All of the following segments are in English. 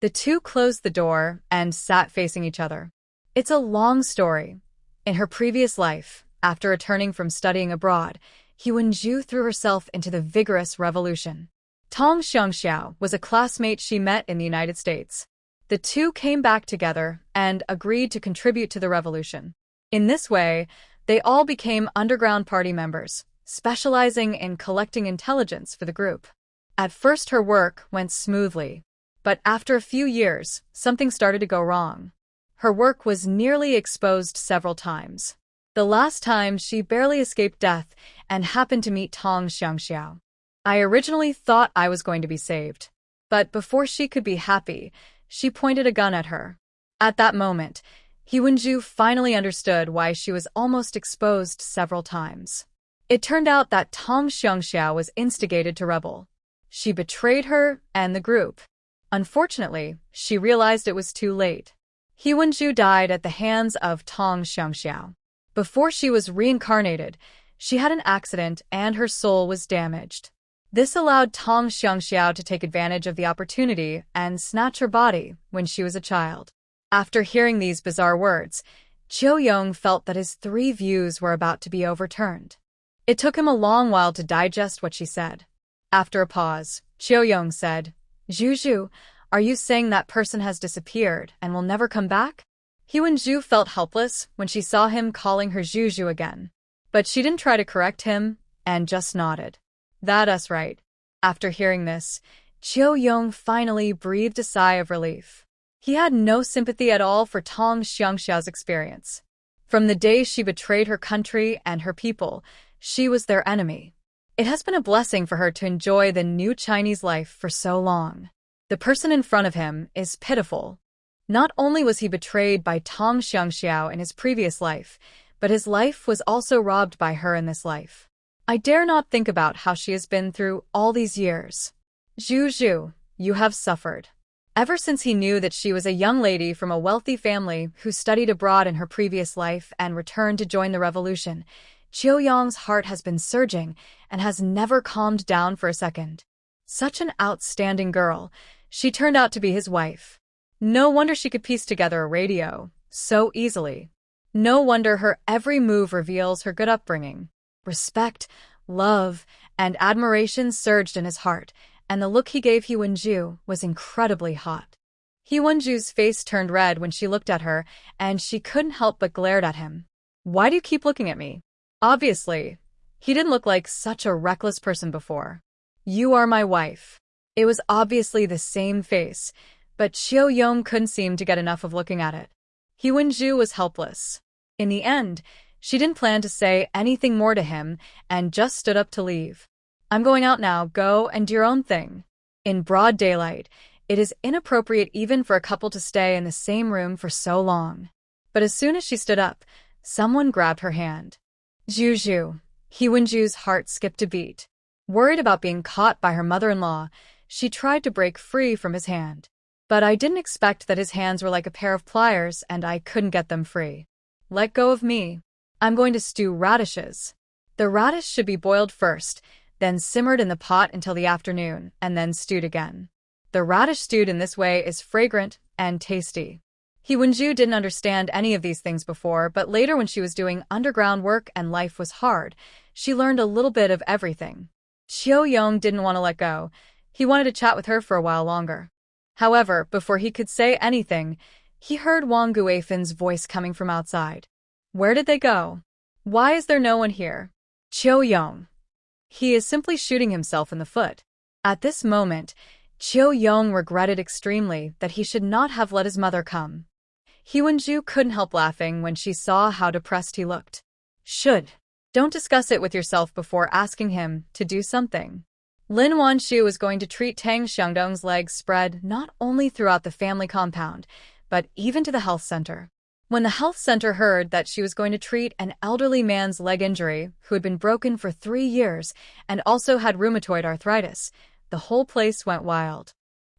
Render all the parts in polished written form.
The two closed the door and sat facing each other. It's a long story. In her previous life, after returning from studying abroad, Shu threw herself into the vigorous revolution. Tong Xiangxiao was a classmate she met in the United States. The two came back together and agreed to contribute to the revolution. In this way, they all became underground party members, specializing in collecting intelligence for the group. At first her work went smoothly, but after a few years, something started to go wrong. Her work was nearly exposed several times. The last time she barely escaped death and happened to meet Tong Xiangxiao. I originally thought I was going to be saved, but before she could be happy, she pointed a gun at her. At that moment, Shu finally understood why she was almost exposed several times. It turned out that Tong Xiangxiao was instigated to rebel. She betrayed her and the group. Unfortunately, she realized it was too late. Shu died at the hands of Tong Xiangxiao. Before she was reincarnated, she had an accident and her soul was damaged. This allowed Tong Xiangxiao to take advantage of the opportunity and snatch her body when she was a child. After hearing these bizarre words, Qiu felt that his 3 views were about to be overturned. It took him a long while to digest what she said. After a pause, Qiu said, "Zhu, are you saying that person has disappeared and will never come back?" Shu felt helpless when she saw him calling her Zhu again. But she didn't try to correct him and just nodded. That's right. After hearing this, Qiu finally breathed a sigh of relief. He had no sympathy at all for Tong Xiangxiao's experience. From the day she betrayed her country and her people, she was their enemy. It has been a blessing for her to enjoy the new Chinese life for so long. The person in front of him is pitiful. Not only was he betrayed by Tong Xiangxiao in his previous life, but his life was also robbed by her in this life. I dare not think about how she has been through all these years. Zhu, you have suffered. Ever since he knew that she was a young lady from a wealthy family who studied abroad in her previous life and returned to join the revolution, Qiu heart has been surging and has never calmed down for a second. Such an outstanding girl, she turned out to be his wife. No wonder she could piece together a radio so easily. No wonder her every move reveals her good upbringing. Respect, love, and admiration surged in his heart, and the look he gave Shu was incredibly hot. Shu's face turned red when she looked at her, and she couldn't help but glared at him. "Why do you keep looking at me?" Obviously, he didn't look like such a reckless person before. "You are my wife." It was obviously the same face, but Qiu couldn't seem to get enough of looking at it. Shu was helpless. In the end, she didn't plan to say anything more to him and just stood up to leave. "I'm going out now, go and do your own thing." In broad daylight, it is inappropriate even for a couple to stay in the same room for so long. But as soon as she stood up, someone grabbed her hand. Zhu. Shu's heart skipped a beat. Worried about being caught by her mother-in-law, she tried to break free from his hand. But I didn't expect that his hands were like a pair of pliers and I couldn't get them free. "Let go of me. I'm going to stew radishes." The radish should be boiled first, then simmered in the pot until the afternoon, and then stewed again. The radish stewed in this way is fragrant and tasty. Shu didn't understand any of these things before, but later when she was doing underground work and life was hard, she learned a little bit of everything. Qiu didn't want to let go. He wanted to chat with her for a while longer. However, before he could say anything, he heard Wang Guifen's voice coming from outside. "Where did they go? Why is there no one here?" "Qiu. He is simply shooting himself in the foot." At this moment, Qiu regretted extremely that he should not have let his mother come. Shu couldn't help laughing when she saw how depressed he looked. Don't discuss it with yourself before asking him to do something. Lin Wan Shu was going to treat Tang Xiangdong's legs spread not only throughout the family compound, but even to the health center. When the health center heard that she was going to treat an elderly man's leg injury who had been broken for 3 years and also had rheumatoid arthritis, the whole place went wild.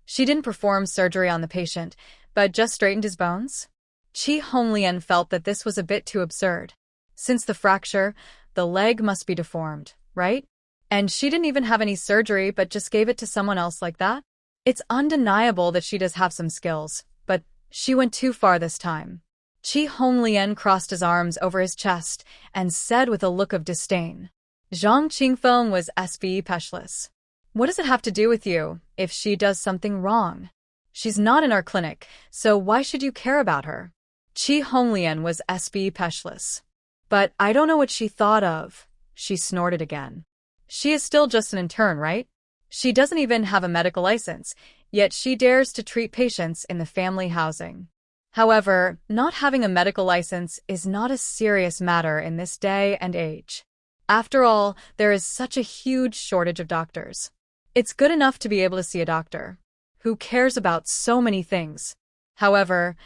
She didn't perform surgery on the patient, but just straightened his bones. Qi Honglian felt that this was a bit too absurd. Since the fracture, the leg must be deformed, right? And she didn't even have any surgery but just gave it to someone else like that? It's undeniable that she does have some skills, but she went too far this time. Chi Honglien crossed his arms over his chest and said with a look of disdain. Zhang Qingfeng was specialist. What does it have to do with you if she does something wrong? She's not in our clinic, so why should you care about her? Chi Honglien was specialist. But I don't know what she thought of, she snorted again. She is still just an intern, right? She doesn't even have a medical license, yet she dares to treat patients in the family housing. However, not having a medical license is not a serious matter in this day and age. After all, there is such a huge shortage of doctors. It's good enough to be able to see a doctor. Who cares about so many things? However,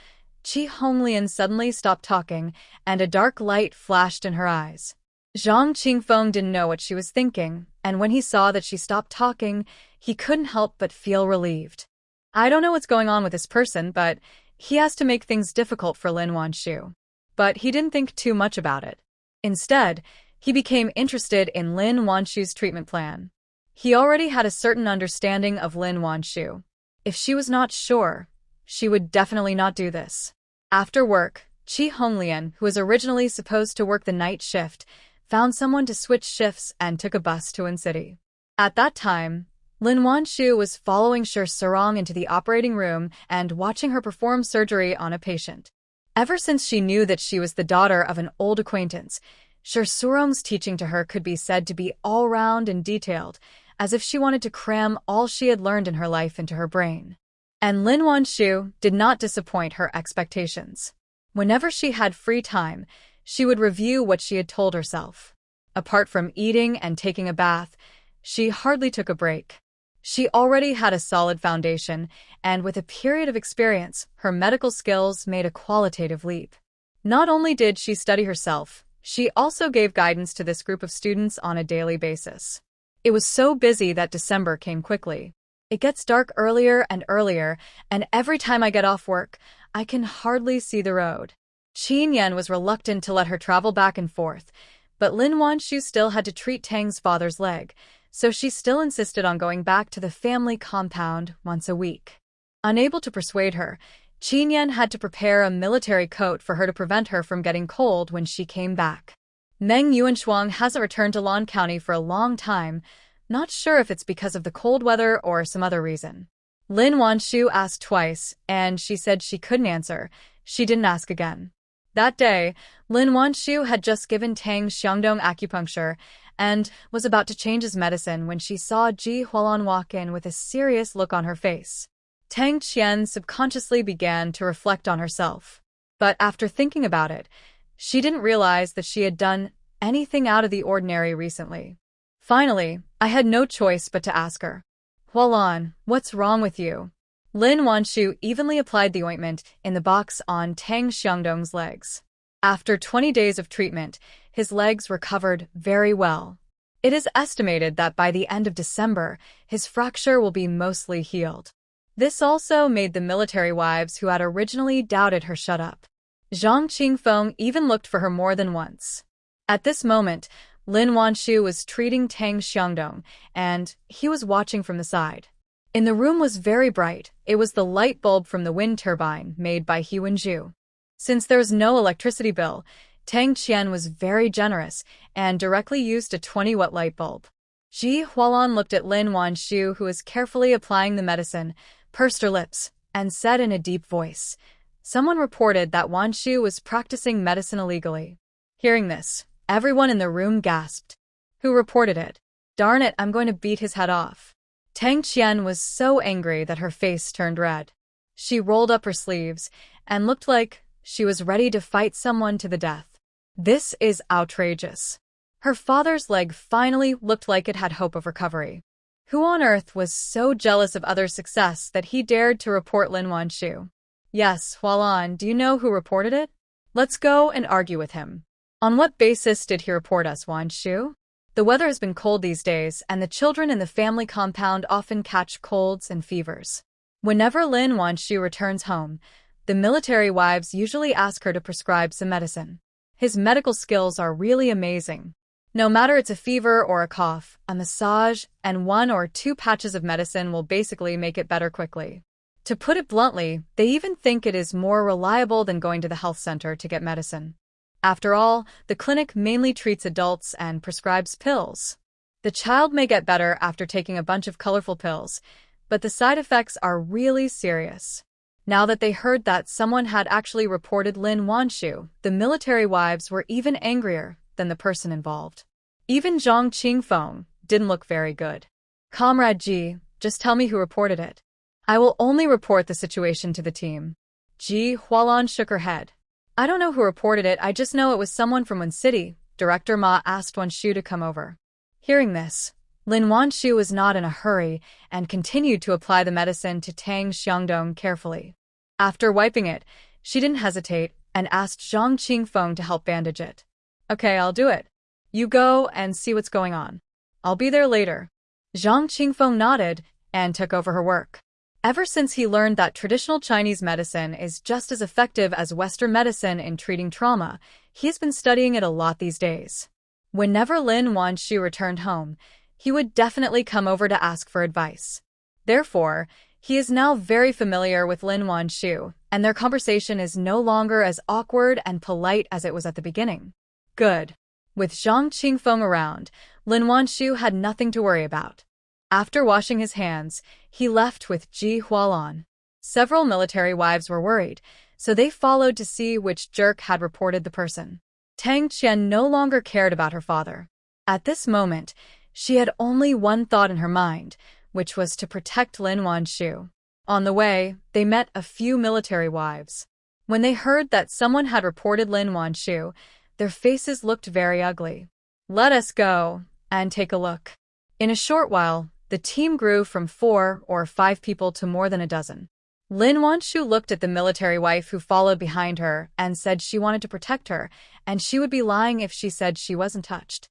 Chi Honglien suddenly stopped talking, and a dark light flashed in her eyes. Zhang Qingfeng didn't know what she was thinking, and when he saw that she stopped talking, he couldn't help but feel relieved. I don't know what's going on with this person, but he has to make things difficult for Lin Wan Shu. But he didn't think too much about it. Instead, he became interested in Lin Wan Shu's treatment plan. He already had a certain understanding of Lin Wan Shu. If she was not sure, she would definitely not do this. After work, Chi Honglien, who was originally supposed to work the night shift, found someone to switch shifts and took a bus to Wen City. At that time, Lin Wan Shu was following Shi Surong into the operating room and watching her perform surgery on a patient. Ever since she knew that she was the daughter of an old acquaintance, Shi Surong's teaching to her could be said to be all-round and detailed, as if she wanted to cram all she had learned in her life into her brain. And Lin Wan Shu did not disappoint her expectations. Whenever she had free time, she would review what she had told herself. Apart from eating and taking a bath, she hardly took a break. She already had a solid foundation, and with a period of experience, her medical skills made a qualitative leap. Not only did she study herself, she also gave guidance to this group of students on a daily basis. It was so busy that December came quickly. It gets dark earlier and earlier, and every time I get off work, I can hardly see the road. Qin Yan was reluctant to let her travel back and forth, but Lin Wan Shu still had to treat Tang's father's leg, so she still insisted on going back to the family compound once a week. Unable to persuade her, Qin Yan had to prepare a military coat for her to prevent her from getting cold when she came back. Meng Yuanshuang hasn't returned to Lan County for a long time, not sure if it's because of the cold weather or some other reason. Lin Wan Shu asked twice, and she said she couldn't answer. She didn't ask again. That day, Lin Wan Shu had just given Tang Xiangdong acupuncture and was about to change his medicine when she saw Ji Hualan walk in with a serious look on her face. Tang Qian subconsciously began to reflect on herself. But after thinking about it, she didn't realize that she had done anything out of the ordinary recently. Finally, I had no choice but to ask her, "Hualan, what's wrong with you?" Lin Wan Shu evenly applied the ointment in the box on Tang Xiangdong's legs. After 20 days of treatment, his legs recovered very well. It is estimated that by the end of December, his fracture will be mostly healed. This also made the military wives who had originally doubted her shut up. Zhang Qingfeng even looked for her more than once. At this moment, Lin Wan Shu was treating Tang Xiangdong, and he was watching from the side. In the room was very bright. It was the light bulb from the wind turbine made by He Wenju. Since there was no electricity bill, Tang Qian was very generous and directly used a 20-watt light bulb. Ji Hualan looked at Lin Wan Shu, who was carefully applying the medicine, pursed her lips, and said in a deep voice, "Someone reported that Wan Shu was practicing medicine illegally." Hearing this, everyone in the room gasped. Who reported it? Darn it, I'm going to beat his head off. Tang Qian was so angry that her face turned red. She rolled up her sleeves and looked like she was ready to fight someone to the death. This is outrageous. Her father's leg finally looked like it had hope of recovery. Who on earth was so jealous of others' success that he dared to report Lin Wan Shu? Yes, Hualan, do you know who reported it? Let's go and argue with him. On what basis did he report us, Wan Shu? The weather has been cold these days, and the children in the family compound often catch colds and fevers. Whenever Lin Wan Shu returns home, the military wives usually ask her to prescribe some medicine. His medical skills are really amazing. No matter it's a fever or a cough, a massage and 1 or 2 patches of medicine will basically make it better quickly. To put it bluntly, they even think it is more reliable than going to the health center to get medicine. After all, the clinic mainly treats adults and prescribes pills. The child may get better after taking a bunch of colorful pills, but the side effects are really serious. Now that they heard that someone had actually reported Lin Wan Shu, the military wives were even angrier than the person involved. Even Zhang Qingfeng didn't look very good. Comrade Ji, just tell me who reported it. I will only report the situation to the team. Ji Hualan shook her head. I don't know who reported it, I just know it was someone from Wan City. Director Ma asked Wan Shu to come over. Hearing this, Lin Wan Shu was not in a hurry and continued to apply the medicine to Tang Xiangdong carefully. After wiping it, she didn't hesitate and asked Zhang Qingfeng to help bandage it. Okay, I'll do it. You go and see what's going on. I'll be there later. Zhang Qingfeng nodded and took over her work. Ever since he learned that traditional Chinese medicine is just as effective as Western medicine in treating trauma, he's been studying it a lot these days. Whenever Lin Wan Shu returned home, he would definitely come over to ask for advice. Therefore, he is now very familiar with Lin Wan Shu, and their conversation is no longer as awkward and polite as it was at the beginning. Good. With Zhang Qingfeng around, Lin Wan Shu had nothing to worry about. After washing his hands, he left with Ji Hualan. Several military wives were worried, so they followed to see which jerk had reported the person. Tang Qian no longer cared about her father. At this moment, she had only one thought in her mind, which was to protect Lin Wan Shu. On the way, they met a few military wives. When they heard that someone had reported Lin Wan Shu, their faces looked very ugly. Let us go and take a look. In a short while, the team grew from 4 or 5 people to more than a dozen. Lin Wan Shu looked at the military wife who followed behind her and said she wanted to protect her, and she would be lying if she said she wasn't touched.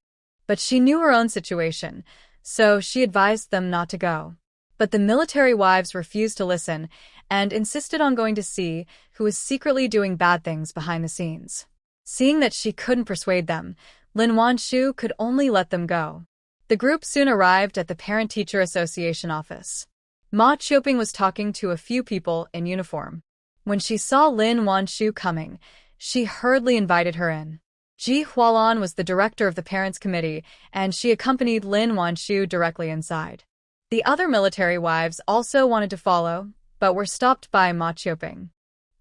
But she knew her own situation, so she advised them not to go. But the military wives refused to listen and insisted on going to see who was secretly doing bad things behind the scenes. Seeing that she couldn't persuade them, Lin Wan Shu could only let them go. The group soon arrived at the Parent-Teacher Association office. Ma Qiuping was talking to a few people in uniform. When she saw Lin Wan Shu coming, she hurriedly invited her in. Ji Hualan was the director of the Parents' Committee, and she accompanied Lin Wan Shu directly inside. The other military wives also wanted to follow, but were stopped by Ma Qiuping.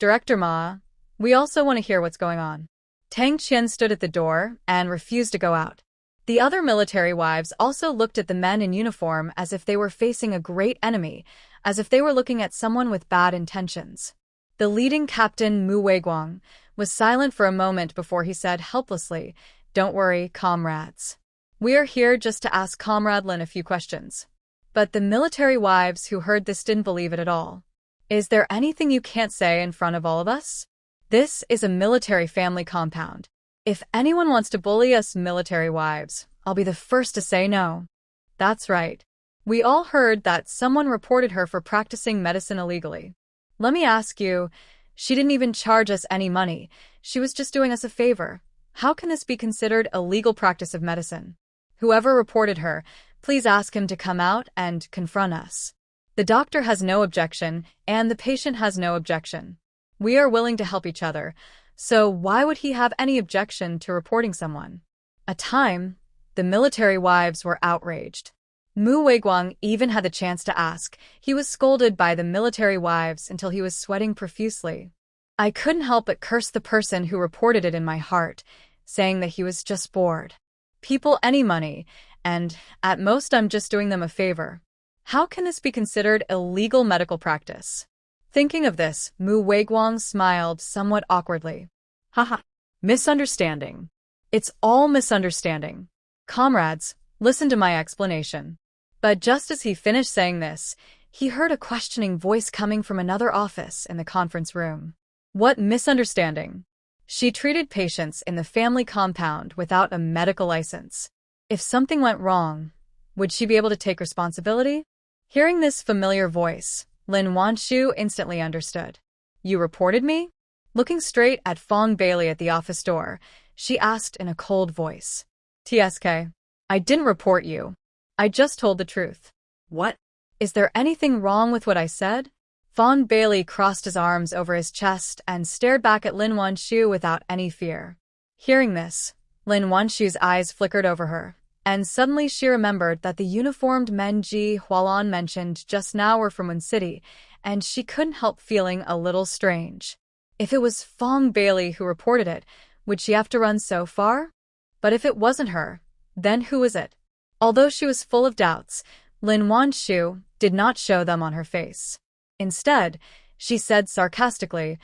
Director Ma, we also want to hear what's going on. Tang Qian stood at the door and refused to go out. The other military wives also looked at the men in uniform as if they were facing a great enemy, as if they were looking at someone with bad intentions. The leading captain, Mu Weiguang, was silent for a moment before he said helplessly, "Don't worry, comrades. We are here just to ask Comrade Lin a few questions." But the military wives who heard this didn't believe it at all. Is there anything you can't say in front of all of us? This is a military family compound. If anyone wants to bully us military wives, I'll be the first to say no. That's right. We all heard that someone reported her for practicing medicine illegally. Let me ask you, she didn't even charge us any money. She was just doing us a favor. How can this be considered a legal practice of medicine? Whoever reported her, please ask him to come out and confront us. The doctor has no objection, and the patient has no objection. We are willing to help each other. So why would he have any objection to reporting someone? At time, the military wives were outraged. Mu Weiguang even had the chance to ask. He was scolded by the military wives until he was sweating profusely. I couldn't help but curse the person who reported it in my heart, saying that he was just bored. People any money, and at most I'm just doing them a favor. How can this be considered illegal medical practice? Thinking of this, Mu Weiguang smiled somewhat awkwardly. Haha. Misunderstanding. It's all misunderstanding. Comrades, listen to my explanation. But just as he finished saying this, he heard a questioning voice coming from another office in the conference room. What misunderstanding? She treated patients in the family compound without a medical license. If something went wrong, would she be able to take responsibility? Hearing this familiar voice, Lin Wan Shu instantly understood. You reported me? Looking straight at Fong Bailey at the office door, she asked in a cold voice. TSK. I didn't report you. I just told the truth. What? Is there anything wrong with what I said? Fong Bailey crossed his arms over his chest and stared back at Lin Wan Shu without any fear. Hearing this, Lin Wan Shu's eyes flickered over her, and suddenly she remembered that the uniformed men Ji Hualan mentioned just now were from Wen City, and she couldn't help feeling a little strange. If it was Fong Bailey who reported it, would she have to run so far? But if it wasn't her, then who is it? Although she was full of doubts, Lin Wan Shu did not show them on her face. Instead, she said sarcastically,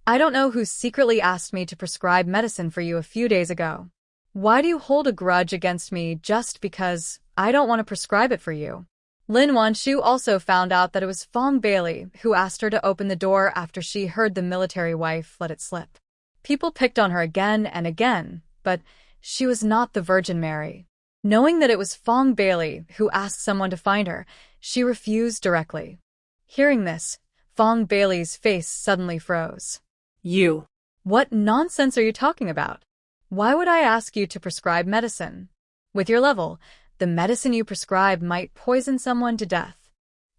I don't know who secretly asked me to prescribe medicine for you a few days ago. Why do you hold a grudge against me just because I don't want to prescribe it for you? Lin Wan Shu also found out that it was Fong Bailey who asked her to open the door after she heard the military wife let it slip. People picked on her again and again, but she was not the Virgin Mary. Knowing that it was Fong Bailey who asked someone to find her, she refused directly. Hearing this, Fong Bailey's face suddenly froze. You. What nonsense are you talking about? Why would I ask you to prescribe medicine? With your level, the medicine you prescribe might poison someone to death.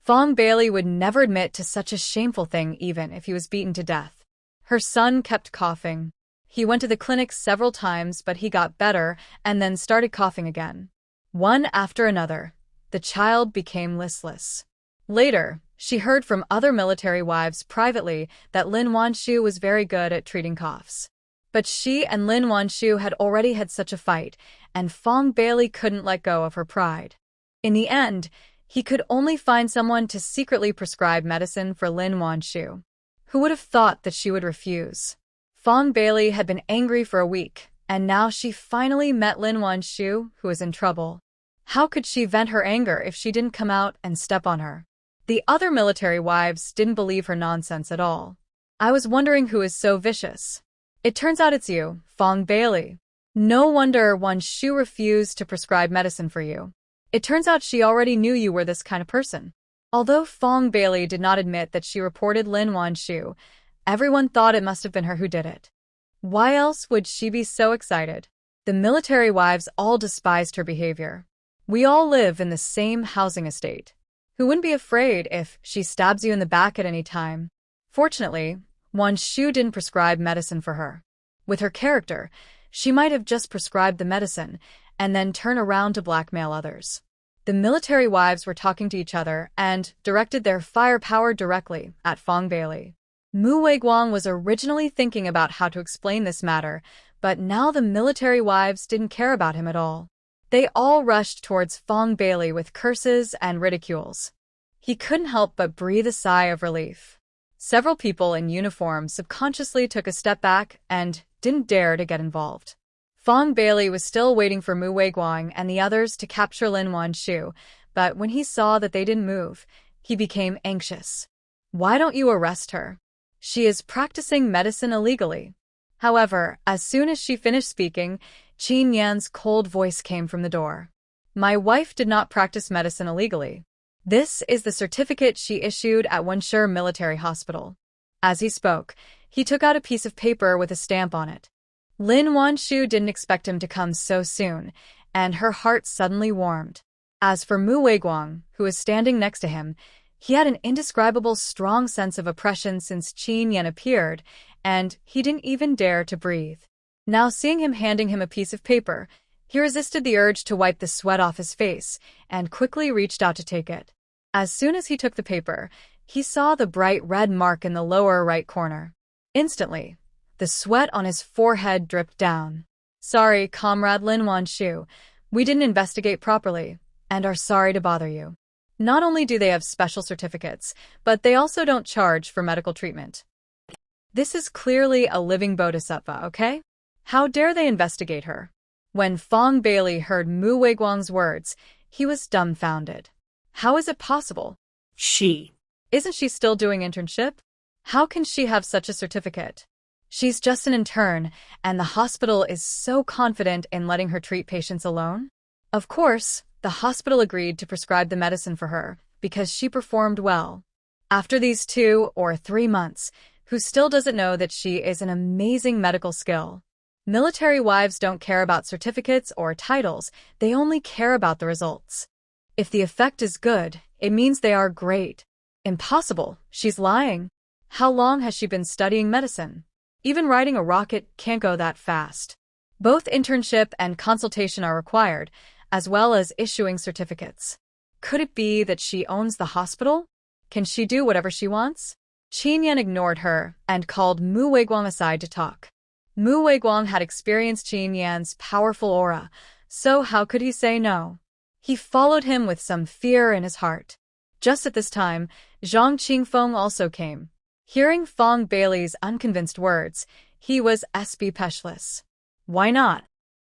Fong Bailey would never admit to such a shameful thing even if he was beaten to death. Her son kept coughing. He went to the clinic several times, but he got better and then started coughing again. One after another, the child became listless. Later, she heard from other military wives privately that Lin Wan Shu was very good at treating coughs. But she and Lin Wan Shu had already had such a fight, and Fong Bailey couldn't let go of her pride. In the end, he could only find someone to secretly prescribe medicine for Lin Wan Shu. Who would have thought that she would refuse? Fong Bailey had been angry for a week, and now she finally met Lin Wan Shu, who was in trouble. How could she vent her anger if she didn't come out and step on her? The other military wives didn't believe her nonsense at all. I was wondering who is so vicious. It turns out it's you, Fong Bailey. No wonder Wan Shu refused to prescribe medicine for you. It turns out she already knew you were this kind of person. Although Fong Bailey did not admit that she reported Lin Wan Shu, everyone thought it must have been her who did it. Why else would she be so excited? The military wives all despised her behavior. We all live in the same housing estate. Who wouldn't be afraid if she stabs you in the back at any time? Fortunately, Wan Shu didn't prescribe medicine for her. With her character, she might have just prescribed the medicine and then turn around to blackmail others. The military wives were talking to each other and directed their firepower directly at Fong Bailey. Mu Weiguang was originally thinking about how to explain this matter, but now the military wives didn't care about him at all. They all rushed towards Fong Bailey with curses and ridicules. He couldn't help but breathe a sigh of relief. Several people in uniform subconsciously took a step back and didn't dare to get involved. Fong Bailey was still waiting for Mu Weiguang and the others to capture Lin Wan Shu, but when he saw that they didn't move, he became anxious. Why don't you arrest her? She is practicing medicine illegally. However, as soon as she finished speaking, Qin Yan's cold voice came from the door. My wife did not practice medicine illegally. This is the certificate she issued at Wenshur Military Hospital. As he spoke, he took out a piece of paper with a stamp on it. Lin Wan Shu didn't expect him to come so soon, and her heart suddenly warmed. As for Mu Weiguang, who was standing next to him, he had an indescribable strong sense of oppression since Qin Yan appeared, and he didn't even dare to breathe. Now seeing him handing him a piece of paper, he resisted the urge to wipe the sweat off his face and quickly reached out to take it. As soon as he took the paper, he saw the bright red mark in the lower right corner. Instantly, the sweat on his forehead dripped down. Sorry, Comrade Lin Wan Shu, we didn't investigate properly, and are sorry to bother you. Not only do they have special certificates, but they also don't charge for medical treatment. This is clearly a living bodhisattva, okay? How dare they investigate her? When Fong Bailey heard Mu Weiguang's words, he was dumbfounded. How is it possible? Isn't she still doing internship? How can she have such a certificate? She's just an intern, and the hospital is so confident in letting her treat patients alone. Of course, the hospital agreed to prescribe the medicine for her because she performed well. After these 2 or 3 months, who still doesn't know that she is an amazing medical skill? Military wives don't care about certificates or titles, they only care about the results. If the effect is good, it means they are great. Impossible, she's lying. How long has she been studying medicine? Even riding a rocket can't go that fast. Both internship and consultation are required, as well as issuing certificates. Could it be that she owns the hospital? Can she do whatever she wants? Qin Yan ignored her and called Mu Weiguang aside to talk. Mu Weiguang had experienced Qin Yan's powerful aura, so how could he say no? He followed him with some fear in his heart. Just at this time, Zhang Qingfeng also came. Hearing Fong Bailey's unconvinced words, he was speechless. Why not?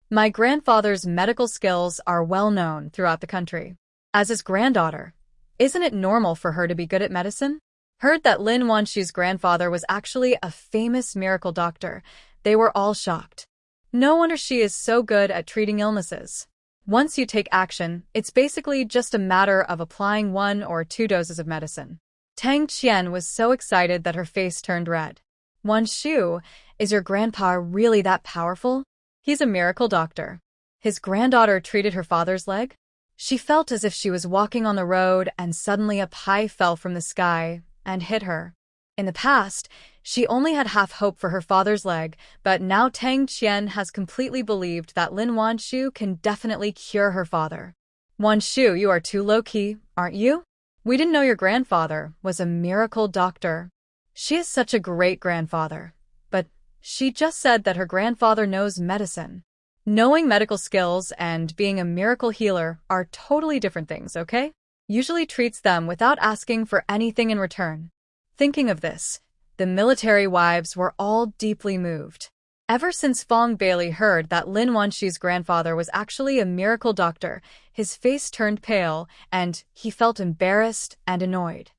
My grandfather's medical skills are well known throughout the country. As his granddaughter, isn't it normal for her to be good at medicine? Heard that Lin Wan Shu's grandfather was actually a famous miracle doctor. They were all shocked. No wonder she is so good at treating illnesses. Once you take action, it's basically just a matter of applying 1 or 2 doses of medicine. Tang Qian was so excited that her face turned red. Wan Shu, is your grandpa really that powerful? He's a miracle doctor. His granddaughter treated her father's leg? She felt as if she was walking on the road and suddenly a pie fell from the sky and hit her. In the past, she only had half hope for her father's leg, but now Tang Qian has completely believed that Lin Wan Shu can definitely cure her father. Wan Shu, you are too low-key, aren't you? We didn't know your grandfather was a miracle doctor. She is such a great grandfather. But she just said that her grandfather knows medicine. Knowing medical skills and being a miracle healer are totally different things, okay? Usually treats them without asking for anything in return. Thinking of this, the military wives were all deeply moved. Ever since Fong Bailey heard that Lin Wan Shu's grandfather was actually a miracle doctor, his face turned pale and he felt embarrassed and annoyed.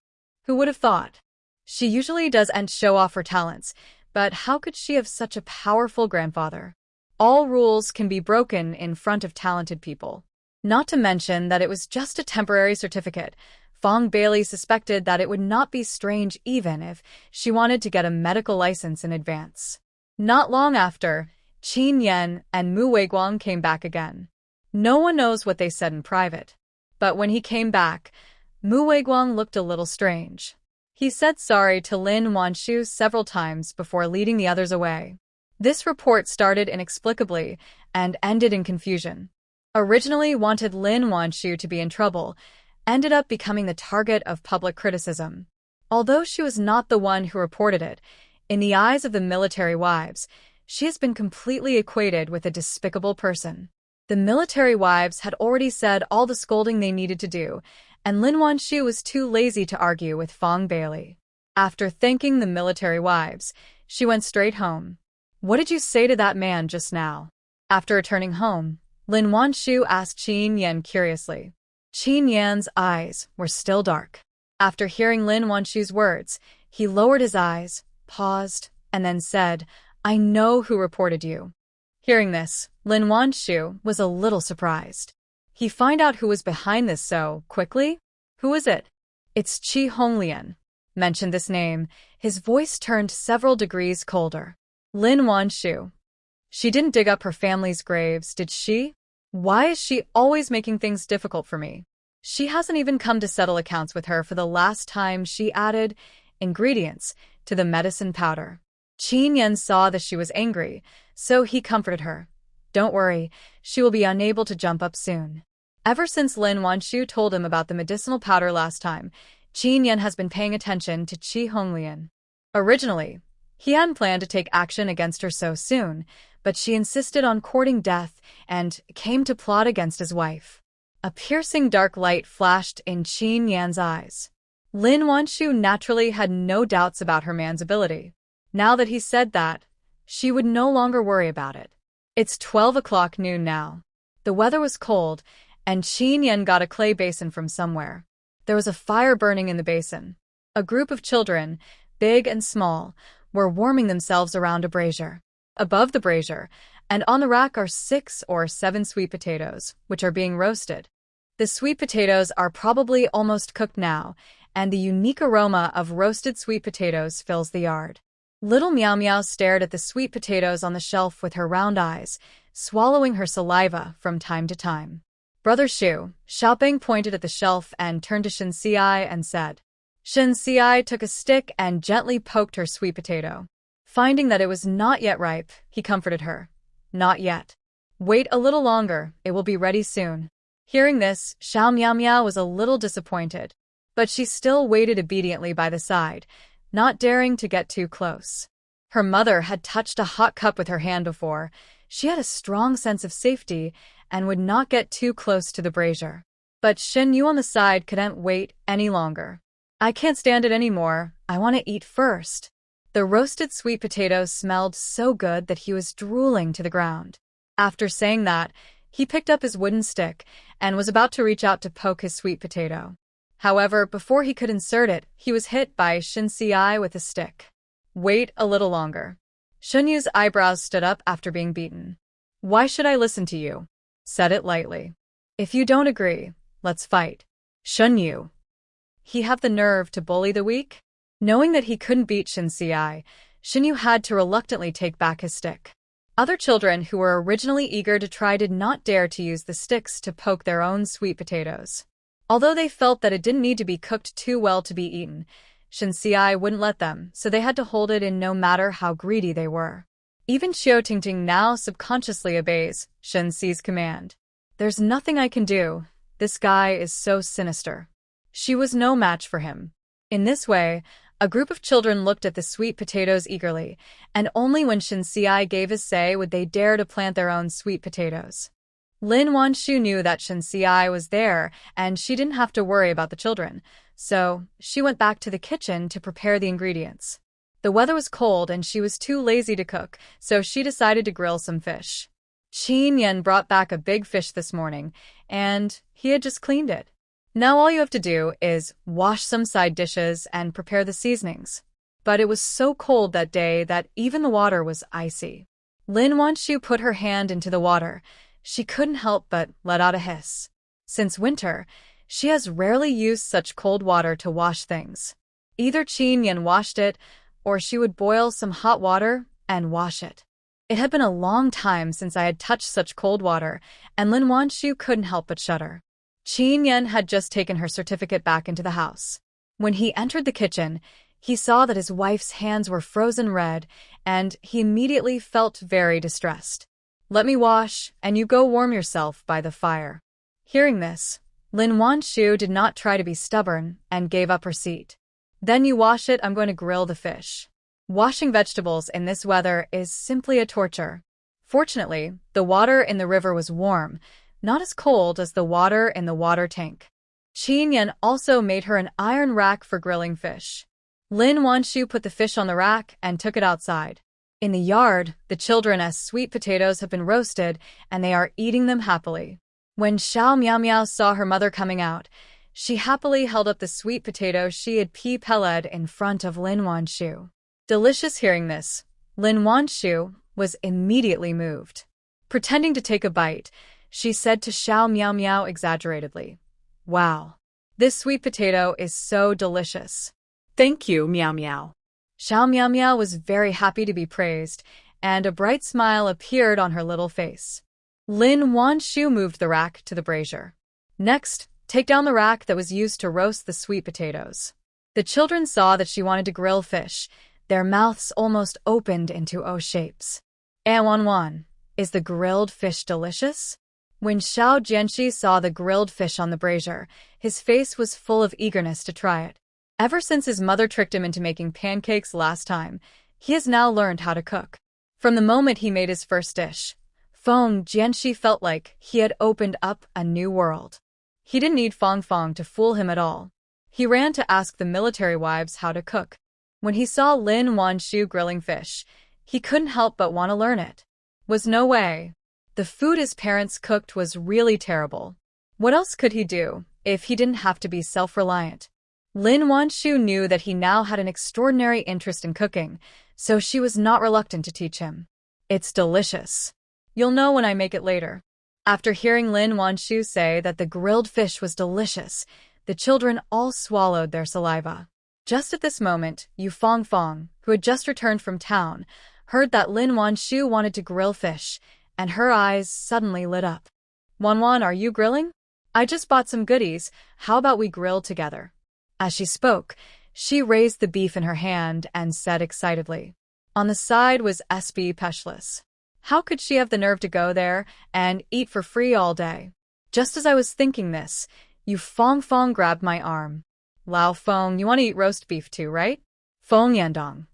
Who would have thought? She usually doesn't show off her talents, but how could she have such a powerful grandfather? All rules can be broken in front of talented people. Not to mention that it was just a temporary certificate. Fong Bailey suspected that it would not be strange even if she wanted to get a medical license in advance. Not long after, Qin Yan and Mu Weiguang came back again. No one knows what they said in private. But when he came back, Mu Weiguang looked a little strange. He said sorry to Lin Wan Shu several times before leading the others away. This report started inexplicably and ended in confusion. Originally wanted Lin Wan Shu to be in trouble, ended up becoming the target of public criticism. Although she was not the one who reported it, in the eyes of the military wives, she has been completely equated with a despicable person. The military wives had already said all the scolding they needed to do, and Lin Wan Shu was too lazy to argue with Fong Bailey. After thanking the military wives, she went straight home. What did you say to that man just now? After returning home, Lin Wan Shu asked Qin Yan curiously. Qin Yan's eyes were still dark. After hearing Lin Wan Shu's words, he lowered his eyes, paused, and then said, I know who reported you. Hearing this, Lin Wan Shu was a little surprised. He found out who was behind this so quickly? Who is it? It's Qi Honglian. Mentioned this name, his voice turned several degrees colder. Lin Wan Shu. She didn't dig up her family's graves, did she? Why is she always making things difficult for me? She hasn't even come to settle accounts with her for the last time she added ingredients to the medicine powder. Qin Yan saw that she was angry, so he comforted her. Don't worry, she will be unable to jump up soon. Ever since Lin Wan Shu told him about the medicinal powder last time, Qin Yan has been paying attention to Qi Honglian. Originally, he hadn't planned to take action against her so soon, but she insisted on courting death and came to plot against his wife. A piercing dark light flashed in Qin Yan's eyes. Lin Wan Shu naturally had no doubts about her man's ability. Now that he said that, she would no longer worry about it. It's 12 o'clock noon now. The weather was cold, and Qin Yan got a clay basin from somewhere. There was a fire burning in the basin. A group of children, big and small, were warming themselves around a brazier. Above the brazier, and on the rack are 6 or 7 sweet potatoes, which are being roasted. The sweet potatoes are probably almost cooked now, and the unique aroma of roasted sweet potatoes fills the yard. Little Meow Meow stared at the sweet potatoes on the shelf with her round eyes, swallowing her saliva from time to time. Brother Shu, Xiaoping pointed at the shelf and turned to Shen Xiai and said. Shen Xiai took a stick and gently poked her sweet potato. Finding that it was not yet ripe, he comforted her. Not yet. Wait a little longer, it will be ready soon. Hearing this, Xiao Miao Miao was a little disappointed, but she still waited obediently by the side, not daring to get too close. Her mother had touched a hot cup with her hand before. She had a strong sense of safety and would not get too close to the brazier. But Shen Yu on the side couldn't wait any longer. I can't stand it anymore. I want to eat first. The roasted sweet potatoes smelled so good that he was drooling to the ground. After saying that, he picked up his wooden stick and was about to reach out to poke his sweet potato. However, before he could insert it, he was hit by Shen Xiai with a stick. Wait a little longer. Shen Yu's eyebrows stood up after being beaten. Why should I listen to you? Said it lightly. If you don't agree, let's fight. Shen Yu. He have the nerve to bully the weak? Knowing that he couldn't beat Shen Xiai, Shen Yu had to reluctantly take back his stick. Other children who were originally eager to try did not dare to use the sticks to poke their own sweet potatoes. Although they felt that it didn't need to be cooked too well to be eaten, Shen Xiai wouldn't let them, so they had to hold it in no matter how greedy they were. Even Xiao Tingting now subconsciously obeys Shen Xi's command. There's nothing I can do. This guy is so sinister. She was no match for him. In this way, a group of children looked at the sweet potatoes eagerly, and only when Shen Xiai gave his say would they dare to plant their own sweet potatoes. Lin Wan Shu knew that Shen Xiai was there, and she didn't have to worry about the children, so she went back to the kitchen to prepare the ingredients. The weather was cold and she was too lazy to cook, so she decided to grill some fish. Qin Yan brought back a big fish this morning, and he had just cleaned it. Now all you have to do is wash some side dishes and prepare the seasonings. But it was so cold that day that even the water was icy. Lin Wan Shu put her hand into the water. She couldn't help but let out a hiss. Since winter, she has rarely used such cold water to wash things. Either Qin Yan washed it, or she would boil some hot water and wash it. It had been a long time since I had touched such cold water, and Lin Wan Shu couldn't help but shudder. Qin Yan had just taken her certificate back into the house. When he entered the kitchen, he saw that his wife's hands were frozen red, and he immediately felt very distressed. Let me wash, and you go warm yourself by the fire. Hearing this, Lin Wan Shu did not try to be stubborn and gave up her seat. Then you wash it, I'm going to grill the fish. Washing vegetables in this weather is simply a torture. Fortunately, the water in the river was warm, not as cold as the water in the water tank. Qin Yan also made her an iron rack for grilling fish. Lin Wan Shu put the fish on the rack and took it outside. In the yard, the children as sweet potatoes have been roasted, and they are eating them happily. When Xiao Miao Miao saw her mother coming out, she happily held up the sweet potato she had peled in front of Lin Wan Shu. Delicious. Hearing this, Lin Wan Shu was immediately moved. Pretending to take a bite, she said to Xiao Miao Miao exaggeratedly, Wow, this sweet potato is so delicious. Thank you, Meow Meow. Xiao Miao Miao was very happy to be praised, and a bright smile appeared on her little face. Lin Wan Shu moved the rack to the brazier. Next, take down the rack that was used to roast the sweet potatoes. The children saw that she wanted to grill fish. Their mouths almost opened into O shapes. Wan, is the grilled fish delicious? When Xiao Jianxi saw the grilled fish on the brazier, his face was full of eagerness to try it. Ever since his mother tricked him into making pancakes last time, he has now learned how to cook. From the moment he made his first dish, Feng Jianxi felt like he had opened up a new world. He didn't need Fong Fong to fool him at all. He ran to ask the military wives how to cook. When he saw Lin Wan Shu grilling fish, he couldn't help but want to learn it. Was no way. The food his parents cooked was really terrible. What else could he do if he didn't have to be self-reliant? Lin Wan Shu knew that he now had an extraordinary interest in cooking, so she was not reluctant to teach him. It's delicious. You'll know when I make it later. After hearing Lin Wan Shu say that the grilled fish was delicious, the children all swallowed their saliva. Just at this moment, Yu Fong, who had just returned from town, heard that Lin Wan Shu wanted to grill fish, and her eyes suddenly lit up. Wan, are you grilling? I just bought some goodies, how about we grill together? As she spoke, she raised the beef in her hand and said excitedly. On the side was SB Peshless. How could she have the nerve to go there and eat for free all day? Just as I was thinking this, Yu Fong grabbed my arm. Lao Fong, you want to eat roast beef too, right? Fong Yandong.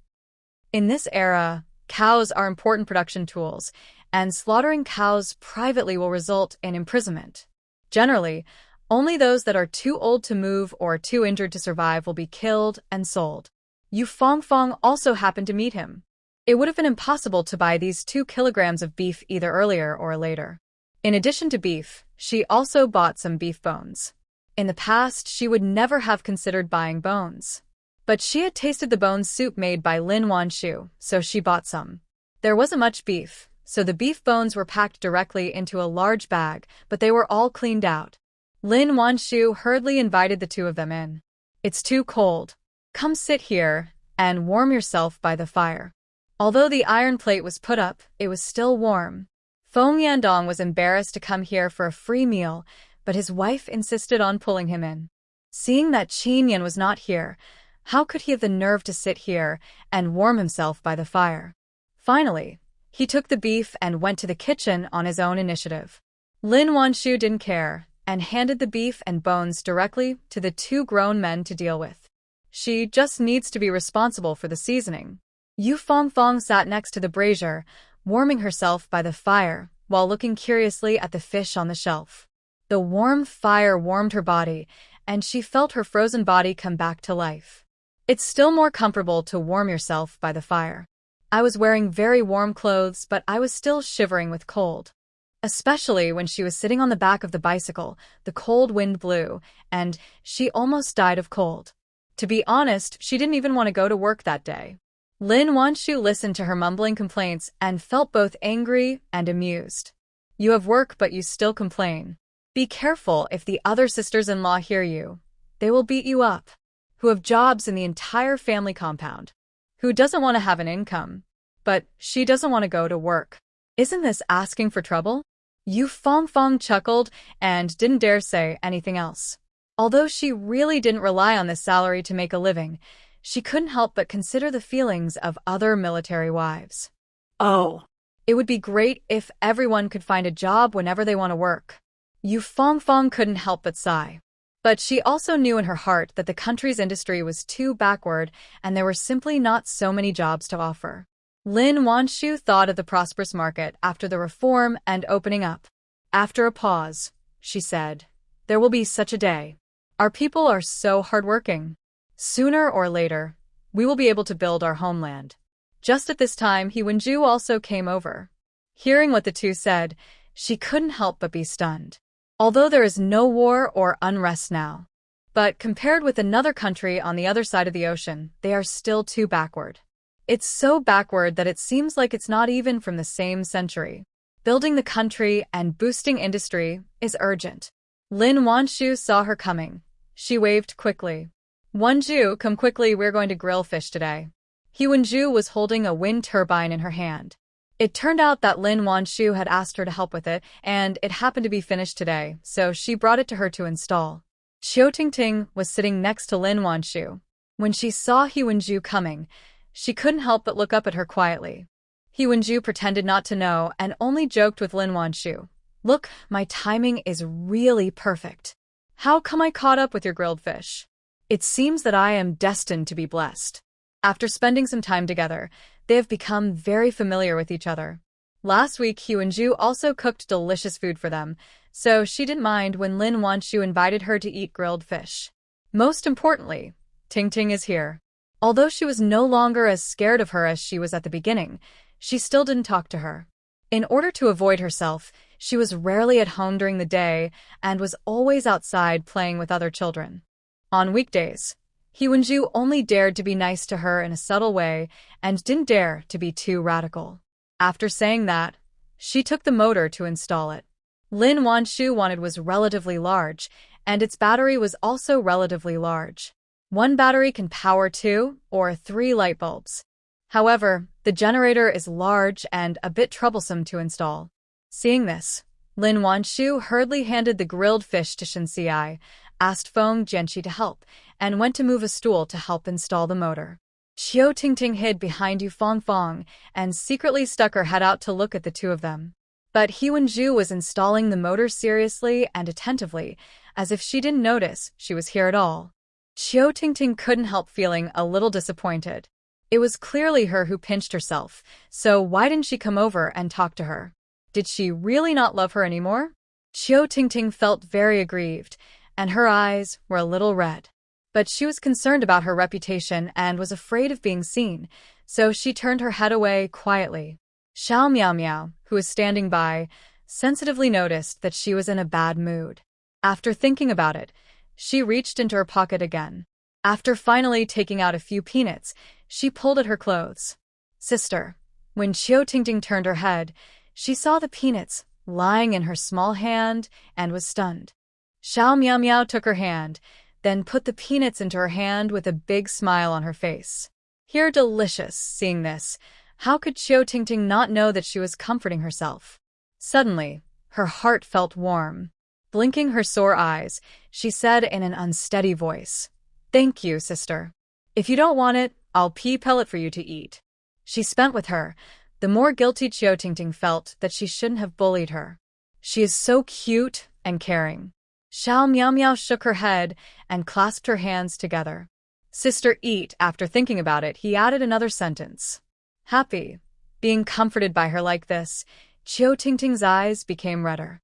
In this era, cows are important production tools, and slaughtering cows privately will result in imprisonment. Generally, only those that are too old to move or too injured to survive will be killed and sold. Yu Fong also happened to meet him. It would have been impossible to buy these 2 kilograms of beef either earlier or later. In addition to beef, she also bought some beef bones. In the past, she would never have considered buying bones. But she had tasted the bone soup made by Lin Wan Shu, so she bought some. There wasn't much beef, so the beef bones were packed directly into a large bag, but they were all cleaned out. Lin Wan Shu hurriedly invited the 2 of them in. It's too cold. Come sit here and warm yourself by the fire. Although the iron plate was put up, it was still warm. Fong Yandong was embarrassed to come here for a free meal, but his wife insisted on pulling him in. Seeing that Qin Yan was not here, how could he have the nerve to sit here and warm himself by the fire? Finally, he took the beef and went to the kitchen on his own initiative. Lin Wan Shu didn't care and handed the beef and bones directly to the 2 grown men to deal with. She just needs to be responsible for the seasoning. Yu Fong sat next to the brazier, warming herself by the fire while looking curiously at the fish on the shelf. The warm fire warmed her body, and she felt her frozen body come back to life. It's still more comfortable to warm yourself by the fire. I was wearing very warm clothes, but I was still shivering with cold. Especially when she was sitting on the back of the bicycle, the cold wind blew, and she almost died of cold. To be honest, she didn't even want to go to work that day. Lin Wan Shu listened to her mumbling complaints and felt both angry and amused. You have work, but you still complain. Be careful if the other sisters-in-law hear you. They will beat you up. Who have jobs in the entire family compound. Who doesn't want to have an income? But she doesn't want to go to work. Isn't this asking for trouble? Yu Fong chuckled and didn't dare say anything else. Although she really didn't rely on this salary to make a living, she couldn't help but consider the feelings of other military wives. Oh. It would be great if everyone could find a job whenever they want to work. Yu Fong couldn't help but sigh. But she also knew in her heart that the country's industry was too backward and there were simply not so many jobs to offer. Lin Wan Shu thought of the prosperous market after the reform and opening up. After a pause, she said, "There will be such a day. Our people are so hardworking. Sooner or later, we will be able to build our homeland." Just at this time, He Wenju also came over. Hearing what the 2 said, she couldn't help but be stunned. Although there is no war or unrest now. But compared with another country on the other side of the ocean, they are still too backward. It's so backward that it seems like it's not even from the same century. Building the country and boosting industry is urgent. Lin Wan Shu saw her coming. She waved quickly. "Wenju, come quickly, we're going to grill fish today." He Wenju was holding a wind turbine in her hand. It turned out that Lin Wan Shu had asked her to help with it, and it happened to be finished today, so she brought it to her to install. Xiao Tingting was sitting next to Lin Wan Shu. When she saw He Wenju coming, she couldn't help but look up at her quietly. He Wenju pretended not to know and only joked with Lin Wan Shu. "Look, my timing is really perfect. How come I caught up with your grilled fish? It seems that I am destined to be blessed." After spending some time together, they have become very familiar with each other. Last week, He Wenju also cooked delicious food for them, so she didn't mind when Lin Wan Shu invited her to eat grilled fish. Most importantly, Ting is here. Although she was no longer as scared of her as she was at the beginning, she still didn't talk to her. In order to avoid herself, she was rarely at home during the day and was always outside playing with other children. On weekdays, He Wenju only dared to be nice to her in a subtle way and didn't dare to be too radical. After saying that, she took the motor to install it. Lin Wan Shu wanted was relatively large, and its battery was also relatively large. One battery can power 2 or 3 light bulbs. However, the generator is large and a bit troublesome to install. Seeing this, Lin Wan Shu hurriedly handed the grilled fish to Shinxiai, asked Feng Jianqi to help, and went to move a stool to help install the motor. Xiao Tingting hid behind Yu Fongfong and secretly stuck her head out to look at the two of them. But He Wenju was installing the motor seriously and attentively, as if she didn't notice she was here at all. Xiao Tingting couldn't help feeling a little disappointed. It was clearly her who pinched herself, so why didn't she come over and talk to her? Did she really not love her anymore? Xiao Tingting felt very aggrieved, and her eyes were a little red. But she was concerned about her reputation and was afraid of being seen, so she turned her head away quietly. Xiao Miao Miao, who was standing by, sensitively noticed that she was in a bad mood. After thinking about it, she reached into her pocket again. After finally taking out a few peanuts, she pulled at her clothes. Sister. When Xiao Tingting turned her head, she saw the peanuts lying in her small hand and was stunned. Xiao Miao Miao took her hand, then put the peanuts into her hand with a big smile on her face. Here, delicious. Seeing this, how could Xiao Tingting not know that she was comforting herself? Suddenly, her heart felt warm. Blinking her sore eyes, she said in an unsteady voice, "Thank you, sister. If you don't want it, I'll peel it for you to eat." She spent with her. The more guilty Xiao Tingting felt that she shouldn't have bullied her. She is so cute and caring. Xiao Miao Miao shook her head and clasped her hands together. Sister, eat. After thinking about it, he added another sentence. Happy. Being comforted by her like this, Xiao Tingting's eyes became redder.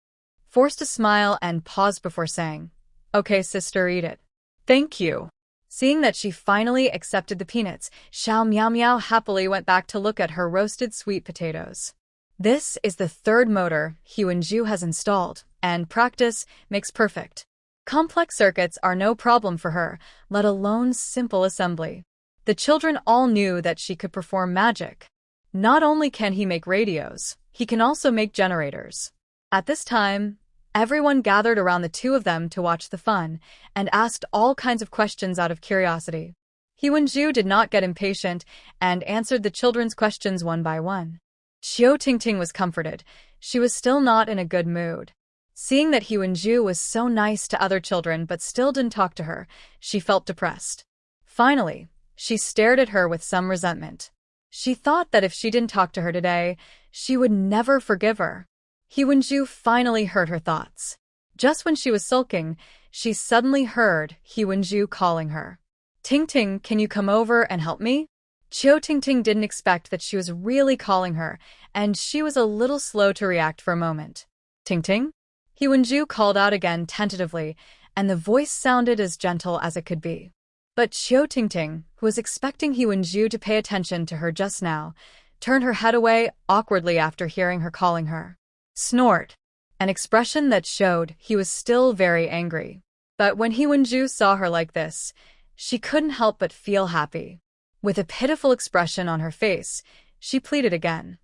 Forced a smile and paused before saying, "Okay, sister, eat it." "Thank you." Seeing that she finally accepted the peanuts, Xiao Miao Miao happily went back to look at her roasted sweet potatoes. This is the third motor He Wenju has installed, and practice makes perfect. Complex circuits are no problem for her, let alone simple assembly. The children all knew that she could perform magic. Not only can he make radios, he can also make generators. At this time, everyone gathered around the two of them to watch the fun, and asked all kinds of questions out of curiosity. He Wenju did not get impatient, and answered the children's questions one by one. Xiao Tingting was comforted. She was still not in a good mood. Seeing that He Wenju was so nice to other children but still didn't talk to her, she felt depressed. Finally, she stared at her with some resentment. She thought that if she didn't talk to her today, she would never forgive her. He Wenju finally heard her thoughts. Just when she was sulking, she suddenly heard He Wenju calling her. "Tingting, can you come over and help me?" Xiao Tingting didn't expect that she was really calling her, and she was a little slow to react for a moment. "Tingting?" He Wenju called out again tentatively, and the voice sounded as gentle as it could be. But Xiao Tingting, who was expecting He Wenju to pay attention to her just now, turned her head away awkwardly after hearing her calling her. Snort. An expression that showed he was still very angry. But when He Wenju saw her like this, she couldn't help but feel happy. With a pitiful expression on her face, she pleaded again.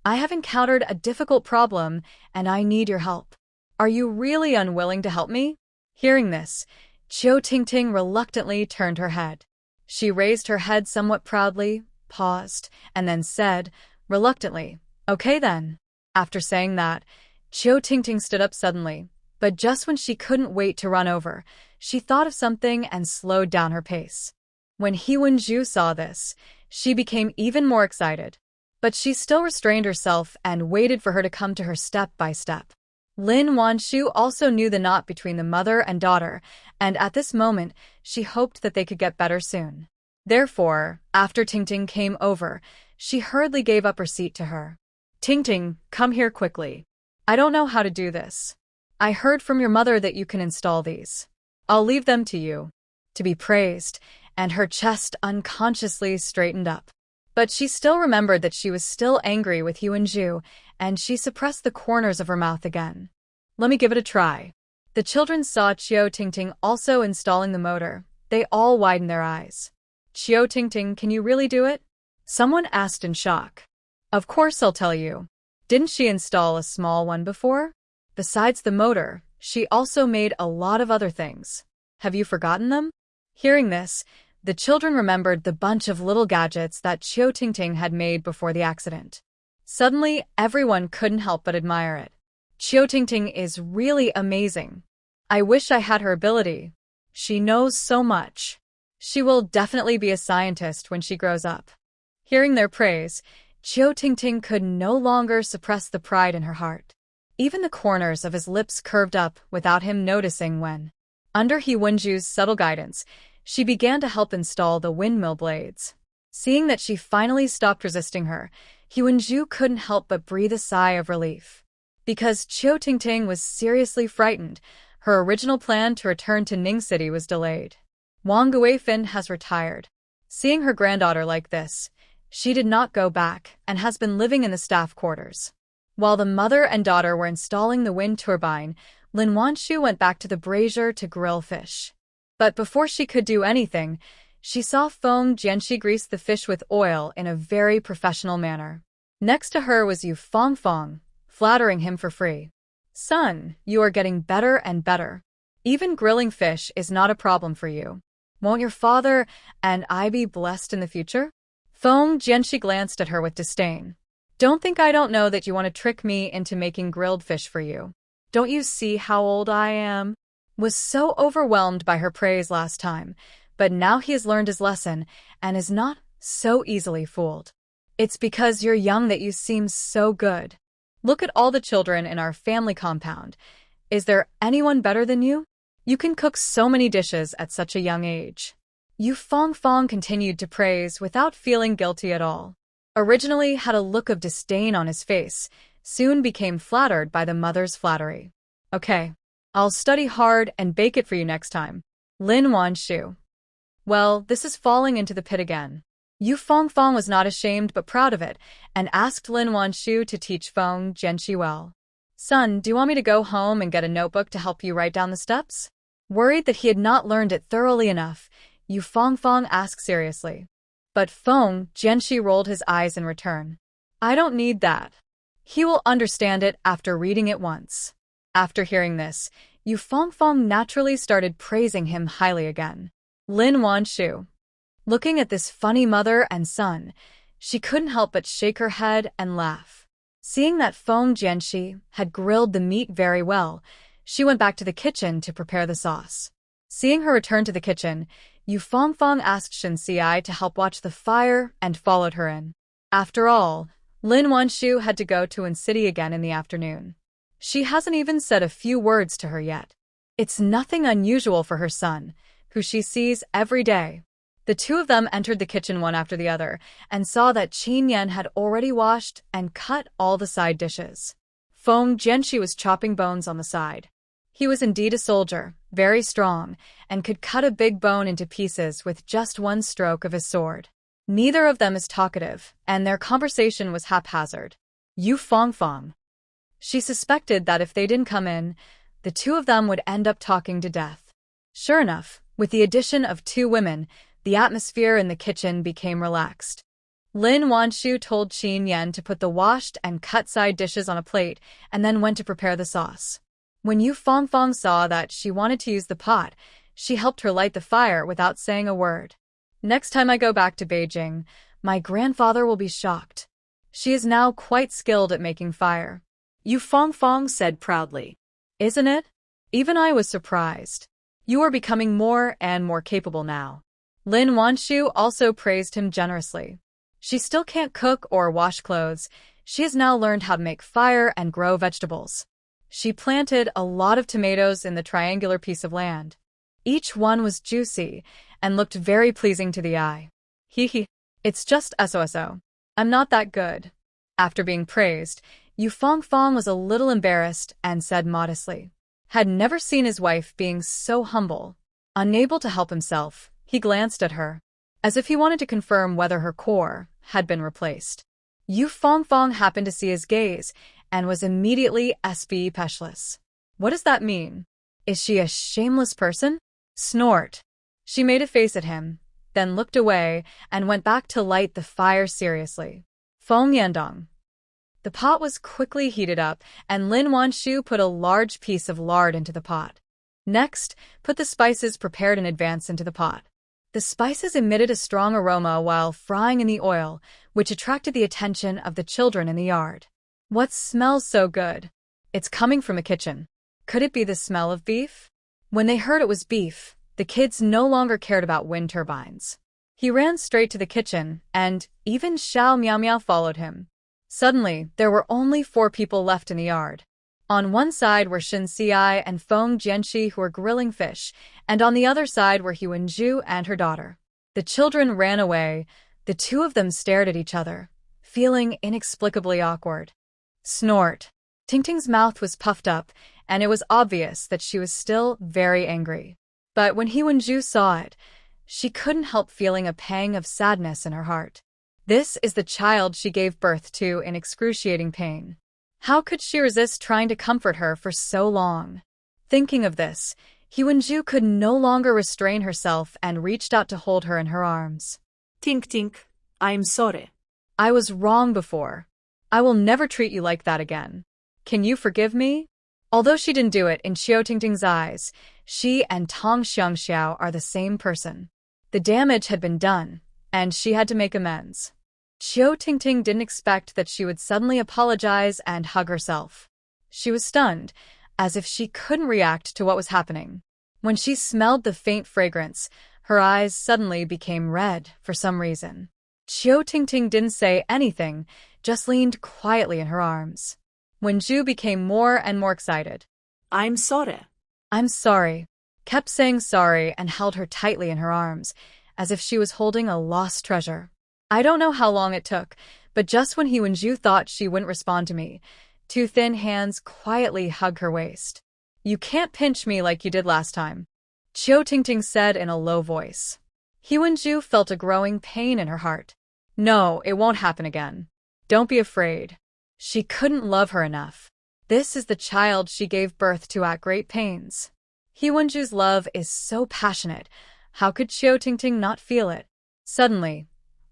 "I have encountered a difficult problem, and I need your help. Are you really unwilling to help me?" Hearing this, Xiao Tingting reluctantly turned her head. She raised her head somewhat proudly, paused, and then said, reluctantly, "Okay then." After saying that, Xiao Tingting stood up suddenly, but just when she couldn't wait to run over, she thought of something and slowed down her pace. When He Wenju saw this, she became even more excited. But she still restrained herself and waited for her to come to her step by step. Lin Wan Shu also knew the knot between the mother and daughter, and at this moment, she hoped that they could get better soon. Therefore, after Tingting came over, she hurriedly gave up her seat to her. "Tingting, come here quickly. I don't know how to do this. I heard from your mother that you can install these. I'll leave them to you." To be praised, and her chest unconsciously straightened up. But she still remembered that she was still angry with He Wenju, and she suppressed the corners of her mouth again. "Let me give it a try." The children saw Xiao Tingting also installing the motor. They all widened their eyes. "Xiao Tingting, can you really do it?" Someone asked in shock. "Of course I'll tell you. Didn't she install a small one before? Besides the motor, she also made a lot of other things. Have you forgotten them?" Hearing this, the children remembered the bunch of little gadgets that Chiu Tingting had made before the accident. Suddenly, everyone couldn't help but admire it. Chiu Tingting is really amazing. I wish I had her ability. She knows so much. She will definitely be a scientist when she grows up. Hearing their praise, Chiu Tingting could no longer suppress the pride in her heart. Even the corners of his lips curved up without him noticing when, under He Wenju's subtle guidance, she began to help install the windmill blades. Seeing that she finally stopped resisting her, He Wenju couldn't help but breathe a sigh of relief. Because Chiu Tingting was seriously frightened, her original plan to return to Ning City was delayed. Wang Guifin has retired. Seeing her granddaughter like this, she did not go back and has been living in the staff quarters. While the mother and daughter were installing the wind turbine, Lin Wan Shu went back to the brazier to grill fish. But before she could do anything, she saw Feng Jianxi grease the fish with oil in a very professional manner. Next to her was Yu Fongfong, flattering him for free. "Son, you are getting better and better. Even grilling fish is not a problem for you. Won't your father and I be blessed in the future?" Feng Jianxi glanced at her with disdain. "Don't think I don't know that you want to trick me into making grilled fish for you. Don't you see how old I am?" Was so overwhelmed by her praise last time, but now he has learned his lesson and is not so easily fooled. "It's because you're young that you seem so good. Look at all the children in our family compound. Is there anyone better than you? You can cook so many dishes at such a young age." Yu Fongfong continued to praise without feeling guilty at all. Originally had a look of disdain on his face, soon became flattered by the mother's flattery. "Okay, I'll study hard and bake it for you next time." Lin Wan Shu. Well, this is falling into the pit again. Yu Fongfong was not ashamed but proud of it, and asked Lin Wan Shu to teach Feng Jianxi well. "Son, do you want me to go home and get a notebook to help you write down the steps?" Worried that he had not learned it thoroughly enough, Yu Fongfong asked seriously. But Feng Jianxi rolled his eyes in return. "I don't need that. He will understand it after reading it once." After hearing this, Yu Fongfong naturally started praising him highly again. Lin Wan Shu. Looking at this funny mother and son, she couldn't help but shake her head and laugh. Seeing that Feng Jianxi had grilled the meat very well, she went back to the kitchen to prepare the sauce. Seeing her return to the kitchen, Yu Fongfong asked Shen Xiai to help watch the fire and followed her in. After all, Lin Wan Shu had to go to Wen City again in the afternoon. She hasn't even said a few words to her yet. It's nothing unusual for her son, who she sees every day. The two of them entered the kitchen one after the other and saw that Qin Yan had already washed and cut all the side dishes. Feng Jianxi was chopping bones on the side. He was indeed a soldier, very strong, and could cut a big bone into pieces with just one stroke of his sword. Neither of them is talkative, and their conversation was haphazard. Yu Fongfong. She suspected that if they didn't come in, the two of them would end up talking to death. Sure enough, with the addition of two women, the atmosphere in the kitchen became relaxed. Lin Wan Shu told Qin Yan to put the washed and cut side dishes on a plate and then went to prepare the sauce. When Yu Fongfong saw that she wanted to use the pot, she helped her light the fire without saying a word. "Next time I go back to Beijing, my grandfather will be shocked. She is now quite skilled at making fire," Yu Fongfong said proudly. "Isn't it? Even I was surprised. You are becoming more and more capable now." Lin Wan Shu also praised him generously. She still can't cook or wash clothes. She has now learned how to make fire and grow vegetables. She planted a lot of tomatoes in the triangular piece of land. Each one was juicy and looked very pleasing to the eye. Hee, it's just SOSO. I'm not that good." After being praised, Yu Fongfong was a little embarrassed and said modestly. Had never seen his wife being so humble. Unable to help himself, he glanced at her, as if he wanted to confirm whether her core had been replaced. Yu Fongfong happened to see his gaze and was immediately speechless. What does that mean? Is she a shameless person? Snort. She made a face at him, then looked away and went back to light the fire seriously. Feng Yandong. The pot was quickly heated up, and Lin Wan Shu put a large piece of lard into the pot. Next, put the spices prepared in advance into the pot. The spices emitted a strong aroma while frying in the oil, which attracted the attention of the children in the yard. What smells so good? It's coming from a kitchen. Could it be the smell of beef? When they heard it was beef, the kids no longer cared about wind turbines. He ran straight to the kitchen, and even Xiao Miao Miao followed him. Suddenly, there were only 4 people left in the yard. On one side were Shin Xiai and Feng Jianxi, who were grilling fish, and on the other side were Wen Zhu and her daughter. The children ran away. The two of them stared at each other, feeling inexplicably awkward. Snort. Tingting's mouth was puffed up, and it was obvious that she was still very angry. But when Wen Zhu saw it, she couldn't help feeling a pang of sadness in her heart. This is the child she gave birth to in excruciating pain. How could she resist trying to comfort her for so long? Thinking of this, Wen Zhu could no longer restrain herself and reached out to hold her in her arms. Tink Tink, I'm sorry. I was wrong before. I will never treat you like that again. Can you forgive me? Although she didn't do it in Xiao Tingting's eyes, she and Tong Xiangxiao are the same person. The damage had been done, and she had to make amends. Xiao Tingting didn't expect that she would suddenly apologize and hug herself. She was stunned, as if she couldn't react to what was happening. When she smelled the faint fragrance, her eyes suddenly became red for some reason. Xiao Tingting didn't say anything, just leaned quietly in her arms. Wen Zhu became more and more excited. I'm sorry. I'm sorry. Kept saying sorry and held her tightly in her arms, as if she was holding a lost treasure. I don't know how long it took, but just when Wen Zhu thought she wouldn't respond to me, 2 thin hands quietly hugged her waist. You can't pinch me like you did last time, Xiao Tingting said in a low voice. Wen Zhu felt a growing pain in her heart. No, it won't happen again. Don't be afraid. She couldn't love her enough. This is the child she gave birth to at great pains. Wen Zhu's love is so passionate. How could Xiao Tingting not feel it? Suddenly,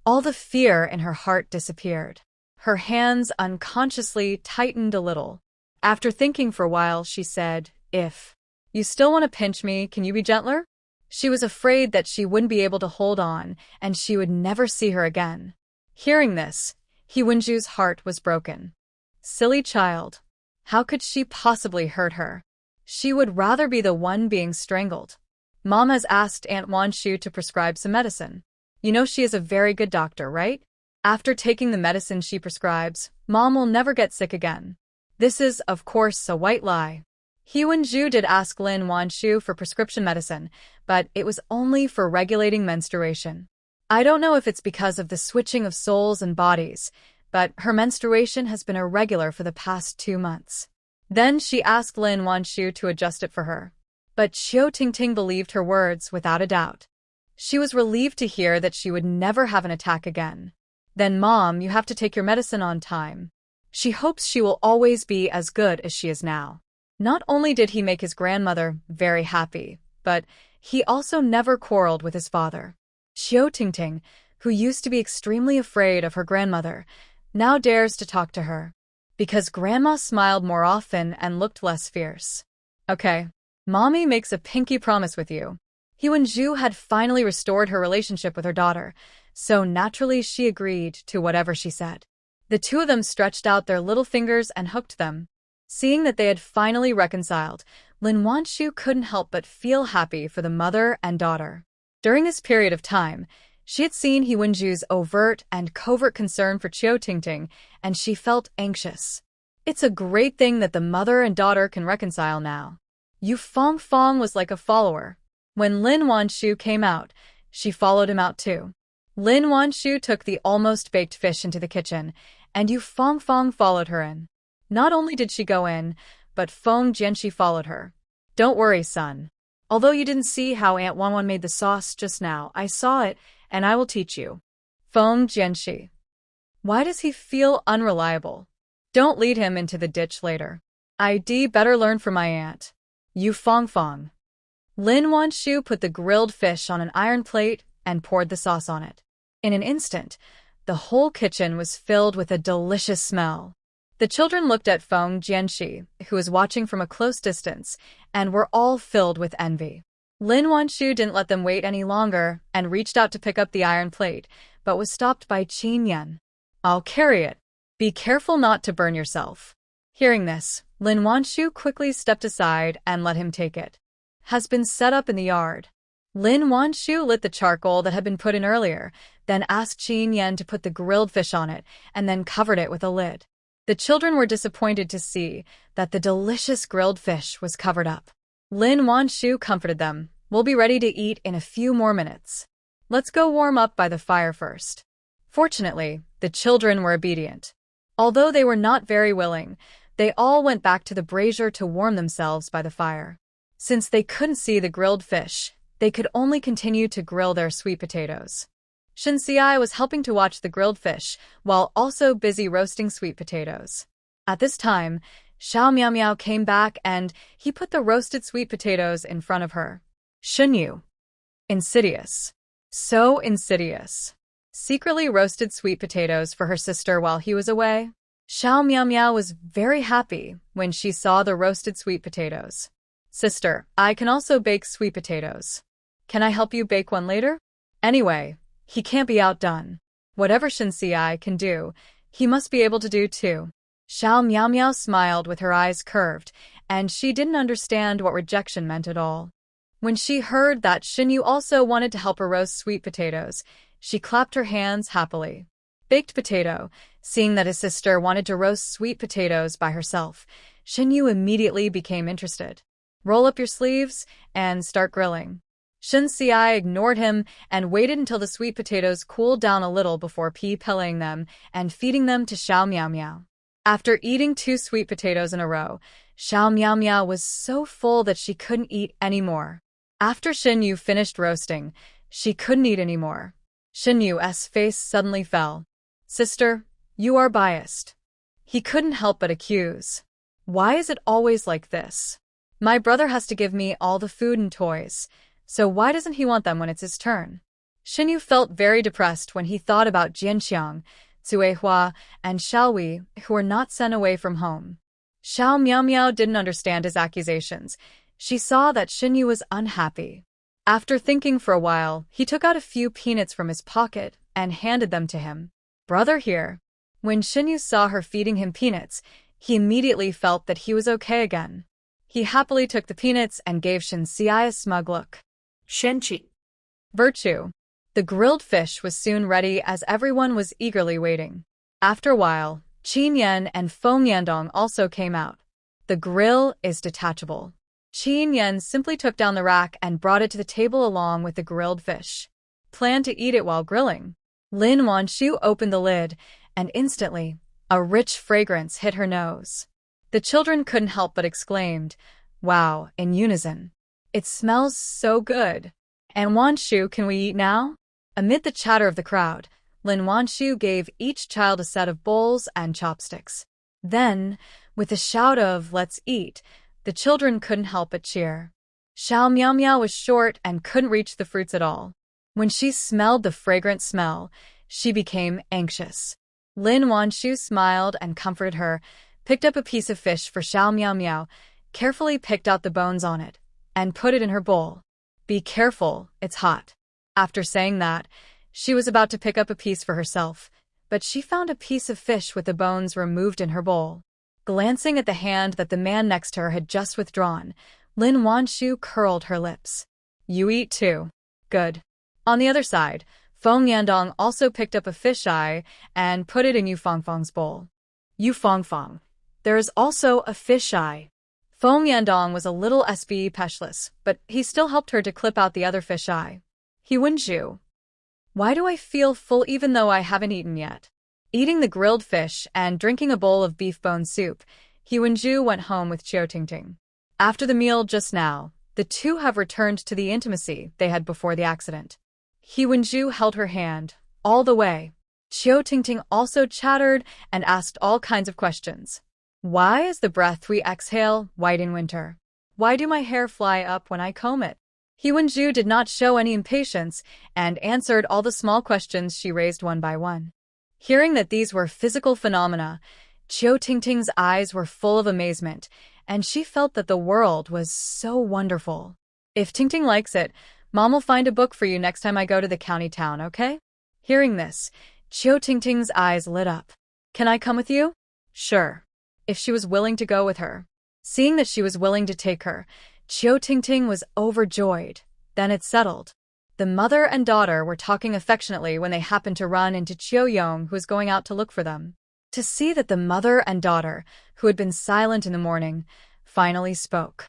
all the fear in her heart disappeared. Her hands unconsciously tightened a little. After thinking for a while, she said, If you still want to pinch me, can you be gentler? She was afraid that she wouldn't be able to hold on, and she would never see her again. Hearing this, Wen Zhu's heart was broken. Silly child. How could she possibly hurt her? She would rather be the one being strangled. Mom has asked Aunt Wan Shu to prescribe some medicine. You know she is a very good doctor, right? After taking the medicine she prescribes, Mom will never get sick again. This is, of course, a white lie. Wen Zhu did ask Lin Wan Shu for prescription medicine, but it was only for regulating menstruation. I don't know if it's because of the switching of souls and bodies, but her menstruation has been irregular for the past 2 months. Then she asked Lin Wan Shu to adjust it for her. But Xiao Tingting believed her words without a doubt. She was relieved to hear that she would never have an attack again. Then, Mom, you have to take your medicine on time. She hopes she will always be as good as she is now. Not only did he make his grandmother very happy, but he also never quarreled with his father. Xiao Tingting, who used to be extremely afraid of her grandmother, now dares to talk to her. Because Grandma smiled more often and looked less fierce. Okay, Mommy makes a pinky promise with you. Wen Zhu had finally restored her relationship with her daughter, so naturally she agreed to whatever she said. The two of them stretched out their little fingers and hooked them. Seeing that they had finally reconciled, Lin Wan Shu couldn't help but feel happy for the mother and daughter. During this period of time, she had seen Wen Zhu's overt and covert concern for Xiao Tingting, and she felt anxious. It's a great thing that the mother and daughter can reconcile now. Yu Fong was like a follower. When Lin Wan Shu came out, she followed him out too. Lin Wan Shu took the almost baked fish into the kitchen, and Yu Fong followed her in. Not only did she go in, but Feng Jianxi followed her. Don't worry, son. Although you didn't see how Aunt Wanwan made the sauce just now, I saw it, and I will teach you. Feng Jianxi. Why does he feel unreliable? Don't lead him into the ditch later. I'd better learn from my aunt. Yu Fong. Lin Wan Shu put the grilled fish on an iron plate and poured the sauce on it. In an instant, the whole kitchen was filled with a delicious smell. The children looked at Feng Jianxi, who was watching from a close distance, and were all filled with envy. Lin Wan Shu didn't let them wait any longer and reached out to pick up the iron plate, but was stopped by Qin Yan. "I'll carry it. Be careful not to burn yourself." Hearing this, Lin Wan Shu quickly stepped aside and let him take it. Has been set up in the yard. Lin Wan Shu lit the charcoal that had been put in earlier, then asked Qin Yan to put the grilled fish on it, and then covered it with a lid. The children were disappointed to see that the delicious grilled fish was covered up. Lin Wan Shu comforted them. "We'll be ready to eat in a few more minutes. Let's go warm up by the fire first." Fortunately, the children were obedient. Although they were not very willing, they all went back to the brazier to warm themselves by the fire. Since they couldn't see the grilled fish, they could only continue to grill their sweet potatoes. Shen Xiai was helping to watch the grilled fish while also busy roasting sweet potatoes. At this time, Xiao Miao Miao came back and he put the roasted sweet potatoes in front of her. Shen Yu. Insidious. So insidious. Secretly roasted sweet potatoes for her sister while he was away. Xiao Miao Miao was very happy when she saw the roasted sweet potatoes. "Sister, I can also bake sweet potatoes. Can I help you bake one later?" Anyway, he can't be outdone. Whatever Shen Xiai can do, he must be able to do too. Xiao Miao Miao smiled with her eyes curved, and she didn't understand what rejection meant at all. When she heard that Shen Yu also wanted to help her roast sweet potatoes, she clapped her hands happily. Baked potato. Seeing that his sister wanted to roast sweet potatoes by herself, Shen Yu immediately became interested. "Roll up your sleeves and start grilling." Shen Xiai ignored him and waited until the sweet potatoes cooled down a little before peeling them and feeding them to Xiao Miao Miao. After eating 2 sweet potatoes in a row, Xiao Miao Miao was so full that she couldn't eat anymore. After Shen Yu finished roasting, she couldn't eat anymore. Shen Yu's face suddenly fell. "Sister, you are biased." He couldn't help but accuse. "Why is it always like this? My brother has to give me all the food and toys, so why doesn't he want them when it's his turn?" Shen Yu felt very depressed when he thought about Jianqiang, Zuehua, and Xiaowei, who were not sent away from home. Xiao Miao Miao didn't understand his accusations. She saw that Shen Yu was unhappy. After thinking for a while, he took out a few peanuts from his pocket and handed them to him. "Brother here." When Shen Yu saw her feeding him peanuts, he immediately felt that he was okay again. He happily took the peanuts and gave Shen Xiai a smug look. Shenqi. Virtue. The grilled fish was soon ready as everyone was eagerly waiting. After a while, Qin Yan and Feng Yandong also came out. The grill is detachable. Qin Yan simply took down the rack and brought it to the table along with the grilled fish. Planned to eat it while grilling. Lin Wan Shu opened the lid, and instantly, a rich fragrance hit her nose. The children couldn't help but exclaimed, "Wow," in unison. "It smells so good. And Wan Shu, can we eat now?" Amid the chatter of the crowd, Lin Wan Shu gave each child a set of bowls and chopsticks. Then, with a shout of "Let's eat," the children couldn't help but cheer. Xiao Miao Miao was short and couldn't reach the fruits at all. When she smelled the fragrant smell, she became anxious. Lin Wan Shu smiled and comforted her, picked up a piece of fish for Xiao Miao Miao, carefully picked out the bones on it, and put it in her bowl. "Be careful, it's hot." After saying that, she was about to pick up a piece for herself, but she found a piece of fish with the bones removed in her bowl. Glancing at the hand that the man next to her had just withdrawn, Lin Wan Shu curled her lips. "You eat too. Good." On the other side, Feng Yandong also picked up a fish eye and put it in Yu Fangfang's bowl. "Yu Fangfang, there is also a fish eye." Feng Yandong was a little specialist, but he still helped her to clip out the other fish eye. "He Wenju. Why do I feel full even though I haven't eaten yet?" Eating the grilled fish and drinking a bowl of beef bone soup, He Wenju went home with Qiu Tingting. After the meal just now, the two have returned to the intimacy they had before the accident. He Wenju held her hand, all the way. Qiu Tingting also chattered and asked all kinds of questions. Why is the breath we exhale white in winter? Why do my hair fly up when I comb it? He Wenju did not show any impatience and answered all the small questions she raised one by one. Hearing that these were physical phenomena, Chiu Tingting's eyes were full of amazement, and she felt that the world was so wonderful. If Tingting likes it, Mom will find a book for you next time I go to the county town, okay? Hearing this, Chiu Tingting's eyes lit up. Can I come with you? Sure. If she was willing to go with her. Seeing that she was willing to take her, Chiu Tingting was overjoyed. Then it settled. The mother and daughter were talking affectionately when they happened to run into Chiu Yong, who was going out to look for them. To see that the mother and daughter, who had been silent in the morning, finally spoke.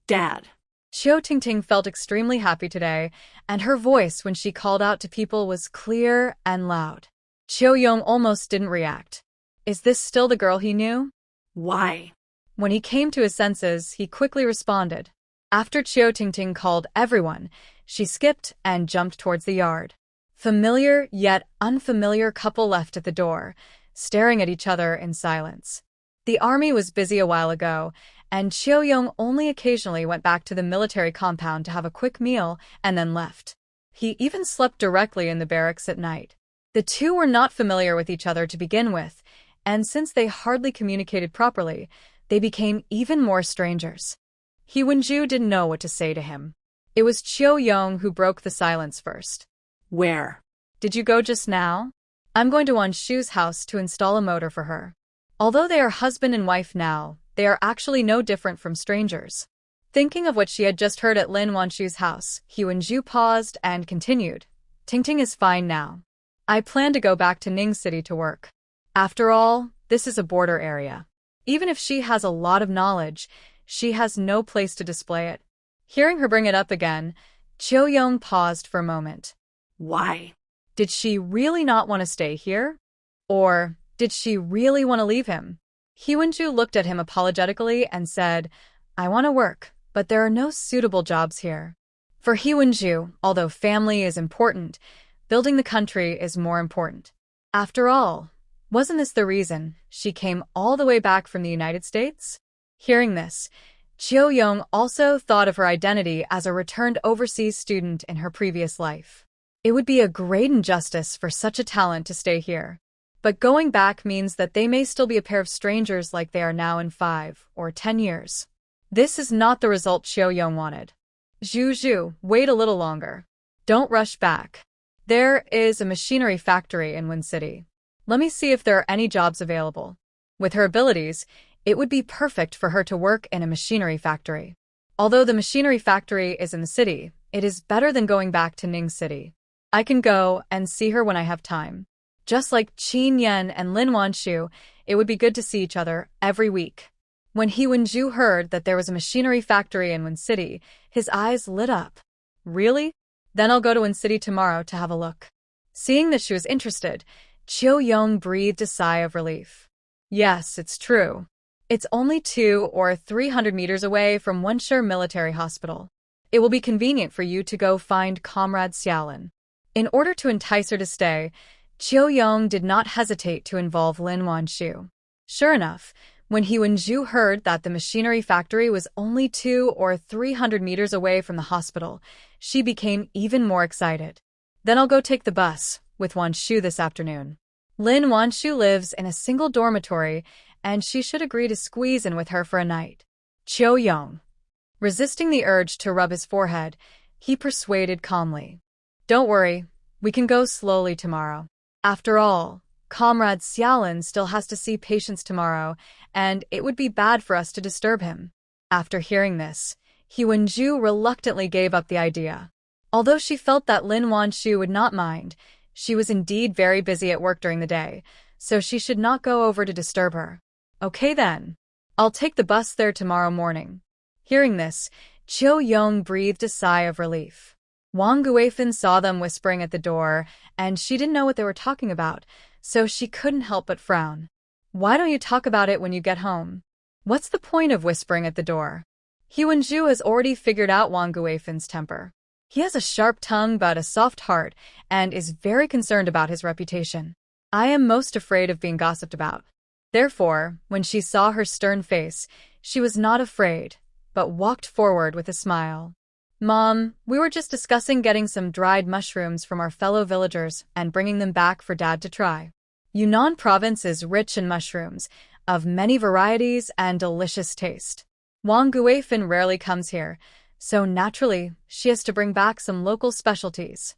Dad. Chiu Tingting felt extremely happy today, and her voice when she called out to people was clear and loud. Chiu Yong almost didn't react. Is this still the girl he knew? Why? When he came to his senses, he quickly responded. After Chiu Tingting called everyone, she skipped and jumped towards the yard. Familiar yet unfamiliar couple left at the door, staring at each other in silence. The army was busy a while ago, and Chiu Yong only occasionally went back to the military compound to have a quick meal and then left. He even slept directly in the barracks at night. The two were not familiar with each other to begin with, and since they hardly communicated properly, they became even more strangers. He Wenju didn't know what to say to him. It was Chiu Yong who broke the silence first. Where? Did you go just now? I'm going to Wan Shu's house to install a motor for her. Although they are husband and wife now, they are actually no different from strangers. Thinking of what she had just heard at Lin Wan Shu's house, He Wenju paused and continued. Tingting is fine now. I plan to go back to Ning City to work. After all, this is a border area. Even if she has a lot of knowledge, she has no place to display it. Hearing her bring it up again, Chiu Yong paused for a moment. Why? Did she really not want to stay here? Or did she really want to leave him? He Wenju looked at him apologetically and said, I want to work, but there are no suitable jobs here. For He Wenju, although family is important, building the country is more important. After all, wasn't this the reason she came all the way back from the United States? Hearing this, Chiu Yong also thought of her identity as a returned overseas student in her previous life. It would be a great injustice for such a talent to stay here. But going back means that they may still be a pair of strangers like they are now in 5 or 10 years. This is not the result Chiu Yong wanted. Zhu, wait a little longer. Don't rush back. There is a machinery factory in Wen City. Let me see if there are any jobs available. With her abilities, it would be perfect for her to work in a machinery factory. Although the machinery factory is in the city, it is better than going back to Ning City. I can go and see her when I have time. Just like Qin Yan and Lin Wan Shu, it would be good to see each other every week. When He Wenju heard that there was a machinery factory in Wen City, his eyes lit up. Really? Then I'll go to Wen City tomorrow to have a look. Seeing that she was interested, Chiu Yong breathed a sigh of relief. Yes, it's true. It's only 200 or 300 meters away from Wensher Military Hospital. It will be convenient for you to go find Comrade Xiaolin. In order to entice her to stay, Chiu Yong did not hesitate to involve Lin Wan Shu. Sure enough, when He Wenju heard that the machinery factory was only 200 or 300 meters away from the hospital, she became even more excited. Then I'll go take the bus with Wan Shu this afternoon. Lin Wan Shu lives in a single dormitory, and she should agree to squeeze in with her for a night. Chiu Yong. Resisting the urge to rub his forehead, he persuaded calmly. Don't worry, we can go slowly tomorrow. After all, Comrade Xiaolin still has to see patients tomorrow, and it would be bad for us to disturb him. After hearing this, He Wenju reluctantly gave up the idea. Although she felt that Lin Wan Shu would not mind, she was indeed very busy at work during the day, so she should not go over to disturb her. Okay then. I'll take the bus there tomorrow morning. Hearing this, Chiu Yong breathed a sigh of relief. Wang Guifan saw them whispering at the door, and she didn't know what they were talking about, so she couldn't help but frown. Why don't you talk about it when you get home? What's the point of whispering at the door? He Wenju has already figured out Wang Guifan's temper. He has a sharp tongue but a soft heart, and is very concerned about his reputation. I am most afraid of being gossiped about. Therefore, when she saw her stern face, she was not afraid, but walked forward with a smile. Mom, we were just discussing getting some dried mushrooms from our fellow villagers and bringing them back for Dad to try. Yunnan province is rich in mushrooms. of many varieties and delicious taste. Wang Guifin rarely comes here, so naturally, she has to bring back some local specialties.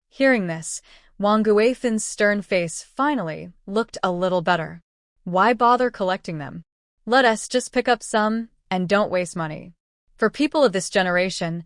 Hearing this, Wang Guifin's stern face finally looked a little better. Why bother collecting them? Let us just pick up some and don't waste money. For people of this generation,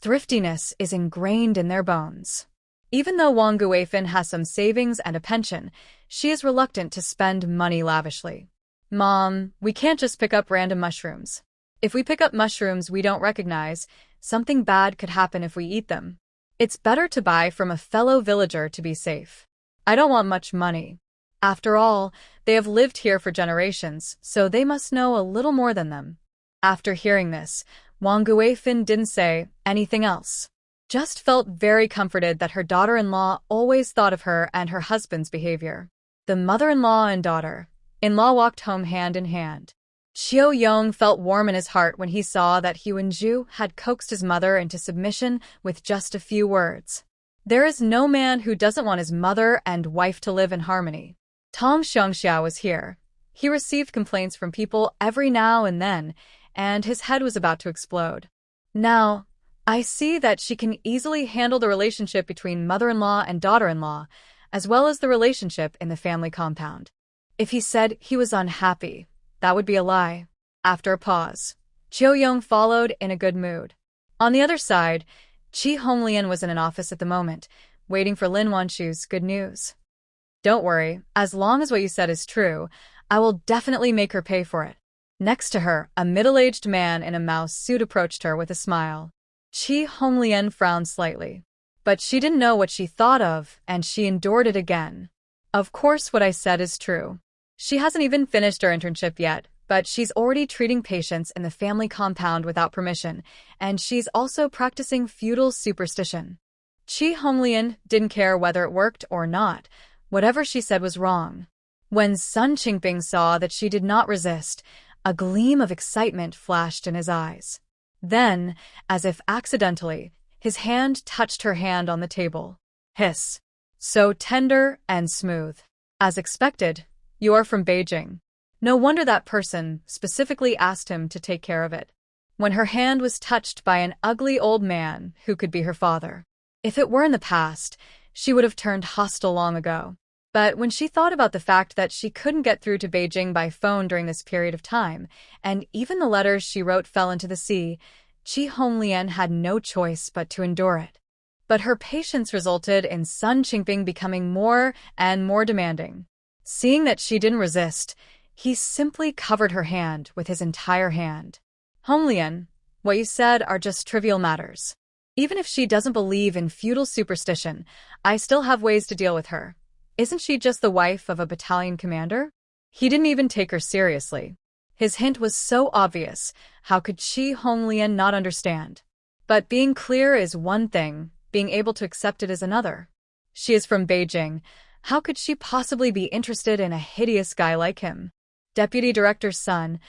thriftiness is ingrained in their bones. Even though Wang Guifin has some savings and a pension, she is reluctant to spend money lavishly. Mom, we can't just pick up random mushrooms. If we pick up mushrooms we don't recognize, something bad could happen if we eat them. It's better to buy from a fellow villager to be safe. I don't want much money. After all, they have lived here for generations, so they must know a little more than them. After hearing this, Wang Guifin didn't say anything else. Just felt very comforted that her daughter-in-law always thought of her and her husband's behavior. The mother-in-law and daughter-in-law walked home hand in hand. Qiu Yong felt warm in his heart when he saw that Huanju had coaxed his mother into submission with just a few words. There is no man who doesn't want his mother and wife to live in harmony. Tong Xiangxia was here. He received complaints from people every now and then, and his head was about to explode. Now, I see that she can easily handle the relationship between mother-in-law and daughter-in-law, as well as the relationship in the family compound. If he said he was unhappy, that would be a lie. After a pause, Qiu Yong followed in a good mood. On the other side, Qi Honglian was in an office at the moment, waiting for Lin Wan Shu's good news. Don't worry, as long as what you said is true, I will definitely make her pay for it. Next to her, a middle-aged man in a mouse suit approached her with a smile. Qi Honglian frowned slightly. But she didn't know what she thought of, and she endured it again. Of course what I said is true. She hasn't even finished her internship yet, but she's already treating patients in the family compound without permission, and she's also practicing feudal superstition. Qi Honglian didn't care whether it worked or not. Whatever she said was wrong. When Sun Qingping saw that she did not resist, a gleam of excitement flashed in his eyes. Then, as if accidentally, his hand touched her hand on the table. Hiss. So tender and smooth. As expected, you are from Beijing. No wonder that person specifically asked him to take care of it. When her hand was touched by an ugly old man who could be her father. If it were in the past, she would have turned hostile long ago. But when she thought about the fact that she couldn't get through to Beijing by phone during this period of time, and even the letters she wrote fell into the sea, Qi Honglian had no choice but to endure it. But her patience resulted in Sun Qingping becoming more and more demanding. Seeing that she didn't resist, he simply covered her hand with his entire hand. Honglian, what you said are just trivial matters. Even if she doesn't believe in feudal superstition, I still have ways to deal with her. Isn't she just the wife of a battalion commander? He didn't even take her seriously. His hint was so obvious, how could Qi Honglian not understand? But being clear is one thing, being able to accept it is another. She is from Beijing. How could she possibly be interested in a hideous guy like him? Deputy Director's son,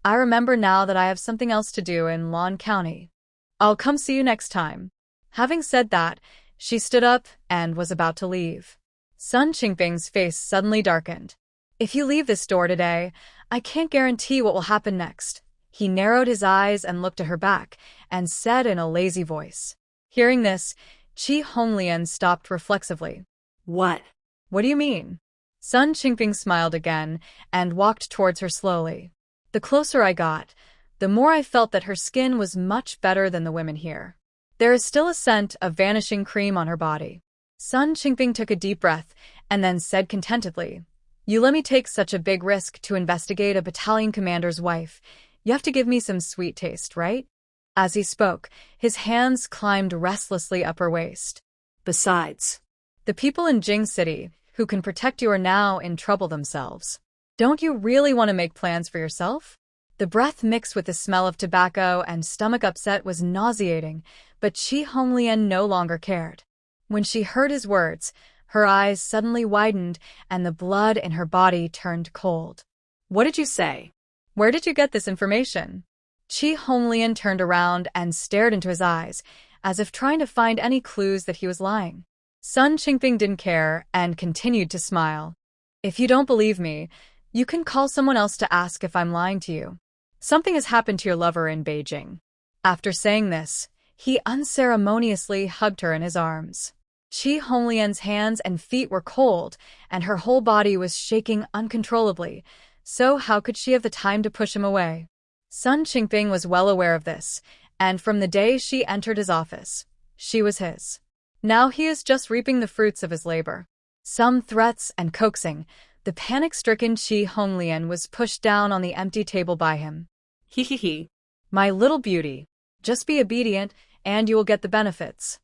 I remember now that I have something else to do in Lan County. I'll come see you next time. Having said that, she stood up and was about to leave. Sun Qingping's face suddenly darkened. If you leave this door today, I can't guarantee what will happen next. He narrowed his eyes and looked at her back, and said in a lazy voice. Hearing this, Qi Honglian stopped reflexively. What? What do you mean? Sun Qingping smiled again and walked towards her slowly. The closer I got, the more I felt that her skin was much better than the women here. There is still a scent of vanishing cream on her body. Sun Qingping took a deep breath and then said contentedly, You let me take such a big risk to investigate a battalion commander's wife. You have to give me some sweet taste, right? As he spoke, his hands climbed restlessly up her waist. Besides, the people in Jing City who can protect you are now in trouble themselves. Don't you really want to make plans for yourself? The breath mixed with the smell of tobacco and stomach upset was nauseating, but Qi Honglian no longer cared. When she heard his words, her eyes suddenly widened and the blood in her body turned cold. What did you say? Where did you get this information? Qi Honglian turned around and stared into his eyes, as if trying to find any clues that he was lying. Sun Qingping didn't care and continued to smile. If you don't believe me, You can call someone else to ask if I'm lying to you. Something has happened to your lover in Beijing." After saying this, he unceremoniously hugged her in his arms. Qi Honglian's hands and feet were cold, and her whole body was shaking uncontrollably, so how could she have the time to push him away? Sun Qingping was well aware of this, and from the day she entered his office, she was his. Now he is just reaping the fruits of his labor. Some threats and coaxing, the panic-stricken Qi Honglian was pushed down on the empty table by him. He. "My little beauty, just be obedient, and you will get the benefits."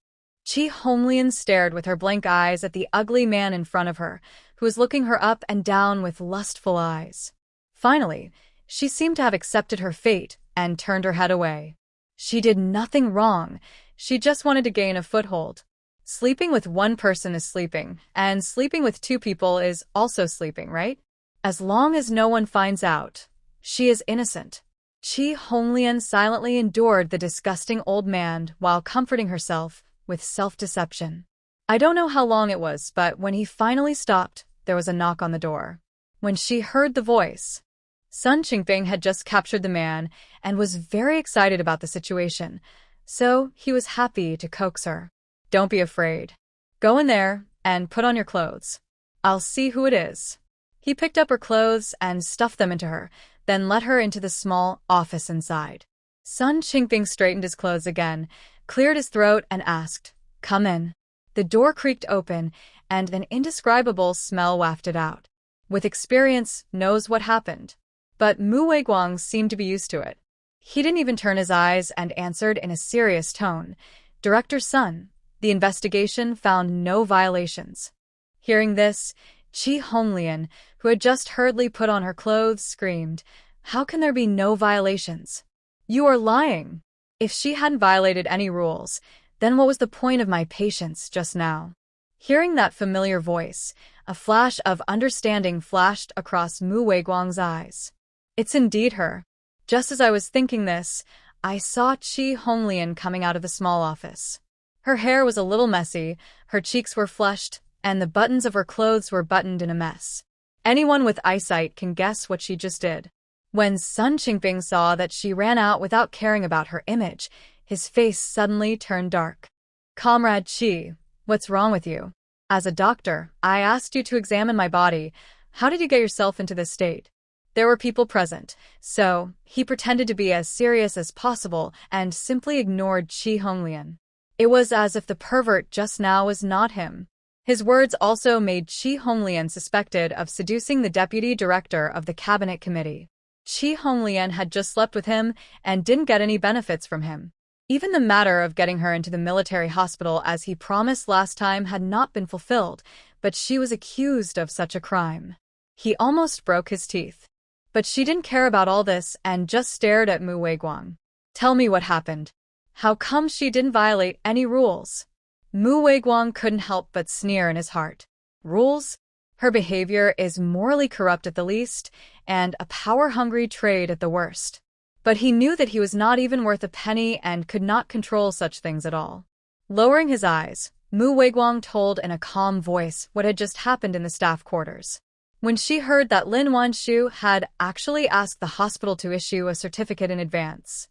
Qi Honglian stared with her blank eyes at the ugly man in front of her, who was looking her up and down with lustful eyes. Finally, she seemed to have accepted her fate and turned her head away. She did nothing wrong, she just wanted to gain a foothold. Sleeping with one person is sleeping, and sleeping with two people is also sleeping, right? As long as no one finds out, she is innocent. Qi Honglian silently endured the disgusting old man while comforting herself with self-deception. I don't know how long it was, but when he finally stopped, there was a knock on the door. When she heard the voice, Sun Qingping had just captured the man and was very excited about the situation, so he was happy to coax her. "Don't be afraid. Go in there and put on your clothes. I'll see who it is." He picked up her clothes and stuffed them into her, then led her into the small office inside. Sun Qingping straightened his clothes again, cleared his throat, and asked, "Come in." The door creaked open, and an indescribable smell wafted out. With experience, knows what happened. But Mu Weiguang seemed to be used to it. He didn't even turn his eyes and answered in a serious tone, "Director Sun, the investigation found no violations." Hearing this, Qi Honglian, who had just hurriedly put on her clothes, screamed, "How can there be no violations? You are lying. If she hadn't violated any rules, then what was the point of my patience just now?" Hearing that familiar voice, a flash of understanding flashed across Mu Weiguang's eyes. "It's indeed her." Just as I was thinking this, I saw Qi Honglian coming out of the small office. Her hair was a little messy, her cheeks were flushed, and the buttons of her clothes were buttoned in a mess. Anyone with eyesight can guess what she just did. When Sun Qingping saw that she ran out without caring about her image, his face suddenly turned dark. "Comrade Qi, what's wrong with you? As a doctor, I asked you to examine my body. How did you get yourself into this state?" There were people present, so he pretended to be as serious as possible and simply ignored Qi Honglian. It was as if the pervert just now was not him. His words also made Qi Honglian suspected of seducing the deputy director of the cabinet committee. Qi Honglian had just slept with him and didn't get any benefits from him. Even the matter of getting her into the military hospital as he promised last time had not been fulfilled, but she was accused of such a crime. He almost broke his teeth. But she didn't care about all this and just stared at Mu Weiguang. "Tell me what happened. How come she didn't violate any rules?" Mu Weiguang couldn't help but sneer in his heart. Rules? Her behavior is morally corrupt at the least, and a power-hungry trade at the worst. But he knew that he was not even worth a penny and could not control such things at all. Lowering his eyes, Mu Weiguang told in a calm voice what had just happened in the staff quarters. When she heard that Lin Wan Shu had actually asked the hospital to issue a certificate in advance.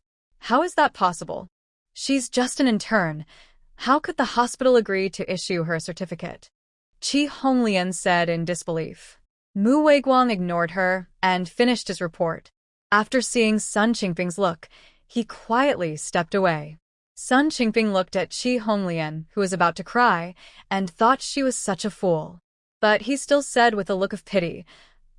How is that possible? She's just an intern. How could the hospital agree to issue her a certificate? Qi Honglian said in disbelief. Mu Weiguang ignored her and finished his report. After seeing Sun Qingping's look, he quietly stepped away. Sun Qingping looked at Qi Honglian, who was about to cry, and thought she was such a fool. But he still said with a look of pity,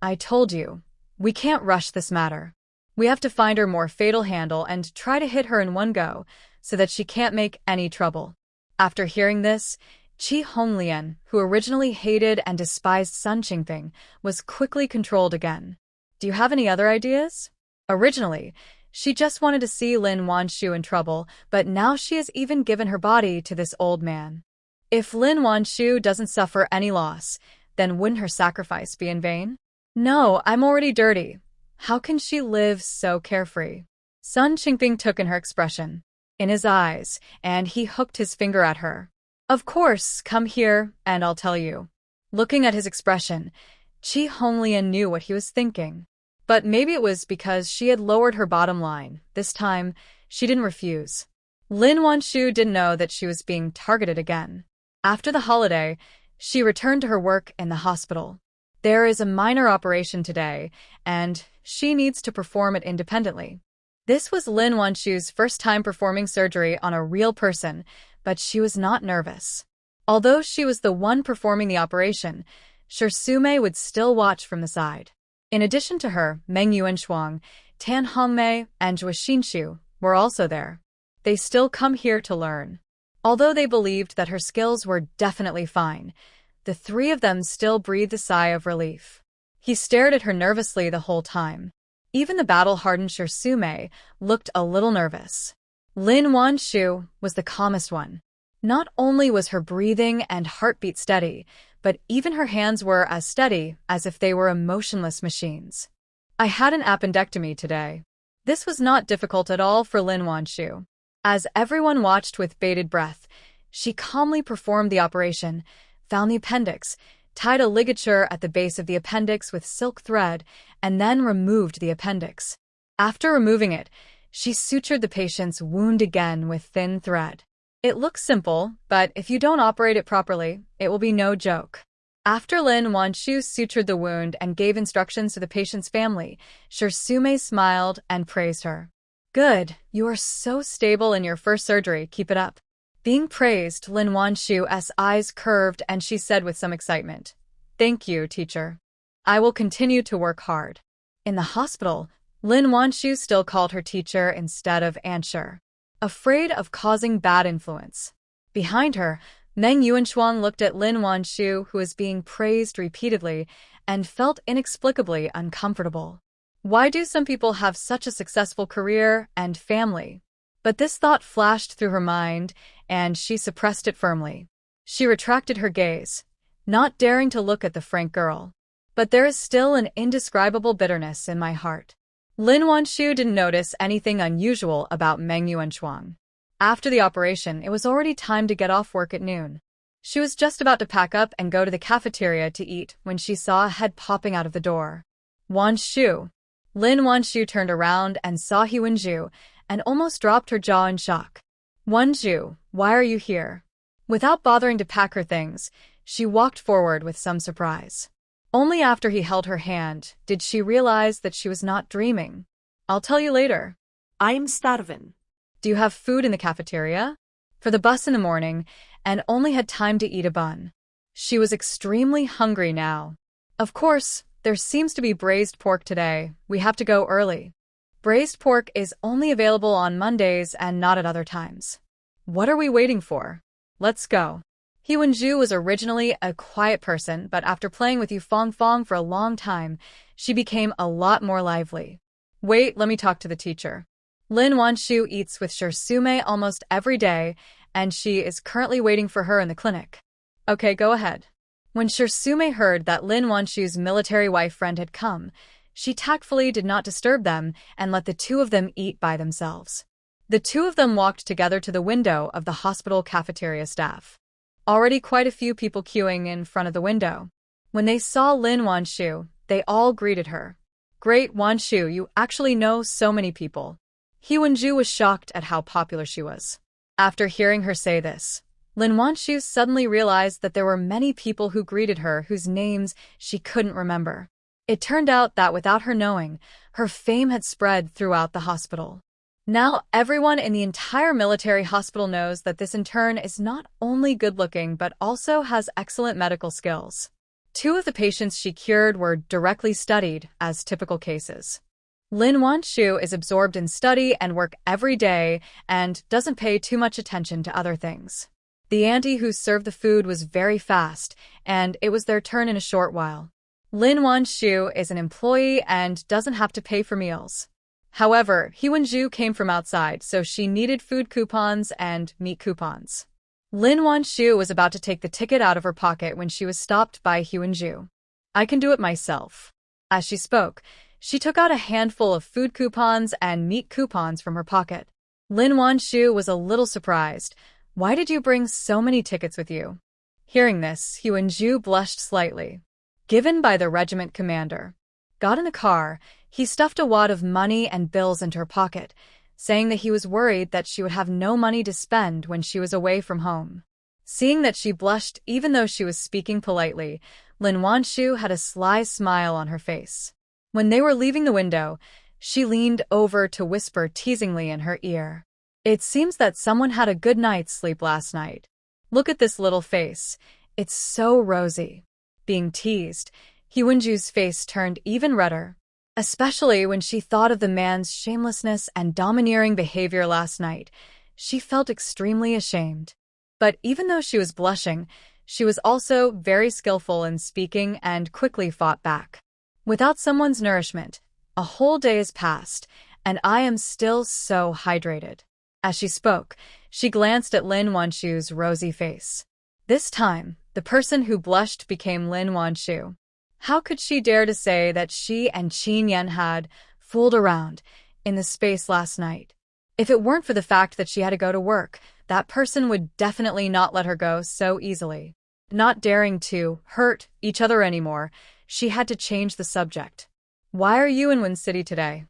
"I told you, we can't rush this matter. We have to find her more fatal handle and try to hit her in one go, so that she can't make any trouble." After hearing this, Qi Honglian, who originally hated and despised Sun Qingping, was quickly controlled again. "Do you have any other ideas?" Originally, she just wanted to see Lin Wan Shu in trouble, but now she has even given her body to this old man. If Lin Wan Shu doesn't suffer any loss, then wouldn't her sacrifice be in vain? "No, I'm already dirty. How can she live so carefree?" Sun Qingping took in her expression, in his eyes, and he hooked his finger at her. "Of course, come here, and I'll tell you." Looking at his expression, Chi Honglian knew what he was thinking. But maybe it was because she had lowered her bottom line. This time, she didn't refuse. Lin Wan Shu didn't know that she was being targeted again. After the holiday, she returned to her work in the hospital. There is a minor operation today, and she needs to perform it independently. This was Lin Wan Shu's first time performing surgery on a real person, but she was not nervous. Although she was the one performing the operation, Sume would still watch from the side. In addition to her, Meng Yuanshuang, Tan Hongmei, and Zhou Xinshu were also there. They still come here to learn. Although they believed that her skills were definitely fine, the three of them still breathed a sigh of relief. He stared at her nervously the whole time. Even the battle-hardened Sume looked a little nervous. Lin Wan Shu was the calmest one. Not only was her breathing and heartbeat steady, but even her hands were as steady as if they were emotionless machines. I had an appendectomy today. This was not difficult at all for Lin Wan Shu. As everyone watched with bated breath, she calmly performed the operation, found the appendix, tied a ligature at the base of the appendix with silk thread, and then removed the appendix. After removing it, she sutured the patient's wound again with thin thread. It looks simple, but if you don't operate it properly, it will be no joke. After Lin Wan Shu sutured the wound and gave instructions to the patient's family, Sume smiled and praised her. Good, you are so stable in your first surgery, keep it up. Being praised, Lin Wan Shu's eyes curved and she said with some excitement, Thank you, teacher. I will continue to work hard. In the hospital, Lin Wan Shu still called her teacher instead of Ansher, afraid of causing bad influence. Behind her, Meng Yuanshuang looked at Lin Wan Shu, who was being praised repeatedly, and felt inexplicably uncomfortable. Why do some people have such a successful career and family? But this thought flashed through her mind, and she suppressed it firmly. She retracted her gaze, not daring to look at the frank girl. But there is still an indescribable bitterness in my heart. Lin Wan Shu didn't notice anything unusual about Meng Yuanshuang. After the operation, it was already time to get off work at noon. She was just about to pack up and go to the cafeteria to eat when she saw a head popping out of the door. Wan Shu. Lin Wan Shu turned around and saw He Wenju and almost dropped her jaw in shock. Wenju, why are you here? Without bothering to pack her things, she walked forward with some surprise. Only after he held her hand did she realize that she was not dreaming. I'll tell you later. I am starving. Do you have food in the cafeteria? For the bus in the morning, and only had time to eat a bun. She was extremely hungry now. Of course, there seems to be braised pork today. We have to go early. Braised pork is only available on Mondays and not at other times. What are we waiting for? Let's go. He Wenju was originally a quiet person, but after playing with Yu Fong Fong for a long time, she became a lot more lively. Wait, let me talk to the teacher. Lin Wan Shu eats with Sume almost every day, and she is currently waiting for her in the clinic. Okay, go ahead. When Sume heard that Lin Wan Shu's military wife friend had come, she tactfully did not disturb them and let the two of them eat by themselves. The two of them walked together to the window of the hospital cafeteria staff. Already quite a few people queuing in front of the window. When they saw Lin Wan Shu, they all greeted her. Great, Wan Shu, you actually know so many people. He Wenju was shocked at how popular she was. After hearing her say this, Lin Wan Shu suddenly realized that there were many people who greeted her whose names she couldn't remember. It turned out that without her knowing, her fame had spread throughout the hospital. Now everyone in the entire military hospital knows that this intern is not only good-looking but also has excellent medical skills. Two of the patients she cured were directly studied as typical cases. Lin Wan Shu is absorbed in study and work every day and doesn't pay too much attention to other things. The auntie who served the food was very fast, and it was their turn in a short while. Lin Wan Shu is an employee and doesn't have to pay for meals. However, He Wenju came from outside, so she needed food coupons and meat coupons. Lin Wan Shu was about to take the ticket out of her pocket when she was stopped by He Wenju. I can do it myself. As she spoke, she took out a handful of food coupons and meat coupons from her pocket. Lin Wan Shu was a little surprised. Why did you bring so many tickets with you? Hearing this, He Wenju blushed slightly. given by the regiment commander. Got in the car, he stuffed a wad of money and bills into her pocket, saying that he was worried that she would have no money to spend when she was away from home. Seeing that she blushed even though she was speaking politely, Lin Wan Shu had a sly smile on her face. When they were leaving the window, she leaned over to whisper teasingly in her ear. It seems that someone had a good night's sleep last night. Look at this little face. It's so rosy. Being teased, Hyunju's face turned even redder, especially when she thought of the man's shamelessness and domineering behavior last night. She felt extremely ashamed. But even though she was blushing, she was also very skillful in speaking and quickly fought back. Without someone's nourishment, a whole day has passed, and I am still so hydrated. As she spoke, she glanced at Lin Wan Shu's rosy face. This time, the person who blushed became Lin Wan Shu. How could she dare to say that she and Qin Yan had fooled around in the space last night? If it weren't for the fact that she had to go to work, that person would definitely not let her go so easily. Not daring to hurt each other anymore, she had to change the subject. Why are you in Win City today?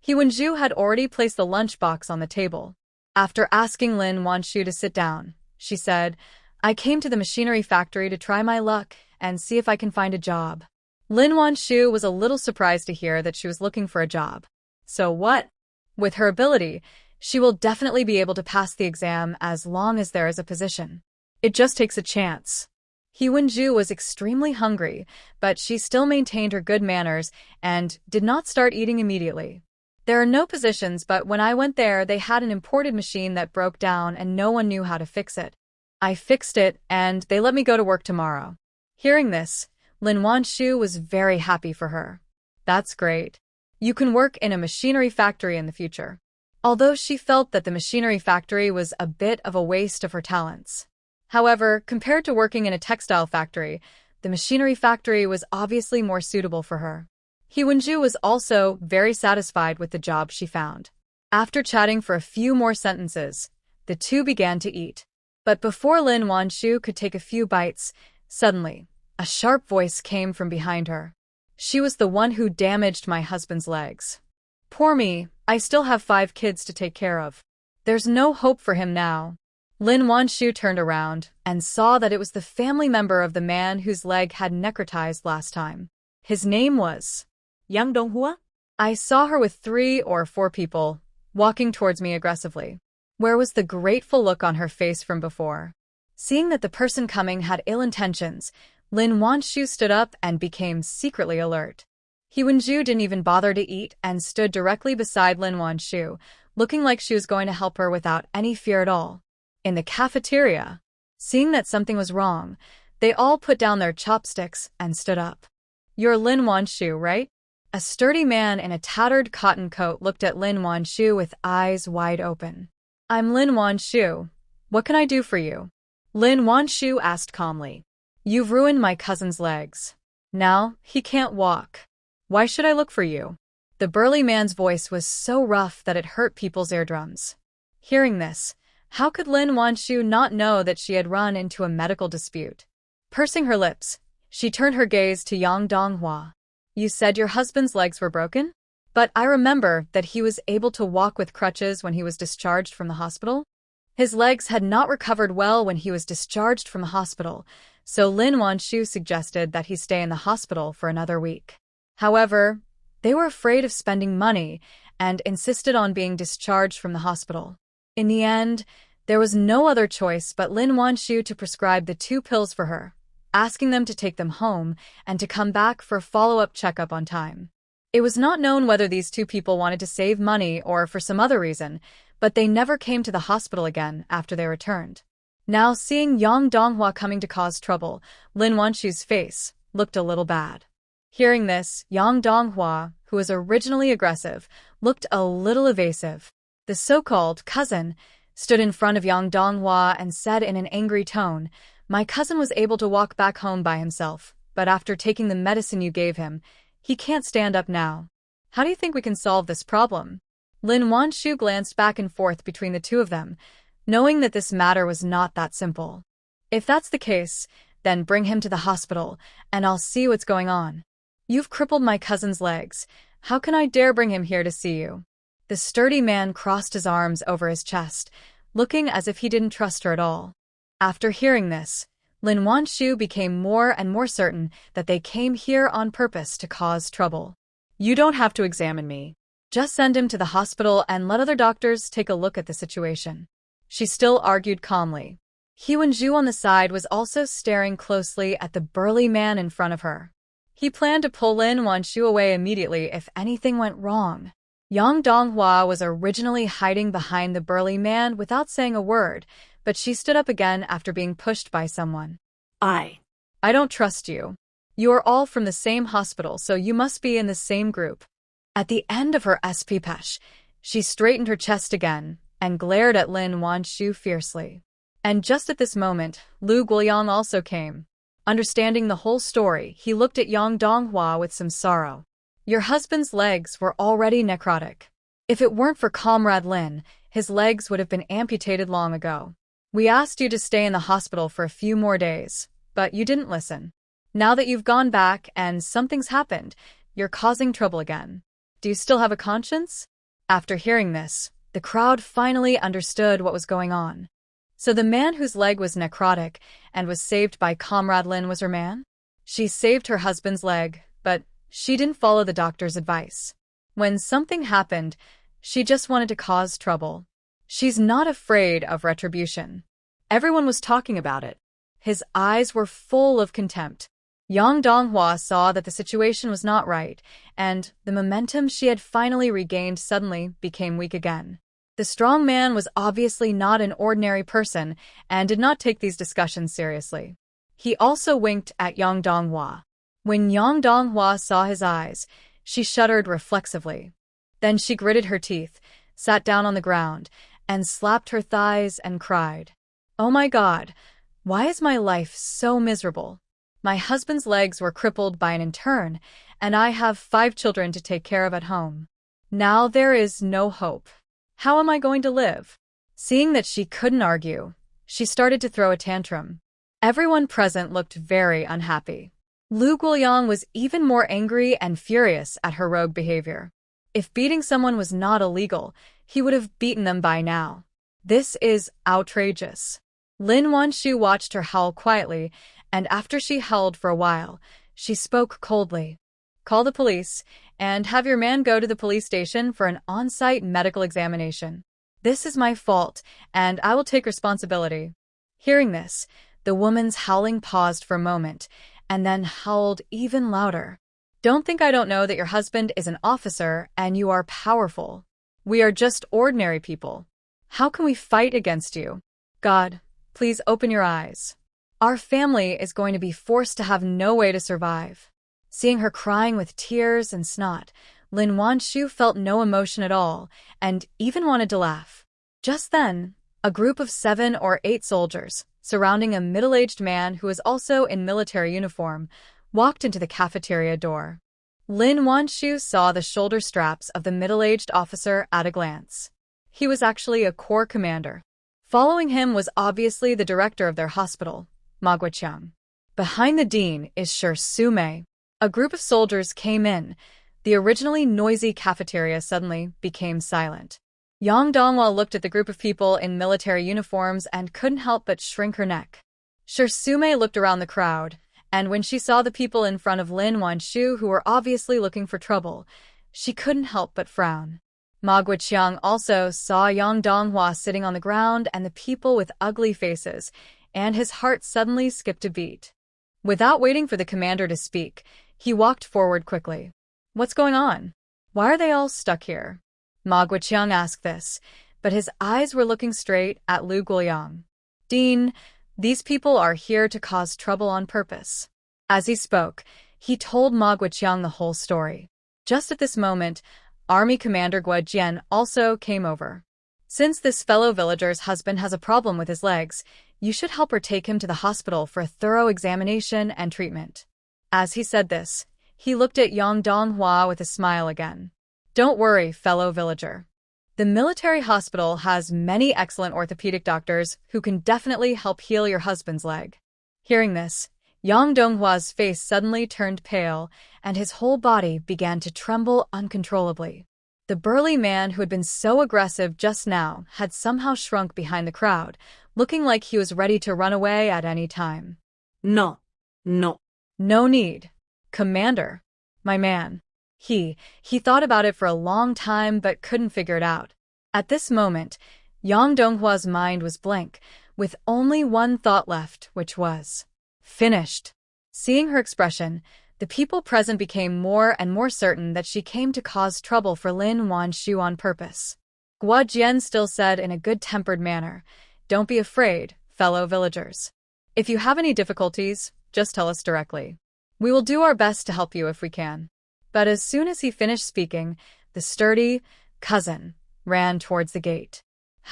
Hyunju had already placed the lunchbox on the table. After asking Lin Wan Shu to sit down, she said, I came to the machinery factory to try my luck and see if I can find a job. Lin Wan Shu was a little surprised to hear that she was looking for a job. So what? With her ability, she will definitely be able to pass the exam as long as there is a position. It just takes a chance. Hyunju was extremely hungry, but she still maintained her good manners and did not start eating immediately. There are no positions, but when I went there, they had an imported machine that broke down and no one knew how to fix it. I fixed it, and they let me go to work tomorrow. Hearing this, Lin Wan Shu was very happy for her. That's great. You can work in a machinery factory in the future. Although she felt that the machinery factory was a bit of a waste of her talents. However, compared to working in a textile factory, the machinery factory was obviously more suitable for her. Hyunju was also very satisfied with the job she found. After chatting for a few more sentences, the two began to eat. But before Lin Wan Shu could take a few bites, suddenly, a sharp voice came from behind her. She was the one who damaged my husband's legs. Poor me, I still have 5 kids to take care of. There's no hope for him now. Lin Wan Shu turned around and saw that it was the family member of the man whose leg had necrotized last time. His name was Yang Donghua. I saw her with 3 or 4 people, walking towards me aggressively. Where was the grateful look on her face from before? Seeing that the person coming had ill intentions, Lin Wan Shu stood up and became secretly alert. Hyunju didn't even bother to eat and stood directly beside Lin Wan Shu, looking like she was going to help her without any fear at all. In the cafeteria, seeing that something was wrong, they all put down their chopsticks and stood up. You're Lin Wan Shu, right? A sturdy man in a tattered cotton coat looked at Lin Wan Shu with eyes wide open. I'm Lin Wan Shu. What can I do for you? Lin Wan Shu asked calmly. You've ruined my cousin's legs. Now, he can't walk. Why should I look for you? The burly man's voice was so rough that it hurt people's eardrums. Hearing this, how could Lin Wan Shu not know that she had run into a medical dispute? Pursing her lips, she turned her gaze to Yang Donghua. You said your husband's legs were broken? But I remember that he was able to walk with crutches when he was discharged from the hospital. His legs had not recovered well when he was discharged from the hospital, so Lin Wan Shu suggested that he stay in the hospital for another week. However, they were afraid of spending money and insisted on being discharged from the hospital. In the end, there was no other choice but Lin Wan Shu to prescribe the 2 pills for her, asking them to take them home and to come back for a follow-up checkup on time. It was not known whether these 2 people wanted to save money or for some other reason, but they never came to the hospital again after they returned. Now, seeing Yang Donghua coming to cause trouble, Lin Wan Shu's face looked a little bad. Hearing this, Yang Donghua, who was originally aggressive, looked a little evasive. The so-called cousin stood in front of Yang Donghua and said in an angry tone, My cousin was able to walk back home by himself, but after taking the medicine you gave him, he can't stand up now. How do you think we can solve this problem? Lin Wan Shu glanced back and forth between the 2 of them, knowing that this matter was not that simple. If that's the case, Then bring him to the hospital, and I'll see what's going on. You've crippled my cousin's legs. How can I dare bring him here to see you? The sturdy man crossed his arms over his chest, looking as if he didn't trust her at all. After hearing this, Lin Wan Shu became more and more certain that they came here on purpose to cause trouble. You don't have to examine me. Just send him to the hospital and let other doctors take a look at the situation. She still argued calmly. Hyun Ju on the side was also staring closely at the burly man in front of her. He planned to pull Lin Wan Shu away immediately if anything went wrong. Yang Donghua was originally hiding behind the burly man without saying a word, but she stood up again after being pushed by someone. I don't trust you. You are all from the same hospital, so you must be in the same group. At the end of her SPPesh, she straightened her chest again and glared at Lin Wan Shu fiercely. And just at this moment, Lu Guoyang also came. Understanding the whole story, he looked at Yang Donghua with some sorrow. Your husband's legs were already necrotic. If it weren't for Comrade Lin, his legs would have been amputated long ago. We asked you to stay in the hospital for a few more days, but you didn't listen. Now that you've gone back and something's happened, you're causing trouble again. Do you still have a conscience? After hearing this, the crowd finally understood what was going on. So the man whose leg was necrotic and was saved by Comrade Lin was her man? She saved her husband's leg, but she didn't follow the doctor's advice. When something happened, she just wanted to cause trouble. She's not afraid of retribution. Everyone was talking about it. His eyes were full of contempt. Yang Donghua saw that the situation was not right, and the momentum she had finally regained suddenly became weak again. The strong man was obviously not an ordinary person and did not take these discussions seriously. He also winked at Yang Donghua. When Yang Donghua saw his eyes, she shuddered reflexively. Then she gritted her teeth, sat down on the ground, and slapped her thighs and cried. Oh my God, why is my life so miserable? My husband's legs were crippled by an intern, and I have 5 children to take care of at home. Now there is no hope. How am I going to live? Seeing that she couldn't argue, she started to throw a tantrum. Everyone present looked very unhappy. Lu Guoyang was even more angry and furious at her rogue behavior. If beating someone was not illegal, he would have beaten them by now. This is outrageous. Lin Wan Shu watched her howl quietly, and after she howled for a while, she spoke coldly. Call the police, and have your man go to the police station for an on-site medical examination. This is my fault, and I will take responsibility. Hearing this, the woman's howling paused for a moment, and then howled even louder. Don't think I don't know that your husband is an officer and you are powerful. We are just ordinary people. How can we fight against you? God, please open your eyes. Our family is going to be forced to have no way to survive. Seeing her crying with tears and snot, Lin Wan Shu felt no emotion at all and even wanted to laugh. Just then, a group of 7 or 8 soldiers, surrounding a middle-aged man who was also in military uniform, walked into the cafeteria door. Lin Wan Shu saw the shoulder straps of the middle-aged officer at a glance. He was actually a corps commander. Following him was obviously the director of their hospital, Ma Guoqiang. Behind the dean is Shi Sumei. A group of soldiers came in. The originally noisy cafeteria suddenly became silent. Yang Donghua looked at the group of people in military uniforms and couldn't help but shrink her neck. Shi Sumei looked around the crowd, and when she saw the people in front of Lin Wan Shu who were obviously looking for trouble, she couldn't help but frown. Ma Guoqiang also saw Yang Donghua sitting on the ground and the people with ugly faces, and his heart suddenly skipped a beat. Without waiting for the commander to speak, he walked forward quickly. What's going on? Why are they all stuck here? Ma Guoqiang asked this, but his eyes were looking straight at Lu Guoyang. Dean, these people are here to cause trouble on purpose. As he spoke, he told Ma Guoqiang the whole story. Just at this moment, Army Commander Guo Jian also came over. Since this fellow villager's husband has a problem with his legs, you should help her take him to the hospital for a thorough examination and treatment. As he said this, he looked at Yang Donghua with a smile again. Don't worry, fellow villager. The military hospital has many excellent orthopedic doctors who can definitely help heal your husband's leg. Hearing this, Yang Donghua's face suddenly turned pale, and his whole body began to tremble uncontrollably. The burly man who had been so aggressive just now had somehow shrunk behind the crowd, looking like he was ready to run away at any time. No. No. No need. Commander. My man. He thought about it for a long time but couldn't figure it out. At this moment, Yang Donghua's mind was blank, with only one thought left, which was finished. Seeing her expression, the people present became more and more certain that she came to cause trouble for Lin Wan Shu on purpose. Guo Jian still said in a good-tempered manner, "Don't be afraid, fellow villagers. If you have any difficulties, just tell us directly. We will do our best to help you if we can." But as soon as he finished speaking, the sturdy cousin ran towards the gate.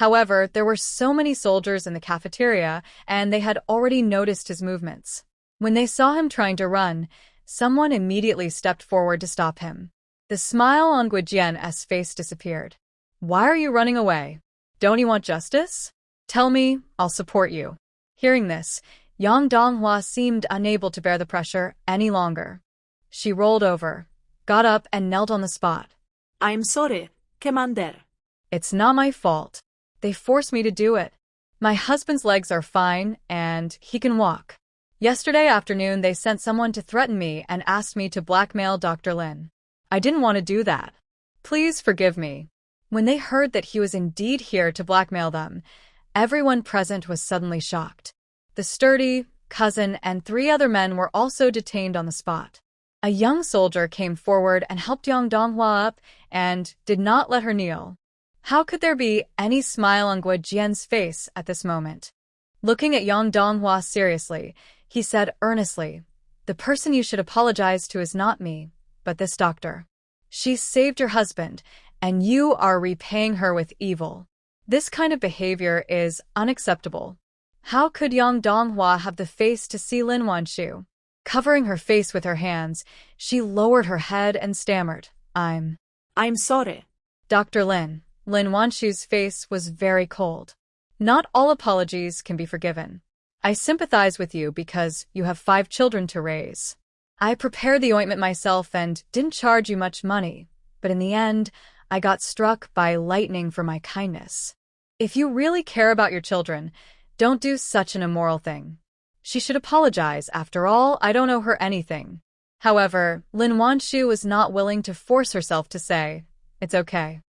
However, there were so many soldiers in the cafeteria, and they had already noticed his movements. When they saw him trying to run, someone immediately stepped forward to stop him. The smile on Guo Jian's face disappeared. "Why are you running away? Don't you want justice? Tell me, I'll support you." Hearing this, Yang Donghua seemed unable to bear the pressure any longer. She rolled over, got up and knelt on the spot. I'm sorry, Commander. "It's not my fault. They forced me to do it. My husband's legs are fine and he can walk. Yesterday afternoon they sent someone to threaten me and asked me to blackmail Dr. Lin. I didn't want to do that. Please forgive me." When they heard that he was indeed here to blackmail them, everyone present was suddenly shocked. The sturdy cousin and 3 other men were also detained on the spot. A young soldier came forward and helped Yang Donghua up and did not let her kneel. How could there be any smile on Guo Jian's face at this moment? Looking at Yang Donghua seriously, he said earnestly, "The person you should apologize to is not me, but this doctor. She saved your husband, and you are repaying her with evil. This kind of behavior is unacceptable." How could Yang Donghua have the face to see Lin Wan Shu? Covering her face with her hands, she lowered her head and stammered, I'm sorry. Dr. Lin Wan Shu's face was very cold. "Not all apologies can be forgiven. I sympathize with you because you have 5 children to raise. I prepared the ointment myself and didn't charge you much money, but in the end, I got struck by lightning for my kindness. If you really care about your children, don't do such an immoral thing. She should apologize. After all, I don't owe her anything." However, Lin Wan Shu was not willing to force herself to say, "It's okay."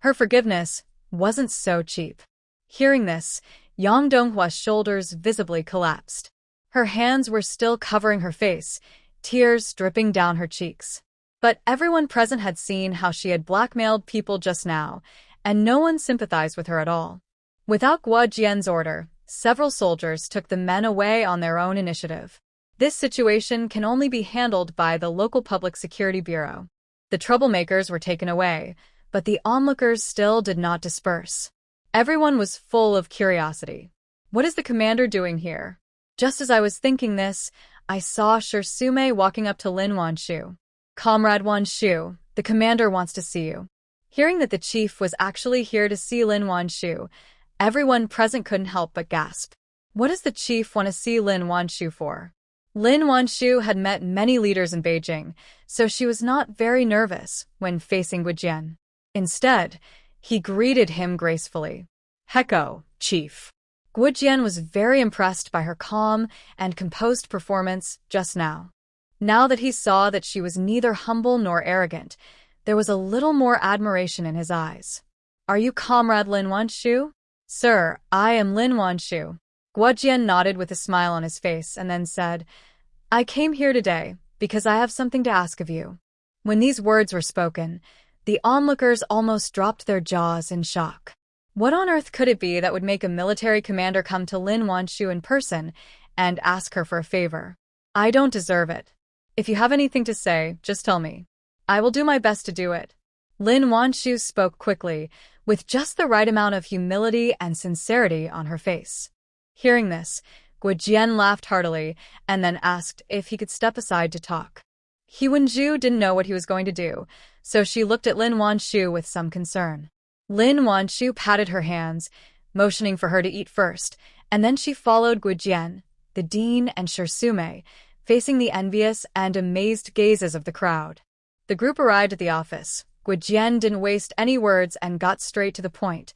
Her forgiveness wasn't so cheap. Hearing this, Yang Donghua's shoulders visibly collapsed. Her hands were still covering her face, tears dripping down her cheeks. But everyone present had seen how she had blackmailed people just now, and no one sympathized with her at all. Without Guo Jian's order, several soldiers took the men away on their own initiative. This situation can only be handled by the local public security bureau. The troublemakers were taken away, but the onlookers still did not disperse. Everyone was full of curiosity. What is the commander doing here? Just as I was thinking this, I saw Shirsume walking up to Lin Wan Shu. "Comrade Wan Shu, the commander wants to see you." Hearing that the chief was actually here to see Lin Wan Shu, everyone present couldn't help but gasp. What does the chief want to see Lin Wan Shu for? Lin Wan Shu had met many leaders in Beijing, so she was not very nervous when facing Guo Jian. Instead, he greeted him gracefully. "Heko, chief." Guo Jian was very impressed by her calm and composed performance just now. Now that he saw that she was neither humble nor arrogant, there was a little more admiration in his eyes. "Are you Comrade Lin Wan Shu?" "Sir, I am Lin Wan Shu." Guo Jian nodded with a smile on his face and then said, "I came here today because I have something to ask of you." When these words were spoken, the onlookers almost dropped their jaws in shock. What on earth could it be that would make a military commander come to Lin Wan Shu in person and ask her for a favor? "I don't deserve it. If you have anything to say, just tell me. I will do my best to do it." Lin Wan Shu spoke quickly, with just the right amount of humility and sincerity on her face. Hearing this, Guo Jian laughed heartily and then asked if he could step aside to talk. He Wenju didn't know what he was going to do, so she looked at Lin Wan Shu with some concern. Lin Wan Shu patted her hands, motioning for her to eat first, and then she followed Guo Jian. the dean and Shirsume, facing the envious and amazed gazes of the crowd. The group arrived at the office. Guojian didn't waste any words and got straight to the point.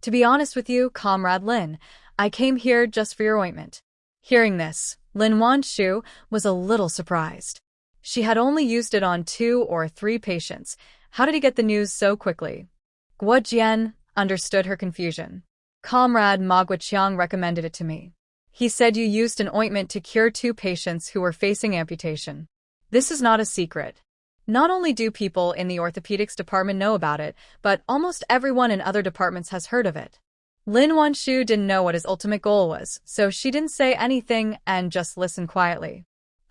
To be honest with you, Comrade Lin, I came here just for your ointment. Hearing this, Lin Wan Shu was a little surprised. She had only used it on 2 or 3 patients. How did he get the news so quickly? Guojian understood her confusion. Comrade Ma Guoqiang recommended it to me. He said you used an ointment to cure 2 patients who were facing amputation. This is not a secret. Not only do people in the orthopedics department know about it, but almost everyone in other departments has heard of it. Lin Wan Shu didn't know what his ultimate goal was, so she didn't say anything and just listened quietly.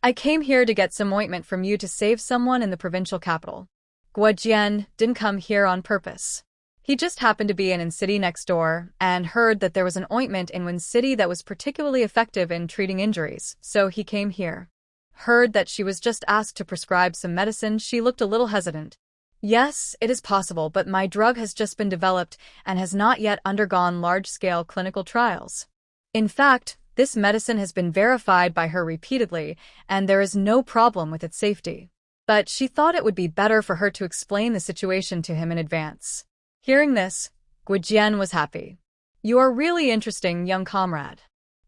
I came here to get some ointment from you to save someone in the provincial capital. Guojian didn't come here on purpose. He just happened to be in city next door and heard that there was an ointment in Win City that was particularly effective in treating injuries, so he came here. Heard that she was just asked to prescribe some medicine, she looked a little hesitant. Yes, it is possible, but my drug has just been developed and has not yet undergone large-scale clinical trials. In fact, this medicine has been verified by her repeatedly, and there is no problem with its safety. But she thought it would be better for her to explain the situation to him in advance. Hearing this, Guojian was happy. You are really interesting, young comrade.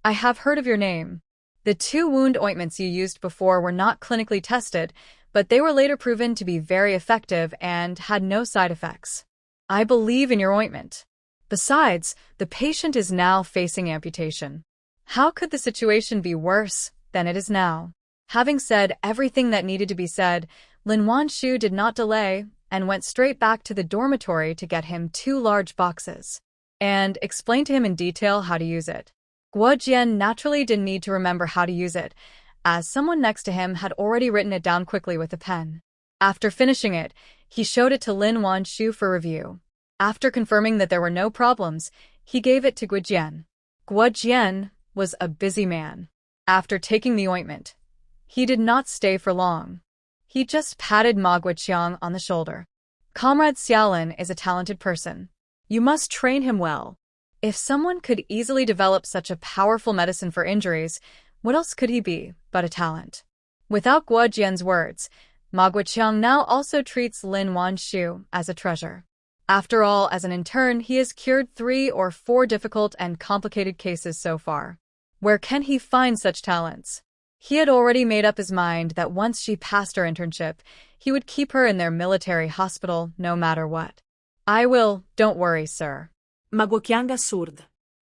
I have heard of your name. The 2 wound ointments you used before were not clinically tested, but they were later proven to be very effective and had no side effects. I believe in your ointment. Besides, the patient is now facing amputation. How could the situation be worse than it is now? Having said everything that needed to be said, Lin Wan Shu did not delay and went straight back to the dormitory to get him 2 large boxes and explain to him in detail how to use it. Guojian naturally didn't need to remember how to use it, as someone next to him had already written it down quickly with a pen. After finishing it, he showed it to Lin Wan Shu for review. After confirming that there were no problems, he gave it to Guojian. Guojian was a busy man. After taking the ointment, he did not stay for long. He just patted Ma Guoqiang on the shoulder. Comrade Xiaolin is a talented person. You must train him well. If someone could easily develop such a powerful medicine for injuries, what else could he be but a talent? Without Guojian's words, Ma Guoqiang now also treats Lin Wan Shu as a treasure. After all, as an intern, he has cured 3 or 4 difficult and complicated cases so far. Where can he find such talents? He had already made up his mind that once she passed her internship, he would keep her in their military hospital no matter what. I will, don't worry, sir. Ma Guoqiang assurd.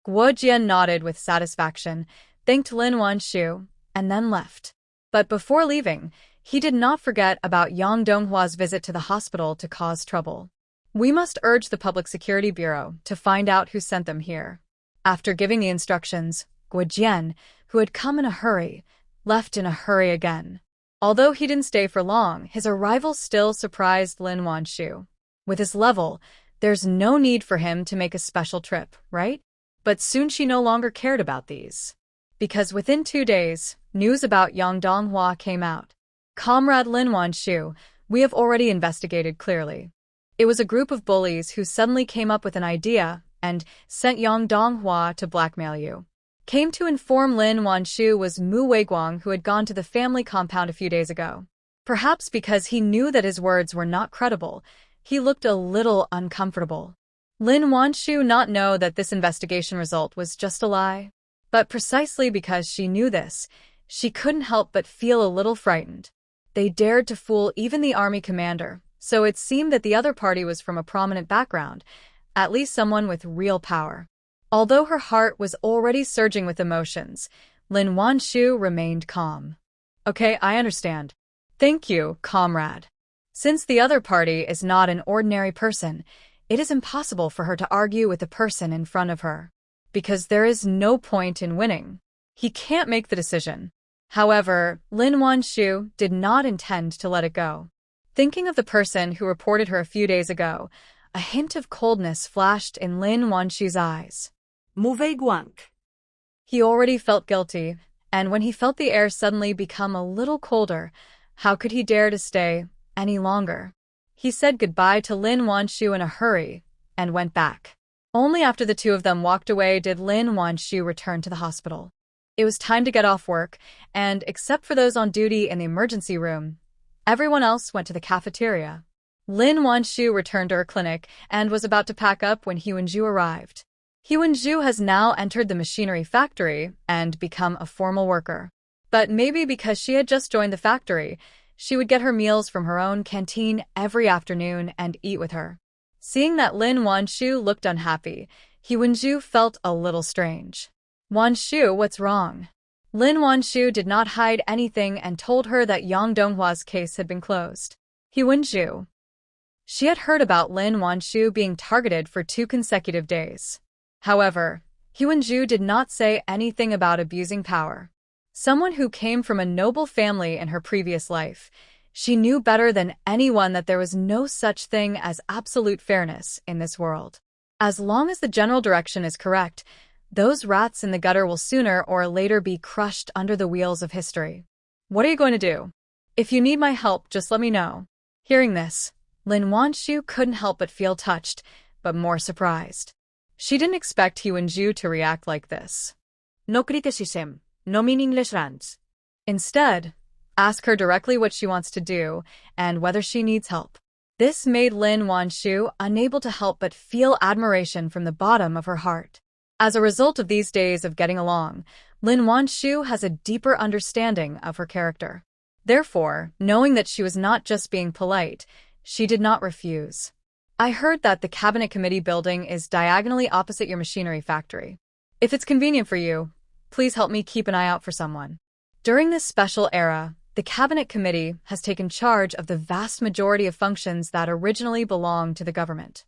Guojian nodded with satisfaction, thanked Lin Wan Shu, and then left. But before leaving, he did not forget about Yang Donghua's visit to the hospital to cause trouble. We must urge the Public Security Bureau to find out who sent them here. After giving the instructions, Guojian, who had come in a hurry, left in a hurry again. Although he didn't stay for long, his arrival still surprised Lin Wan Shu. With his level, there's no need for him to make a special trip, right? But soon she no longer cared about these. Because within 2 days, news about Yang Donghua came out. Comrade Lin Wan Shu, we have already investigated clearly. It was a group of bullies who suddenly came up with an idea and sent Yang Donghua to blackmail you. Came to inform Lin Wan Shu was Mu Weiguang, who had gone to the family compound a few days ago. Perhaps because he knew that his words were not credible, he looked a little uncomfortable. Lin Wan Shu not know that this investigation result was just a lie. But precisely because she knew this, she couldn't help but feel a little frightened. They dared to fool even the army commander, so it seemed that the other party was from a prominent background, at least someone with real power. Although her heart was already surging with emotions, Lin Wan Shu remained calm. Okay, I understand. Thank you, comrade. Since the other party is not an ordinary person, it is impossible for her to argue with the person in front of her. Because there is no point in winning. He can't make the decision. However, Lin Wan Shu did not intend to let it go. Thinking of the person who reported her a few days ago, a hint of coldness flashed in Lin Wan Shu's eyes. Mu Weiguang. He already felt guilty, and when he felt the air suddenly become a little colder, how could he dare to stay any longer? He said goodbye to Lin Wan Shu in a hurry and went back. Only after the 2 of them walked away did Lin Wan Shu return to the hospital. It was time to get off work, and except for those on duty in the emergency room, everyone else went to the cafeteria. Lin Wan Shu returned to her clinic and was about to pack up when Hyun-ju arrived. Hyun-ju has now entered the machinery factory and become a formal worker. But maybe because she had just joined the factory, she would get her meals from her own canteen every afternoon and eat with her. Seeing that Lin Wan Shu looked unhappy, Hyun-ju felt a little strange. Wan Shu, what's wrong? Lin Wan Shu did not hide anything and told her that Yang Donghwa's case had been closed. Hyun-ju. She had heard about Lin Wan Shu being targeted for 2 consecutive days. However, Hyun-ju did not say anything about abusing power. Someone who came from a noble family in her previous life, she knew better than anyone that there was no such thing as absolute fairness in this world. As long as the general direction is correct, those rats in the gutter will sooner or later be crushed under the wheels of history. What are you going to do? If you need my help, just let me know. Hearing this, Lin Wan Shu couldn't help but feel touched, but more surprised. She didn't expect Hyun-ju to react like this. No criticism, no meaningless rants. Instead, ask her directly what she wants to do and whether she needs help. This made Lin Wan Shu unable to help but feel admiration from the bottom of her heart. As a result of these days of getting along, Lin Wan Shu has a deeper understanding of her character. Therefore, knowing that she was not just being polite, she did not refuse. I heard that the cabinet committee building is diagonally opposite your machinery factory. If it's convenient for you, please help me keep an eye out for someone. During this special era, the cabinet committee has taken charge of the vast majority of functions that originally belonged to the government.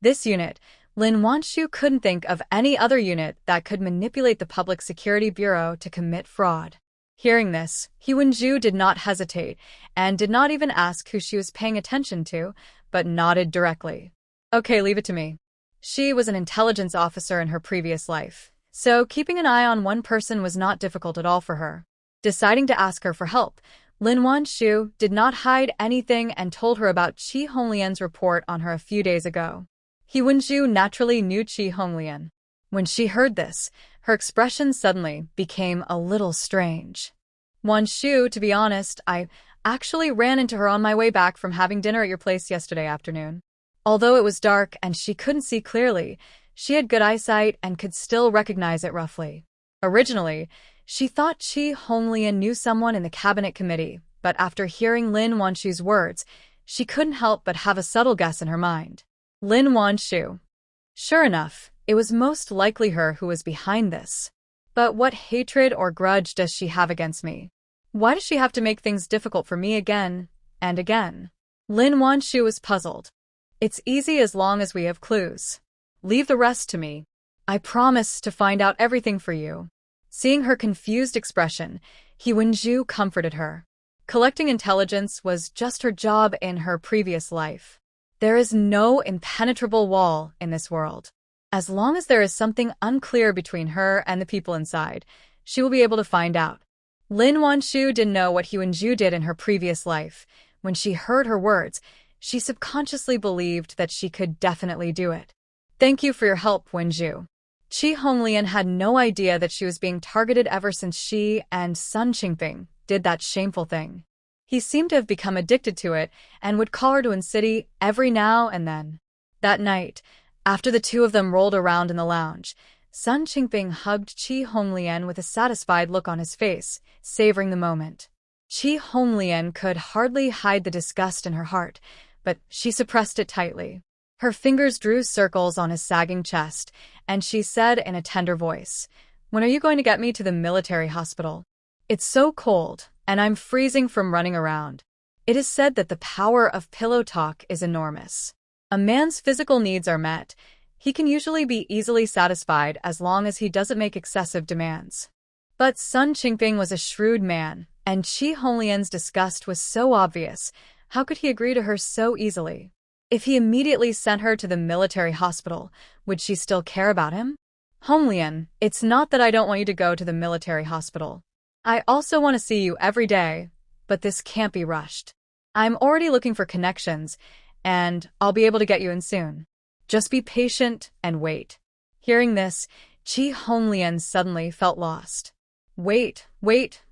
This unit, Lin Wan Shu couldn't think of any other unit that could manipulate the Public Security Bureau to commit fraud. Hearing this, Hyun-ju did not hesitate and did not even ask who she was paying attention to, but nodded directly. Okay, leave it to me. She was an intelligence officer in her previous life, so keeping an eye on one person was not difficult at all for her. Deciding to ask her for help, Lin Wan Shu did not hide anything and told her about Chi Honglian's report on her a few days ago. Hyun-ju naturally knew Chi Honglian. When she heard this, her expression suddenly became a little strange. Wan Shu, to be honest, I actually ran into her on my way back from having dinner at your place yesterday afternoon. Although it was dark and she couldn't see clearly, she had good eyesight and could still recognize it roughly. Originally, she thought Chi Honglian knew someone in the cabinet committee, but after hearing Lin Wan Shu's words, she couldn't help but have a subtle guess in her mind. Lin Wan Shu. Sure enough, it was most likely her who was behind this. But what hatred or grudge does she have against me? Why does she have to make things difficult for me again and again? Lin Wan Shu was puzzled. It's easy as long as we have clues. Leave the rest to me. I promise to find out everything for you. Seeing her confused expression, Hyun-ju comforted her. Collecting intelligence was just her job in her previous life. There is no impenetrable wall in this world. As long as there is something unclear between her and the people inside, she will be able to find out. Lin Wan Shu didn't know what Hyun-ju did in her previous life. When she heard her words, she subconsciously believed that she could definitely do it. Thank you for your help, Wen-ju. Chi Honglian had no idea that she was being targeted ever since she and Sun Qingping did that shameful thing. He seemed to have become addicted to it and would call her to City every now and then. That night, after the two of them rolled around in the lounge, Sun Qingping hugged Chi Honglian with a satisfied look on his face, savoring the moment. Chi Honglian could hardly hide the disgust in her heart, but she suppressed it tightly. Her fingers drew circles on his sagging chest, and she said in a tender voice, "When are you going to get me to the military hospital? It's so cold, and I'm freezing from running around." It is said that the power of pillow talk is enormous. A man's physical needs are met. He can usually be easily satisfied as long as he doesn't make excessive demands. But Sun Qingping was a shrewd man, and Chi Honglian's disgust was so obvious. How could he agree to her so easily? If he immediately sent her to the military hospital, would she still care about him? Honglian, it's not that I don't want you to go to the military hospital. I also want to see you every day, but this can't be rushed. I'm already looking for connections, and I'll be able to get you in soon. Just be patient and wait. Hearing this, Chi Honglian suddenly felt lost. Wait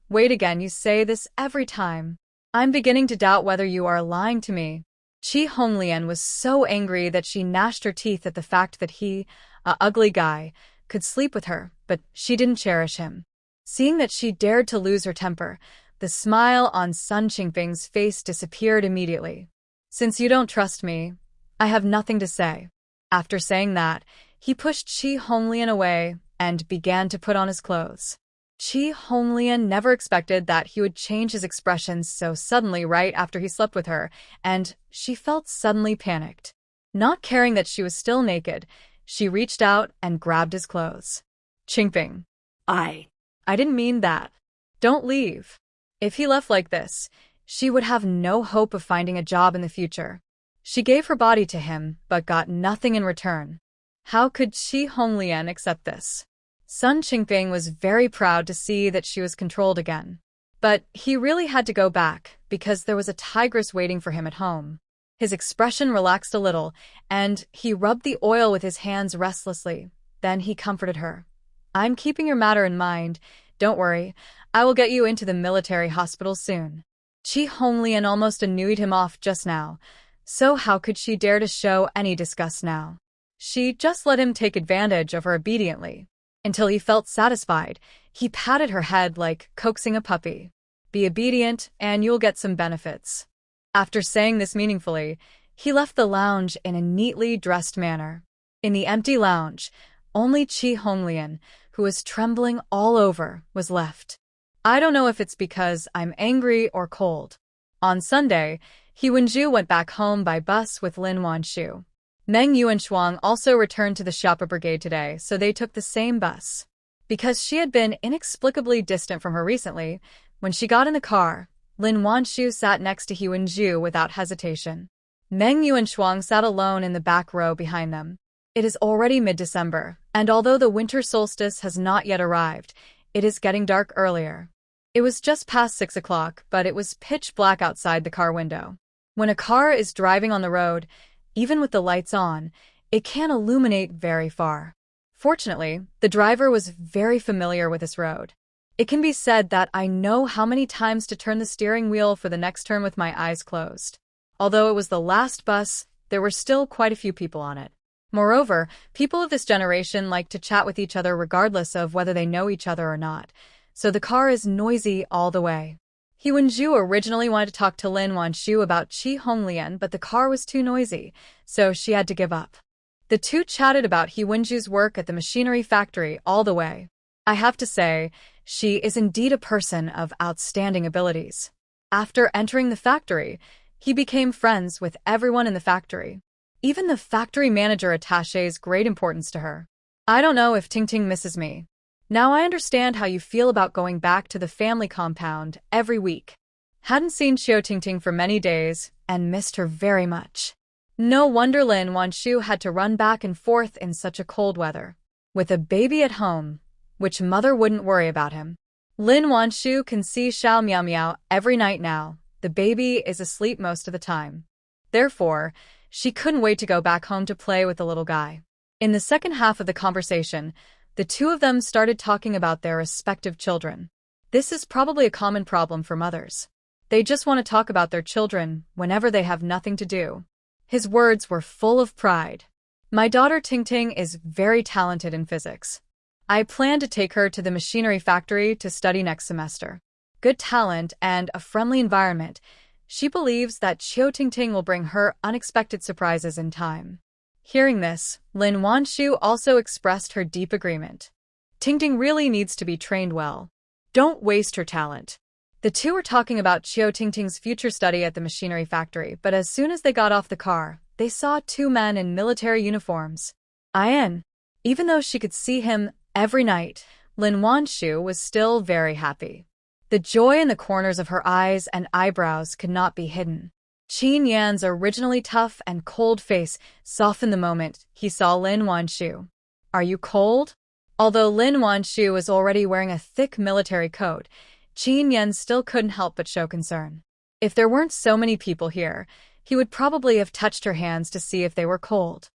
again, you say this every time. I'm beginning to doubt whether you are lying to me. Chi Honglian was so angry that she gnashed her teeth at the fact that he, a ugly guy, could sleep with her, but she didn't cherish him. Seeing that she dared to lose her temper, the smile on Sun Qingfeng's face disappeared immediately. Since you don't trust me, I have nothing to say. After saying that, he pushed Chi Honglian away and began to put on his clothes. Chi Honglian never expected that he would change his expressions so suddenly right after he slept with her, and she felt suddenly panicked. Not caring that she was still naked, she reached out and grabbed his clothes. Qingfeng. I didn't mean that. Don't leave. If he left like this, she would have no hope of finding a job in the future. She gave her body to him, but got nothing in return. How could Chi Honglian accept this? Sun Qingfeng was very proud to see that she was controlled again. But he really had to go back, because there was a tigress waiting for him at home. His expression relaxed a little, and he rubbed the oil with his hands restlessly. Then he comforted her. I'm keeping your matter in mind. Don't worry, I will get you into the military hospital soon. Chi Honglian almost annoyed him off just now, so how could she dare to show any disgust now? She just let him take advantage of her obediently. Until he felt satisfied, he patted her head like coaxing a puppy. Be obedient, and you'll get some benefits. After saying this meaningfully, he left the lounge in a neatly dressed manner. In the empty lounge, only Chi Honglian, who was trembling all over, was left. I don't know if it's because I'm angry or cold. On Sunday, He Wenju went back home by bus with Lin Wan Shu. Meng Yuanshuang also returned to the Shapa Brigade today, so they took the same bus. Because she had been inexplicably distant from her recently, when she got in the car, Lin Wan Shu sat next to He Wenju without hesitation. Meng Yuanshuang sat alone in the back row behind them. It is already mid-December, and although the winter solstice has not yet arrived, it is getting dark earlier. It was just past 6 o'clock, but it was pitch black outside the car window. When a car is driving on the road, even with the lights on, it can't illuminate very far. Fortunately, the driver was very familiar with this road. It can be said that I know how many times to turn the steering wheel for the next turn with my eyes closed. Although it was the last bus, there were still quite a few people on it. Moreover, people of this generation like to chat with each other regardless of whether they know each other or not, so the car is noisy all the way. He Wenju originally wanted to talk to Lin Wan Shu about Chi Honglian, but the car was too noisy, so she had to give up. The two chatted about He Wenju's work at the machinery factory all the way. I have to say, she is indeed a person of outstanding abilities. After entering the factory, he became friends with everyone in the factory. Even the factory manager attaches great importance to her. I don't know if Tingting misses me. Now I understand how you feel about going back to the family compound every week. Hadn't seen Xiao Tingting for many days and missed her very much. No wonder Lin Wan Shu had to run back and forth in such a cold weather. With a baby at home, which mother wouldn't worry about him? Lin Wan Shu can see Xiao Miao Miao every night now. The baby is asleep most of the time. Therefore, she couldn't wait to go back home to play with the little guy. In the second half of the conversation, the two of them started talking about their respective children. This is probably a common problem for mothers. They just want to talk about their children whenever they have nothing to do. His words were full of pride. My daughter Tingting is very talented in physics. I plan to take her to the machinery factory to study next semester. Good talent and a friendly environment. She believes that Xiao Tingting will bring her unexpected surprises in time. Hearing this, Lin Wan Shu also expressed her deep agreement. Tingting really needs to be trained well. Don't waste her talent. The two were talking about Xiao Tingting's future study at the machinery factory, but as soon as they got off the car, they saw two men in military uniforms. Ian. Even though she could see him every night, Lin Wan Shu was still very happy. The joy in the corners of her eyes and eyebrows could not be hidden. Qin Yan's originally tough and cold face softened the moment he saw Lin Wan Shu. Are you cold? Although Lin Wan Shu was already wearing a thick military coat, Qin Yan still couldn't help but show concern. If there weren't so many people here, he would probably have touched her hands to see if they were cold.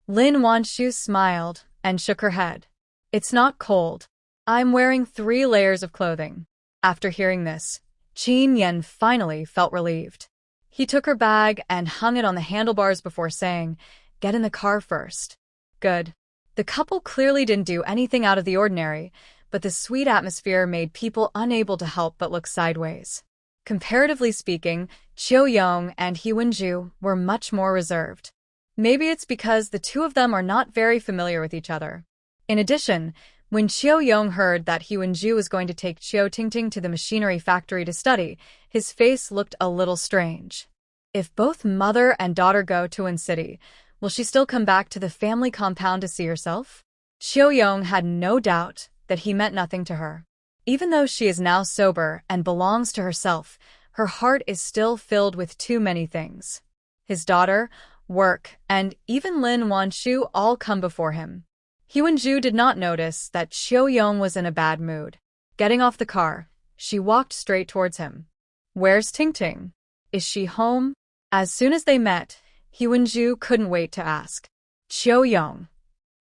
Lin Wan Shu smiled and shook her head. It's not cold. I'm wearing 3 layers of clothing. After hearing this, Qin Yan finally felt relieved. He took her bag and hung it on the handlebars before saying, "Get in the car first." Good. The couple clearly didn't do anything out of the ordinary, but the sweet atmosphere made people unable to help but look sideways. Comparatively speaking, Chiu Yong and He Wenju were much more reserved. Maybe it's because the two of them are not very familiar with each other. In addition, when Chiu Yong heard that He Wenju was going to take Chiu Tingting to the machinery factory to study, his face looked a little strange. If both mother and daughter go to Wen City, will she still come back to the family compound to see herself? Chiu Yong had no doubt that he meant nothing to her. Even though she is now sober and belongs to herself, her heart is still filled with too many things. His daughter, work, and even Lin Wan Shu all come before him. He Wenju did not notice that Chiu Yong was in a bad mood. Getting off the car, she walked straight towards him. "Where's Tingting? Is she home?" As soon as they met, He Wenju couldn't wait to ask. Chiu Yong.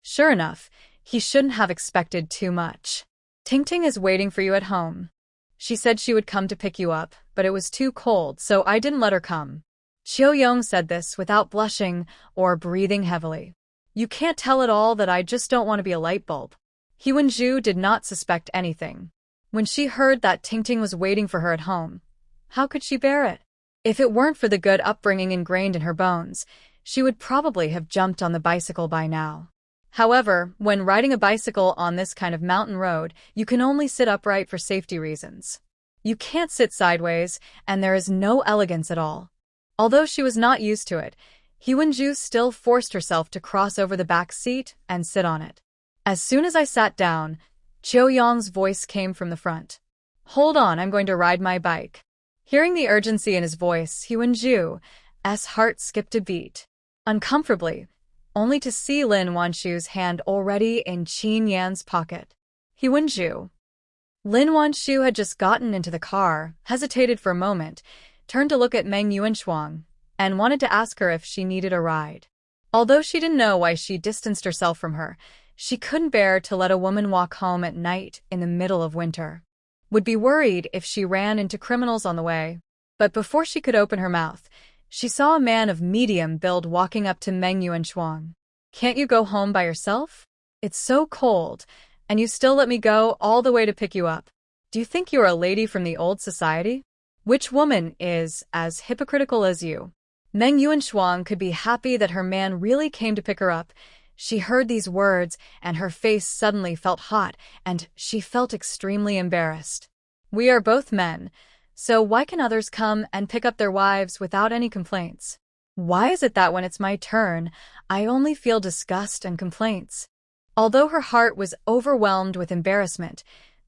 Sure enough, he shouldn't have expected too much. "Tingting is waiting for you at home. She said she would come to pick you up, but it was too cold, so I didn't let her come." Chiu Yong said this without blushing or breathing heavily. "You can't tell at all that I just don't want to be a light bulb." He Wenju did not suspect anything. When she heard that Tingting was waiting for her at home, how could she bear it? If it weren't for the good upbringing ingrained in her bones, she would probably have jumped on the bicycle by now. However, when riding a bicycle on this kind of mountain road, you can only sit upright for safety reasons. You can't sit sideways, and there is no elegance at all. Although she was not used to it, He Wenju still forced herself to cross over the back seat and sit on it. As soon as I sat down, Chiu Yong's voice came from the front. "Hold on, I'm going to ride my bike." Hearing the urgency in his voice, He Wenju's heart skipped a beat. Uncomfortably, only to see Lin Wan Shu's hand already in Qin Yan's pocket. He Wenju. Lin Wan Shu had just gotten into the car, hesitated for a moment, turned to look at Meng Yuanshuang, and wanted to ask her if she needed a ride. Although she didn't know why she distanced herself from her, she couldn't bear to let a woman walk home at night in the middle of winter. Would be worried if she ran into criminals on the way. But before she could open her mouth, she saw a man of medium build walking up to Meng Yuanshuang. "Can't you go home by yourself? It's so cold, and you still let me go all the way to pick you up. Do you think you're a lady from the old society? Which woman is as hypocritical as you?" Meng Yuanshuang could be happy that her man really came to pick her up. She heard these words, and her face suddenly felt hot, and she felt extremely embarrassed. "We are both men, so why can others come and pick up their wives without any complaints? Why is it that when it's my turn, I only feel disgust and complaints?" Although her heart was overwhelmed with embarrassment,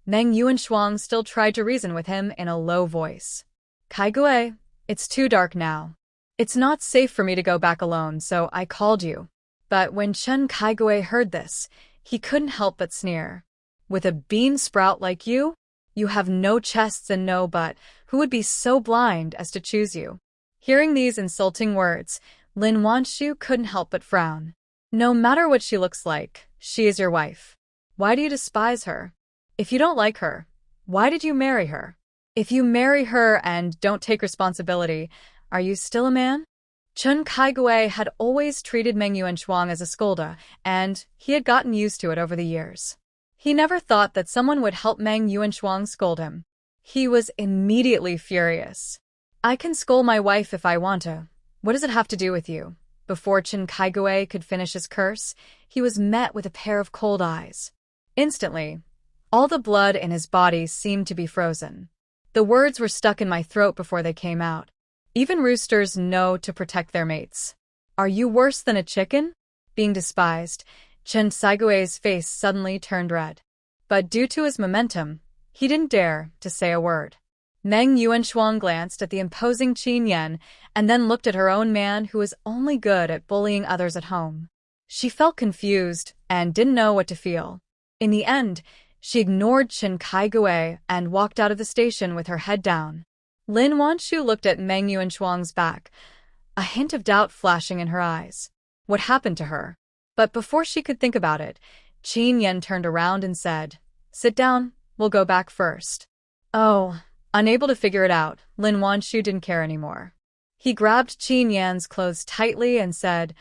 Meng Yuanshuang still tried to reason with him in a low voice. "Kaigui, it's too dark now. It's not safe for me to go back alone, so I called you." But when Chen Kaigui heard this, he couldn't help but sneer. "With a bean sprout like you? You have no chests and no butt. Who would be so blind as to choose you?" Hearing these insulting words, Lin Wan Shu couldn't help but frown. "No matter what she looks like, she is your wife. Why do you despise her? If you don't like her, why did you marry her? If you marry her and don't take responsibility, are you still a man?" Chen Kaigui had always treated Meng Yuanshuang as a scolda, and he had gotten used to it over the years. He never thought that someone would help Meng Yuanshuang scold him. He was immediately furious. "I can scold my wife if I want to. What does it have to do with you?" Before Chen Kaigui could finish his curse, he was met with a pair of cold eyes. Instantly, all the blood in his body seemed to be frozen. The words were stuck in my throat before they came out. Even roosters know to protect their mates. "Are you worse than a chicken?" Being despised, Chen Kaigui's face suddenly turned red. But due to his momentum, he didn't dare to say a word. Meng Yuanshuang glanced at the imposing Qin Yan and then looked at her own man who was only good at bullying others at home. She felt confused and didn't know what to feel. In the end, she ignored Chen Kaigui and walked out of the station with her head down. Lin Wan Shu looked at Meng Yuanshuang's back, a hint of doubt flashing in her eyes. What happened to her? But before she could think about it, Qin Yan turned around and said, Sit down, we'll go back first. Oh, unable to figure it out, Lin Wan Shu didn't care anymore. He grabbed Qin Yan's clothes tightly and said,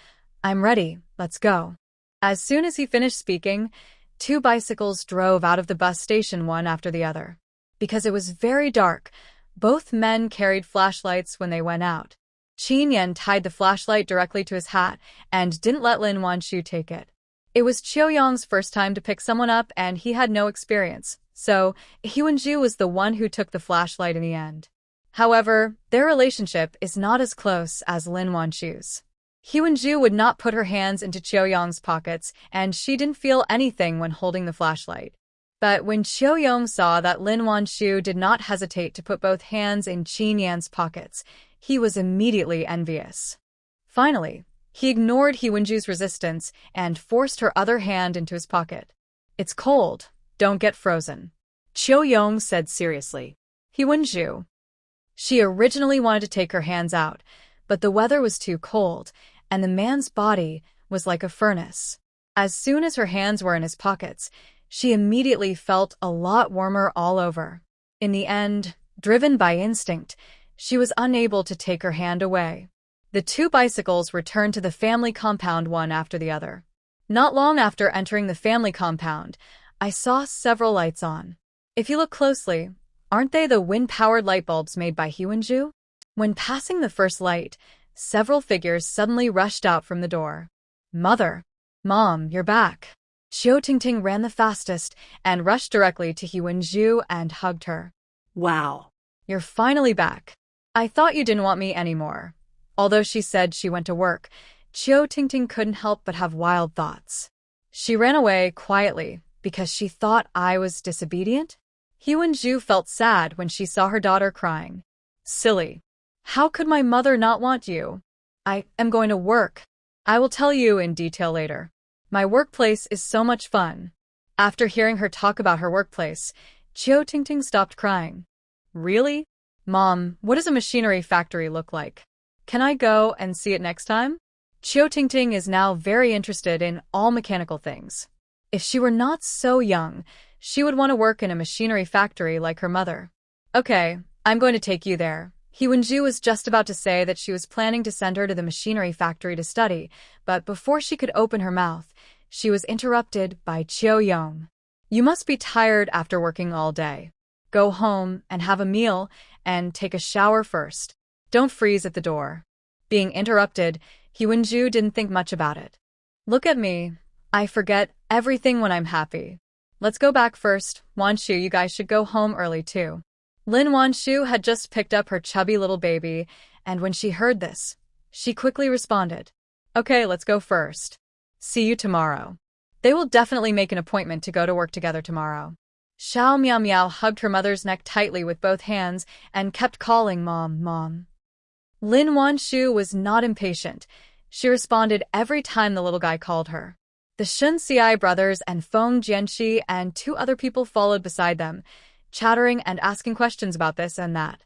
I'm ready, let's go. As soon as he finished speaking, 2 bicycles drove out of the bus station one after the other. Because it was very dark, both men carried flashlights when they went out. Qin Yan tied the flashlight directly to his hat and didn't let Lin Wan Shu take it. It was Qiuyong's first time to pick someone up and he had no experience, so Hyunju was the one who took the flashlight in the end. However, their relationship is not as close as Lin Wan Shu's. Hyunju would not put her hands into Qiuyong's pockets and she didn't feel anything when holding the flashlight. But when Qiuyong saw that Lin Wan Shu did not hesitate to put both hands in Qin Yan's pockets, he was immediately envious. Finally, he ignored Hyunju's resistance and forced her other hand into his pocket. It's cold, don't get frozen, Qiuyong said seriously. Hyunju. She originally wanted to take her hands out, but the weather was too cold, and the man's body was like a furnace. As soon as her hands were in his pockets, she immediately felt a lot warmer all over. In the end, driven by instinct, she was unable to take her hand away. The 2 bicycles returned to the family compound one after the other. Not long after entering the family compound, I saw several lights on. If you look closely, aren't they the wind-powered light bulbs made by Hyunju? When passing the first light, several figures suddenly rushed out from the door. Mother! Mom, you're back! Xiao Tingting ran the fastest and rushed directly to Hyunju and hugged her. Wow! You're finally back. I thought you didn't want me anymore. Although she said she went to work, Xiao Tingting couldn't help but have wild thoughts. She ran away quietly because she thought I was disobedient. Hyunju felt sad when she saw her daughter crying. Silly. How could my mother not want you? I am going to work. I will tell you in detail later. My workplace is so much fun. After hearing her talk about her workplace, Xiao Tingting stopped crying. Really? Mom, what does a machinery factory look like? Can I go and see it next time? Xiao Tingting is now very interested in all mechanical things. If she were not so young, she would want to work in a machinery factory like her mother. Okay, I'm going to take you there. Hyunju was just about to say that she was planning to send her to the machinery factory to study, but before she could open her mouth, she was interrupted by Qiuyong. You must be tired after working all day. Go home and have a meal and take a shower first. Don't freeze at the door. Being interrupted, Hyunju didn't think much about it. Look at me. I forget everything when I'm happy. Let's go back first. Wan Shu, you guys should go home early too. Lin Wan Shu had just picked up her chubby little baby, and when she heard this, she quickly responded. Okay, let's go first. See you tomorrow. They will definitely make an appointment to go to work together tomorrow. Xiao Miao Miao hugged her mother's neck tightly with both hands and kept calling Mom, Mom. Lin Wan Shu was not impatient. She responded every time the little guy called her. The Shun Xiai brothers and Feng Jianxi and 2 other people followed beside them, chattering and asking questions about this and that.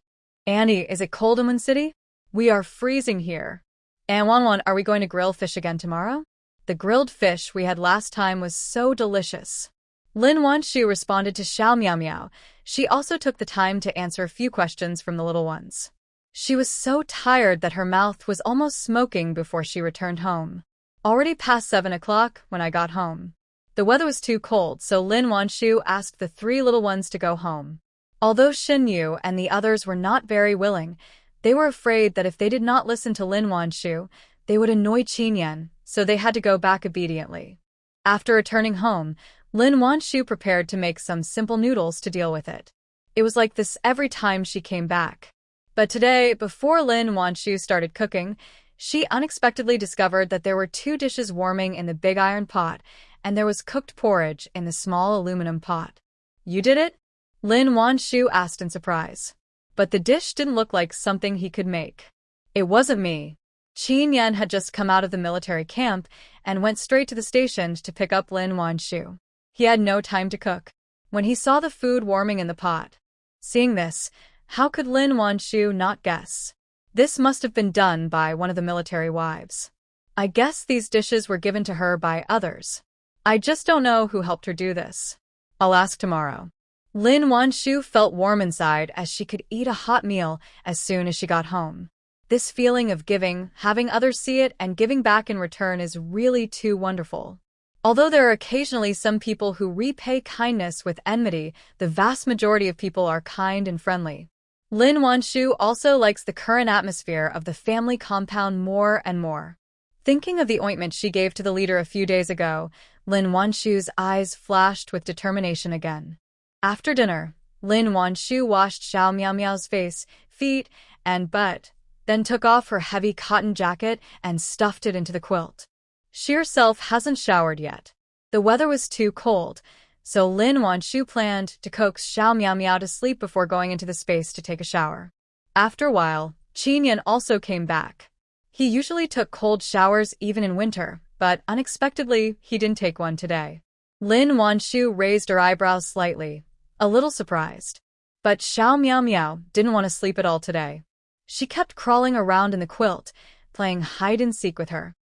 Annie, is it cold in Moon City? We are freezing here. And Wanwan, are we going to grill fish again tomorrow? The grilled fish we had last time was so delicious. Lin Wan Shu responded to Xiao Miao Miao. She also took the time to answer a few questions from the little ones. She was so tired that her mouth was almost smoking before she returned home. Already past 7 o'clock when I got home. The weather was too cold, so Lin Wan Shu asked the 3 little ones to go home. Although Shin Yu and the others were not very willing, they were afraid that if they did not listen to Lin Wan Shu, they would annoy Qin Yan, so they had to go back obediently. After returning home, Lin Wan Shu prepared to make some simple noodles to deal with it. It was like this every time she came back. But today, before Lin Wan Shu started cooking, she unexpectedly discovered that there were 2 dishes warming in the big iron pot, and there was cooked porridge in the small aluminum pot. You did it? Lin Wan Shu asked in surprise. But the dish didn't look like something he could make. It wasn't me. Qin Yan had just come out of the military camp and went straight to the station to pick up Lin Wan Shu. He had no time to cook. When he saw the food warming in the pot. Seeing this, how could Lin Wan Shu not guess? This must have been done by one of the military wives. I guess these dishes were given to her by others. I just don't know who helped her do this. I'll ask tomorrow. Lin Wan Shu felt warm inside as she could eat a hot meal as soon as she got home. This feeling of giving, having others see it, and giving back in return is really too wonderful. Although there are occasionally some people who repay kindness with enmity, the vast majority of people are kind and friendly. Lin Wan Shu also likes the current atmosphere of the family compound more and more. Thinking of the ointment she gave to the leader a few days ago, Lin Wan Shu's eyes flashed with determination again. After dinner, Lin Wan Shu washed Xiao Miao Miao's face, feet, and butt, then took off her heavy cotton jacket and stuffed it into the quilt. She herself hasn't showered yet. The weather was too cold, so Lin Wan Shu planned to coax Xiao Miao Miao to sleep before going into the space to take a shower. After a while, Qin Yan also came back. He usually took cold showers even in winter, but unexpectedly, he didn't take one today. Lin Wan Shu raised her eyebrows slightly, a little surprised. But Xiao Miao Miao didn't want to sleep at all today. She kept crawling around in the quilt, playing hide-and-seek with her.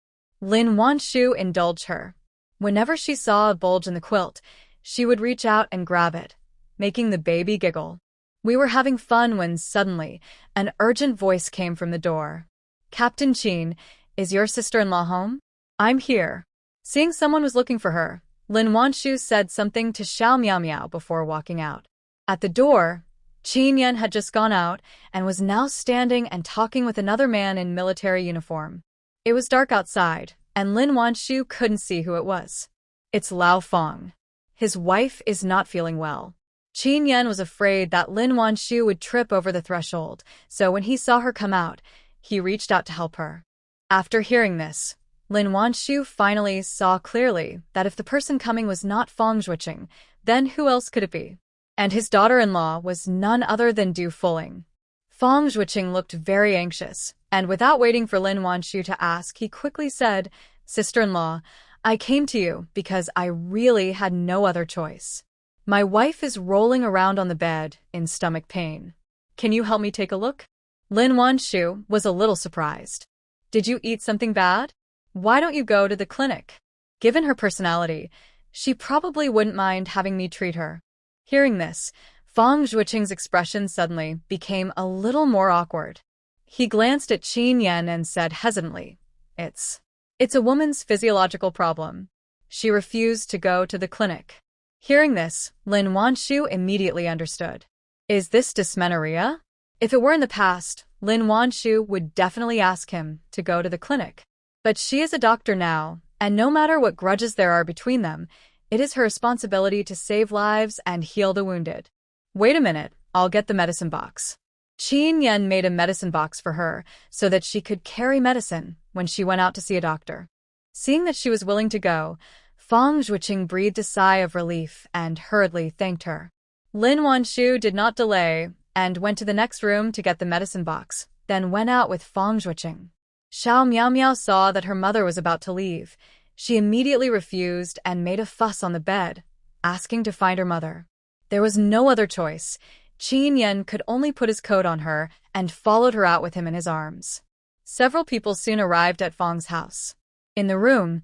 Lin Wan Shu indulged her. Whenever she saw a bulge in the quilt, she would reach out and grab it, making the baby giggle. We were having fun when suddenly, an urgent voice came from the door. "Captain Qin, is your sister-in-law home?" "I'm here." Seeing someone was looking for her, Lin Wan Shu said something to Xiao Miao Miao before walking out. At the door, Qin Yan had just gone out and was now standing and talking with another man in military uniform. It was dark outside, and Lin Wan Shu couldn't see who it was. It's Lao Feng. His wife is not feeling well. Qin Yan was afraid that Lin Wan Shu would trip over the threshold, so when he saw her come out, he reached out to help her. After hearing this, Lin Wan Shu finally saw clearly that if the person coming was not Feng Zhuqing, then who else could it be? And his daughter-in-law was none other than Du Fuling. Feng Zhuqing looked very anxious, and without waiting for Lin Wan Shu to ask, he quickly said, "Sister-in-law, I came to you because I really had no other choice. My wife is rolling around on the bed in stomach pain. Can you help me take a look?" Lin Wan Shu was a little surprised. "Did you eat something bad? Why don't you go to the clinic?" Given her personality, she probably wouldn't mind having me treat her. Hearing this, Feng Zhuqing's expression suddenly became a little more awkward. He glanced at Qin Yan and said hesitantly, It's a woman's physiological problem. She refused to go to the clinic." Hearing this, Lin Wan Shu immediately understood. Is this dysmenorrhea? If it were in the past, Lin Wan Shu would definitely ask him to go to the clinic. But she is a doctor now, and no matter what grudges there are between them, it is her responsibility to save lives and heal the wounded. "Wait a minute, I'll get the medicine box." Qin Yan made a medicine box for her so that she could carry medicine when she went out to see a doctor. Seeing that she was willing to go, Feng Zhuqing breathed a sigh of relief and hurriedly thanked her. Lin Wan Shu did not delay and went to the next room to get the medicine box, then went out with Feng Zhuqing. Xiao Miao Miao saw that her mother was about to leave. She immediately refused and made a fuss on the bed, asking to find her mother. There was no other choice. Qin Yan could only put his coat on her and followed her out with him in his arms. Several people soon arrived at Feng's house. In the room,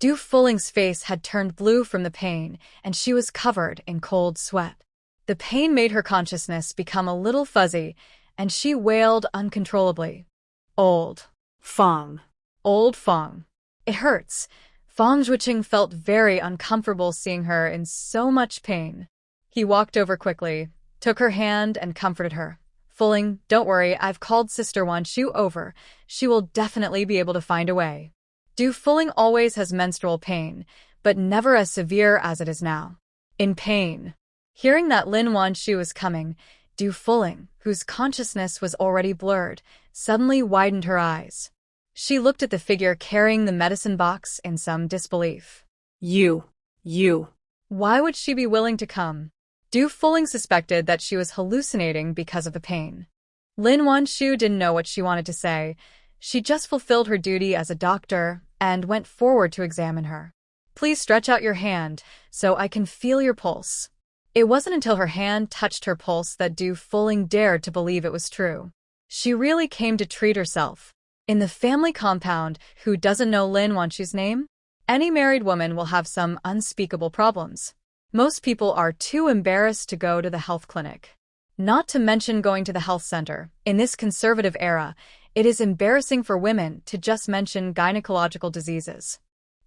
Du Fuling's face had turned blue from the pain, and she was covered in cold sweat. The pain made her consciousness become a little fuzzy, and she wailed uncontrollably. Old Feng. Old Feng. It hurts. Feng Zhuqing felt very uncomfortable seeing her in so much pain. He walked over quickly, took her hand and comforted her. "Fuling, don't worry, I've called Sister Wan Shu over. She will definitely be able to find a way." Du Fuling always has menstrual pain, but never as severe as it is now. In pain. Hearing that Lin Wan Shu was coming, Du Fuling, whose consciousness was already blurred, suddenly widened her eyes. She looked at the figure carrying the medicine box in some disbelief. You. Why would she be willing to come? Du Fuling suspected that she was hallucinating because of the pain. Lin Wan Shu didn't know what she wanted to say. She just fulfilled her duty as a doctor and went forward to examine her. "Please stretch out your hand so I can feel your pulse." It wasn't until her hand touched her pulse that Du Fuling dared to believe it was true. She really came to treat herself. In the family compound, who doesn't know Lin Wan Shu's name? Any married woman will have some unspeakable problems. Most people are too embarrassed to go to the health clinic. Not to mention going to the health center. In this conservative era, it is embarrassing for women to just mention gynecological diseases.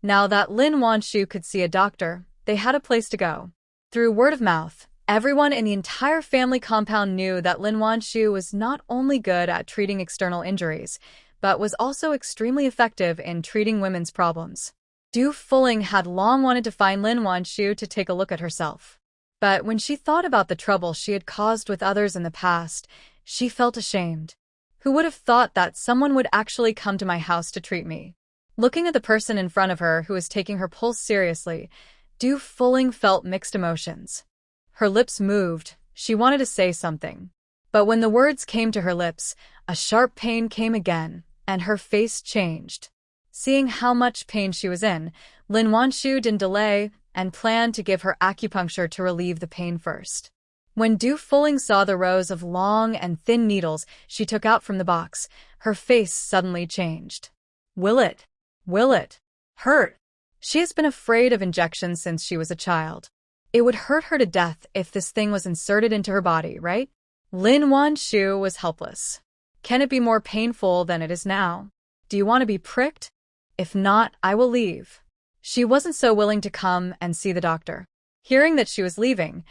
Now that Lin Wan Shu could see a doctor, they had a place to go. Through word of mouth, everyone in the entire family compound knew that Lin Wan Shu was not only good at treating external injuries, but was also extremely effective in treating women's problems. Du Fuling had long wanted to find Lin Wan Shu to take a look at herself. But when she thought about the trouble she had caused with others in the past, she felt ashamed. Who would have thought that someone would actually come to my house to treat me? Looking at the person in front of her who was taking her pulse seriously, Du Fuling felt mixed emotions. Her lips moved. She wanted to say something. But when the words came to her lips, a sharp pain came again, and her face changed. Seeing how much pain she was in, Lin Wan Shu didn't delay and planned to give her acupuncture to relieve the pain first. When Du Fuling saw the rows of long and thin needles she took out from the box, her face suddenly changed. Will it hurt? She has been afraid of injections since she was a child. It would hurt her to death if this thing was inserted into her body, right? Lin Wan Shu was helpless. Can it be more painful than it is now? Do you want to be pricked? If not, I will leave. She wasn't so willing to come and see the doctor. Hearing that she was leaving,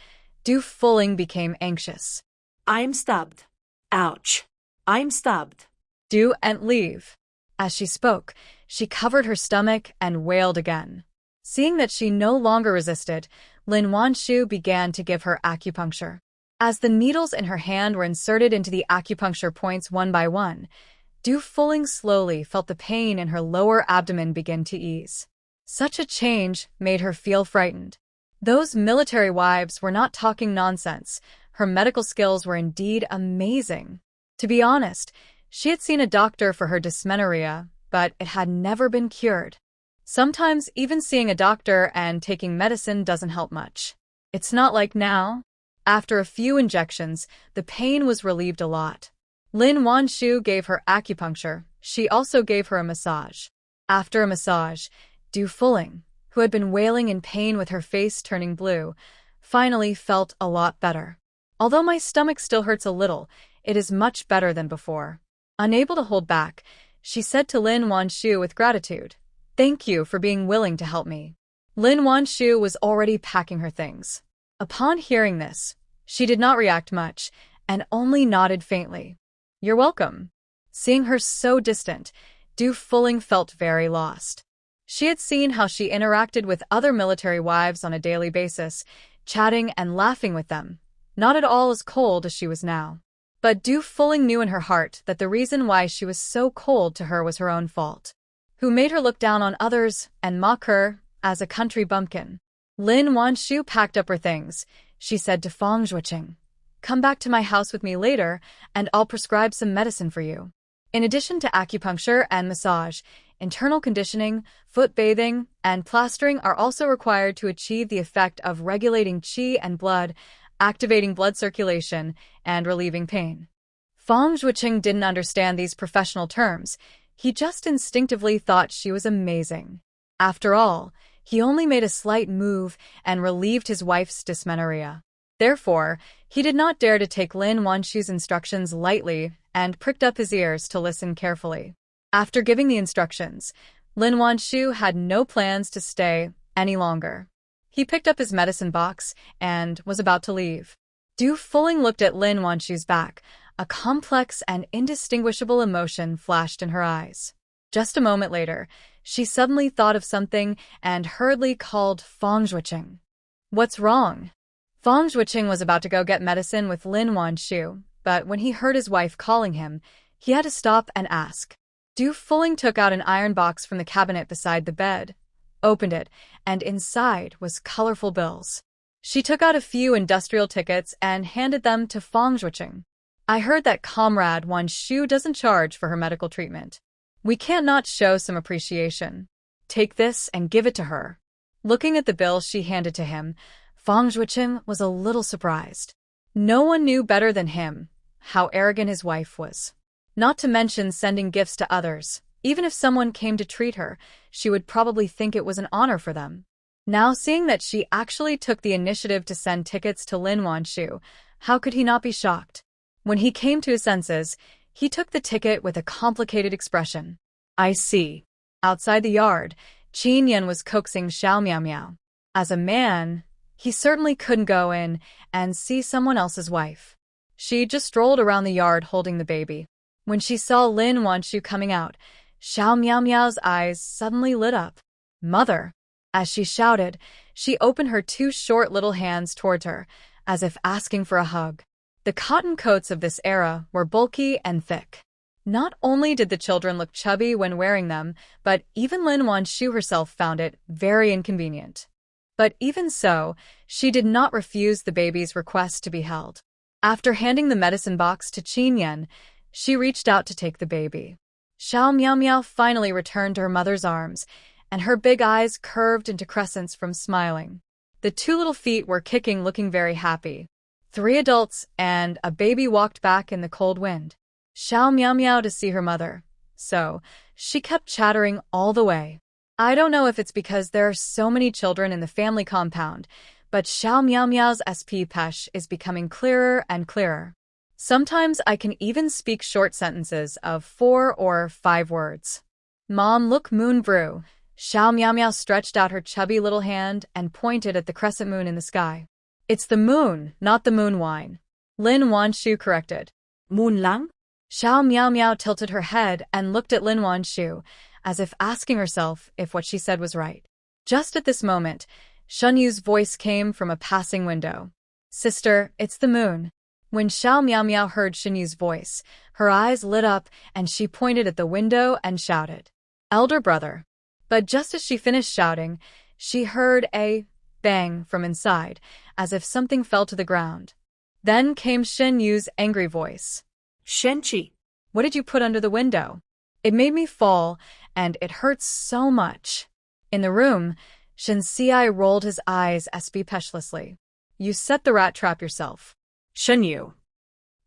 Du Fuling became anxious. I'm stabbed. Ouch. I'm stabbed. Do and leave. As she spoke, she covered her stomach and wailed again. Seeing that she no longer resisted, Lin Wan Shu began to give her acupuncture. As the needles in her hand were inserted into the acupuncture points one by one, Du Fuling slowly felt the pain in her lower abdomen begin to ease. Such a change made her feel frightened. Those military wives were not talking nonsense. Her medical skills were indeed amazing. To be honest, she had seen a doctor for her dysmenorrhea, but it had never been cured. Sometimes even seeing a doctor and taking medicine doesn't help much. It's not like now. After a few injections, the pain was relieved a lot. Lin Wan Shu gave her acupuncture. She also gave her a massage. After a massage, Du Fuling, who had been wailing in pain with her face turning blue, finally felt a lot better. Although my stomach still hurts a little, it is much better than before. Unable to hold back, she said to Lin Wan Shu with gratitude, "Thank you for being willing to help me." Lin Wan Shu was already packing her things. Upon hearing this, she did not react much and only nodded faintly. "You're welcome." Seeing her so distant, Du Fuling felt very lost. She had seen how she interacted with other military wives on a daily basis, chatting and laughing with them, not at all as cold as she was now. But Du Fuling knew in her heart that the reason why she was so cold to her was her own fault. Who made her look down on others and mock her as a country bumpkin. Lin Wan Shu packed up her things. She said to Fang Zhuqing, "Come back to my house with me later, and I'll prescribe some medicine for you." In addition to acupuncture and massage, internal conditioning, foot bathing, and plastering are also required to achieve the effect of regulating qi and blood, activating blood circulation, and relieving pain. Fang Zhuqing didn't understand these professional terms. He just instinctively thought she was amazing. After all, he only made a slight move and relieved his wife's dysmenorrhea. Therefore, he did not dare to take Lin Wan Shu's instructions lightly and pricked up his ears to listen carefully. After giving the instructions, Lin Wan Shu had no plans to stay any longer. He picked up his medicine box and was about to leave. Du Fuling looked at Lin Wan Shu's back. A complex and indistinguishable emotion flashed in her eyes. Just a moment later, she suddenly thought of something and hurriedly called Fang Zhuqing. "What's wrong?" Fang Zhuqing was about to go get medicine with Lin Wan Shu, but when he heard his wife calling him, he had to stop and ask. Du Fuling took out an iron box from the cabinet beside the bed, opened it, and inside was colorful bills. She took out a few industrial tickets and handed them to Fang Zhuqing. "I heard that Comrade Wan Shu doesn't charge for her medical treatment. We can't not show some appreciation. Take this and give it to her." Looking at the bill she handed to him, Fang Zhuqing was a little surprised. No one knew better than him how arrogant his wife was. Not to mention sending gifts to others. Even if someone came to treat her, she would probably think it was an honor for them. Now seeing that she actually took the initiative to send tickets to Lin Wan Shu, how could he not be shocked? When he came to his senses, he took the ticket with a complicated expression. I see. Outside the yard, Qin Yan was coaxing Xiao Miao Miao. As a man, he certainly couldn't go in and see someone else's wife. She just strolled around the yard holding the baby. When she saw Lin Wan Shu coming out, Xiao Miao Miao's eyes suddenly lit up. Mother! As she shouted, she opened her two short little hands towards her, as if asking for a hug. The cotton coats of this era were bulky and thick. Not only did the children look chubby when wearing them, but even Lin Wan Shu herself found it very inconvenient. But even so, she did not refuse the baby's request to be held. After handing the medicine box to Qin Yan, she reached out to take the baby. Xiao Miao Miao finally returned to her mother's arms, and her big eyes curved into crescents from smiling. The two little feet were kicking, looking very happy. 3 adults and a baby walked back in the cold wind. Xiao Miao Miao to see her mother, so she kept chattering all the way. I don't know if it's because there are so many children in the family compound, but Xiao Miao Miao's speech is becoming clearer and clearer. Sometimes I can even speak short sentences of 4 or 5 words. Mom, look, moon brew. Xiao Miao Miao stretched out her chubby little hand and pointed at the crescent moon in the sky. It's the moon, not the moon wine. Lin Wan Shu corrected. Moon lang? Xiao Miao Miao tilted her head and looked at Lin Wan Shu, as if asking herself if what she said was right. Just at this moment, Shen Yu's voice came from a passing window. Sister, it's the moon. When Xiao Miao Miao heard Shen Yu's voice, her eyes lit up and she pointed at the window and shouted, Elder brother. But just as she finished shouting, she heard a bang from inside, as if something fell to the ground. Then came Shen Yu's angry voice. Shenchi. What did you put under the window? It made me fall, and it hurts so much. In the room, Shen Xiai rolled his eyes suspiciously. You set the rat trap yourself. Shen Yu.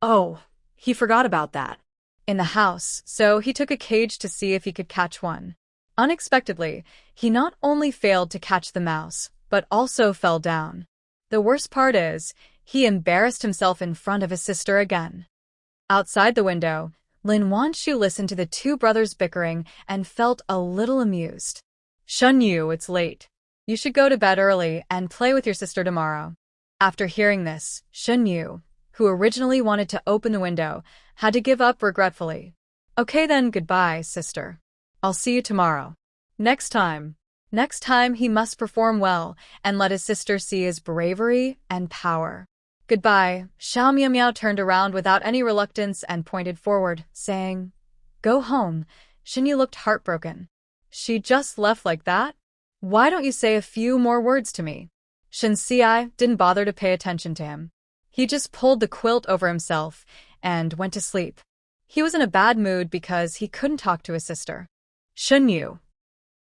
Oh, he forgot about that. In the house, so he took a cage to see if he could catch one. Unexpectedly, he not only failed to catch the mouse, but also fell down. The worst part is, he embarrassed himself in front of his sister again. Outside the window, Lin Wan Shu listened to the two brothers bickering and felt a little amused. Shen Yu, it's late. You should go to bed early and play with your sister tomorrow. After hearing this, Shen Yu, who originally wanted to open the window, had to give up regretfully. Okay then, goodbye, sister. I'll see you tomorrow. Next time he must perform well and let his sister see his bravery and power. Goodbye. Xiao Miao Miao turned around without any reluctance and pointed forward, saying, Go home. Shen Yu looked heartbroken. She just left like that? Why don't you say a few more words to me? Shen Xiai didn't bother to pay attention to him. He just pulled the quilt over himself and went to sleep. He was in a bad mood because he couldn't talk to his sister. Shen Yu.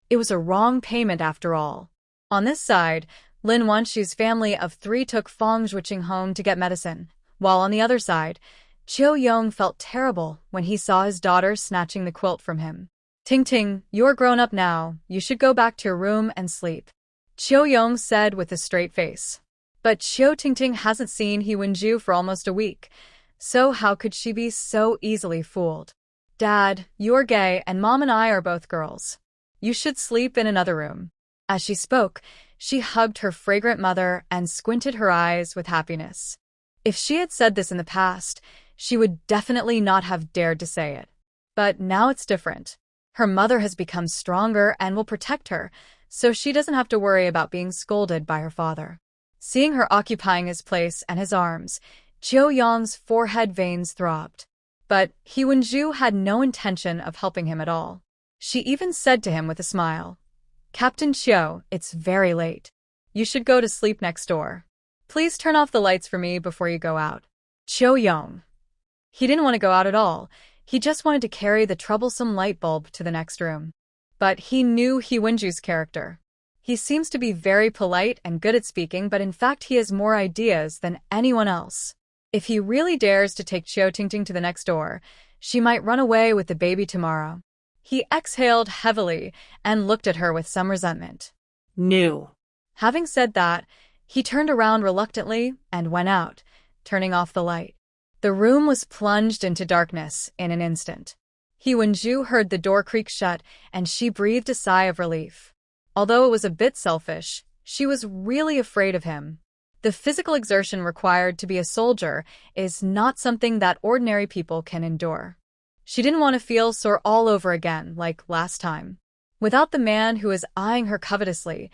It was a wrong payment after all. On this side, Lin Wan Shu's family of 3 took Fong Zhuqing home to get medicine, while on the other side, Qiu Yong felt terrible when he saw his daughter snatching the quilt from him. Ting Ting, you're grown up now, you should go back to your room and sleep, Qiu Yong said with a straight face. But Qiu Tingting hasn't seen He Wenju for almost a week, so how could she be so easily fooled? Dad, you're gay and Mom and I are both girls. You should sleep in another room. As she spoke, she hugged her fragrant mother and squinted her eyes with happiness. If she had said this in the past, she would definitely not have dared to say it. But now it's different. Her mother has become stronger and will protect her, so she doesn't have to worry about being scolded by her father. Seeing her occupying his place and his arms, Qiu Yong's forehead veins throbbed. But He Wenju had no intention of helping him at all. She even said to him with a smile, Captain Qiu, it's very late. You should go to sleep next door. Please turn off the lights for me before you go out. Qiu Yong. He didn't want to go out at all. He just wanted to carry the troublesome light bulb to the next room. But he knew He Wenju's character. He seems to be very polite and good at speaking, but in fact he has more ideas than anyone else. If he really dares to take Qiu Tingting to the next door, she might run away with the baby tomorrow. He exhaled heavily and looked at her with some resentment. No. Having said that, he turned around reluctantly and went out, turning off the light. The room was plunged into darkness in an instant. Wan-ju heard the door creak shut, and she breathed a sigh of relief. Although it was a bit selfish, she was really afraid of him. The physical exertion required to be a soldier is not something that ordinary people can endure. She didn't want to feel sore all over again like last time. Without the man who was eyeing her covetously,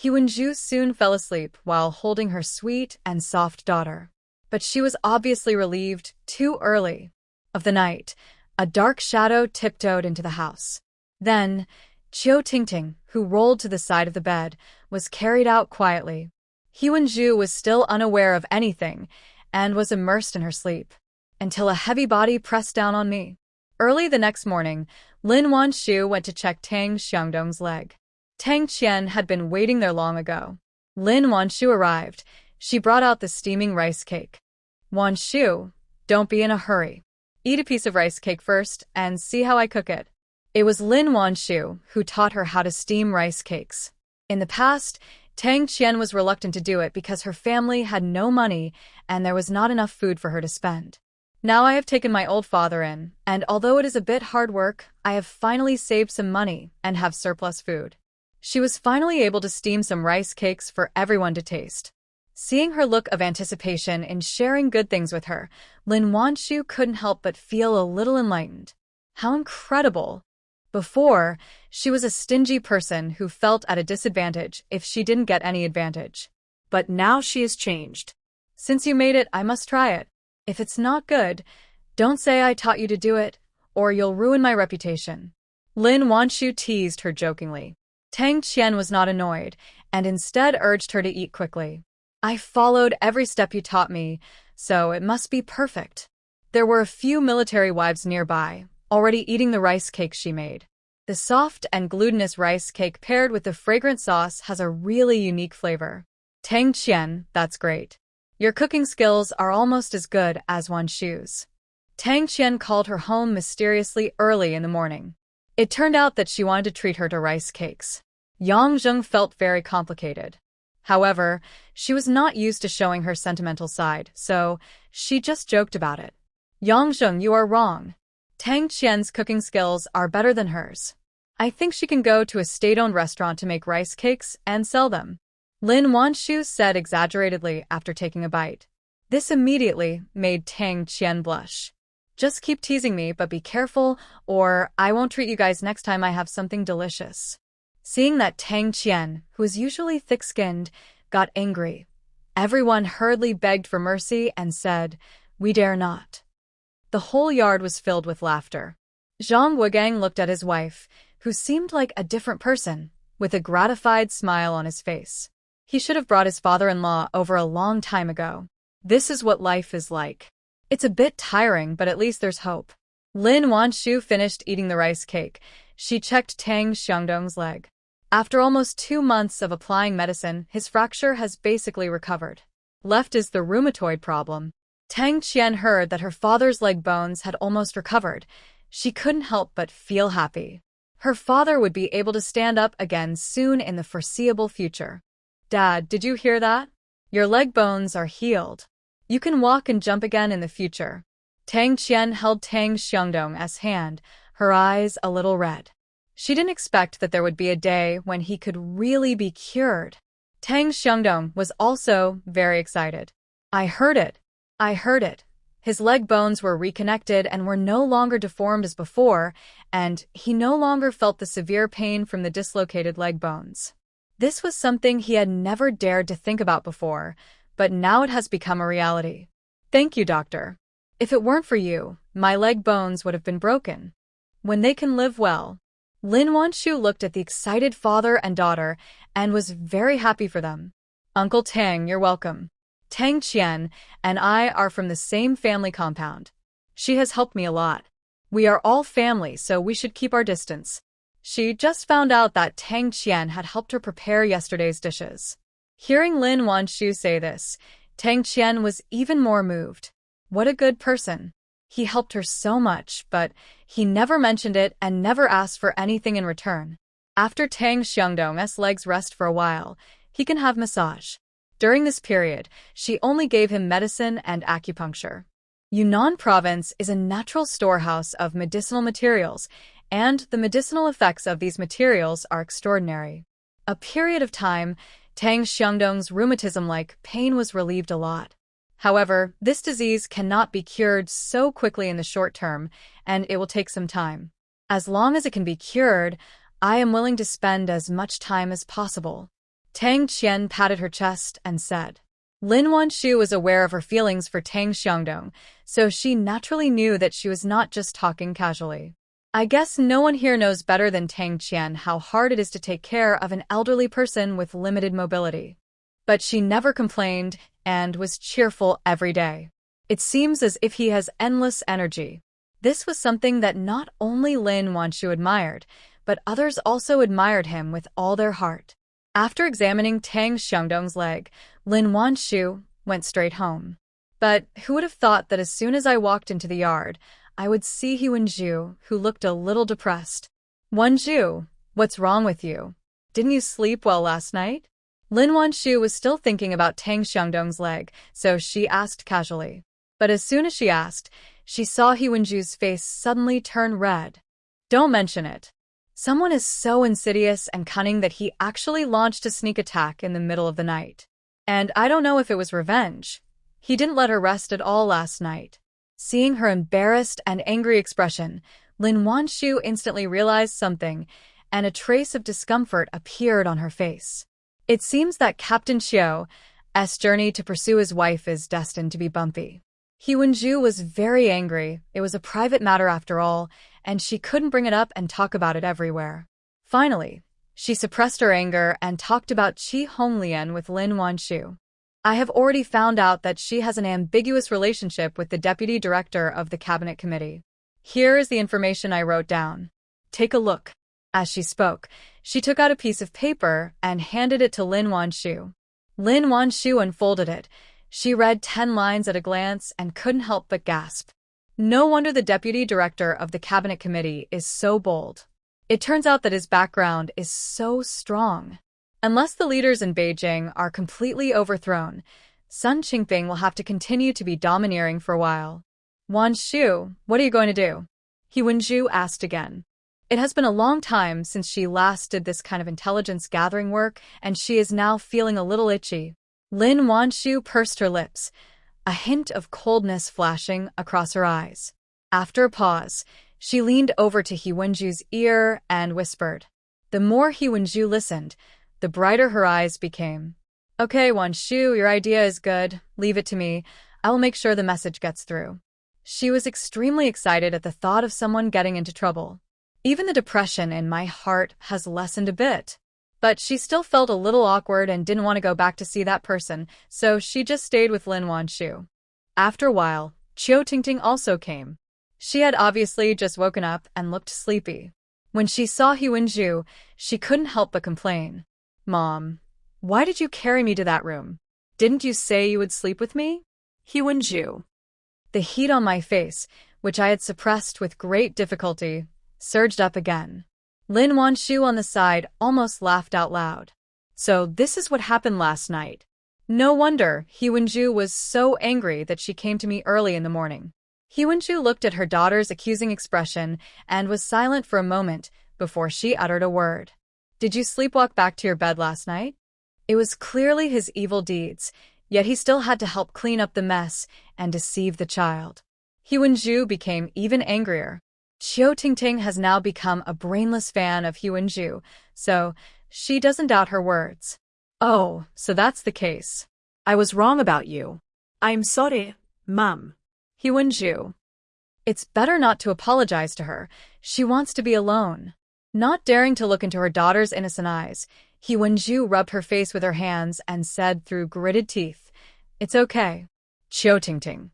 Wan-ju soon fell asleep while holding her sweet and soft daughter. But she was obviously relieved too early. Of the night, a dark shadow tiptoed into the house. Then, Chiu Tingting, who rolled to the side of the bed, was carried out quietly. Wan-ju was still unaware of anything and was immersed in her sleep, until a heavy body pressed down on me. Early the next morning, Lin Wan Shu went to check Tang Xiangdong's leg. Tang Qian had been waiting there long ago. Lin Wan Shu arrived. She brought out the steaming rice cake. Wan Shu, don't be in a hurry. Eat a piece of rice cake first and see how I cook it. It was Lin Wan Shu who taught her how to steam rice cakes. In the past, Tang Qian was reluctant to do it because her family had no money and there was not enough food for her to spend. Now I have taken my old father in, and although it is a bit hard work, I have finally saved some money and have surplus food. She was finally able to steam some rice cakes for everyone to taste. Seeing her look of anticipation in sharing good things with her, Lin Wan Shu couldn't help but feel a little enlightened. How incredible! Before, she was a stingy person who felt at a disadvantage if she didn't get any advantage. But now she has changed. Since you made it, I must try it. If it's not good, don't say I taught you to do it, or you'll ruin my reputation. Lin Wan Shu teased her jokingly. Tang Qian was not annoyed, and instead urged her to eat quickly. I followed every step you taught me, so it must be perfect. There were a few military wives nearby, already eating the rice cake she made. The soft and glutinous rice cake paired with the fragrant sauce has a really unique flavor. Tang Qian, that's great. Your cooking skills are almost as good as Wan Shu's. Tang Qian called her home mysteriously early in the morning. It turned out that she wanted to treat her to rice cakes. Yang Zheng felt very complicated. However, she was not used to showing her sentimental side, so she just joked about it. Yang Zheng, you are wrong. Tang Qian's cooking skills are better than hers. I think she can go to a state-owned restaurant to make rice cakes and sell them. Lin Wan Shu said exaggeratedly after taking a bite. This immediately made Tang Qian blush. Just keep teasing me, but be careful, or I won't treat you guys next time I have something delicious. Seeing that Tang Qian, who is usually thick-skinned, got angry, everyone hurriedly begged for mercy and said, "We dare not." The whole yard was filled with laughter. Zhang Wegang looked at his wife, who seemed like a different person, with a gratified smile on his face. He should have brought his father-in-law over a long time ago. This is what life is like. It's a bit tiring, but at least there's hope. Lin Wan Shu finished eating the rice cake. She checked Tang Xiangdong's leg. After almost 2 months of applying medicine, his fracture has basically recovered. Left is the rheumatoid problem. Tang Qian heard that her father's leg bones had almost recovered. She couldn't help but feel happy. Her father would be able to stand up again soon in the foreseeable future. Dad, did you hear that? Your leg bones are healed. You can walk and jump again in the future. Tang Qian held Tang Xiangdong's hand, her eyes a little red. She didn't expect that there would be a day when he could really be cured. Tang Xiangdong was also very excited. I heard it. I heard it. His leg bones were reconnected and were no longer deformed as before, and he no longer felt the severe pain from the dislocated leg bones. This was something he had never dared to think about before, but now it has become a reality. Thank you, doctor. If it weren't for you, my leg bones would have been broken. When they can live well. Lin Wan Shu looked at the excited father and daughter and was very happy for them. Uncle Tang, you're welcome. Tang Qian and I are from the same family compound. She has helped me a lot. We are all family, so we should keep our distance. She just found out that Tang Qian had helped her prepare yesterday's dishes. Hearing Lin Wan Shu say this, Tang Qian was even more moved. What a good person. He helped her so much, but he never mentioned it and never asked for anything in return. After Tang Xiangdong's legs rest for a while, He can have massage. During this period, she only gave him medicine and acupuncture. Yunnan province is a natural storehouse of medicinal materials, and the medicinal effects of these materials are extraordinary. A period of time, Tang Xiangdong's rheumatism-like pain was relieved a lot. However, this disease cannot be cured so quickly in the short term, and it will take some time. As long as it can be cured, I am willing to spend as much time as possible. Tang Qian patted her chest and said. Lin Wan Shu was aware of her feelings for Tang Xiangdong, so she naturally knew that she was not just talking casually. I guess no one here knows better than Tang Qian how hard it is to take care of an elderly person with limited mobility. But she never complained and was cheerful every day. It seems as if he has endless energy. This was something that not only Lin Wan Shu admired, but others also admired him with all their heart. After examining Tang Xiangdong's leg, Lin Wan Shu went straight home. But who would have thought that as soon as I walked into the yard, I would see Wenju, who looked a little depressed. Wenju, what's wrong with you? Didn't you sleep well last night? Lin Wan Shu was still thinking about Tang Xiangdong's leg, so she asked casually. But as soon as she asked, she saw Wenju's face suddenly turn red. Don't mention it. Someone is so insidious and cunning that he actually launched a sneak attack in the middle of the night. And I don't know if it was revenge. He didn't let her rest at all last night. Seeing her embarrassed and angry expression, Lin Wan Shu instantly realized something, and a trace of discomfort appeared on her face. It seems that Captain Xiu's journey to pursue his wife is destined to be bumpy. Wenju was very angry. It was a private matter after all, and she couldn't bring it up and talk about it everywhere. Finally, she suppressed her anger and talked about Qi Honglian with Lin Wan Shu. I have already found out that she has an ambiguous relationship with the deputy director of the cabinet committee. Here is the information I wrote down. Take a look. As she spoke, she took out a piece of paper and handed it to Lin Wan Shu. Lin Wan Shu unfolded it. She read 10 lines at a glance and couldn't help but gasp. No wonder the deputy director of the cabinet committee is so bold. It turns out that his background is so strong. Unless the leaders in Beijing are completely overthrown, Sun Qingping will have to continue to be domineering for a while. Wan Shu, what are you going to do? Wenju asked again. It has been a long time since she last did this kind of intelligence gathering work, and she is now feeling a little itchy. Lin Wan Shu pursed her lips, a hint of coldness flashing across her eyes. After a pause, she leaned over to Wenju's ear and whispered. The more Wenju listened, the brighter her eyes became. Okay, Wan Shu, your idea is good. Leave it to me. I will make sure the message gets through. She was extremely excited at the thought of someone getting into trouble. Even the depression in my heart has lessened a bit. But she still felt a little awkward and didn't want to go back to see that person, so she just stayed with Lin Wan Shu. After a while, Qiu Tingting also came. She had obviously just woken up and looked sleepy. When she saw Wenju, she couldn't help but complain. Mom, why did you carry me to that room? Didn't you say you would sleep with me? Wenju. The heat on my face, which I had suppressed with great difficulty, surged up again. Lin Wan Shu on the side almost laughed out loud. So this is what happened last night. No wonder Wenju was so angry that she came to me early in the morning. Wenju looked at her daughter's accusing expression and was silent for a moment before she uttered a word. Did you sleepwalk back to your bed last night? It was clearly his evil deeds, yet he still had to help clean up the mess and deceive the child. Wenju became even angrier. Qiu Tingting has now become a brainless fan of Wenju, so she doesn't doubt her words. Oh, so that's the case. I was wrong about you. I'm sorry, Mom. Wenju. It's better not to apologize to her. She wants to be alone. Not daring to look into her daughter's innocent eyes, Wenju rubbed her face with her hands and said through gritted teeth, It's okay. Qiu Tingting.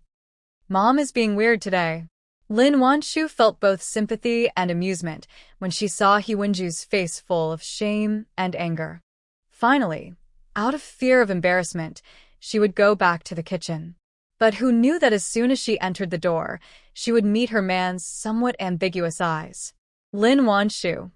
Mom is being weird today. Lin Wan Shu felt both sympathy and amusement when she saw Wenju's face full of shame and anger. Finally, out of fear of embarrassment, she would go back to the kitchen. But who knew that as soon as she entered the door, she would meet her man's somewhat ambiguous eyes. Lin Wan Shu.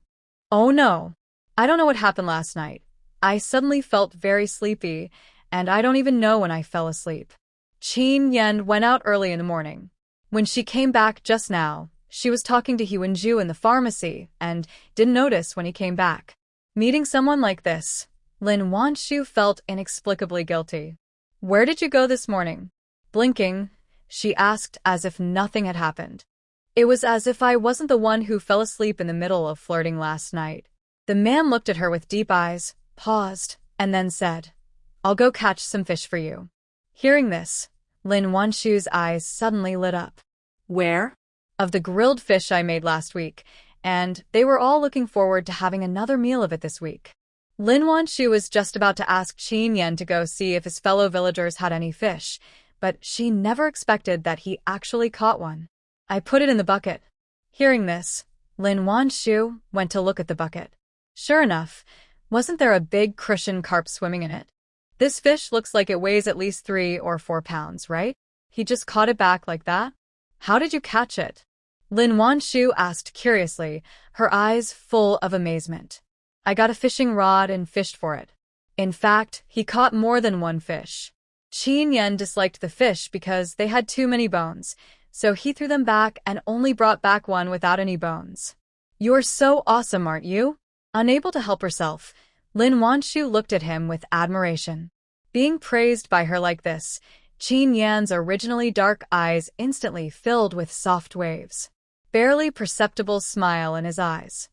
Oh no. I don't know what happened last night. I suddenly felt very sleepy, and I don't even know when I fell asleep. Qin Yan went out early in the morning. When she came back just now, she was talking to Huan Ju in the pharmacy and didn't notice when he came back. Meeting someone like this, Lin Wan Shu felt inexplicably guilty. "Where did you go this morning?" Blinking, she asked as if nothing had happened. It was as if I wasn't the one who fell asleep in the middle of flirting last night. The man looked at her with deep eyes, paused, and then said, "I'll go catch some fish for you." Hearing this, Lin Wan Shu's eyes suddenly lit up. Where? "Of the grilled fish I made last week, and they were all looking forward to having another meal of it this week." Lin Wan Shu was just about to ask Qin Yan to go see if his fellow villagers had any fish, but she never expected that he actually caught one. "I put it in the bucket." Hearing this, Lin Wan Shu went to look at the bucket. Sure enough, wasn't there a big crucian carp swimming in it? "This fish looks like it weighs at least 3 or 4 pounds, right? He just caught it back like that? How did you catch it?" Lin Wan Shu asked curiously, her eyes full of amazement. "I got a fishing rod and fished for it." In fact, he caught more than one fish. Qin Yan disliked the fish because they had too many bones, so he threw them back and only brought back one without any bones. "You're so awesome, aren't you?" Unable to help herself, Lin Wan Shu looked at him with admiration. Being praised by her like this, Qin Yan's originally dark eyes instantly filled with soft waves. Barely perceptible smile in his eyes.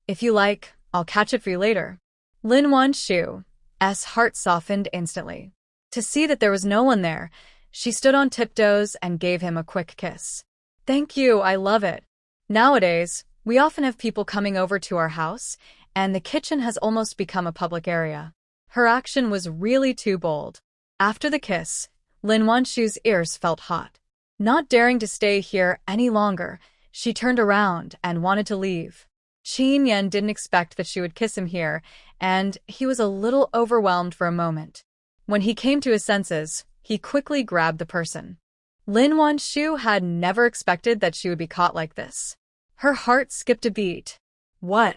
"If you like, I'll catch it for you later." Lin Wan Shu's heart softened instantly. To see that there was no one there, she stood on tiptoes and gave him a quick kiss. "Thank you, I love it. Nowadays, we often have people coming over to our house, and the kitchen has almost become a public area." Her action was really too bold. After the kiss, Lin Wan Shu's ears felt hot. Not daring to stay here any longer, she turned around and wanted to leave. Qin Yan didn't expect that she would kiss him here, and he was a little overwhelmed for a moment. When he came to his senses, he quickly grabbed the person. Lin Wan Shu had never expected that she would be caught like this. Her heart skipped a beat. What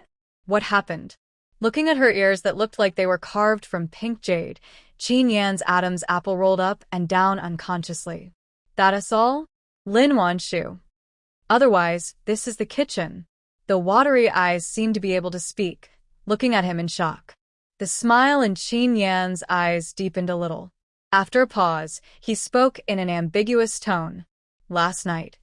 happened? Looking at her ears that looked like they were carved from pink jade, Qin Yan's Adam's apple rolled up and down unconsciously. "That us all?" Lin Wan Shu. "Otherwise, this is the kitchen." The watery eyes seemed to be able to speak, looking at him in shock. The smile in Qin Yan's eyes deepened a little. After a pause, he spoke in an ambiguous tone. "Last night."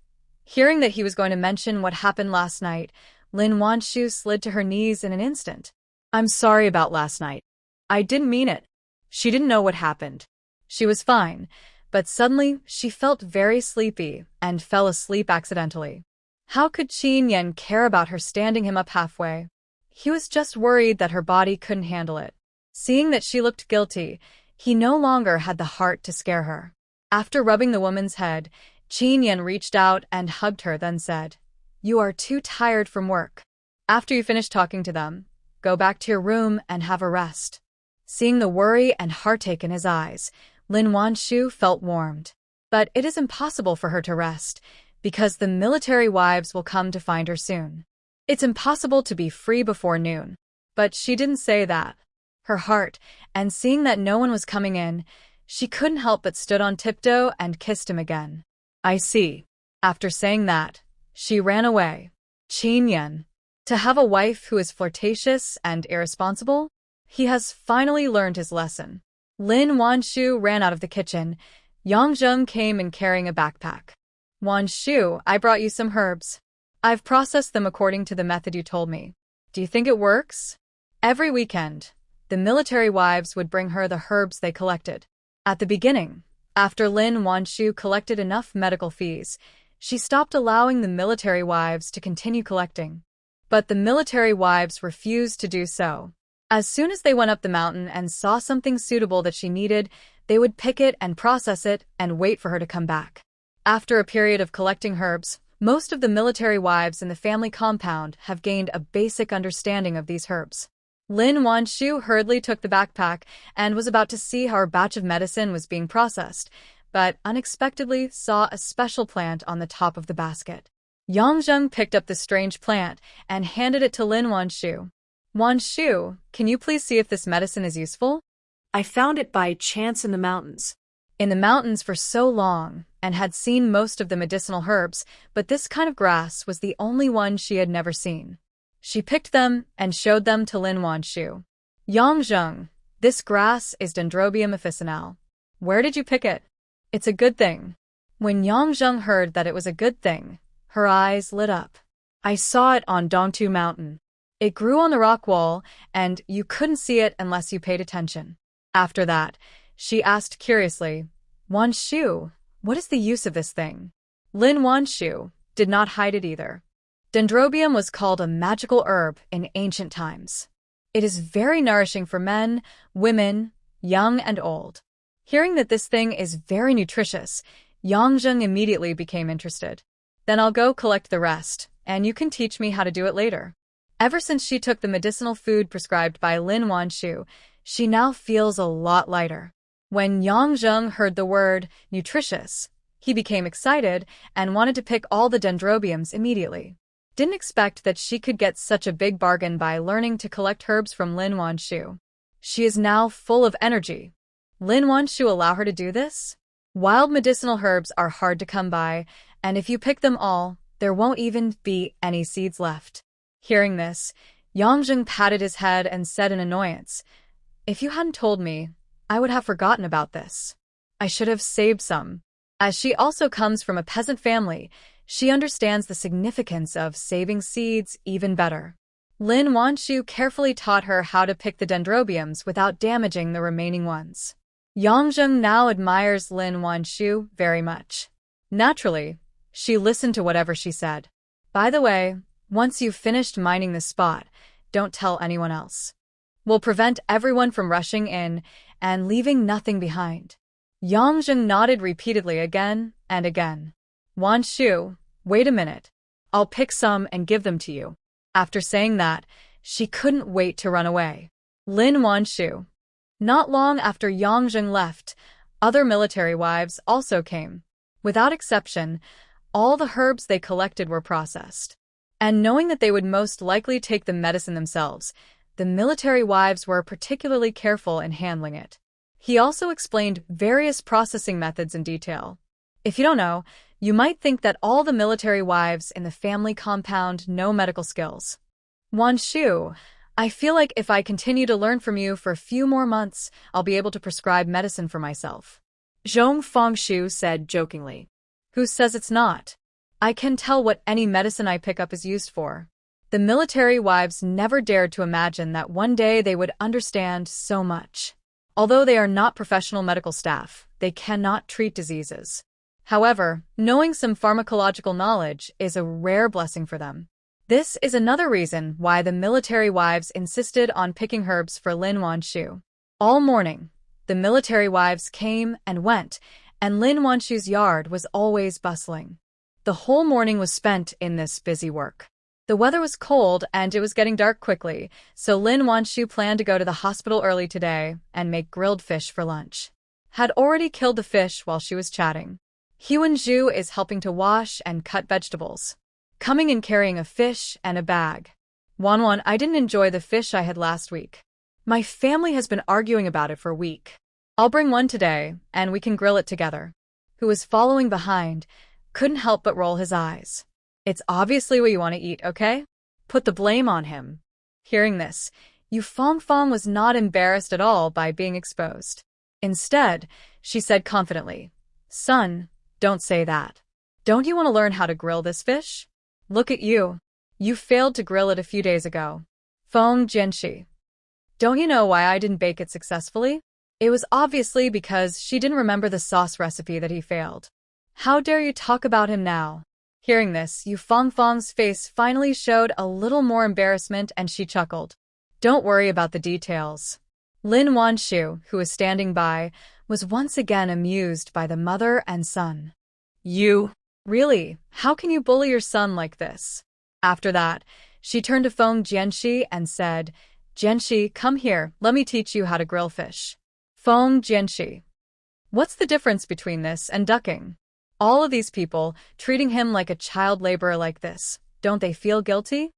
Hearing that he was going to mention what happened last night, Lin Wan Shu slid to her knees in an instant. "I'm sorry about last night. I didn't mean it." She didn't know what happened. She was fine, but suddenly she felt very sleepy and fell asleep accidentally. How could Qin Yan care about her standing him up halfway? He was just worried that her body couldn't handle it. Seeing that she looked guilty, he no longer had the heart to scare her. After rubbing the woman's head, Qin Yan reached out and hugged her, then said, "You are too tired from work. After you finish talking to them, go back to your room and have a rest." Seeing the worry and heartache in his eyes, Lin Wan Shu felt warmed. But it is impossible for her to rest, because the military wives will come to find her soon. It's impossible to be free before noon. But she didn't say that. Her heart, and seeing that no one was coming in, she couldn't help but stood on tiptoe and kissed him again. "I see." After saying that, she ran away. Qin Yan. To have a wife who is flirtatious and irresponsible? He has finally learned his lesson. Lin Wan Shu ran out of the kitchen. Yang Zheng came in carrying a backpack. "Wan Shu, I brought you some herbs. I've processed them according to the method you told me. Do you think it works?" Every weekend, the military wives would bring her the herbs they collected. At the beginning, after Lin Wan Shu collected enough medical fees, she stopped allowing the military wives to continue collecting. But the military wives refused to do so. As soon as they went up the mountain and saw something suitable that she needed, they would pick it and process it and wait for her to come back. After a period of collecting herbs, most of the military wives in the family compound have gained a basic understanding of these herbs. Lin Wan Shu hurriedly took the backpack and was about to see how her batch of medicine was being processed, but unexpectedly saw a special plant on the top of the basket. Yang Zheng picked up the strange plant and handed it to Lin Wan Shu. Wan Shu, can you please see if this medicine is useful? I found it by chance in the mountains. In the mountains for so long, and had seen most of the medicinal herbs, but this kind of grass was the only one she had never seen. She picked them and showed them to Lin Wan Shu. Yongzheng, this grass is Dendrobium officinale. Where did you pick it? It's a good thing. When Yongzheng heard that it was a good thing, her eyes lit up. I saw it on Dongtu Mountain. It grew on the rock wall, and you couldn't see it unless you paid attention. After that, she asked curiously, Wan Shu, what is the use of this thing? Lin Wan Shu did not hide it either. Dendrobium was called a magical herb in ancient times. It is very nourishing for men, women, young and old. Hearing that this thing is very nutritious, Yongzheng immediately became interested. Then I'll go collect the rest, and you can teach me how to do it later. Ever since she took the medicinal food prescribed by Lin Wan Shu, she now feels a lot lighter. When Yongzheng heard the word nutritious, he became excited and wanted to pick all the dendrobiums immediately. Didn't expect that she could get such a big bargain by learning to collect herbs from Lin Wan Shu. She is now full of energy. Lin Wan Shu allow her to do this? Wild medicinal herbs are hard to come by, and if you pick them all, there won't even be any seeds left. Hearing this, Yongzheng patted his head and said in annoyance, If you hadn't told me, I would have forgotten about this. I should have saved some. As she also comes from a peasant family, she understands the significance of saving seeds even better. Lin Wan Shu carefully taught her how to pick the dendrobiums without damaging the remaining ones. Yongzheng now admires Lin Wan Shu very much. Naturally, she listened to whatever she said. By the way, once you've finished mining this spot, don't tell anyone else. We'll prevent everyone from rushing in and leaving nothing behind. Yongzheng nodded repeatedly again and again. Wan Shu, wait a minute. I'll pick some and give them to you. After saying that, she couldn't wait to run away. Lin Wan Shu. Not long after Yongzheng left, other military wives also came. Without exception, all the herbs they collected were processed. And knowing that they would most likely take the medicine themselves, the military wives were particularly careful in handling it. He also explained various processing methods in detail. If you don't know, you might think that all the military wives in the family compound know medical skills. Wan Shu, I feel like if I continue to learn from you for a few more months, I'll be able to prescribe medicine for myself. Zhong Fengshu said jokingly. Who says it's not? I can tell what any medicine I pick up is used for. The military wives never dared to imagine that one day they would understand so much. Although they are not professional medical staff, they cannot treat diseases. However, knowing some pharmacological knowledge is a rare blessing for them. This is another reason why the military wives insisted on picking herbs for Lin Wan Shu. All morning, the military wives came and went, and Lin Wan Shu's yard was always bustling. The whole morning was spent in this busy work. The weather was cold and it was getting dark quickly, so Lin Wan Shu planned to go to the hospital early today and make grilled fish for lunch. Had already killed the fish while she was chatting. Huan Zhu is helping to wash and cut vegetables. Coming and carrying a fish and a bag. Wan, I didn't enjoy the fish I had last week. My family has been arguing about it for a week. I'll bring one today, and we can grill it together. Who was following behind, couldn't help but roll his eyes. It's obviously what you want to eat, okay? Put the blame on him. Hearing this, Yu Fongfong was not embarrassed at all by being exposed. Instead, she said confidently, Son, don't say that. Don't you want to learn how to grill this fish? Look at you. You failed to grill it a few days ago. Feng Jianxi. Don't you know why I didn't bake it successfully? It was obviously because she didn't remember the sauce recipe that he failed. How dare you talk about him now? Hearing this, Yu Fongfong's face finally showed a little more embarrassment and she chuckled. Don't worry about the details. Lin Wan Shu, who was standing by, was once again amused by the mother and son. You? Really? How can you bully your son like this? After that, she turned to Feng Jianxi and said, Jianxi, come here, let me teach you how to grill fish. Feng Jianxi. What's the difference between this and ducking? All of these people treating him like a child laborer like this, don't they feel guilty?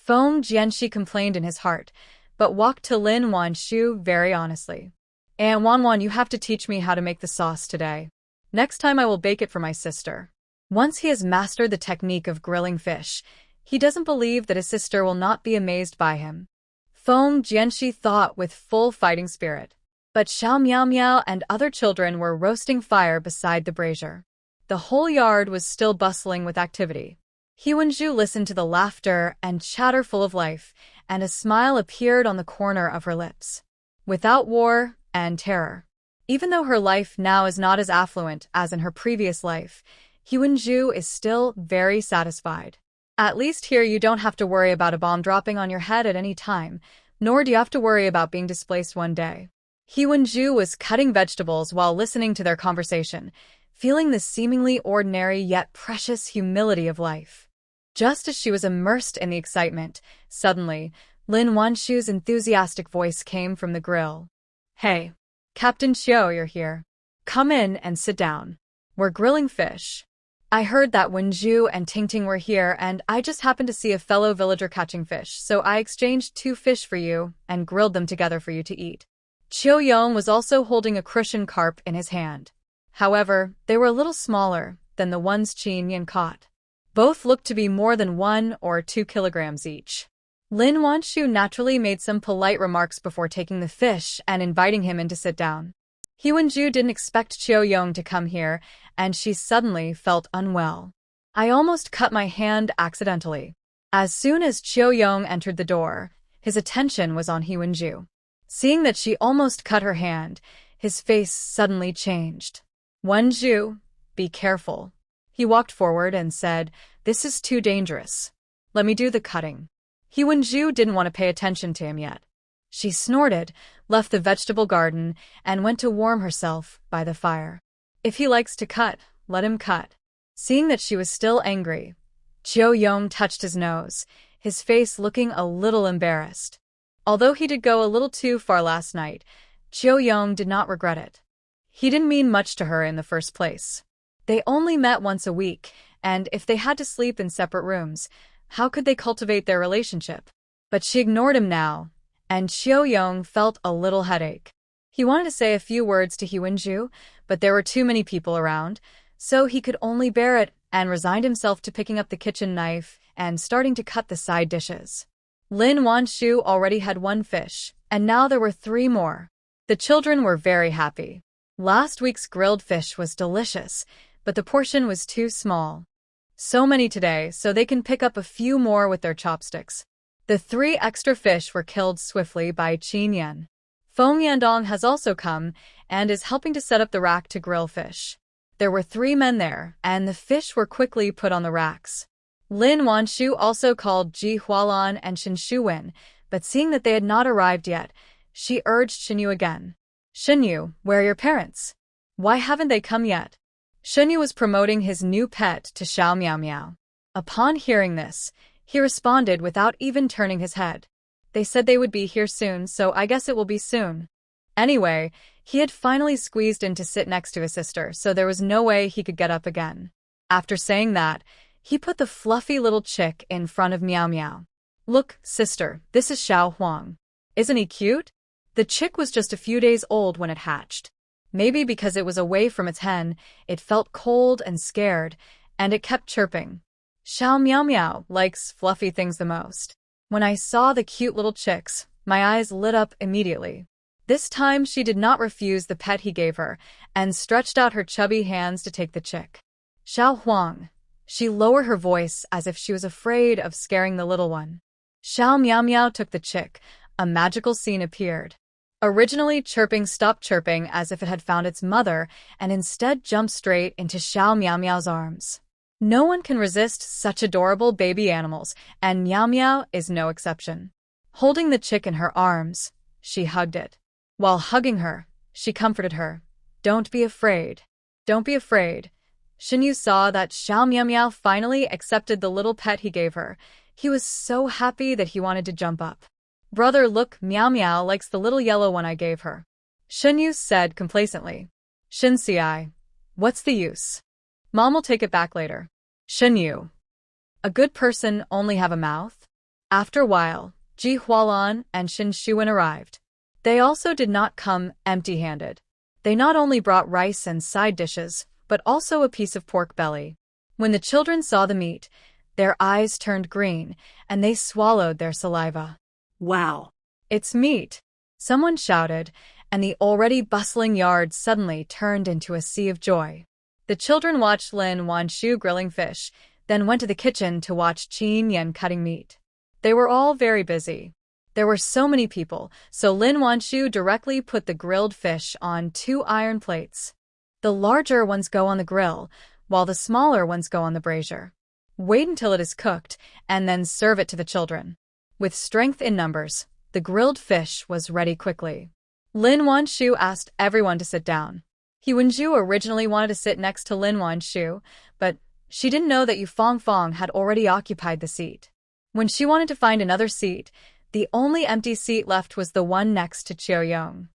Feng Jianxi complained in his heart, but walked to Lin Wan Shu very honestly. "Aunt Wanwan, you have to teach me how to make the sauce today. Next time I will bake it for my sister." Once he has mastered the technique of grilling fish, he doesn't believe that his sister will not be amazed by him. Feng Jianxi thought with full fighting spirit. But Xiao Miao Miao and other children were roasting fire beside the brazier. The whole yard was still bustling with activity. Wenju listened to the laughter and chatter full of life, and a smile appeared on the corner of her lips. Without war and terror. Even though her life now is not as affluent as in her previous life, Wenju is still very satisfied. At least here you don't have to worry about a bomb dropping on your head at any time, nor do you have to worry about being displaced one day. Wenju was cutting vegetables while listening to their conversation, feeling the seemingly ordinary yet precious humility of life. Just as she was immersed in the excitement, suddenly, Lin Wan Shu's enthusiastic voice came from the grill. "Hey, Captain Xiao, you're here. Come in and sit down. We're grilling fish. I heard that Wenju and Tingting were here, and I just happened to see a fellow villager catching fish, so I exchanged 2 fish for you and grilled them together for you to eat." Qiu Yong was also holding a crucian carp in his hand. However, they were a little smaller than the ones Qin Yan caught. Both looked to be more than 1 or 2 kilograms each. Lin Wan Shu naturally made some polite remarks before taking the fish and inviting him in to sit down. Wenju didn't expect Qiu Yong to come here, and she suddenly felt unwell. "I almost cut my hand accidentally." As soon as Qiu Yong entered the door, his attention was on Wenju. Seeing that she almost cut her hand, his face suddenly changed. "Wenju, be careful." He walked forward and said, "This is too dangerous. Let me do the cutting." Wenju didn't want to pay attention to him yet. She snorted, left the vegetable garden, and went to warm herself by the fire. If he likes to cut, let him cut. Seeing that she was still angry, Qiu Yong touched his nose, his face looking a little embarrassed. Although he did go a little too far last night, Qiu Yong did not regret it. He didn't mean much to her in the first place. They only met once a week, and if they had to sleep in separate rooms, how could they cultivate their relationship? But she ignored him now, and Qiu Yong felt a little headache. He wanted to say a few words to Wenju, but there were too many people around, so he could only bear it and resigned himself to picking up the kitchen knife and starting to cut the side dishes. Lin Wan Shu already had 1 fish, and now there were 3 more. The children were very happy. Last week's grilled fish was delicious, but the portion was too small. So many today, so they can pick up a few more with their chopsticks. The 3 extra fish were killed swiftly by Qin Yan. Feng Yandong has also come and is helping to set up the rack to grill fish. There were 3 men there, and the fish were quickly put on the racks. Lin Wan Shu also called Ji Hualan and Shin Shuwen, but seeing that they had not arrived yet, she urged Shinyu again. "Shinyu, where are your parents? Why haven't they come yet?" Shinyu was promoting his new pet to Xiao Miao Miao. Upon hearing this, he responded without even turning his head. "They said they would be here soon, so I guess it will be soon." Anyway, he had finally squeezed in to sit next to his sister, so there was no way he could get up again. After saying that, he put the fluffy little chick in front of Miao Miao. "Look, sister, this is Xiao Huang. Isn't he cute?" The chick was just a few days old when it hatched. Maybe because it was away from its hen, it felt cold and scared, and it kept chirping. Xiao Miao Miao likes fluffy things the most. When I saw the cute little chicks, my eyes lit up immediately. This time she did not refuse the pet he gave her, and stretched out her chubby hands to take the chick. "Xiao Huang." She lowered her voice as if she was afraid of scaring the little one. Xiao Miao Miao took the chick. A magical scene appeared. Originally chirping stopped chirping as if it had found its mother and instead jumped straight into Xiao Miao Miao's arms. No one can resist such adorable baby animals, and Miao Miao is no exception. Holding the chick in her arms, she hugged it. While hugging her, she comforted her. "Don't be afraid. Don't be afraid." Shinyu saw that Xiao Miao Miao finally accepted the little pet he gave her. He was so happy that he wanted to jump up. "Brother, look, Miao Miao likes the little yellow one I gave her," Shinyu said complacently. "Shinsiai, what's the use? Mom will take it back later." "Shinyu, a good person only have a mouth? After a while, Ji Hualan and Shin Shuan arrived. They also did not come empty-handed. They not only brought rice and side dishes, but also a piece of pork belly. When the children saw the meat, their eyes turned green, and they swallowed their saliva. Wow. It's meat! Someone shouted, and the already bustling yard suddenly turned into a sea of joy. The children watched Lin Wan Shu grilling fish, then went to the kitchen to watch Qin Yan cutting meat. They were all very busy. There were so many people, so Lin Wan Shu directly put the grilled fish on 2 iron plates. The larger ones go on the grill, while the smaller ones go on the brazier. Wait until it is cooked, and then serve it to the children. With strength in numbers, the grilled fish was ready quickly. Lin Wan Shu asked everyone to sit down. Wenju originally wanted to sit next to Lin Wan Shu, but she didn't know that Yu Fongfong had already occupied the seat. When she wanted to find another seat, the only empty seat left was the one next to Qiu Yong.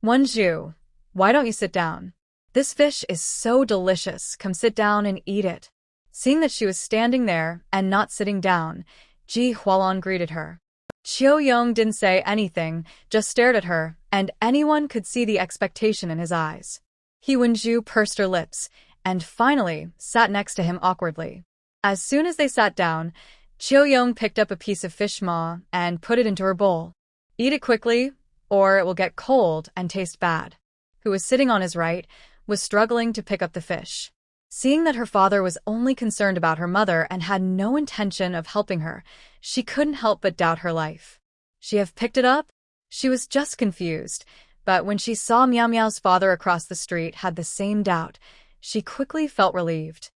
Wenju, why don't you sit down? This fish is so delicious, come sit down and eat it. Seeing that she was standing there and not sitting down, Ji Hualan greeted her. Qiu Yong didn't say anything, just stared at her, and anyone could see the expectation in his eyes. Wenju pursed her lips, and finally sat next to him awkwardly. As soon as they sat down, Qiu Yong picked up a piece of fish maw and put it into her bowl. Eat it quickly, or it will get cold and taste bad. Who was sitting on his right, was struggling to pick up the fish. Seeing that her father was only concerned about her mother and had no intention of helping her, she couldn't help but doubt her life. She have picked it up? She was just confused, but when she saw Miao Miao's father across the street had the same doubt, she quickly felt relieved.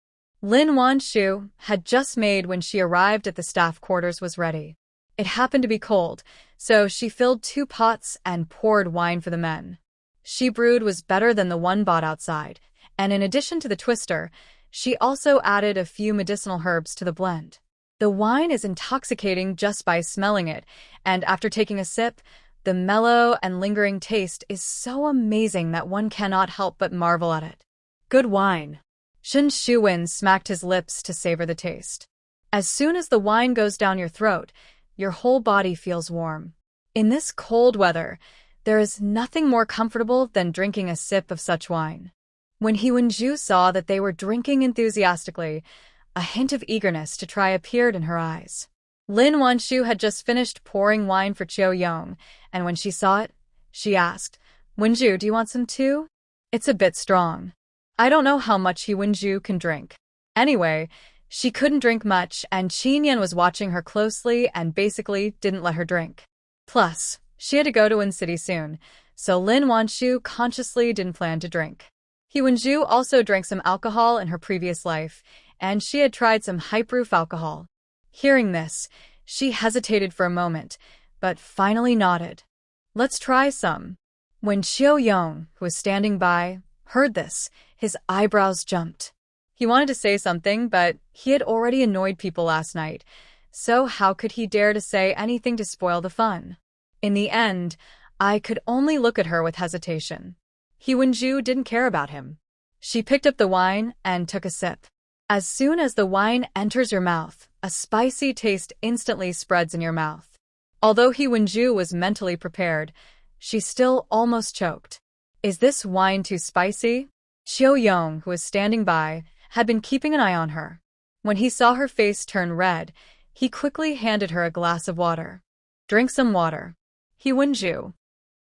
Lin Wan Shu had just made when she arrived at the staff quarters was ready. It happened to be cold, so she filled 2 pots and poured wine for the men. She brewed was better than the one bought outside, and in addition to the twister, she also added a few medicinal herbs to the blend. The wine is intoxicating just by smelling it, and after taking a sip, the mellow and lingering taste is so amazing that one cannot help but marvel at it. Good wine. Shin Shuwen smacked his lips to savor the taste. As soon as the wine goes down your throat, your whole body feels warm. In this cold weather, there is nothing more comfortable than drinking a sip of such wine. When Wenju saw that they were drinking enthusiastically, a hint of eagerness to try appeared in her eyes. Lin Wan Shu had just finished pouring wine for Qiu Yong, and when she saw it, she asked, Wenju, do you want some too? It's a bit strong. I don't know how much Wenju can drink. Anyway, she couldn't drink much, and Qin Yan was watching her closely and basically didn't let her drink. Plus, she had to go to Wen City soon, so Lin Wan Shu consciously didn't plan to drink. Wenju also drank some alcohol in her previous life, and she had tried some high-proof alcohol. Hearing this, she hesitated for a moment, but finally nodded. Let's try some. When Qiu Yong, who was standing by, heard this, his eyebrows jumped. He wanted to say something, but he had already annoyed people last night, so how could he dare to say anything to spoil the fun? In the end, I could only look at her with hesitation. Wenju didn't care about him. She picked up the wine and took a sip. As soon as the wine enters your mouth, a spicy taste instantly spreads in your mouth. Although Wenju was mentally prepared, she still almost choked. Is this wine too spicy? Qiu Yong, who was standing by, had been keeping an eye on her. When he saw her face turn red, he quickly handed her a glass of water. Drink some water. Wenju.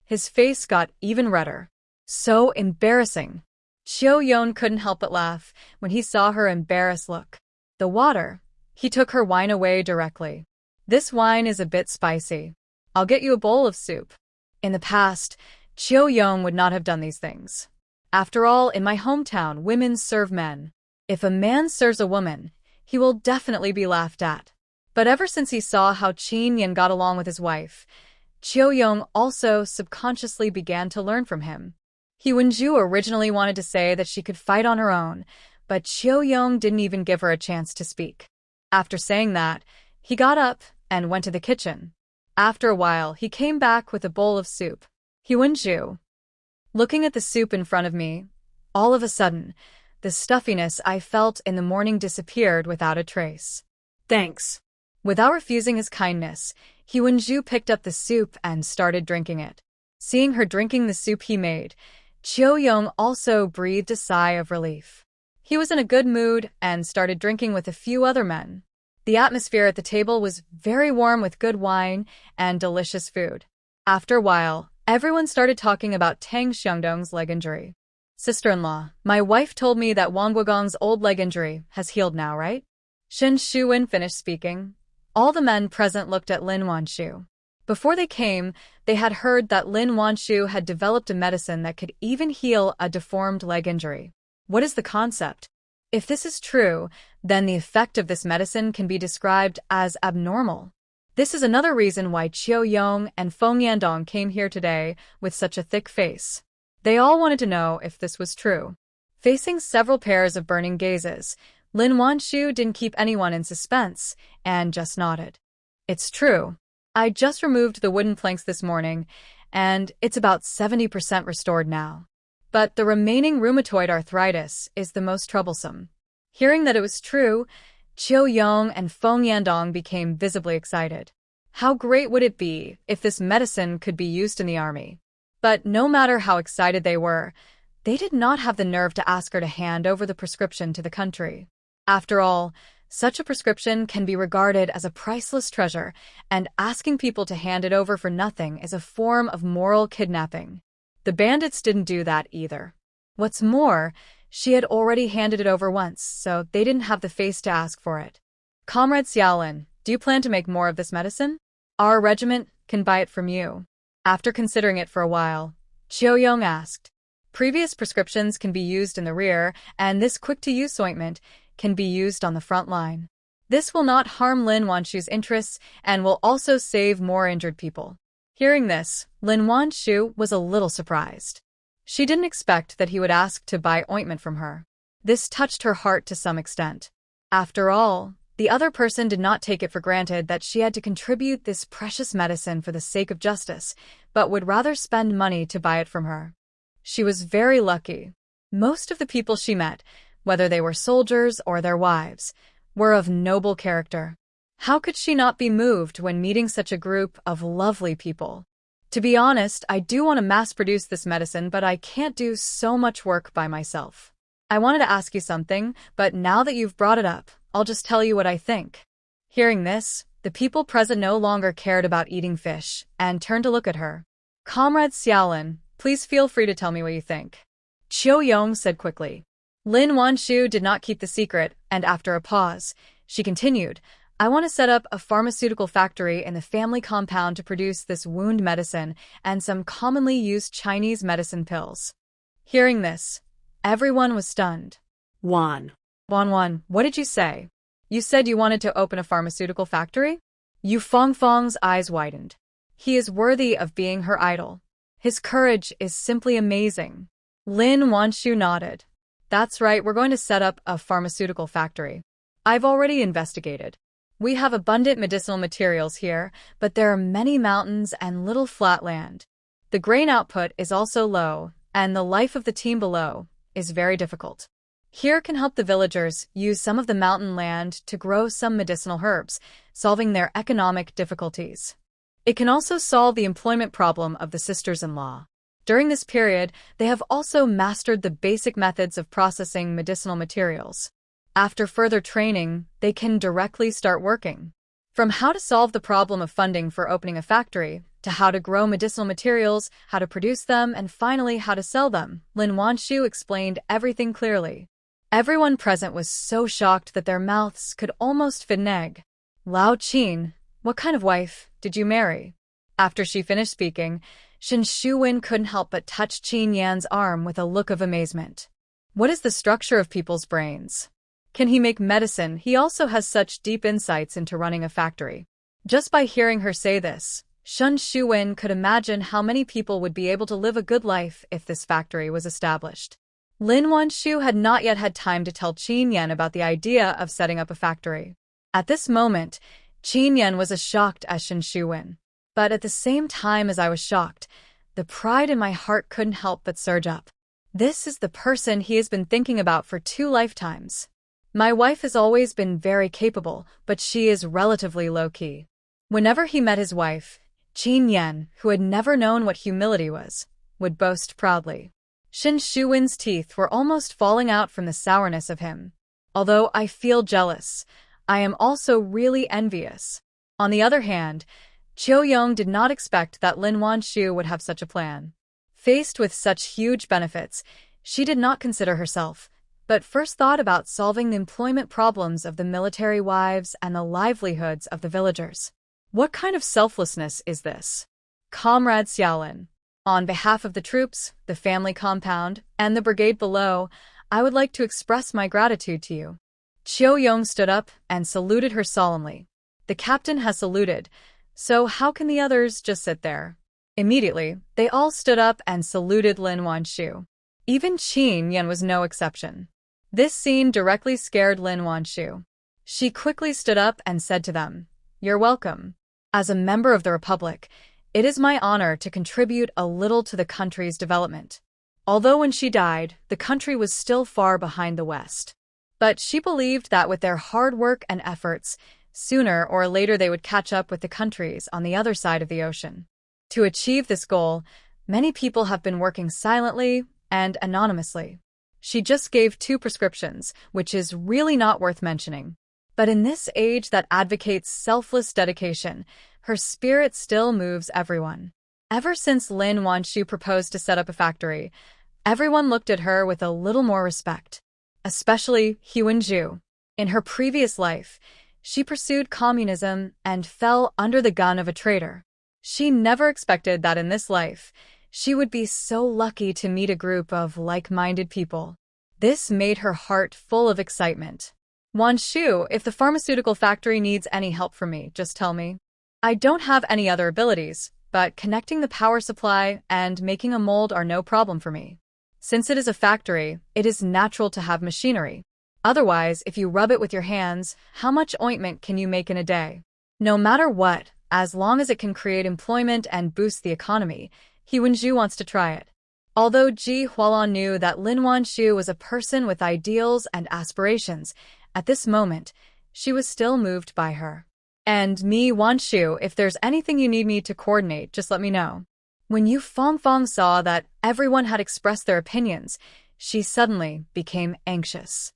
His face got even redder. So embarrassing. Qiu Yong couldn't help but laugh when he saw her embarrassed look. The water. He took her wine away directly. This wine is a bit spicy. I'll get you a bowl of soup. In the past, Qiu Yong would not have done these things. After all, in my hometown, women serve men. If a man serves a woman, he will definitely be laughed at. But ever since he saw how Qin Yan got along with his wife, Qiu Yong also subconsciously began to learn from him. Wenju originally wanted to say that she could fight on her own, but Qiu Yong didn't even give her a chance to speak. After saying that, he got up and went to the kitchen. After a while, he came back with a bowl of soup. Wenju. Looking at the soup in front of me, all of a sudden, the stuffiness I felt in the morning disappeared without a trace. Thanks. Without refusing his kindness, Wan Shu picked up the soup and started drinking it. Seeing her drinking the soup he made, Yong also breathed a sigh of relief. He was in a good mood and started drinking with a few other men. The atmosphere at the table was very warm with good wine and delicious food. After a while, everyone started talking about Tang Xiangdong's leg injury. Sister-in-law, my wife told me that Wang Guogong's old leg injury has healed now, right? Shen Shuwen finished speaking. All the men present looked at Lin Wan Shu. Before they came, they had heard that Lin Wan Shu had developed a medicine that could even heal a deformed leg injury. What is the concept? If this is true, then the effect of this medicine can be described as abnormal. This is another reason why Qiu Yong and Feng Yandong came here today with such a thick face. They all wanted to know if this was true. Facing several pairs of burning gazes, Lin Wan Shu didn't keep anyone in suspense and just nodded. It's true. I just removed the wooden planks this morning, and it's about 70% restored now. But the remaining rheumatoid arthritis is the most troublesome. Hearing that it was true, Qiu Yong and Feng Yandong became visibly excited. How great would it be if this medicine could be used in the army? But no matter how excited they were, they did not have the nerve to ask her to hand over the prescription to the country. After all, such a prescription can be regarded as a priceless treasure, and asking people to hand it over for nothing is a form of moral kidnapping. The bandits didn't do that either. What's more, she had already handed it over once, so they didn't have the face to ask for it. Comrade Xiaolin, do you plan to make more of this medicine? Our regiment can buy it from you. After considering it for a while, Qiu Yong asked. Previous prescriptions can be used in the rear, and this quick-to-use ointment can be used on the front line. This will not harm Lin Wan Shu's interests and will also save more injured people. Hearing this, Lin Wan Shu was a little surprised. She didn't expect that he would ask to buy ointment from her. This touched her heart to some extent. After all, the other person did not take it for granted that she had to contribute this precious medicine for the sake of justice, but would rather spend money to buy it from her. She was very lucky. Most of the people she met, whether they were soldiers or their wives, were of noble character. How could she not be moved when meeting such a group of lovely people? To be honest, I do want to mass-produce this medicine, but I can't do so much work by myself. I wanted to ask you something, but now that you've brought it up, I'll just tell you what I think. Hearing this, the people present no longer cared about eating fish and turned to look at her. Comrade Xiaolin, please feel free to tell me what you think. Qiu Yong said quickly. Lin Wan Shu did not keep the secret, and after a pause, she continued, I want to set up a pharmaceutical factory in the family compound to produce this wound medicine and some commonly used Chinese medicine pills. Hearing this, everyone was stunned. Wan, what did you say? You said you wanted to open a pharmaceutical factory? Yu Feng's eyes widened. He is worthy of being her idol. His courage is simply amazing. Lin Wan Shu nodded. That's right, we're going to set up a pharmaceutical factory. I've already investigated. We have abundant medicinal materials here, but there are many mountains and little flat land. The grain output is also low, and the life of the team below is very difficult. Here can help the villagers use some of the mountain land to grow some medicinal herbs, solving their economic difficulties. It can also solve the employment problem of the sisters-in-law. During this period, they have also mastered the basic methods of processing medicinal materials. After further training, they can directly start working. From how to solve the problem of funding for opening a factory, to how to grow medicinal materials, how to produce them, and finally how to sell them, Lin Wan Shu explained everything clearly. Everyone present was so shocked that their mouths could almost fit an egg. Lao Qin, what kind of wife did you marry? After she finished speaking, Shen Shuwen couldn't help but touch Qin Yan's arm with a look of amazement. What is the structure of people's brains? Can he make medicine? He also has such deep insights into running a factory. Just by hearing her say this, Shen Shuwen could imagine how many people would be able to live a good life if this factory was established. Lin Wan Shu had not yet had time to tell Qin Yan about the idea of setting up a factory. At this moment, Qin Yan was as shocked as Shen Shuwen. But at the same time as I was shocked, the pride in my heart couldn't help but surge up. This is the person he has been thinking about for 2 lifetimes. My wife has always been very capable, but she is relatively low-key. Whenever he met his wife, Qin Yan, who had never known what humility was, would boast proudly. Shin Shuwen's teeth were almost falling out from the sourness of him. Although I feel jealous, I am also really envious. On the other hand, Chiu Yong did not expect that Lin Wan Shu would have such a plan. Faced with such huge benefits, she did not consider herself, but first thought about solving the employment problems of the military wives and the livelihoods of the villagers. What kind of selflessness is this? Comrade Xiaolin, on behalf of the troops, the family compound, and the brigade below, I would like to express my gratitude to you. Chiu Yong stood up and saluted her solemnly. The captain has saluted, so how can the others just sit there? Immediately, they all stood up and saluted Lin Wan Shu. Even Qin Yan was no exception. This scene directly scared Lin Wan Shu. She quickly stood up and said to them, "You're welcome. As a member of the Republic, it is my honor to contribute a little to the country's development." Although when she died, the country was still far behind the West. But she believed that with their hard work and efforts, sooner or later they would catch up with the countries on the other side of the ocean. To achieve this goal, many people have been working silently and anonymously. She just gave 2 prescriptions, which is really not worth mentioning. But in this age that advocates selfless dedication, her spirit still moves everyone. Ever since Lin Wan Shu proposed to set up a factory, everyone looked at her with a little more respect. Especially Huan Zhu. In her previous life, she pursued communism and fell under the gun of a traitor. She never expected that in this life, she would be so lucky to meet a group of like-minded people. This made her heart full of excitement. "Wan Shu, if the pharmaceutical factory needs any help from me, just tell me. I don't have any other abilities, but connecting the power supply and making a mold are no problem for me. Since it is a factory, it is natural to have machinery. Otherwise, if you rub it with your hands, how much ointment can you make in a day? No matter what, as long as it can create employment and boost the economy, Huan Zhu wants to try it." Although Ji Hualan knew that Lin Wan Shu was a person with ideals and aspirations, at this moment, she was still moved by her. "And me, Wan Shu, if there's anything you need me to coordinate, just let me know." When Yu Fongfong saw that everyone had expressed their opinions, she suddenly became anxious.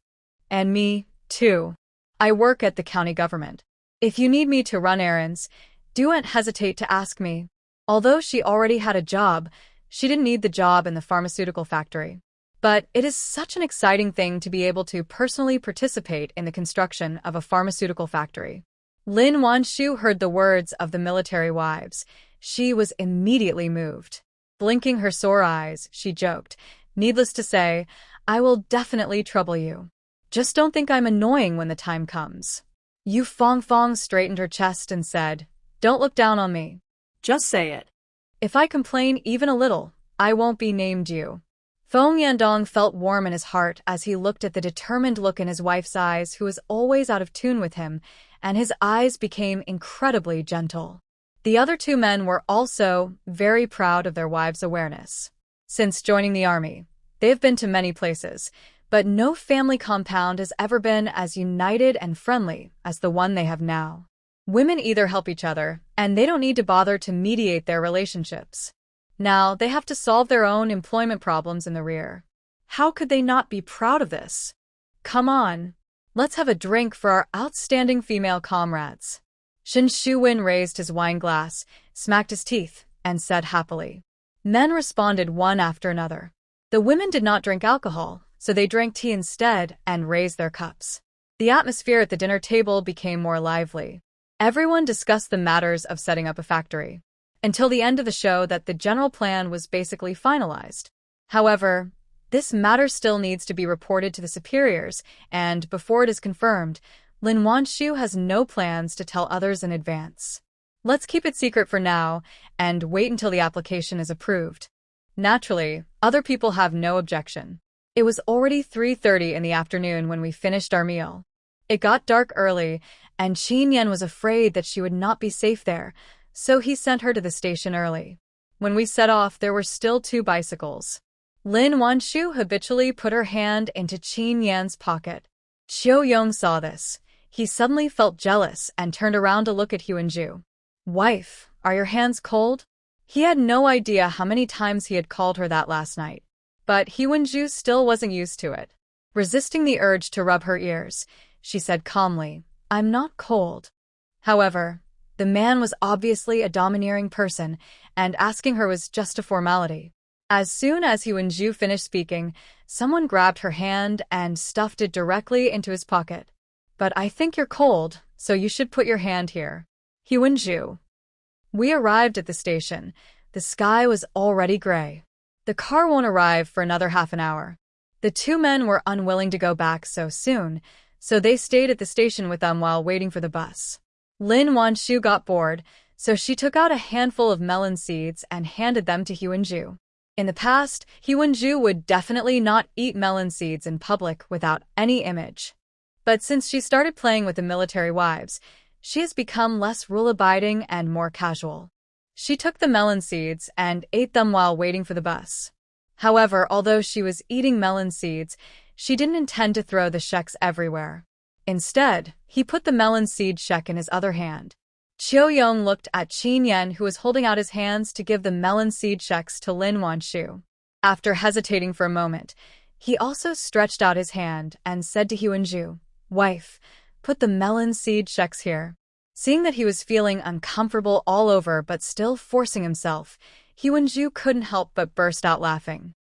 "And me, too. I work at the county government. If you need me to run errands, don't hesitate to ask me." Although she already had a job, she didn't need the job in the pharmaceutical factory. But it is such an exciting thing to be able to personally participate in the construction of a pharmaceutical factory. Lin Wan Shu heard the words of the military wives. She was immediately moved. Blinking her sore eyes, she joked, "Needless to say, I will definitely trouble you. Just don't think I'm annoying when the time comes." Yu Fongfong straightened her chest and said, "Don't look down on me. Just say it." If I complain even a little, I won't be named you." Feng Yandong felt warm in his heart as he looked at the determined look in his wife's eyes, who was always out of tune with him, and his eyes became incredibly gentle. The other 2 men were also very proud of their wives' awareness. Since joining the army, they have been to many places, but no family compound has ever been as united and friendly as the one they have now. Women either help each other, and they don't need to bother to mediate their relationships. Now they have to solve their own employment problems in the rear. How could they not be proud of this? "Come on, let's have a drink for our outstanding female comrades." Shin Shuwen raised his wine glass, smacked his teeth, and said happily. Men responded one after another. The women did not drink alcohol, so they drank tea instead and raised their cups. The atmosphere at the dinner table became more lively. Everyone discussed the matters of setting up a factory, until the end of the show that the general plan was basically finalized. However, this matter still needs to be reported to the superiors, and before it is confirmed, Lin Wan Shu has no plans to tell others in advance. Let's keep it secret for now and wait until the application is approved. Naturally, other people have no objection. It was already 3:30 in the afternoon when we finished our meal. It got dark early, and Qin Yan was afraid that she would not be safe there, so he sent her to the station early. When we set off, there were still 2 bicycles. Lin Wan Shu habitually put her hand into Qin Yan's pocket. Cheo-young saw this. He suddenly felt jealous and turned around to look at Hyun-ju. Wife, are your hands cold? He had no idea how many times he had called her that last night. But Hyun-ju still wasn't used to it. Resisting the urge to rub her ears, she said calmly, I'm not cold. However, the man was obviously a domineering person, and asking her was just a formality. As soon as Hyun-ju finished speaking, someone grabbed her hand and stuffed it directly into his pocket. But I think you're cold, so you should put your hand here. Hyun-ju. We arrived at the station. The sky was already gray. The car won't arrive for another half an hour. The two men were unwilling to go back so soon, so they stayed at the station with them while waiting for the bus. Lin Wan Shu got bored, so she took out a handful of melon seeds and handed them to Hyun-ju. In the past, Hyun-ju would definitely not eat melon seeds in public without any image. But since she started playing with the military wives, she has become less rule-abiding and more casual. She took the melon seeds and ate them while waiting for the bus. However, although she was eating melon seeds, she didn't intend to throw the shecks everywhere. Instead, he put the melon seed sheck in his other hand. Cheo-young looked at Chin-yen, who was holding out his hands to give the melon seed shecks to Lin Wan Shu. After hesitating for a moment, he also stretched out his hand and said to Hyun-ju, Wife, put the melon seed shecks here. Seeing that he was feeling uncomfortable all over but still forcing himself, Hyun-ju couldn't help but burst out laughing.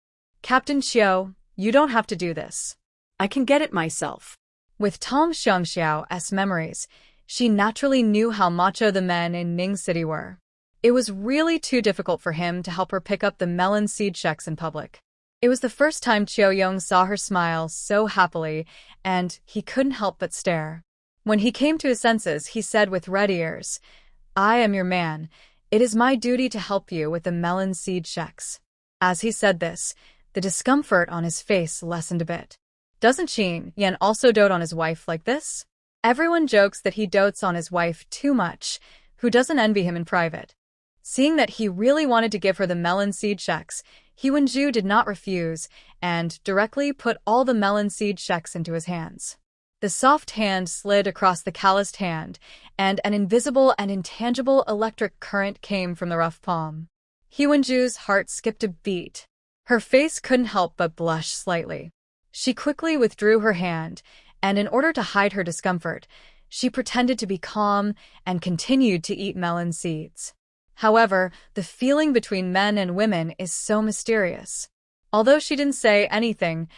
Captain Cheo, you don't have to do this. I can get it myself. With Tong Xiangxiao's memories, she naturally knew how macho the men in Ning City were. It was really too difficult for him to help her pick up the melon seed shecks in public. It was the first time Cheo-young saw her smile so happily, and he couldn't help but stare. When he came to his senses, he said with red ears, I am your man. It is my duty to help you with the melon seed shecks. As he said this, the discomfort on his face lessened a bit. Doesn't Chin-yen also dote on his wife like this? Everyone jokes that he dotes on his wife too much. Who doesn't envy him in private? Seeing that he really wanted to give her the melon seed shecks, Hyun-ju did not refuse and directly put all the melon seed shecks into his hands. The soft hand slid across the calloused hand, and an invisible and intangible electric current came from the rough palm. Hyun-ju's heart skipped a beat. Her face couldn't help but blush slightly. She quickly withdrew her hand, and in order to hide her discomfort, she pretended to be calm and continued to eat melon seeds. However, the feeling between men and women is so mysterious. Although she didn't say anything,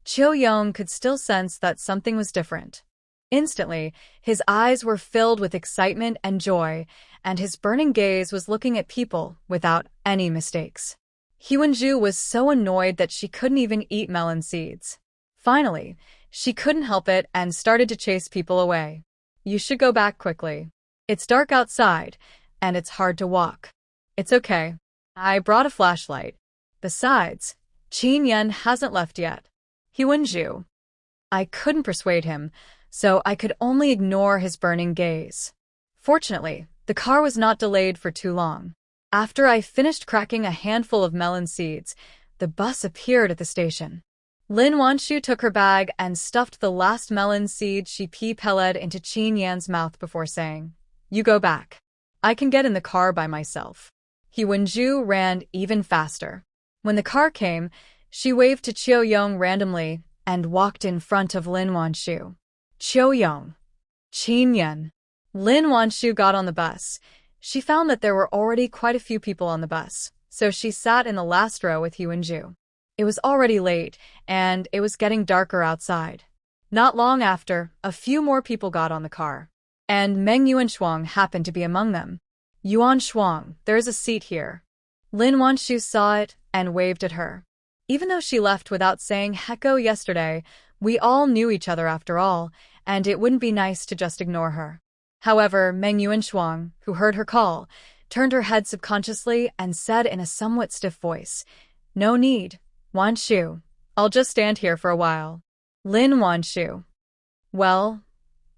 Cheo-young could still sense that something was different. Instantly, his eyes were filled with excitement and joy, and his burning gaze was looking at people without any mistakes. Hyun-ju was so annoyed that she couldn't even eat melon seeds. Finally, she couldn't help it and started to chase people away. You should go back quickly. It's dark outside, and it's hard to walk. It's okay. I brought a flashlight. Besides, Chin-yen hasn't left yet. Hyun-ju. I couldn't persuade him, so I could only ignore his burning gaze. Fortunately, the car was not delayed for too long. After I finished cracking a handful of melon seeds, the bus appeared at the station. Lin Wan Shu took her bag and stuffed the last melon seed she peled into Chin-yen's mouth before saying, You go back. I can get in the car by myself. Hyun-ju ran even faster. When the car came, she waved to Cheo-young randomly and walked in front of Lin Wan Shu. Cheo-young. Chin-yen. Lin Wan Shu got on the bus. She found that there were already quite a few people on the bus, so she sat in the last row with Hyun-ju. It was already late, and it was getting darker outside. Not long after, a few more people got on the car, and Meng Yuan-shuang happened to be among them. Yuan-shuang, there's a seat here. Lin Wan Shu saw it and waved at her. Even though she left without saying hecko yesterday, we all knew each other after all, and it wouldn't be nice to just ignore her. However, Meng Yuan-shuang, who heard her call, turned her head subconsciously and said in a somewhat stiff voice, No need, Wan Shu. I'll just stand here for a while. Lin Wan Shu. Well,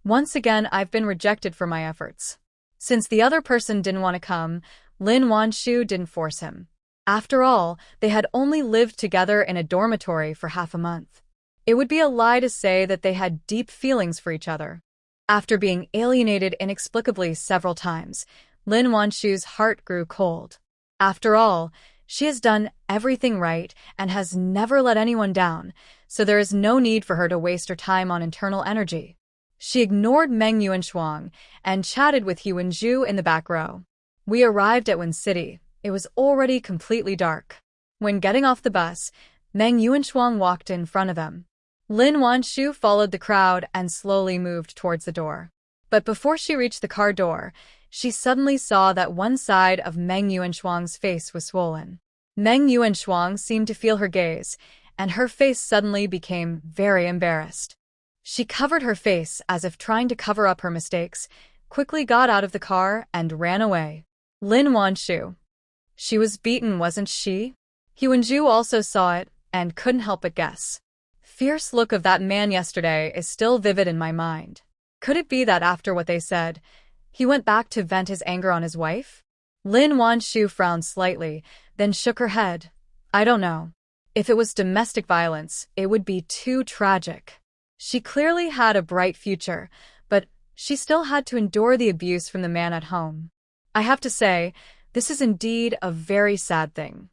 once again I've been rejected for my efforts. Since the other person didn't want to come, Lin Wan Shu didn't force him. After all, they had only lived together in a dormitory for half a month. It would be a lie to say that they had deep feelings for each other. After being alienated inexplicably several times, Lin Wan Shu's heart grew cold. After all, she has done everything right and has never let anyone down, so there is no need for her to waste her time on internal energy. She ignored Meng Yuanshuang and chatted with He Wenju in the back row. We arrived at Wen City. It was already completely dark. When getting off the bus, Meng Yuanshuang walked in front of them. Lin Wan Shu followed the crowd and slowly moved towards the door. But before she reached the car door, she suddenly saw that one side of Meng Yuanshuang's face was swollen. Meng Yuanshuang seemed to feel her gaze, and her face suddenly became very embarrassed. She covered her face as if trying to cover up her mistakes, quickly got out of the car and ran away. Lin Wan Shu. She was beaten, wasn't she? He Wenju also saw it and couldn't help but guess. Fierce look of that man yesterday is still vivid in my mind. Could it be that after what they said, he went back to vent his anger on his wife? Lin Wan Shu frowned slightly, then shook her head. I don't know. If it was domestic violence, it would be too tragic. She clearly had a bright future, but she still had to endure the abuse from the man at home. I have to say, this is indeed a very sad thing.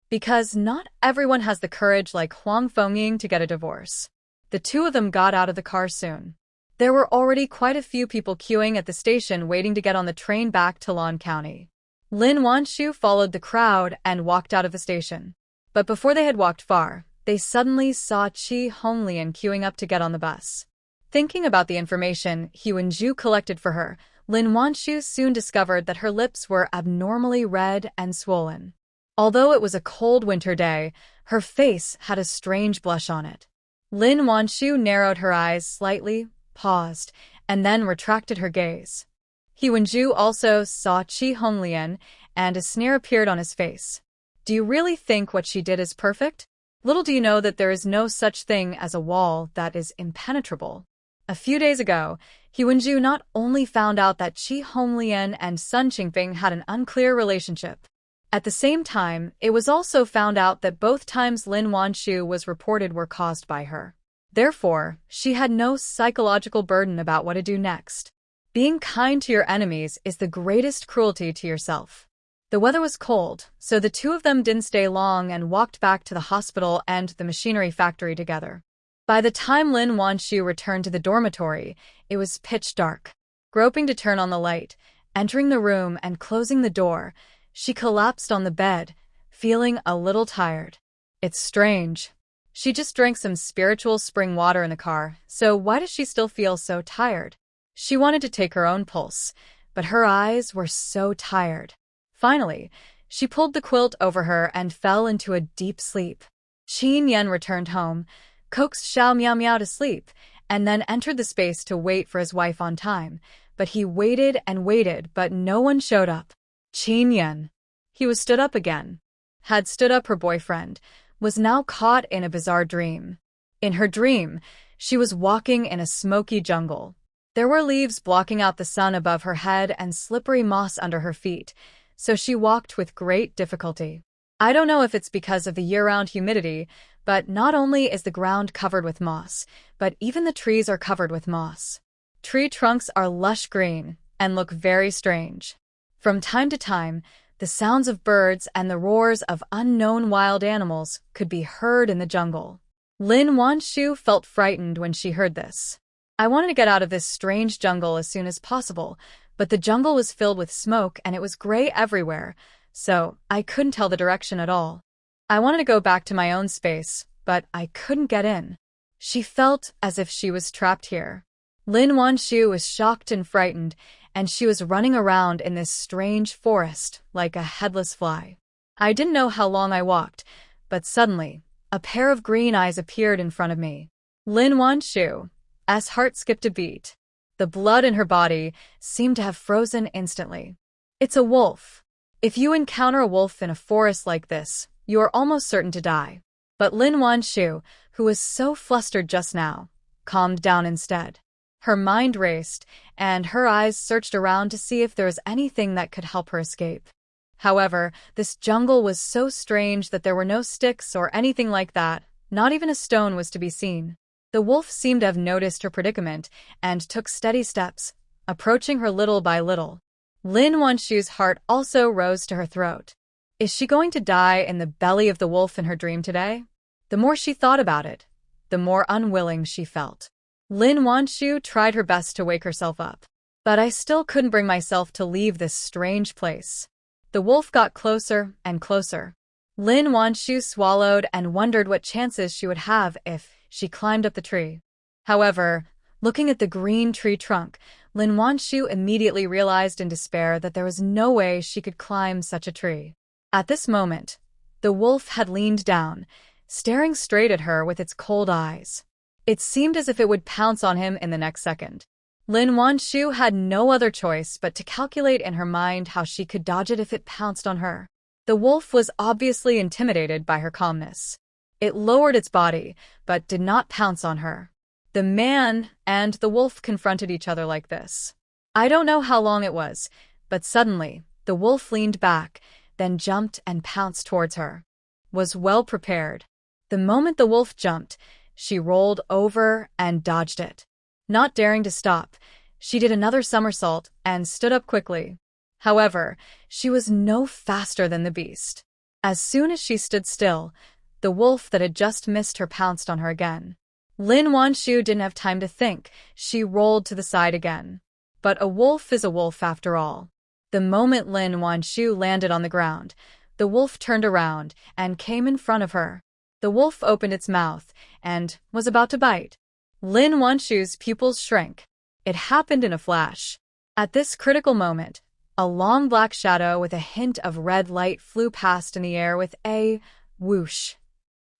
Because not everyone has the courage like Huang Fengying to get a divorce. The two of them got out of the car soon. There were already quite a few people queuing at the station waiting to get on the train back to Lan County. Lin Wan Shu followed the crowd and walked out of the station. But before they had walked far, they suddenly saw Chi Honglian queuing up to get on the bus. Thinking about the information He Wenju collected for her, Lin Wan Shu soon discovered that her lips were abnormally red and swollen. Although it was a cold winter day, her face had a strange blush on it. Lin Wan Shu narrowed her eyes slightly, paused, and then retracted her gaze. He Wenju also saw Chi Honglian, and a sneer appeared on his face. Do you really think what she did is perfect? Little do you know that there is no such thing as a wall that is impenetrable. A few days ago, He Wenju not only found out that Chi Honglian and Sun Qingfeng had an unclear relationship. At the same time, it was also found out that both times Lin Wan Shu was reported were caused by her. Therefore, she had no psychological burden about what to do next. Being kind to your enemies is the greatest cruelty to yourself. The weather was cold, so the two of them didn't stay long and walked back to the hospital and the machinery factory together. By the time Lin Wan Shu returned to the dormitory, it was pitch dark. Groping to turn on the light, entering the room and closing the door, she collapsed on the bed, feeling a little tired. It's strange. She just drank some spiritual spring water in the car, so why does she still feel so tired? She wanted to take her own pulse, but her eyes were so tired. Finally, she pulled the quilt over her and fell into a deep sleep. Qin Yan returned home, coaxed Xiao Miao Miao to sleep, and then entered the space to wait for his wife on time. But he waited and waited, but no one showed up. Qin Yan. He was stood up again. Had stood up her boyfriend, was now caught in a bizarre dream. In her dream, she was walking in a smoky jungle. There were leaves blocking out the sun above her head and slippery moss under her feet, so she walked with great difficulty. I don't know if it's because of the year-round humidity, but not only is the ground covered with moss, but even the trees are covered with moss. Tree trunks are lush green and look very strange. From time to time, the sounds of birds and the roars of unknown wild animals could be heard in the jungle. Lin Wan Shu felt frightened when she heard this. I wanted to get out of this strange jungle as soon as possible, but the jungle was filled with smoke and it was gray everywhere, so I couldn't tell the direction at all. I wanted to go back to my own space, but I couldn't get in. She felt as if she was trapped here. Lin Wan Shu was shocked and frightened, and she was running around in this strange forest like a headless fly. I didn't know how long I walked, but suddenly, a pair of green eyes appeared in front of me. Lin Wan Shu's heart skipped a beat. The blood in her body seemed to have frozen instantly. It's a wolf. If you encounter a wolf in a forest like this, you are almost certain to die. But Lin Wan Shu, who was so flustered just now, calmed down instead. Her mind raced, and her eyes searched around to see if there was anything that could help her escape. However, this jungle was so strange that there were no sticks or anything like that, not even a stone was to be seen. The wolf seemed to have noticed her predicament and took steady steps, approaching her little by little. Lin Wan Shu's heart also rose to her throat. Is she going to die in the belly of the wolf in her dream today? The more she thought about it, the more unwilling she felt. Lin Wan Shu tried her best to wake herself up. But I still couldn't bring myself to leave this strange place. The wolf got closer and closer. Lin Wan Shu swallowed and wondered what chances she would have if she climbed up the tree. However, looking at the green tree trunk, Lin Wan Shu immediately realized in despair that there was no way she could climb such a tree. At this moment, the wolf had leaned down, staring straight at her with its cold eyes. It seemed as if it would pounce on him in the next second. Lin Wan Shu had no other choice but to calculate in her mind how she could dodge it if it pounced on her. The wolf was obviously intimidated by her calmness. It lowered its body, but did not pounce on her. The man and the wolf confronted each other like this. I don't know how long it was, but suddenly, the wolf leaned back, then jumped and pounced towards her. Was well prepared. The moment the wolf jumped, she rolled over and dodged it. Not daring to stop, she did another somersault and stood up quickly. However, she was no faster than the beast. As soon as she stood still, the wolf that had just missed her pounced on her again. Lin Wan Shu didn't have time to think. She rolled to the side again. But a wolf is a wolf after all. The moment Lin Wan Shu landed on the ground, the wolf turned around and came in front of her. The wolf opened its mouth and was about to bite. Lin Wan Shu's pupils shrank. It happened in a flash. At this critical moment, a long black shadow with a hint of red light flew past in the air with a whoosh.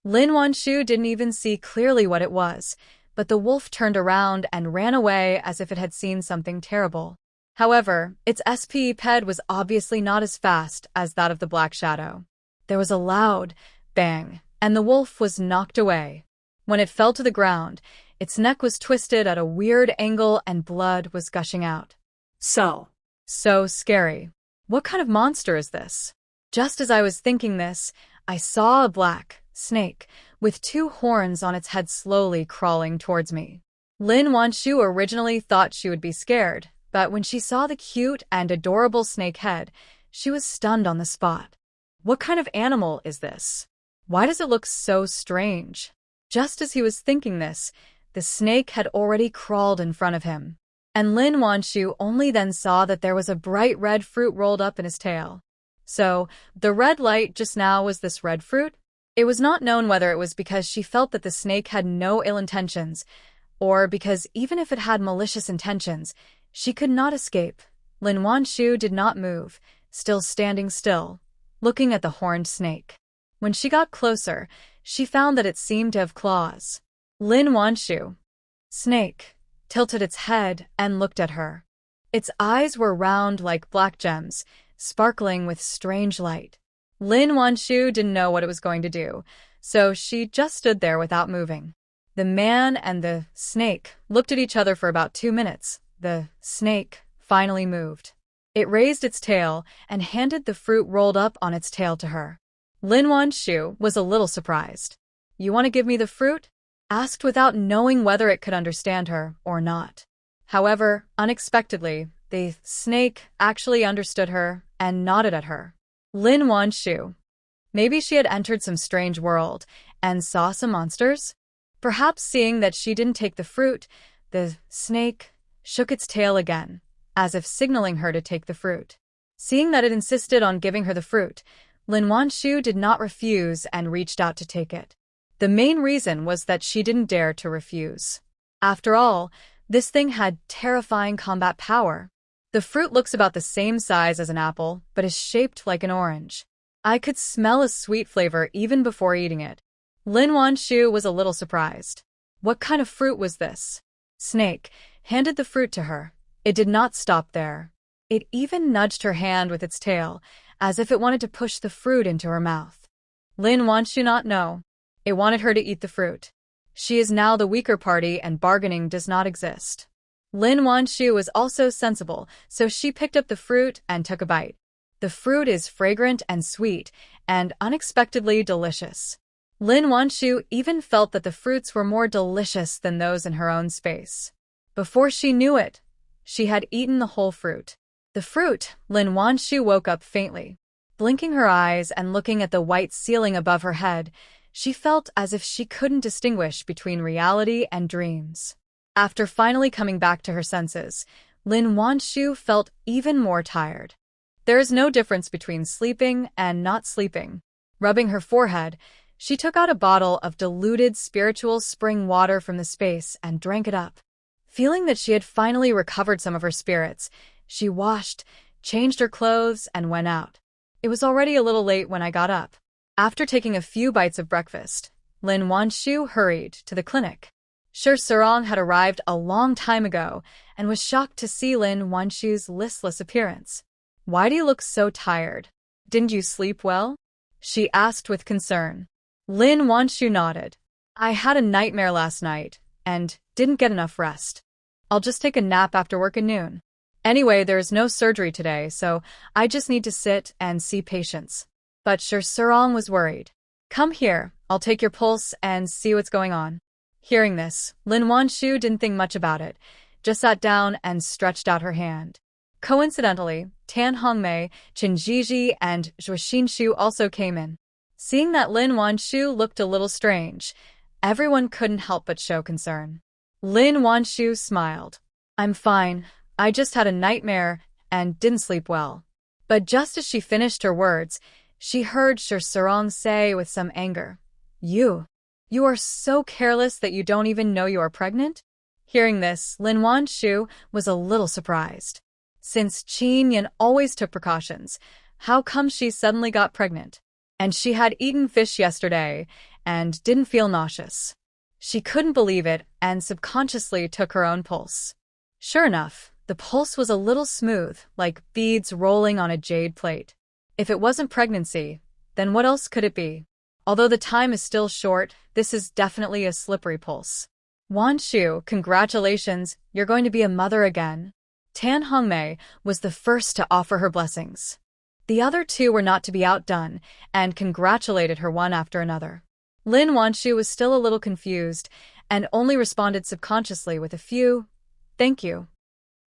Lin Wan Shu didn't even see clearly what it was, but the wolf turned around and ran away as if it had seen something terrible. However, its SP-ped was obviously not as fast as that of the black shadow. There was a loud bang, and the wolf was knocked away. When it fell to the ground, its neck was twisted at a weird angle and blood was gushing out. So scary. What kind of monster is this? Just as I was thinking this, I saw a black snake with 2 horns on its head slowly crawling towards me. Lin Wan Shu originally thought she would be scared, but when she saw the cute and adorable snake head, she was stunned on the spot. What kind of animal is this? Why does it look so strange? Just as he was thinking this, the snake had already crawled in front of him. And Lin Wan Shu only then saw that there was a bright red fruit rolled up in his tail. So, the red light just now was this red fruit? It was not known whether it was because she felt that the snake had no ill intentions, or because even if it had malicious intentions, she could not escape. Lin Wan Shu did not move, still standing still, looking at the horned snake. When she got closer, she found that it seemed to have claws. Lin Wan Shu, snake, tilted its head and looked at her. Its eyes were round like black gems, sparkling with strange light. Lin Wan Shu didn't know what it was going to do, so she just stood there without moving. The man and the snake looked at each other for about 2 minutes. The snake finally moved. It raised its tail and handed the fruit rolled up on its tail to her. Lin Wan Shu was a little surprised. You want to give me the fruit? Asked without knowing whether it could understand her or not. However, unexpectedly, the snake actually understood her and nodded at her. Lin Wan Shu. Maybe she had entered some strange world and saw some monsters? Perhaps seeing that she didn't take the fruit, the snake shook its tail again, as if signaling her to take the fruit. Seeing that it insisted on giving her the fruit, Lin Wan Shu did not refuse and reached out to take it. The main reason was that she didn't dare to refuse. After all, this thing had terrifying combat power. The fruit looks about the same size as an apple, but is shaped like an orange. I could smell a sweet flavor even before eating it. Lin Wan Shu was a little surprised. What kind of fruit was this? Snake handed the fruit to her. It did not stop there. It even nudged her hand with its tail, as if it wanted to push the fruit into her mouth. Lin Wan Shu not know. It wanted her to eat the fruit. She is now the weaker party and bargaining does not exist. Lin Wan Shu was also sensible, so she picked up the fruit and took a bite. The fruit is fragrant and sweet, and unexpectedly delicious. Lin Wan Shu even felt that the fruits were more delicious than those in her own space. Before she knew it, she had eaten the whole fruit. The fruit, Lin Wan Shu woke up faintly. Blinking her eyes and looking at the white ceiling above her head, she felt as if she couldn't distinguish between reality and dreams. After finally coming back to her senses, Lin Wan Shu felt even more tired. There is no difference between sleeping and not sleeping. Rubbing her forehead, she took out a bottle of diluted spiritual spring water from the space and drank it up. Feeling that she had finally recovered some of her spirits, she washed, changed her clothes, and went out. It was already a little late when I got up. After taking a few bites of breakfast, Lin Wan Shu hurried to the clinic. Shi Serong had arrived a long time ago and was shocked to see Lin Wan Shu's listless appearance. "Why do you look so tired? Didn't you sleep well?" she asked with concern. Lin Wan Shu nodded. "I had a nightmare last night and didn't get enough rest. I'll just take a nap after work at noon. Anyway, there is no surgery today, so I just need to sit and see patients." But Shi Serong was worried. "Come here, I'll take your pulse and see what's going on." Hearing this, Lin Wan Shu didn't think much about it, just sat down and stretched out her hand. Coincidentally, Tan Hongmei, Qin Jiji, and Zhuo Xinshu also came in. Seeing that Lin Wan Shu looked a little strange, everyone couldn't help but show concern. Lin Wan Shu smiled. "I'm fine. I just had a nightmare and didn't sleep well." But just as she finished her words, she heard Shi Serong say with some anger, You are so careless that you don't even know you are pregnant?" Hearing this, Lin Wan Shu was a little surprised. Since Qin Yan always took precautions, how come she suddenly got pregnant? And she had eaten fish yesterday and didn't feel nauseous. She couldn't believe it and subconsciously took her own pulse. Sure enough, the pulse was a little smooth, like beads rolling on a jade plate. If it wasn't pregnancy, then what else could it be? Although the time is still short, this is definitely a slippery pulse. "Wan Shu, congratulations, you're going to be a mother again." Tan Hongmei was the first to offer her blessings. The other two were not to be outdone and congratulated her one after another. Lin Wan Shu was still a little confused and only responded subconsciously with a few, "Thank you.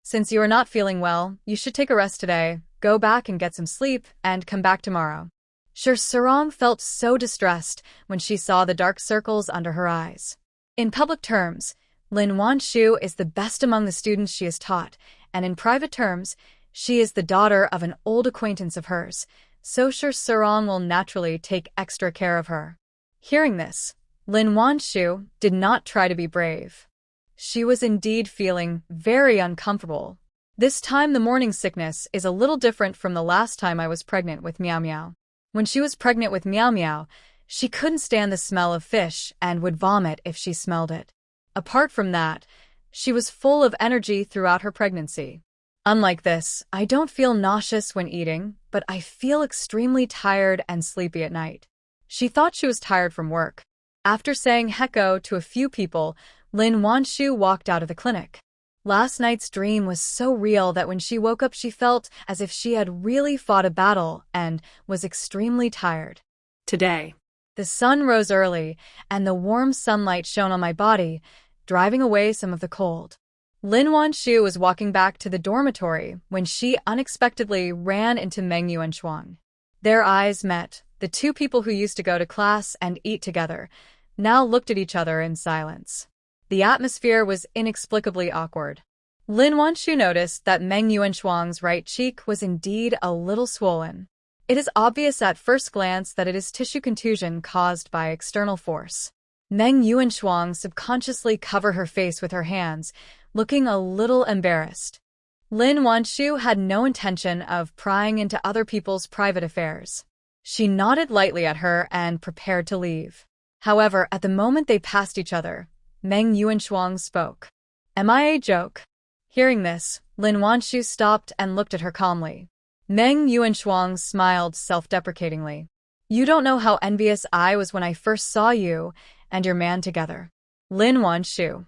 Since you are not feeling well, you should take a rest today, go back and get some sleep, and come back tomorrow." Shi Serong felt so distressed when she saw the dark circles under her eyes. In public terms, Lin Wan Shu is the best among the students she has taught, and in private terms, she is the daughter of an old acquaintance of hers, so Shi Serong will naturally take extra care of her. Hearing this, Lin Wan Shu did not try to be brave. She was indeed feeling very uncomfortable. This time the morning sickness is a little different from the last time I was pregnant with Meow Meow. When she was pregnant with Meow Meow, she couldn't stand the smell of fish and would vomit if she smelled it. Apart from that, she was full of energy throughout her pregnancy. Unlike this, I don't feel nauseous when eating, but I feel extremely tired and sleepy at night. She thought she was tired from work. After saying hecko to a few people, Lin Wan Shu walked out of the clinic. Last night's dream was so real that when she woke up she felt as if she had really fought a battle and was extremely tired. Today, the sun rose early, and the warm sunlight shone on my body, driving away some of the cold. Lin Wan Shu was walking back to the dormitory when she unexpectedly ran into Meng Yuanshuang. Their eyes met. The two people who used to go to class and eat together now looked at each other in silence. The atmosphere was inexplicably awkward. Lin Wan Shu noticed that Meng Yuanshuang's right cheek was indeed a little swollen. It is obvious at first glance that it is tissue contusion caused by external force. Meng Yuanshuang subconsciously covered her face with her hands, looking a little embarrassed. Lin Wan Shu had no intention of prying into other people's private affairs. She nodded lightly at her and prepared to leave. However, at the moment they passed each other, Meng Yuanshuang spoke. "Am I a joke?" Hearing this, Lin Wan Shu stopped and looked at her calmly. Meng Yuanshuang smiled self-deprecatingly. "You don't know how envious I was when I first saw you and your man together." Lin Wan Shu.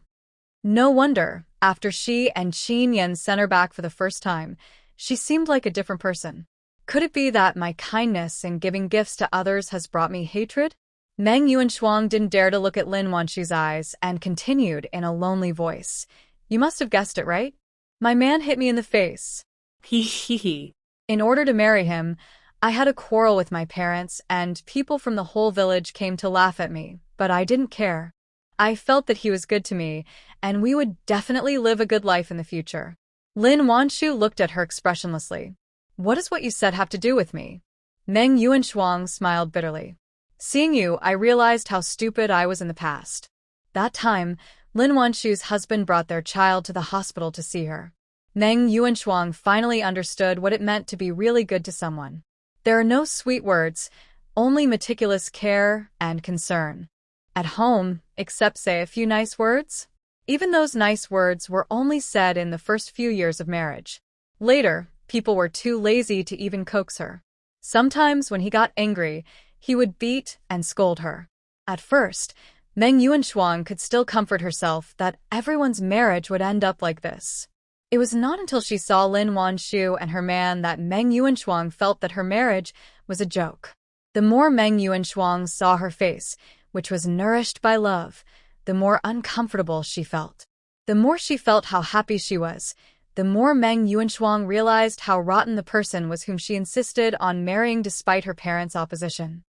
No wonder, after she and Qin Yan sent her back for the first time, she seemed like a different person. Could it be that my kindness in giving gifts to others has brought me hatred? Meng Yuanshuang didn't dare to look at Lin Wan Shu's eyes and continued in a lonely voice. You must have guessed it, right? My man hit me in the face. He he he. In order to marry him, I had a quarrel with my parents, and people from the whole village came to laugh at me, but I didn't care. I felt that he was good to me, and we would definitely live a good life in the future. Lin Wan Shu looked at her expressionlessly. What does what you said have to do with me? Meng Yuanshuang smiled bitterly. Seeing you, I realized how stupid I was in the past. That time, Lin Wan Shu's husband brought their child to the hospital to see her. Meng Yuanshuang finally understood what it meant to be really good to someone. There are no sweet words, only meticulous care and concern. At home, except say a few nice words? Even those nice words were only said in the first few years of marriage. Later, people were too lazy to even coax her. Sometimes, when he got angry, he would beat and scold her. At first, Meng Yuanshuang could still comfort herself that everyone's marriage would end up like this. It was not until she saw Lin Wan Shu and her man that Meng Yuanshuang felt that her marriage was a joke. The more Meng Yuanshuang saw her face, which was nourished by love, the more uncomfortable she felt. The more she felt how happy she was, the more Meng Yuanshuang realized how rotten the person was whom she insisted on marrying despite her parents' opposition.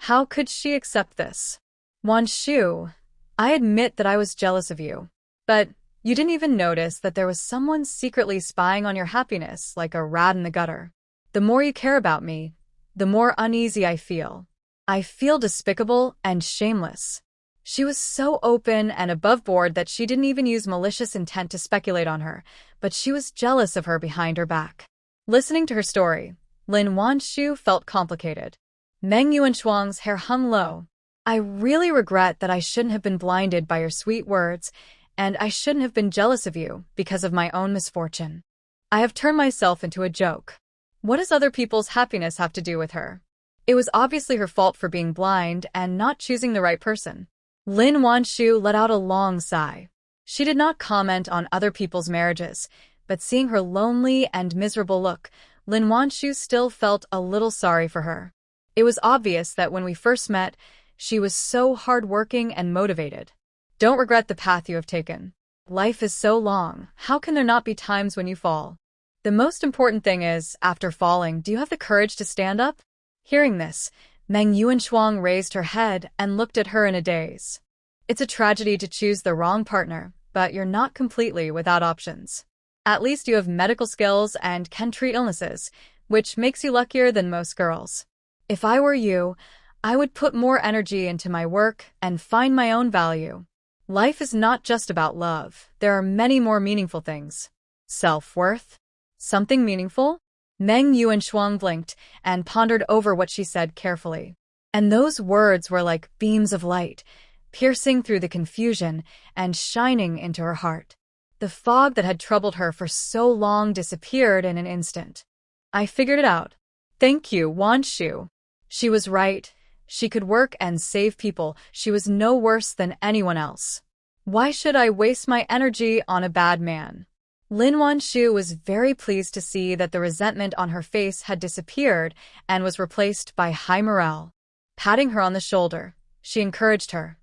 How could she accept this? Wan Shu, I admit that I was jealous of you. But you didn't even notice that there was someone secretly spying on your happiness like a rat in the gutter. The more you care about me, the more uneasy I feel. I feel despicable and shameless. She was so open and above board that she didn't even use malicious intent to speculate on her, but she was jealous of her behind her back. Listening to her story, Lin Wan Shu felt complicated. Meng Yuanshuang's hair hung low. I really regret that I shouldn't have been blinded by your sweet words, and I shouldn't have been jealous of you because of my own misfortune. I have turned myself into a joke. What does other people's happiness have to do with her? It was obviously her fault for being blind and not choosing the right person. Lin Wan Shu let out a long sigh. She did not comment on other people's marriages, but seeing her lonely and miserable look, Lin Wan Shu still felt a little sorry for her. It was obvious that when we first met, she was so hardworking and motivated. Don't regret the path you have taken. Life is so long, how can there not be times when you fall? The most important thing is, after falling, do you have the courage to stand up? Hearing this, Meng Yuanshuang raised her head and looked at her in a daze. It's a tragedy to choose the wrong partner, but you're not completely without options. At least you have medical skills and can treat illnesses, which makes you luckier than most girls. If I were you, I would put more energy into my work and find my own value. Life is not just about love. There are many more meaningful things. Self-worth? Something meaningful? Meng Yuanshuang blinked and pondered over what she said carefully. And those words were like beams of light, piercing through the confusion and shining into her heart. The fog that had troubled her for so long disappeared in an instant. I figured it out. Thank you, Wan Shu. She was right. She could work and save people. She was no worse than anyone else. Why should I waste my energy on a bad man? Lin Wan Shu was very pleased to see that the resentment on her face had disappeared and was replaced by high morale. Patting her on the shoulder, she encouraged her.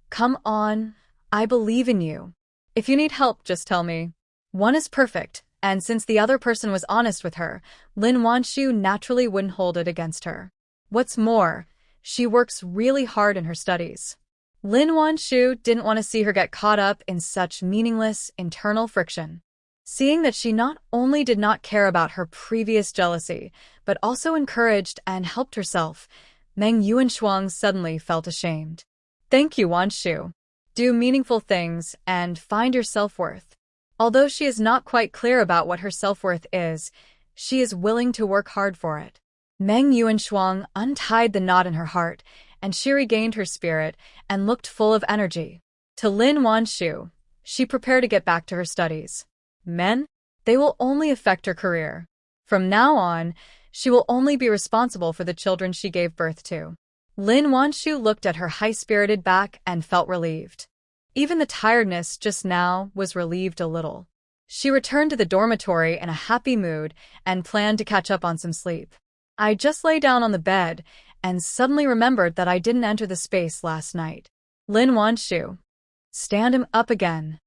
Come on, I believe in you. If you need help, just tell me. One is perfect, and since the other person was honest with her, Lin Wan Shu naturally wouldn't hold it against her. What's more, she works really hard in her studies. Lin Wan Shu didn't want to see her get caught up in such meaningless internal friction. Seeing that she not only did not care about her previous jealousy, but also encouraged and helped herself, Meng Yuanshuang suddenly felt ashamed. Thank you, Wan Shu. Do meaningful things and find your self-worth. Although she is not quite clear about what her self-worth is, she is willing to work hard for it. Meng Yuanshuang untied the knot in her heart, and she regained her spirit and looked full of energy. To Lin Wan Shu, she prepared to get back to her studies. Men? They will only affect her career. From now on, she will only be responsible for the children she gave birth to. Lin Wan Shu looked at her high-spirited back and felt relieved. Even the tiredness just now was relieved a little. She returned to the dormitory in a happy mood and planned to catch up on some sleep. I just lay down on the bed and suddenly remembered that I didn't enter the space last night. Lin Wan Shu. Stand him up again.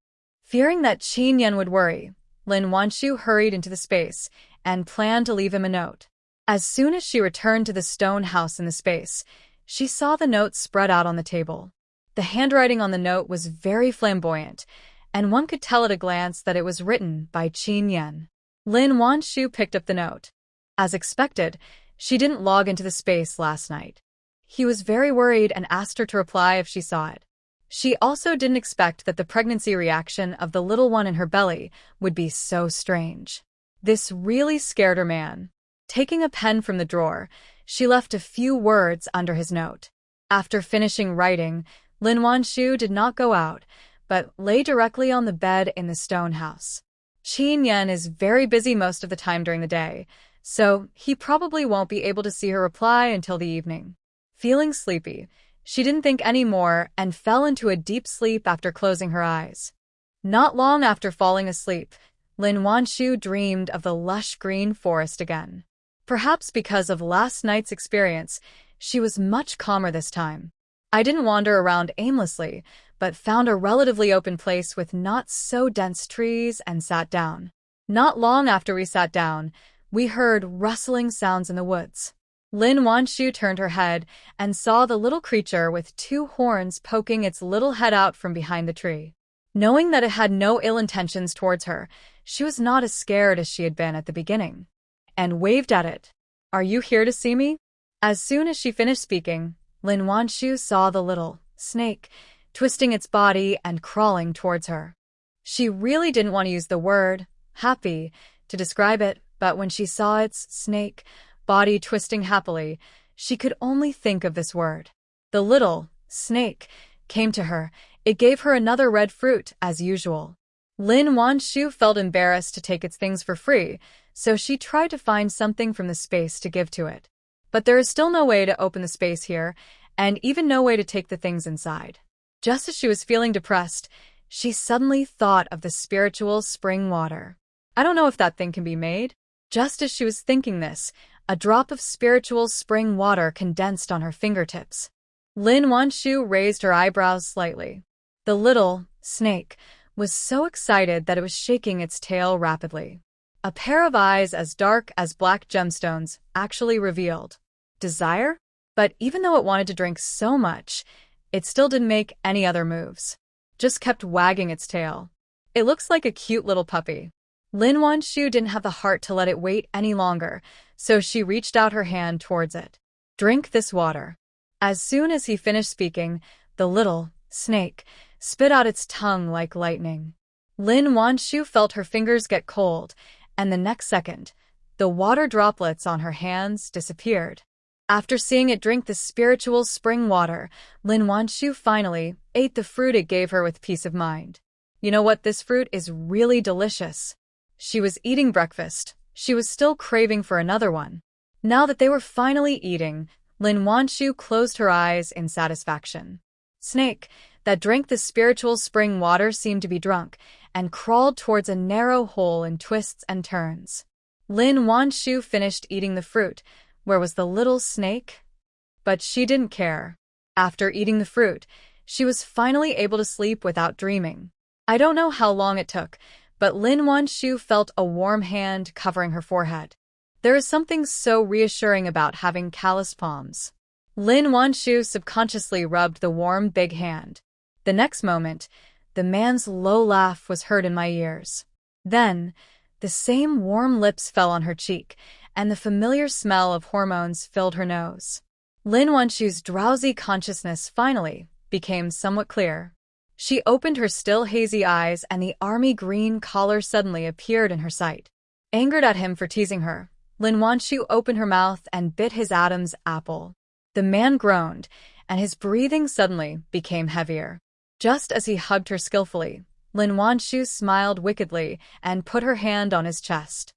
Fearing that Qin Yan would worry, Lin Wan Shu hurried into the space and planned to leave him a note. As soon as she returned to the stone house in the space, she saw the note spread out on the table. The handwriting on the note was very flamboyant, and one could tell at a glance that it was written by Qin Yan. Lin Wan Shu picked up the note. As expected, she didn't log into the space last night. He was very worried and asked her to reply if she saw it. She also didn't expect that the pregnancy reaction of the little one in her belly would be so strange. This really scared her man. Taking a pen from the drawer, she left a few words under his note. After finishing writing, Lin Wan Shu did not go out, but lay directly on the bed in the stone house. Qin Yan is very busy most of the time during the day, so he probably won't be able to see her reply until the evening. Feeling sleepy, she didn't think any more and fell into a deep sleep after closing her eyes. Not long after falling asleep, Lin Wan Shu dreamed of the lush green forest again. Perhaps because of last night's experience, she was much calmer this time. I didn't wander around aimlessly, but found a relatively open place with not so dense trees and sat down. Not long after we sat down, we heard rustling sounds in the woods. Lin Wan Shu turned her head and saw the little creature with two horns poking its little head out from behind the tree. Knowing that it had no ill intentions towards her, she was not as scared as she had been at the beginning, and waved at it. "Are you here to see me?" As soon as she finished speaking, Lin Wan Shu saw the little snake twisting its body and crawling towards her. She really didn't want to use the word happy to describe it, but when she saw its snake body twisting happily, she could only think of this word. The little snake came to her. It gave her another red fruit, as usual. Lin Wan Shu felt embarrassed to take its things for free, so she tried to find something from the space to give to it. But there is still no way to open the space here, and even no way to take the things inside. Just as she was feeling depressed, she suddenly thought of the spiritual spring water. I don't know if that thing can be made. Just as she was thinking this, a drop of spiritual spring water condensed on her fingertips. Lin Wan Shu raised her eyebrows slightly. The little snake was so excited that it was shaking its tail rapidly. A pair of eyes as dark as black gemstones actually revealed desire, but even though it wanted to drink so much, it still didn't make any other moves. Just kept wagging its tail. It looks like a cute little puppy. Lin Wan Shu didn't have the heart to let it wait any longer, so she reached out her hand towards it. "Drink this water." As soon as he finished speaking, the little snake spit out its tongue like lightning. Lin Wan Shu felt her fingers get cold, and the next second, the water droplets on her hands disappeared. After seeing it drink the spiritual spring water, Lin Wan Shu finally ate the fruit it gave her with peace of mind. You know what? This fruit is really delicious. She was eating breakfast. She was still craving for another one. Now that they were finally eating, Lin Wan Shu closed her eyes in satisfaction. Snake that drank the spiritual spring water seemed to be drunk and crawled towards a narrow hole in twists and turns. Lin Wan Shu finished eating the fruit. Where was the little snake? But she didn't care. After eating the fruit, she was finally able to sleep without dreaming. I don't know how long it took, but Lin Wan Shu felt a warm hand covering her forehead. There is something so reassuring about having calloused palms. Lin Wan Shu subconsciously rubbed the warm, big hand. The next moment, the man's low laugh was heard in my ears. Then, the same warm lips fell on her cheek, and the familiar smell of hormones filled her nose. Lin Wan Shu's drowsy consciousness finally became somewhat clear. She opened her still hazy eyes and the army green collar suddenly appeared in her sight. Angered at him for teasing her, Lin Wan Shu opened her mouth and bit his Adam's apple. The man groaned, and his breathing suddenly became heavier. Just as he hugged her skillfully, Lin Wan Shu smiled wickedly and put her hand on his chest.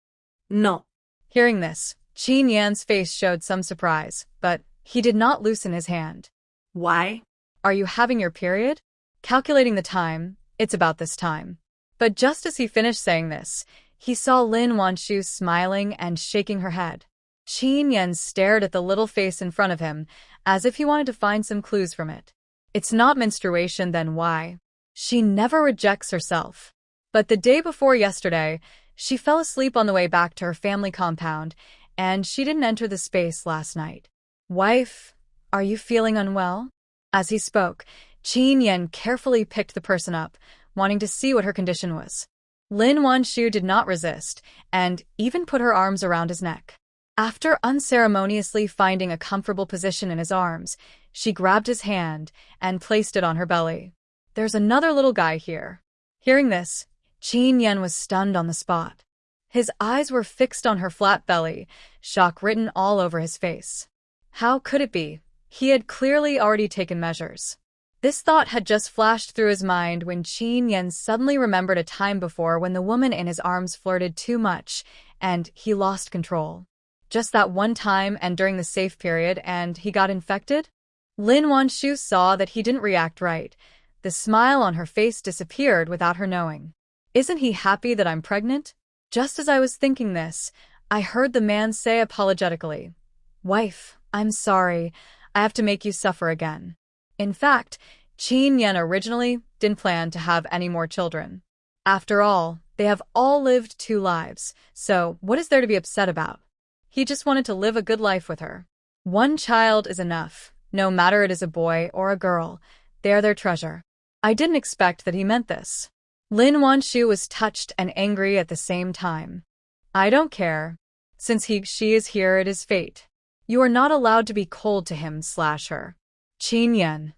"No." Hearing this, Qin Yan's face showed some surprise, but he did not loosen his hand. "Why?" "Are you having your period?" Calculating the time, it's about this time. But just as he finished saying this, he saw Lin Wan Shu smiling and shaking her head. Qin Yan stared at the little face in front of him, as if he wanted to find some clues from it. It's not menstruation, then why? She never rejects herself. But the day before yesterday, she fell asleep on the way back to her family compound, and she didn't enter the space last night. Wife, are you feeling unwell? As he spoke, Qin Yan carefully picked the person up, wanting to see what her condition was. Lin Wan Shu did not resist, and even put her arms around his neck. After unceremoniously finding a comfortable position in his arms, she grabbed his hand and placed it on her belly. There's another little guy here. Hearing this, Qin Yan was stunned on the spot. His eyes were fixed on her flat belly, shock written all over his face. How could it be? He had clearly already taken measures. This thought had just flashed through his mind when Qin Yan suddenly remembered a time before when the woman in his arms flirted too much, and he lost control. Just that one time and during the safe period, and he got infected? Lin Wan Shu saw that he didn't react right. The smile on her face disappeared without her knowing. Isn't he happy that I'm pregnant? Just as I was thinking this, I heard the man say apologetically, "Wife, I'm sorry. I have to make you suffer again." In fact, Qin Yan originally didn't plan to have any more children. After all, they have all lived 2 lives, so what is there to be upset about? He just wanted to live a good life with her. 1 child is enough, no matter it is a boy or a girl. They are their treasure. I didn't expect that he meant this. Lin Wan Shu was touched and angry at the same time. I don't care. Since she is here, it is fate. You are not allowed to be cold to him/her. Qin Yan.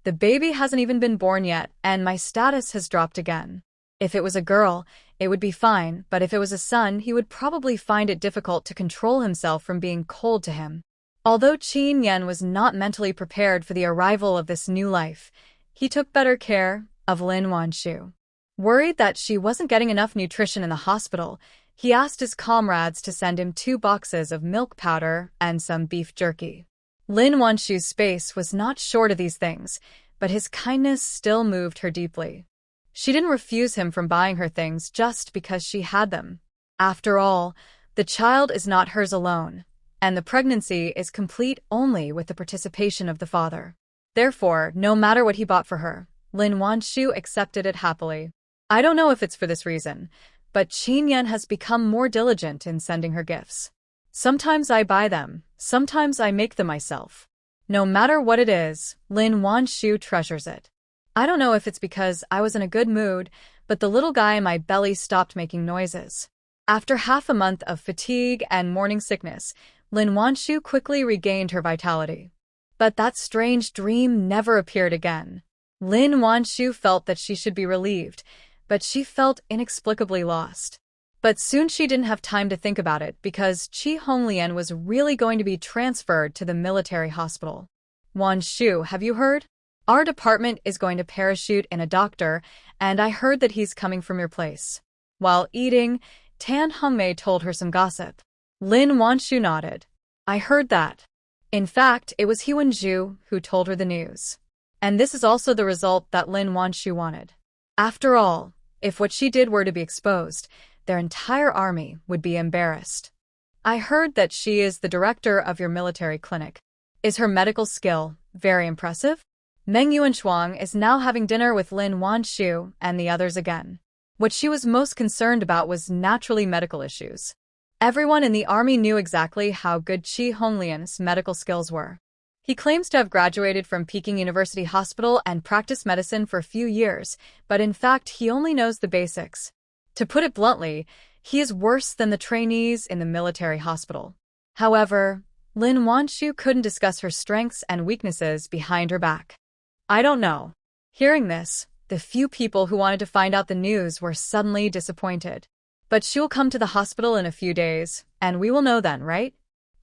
The baby hasn't even been born yet, and my status has dropped again. If it was a girl, it would be fine, but if it was a son, he would probably find it difficult to control himself from being cold to him. Although Qin Yan was not mentally prepared for the arrival of this new life, he took better care of Lin Wan Shu. Worried that she wasn't getting enough nutrition in the hospital, he asked his comrades to send him 2 boxes of milk powder and some beef jerky. Lin Wan Shu's space was not short of these things, but his kindness still moved her deeply. She didn't refuse him from buying her things just because she had them. After all, the child is not hers alone, and the pregnancy is complete only with the participation of the father. Therefore, no matter what he bought for her, Lin Wan Shu accepted it happily. I don't know if it's for this reason, but Qin Yan has become more diligent in sending her gifts. Sometimes I buy them, sometimes I make them myself. No matter what it is, Lin Wan Shu treasures it. I don't know if it's because I was in a good mood, but the little guy in my belly stopped making noises. After half a month of fatigue and morning sickness, Lin Wan Shu quickly regained her vitality. But that strange dream never appeared again. Lin Wan Shu felt that she should be relieved, but she felt inexplicably lost. But soon she didn't have time to think about it because Chi Honglian was really going to be transferred to the military hospital. Wan Shu, have you heard? Our department is going to parachute in a doctor, and I heard that he's coming from your place. While eating, Tan Hongmei told her some gossip. Lin Wan Shu nodded. I heard that. In fact, it was Huan Zhu who told her the news. And this is also the result that Lin Wan Shu wanted. After all, if what she did were to be exposed, their entire army would be embarrassed. I heard that she is the director of your military clinic. Is her medical skill very impressive? Meng Yuanshuang is now having dinner with Lin Wan Shu and the others again. What she was most concerned about was naturally medical issues. Everyone in the army knew exactly how good Chi Honglian's medical skills were. He claims to have graduated from Peking University Hospital and practiced medicine for a few years, but in fact he only knows the basics. To put it bluntly, he is worse than the trainees in the military hospital. However, Lin Wan Shu couldn't discuss her strengths and weaknesses behind her back. I don't know. Hearing this, the few people who wanted to find out the news were suddenly disappointed. But she'll come to the hospital in a few days, and we will know then, right?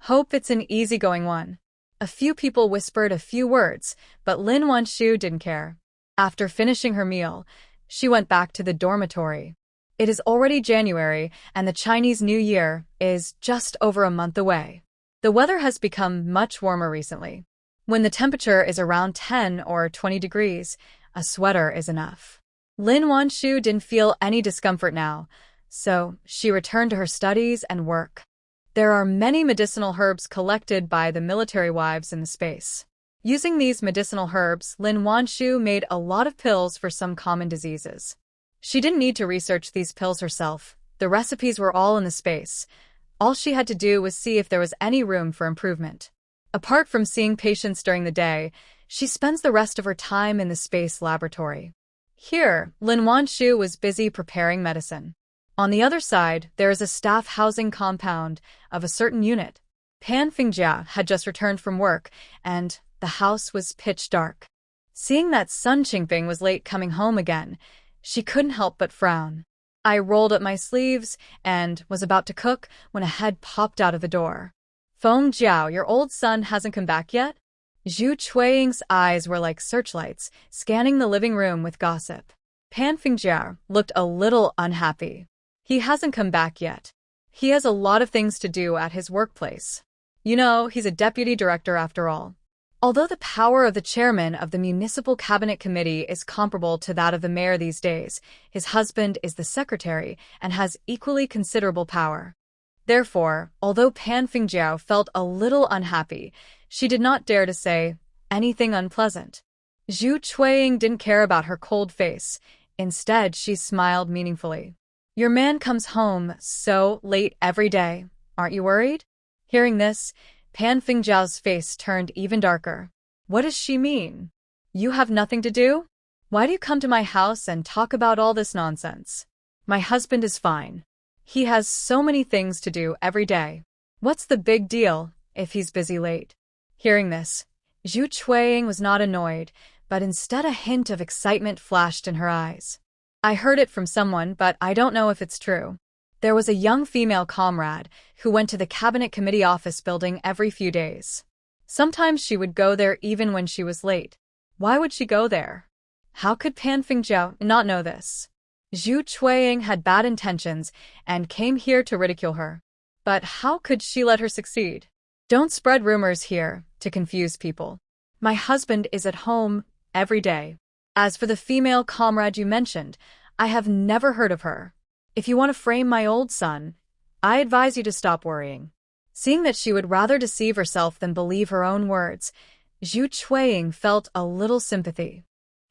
Hope it's an easygoing one. A few people whispered a few words, but Lin Wan Shu didn't care. After finishing her meal, she went back to the dormitory. It is already January, and the Chinese New Year is just over a month away. The weather has become much warmer recently. When the temperature is around 10 or 20 degrees, a sweater is enough. Lin Wan Shu didn't feel any discomfort now, so she returned to her studies and work. There are many medicinal herbs collected by the military wives in the space. Using these medicinal herbs, Lin Wan Shu made a lot of pills for some common diseases. She didn't need to research these pills herself. The recipes were all in the space. All she had to do was see if there was any room for improvement. Apart from seeing patients during the day, she spends the rest of her time in the space laboratory. Here, Lin Wan Shu was busy preparing medicine. On the other side, there is a staff housing compound of a certain unit. Pan Fingjia had just returned from work, and the house was pitch dark. Seeing that Sun Qingping was late coming home again, she couldn't help but frown. I rolled up my sleeves and was about to cook when a head popped out of the door. Feng Jiao, your old son hasn't come back yet? Zhu Chuiying's eyes were like searchlights, scanning the living room with gossip. Pan Fingjia looked a little unhappy. He hasn't come back yet. He has a lot of things to do at his workplace. You know, he's a deputy director after all. Although the power of the chairman of the municipal cabinet committee is comparable to that of the mayor these days, his husband is the secretary and has equally considerable power. Therefore, although Pan Fingjiao felt a little unhappy, she did not dare to say anything unpleasant. Zhu Chuiying didn't care about her cold face. Instead, she smiled meaningfully. Your man comes home so late every day. Aren't you worried? Hearing this, Pan Fingjiao's face turned even darker. What does she mean? You have nothing to do? Why do you come to my house and talk about all this nonsense? My husband is fine. He has so many things to do every day. What's the big deal if he's busy late? Hearing this, Zhu Chuiying was not annoyed, but instead a hint of excitement flashed in her eyes. I heard it from someone, but I don't know if it's true. There was a young female comrade who went to the cabinet committee office building every few days. Sometimes she would go there even when she was late. Why would she go there? How could Pan Fingjiao not know this? Zhu Chuiying had bad intentions and came here to ridicule her. But how could she let her succeed? Don't spread rumors here to confuse people. My husband is at home every day. As for the female comrade you mentioned, I have never heard of her. If you want to frame my old son, I advise you to stop worrying. Seeing that she would rather deceive herself than believe her own words, Zhu Chuiying felt a little sympathy.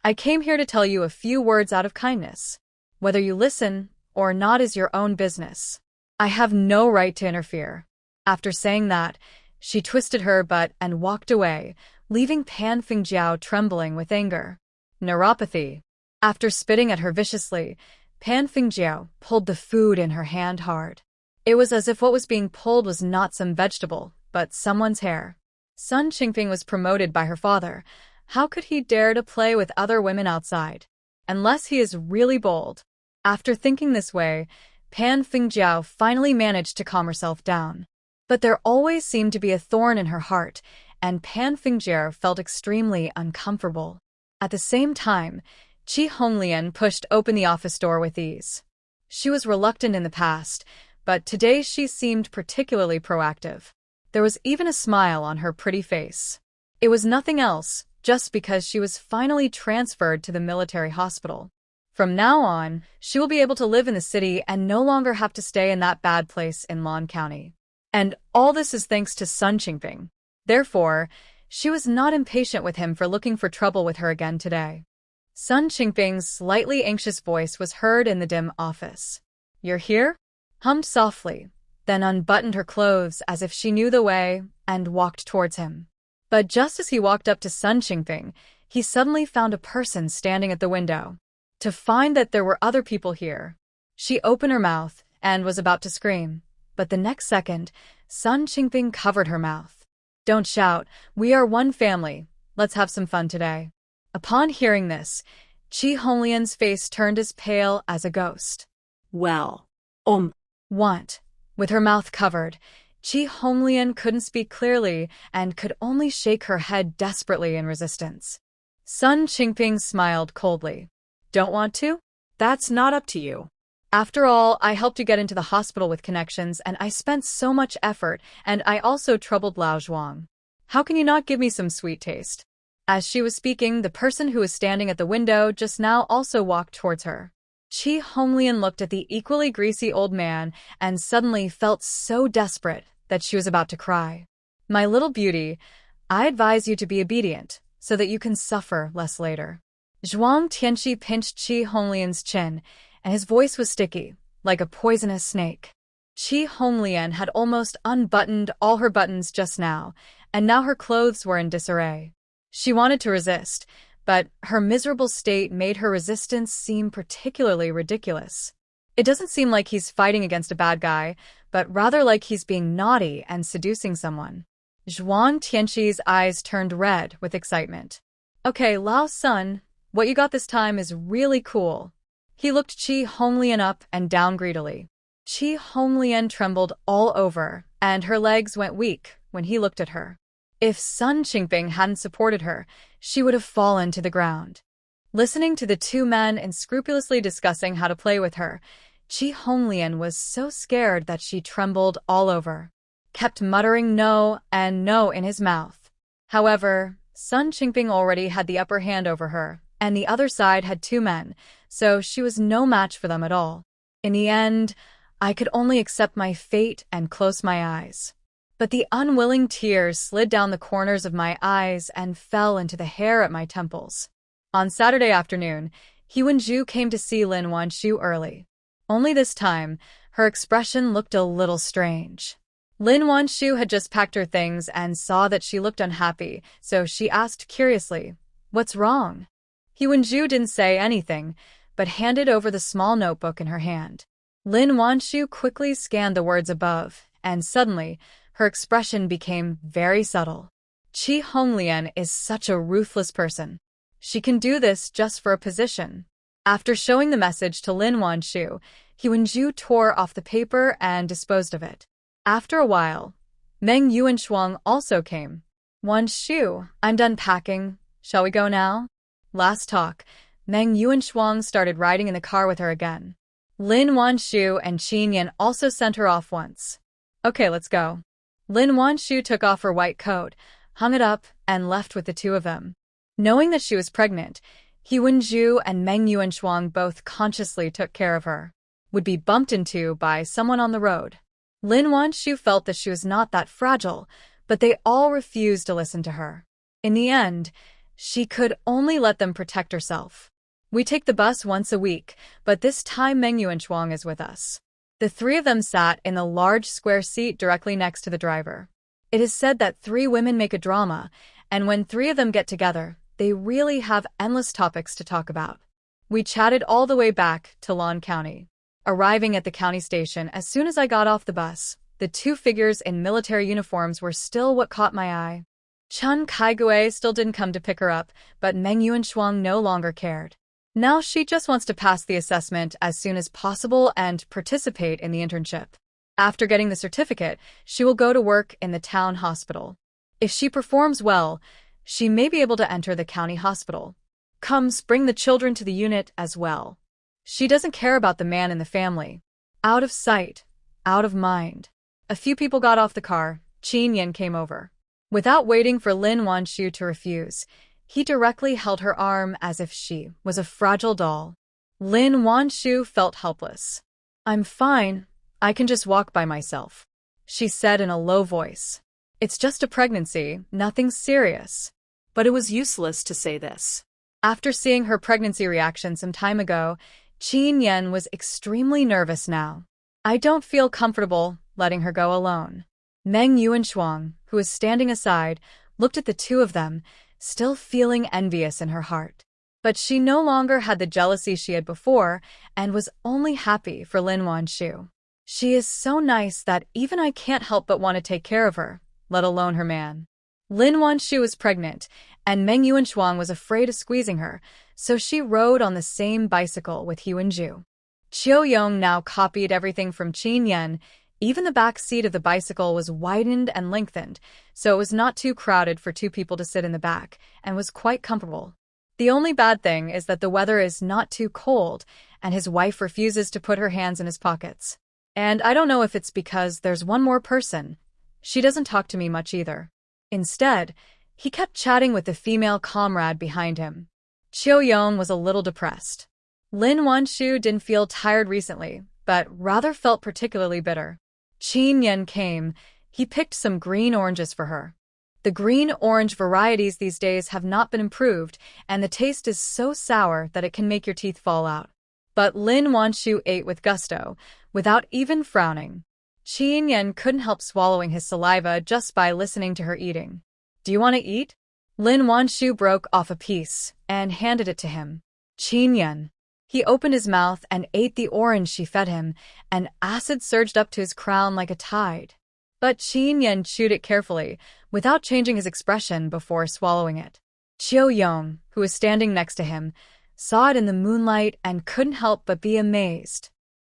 I came here to tell you a few words out of kindness. Whether you listen or not is your own business. I have no right to interfere. After saying that, she twisted her butt and walked away, leaving Pan Fingjiao trembling with anger. Neuropathy. After spitting at her viciously, Pan Fingjiao pulled the food in her hand hard. It was as if what was being pulled was not some vegetable, but someone's hair. Sun Qingping was promoted by her father. How could he dare to play with other women outside? Unless he is really bold. After thinking this way, Pan Fingjiao finally managed to calm herself down. But there always seemed to be a thorn in her heart, and Pan Fingjiao felt extremely uncomfortable. At the same time, Qi Honglian pushed open the office door with ease. She was reluctant in the past, but today she seemed particularly proactive. There was even a smile on her pretty face. It was nothing else, just because she was finally transferred to the military hospital. From now on, she will be able to live in the city and no longer have to stay in that bad place in Lan County. And all this is thanks to Sun Qingping. Therefore, she was not impatient with him for looking for trouble with her again today. Sun Qingping's slightly anxious voice was heard in the dim office. You're here? Hummed softly, then unbuttoned her clothes as if she knew the way and walked towards him. But just as he walked up to Sun Qingping, he suddenly found a person standing at the window. To find that there were other people here, she opened her mouth and was about to scream, but the next second, Sun Qingping covered her mouth. Don't shout, we are one family, let's have some fun today. Upon hearing this, Qi Honglian's face turned as pale as a ghost. Well, Want. With her mouth covered, Qi Honglian couldn't speak clearly and could only shake her head desperately in resistance. Sun Qingping smiled coldly. Don't want to? That's not up to you. After all, I helped you get into the hospital with connections and I spent so much effort, and I also troubled Lao Zhuang. How can you not give me some sweet taste? As she was speaking, the person who was standing at the window just now also walked towards her. Qi Honglian looked at the equally greasy old man and suddenly felt so desperate that she was about to cry. My little beauty, I advise you to be obedient, so that you can suffer less later. Zhuang Tianqi pinched Qi Honglian's chin, and his voice was sticky, like a poisonous snake. Qi Honglian had almost unbuttoned all her buttons just now, and now her clothes were in disarray. She wanted to resist, but her miserable state made her resistance seem particularly ridiculous. It doesn't seem like he's fighting against a bad guy, but rather like he's being naughty and seducing someone. Zhuang Tianqi's eyes turned red with excitement. Okay, Lao Sun, what you got this time is really cool. He looked Qi Honglian up and down greedily. Qi Honglian trembled all over, and her legs went weak when he looked at her. If Sun Qingping hadn't supported her, she would have fallen to the ground. Listening to the two men unscrupulously discussing how to play with her, Qi Honglian was so scared that she trembled all over, kept muttering no and no in his mouth. However, Sun Qingping already had the upper hand over her, and the other side had two men, so she was no match for them at all. In the end, I could only accept my fate and close my eyes. But the unwilling tears slid down the corners of my eyes and fell into the hair at my temples. On Saturday afternoon, He-Wen-ju came to see Lin Wan Shu early. Only this time, her expression looked a little strange. Lin Wan Shu had just packed her things and saw that she looked unhappy, so she asked curiously, "What's wrong?" He-Wen-ju didn't say anything, but handed over the small notebook in her hand. Lin Wan Shu quickly scanned the words above, and suddenly, her expression became very subtle. Qi Honglian is such a ruthless person. She can do this just for a position. After showing the message to Lin Wan Shu, He-Wen-ju tore off the paper and disposed of it. After a while, Meng Yuanshuang also came. "Wan Shu, I'm done packing. Shall we go now?" Last talk, Meng Yuanshuang started riding in the car with her again. Lin Wan Shu and Qin Yan also sent her off once. "Okay, let's go." Lin Wan Shu took off her white coat, hung it up, and left with the two of them. Knowing that she was pregnant, He-Wen-ju and Meng Yuanshuang both consciously took care of her. Would be bumped into by someone on the road. Lin Wan Shu felt that she was not that fragile, but they all refused to listen to her. In the end, she could only let them protect herself. "We take the bus once a week, but this time Meng Yuanshuang is with us." The three of them sat in the large square seat directly next to the driver. It is said that three women make a drama, and when three of them get together, they really have endless topics to talk about. We chatted all the way back to Lan County. Arriving at the county station as soon as I got off the bus, the two figures in military uniforms were still what caught my eye. Chun Kai-gui still didn't come to pick her up, but Meng Yuanshuang no longer cared. Now she just wants to pass the assessment as soon as possible and participate in the internship. After getting the certificate, she will go to work in the town hospital. If she performs well, she may be able to enter the county hospital. Comes, bring the children to the unit as well. She doesn't care about the man in the family. Out of sight, out of mind. A few people got off the car. Qin Yan came over. Without waiting for Lin Wan Shu to refuse, he directly held her arm as if she was a fragile doll. Lin Wan Shu felt helpless. "I'm fine. I can just walk by myself," she said in a low voice. "It's just a pregnancy, nothing serious." But it was useless to say this. After seeing her pregnancy reaction some time ago, Qin Yan was extremely nervous now. "I don't feel comfortable letting her go alone." Meng Yuanshuang, who was standing aside, looked at the two of them, still feeling envious in her heart. But she no longer had the jealousy she had before and was only happy for Lin Wan Shu. "She is so nice that even I can't help but want to take care of her, let alone her man." Lin Wan Shu was pregnant, and Meng Yuanshuang was afraid of squeezing her, so she rode on the same bicycle with He-Wen-ju. Chiu Yong now copied everything from Qin Yan. Even the back seat of the bicycle was widened and lengthened, so it was not too crowded for two people to sit in the back, and was quite comfortable. The only bad thing is that the weather is not too cold, and his wife refuses to put her hands in his pockets. And I don't know if it's because there's one more person. She doesn't talk to me much either. Instead, he kept chatting with the female comrade behind him. Chiu Yong was a little depressed. Lin Wan Shu didn't feel tired recently, but rather felt particularly bitter. Qin Yan came, He picked some green oranges for her. The green-orange varieties these days have not been improved, and the taste is so sour that it can make your teeth fall out. But Lin Wan Shu ate with gusto, without even frowning. Qin Yan couldn't help swallowing his saliva just by listening to her eating. "Do you want to eat?" Lin Wan Shu broke off a piece and handed it to him. Qin Yan. He opened his mouth and ate the orange she fed him, and acid surged up to his crown like a tide. But Qin Yan chewed it carefully, without changing his expression before swallowing it. Qiu Yong, who was standing next to him, saw it in the moonlight and couldn't help but be amazed.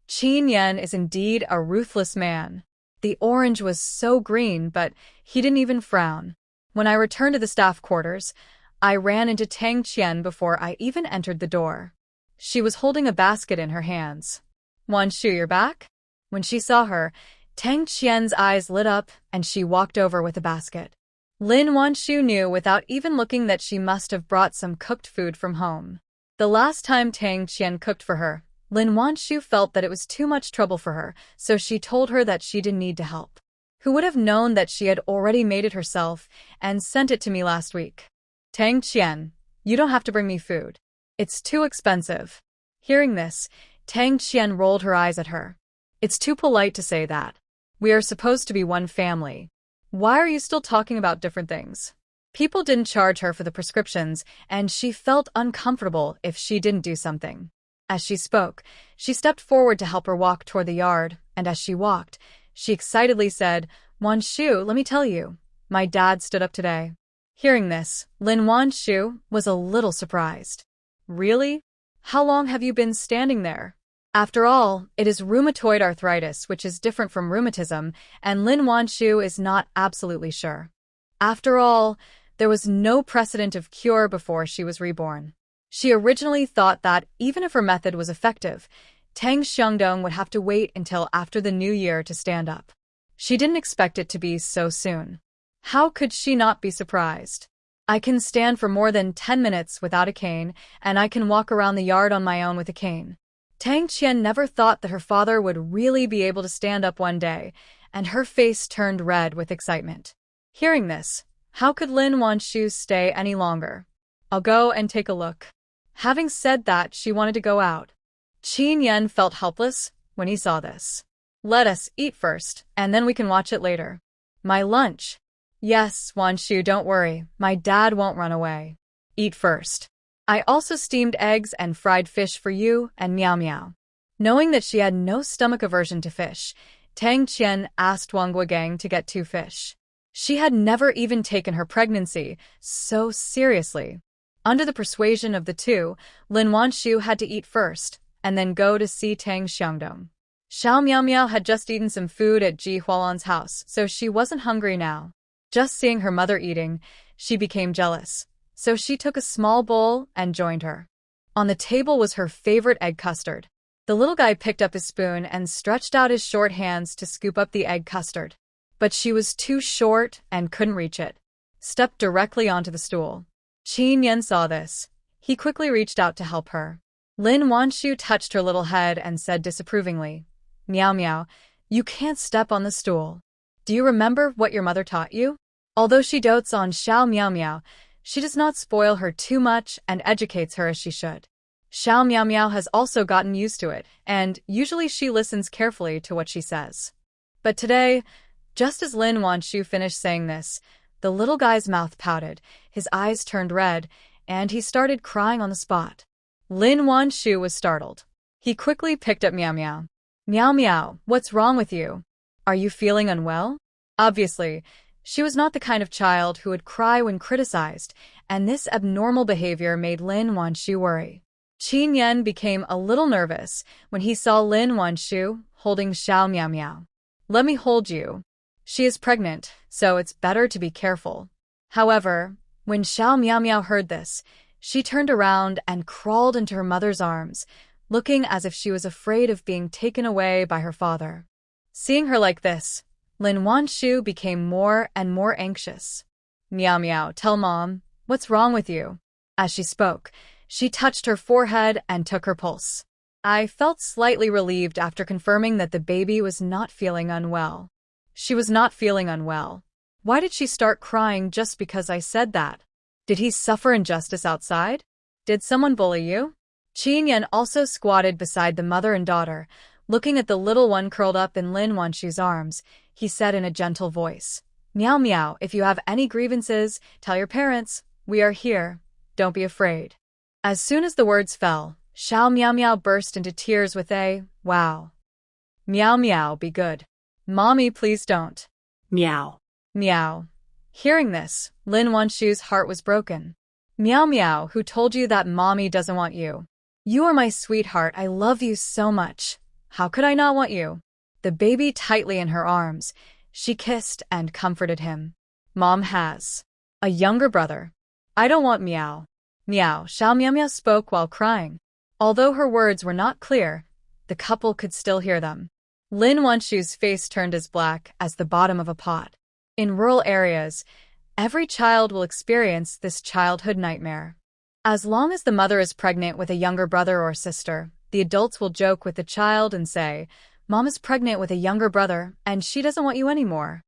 Qin Yan is indeed a ruthless man. The orange was so green, but he didn't even frown. When I returned to the staff quarters, I ran into Tang Qian before I even entered the door. She was holding a basket in her hands. "Wan Shu, you're back?" When she saw her, Tang Qian's eyes lit up and she walked over with a basket. Lin Wan Shu knew without even looking that she must have brought some cooked food from home. The last time Tang Qian cooked for her, Lin Wan Shu felt that it was too much trouble for her, so she told her that she didn't need to help. Who would have known that she had already made it herself and sent it to me last week? "Tang Qian, you don't have to bring me food. It's too expensive." Hearing this, Tang Qian rolled her eyes at her. "It's too polite to say that. We are supposed to be one family. Why are you still talking about different things?" People didn't charge her for the prescriptions, and she felt uncomfortable if she didn't do something. As she spoke, she stepped forward to help her walk toward the yard, and as she walked, she excitedly said, "Wan Shu, let me tell you, my dad stood up today." Hearing this, Lin Wan Shu was a little surprised. "Really? How long have you been standing there?" After all, it is rheumatoid arthritis, which is different from rheumatism, and Lin Wan Shu is not absolutely sure. After all, there was no precedent of cure before she was reborn. She originally thought that, even if her method was effective, Tang Xiangdong would have to wait until after the new year to stand up. She didn't expect it to be so soon. How could she not be surprised? "I can stand for more than 10 minutes without a cane, and I can walk around the yard on my own with a cane." Tang Qian never thought that her father would really be able to stand up one day, and her face turned red with excitement. Hearing this, how could Lin Wan Shu stay any longer? "I'll go and take a look." Having said that, she wanted to go out. Qin Yan felt helpless when he saw this. "Let us eat first, and then we can watch it later." "My lunch." "Yes, Wan Shu, don't worry, my dad won't run away." "Eat first. I also steamed eggs and fried fish for you and Meow Meow." Knowing that she had no stomach aversion to fish, Tang Qian asked Wang Guogang to get 2 fish. She had never even taken her pregnancy so seriously. Under the persuasion of the two, Lin Wan Shu had to eat first, and then go to see Tang Xiangdong. Xiao Miao Miao had just eaten some food at Ji Hualan's house, so she wasn't hungry now. Just seeing her mother eating, she became jealous. So she took a small bowl and joined her. On the table was her favorite egg custard. The little guy picked up his spoon and stretched out his short hands to scoop up the egg custard. But she was too short and couldn't reach it. Stepped directly onto the stool. Qin Yan saw this. He quickly reached out to help her. Lin Wan Shu touched her little head and said disapprovingly, "Meow Meow, you can't step on the stool. Do you remember what your mother taught you?" Although she dotes on Xiao Miao Miao, she does not spoil her too much and educates her as she should. Xiao Miao Miao has also gotten used to it, and usually she listens carefully to what she says. But today, just as Lin Wan Shu finished saying this, the little guy's mouth pouted, his eyes turned red, and he started crying on the spot. Lin Wan Shu was startled. He quickly picked up Meow Meow. "Meow Meow, what's wrong with you? Are you feeling unwell?" Obviously, she was not the kind of child who would cry when criticized, and this abnormal behavior made Lin Wan Shu worry. Qin Yan became a little nervous when he saw Lin Wan Shu holding Xiao Miao Miao. "Let me hold you. She is pregnant, so it's better to be careful." However, when Xiao Miao Miao heard this, she turned around and crawled into her mother's arms, looking as if she was afraid of being taken away by her father. Seeing her like this, Lin Wan Shu became more and more anxious. "Meow Meow, tell Mom, what's wrong with you?" As she spoke, she touched her forehead and took her pulse. I felt slightly relieved after confirming that the baby was not feeling unwell. She was not feeling unwell. Why did she start crying just because I said that? Did he suffer injustice outside? Did someone bully you? Qin Yan also squatted beside the mother and daughter. Looking at the little one curled up in Lin Wan Shu's arms, he said in a gentle voice, "Meow meow, if you have any grievances, tell your parents. We are here. Don't be afraid." As soon as the words fell, Xiao Meow Meow burst into tears with a, "Wow. Meow meow, be good. Mommy, please don't." Meow. Meow. Hearing this, Lin Wan Shu's heart was broken. Meow meow, who told you that mommy doesn't want you? You are my sweetheart, I love you so much. How could I not want you? The baby tightly in her arms, she kissed and comforted him. Mom has a younger brother. I don't want meow. Meow, Xiao Meow Meow spoke while crying. Although her words were not clear, the couple could still hear them. Lin Wan Shu's face turned as black as the bottom of a pot. In rural areas, every child will experience this childhood nightmare. As long as the mother is pregnant with a younger brother or sister, the adults will joke with the child and say, "Mom is pregnant with a younger brother, and she doesn't want you anymore."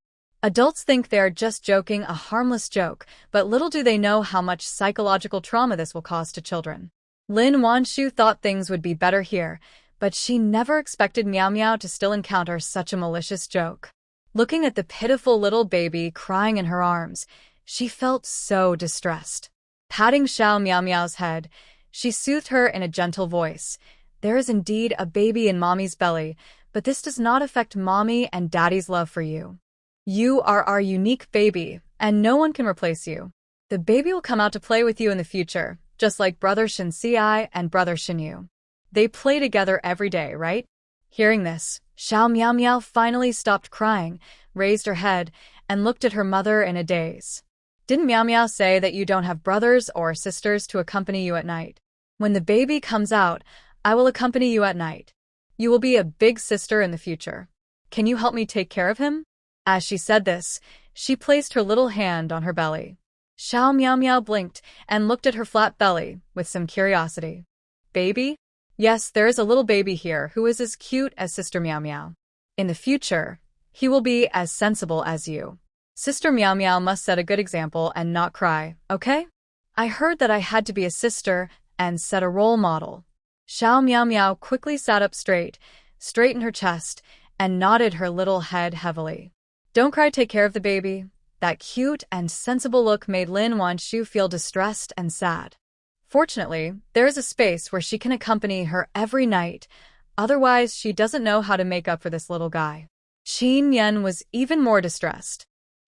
Adults think they are just joking, a harmless joke, but little do they know how much psychological trauma this will cause to children. Lin Wan Shu thought things would be better here, but she never expected Meow Meow to still encounter such a malicious joke. Looking at the pitiful little baby crying in her arms, she felt so distressed. Patting Xiao Meow Meow's head, she soothed her in a gentle voice. "There is indeed a baby in mommy's belly, but this does not affect mommy and daddy's love for you. You are our unique baby, and no one can replace you. The baby will come out to play with you in the future, just like brother Shin Xiai and brother Shin Yu. They play together every day, right?" Hearing this, Xiao Meow Meow finally stopped crying, raised her head, and looked at her mother in a daze. "Didn't Meow Meow say that you don't have brothers or sisters to accompany you at night? When the baby comes out, I will accompany you at night. You will be a big sister in the future. Can you help me take care of him?" As she said this, she placed her little hand on her belly. Xiao Meow Meow blinked and looked at her flat belly with some curiosity. "Baby? Yes, there is a little baby here who is as cute as Sister Meow Meow. In the future, he will be as sensible as you. Sister Meow Meow must set a good example and not cry, okay? I heard that I had to be a sister and set a role model." Xiao Meow Meow quickly sat up straight, straightened her chest, and nodded her little head heavily. "Don't cry, take care of the baby." That cute and sensible look made Lin Wan Shu feel distressed and sad. Fortunately, there is a space where she can accompany her every night, otherwise she doesn't know how to make up for this little guy. Qin Yan was even more distressed.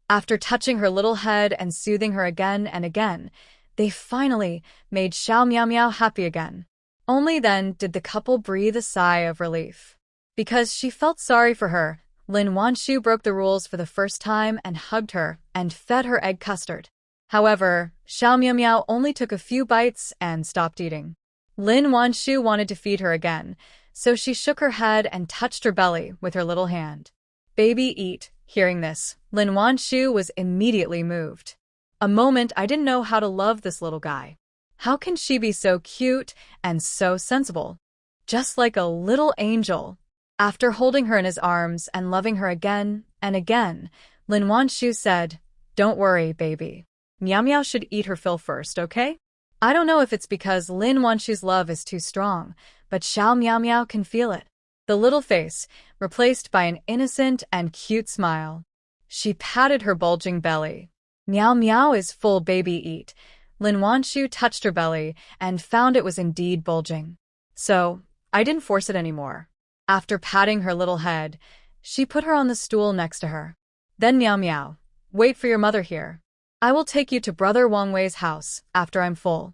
After touching her little head and soothing her again and again, they finally made Xiao Meow Meow happy again. Only then did the couple breathe a sigh of relief. Because she felt sorry for her, Lin Wan Shu broke the rules for the first time and hugged her and fed her egg custard. However, Xiao Meow Meow only took a few bites and stopped eating. Lin Wan Shu wanted to feed her again, so she shook her head and touched her belly with her little hand. "Baby, eat." Hearing this, Lin Wan Shu was immediately moved. A moment I didn't know how to love this little guy. How can she be so cute and so sensible? Just like a little angel. After holding her in his arms and loving her again and again, Lin Wan Shu said, "Don't worry, baby. Meow Meow should eat her fill first, okay?" I don't know if it's because Lin Wan Shu's love is too strong, but Xiao Meow Meow can feel it. The little face, replaced by an innocent and cute smile. She patted her bulging belly. "Meow Meow is full, baby, eat." Lin Wan Shu touched her belly and found it was indeed bulging. So, I didn't force it anymore. After patting her little head, she put her on the stool next to her. "Then Meow Meow, wait for your mother here. I will take you to Brother Wang Wei's house after I'm full."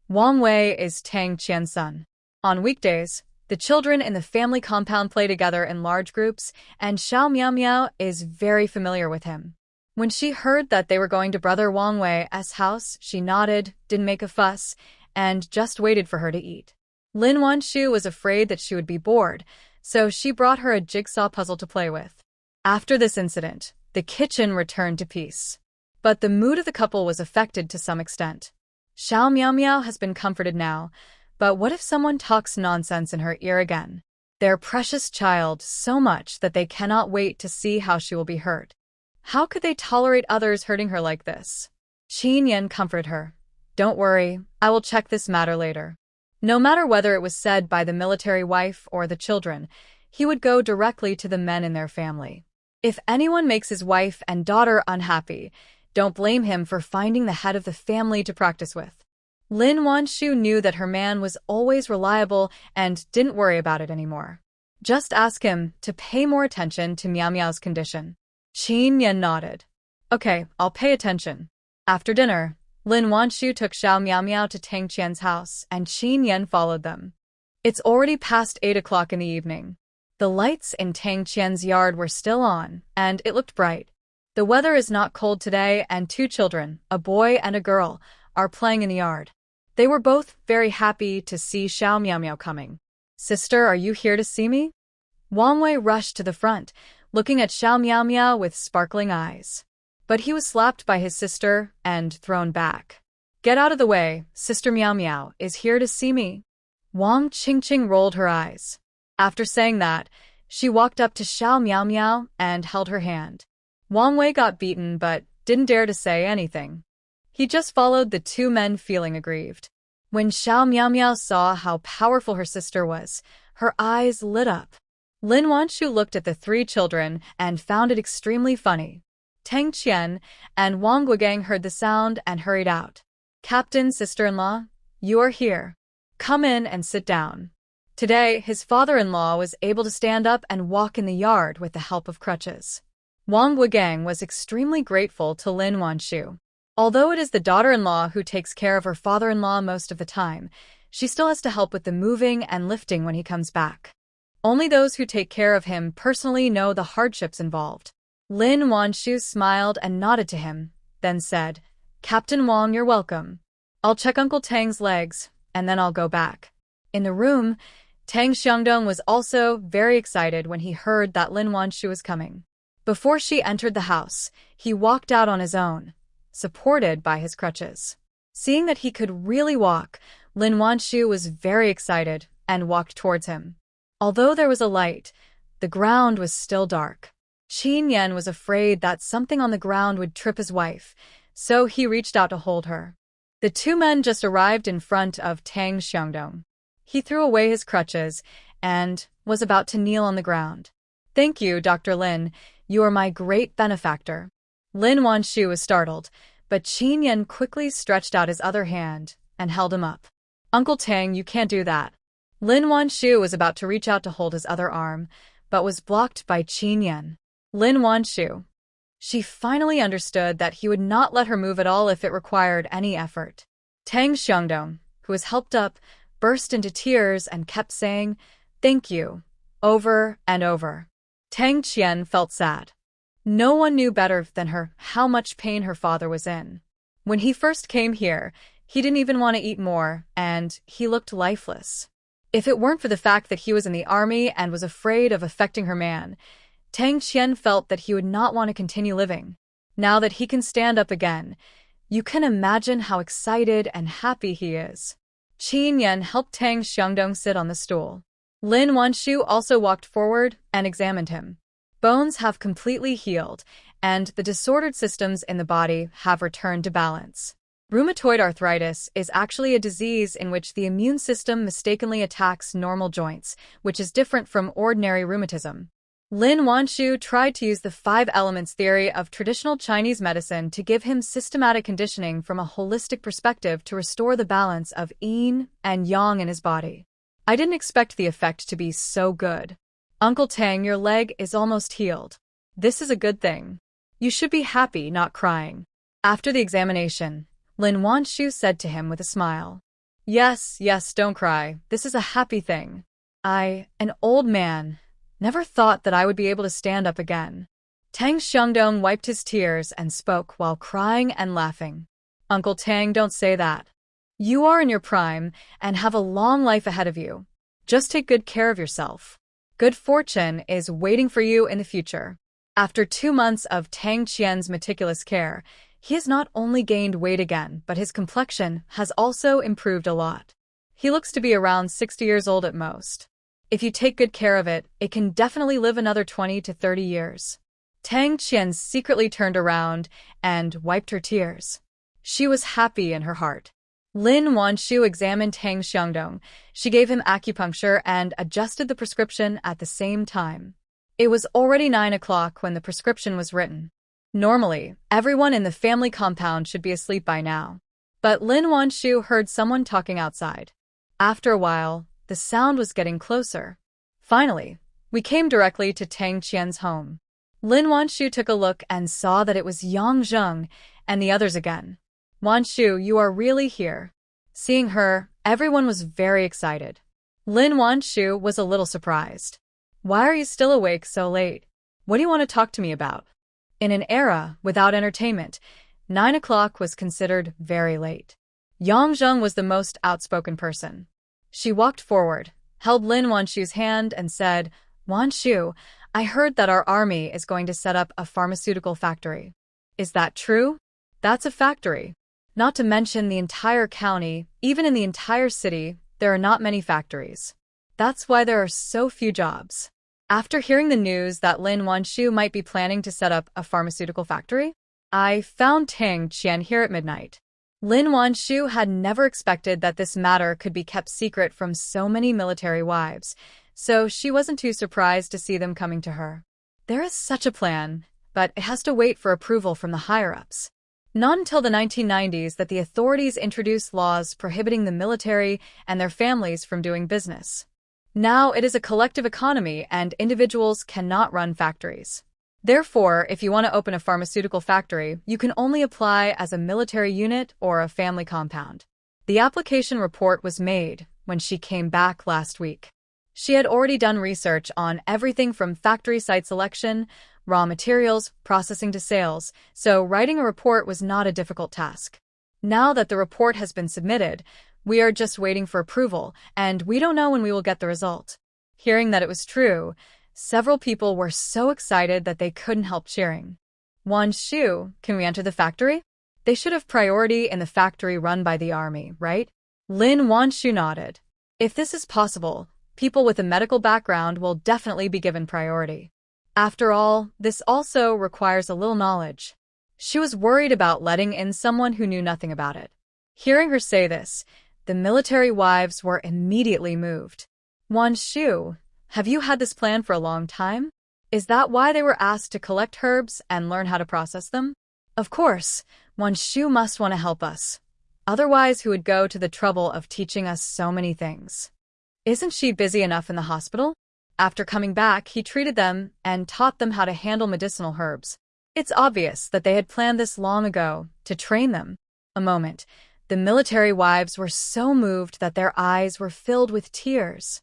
Wang Wei is Tang Qian's son. On weekdays, the children in the family compound play together in large groups, and Xiao Meow Meow is very familiar with him. When she heard that they were going to Brother Wang Wei's house, she nodded, didn't make a fuss, and just waited for her to eat. Lin Wan Shu was afraid that she would be bored, so she brought her a jigsaw puzzle to play with. After this incident, the kitchen returned to peace. But the mood of the couple was affected to some extent. Xiao Meow Meow has been comforted now, but what if someone talks nonsense in her ear again? their precious child so much that they cannot wait to see how she will be hurt. How could they tolerate others hurting her like this? Qin Yan comforted her. Don't worry, I will check this matter later. No matter whether it was said by the military wife or the children, he would go directly to the men in their family. If anyone makes his wife and daughter unhappy, don't blame him for finding the head of the family to practice with. Lin Wan Shu knew that her man was always reliable and didn't worry about it anymore. Just ask him to pay more attention to Miao Miao's condition. Qin Yan nodded. Okay, I'll pay attention. After dinner, Lin Wan Shu took Xiao Miao Miao to Tang Qian's house, and Qin Yan followed them. It's already past 8 o'clock in the evening. The lights in Tang Qian's yard were still on, and it looked bright. The weather is not cold today, and 2 children, a boy and a girl, are playing in the yard. They were both very happy to see Xiao Miao Miao coming. Sister, are you here to see me? Wang Wei rushed to the front, looking at Xiao Miao Miao with sparkling eyes. But he was slapped by his sister and thrown back. Get out of the way, Sister Miao Miao is here to see me. Wang Qingqing rolled her eyes. After saying that, she walked up to Xiao Miao Miao and held her hand. Wang Wei got beaten but didn't dare to say anything. He just followed the 2 men feeling aggrieved. When Xiao Miao Miao saw how powerful her sister was, her eyes lit up. Lin Wan Shu looked at the 3 children and found it extremely funny. Tang Qian and Wang Guogang heard the sound and hurried out. Captain, sister-in-law, you are here. Come in and sit down. Today, his father-in-law was able to stand up and walk in the yard with the help of crutches. Wang Guogang was extremely grateful to Lin Wan Shu. Although it is the daughter-in-law who takes care of her father-in-law most of the time, she still has to help with the moving and lifting when he comes back. Only those who take care of him personally know the hardships involved. Lin Wan Shu smiled and nodded to him, then said, Captain Wang, you're welcome. I'll check Uncle Tang's legs, and then I'll go back. In the room, Tang Xiangdong was also very excited when he heard that Lin Wan Shu was coming. Before she entered the house, he walked out on his own, supported by his crutches. Seeing that he could really walk, Lin Wan Shu was very excited and walked towards him. Although there was a light, the ground was still dark. Qin Yan was afraid that something on the ground would trip his wife, so he reached out to hold her. The 2 men just arrived in front of Tang Xiangdong. He threw away his crutches and was about to kneel on the ground. Thank you, Dr. Lin. You are my great benefactor. Lin Wan Shu was startled, but Qin Yan quickly stretched out his other hand and held him up. Uncle Tang, you can't do that. Lin Wan Shu was about to reach out to hold his other arm, but was blocked by Qin Yan. Lin Wan Shu. She finally understood that he would not let her move at all if it required any effort. Tang Xiangdong, who was helped up, burst into tears and kept saying, "Thank you," over and over. Tang Qian felt sad. No one knew better than her how much pain her father was in. When he first came here, he didn't even want to eat more, and he looked lifeless. If it weren't for the fact that he was in the army and was afraid of affecting her man, Tang Qian felt that he would not want to continue living. Now that he can stand up again, you can imagine how excited and happy he is. Qin Yan helped Tang Xiangdong sit on the stool. Lin Wan Shu also walked forward and examined him. Bones have completely healed, and the disordered systems in the body have returned to balance. Rheumatoid arthritis is actually a disease in which the immune system mistakenly attacks normal joints, which is different from ordinary rheumatism. Lin Wan Shu tried to use the 5 elements theory of traditional Chinese medicine to give him systematic conditioning from a holistic perspective to restore the balance of yin and yang in his body. I didn't expect the effect to be so good. Uncle Tang, your leg is almost healed. This is a good thing. You should be happy, not crying. After the examination, Lin Wan Shu said to him with a smile, Yes, don't cry. This is a happy thing. I, an old man, never thought that I would be able to stand up again. Tang Xiangdong wiped his tears and spoke while crying and laughing. Uncle Tang, don't say that. You are in your prime and have a long life ahead of you. Just take good care of yourself. Good fortune is waiting for you in the future. After 2 months of Tang Qian's meticulous care, he has not only gained weight again, but his complexion has also improved a lot. He looks to be around 60 years old at most. If you take good care of it, it can definitely live another 20 to 30 years. Tang Qian secretly turned around and wiped her tears. She was happy in her heart. Lin Wan Shu examined Tang Xiangdong. She gave him acupuncture and adjusted the prescription at the same time. It was already 9 o'clock when the prescription was written. Normally, everyone in the family compound should be asleep by now. But Lin Wan Shu heard someone talking outside. After a while, the sound was getting closer. Finally, we came directly to Tang Qian's home. Lin Wan Shu took a look and saw that it was Yang Zheng and the others again. Wan Shu, you are really here. Seeing her, everyone was very excited. Lin Wan Shu was a little surprised. Why are you still awake so late? What do you want to talk to me about? In an era without entertainment, 9 o'clock was considered very late. Yang Zheng was the most outspoken person. She walked forward, held Lin Wan Shu's hand and said, Wan Shu, I heard that our army is going to set up a pharmaceutical factory. Is that true? That's a factory. Not to mention the entire county, even in the entire city, there are not many factories. That's why there are so few jobs. After hearing the news that Lin Wan Shu might be planning to set up a pharmaceutical factory, I found Tang Qian here at midnight. Lin Wan Shu had never expected that this matter could be kept secret from so many military wives, so she wasn't too surprised to see them coming to her. There is such a plan, but it has to wait for approval from the higher-ups. Not until the 1990s that the authorities introduced laws prohibiting the military and their families from doing business. Now it is a collective economy and individuals cannot run factories. Therefore, if you want to open a pharmaceutical factory, you can only apply as a military unit or a family compound. The application report was made when she came back last week. She had already done research on everything from factory site selection, raw materials, processing to sales, so writing a report was not a difficult task. Now that the report has been submitted, we are just waiting for approval, and we don't know when we will get the result. Hearing that it was true, several people were so excited that they couldn't help cheering. Wan Shu, can we enter the factory? They should have priority in the factory run by the army, right? Lin Wan Shu nodded. If this is possible, people with a medical background will definitely be given priority. After all, this also requires a little knowledge. She was worried about letting in someone who knew nothing about it. Hearing her say this, the military wives were immediately moved. Wan Shu, have you had this plan for a long time? Is that why they were asked to collect herbs and learn how to process them? Of course, Wan Shu must want to help us. Otherwise, who would go to the trouble of teaching us so many things? Isn't she busy enough in the hospital? After coming back, he treated them and taught them how to handle medicinal herbs. It's obvious that they had planned this long ago, to train them. A moment, the military wives were so moved that their eyes were filled with tears.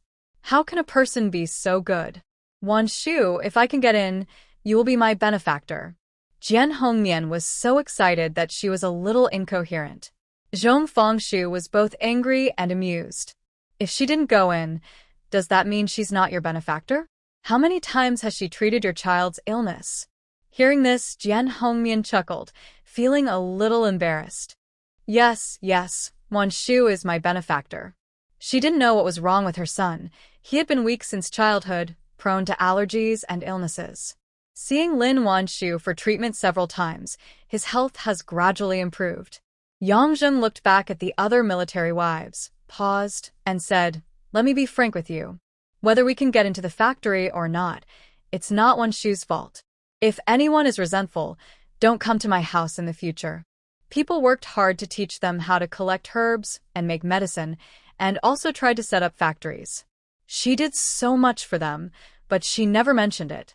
How can a person be so good? Wan Shu, if I can get in, you will be my benefactor. Jian Hongmian was so excited that she was a little incoherent. Zhong Fengshu was both angry and amused. If she didn't go in, does that mean she's not your benefactor? How many times has she treated your child's illness? Hearing this, Jian Hongmian chuckled, feeling a little embarrassed. Yes, Wan Shu is my benefactor. She didn't know what was wrong with her son. He had been weak since childhood, prone to allergies and illnesses. Seeing Lin Wan Shu for treatment several times, his health has gradually improved. Yang Zheng looked back at the other military wives, paused, and said, Let me be frank with you. Whether we can get into the factory or not, it's not Wan Shu's fault. If anyone is resentful, don't come to my house in the future. People worked hard to teach them how to collect herbs and make medicine, and also tried to set up factories. She did so much for them, but she never mentioned it.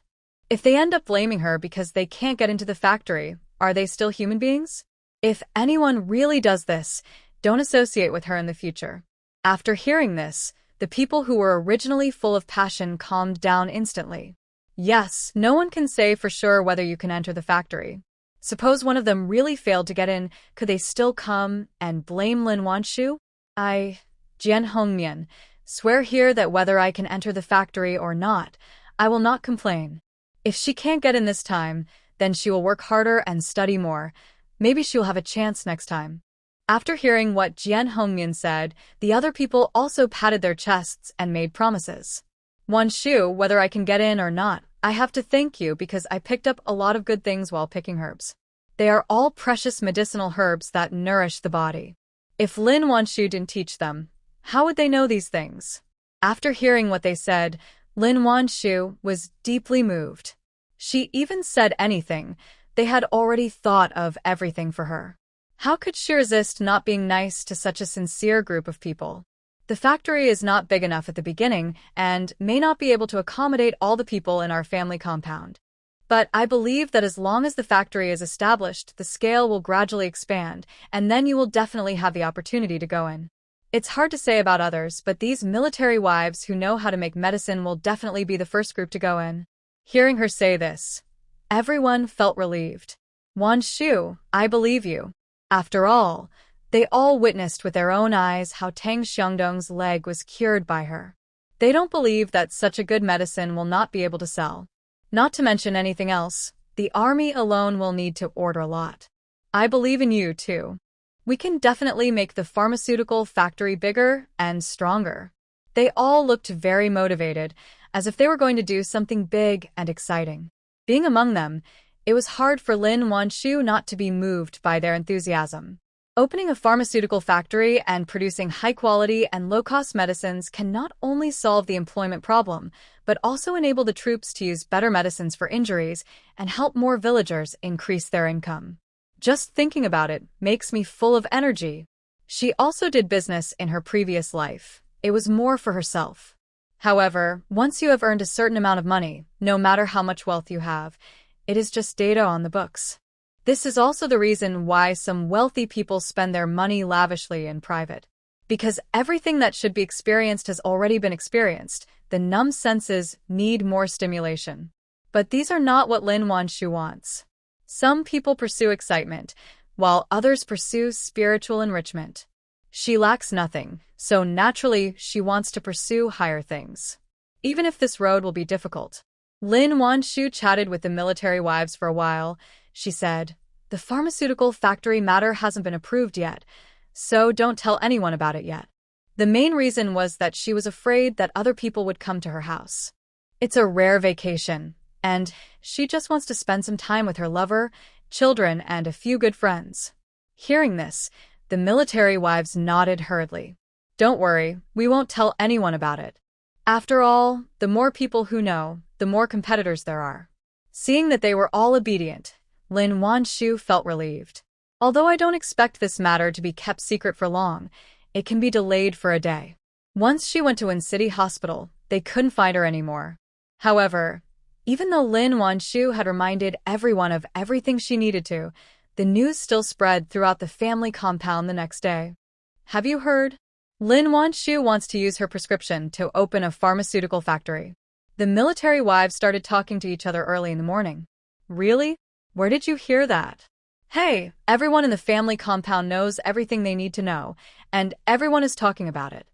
If they end up blaming her because they can't get into the factory, are they still human beings? If anyone really does this, don't associate with her in the future. After hearing this, the people who were originally full of passion calmed down instantly. Yes, no one can say for sure whether you can enter the factory. Suppose one of them really failed to get in, could they still come and blame Lin Wan Shu? I, Jian Hongmian, swear here that whether I can enter the factory or not, I will not complain. If she can't get in this time, then she will work harder and study more. Maybe she'll have a chance next time. After hearing what Jian Hongmian said, the other people also patted their chests and made promises. Wan Shu, whether I can get in or not, I have to thank you because I picked up a lot of good things while picking herbs. They are all precious medicinal herbs that nourish the body. If Lin Wan Shu didn't teach them, how would they know these things? After hearing what they said, Lin Wan Shu was deeply moved. She even said anything. They had already thought of everything for her. How could she resist not being nice to such a sincere group of people? The factory is not big enough at the beginning and may not be able to accommodate all the people in our family compound. But I believe that as long as the factory is established, the scale will gradually expand, and then you will definitely have the opportunity to go in. It's hard to say about others, but these military wives who know how to make medicine will definitely be the first group to go in. Hearing her say this, everyone felt relieved. Wan Shu, I believe you. After all, they all witnessed with their own eyes how Tang Xiangdong's leg was cured by her. They don't believe that such a good medicine will not be able to sell. Not to mention anything else, the army alone will need to order a lot. I believe in you, too. We can definitely make the pharmaceutical factory bigger and stronger. They all looked very motivated, as if they were going to do something big and exciting. Being among them, it was hard for Lin Wan Shu not to be moved by their enthusiasm. Opening a pharmaceutical factory and producing high-quality and low-cost medicines can not only solve the employment problem, but also enable the troops to use better medicines for injuries and help more villagers increase their income. Just thinking about it makes me full of energy. She also did business in her previous life. It was more for herself. However, once you have earned a certain amount of money, no matter how much wealth you have, it is just data on the books. This is also the reason why some wealthy people spend their money lavishly in private. Because everything that should be experienced has already been experienced, the numb senses need more stimulation. But these are not what Lin Wan Shu wants. Some people pursue excitement, while others pursue spiritual enrichment. She lacks nothing, so naturally she wants to pursue higher things. Even if this road will be difficult. Lin Wan Shu chatted with the military wives for a while. She said, "The pharmaceutical factory matter hasn't been approved yet, so don't tell anyone about it yet." The main reason was that she was afraid that other people would come to her house. It's a rare vacation, and she just wants to spend some time with her lover, children, and a few good friends. Hearing this, the military wives nodded hurriedly. "Don't worry, we won't tell anyone about it. After all, the more people who know, the more competitors there are." Seeing that they were all obedient, Lin Wan Shu felt relieved. Although I don't expect this matter to be kept secret for long, it can be delayed for a day. Once she went to City Hospital, they couldn't find her anymore. However, even though Lin Wan Shu had reminded everyone of everything she needed to, the news still spread throughout the family compound the next day. Have you heard? Lin Wan Shu wants to use her prescription to open a pharmaceutical factory. The military wives started talking to each other early in the morning. Really? Where did you hear that? Hey, everyone in the family compound knows everything they need to know, and everyone is talking about it.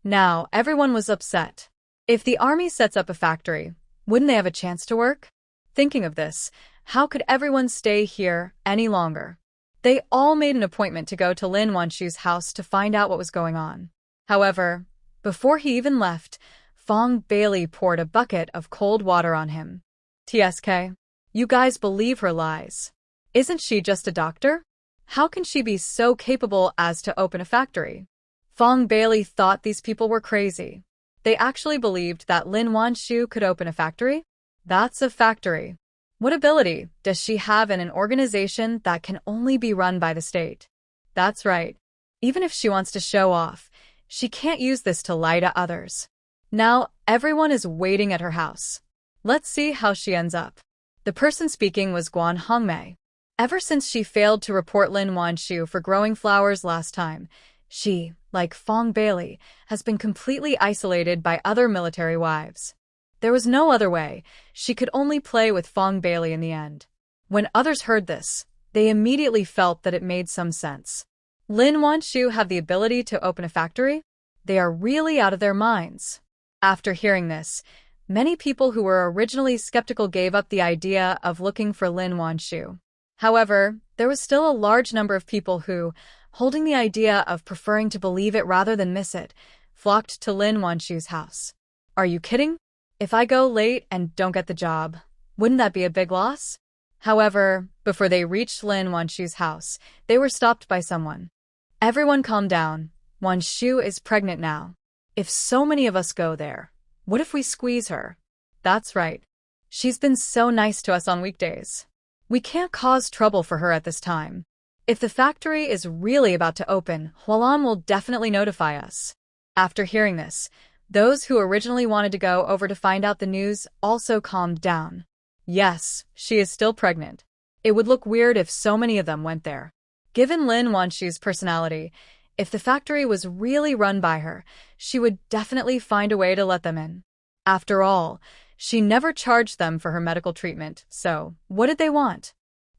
Now, everyone was upset. If the army sets up a factory, wouldn't they have a chance to work? Thinking of this, how could everyone stay here any longer? They all made an appointment to go to Lin Wan Shu's house to find out what was going on. However, before he even left, Fong Bailey poured a bucket of cold water on him. "TSK, you guys believe her lies. Isn't she just a doctor? How can she be so capable as to open a factory?" Fong Bailey thought these people were crazy. They actually believed that Lin Wan Shu could open a factory? That's a factory. What ability does she have in an organization that can only be run by the state? That's right. Even if she wants to show off, she can't use this to lie to others. Now, everyone is waiting at her house. Let's see how she ends up. The person speaking was Guan Hongmei. Ever since she failed to report Lin Wan Shu for growing flowers last time, she, like Fong Bailey, has been completely isolated by other military wives. There was no other way. She could only play with Fong Bailey in the end. When others heard this, they immediately felt that it made some sense. Lin Wan Shu have the ability to open a factory? They are really out of their minds. After hearing this, many people who were originally skeptical gave up the idea of looking for Lin Wan Shu. However, there was still a large number of people who, holding the idea of preferring to believe it rather than miss it, flocked to Lin Wan Shu's house. Are you kidding? If I go late and don't get the job, wouldn't that be a big loss? However, before they reached Lin Wan Shu's house, they were stopped by someone. Everyone calm down. Wan Shu is pregnant now. If so many of us go there, what if we squeeze her? That's right. She's been so nice to us on weekdays. We can't cause trouble for her at this time. If the factory is really about to open, Hualan will definitely notify us. After hearing this, those who originally wanted to go over to find out the news also calmed down. Yes, she is still pregnant. It would look weird if so many of them went there. Given Lin Wan Shu's personality, if the factory was really run by her, she would definitely find a way to let them in. After all, she never charged them for her medical treatment, so what did they want?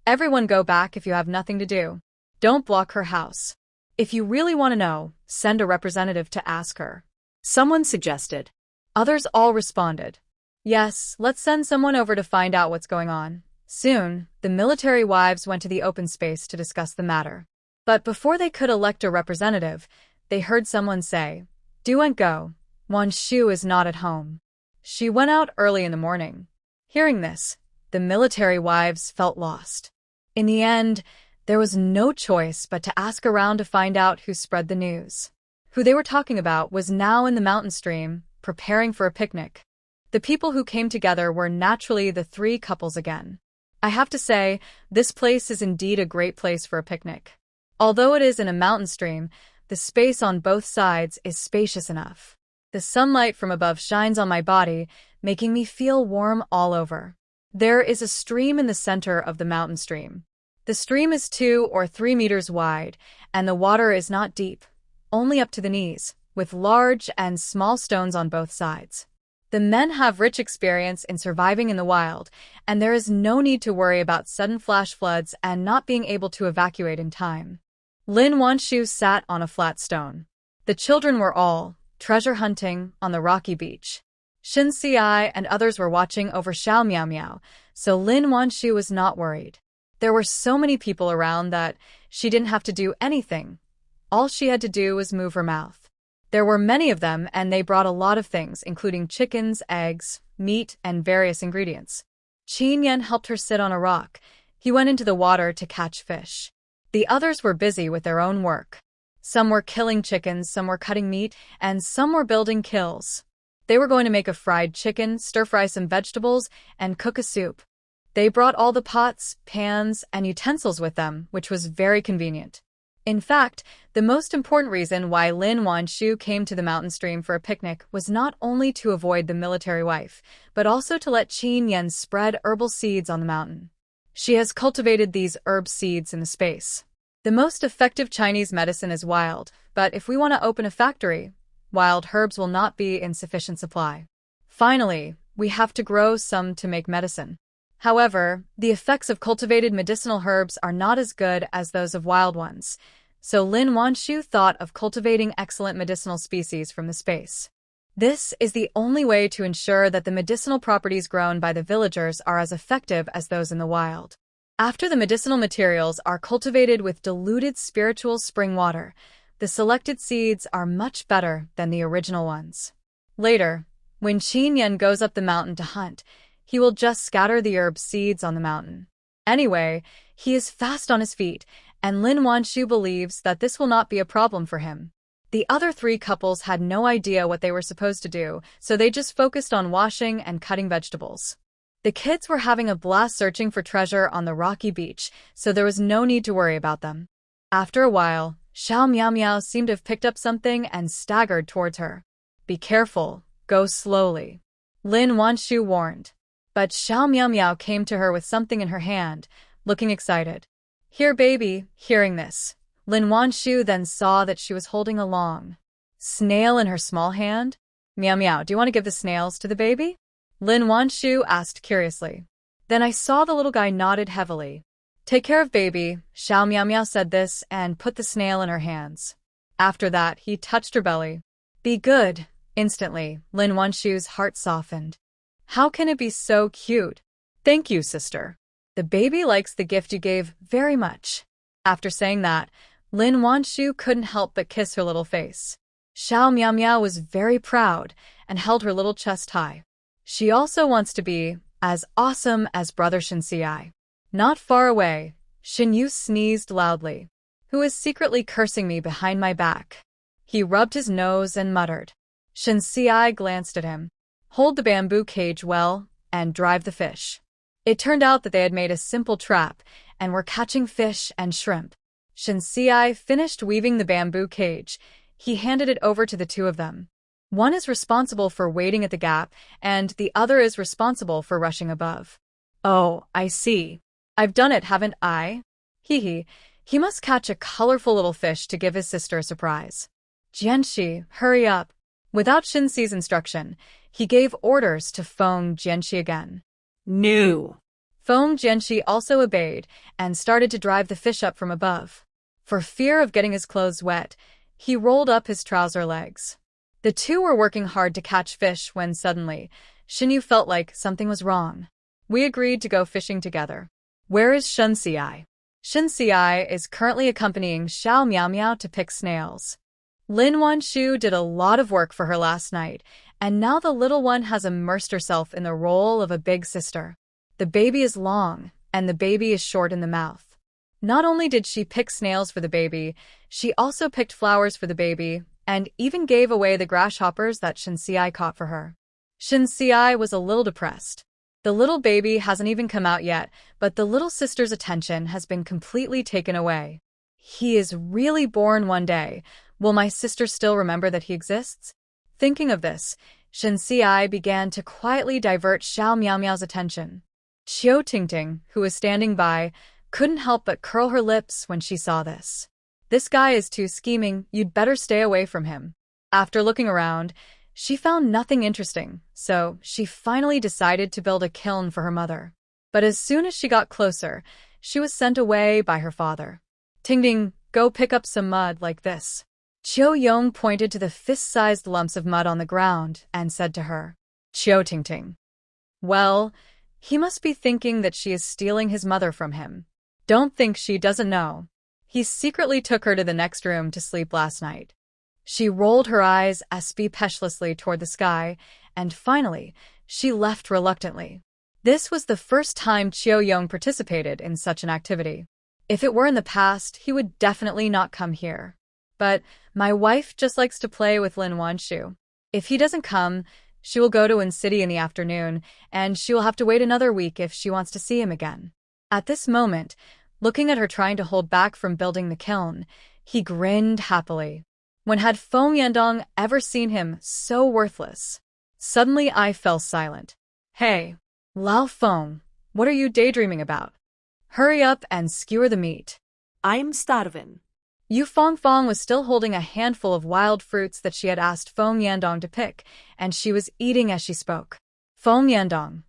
Everyone go back if you have nothing to do. Don't block her house. If you really want to know, send a representative to ask her. Someone suggested. Others all responded. Yes, let's send someone over to find out what's going on. Soon, the military wives went to the open space to discuss the matter. But before they could elect a representative, they heard someone say, "Do and go. Wan Shu is not at home. She went out early in the morning." Hearing this, the military wives felt lost. In the end, there was no choice but to ask around to find out who spread the news. Who they were talking about was now in the mountain stream, preparing for a picnic. The people who came together were naturally the three couples again. I have to say, this place is indeed a great place for a picnic. Although it is in a mountain stream, the space on both sides is spacious enough. The sunlight from above shines on my body, making me feel warm all over. There is a stream in the center of the mountain stream. The stream is 2 or 3 meters wide, and the water is not deep, only up to the knees, with large and small stones on both sides. The men have rich experience in surviving in the wild, and there is no need to worry about sudden flash floods and not being able to evacuate in time. Lin Wan Shu sat on a flat stone. The children were all treasure hunting on the rocky beach. Shin Si and others were watching over Xiao Miao Miao, so Lin Wan Shu was not worried. There were so many people around that she didn't have to do anything. All she had to do was move her mouth. There were many of them, and they brought a lot of things, including chickens, eggs, meat, and various ingredients. Qin Yan helped her sit on a rock. He went into the water to catch fish. The others were busy with their own work. Some were killing chickens, some were cutting meat, and some were building kilns. They were going to make a fried chicken, stir-fry some vegetables, and cook a soup. They brought all the pots, pans, and utensils with them, which was very convenient. In fact, the most important reason why Lin Wan Shu came to the mountain stream for a picnic was not only to avoid the military wife, but also to let Qin Yan spread herbal seeds on the mountain. She has cultivated these herb seeds in the space. The most effective Chinese medicine is wild, but if we want to open a factory, wild herbs will not be in sufficient supply. Finally, we have to grow some to make medicine. However, the effects of cultivated medicinal herbs are not as good as those of wild ones, so Lin Wan Shu thought of cultivating excellent medicinal species from the space. This is the only way to ensure that the medicinal properties grown by the villagers are as effective as those in the wild. After the medicinal materials are cultivated with diluted spiritual spring water, the selected seeds are much better than the original ones. Later, when Qin Yan goes up the mountain to hunt, he will just scatter the herb seeds on the mountain. Anyway, he is fast on his feet, and Lin Wan Shu believes that this will not be a problem for him. The other three couples had no idea what they were supposed to do, so they just focused on washing and cutting vegetables. The kids were having a blast searching for treasure on the rocky beach, so there was no need to worry about them. After a while, Xiao Miao Miao seemed to have picked up something and staggered towards her. "Be careful, go slowly," Lin Wan Shu warned. But Xiao Miao Miao came to her with something in her hand, looking excited. "Here, baby." Hearing this, Lin Wan Shu then saw that she was holding a long snail in her small hand. "Miao Miao, do you want to give the snails to the baby?" Lin Wan Shu asked curiously. Then I saw the little guy nodded heavily. "Take care of baby." Xiao Miao Miao said this and put the snail in her hands. After that, he touched her belly. "Be good." Instantly, Lin Wan Shu's heart softened. "How can it be so cute?" "Thank you, sister. The baby likes the gift you gave very much." After saying that, Lin Wan Shu couldn't help but kiss her little face. Xiao Miao Miao was very proud and held her little chest high. She also wants to be as awesome as brother Shinsiai. Not far away, Shinyu sneezed loudly. Who is secretly cursing me behind my back? He rubbed his nose and muttered. Shinsiai glanced at him. Hold the bamboo cage well, and drive the fish. It turned out that they had made a simple trap, and were catching fish and shrimp. Shinsiai finished weaving the bamboo cage. He handed it over to the two of them. One is responsible for waiting at the gap, and the other is responsible for rushing above. Oh, I see. I've done it, haven't I? Hee. He must catch a colorful little fish to give his sister a surprise. Jianxi, hurry up. Without Shinsi's instruction, he gave orders to Feng Jianxi again. No. Feng Jianxi also obeyed and started to drive the fish up from above. For fear of getting his clothes wet, he rolled up his trouser legs. The two were working hard to catch fish when suddenly, Shinyu felt like something was wrong. We agreed to go fishing together. Where is Shinsiai? Shinsiai is currently accompanying Xiao Miao Miao to pick snails. Lin Wan Shu did a lot of work for her last night, and now the little one has immersed herself in the role of a big sister. The baby is long, and the baby is short in the mouth. Not only did she pick snails for the baby, she also picked flowers for the baby, and even gave away the grasshoppers that Shinsiai caught for her. Shinsiai was a little depressed. The little baby hasn't even come out yet, but the little sister's attention has been completely taken away. He is really born one day. Will my sister still remember that he exists? Thinking of this, Shinsiai began to quietly divert Xiao Miao Miao's attention. Qiu Tingting, who was standing by, couldn't help but curl her lips when she saw this. This guy is too scheming, you'd better stay away from him. After looking around, she found nothing interesting, so she finally decided to build a kiln for her mother. But as soon as she got closer, she was sent away by her father. Tingting, go pick up some mud like this. Qiu Yong pointed to the fist-sized lumps of mud on the ground and said to her, Qiu Tingting. Well, he must be thinking that she is stealing his mother from him. Don't think she doesn't know. He secretly took her to the next room to sleep last night. She rolled her eyes speechlessly toward the sky, and finally, she left reluctantly. This was the first time Qiu Yong participated in such an activity. If it were in the past, he would definitely not come here. But my wife just likes to play with Lin Wan Shu. If he doesn't come, she will go to Wen City in the afternoon, and she will have to wait another week if she wants to see him again. At this moment, looking at her trying to hold back from building the kiln, he grinned happily. When had Feng Yandong ever seen him so worthless? Suddenly I fell silent. Hey, Lao Feng, what are you daydreaming about? Hurry up and skewer the meat. I'm starving. Yu Fongfong was still holding a handful of wild fruits that she had asked Feng Yandong to pick, and she was eating as she spoke. Feng Yandong.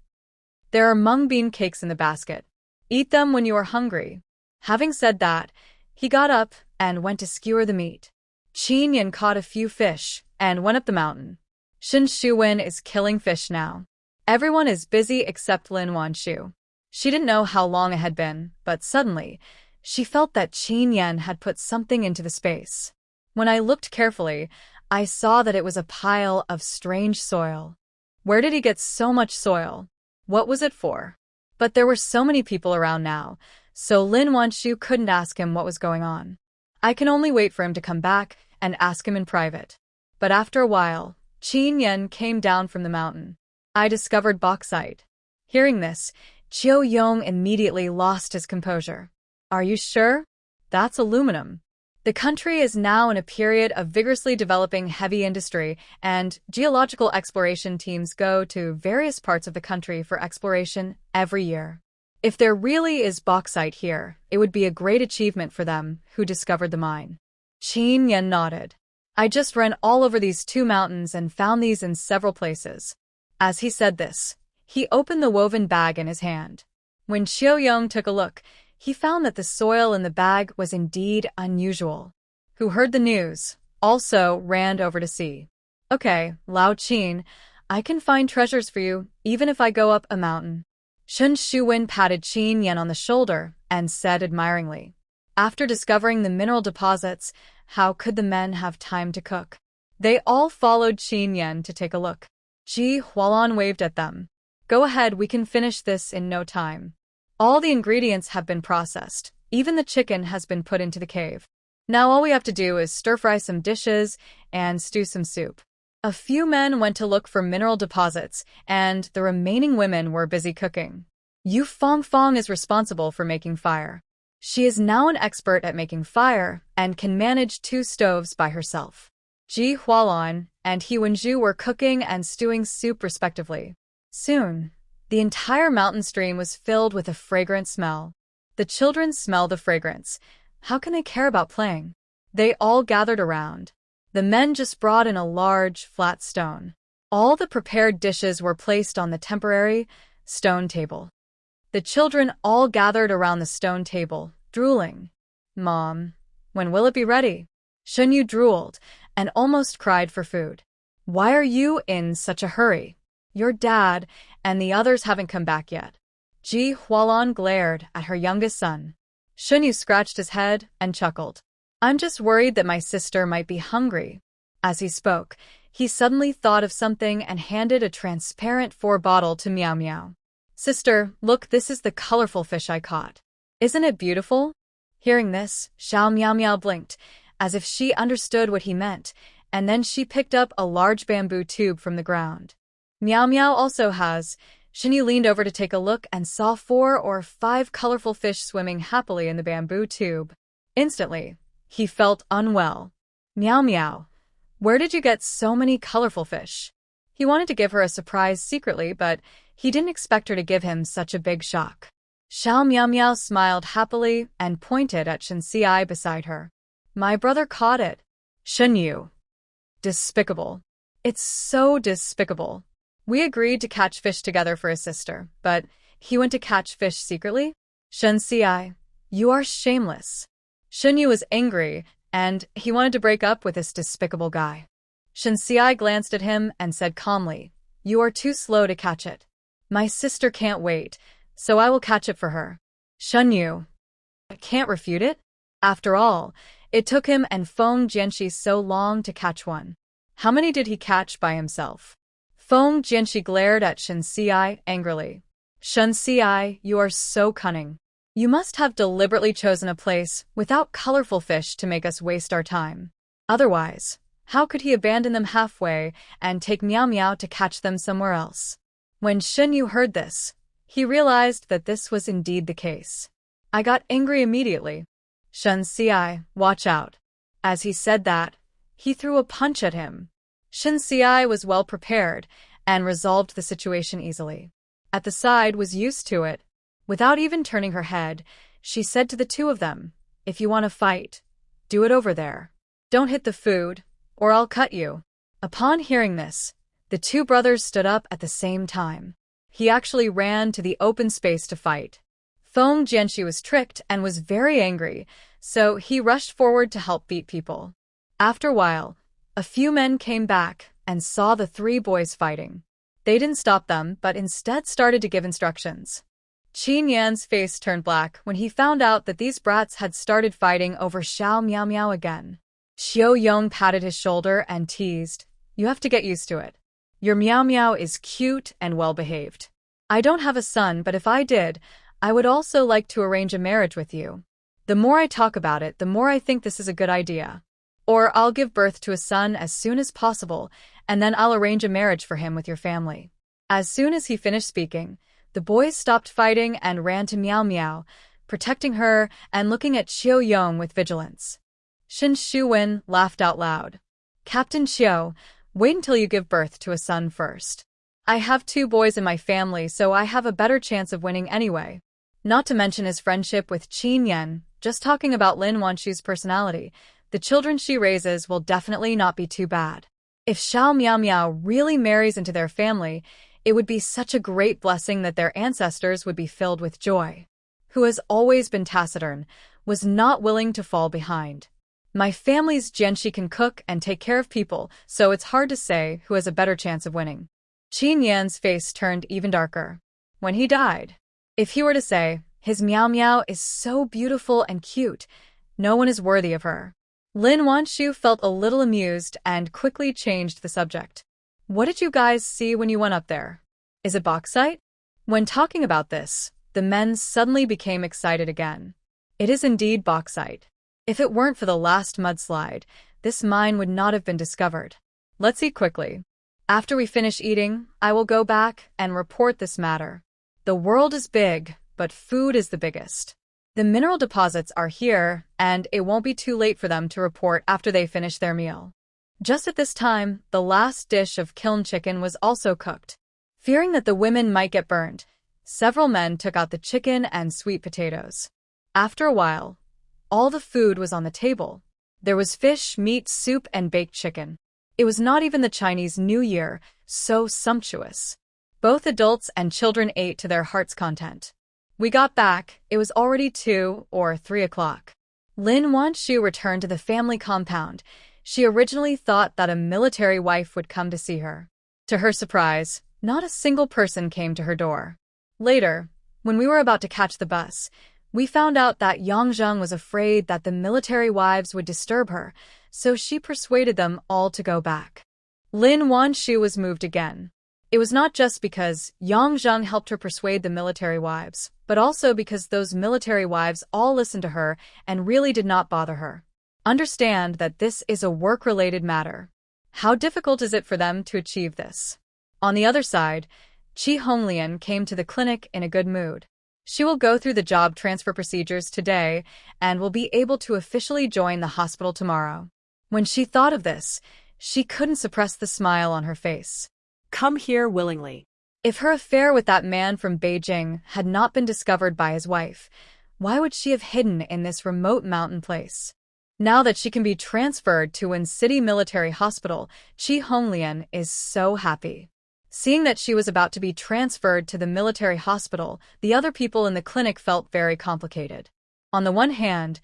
There are mung bean cakes in the basket. Eat them when you are hungry. Having said that, he got up and went to skewer the meat. Qin Yan caught a few fish and went up the mountain. Shin Shuwen is killing fish now. Everyone is busy except Lin Wan Shu. She didn't know how long it had been, but suddenly, she felt that Qin Yan had put something into the space. When I looked carefully, I saw that it was a pile of strange soil. Where did he get so much soil? What was it for? But there were so many people around now, so Lin Wan Shu couldn't ask him what was going on. I can only wait for him to come back and ask him in private. But after a while, Qin Yan came down from the mountain. I discovered bauxite. Hearing this, Qiu Yong immediately lost his composure. Are you sure? That's aluminum. The country is now in a period of vigorously developing heavy industry, and geological exploration teams go to various parts of the country for exploration every year. If there really is bauxite here, it would be a great achievement for them who discovered the mine. Qin Yan nodded. I just ran all over these two mountains and found these in several places. As he said this, he opened the woven bag in his hand. When Qiu Yong took a look, he found that the soil in the bag was indeed unusual. Who heard the news also ran over to see. Okay, Lao Qin, I can find treasures for you, even if I go up a mountain. Shen Shuwen patted Qin Yan on the shoulder and said admiringly. After discovering the mineral deposits, how could the men have time to cook? They all followed Qin Yan to take a look. Ji Hualan waved at them. Go ahead, we can finish this in no time. All the ingredients have been processed. Even the chicken has been put into the cave. Now all we have to do is stir-fry some dishes and stew some soup. A few men went to look for mineral deposits, and the remaining women were busy cooking. Yu Fongfong is responsible for making fire. She is now an expert at making fire and can manage 2 stoves by herself. Ji Hualan and He Wenju were cooking and stewing soup respectively. Soon, the entire mountain stream was filled with a fragrant smell. The children smell the fragrance. How can they care about playing? They all gathered around. The men just brought in a large, flat stone. All the prepared dishes were placed on the temporary stone table. The children all gathered around the stone table, drooling. Mom, when will it be ready? Shunyu drooled and almost cried for food. Why are you in such a hurry? Your dad and the others haven't come back yet. Ji Hualan glared at her youngest son. Shunyu scratched his head and chuckled. I'm just worried that my sister might be hungry. As he spoke, he suddenly thought of something and handed a transparent 4 bottle to Meow Meow. Sister, look, this is the colorful fish I caught. Isn't it beautiful? Hearing this, Xiao Meow Meow blinked, as if she understood what he meant, and then she picked up a large bamboo tube from the ground. Meow Meow also has. Shunyu leaned over to take a look and saw 4 or 5 colorful fish swimming happily in the bamboo tube. Instantly, he felt unwell. Meow Meow, where did you get so many colorful fish? He wanted to give her a surprise secretly, but he didn't expect her to give him such a big shock. Xiao Meow Meow smiled happily and pointed at Shen Xiai beside her. My brother caught it. Shunyu. Despicable. It's so despicable. We agreed to catch fish together for his sister, but he went to catch fish secretly? Shen Xiai, you are shameless. Shunyu was angry, and he wanted to break up with this despicable guy. Shen Xiai glanced at him and said calmly, You are too slow to catch it. My sister can't wait, so I will catch it for her. Shunyu. I can't refute it. After all, it took him and Feng Jianxi so long to catch one. How many did he catch by himself? Feng Jianxi glared at Shen Xiai angrily. Shen Xiai, you are so cunning. You must have deliberately chosen a place without colorful fish to make us waste our time. Otherwise, how could he abandon them halfway and take Meow Meow to catch them somewhere else? When Shunyu heard this, he realized that this was indeed the case. I got angry immediately. Shen Xiai, watch out. As he said that, he threw a punch at him. Shen Xiai was well prepared and resolved the situation easily. At the side was used to it. Without even turning her head, she said to the 2 of them, If you want to fight, do it over there. Don't hit the food, or I'll cut you. Upon hearing this, the 2 brothers stood up at the same time. He actually ran to the open space to fight. Feng Jianxi was tricked and was very angry, so he rushed forward to help beat people. After a while, a few men came back and saw the 3 boys fighting. They didn't stop them, but instead started to give instructions. Qin Yan's face turned black when he found out that these brats had started fighting over Xiao Meow Meow again. Xiao Yong patted his shoulder and teased, You have to get used to it. Your Meow Meow is cute and well-behaved. I don't have a son, but if I did, I would also like to arrange a marriage with you. The more I talk about it, the more I think this is a good idea. Or I'll give birth to a son as soon as possible, and then I'll arrange a marriage for him with your family. As soon as he finished speaking, the boys stopped fighting and ran to Meow Meow, protecting her and looking at Xiao Yong with vigilance. Shin Shuwen laughed out loud. Captain Xiao, wait until you give birth to a son first. I have 2 boys in my family, so I have a better chance of winning anyway. Not to mention his friendship with Qin Yan, just talking about Lin Wan Shu's personality, the children she raises will definitely not be too bad. If Xiao Meow Meow really marries into their family, it would be such a great blessing that their ancestors would be filled with joy. Who has always been taciturn, was not willing to fall behind. My family's Jianxi can cook and take care of people, so it's hard to say who has a better chance of winning. Qin Yan's face turned even darker. When he died, if he were to say, his Meow Meow is so beautiful and cute, no one is worthy of her. Lin Wan Shu felt a little amused and quickly changed the subject. What did you guys see when you went up there? Is it bauxite? When talking about this, the men suddenly became excited again. It is indeed bauxite. If it weren't for the last mudslide, this mine would not have been discovered. Let's eat quickly. After we finish eating, I will go back and report this matter. The world is big, but food is the biggest. The mineral deposits are here, and it won't be too late for them to report after they finish their meal. Just at this time, the last dish of kiln chicken was also cooked. Fearing that the women might get burned, several men took out the chicken and sweet potatoes. After a while, all the food was on the table. There was fish, meat, soup, and baked chicken. It was not even the Chinese New Year, so sumptuous. Both adults and children ate to their heart's content. We got back, it was already 2 or 3 o'clock. Lin Wan Shu returned to the family compound. She originally thought that a military wife would come to see her. To her surprise, not a single person came to her door. Later, when we were about to catch the bus, we found out that Yang Zheng was afraid that the military wives would disturb her, so she persuaded them all to go back. Lin Wan Shu was moved again. It was not just because Yang Zheng helped her persuade the military wives, but also because those military wives all listened to her and really did not bother her. Understand that this is a work-related matter. How difficult is it for them to achieve this? On the other side, Chi Honglian came to the clinic in a good mood. She will go through the job transfer procedures today and will be able to officially join the hospital tomorrow. When she thought of this, she couldn't suppress the smile on her face. Come here willingly. If her affair with that man from Beijing had not been discovered by his wife, why would she have hidden in this remote mountain place? Now that she can be transferred to Wen City Military Hospital, Chi Honglian is so happy. Seeing that she was about to be transferred to the military hospital, the other people in the clinic felt very complicated. On the one hand,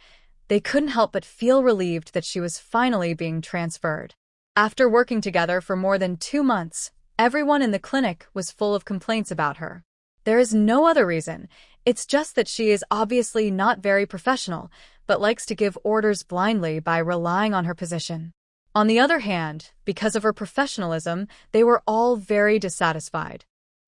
they couldn't help but feel relieved that she was finally being transferred. After working together for more than 2 months, everyone in the clinic was full of complaints about her. There is no other reason, it's just that she is obviously not very professional, but likes to give orders blindly by relying on her position. On the other hand, because of her professionalism, they were all very dissatisfied.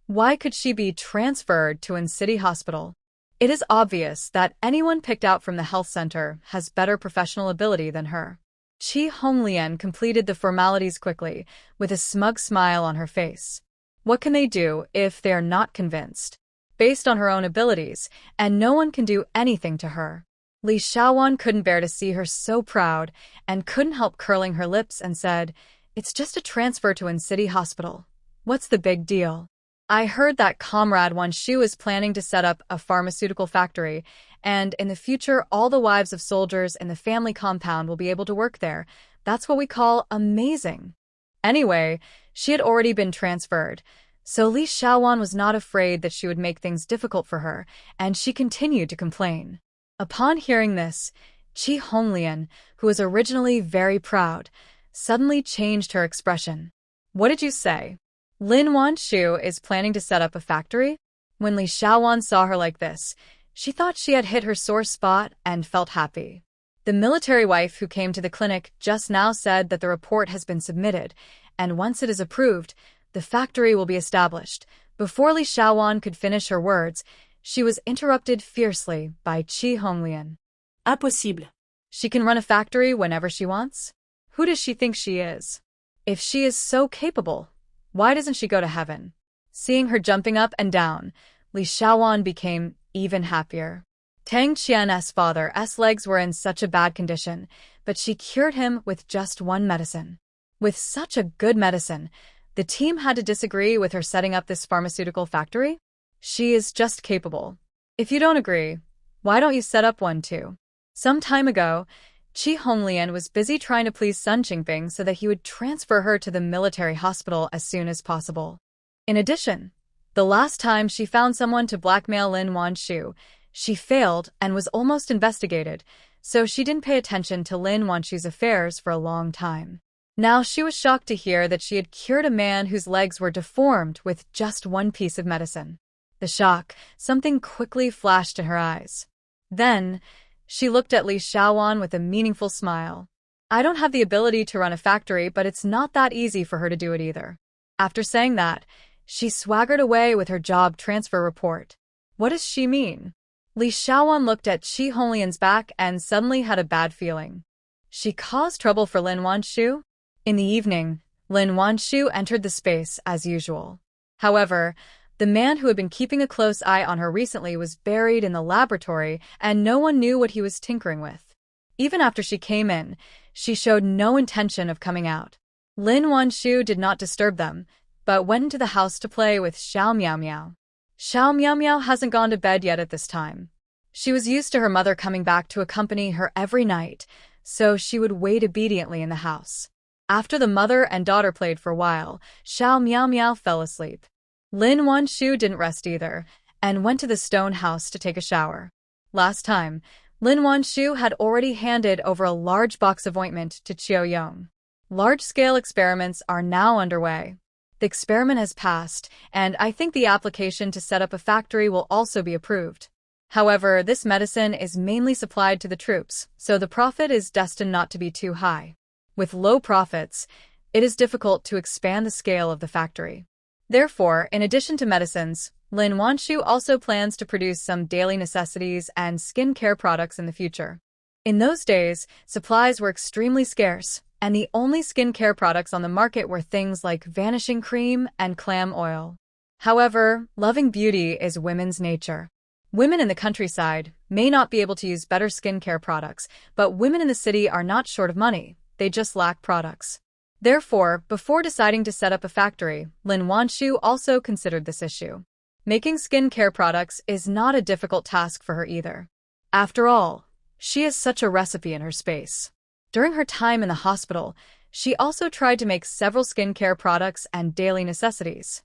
Why could she be transferred to Wen City Hospital? It is obvious that anyone picked out from the health center has better professional ability than her. Chi Honglian completed the formalities quickly, with a smug smile on her face. What can they do if they are not convinced? Based on her own abilities, and no one can do anything to her. Li Xiaowan couldn't bear to see her so proud and couldn't help curling her lips and said, "It's just a transfer to Wen City Hospital. What's the big deal? I heard that Comrade Wan Shu is planning to set up a pharmaceutical factory, and in the future all the wives of soldiers in the family compound will be able to work there. That's what we call amazing." Anyway, she had already been transferred, so Li Xiaowan was not afraid that she would make things difficult for her, and she continued to complain. Upon hearing this, Chi Honglian, who was originally very proud, suddenly changed her expression. "What did you say? Lin Wan Shu is planning to set up a factory?" When Li Xiaowan saw her like this, she thought she had hit her sore spot and felt happy. The military wife who came to the clinic just now said that the report has been submitted, and once it is approved, the factory will be established. Before Li Xiaowan could finish her words, she was interrupted fiercely by Chi Honglian. Impossible. She can run a factory whenever she wants? Who does she think she is? If she is so capable, why doesn't she go to heaven? Seeing her jumping up and down, Li Xiaowan became even happier. Tang Qian's father's legs were in such a bad condition, but she cured him with just one medicine. With such a good medicine, the team had to disagree with her setting up this pharmaceutical factory? She is just capable. If you don't agree, why don't you set up one too? Some time ago, Chi Honglian was busy trying to please Sun Qingping so that he would transfer her to the military hospital as soon as possible. In addition, the last time she found someone to blackmail Lin Wan Shu, she failed and was almost investigated, so she didn't pay attention to Lin Wan Shu's affairs for a long time. Now she was shocked to hear that she had cured a man whose legs were deformed with just one piece of medicine. The shock, something quickly flashed in her eyes. Then, she looked at Li Xiaowan with a meaningful smile. I don't have the ability to run a factory, but it's not that easy for her to do it either. After saying that, she swaggered away with her job transfer report. What does she mean? Li Xiaowan looked at Chi Honglian's back and suddenly had a bad feeling. She caused trouble for Lin Wan Shu? In the evening, Lin Wan Shu entered the space as usual. However, the man who had been keeping a close eye on her recently was buried in the laboratory and no one knew what he was tinkering with. Even after she came in, she showed no intention of coming out. Lin Wan Shu did not disturb them, but went into the house to play with Xiao Miao Miao. Xiao Miao Miao hasn't gone to bed yet at this time. She was used to her mother coming back to accompany her every night, so she would wait obediently in the house. After the mother and daughter played for a while, Xiao Miao Miao fell asleep. Lin Wan Shu didn't rest either, and went to the stone house to take a shower. Last time, Lin Wan Shu had already handed over a large box of ointment to Qiao Yong. Large-scale experiments are now underway. The experiment has passed, and I think the application to set up a factory will also be approved. However, this medicine is mainly supplied to the troops, so the profit is destined not to be too high. With low profits, it is difficult to expand the scale of the factory. Therefore, in addition to medicines, Lin Wan Shu also plans to produce some daily necessities and skincare products in the future. In those days, supplies were extremely scarce, and the only skincare products on the market were things like vanishing cream and clam oil. However, loving beauty is women's nature. Women in the countryside may not be able to use better skincare products, but women in the city are not short of money, they just lack products. Therefore, before deciding to set up a factory, Lin Wan Shu also considered this issue. Making skincare products is not a difficult task for her either. After all, she has such a recipe in her space. During her time in the hospital, she also tried to make several skincare products and daily necessities.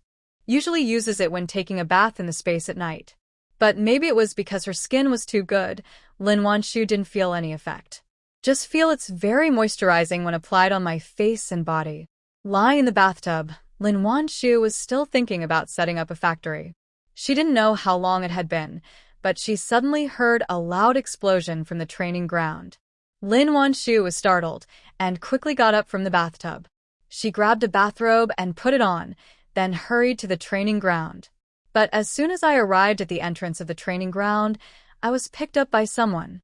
Usually uses it when taking a bath in the space at night. But maybe it was because her skin was too good, Lin Wan Shu didn't feel any effect. Just feel it's very moisturizing when applied on my face and body. Lying in the bathtub, Lin Wan Shu was still thinking about setting up a factory. She didn't know how long it had been, but she suddenly heard a loud explosion from the training ground. Lin Wan Shu was startled and quickly got up from the bathtub. She grabbed a bathrobe and put it on, then hurried to the training ground. But as soon as I arrived at the entrance of the training ground, I was picked up by someone.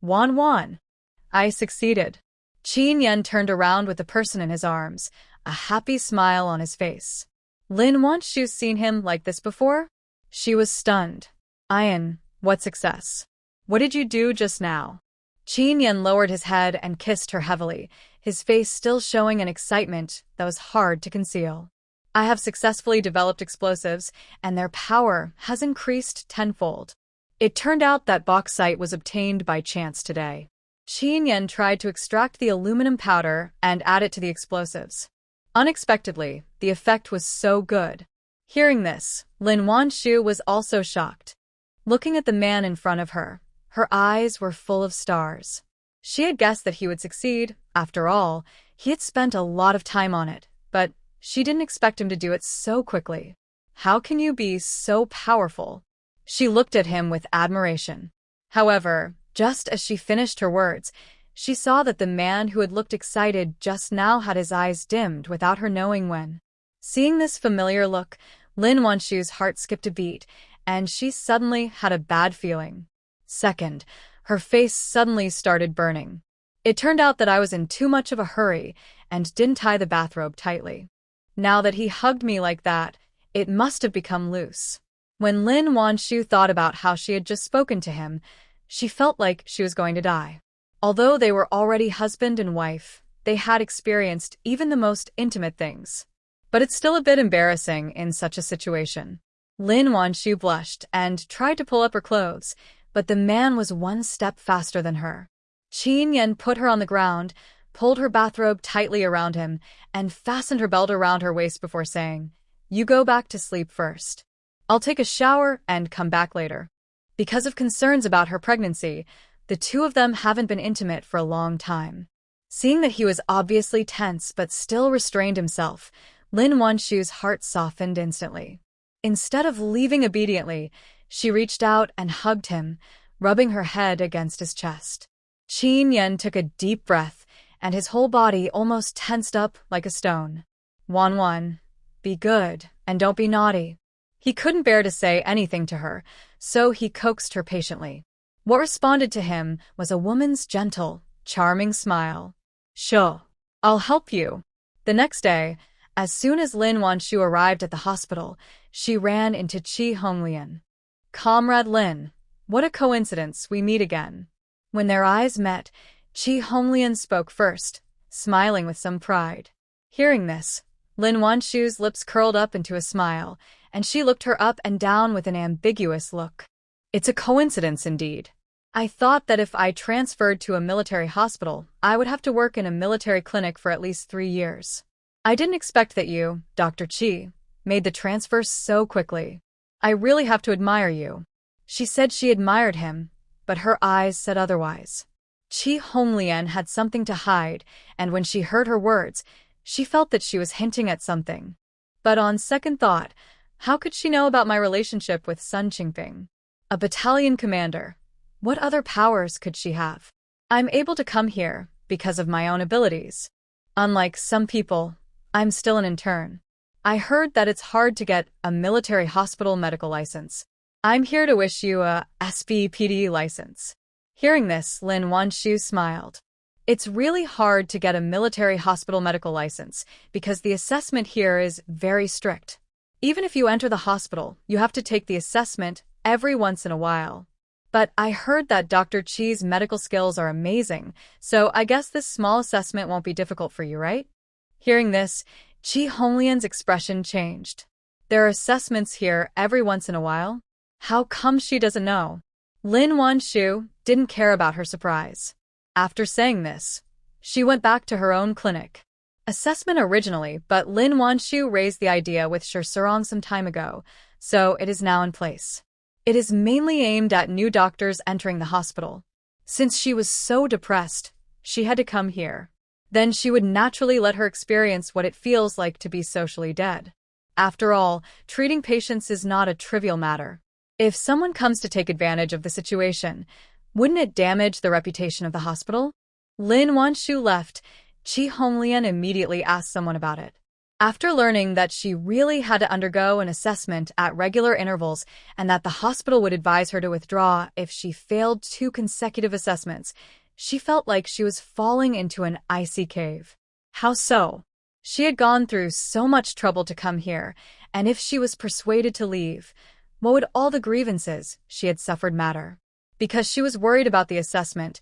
Wan. I succeeded. Qin Yan turned around with the person in his arms, a happy smile on his face. Lin Wan Shu seen him like this before? She was stunned. Ian, what success? What did you do just now? Qin Yan lowered his head and kissed her heavily, his face still showing an excitement that was hard to conceal. I have successfully developed explosives, and their power has increased tenfold. It turned out that bauxite was obtained by chance today. Qin Yan tried to extract the aluminum powder and add it to the explosives. Unexpectedly, the effect was so good. Hearing this, Lin Wan Shu was also shocked. Looking at the man in front of her, her eyes were full of stars. She had guessed that he would succeed. After all, he had spent a lot of time on it, but she didn't expect him to do it so quickly. How can you be so powerful? She looked at him with admiration. However, just as she finished her words, she saw that the man who had looked excited just now had his eyes dimmed without her knowing when. Seeing this familiar look, Lin Wan Shu's heart skipped a beat, and she suddenly had a bad feeling. Second, her face suddenly started burning. It turned out that I was in too much of a hurry and didn't tie the bathrobe tightly. Now that he hugged me like that, it must have become loose. When Lin Wan Shu thought about how she had just spoken to him, she felt like she was going to die. Although they were already husband and wife, they had experienced even the most intimate things. But it's still a bit embarrassing in such a situation. Lin Wan Shu blushed and tried to pull up her clothes, but the man was one step faster than her. Qin Yan put her on the ground, pulled her bathrobe tightly around him, and fastened her belt around her waist before saying, "You go back to sleep first. I'll take a shower and come back later." Because of concerns about her pregnancy, the two of them haven't been intimate for a long time. Seeing that he was obviously tense but still restrained himself, Lin Wan Shu's heart softened instantly. Instead of leaving obediently, she reached out and hugged him, rubbing her head against his chest. Qin Yan took a deep breath, and his whole body almost tensed up like a stone. Wan, Be good, and don't be naughty. He couldn't bear to say anything to her, so he coaxed her patiently. What responded to him was a woman's gentle, charming smile. Sure, I'll help you. The next day, as soon as Lin Wan Shu arrived at the hospital, she ran into Chi Honglian. Comrade Lin, what a coincidence, we meet again. When their eyes met, Chi Honglian spoke first, smiling with some pride. Hearing this, Lin Wan Shu's lips curled up into a smile, and she looked her up and down with an ambiguous look. It's a coincidence indeed. I thought that if I transferred to a military hospital, I would have to work in a military clinic for at least 3 years. I didn't expect that you, Dr. Chi, made the transfer so quickly. I really have to admire you. She said she admired him, but her eyes said otherwise. Chi Honglian had something to hide, and when she heard her words, she felt that she was hinting at something. But on second thought, how could she know about my relationship with Sun Qingping? A battalion commander. What other powers could she have? I'm able to come here because of my own abilities. Unlike some people, I'm still an intern. I heard that it's hard to get a military hospital medical license. I'm here to wish you a SBPD license. Hearing this, Lin Wan Shu smiled. It's really hard to get a military hospital medical license because the assessment here is very strict. Even if you enter the hospital, you have to take the assessment every once in a while. But I heard that Dr. Chi's medical skills are amazing, so I guess this small assessment won't be difficult for you, right? Hearing this, Chi Honglian's expression changed. There are assessments here every once in a while? How come she doesn't know? Lin Wan Shu didn't care about her surprise. After saying this, she went back to her own clinic. Assessment originally, but Lin Wan Shu raised the idea with Shursurong some time ago, so it is now in place. It is mainly aimed at new doctors entering the hospital. Since she was so depressed, she had to come here. Then she would naturally let her experience what it feels like to be socially dead. After all, treating patients is not a trivial matter. If someone comes to take advantage of the situation, wouldn't it damage the reputation of the hospital? Lin Wan Shu left. Chi Honglian immediately asked someone about it. After learning that she really had to undergo an assessment at regular intervals and that the hospital would advise her to withdraw if she failed 2 consecutive assessments, she felt like she was falling into an icy cave. How so? She had gone through so much trouble to come here, and if she was persuaded to leave, what would all the grievances she had suffered matter? Because she was worried about the assessment,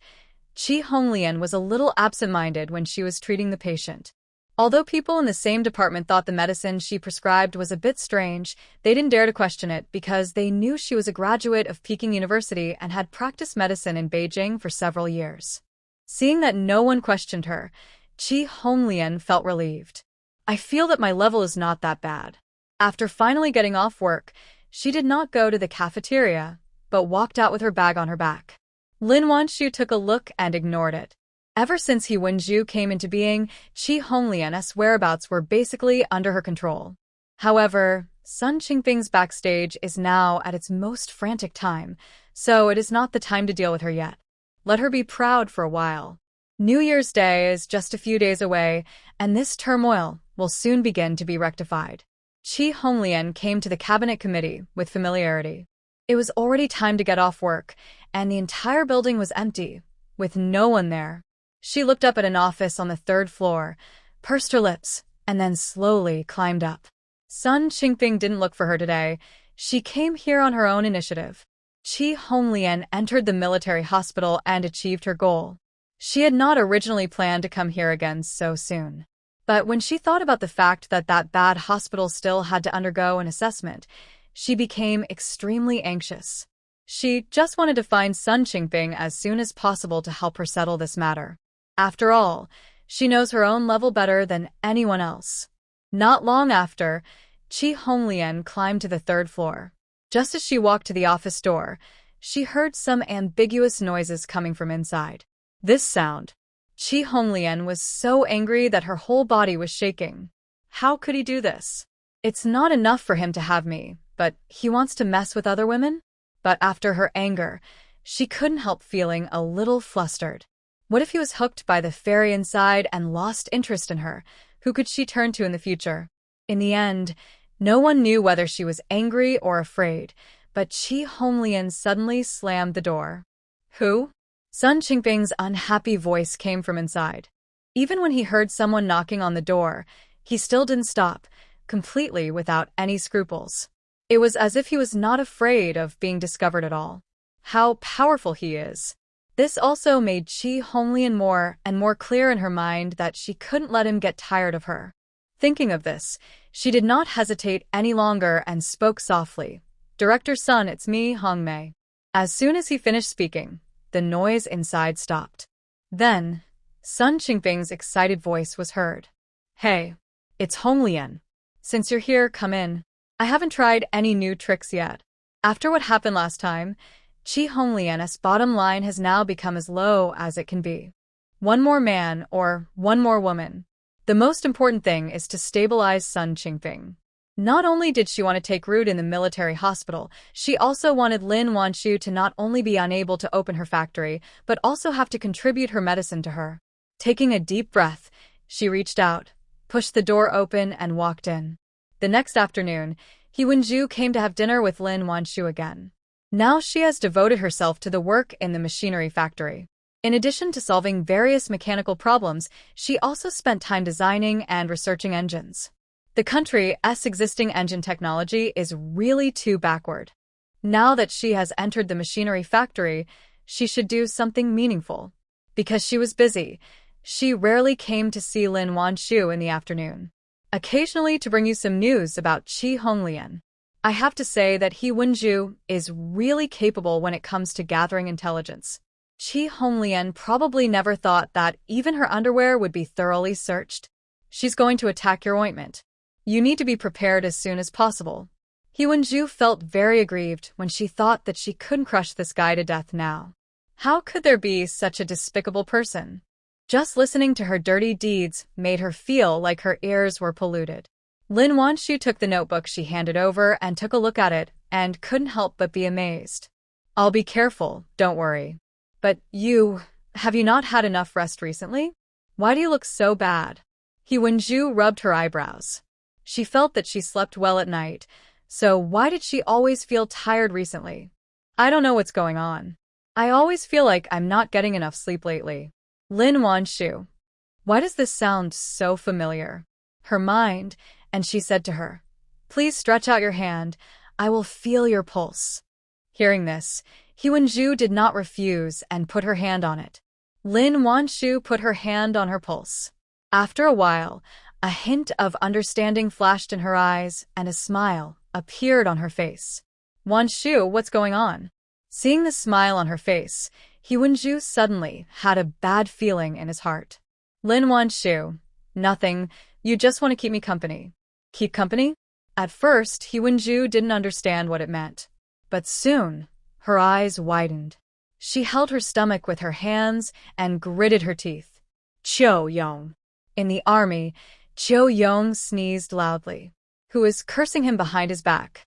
Chi Honglian was a little absent-minded when she was treating the patient. Although people in the same department thought the medicine she prescribed was a bit strange, they didn't dare to question it because they knew she was a graduate of Peking University and had practiced medicine in Beijing for several years. Seeing that no one questioned her, Chi Honglian felt relieved. I feel that my level is not that bad. After finally getting off work, she did not go to the cafeteria, but walked out with her bag on her back. Lin Wan Shu took a look and ignored it. Ever since He Wenju came into being, Chi Honglian's whereabouts were basically under her control. However, Sun Qingping's backstage is now at its most frantic time, so it is not the time to deal with her yet. Let her be proud for a while. New Year's Day is just a few days away, and this turmoil will soon begin to be rectified. Chi Honglian came to the cabinet committee with familiarity. It was already time to get off work, and the entire building was empty, with no one there. She looked up at an office on the 3rd floor, pursed her lips, and then slowly climbed up. Sun Qingping didn't look for her today. She came here on her own initiative. Chi Honglian entered the military hospital and achieved her goal. She had not originally planned to come here again so soon. But when she thought about the fact that that bad hospital still had to undergo an assessment, she became extremely anxious. She just wanted to find Sun Qingping as soon as possible to help her settle this matter. After all, she knows her own level better than anyone else. Not long after, Chi Honglian climbed to the 3rd floor. Just as she walked to the office door, she heard some ambiguous noises coming from inside. This sound. Chi Honglian was so angry that her whole body was shaking. How could he do this? It's not enough for him to have me, but he wants to mess with other women? But after her anger, she couldn't help feeling a little flustered. What if he was hooked by the fairy inside and lost interest in her? Who could she turn to in the future? In the end, no one knew whether she was angry or afraid, but Chi Honglian suddenly slammed the door. Who? Sun Qingping's unhappy voice came from inside. Even when he heard someone knocking on the door, he still didn't stop, completely without any scruples. It was as if he was not afraid of being discovered at all. How powerful he is. This also made Chi Honglian more and more clear in her mind that she couldn't let him get tired of her. Thinking of this, she did not hesitate any longer and spoke softly. Director Sun, it's me, Hong Mei. As soon as he finished speaking, the noise inside stopped. Then, Sun Qingping's excited voice was heard. Hey, it's Honglian. Since you're here, come in. I haven't tried any new tricks yet. After what happened last time, Chi Honglian's bottom line has now become as low as it can be. One more man or one more woman. The most important thing is to stabilize Sun Qingping. Not only did she want to take root in the military hospital, she also wanted Lin Wan Shu to not only be unable to open her factory, but also have to contribute her medicine to her. Taking a deep breath, she reached out, pushed the door open, and walked in. The next afternoon, He Wenju came to have dinner with Lin Wan Shu again. Now she has devoted herself to the work in the machinery factory. In addition to solving various mechanical problems, she also spent time designing and researching engines. The country's existing engine technology is really too backward. Now that she has entered the machinery factory, she should do something meaningful. Because she was busy, she rarely came to see Lin Wan Shu in the afternoon. Occasionally to bring you some news about Chi Honglian. I have to say that He Wenju is really capable when it comes to gathering intelligence. Chi Honglian probably never thought that even her underwear would be thoroughly searched. She's going to attack your ointment. You need to be prepared as soon as possible. He Wenju felt very aggrieved when she thought that she couldn't crush this guy to death now. How could there be such a despicable person? Just listening to her dirty deeds made her feel like her ears were polluted. Lin Wan Shu took the notebook she handed over and took a look at it and couldn't help but be amazed. I'll be careful, don't worry. But have you not had enough rest recently? Why do you look so bad? He Wenju rubbed her eyebrows. She felt that she slept well at night, so why did she always feel tired recently? I don't know what's going on. I always feel like I'm not getting enough sleep lately. Lin Wan Shu. Why does this sound so familiar? Her mind, and she said to her, please stretch out your hand, I will feel your pulse. Hearing this, He Wenju did not refuse and put her hand on it. Lin Wan Shu put her hand on her pulse. After a while, a hint of understanding flashed in her eyes and a smile appeared on her face. Wan Shu, what's going on? Seeing the smile on her face, He Wenju suddenly had a bad feeling in his heart. Lin Wan Shu, nothing, you just want to keep me company. Keep company? At first, He Wenju didn't understand what it meant. But soon, her eyes widened. She held her stomach with her hands and gritted her teeth. Qiu Yong. In the army, Qiu Yong sneezed loudly. Who was cursing him behind his back?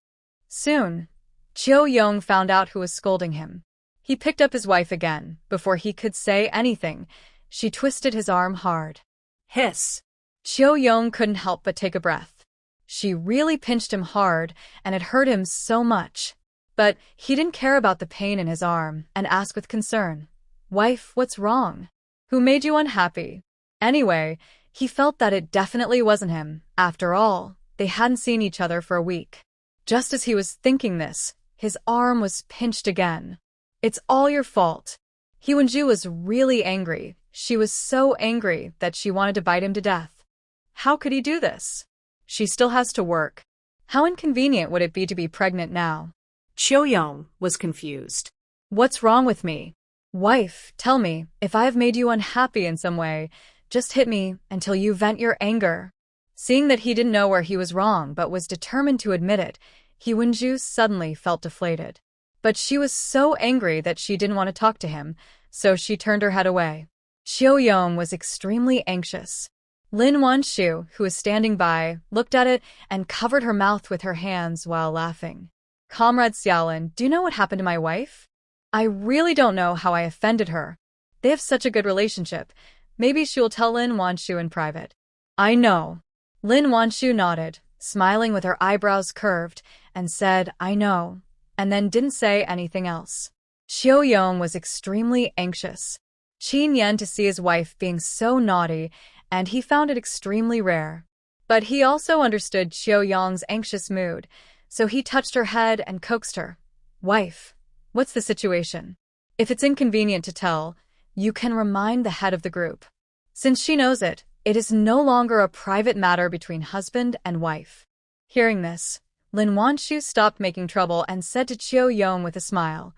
Soon, Qiu Yong found out who was scolding him. He picked up his wife again. Before he could say anything, she twisted his arm hard. Hiss. Qiu Yong couldn't help but take a breath. She really pinched him hard, and it hurt him so much. But he didn't care about the pain in his arm and asked with concern, Wife, what's wrong? Who made you unhappy? Anyway, he felt that it definitely wasn't him. After all, they hadn't seen each other for a week. Just as he was thinking this, his arm was pinched again. It's all your fault. He Wenju was really angry. She was so angry that she wanted to bite him to death. How could he do this? She still has to work. How inconvenient would it be to be pregnant now? Qiu Yong was confused. What's wrong with me? Wife, tell me, if I have made you unhappy in some way, just hit me until you vent your anger. Seeing that he didn't know where he was wrong but was determined to admit it, He Wenju suddenly felt deflated. But she was so angry that she didn't want to talk to him, so she turned her head away. Qiu Yong was extremely anxious. Lin Wan Shu, who was standing by, looked at it and covered her mouth with her hands while laughing. Comrade Xiaolin, do you know what happened to my wife? I really don't know how I offended her. They have such a good relationship. Maybe she will tell Lin Wan Shu in private. I know. Lin Wan Shu nodded, smiling with her eyebrows curved, and said, "I know," and then didn't say anything else. Xiao Yong was extremely anxious. Qin Yan to see his wife being so naughty, and he found it extremely rare. But he also understood Xiao Yong's anxious mood, so he touched her head and coaxed her. "Wife, what's the situation? If it's inconvenient to tell, you can remind the head of the group. Since she knows it, it is no longer a private matter between husband and wife." Hearing this, Lin Wan Shu stopped making trouble and said to Xiao Yong with a smile,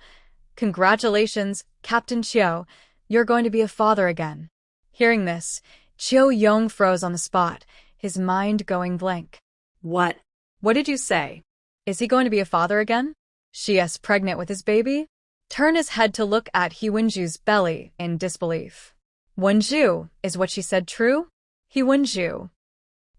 "Congratulations, Captain Xiao, you're going to be a father again." Hearing this, Xiao Yong froze on the spot, his mind going blank. What? "What did you say? Is he going to be a father again? She is pregnant with his baby?" Turned his head to look at He Wenju's belly in disbelief. "Wenju, is what she said true? He Wenju.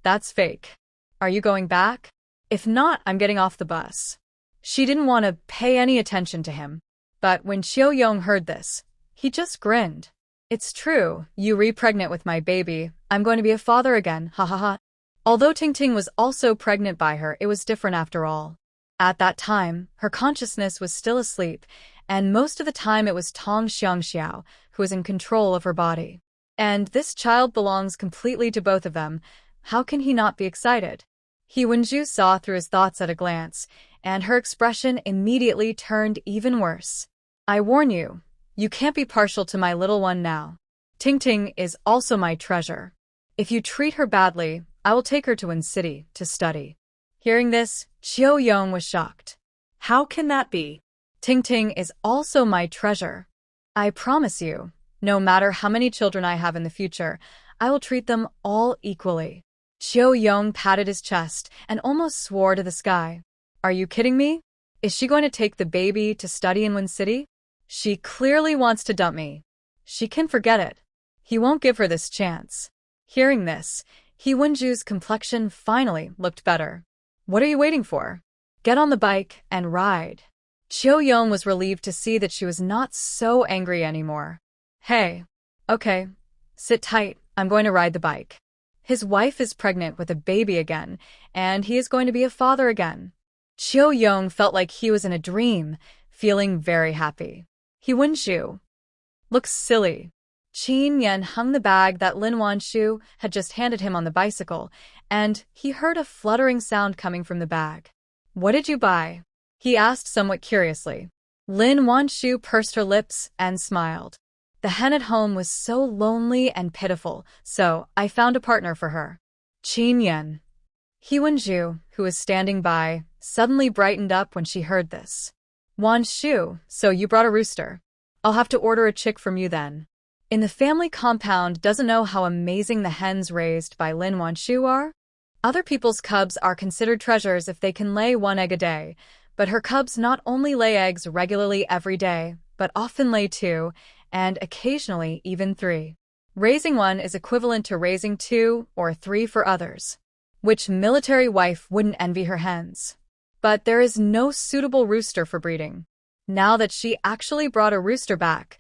That's fake. Are you going back? If not, I'm getting off the bus." She didn't want to pay any attention to him. But when Xiao Yong heard this, he just grinned. "It's true, you re-pregnant with my baby. I'm going to be a father again, ha ha ha." Although Ting was also pregnant by her, it was different after all. At that time, her consciousness was still asleep, and most of the time it was Tong Xiangxiao who was in control of her body. And this child belongs completely to both of them. How can he not be excited? He Wenju saw through his thoughts at a glance, and her expression immediately turned even worse. "I warn you, you can't be partial to my little one now. Ting is also my treasure. If you treat her badly, I will take her to Wen City to study." Hearing this, Xiao Yong was shocked. How can that be? Ting is also my treasure. I promise you, no matter how many children I have in the future, I will treat them all equally. Xiao Yong patted his chest and almost swore to the sky. "Are you kidding me? Is she going to take the baby to study in Wen City? She clearly wants to dump me. She can forget it. He won't give her this chance." Hearing this, He Wenju's complexion finally looked better. "What are you waiting for? Get on the bike and ride." Xiao Yong was relieved to see that she was not so angry anymore. "Hey, okay, sit tight, I'm going to ride the bike." His wife is pregnant with a baby again, and he is going to be a father again. Xiao Yong felt like he was in a dream, feeling very happy. He Wenju looks silly. Qin Yan hung the bag that Lin Wan Shu had just handed him on the bicycle, and he heard a fluttering sound coming from the bag. "What did you buy?" he asked somewhat curiously. Lin Wan Shu pursed her lips and smiled. "The hen at home was so lonely and pitiful, so I found a partner for her." Qin Yan. He Wenju, who was standing by, suddenly brightened up when she heard this. "Wan Shu, so you brought a rooster. I'll have to order a chick from you then." In the family compound doesn't know how amazing the hens raised by Lin Wan Shu are? Other people's cubs are considered treasures if they can lay 1 egg a day, but her cubs not only lay eggs regularly every day, but often lay 2, and occasionally even 3. Raising 1 is equivalent to raising 2 or 3 for others. Which military wife wouldn't envy her hens? But there is no suitable rooster for breeding. Now that she actually brought a rooster back,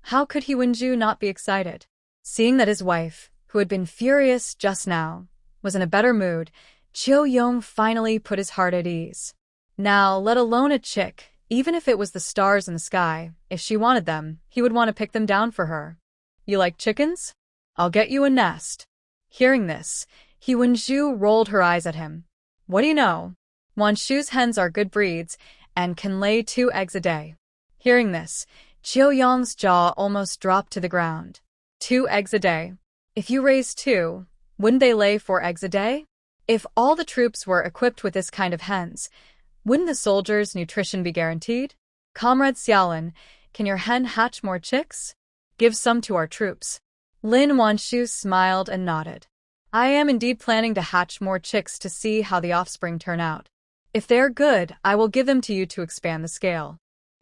how could He Wenju not be excited? Seeing that his wife, who had been furious just now, was in a better mood, Xiao Yong finally put his heart at ease. Now, let alone a chick, even if it was the stars in the sky, if she wanted them, he would want to pick them down for her. "You like chickens? I'll get you a nest." Hearing this, He Wenju rolled her eyes at him. "What do you know? Wan Shu's hens are good breeds and can lay 2 eggs a day." Hearing this, Xiao Yong's jaw almost dropped to the ground. 2 eggs a day. If you raise 2, wouldn't they lay 4 eggs a day? If all the troops were equipped with this kind of hens, wouldn't the soldiers' nutrition be guaranteed? "Comrade Xiaolin, can your hen hatch more chicks? Give some to our troops." Lin Wan Shu smiled and nodded. "I am indeed planning to hatch more chicks to see how the offspring turn out. If they are good, I will give them to you to expand the scale."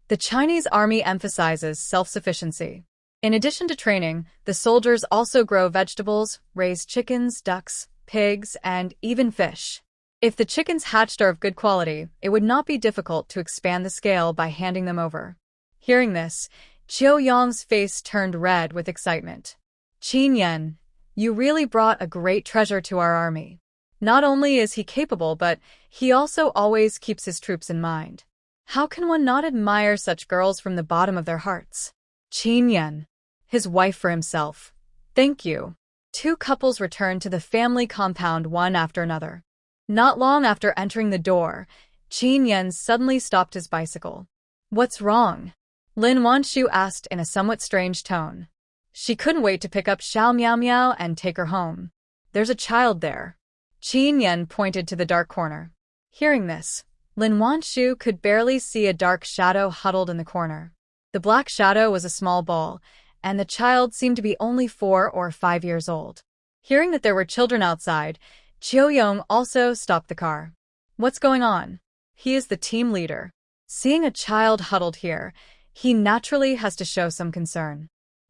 The Chinese army emphasizes self-sufficiency. In addition to training, the soldiers also grow vegetables, raise chickens, ducks, pigs, and even fish. If the chickens hatched are of good quality, it would not be difficult to expand the scale by handing them over. Hearing this, Xiao Yong's face turned red with excitement. "Qin Yan, you really brought a great treasure to our army. Not only is he capable, but he also always keeps his troops in mind. How can one not admire such girls from the bottom of their hearts? Qin Yan, his wife for himself. Thank you. Two couples returned to the family compound one after another. Not long after entering the door, Qin Yan suddenly stopped his bicycle. What's wrong? Lin Wan Shu asked in a somewhat strange tone. She couldn't wait to pick up Xiao Miao Miao and take her home. There's a child there. Qin Yan pointed to the dark corner. Hearing this, Lin Wan Shu could barely see a dark shadow huddled in the corner. The black shadow was a small ball, and the child seemed to be only 4 or 5 years old. Hearing that there were children outside, Chiu Yong also stopped the car. What's going on? He is the team leader. Seeing a child huddled here, he naturally has to show some concern.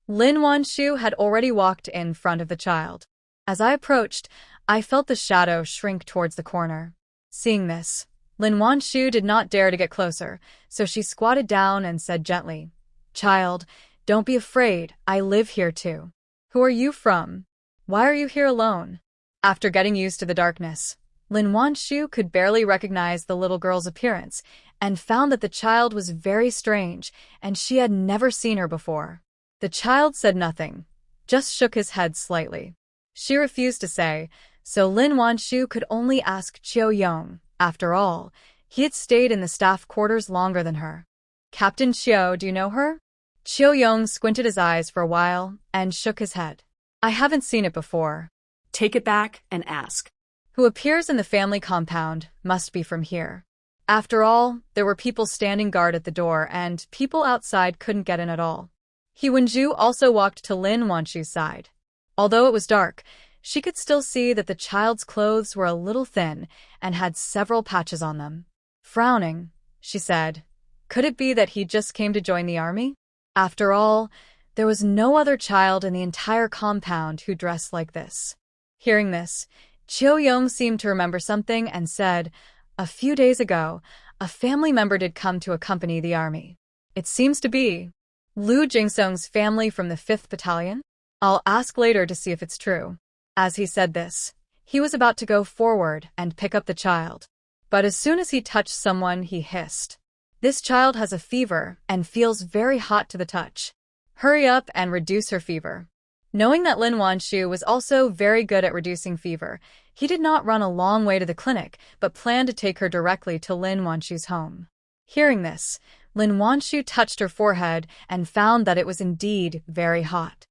Lin Wan Shu had already walked in front of the child. As I approached, I felt the shadow shrink towards the corner. Seeing this, Lin Wan Shu did not dare to get closer, so she squatted down and said gently, Child, don't be afraid, I live here too. Who are you from? Why are you here alone? After getting used to the darkness, Lin Wan Shu could barely recognize the little girl's appearance and found that the child was very strange and she had never seen her before. The child said nothing, just shook his head slightly. She refused to say, so Lin Wan Shu could only ask Chiu Yong. After all, he had stayed in the staff quarters longer than her. Captain Chiu, do you know her? Chiu Yong squinted his eyes for a while and shook his head. I haven't seen it before. Take it back and ask. Who appears in the family compound must be from here. After all, there were people standing guard at the door and people outside couldn't get in at all. He Wenju also walked to Lin Wan Shu's side. Although it was dark, she could still see that the child's clothes were a little thin and had several patches on them. Frowning, she said, could it be that he just came to join the army? After all, there was no other child in the entire compound who dressed like this. Hearing this, Chiu Yong seemed to remember something and said, a few days ago, a family member did come to accompany the army. It seems to be Lu Jingsung's family from the 5th Battalion? I'll ask later to see if it's true. As he said this, he was about to go forward and pick up the child. But as soon as he touched someone, he hissed. This child has a fever and feels very hot to the touch. Hurry up and reduce her fever. Knowing that Lin Wan Shu was also very good at reducing fever, he did not run a long way to the clinic, but planned to take her directly to Lin Wan Shu's home. Hearing this, Lin Wan Shu touched her forehead and found that it was indeed very hot.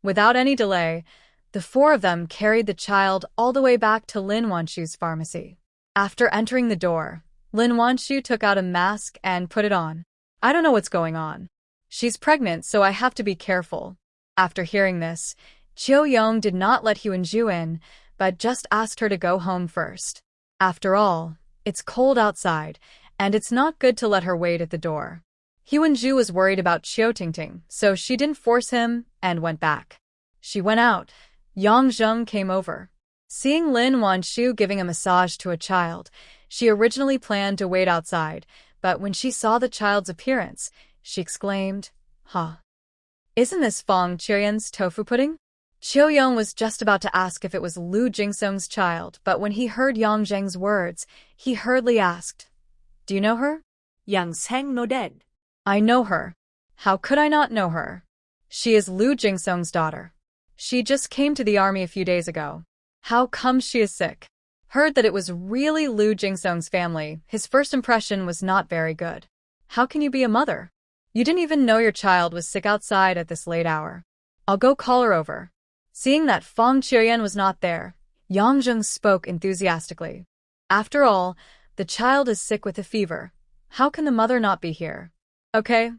Without any delay, the 4 of them carried the child all the way back to Lin Wan Shu's pharmacy. After entering the door, Lin Wan Shu took out a mask and put it on. I don't know what's going on. She's pregnant, so I have to be careful. After hearing this, Chiu Yong did not let Hu Wenju in, but just asked her to go home first. After all, it's cold outside, and it's not good to let her wait at the door. Hu Wenju was worried about Chiu Tingting, so she didn't force him and went back. She went out. Yang Zheng came over. Seeing Lin Wan Shu giving a massage to a child, she originally planned to wait outside, but when she saw the child's appearance, she exclaimed, Huh. Isn't this Fong Chiuyan's tofu pudding? Chiu Yong was just about to ask if it was Lu Jingsung's child, but when he heard Yang Zheng's words, he hurriedly asked, Do you know her? Yang Zheng nodded. I know her. How could I not know her? She is Lu Jingsung's daughter. She just came to the army a few days ago. How come she is sick? Heard that it was really Lu Jingsung's family. His first impression was not very good. How can you be a mother? You didn't even know your child was sick outside at this late hour. I'll go call her over. Seeing that Fong Chiuyan was not there, Yang Zheng spoke enthusiastically. After all, the child is sick with a fever. How can the mother not be here? Okay,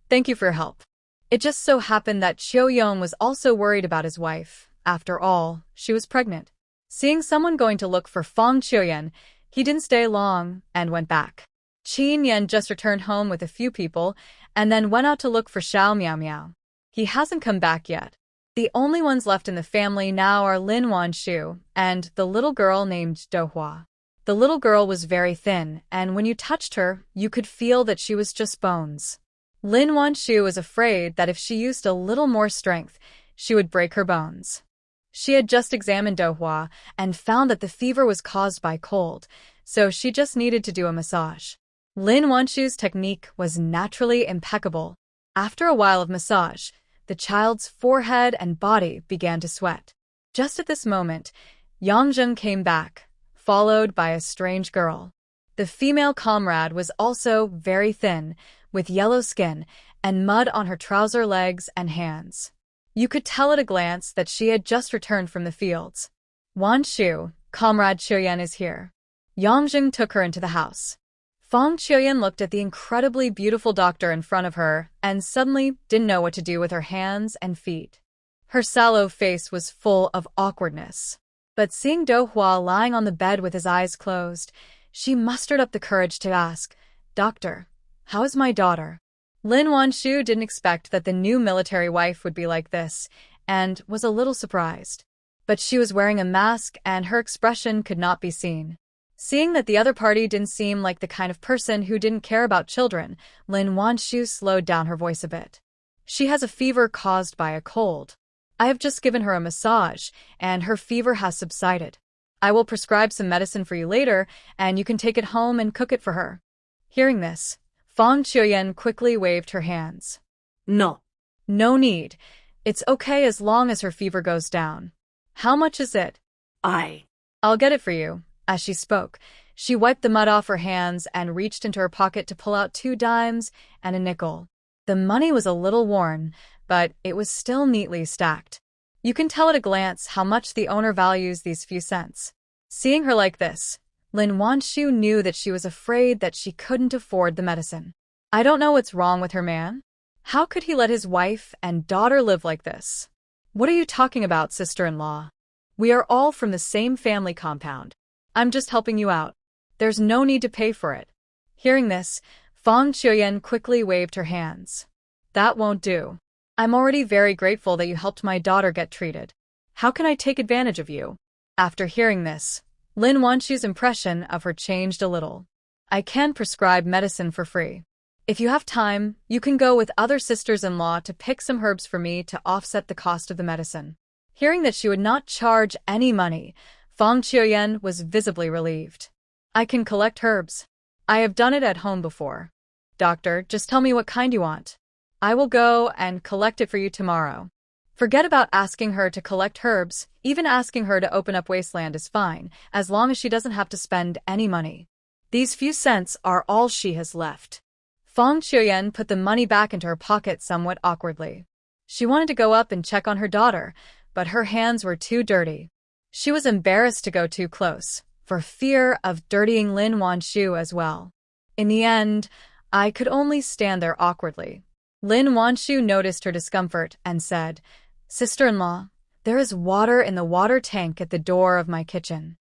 thank you for your help. It just so happened that Chiu Yong was also worried about his wife. After all, she was pregnant. Seeing someone going to look for Fong Chiuyan, he didn't stay long and went back. Qin Yan just returned home with a few people and then went out to look for Xiao Miao Miao. He hasn't come back yet. The only ones left in the family now are Lin Wan Shu and the little girl named Do Hua. The little girl was very thin, and when you touched her, you could feel that she was just bones. Lin Wan Shu was afraid that if she used a little more strength, she would break her bones. She had just examined Dohua and found that the fever was caused by cold, so she just needed to do a massage. Lin Wan Shu's technique was naturally impeccable. After a while of massage, the child's forehead and body began to sweat. Just at this moment, Yangjun came back, followed by a strange girl. The female comrade was also very thin, with yellow skin and mud on her trouser legs and hands. You could tell at a glance that she had just returned from the fields. Wan Shu, Comrade Chuyen is here. Yangjun took her into the house. Fong Chuyen looked at the incredibly beautiful doctor in front of her and suddenly didn't know what to do with her hands and feet. Her sallow face was full of awkwardness. But seeing Dohua lying on the bed with his eyes closed, she mustered up the courage to ask, "Doctor, how is my daughter?" Lin Wan Shu didn't expect that the new military wife would be like this, and was a little surprised. But she was wearing a mask and her expression could not be seen. Seeing that the other party didn't seem like the kind of person who didn't care about children, Lin Wan Shu slowed down her voice a bit. "She has a fever caused by a cold. I have just given her a massage, and her fever has subsided. I will prescribe some medicine for you later, and you can take it home and cook it for her." Hearing this, Fong Chuyen quickly waved her hands. No. "No need. It's okay as long as her fever goes down. How much is it?" "I'll get it for you." As she spoke, she wiped the mud off her hands and reached into her pocket to pull out 2 dimes and a nickel. The money was a little worn, but it was still neatly stacked. You can tell at a glance how much the owner values these few cents. Seeing her like this, Lin Wan Shu knew that she was afraid that she couldn't afford the medicine. I don't know what's wrong with her man. How could he let his wife and daughter live like this? What are you talking about, sister-in-law? We are all from the same family compound. I'm just helping you out. There's no need to pay for it. Hearing this, Fong Chuyen quickly waved her hands. That won't do. I'm already very grateful that you helped my daughter get treated. How can I take advantage of you? After hearing this, Lin Wan Shu's impression of her changed a little. I can prescribe medicine for free. If you have time, you can go with other sisters-in-law to pick some herbs for me to offset the cost of the medicine. Hearing that she would not charge any money, Fong Chuyen was visibly relieved. I can collect herbs. I have done it at home before. Doctor, just tell me what kind you want. I will go and collect it for you tomorrow. Forget about asking her to collect herbs. Even asking her to open up wasteland is fine, as long as she doesn't have to spend any money. These few cents are all she has left. Fong Chuyen put the money back into her pocket somewhat awkwardly. She wanted to go up and check on her daughter, but her hands were too dirty. She was embarrassed to go too close, for fear of dirtying Lin Wan Shu as well. In the end, I could only stand there awkwardly. Lin Wan Shu noticed her discomfort and said, "Sister-in-law, there is water in the water tank at the door of my kitchen.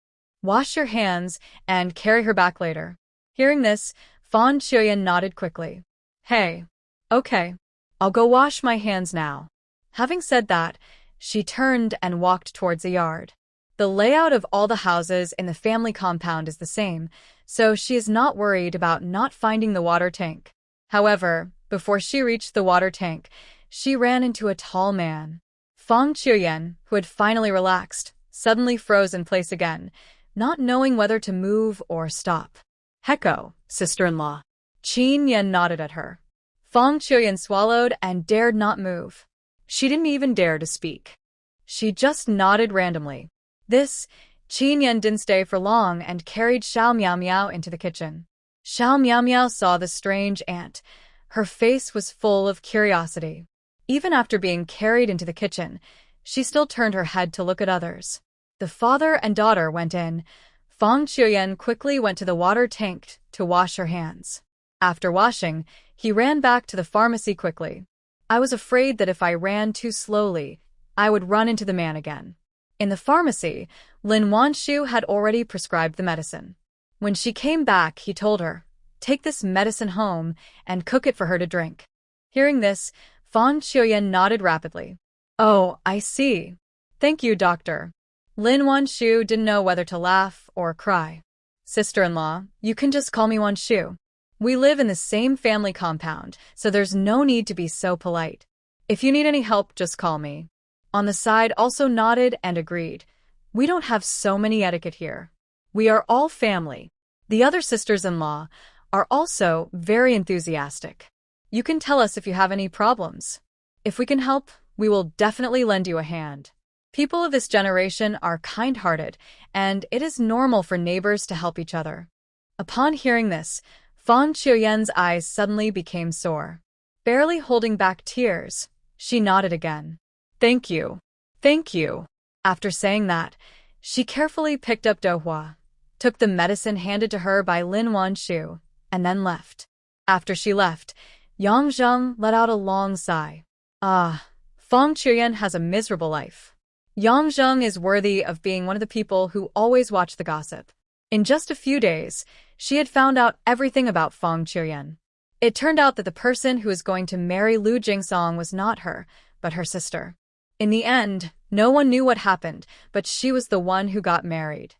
Wash your hands and carry her back later." Hearing this, Fong Chuyen nodded quickly. "Hey. Okay. I'll go wash my hands now." Having said that, she turned and walked towards the yard. The layout of all the houses in the family compound is the same, so she is not worried about not finding the water tank. However, before she reached the water tank, she ran into a tall man. Fong Chuyen, who had finally relaxed, suddenly froze in place again, not knowing whether to move or stop. "Heko, sister-in-law." Qin Yen nodded at her. Fong Chuyen swallowed and dared not move. She didn't even dare to speak. She just nodded randomly. This, Qin Yen didn't stay for long and carried Xiao Miao Miao into the kitchen. Xiao Miao Miao saw the strange ant. Her face was full of curiosity. Even after being carried into the kitchen, she still turned her head to look at others. The father and daughter went in. Fong Chuyen quickly went to the water tank to wash her hands. After washing, he ran back to the pharmacy quickly. I was afraid that if I ran too slowly, I would run into the man again. In the pharmacy, Lin Wan Shu had already prescribed the medicine. When she came back, he told her, "Take this medicine home and cook it for her to drink." Hearing this, Fong Chuyen nodded rapidly. "Oh, I see. Thank you, doctor." Lin Wan Shu didn't know whether to laugh or cry. "Sister-in-law, you can just call me Wan Shu. We live in the same family compound, so there's no need to be so polite. If you need any help, just call me." on the side also nodded and agreed. We don't have so many etiquette here. We are all family. The other sisters-in-law are also very enthusiastic. You can tell us if you have any problems. If we can help, we will definitely lend you a hand. People of this generation are kind-hearted, and it is normal for neighbors to help each other. Upon hearing this, Fang Qiuyan's eyes suddenly became sore. Barely holding back tears, she nodded again. Thank you. Thank you. After saying that, she carefully picked up Dohua, took the medicine handed to her by Lin Wan Shu, and then left. After she left, Yang Zheng let out a long sigh. Ah, Fang Qiuyan has a miserable life. Yang Zheng is worthy of being one of the people who always watch the gossip. In just a few days, she had found out everything about Fang Qiuyan. It turned out that the person who was going to marry Lu Jingsong was not her, but her sister. In the end, no one knew what happened, but she was the one who got married.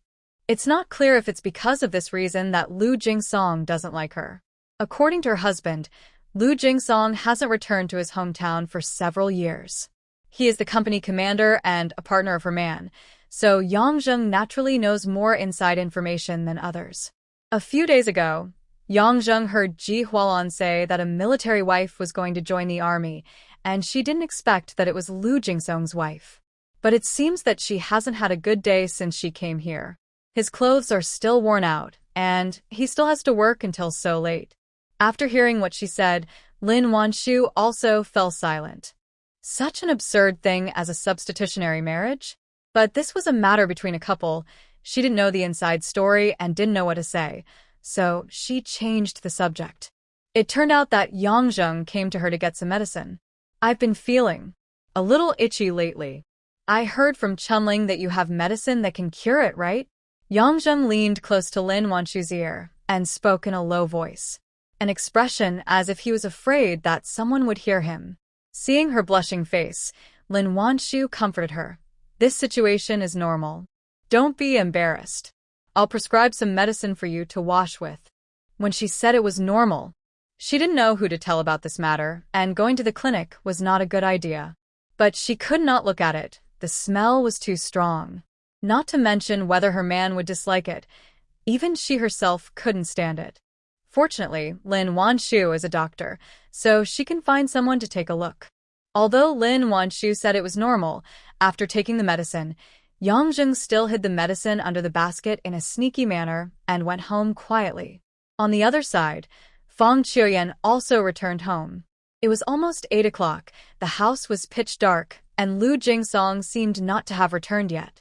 It's not clear if it's because of this reason that Lu Jingsong doesn't like her. According to her husband, Lu Jingsong hasn't returned to his hometown for several years. He is the company commander and a partner of her man, so Yang Zheng naturally knows more inside information than others. A few days ago, Yang Zheng heard Ji Hualan say that a military wife was going to join the army, and she didn't expect that it was Lu Jingsong's wife. But it seems that she hasn't had a good day since she came here. His clothes are still worn out, and he still has to work until so late. After hearing what she said, Lin Wan Shu also fell silent. Such an absurd thing as a substitutionary marriage? But this was a matter between a couple. She didn't know the inside story and didn't know what to say, so she changed the subject. It turned out that Yang Zheng came to her to get some medicine. I've been feeling a little itchy lately. I heard from Chunling that you have medicine that can cure it, right? Yang Zheng leaned close to Lin Wan Shu's ear and spoke in a low voice, an expression as if he was afraid that someone would hear him. Seeing her blushing face, Lin Wan Shu comforted her. This situation is normal. Don't be embarrassed. I'll prescribe some medicine for you to wash with. When she said it was normal, she didn't know who to tell about this matter, and going to the clinic was not a good idea. But she could not look at it. The smell was too strong. Not to mention whether her man would dislike it. Even she herself couldn't stand it. Fortunately, Lin Wan Shu is a doctor, so she can find someone to take a look. Although Lin Wan Shu said it was normal, after taking the medicine, Yang Zheng still hid the medicine under the basket in a sneaky manner and went home quietly. On the other side, Fang Qiuyan also returned home. It was almost 8 o'clock, the house was pitch dark, and Lu Jingsong seemed not to have returned yet.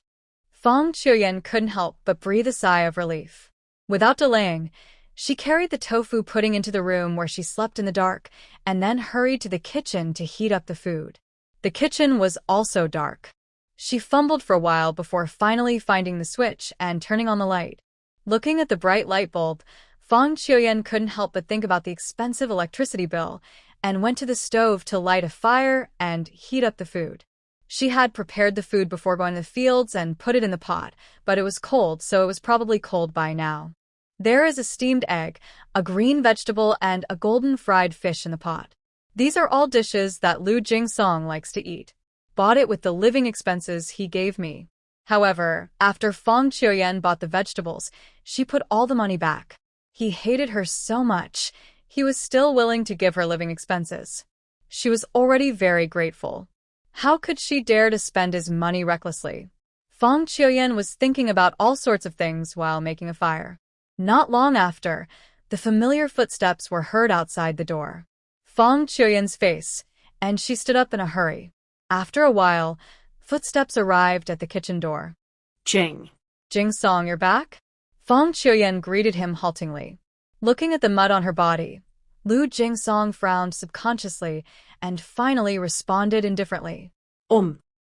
Fang Qiuyan couldn't help but breathe a sigh of relief. Without delaying, she carried the tofu pudding into the room where she slept in the dark, and then hurried to the kitchen to heat up the food. The kitchen was also dark. She fumbled for a while before finally finding the switch and turning on the light. Looking at the bright light bulb, Fang Qiuyan couldn't help but think about the expensive electricity bill, and went to the stove to light a fire and heat up the food. She had prepared the food before going to the fields and put it in the pot, but it was cold, so it was probably cold by now. There is a steamed egg, a green vegetable, and a golden fried fish in the pot. These are all dishes that Lu Jingsong likes to eat. Bought it with the living expenses he gave me. However, after Fang Qiuyan bought the vegetables, she put all the money back. He hated her so much, he was still willing to give her living expenses. She was already very grateful. How could she dare to spend his money recklessly? Fang Qiuyan was thinking about all sorts of things while making a fire. Not long after, the familiar footsteps were heard outside the door. Fang Qiuyan's face, and she stood up in a hurry. After a while, footsteps arrived at the kitchen door. Jingsong, you're back? Fang Qiuyan greeted him haltingly. Looking at the mud on her body, Lu Jingsong frowned subconsciously and finally responded indifferently.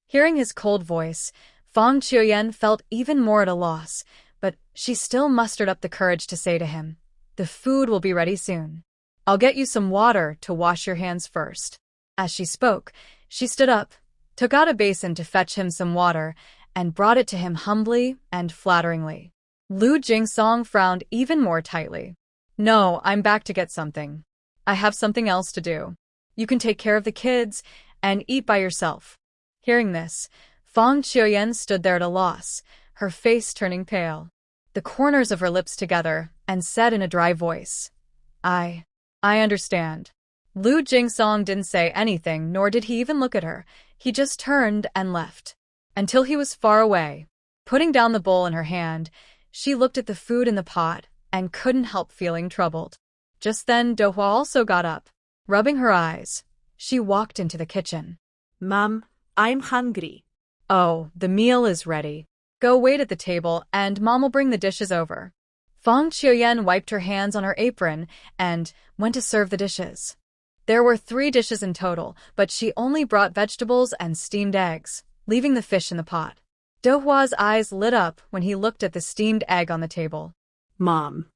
Hearing his cold voice, Fang Qiuyan felt even more at a loss, but she still mustered up the courage to say to him, "The food will be ready soon. I'll get you some water to wash your hands first." As she spoke, she stood up, took out a basin to fetch him some water, and brought it to him humbly and flatteringly. Lu Jingsong frowned even more tightly. "No, I'm back to get something. I have something else to do. You can take care of the kids and eat by yourself." Hearing this, Fang Qiuyan stood there at a loss, her face turning pale, the corners of her lips together, and said in a dry voice, I understand. Lu Jingsong didn't say anything, nor did he even look at her. He just turned and left. Until he was far away. Putting down the bowl in her hand, she looked at the food in the pot and couldn't help feeling troubled. Just then, Dohwa also got up. Rubbing her eyes, she walked into the kitchen. Mom, I'm hungry. Oh, the meal is ready. Go wait at the table and Mom will bring the dishes over. Fang Qiuyan wiped her hands on her apron and went to serve the dishes. There were 3 dishes in total, but she only brought vegetables and steamed eggs, leaving the fish in the pot. Dohwa's eyes lit up when he looked at the steamed egg on the table. Mom,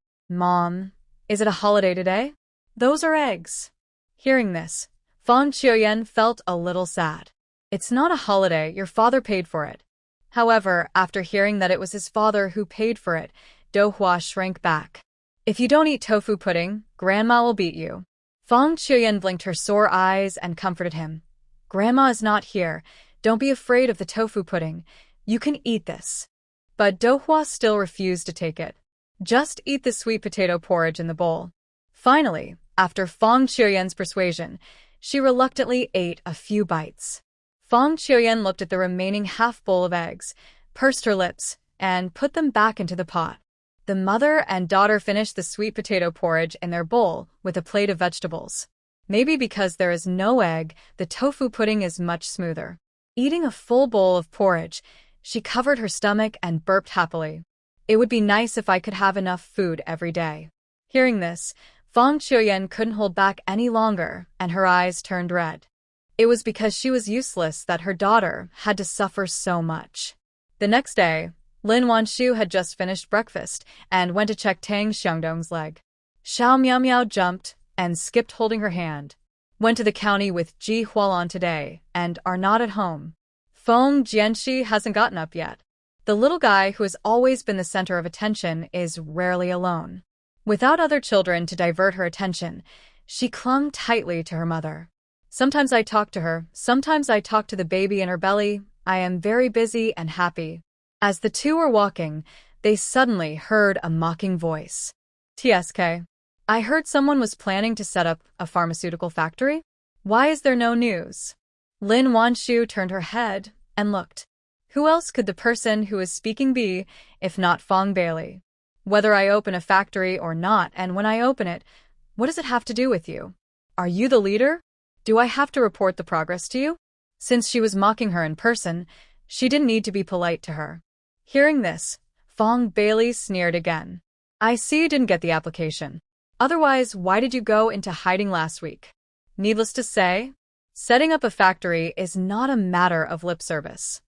is it a holiday today? Those are eggs. Hearing this, Fang Qiuyan felt a little sad. It's not a holiday, your father paid for it. However, after hearing that it was his father who paid for it, Dohwa shrank back. If you don't eat tofu pudding, Grandma will beat you. Fang Qiuyan blinked her sore eyes and comforted him. Grandma is not here. Don't be afraid of the tofu pudding. You can eat this. But Dohwa still refused to take it. Just eat the sweet potato porridge in the bowl. Finally, after Fang Qiuyan's persuasion, she reluctantly ate a few bites. Fang Qiuyan looked at the remaining half bowl of eggs, pursed her lips, and put them back into the pot. The mother and daughter finished the sweet potato porridge in their bowl with a plate of vegetables. Maybe because there is no egg, the tofu pudding is much smoother. Eating a full bowl of porridge, she covered her stomach and burped happily. It would be nice if I could have enough food every day. Hearing this, Fang Qiuyan couldn't hold back any longer, and her eyes turned red. It was because she was useless that her daughter had to suffer so much. The next day, Lin Wan Shu had just finished breakfast and went to check Tang Xiangdong's leg. Xiao Miao Miao jumped and skipped holding her hand. Went to the county with Ji Hualan today and are not at home. Feng Jianxi hasn't gotten up yet. The little guy who has always been the center of attention is rarely alone. Without other children to divert her attention, she clung tightly to her mother. Sometimes I talk to her, sometimes I talk to the baby in her belly. I am very busy and happy. As the two were walking, they suddenly heard a mocking voice. TSK. I heard someone was planning to set up a pharmaceutical factory. Why is there no news? Lin Wan Shu turned her head and looked. Who else could the person who is speaking be, if not Fong Bailey? Whether I open a factory or not, and when I open it, what does it have to do with you? Are you the leader? Do I have to report the progress to you? Since she was mocking her in person, she didn't need to be polite to her. Hearing this, Fong Bailey sneered again. I see you didn't get the application. Otherwise, why did you go into hiding last week? Needless to say, setting up a factory is not a matter of lip service.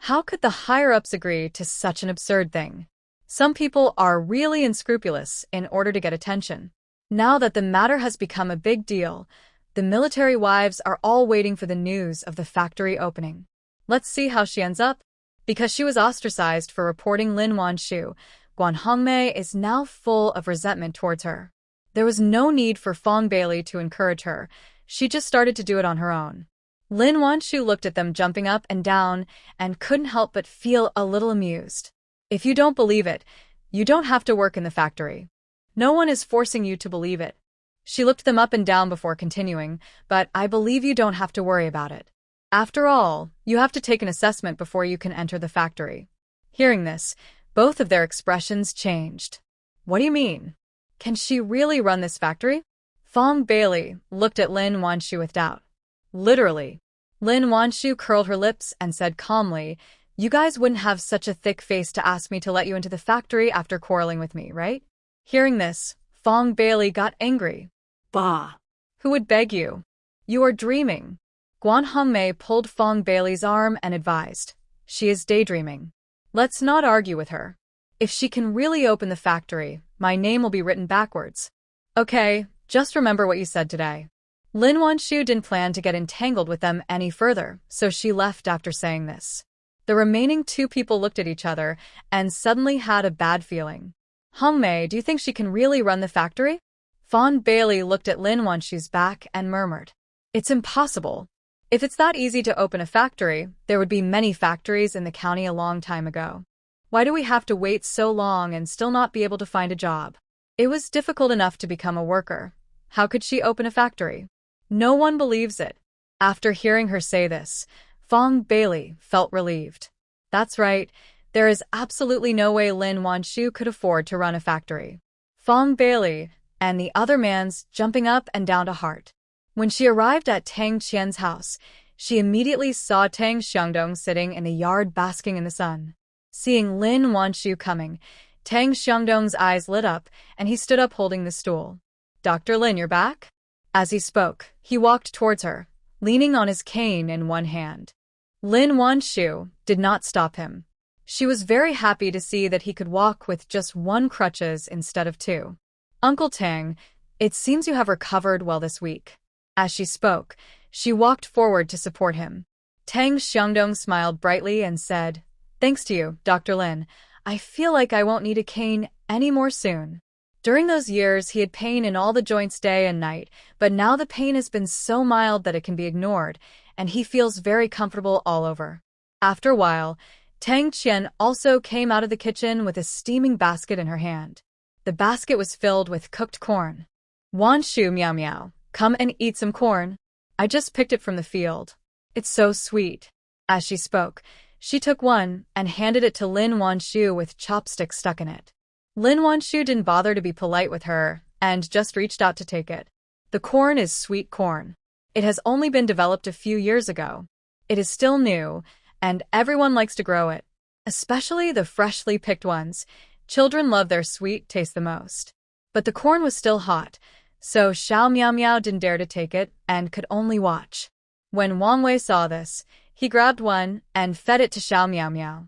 How could the higher-ups agree to such an absurd thing? Some people are really unscrupulous in order to get attention. Now that the matter has become a big deal, the military wives are all waiting for the news of the factory opening. Let's see how she ends up. Because she was ostracized for reporting Lin Wan Shu, Guan Hongmei is now full of resentment towards her. There was no need for Fong Bailey to encourage her. She just started to do it on her own. Lin Wan Shu looked at them jumping up and down and couldn't help but feel a little amused. If you don't believe it, you don't have to work in the factory. No one is forcing you to believe it. She looked them up and down before continuing, but I believe you don't have to worry about it. After all, you have to take an assessment before you can enter the factory. Hearing this, both of their expressions changed. What do you mean? Can she really run this factory? Fong Bailey looked at Lin Wan Shu with doubt. Literally. Lin Wan Shu curled her lips and said calmly, you guys wouldn't have such a thick face to ask me to let you into the factory after quarreling with me, right? Hearing this, Fong Bailey got angry. Bah. Who would beg you? You are dreaming. Guan Hongmei pulled Fong Bailey's arm and advised. She is daydreaming. Let's not argue with her. If she can really open the factory, my name will be written backwards. Okay, just remember what you said today. Lin Wan Shu didn't plan to get entangled with them any further, so she left after saying this. The remaining 2 people looked at each other and suddenly had a bad feeling. Hongmei, do you think she can really run the factory? Fong Bailey looked at Lin Wan Shu's back and murmured. It's impossible. If it's that easy to open a factory, there would be many factories in the county a long time ago. Why do we have to wait so long and still not be able to find a job? It was difficult enough to become a worker. How could she open a factory? No one believes it. After hearing her say this, Fong Bailey felt relieved. That's right, there is absolutely no way Lin Wan Shu could afford to run a factory. Fong Bailey and the other man's jumping up and down to heart. When she arrived at Tang Qian's house, she immediately saw Tang Xiangdong sitting in the yard basking in the sun. Seeing Lin Wan Shu coming, Tang Xiangdong's eyes lit up and he stood up holding the stool. "Dr. Lin, you're back?" As he spoke, he walked towards her, leaning on his cane in one hand. Lin Wan Shu did not stop him. She was very happy to see that he could walk with just one crutches instead of two. "Uncle Tang, it seems you have recovered well this week." As she spoke, she walked forward to support him. Tang Xiangdong smiled brightly and said, "Thanks to you, Dr. Lin, I feel like I won't need a cane anymore soon." During those years, he had pain in all the joints day and night, but now the pain has been so mild that it can be ignored, and he feels very comfortable all over. After a while, Tang Qian also came out of the kitchen with a steaming basket in her hand. The basket was filled with cooked corn. "Wan Shu, meow meow, come and eat some corn. I just picked it from the field. It's so sweet." As she spoke, she took one and handed it to Lin Wan Shu with chopsticks stuck in it. Lin Wan Shu didn't bother to be polite with her and just reached out to take it. The corn is sweet corn. It has only been developed a few years ago. It is still new, and everyone likes to grow it, especially the freshly picked ones. Children love their sweet taste the most. But the corn was still hot, so Xiao Miao Miao didn't dare to take it and could only watch. When Wang Wei saw this, he grabbed one and fed it to Xiao Miao Miao.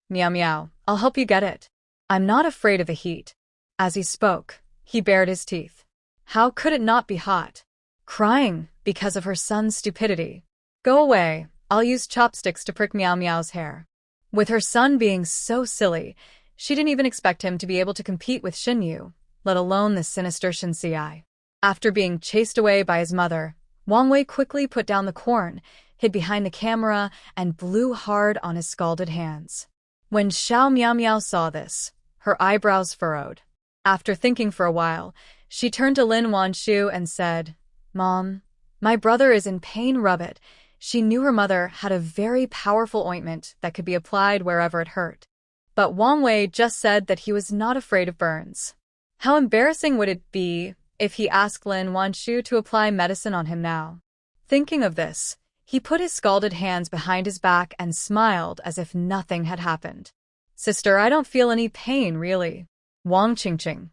"Miao Miao, I'll help you get it. I'm not afraid of the heat." As he spoke, he bared his teeth. How could it not be hot? Crying because of her son's stupidity. "Go away, I'll use chopsticks to prick Miao Miao's hair." With her son being so silly, she didn't even expect him to be able to compete with Xin Yu, let alone the sinister Xin Ci. After being chased away by his mother, Wang Wei quickly put down the corn, hid behind the camera, and blew hard on his scalded hands. When Xiao Miao Miao saw this, her eyebrows furrowed. After thinking for a while, she turned to Lin Wan Shu and said, "Mom, my brother is in pain, rub it." She knew her mother had a very powerful ointment that could be applied wherever it hurt. But Wang Wei just said that he was not afraid of burns. How embarrassing would it be if he asked Lin Wan Shu to apply medicine on him now? Thinking of this, he put his scalded hands behind his back and smiled as if nothing had happened. "Sister, I don't feel any pain, really." "Wang Qingqing,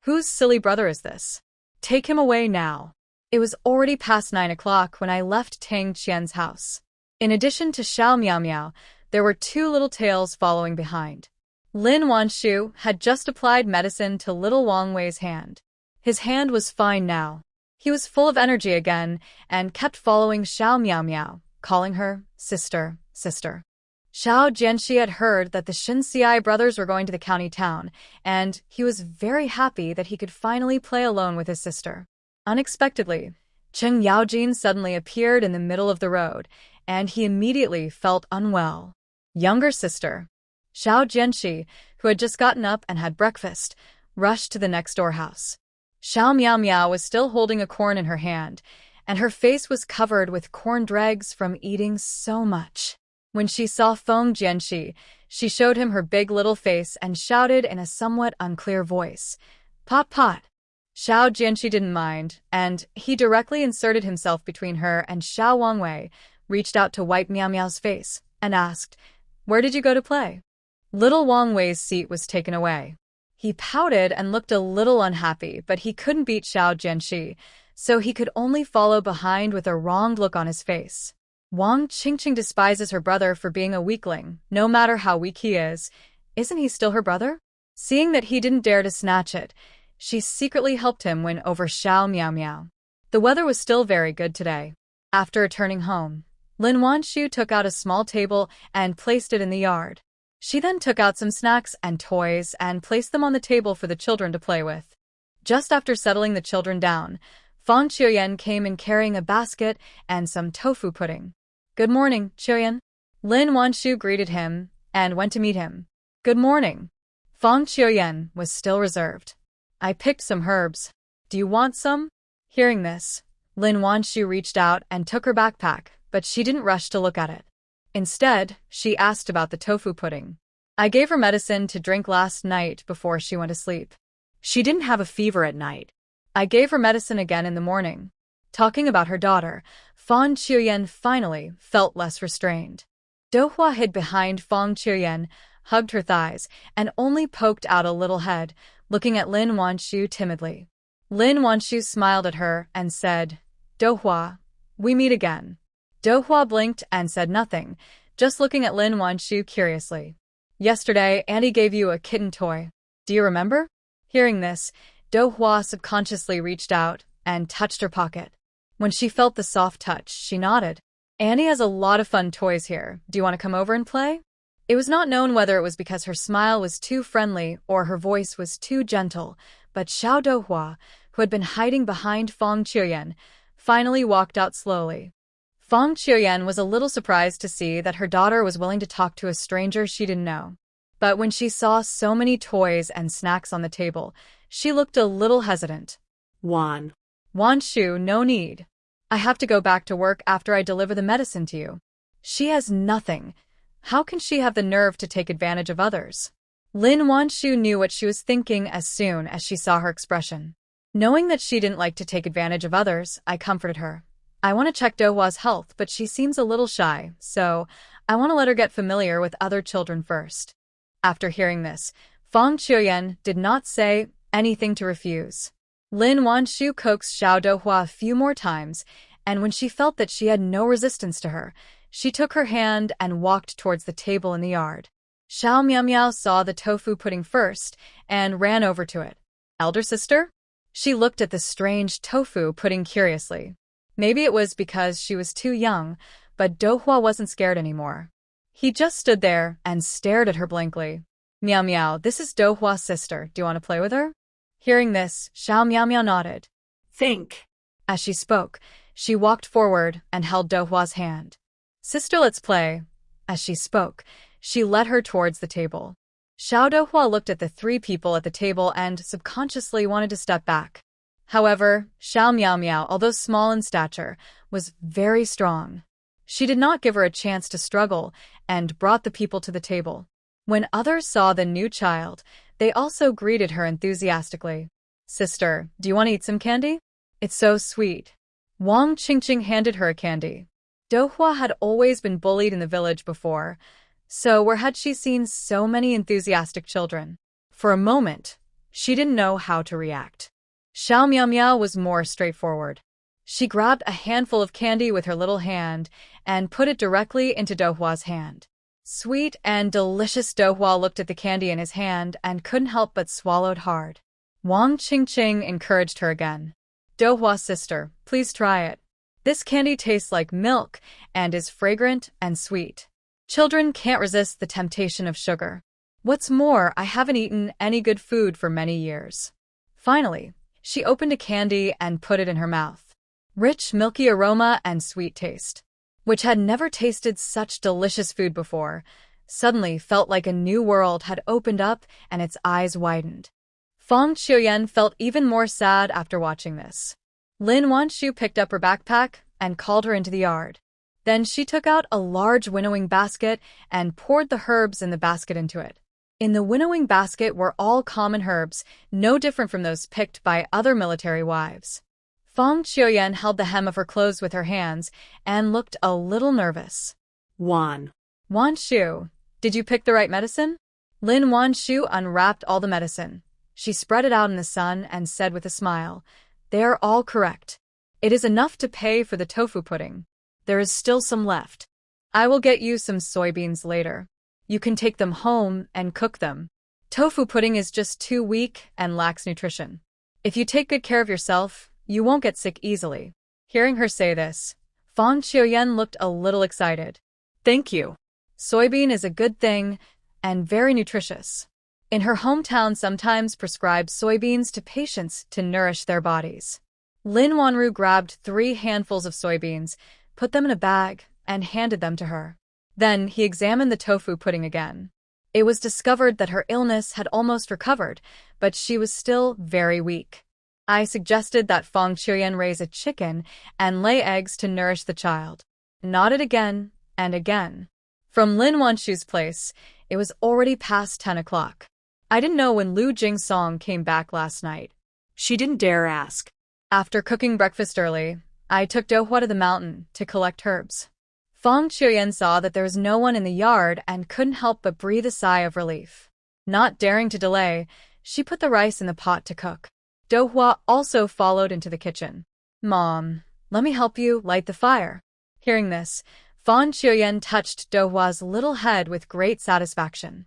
whose silly brother is this? Take him away now." It was already past 9 o'clock when I left Tang Qian's house. In addition to Xiao Miao Miao, there were two little tails following behind. Lin Wan Shu had just applied medicine to little Wang Wei's hand. His hand was fine now. He was full of energy again and kept following Xiao Miao Miao, calling her sister, sister. Xiao Jianxi had heard that the Xinci brothers were going to the county town, and he was very happy that he could finally play alone with his sister. Unexpectedly, Cheng Yaojin suddenly appeared in the middle of the road, and he immediately felt unwell. Younger sister, Xiao Jianxi, who had just gotten up and had breakfast, rushed to the next-door house. Xiao Miao Miao was still holding a corn in her hand, and her face was covered with corn dregs from eating so much. When she saw Feng Jianxi, she showed him her big little face and shouted in a somewhat unclear voice, "Pot pot." Xiao Jianxi didn't mind, and he directly inserted himself between her and Xiao Wang Wei, reached out to wipe Miao Miao's face, and asked, "Where did you go to play?" Little Wang Wei's seat was taken away. He pouted and looked a little unhappy, but he couldn't beat Xiao Jianxi, so he could only follow behind with a wronged look on his face. Wang Qingqing despises her brother for being a weakling, no matter how weak he is. Isn't he still her brother? Seeing that he didn't dare to snatch it, she secretly helped him win over Xiao Miao Miao. The weather was still very good today. After returning home, Lin Wan Shu took out a small table and placed it in the yard. She then took out some snacks and toys and placed them on the table for the children to play with. Just after settling the children down, Fang Qiuyan came in carrying a basket and some tofu pudding. "Good morning, Qiuyan." Lin Wan Shu greeted him and went to meet him. "Good morning." Fang Qiuyan was still reserved. "I picked some herbs. Do you want some?" Hearing this, Lin Wan Shu reached out and took her backpack, but she didn't rush to look at it. Instead, she asked about the tofu pudding. "I gave her medicine to drink last night before she went to sleep. She didn't have a fever at night. I gave her medicine again in the morning." Talking about her daughter, Fang Qiuyan finally felt less restrained. Dohua hid behind Fang Qiuyan, hugged her thighs, and only poked out a little head, looking at Lin Wan Shu timidly. Lin Wan Shu smiled at her and said, "Dohua, we meet again." Dohua blinked and said nothing, just looking at Lin Wan Shu curiously. "Yesterday, Auntie gave you a kitten toy. Do you remember?" Hearing this, Dohua subconsciously reached out and touched her pocket. When she felt the soft touch, she nodded. "Annie has a lot of fun toys here. Do you want to come over and play?" It was not known whether it was because her smile was too friendly or her voice was too gentle, but Xiao Dohua, who had been hiding behind Fang Qiuyan, finally walked out slowly. Fang Qiuyan was a little surprised to see that her daughter was willing to talk to a stranger she didn't know. But when she saw so many toys and snacks on the table, she looked a little hesitant. Wan Shu, no need. I have to go back to work after I deliver the medicine to you. She has nothing. How can she have the nerve to take advantage of others? Lin Wan Shu knew what she was thinking as soon as she saw her expression. Knowing that she didn't like to take advantage of others, I comforted her. I want to check Dohua's health, but she seems a little shy, so I want to let her get familiar with other children first. After hearing this, Fang Qiuyan did not say anything to refuse. Lin Wan Shu coaxed Xiao Dohua a few more times, and when she felt that she had no resistance to her, she took her hand and walked towards the table in the yard. Xiao Miao Miao saw the tofu pudding first and ran over to it. "Elder sister?" She looked at the strange tofu pudding curiously. Maybe it was because she was too young, but Dohua wasn't scared anymore. He just stood there and stared at her blankly. "Miao Miao, this is Dohua's sister. Do you want to play with her?" Hearing this, Xiao Miao Miao nodded. Think. As she spoke, she walked forward and held Dohua's hand. "Sister, let's play." As she spoke, she led her towards the table. Xiao Dohua looked at the three people at the table and subconsciously wanted to step back. However, Xiao Miao Miao, although small in stature, was very strong. She did not give her a chance to struggle and brought the people to the table. When others saw the new child, they also greeted her enthusiastically. "Sister, do you want to eat some candy? It's so sweet." Wang Qingqing handed her a candy. Dohua had always been bullied in the village before, so where had she seen so many enthusiastic children? For a moment, she didn't know how to react. Xiao Miao Miao was more straightforward. She grabbed a handful of candy with her little hand and put it directly into Dohua's hand. Sweet and delicious. Dohua looked at the candy in his hand and couldn't help but swallowed hard. Wang Qingqing encouraged her again. "Dohua sister, please try it. This candy tastes like milk and is fragrant and sweet. Children can't resist the temptation of sugar. What's more, I haven't eaten any good food for many years." Finally, she opened a candy and put it in her mouth. Rich, milky aroma and sweet taste, which had never tasted such delicious food before, suddenly felt like a new world had opened up and its eyes widened. Fang Qiuyan felt even more sad after watching this. Lin Wan Shu picked up her backpack and called her into the yard. Then she took out a large winnowing basket and poured the herbs in the basket into it. In the winnowing basket were all common herbs, no different from those picked by other military wives. Fang Qiuyan held the hem of her clothes with her hands and looked a little nervous. Wan Shu, did you pick the right medicine?" Lin Wan Shu unwrapped all the medicine. She spread it out in the sun and said with a smile, "They are all correct. It is enough to pay for the tofu pudding. There is still some left. I will get you some soybeans later. You can take them home and cook them. Tofu pudding is just too weak and lacks nutrition. If you take good care of yourself, you won't get sick easily." Hearing her say this, Fang Qiuyan looked a little excited. "Thank you. Soybean is a good thing and very nutritious." In her hometown, sometimes prescribed soybeans to patients to nourish their bodies. Lin Wan Shu grabbed 3 handfuls of soybeans, put them in a bag, and handed them to her. Then he examined the tofu pudding again. It was discovered that her illness had almost recovered, but she was still very weak. I suggested that Fang Qiuyan raise a chicken and lay eggs to nourish the child. Nodded again and again. From Lin Wan Shu's place, it was already past 10 o'clock. I didn't know when Lu Jingsong came back last night. She didn't dare ask. After cooking breakfast early, I took Do Hua to the mountain to collect herbs. Fang Qiuyan saw that there was no one in the yard and couldn't help but breathe a sigh of relief. Not daring to delay, she put the rice in the pot to cook. Do Hua also followed into the kitchen. "Mom, let me help you light the fire." Hearing this, Fang Qiuyan touched Do Hua's little head with great satisfaction.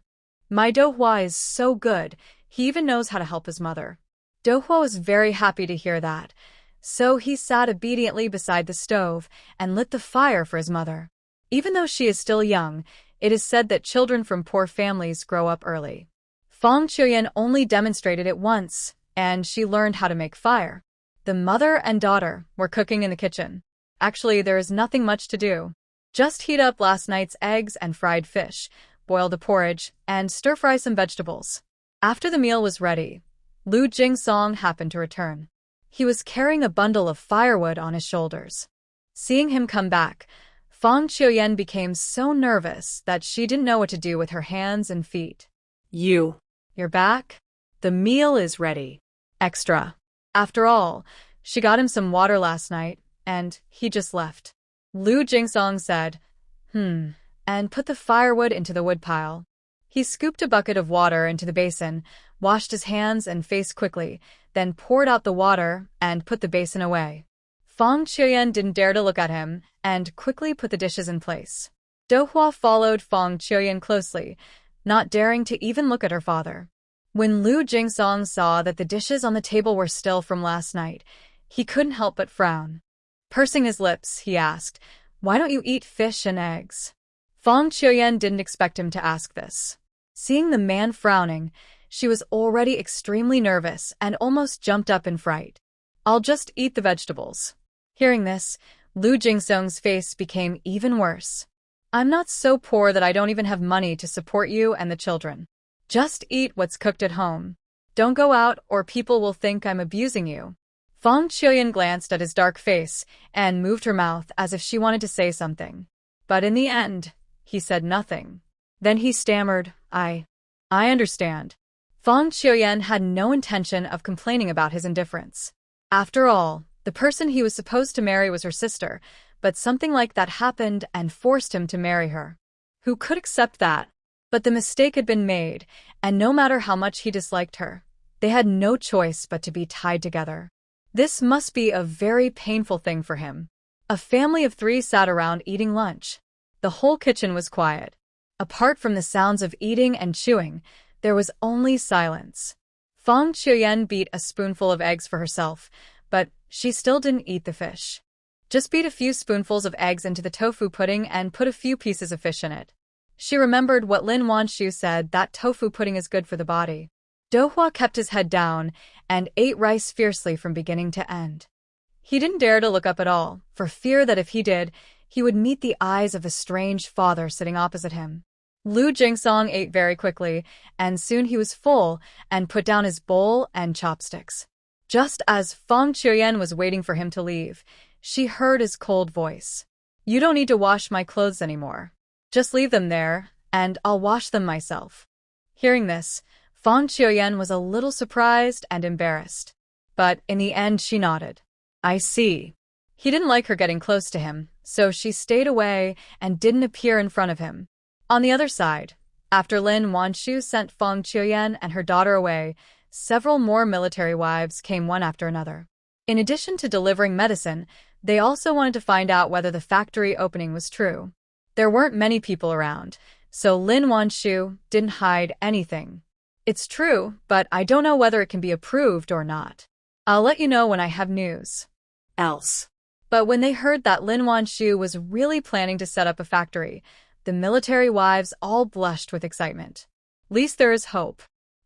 "My Do Hua is so good, he even knows how to help his mother." Do Hua was very happy to hear that, so he sat obediently beside the stove and lit the fire for his mother. Even though she is still young, it is said that children from poor families grow up early. Fang Qiuyan only demonstrated it once, and she learned how to make fire. The mother and daughter were cooking in the kitchen. Actually, there is nothing much to do. Just heat up last night's eggs and fried fish, boil the porridge, and stir-fry some vegetables. After the meal was ready, Lu Jingsong happened to return. He was carrying a bundle of firewood on his shoulders. Seeing him come back, Fang Qiuyan became so nervous that she didn't know what to do with her hands and feet. You're back? The meal is ready. Extra. After all, she got him some water last night, and he just left. Lu Jingsong said, and put the firewood into the woodpile. He scooped a bucket of water into the basin, washed his hands and face quickly, then poured out the water and put the basin away. Fang Qiuyan didn't dare to look at him and quickly put the dishes in place. Do Hua followed Fang Qiuyan closely, not daring to even look at her father. When Lu Jingsong saw that the dishes on the table were still from last night, he couldn't help but frown. Pursing his lips, he asked, "Why don't you eat fish and eggs?" Fang Qiuyan didn't expect him to ask this. Seeing the man frowning, she was already extremely nervous and almost jumped up in fright. "I'll just eat the vegetables." Hearing this, Lu Jingsong's face became even worse. "I'm not so poor that I don't even have money to support you and the children. Just eat what's cooked at home. Don't go out or people will think I'm abusing you." Fang Qiuyan glanced at his dark face and moved her mouth as if she wanted to say something. But in the end, he said nothing. Then he stammered, I understand." Fang Qiuyan had no intention of complaining about his indifference. After all, the person he was supposed to marry was her sister, but something like that happened and forced him to marry her. Who could accept that? But the mistake had been made, and no matter how much he disliked her, they had no choice but to be tied together. This must be a very painful thing for him. A family of 3 sat around eating lunch. The whole kitchen was quiet. Apart from the sounds of eating and chewing, there was only silence. Fang Qiuyan beat a spoonful of eggs for herself, but she still didn't eat the fish. Just beat a few spoonfuls of eggs into the tofu pudding and put a few pieces of fish in it. She remembered what Lin Wan Shu said, that tofu pudding is good for the body. Do Hua kept his head down and ate rice fiercely from beginning to end. He didn't dare to look up at all, for fear that if he did, he would meet the eyes of a strange father sitting opposite him. Lu Jingsong ate very quickly, and soon he was full and put down his bowl and chopsticks. Just as Fang Qiuyan was waiting for him to leave, she heard his cold voice. "You don't need to wash my clothes anymore. Just leave them there, and I'll wash them myself." Hearing this, Fang Qiuyan was a little surprised and embarrassed. But in the end she nodded. "I see." He didn't like her getting close to him, so she stayed away and didn't appear in front of him. On the other side, after Lin Wan Shu sent Fang Qiuyan and her daughter away, several more military wives came one after another. In addition to delivering medicine, they also wanted to find out whether the factory opening was true. There weren't many people around, so Lin Wan Shu didn't hide anything. "It's true, but I don't know whether it can be approved or not. I'll let you know when I have news." Else. But when they heard that Lin Wan Shu was really planning to set up a factory, the military wives all blushed with excitement. "Least there is hope.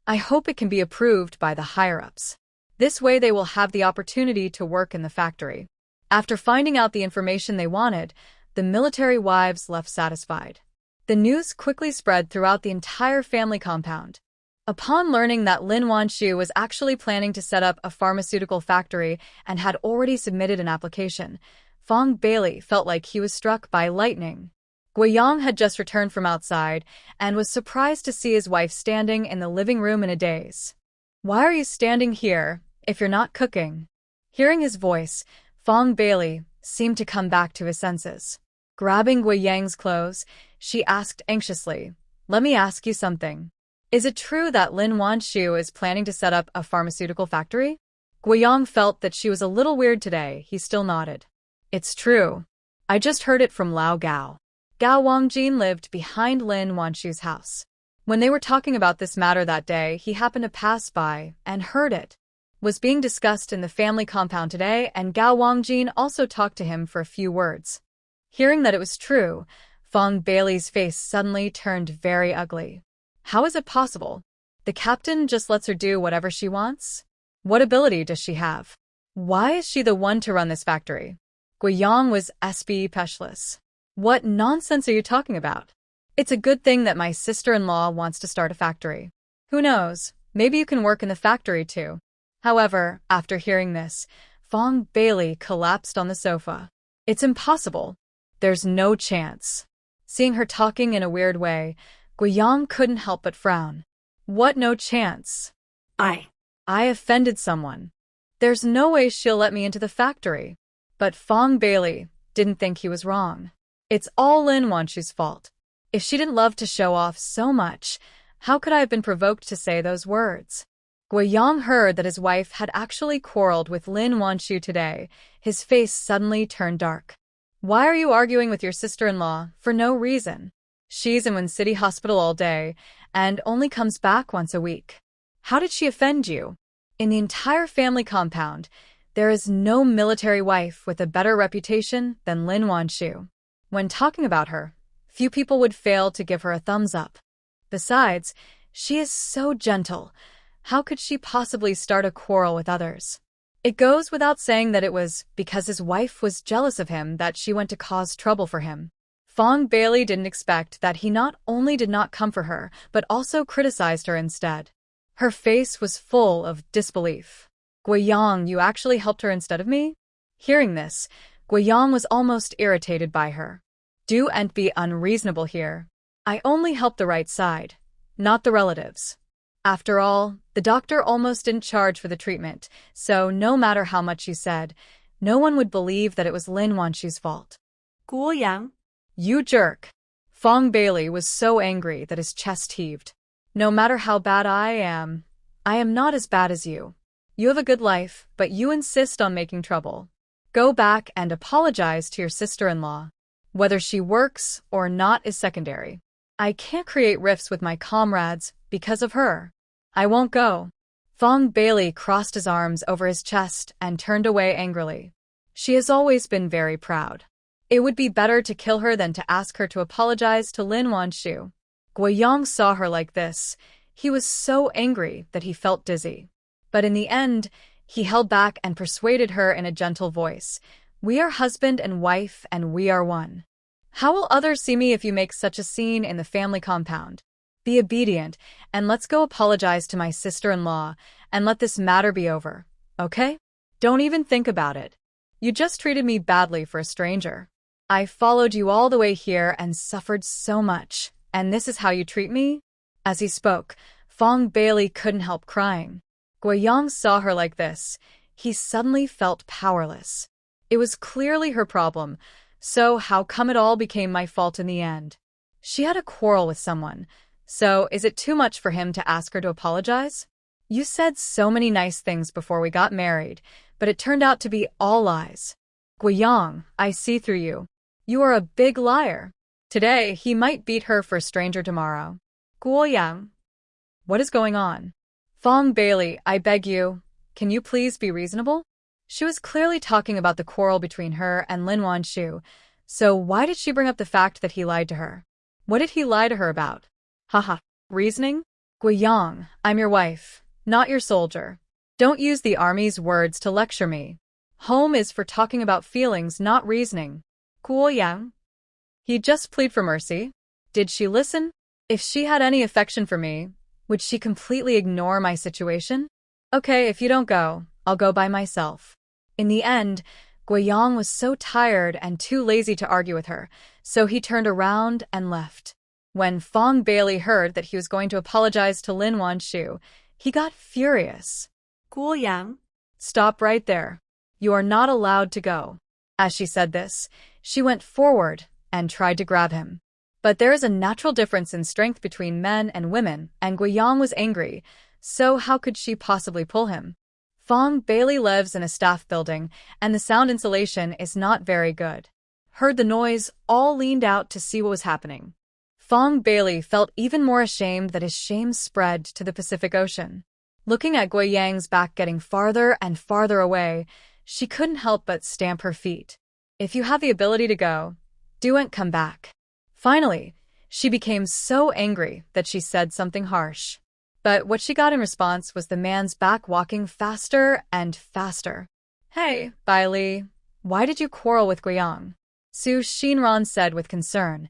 I hope it can be approved by the higher-ups." This way they will have the opportunity to work in the factory. After finding out the information they wanted, the military wives left satisfied. The news quickly spread throughout the entire family compound. Upon learning that Lin Wan Shu was actually planning to set up a pharmaceutical factory and had already submitted an application, Fong Bailey felt like he was struck by lightning. Guiyang had just returned from outside and was surprised to see his wife standing in the living room in a daze. "Why are you standing here, if you're not cooking?" Hearing his voice, Fong Bailey seemed to come back to his senses. Grabbing Guiyang's clothes, she asked anxiously, "Let me ask you something. Is it true that Lin Wan Shu is planning to set up a pharmaceutical factory?" Guiyang felt that she was a little weird today. He still nodded. "It's true. I just heard it from Lao Gao." Gao Wangjin lived behind Lin Wan Shu's house. When they were talking about this matter that day, he happened to pass by and heard it was being discussed in the family compound today, and Gao Wangjin also talked to him for a few words. Hearing that it was true, Fong Bailey's face suddenly turned very ugly. How is it possible? The captain just lets her do whatever she wants? What ability does she have? Why is she the one to run this factory? Guiyang was speechless. What nonsense are you talking about? It's a good thing that my sister-in-law wants to start a factory. Who knows, maybe you can work in the factory too. However, after hearing this, Fong Bailey collapsed on the sofa. It's impossible. There's no chance. Seeing her talking in a weird way, Guiyang couldn't help but frown. What no chance? I offended someone. There's no way she'll let me into the factory. But Fong Bailey didn't think he was wrong. It's all Lin Wan Shu's fault. If she didn't love to show off so much, how could I have been provoked to say those words? Guiyang heard that his wife had actually quarreled with Lin Wan Shu today. His face suddenly turned dark. Why are you arguing with your sister-in-law for no reason? She's in Wen City Hospital all day and only comes back once a week. How did she offend you? In the entire family compound, there is no military wife with a better reputation than Lin Wan Shu. When talking about her, few people would fail to give her a thumbs up. Besides, she is so gentle. How could she possibly start a quarrel with others? It goes without saying that it was because his wife was jealous of him that she went to cause trouble for him. Fong Bailey didn't expect that he not only did not come for her, but also criticized her instead. Her face was full of disbelief. Guiyang, you actually helped her instead of me? Hearing this, Guiyang was almost irritated by her. Do and be unreasonable here. I only helped the right side, not the relatives. After all, the doctor almost didn't charge for the treatment, so no matter how much you said, no one would believe that it was Lin Wan Shu's fault. Guiyang. You jerk. Fong Bailey was so angry that his chest heaved. No matter how bad I am not as bad as you. You have a good life, but you insist on making trouble. Go back and apologize to your sister-in-law. Whether she works or not is secondary. I can't create rifts with my comrades because of her. I won't go. Fong Bailey crossed his arms over his chest and turned away angrily. She has always been very proud. It would be better to kill her than to ask her to apologize to Lin Wan Shu. Guiyang saw her like this. He was so angry that he felt dizzy. But in the end, he held back and persuaded her in a gentle voice. We are husband and wife, and we are one. How will others see me if you make such a scene in the family compound? Be obedient, and let's go apologize to my sister-in-law, and let this matter be over, okay? Don't even think about it. You just treated me badly for a stranger. I followed you all the way here and suffered so much, and this is how you treat me? As he spoke, Fong Bailey couldn't help crying. Guiyang saw her like this. He suddenly felt powerless. It was clearly her problem, so how come it all became my fault in the end? She had a quarrel with someone, so is it too much for him to ask her to apologize? You said so many nice things before we got married, but it turned out to be all lies. Guiyang, I see through you. You are a big liar. Today, he might beat her for a stranger tomorrow. Guiyang. What is going on? Fong Bailey, I beg you, can you please be reasonable? She was clearly talking about the quarrel between her and Lin Wan Shu, so why did she bring up the fact that he lied to her? What did he lie to her about? Haha, reasoning? Guiyang, I'm your wife, not your soldier. Don't use the army's words to lecture me. Home is for talking about feelings, not reasoning. Guo Yang. He just plead for mercy. Did she listen? If she had any affection for me, would she completely ignore my situation? Okay, if you don't go, I'll go by myself. In the end, Guiyang was so tired and too lazy to argue with her, so he turned around and left. When Fong Bailey heard that he was going to apologize to Lin Wan Shu, he got furious. Guo Yang. Stop right there. You are not allowed to go. As she said this, she went forward and tried to grab him. But there is a natural difference in strength between men and women, and Guiyang was angry, so how could she possibly pull him? Fong Bailey lives in a staff building, and the sound insulation is not very good. Heard the noise, all leaned out to see what was happening. Fong Bailey felt even more ashamed that his shame spread to the Pacific Ocean. Looking at Guiyang's back getting farther and farther away, she couldn't help but stamp her feet. If you have the ability to go, do and come back. Finally, she became so angry that she said something harsh. But what she got in response was the man's back walking faster and faster. Hey, Bailey, why did you quarrel with Guiyang? Su Xinran said with concern,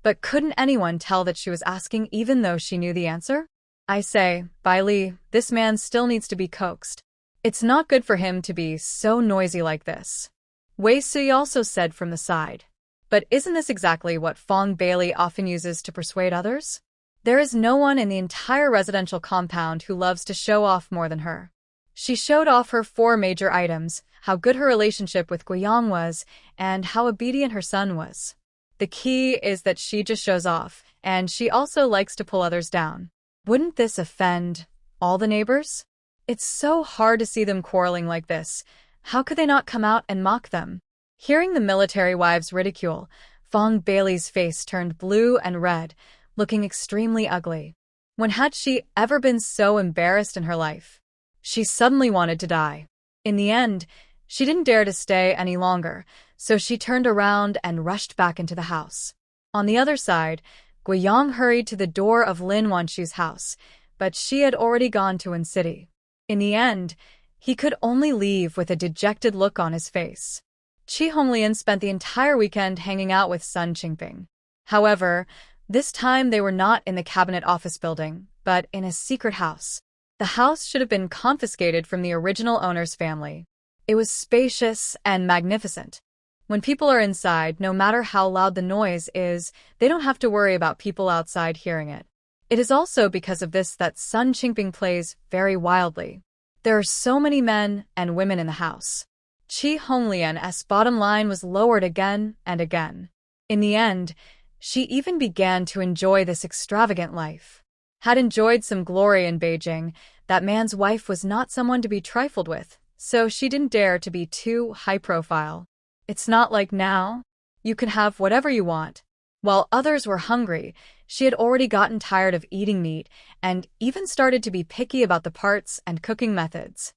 but couldn't anyone tell that she was asking even though she knew the answer? I say, Bailey, this man still needs to be coaxed. It's not good for him to be so noisy like this. Wei Sui also said from the side. But isn't this exactly what Fong Bailey often uses to persuade others? There is no one in the entire residential compound who loves to show off more than her. She showed off her 4 major items, how good her relationship with Guiyang was, and how obedient her son was. The key is that she just shows off, and she also likes to pull others down. Wouldn't this offend all the neighbors? It's so hard to see them quarreling like this. How could they not come out and mock them? Hearing the military wives ridicule, Fong Bailey's face turned blue and red, looking extremely ugly. When had she ever been so embarrassed in her life? She suddenly wanted to die. In the end, she didn't dare to stay any longer, so she turned around and rushed back into the house. On the other side, Guiyang hurried to the door of Lin Wan Shu's house, but she had already gone to Wen City. In the end, he could only leave with a dejected look on his face. Chi Honglian spent the entire weekend hanging out with Sun Qingping. However, this time they were not in the cabinet office building, but in a secret house. The house should have been confiscated from the original owner's family. It was spacious and magnificent. When people are inside, no matter how loud the noise is, they don't have to worry about people outside hearing it. It is also because of this that Sun Qingping plays very wildly. There are so many men and women in the house. Chi Honglian's bottom line was lowered again and again. In the end, she even began to enjoy this extravagant life. Had enjoyed some glory in Beijing, that man's wife was not someone to be trifled with, so she didn't dare to be too high-profile. It's not like now. You can have whatever you want. While others were hungry, she had already gotten tired of eating meat and even started to be picky about the parts and cooking methods.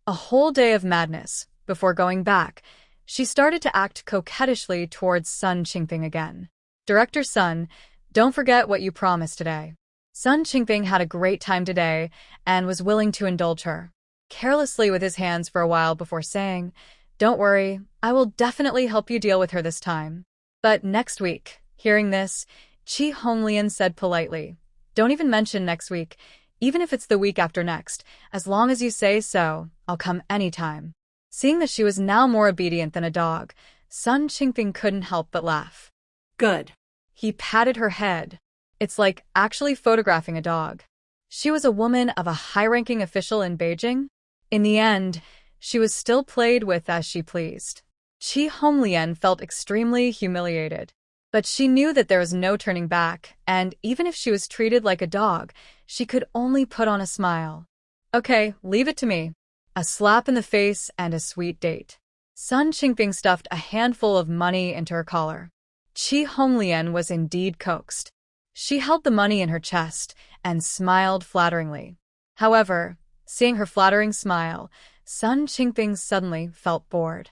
A whole day of madness. Before going back, she started to act coquettishly towards Sun Qingping again. Director Sun, don't forget what you promised today. Sun Qingping had a great time today and was willing to indulge her. Carelessly with his hands for a while before saying, don't worry, I will definitely help you deal with her this time. But next week, hearing this, Chi Honglian said politely, don't even mention next week, even if it's the week after next, as long as you say so, I'll come anytime. Seeing that she was now more obedient than a dog, Sun Qingping couldn't help but laugh. Good. He patted her head. It's like actually photographing a dog. She was a woman of a high-ranking official in Beijing. In the end, she was still played with as she pleased. Chi Honglian felt extremely humiliated. But she knew that there was no turning back, and even if she was treated like a dog, she could only put on a smile. Okay, leave it to me. A slap in the face and a sweet date. Sun Qingping stuffed a handful of money into her collar. Chi Honglian was indeed coaxed. She held the money in her chest and smiled flatteringly. However, seeing her flattering smile, Sun Qingping suddenly felt bored.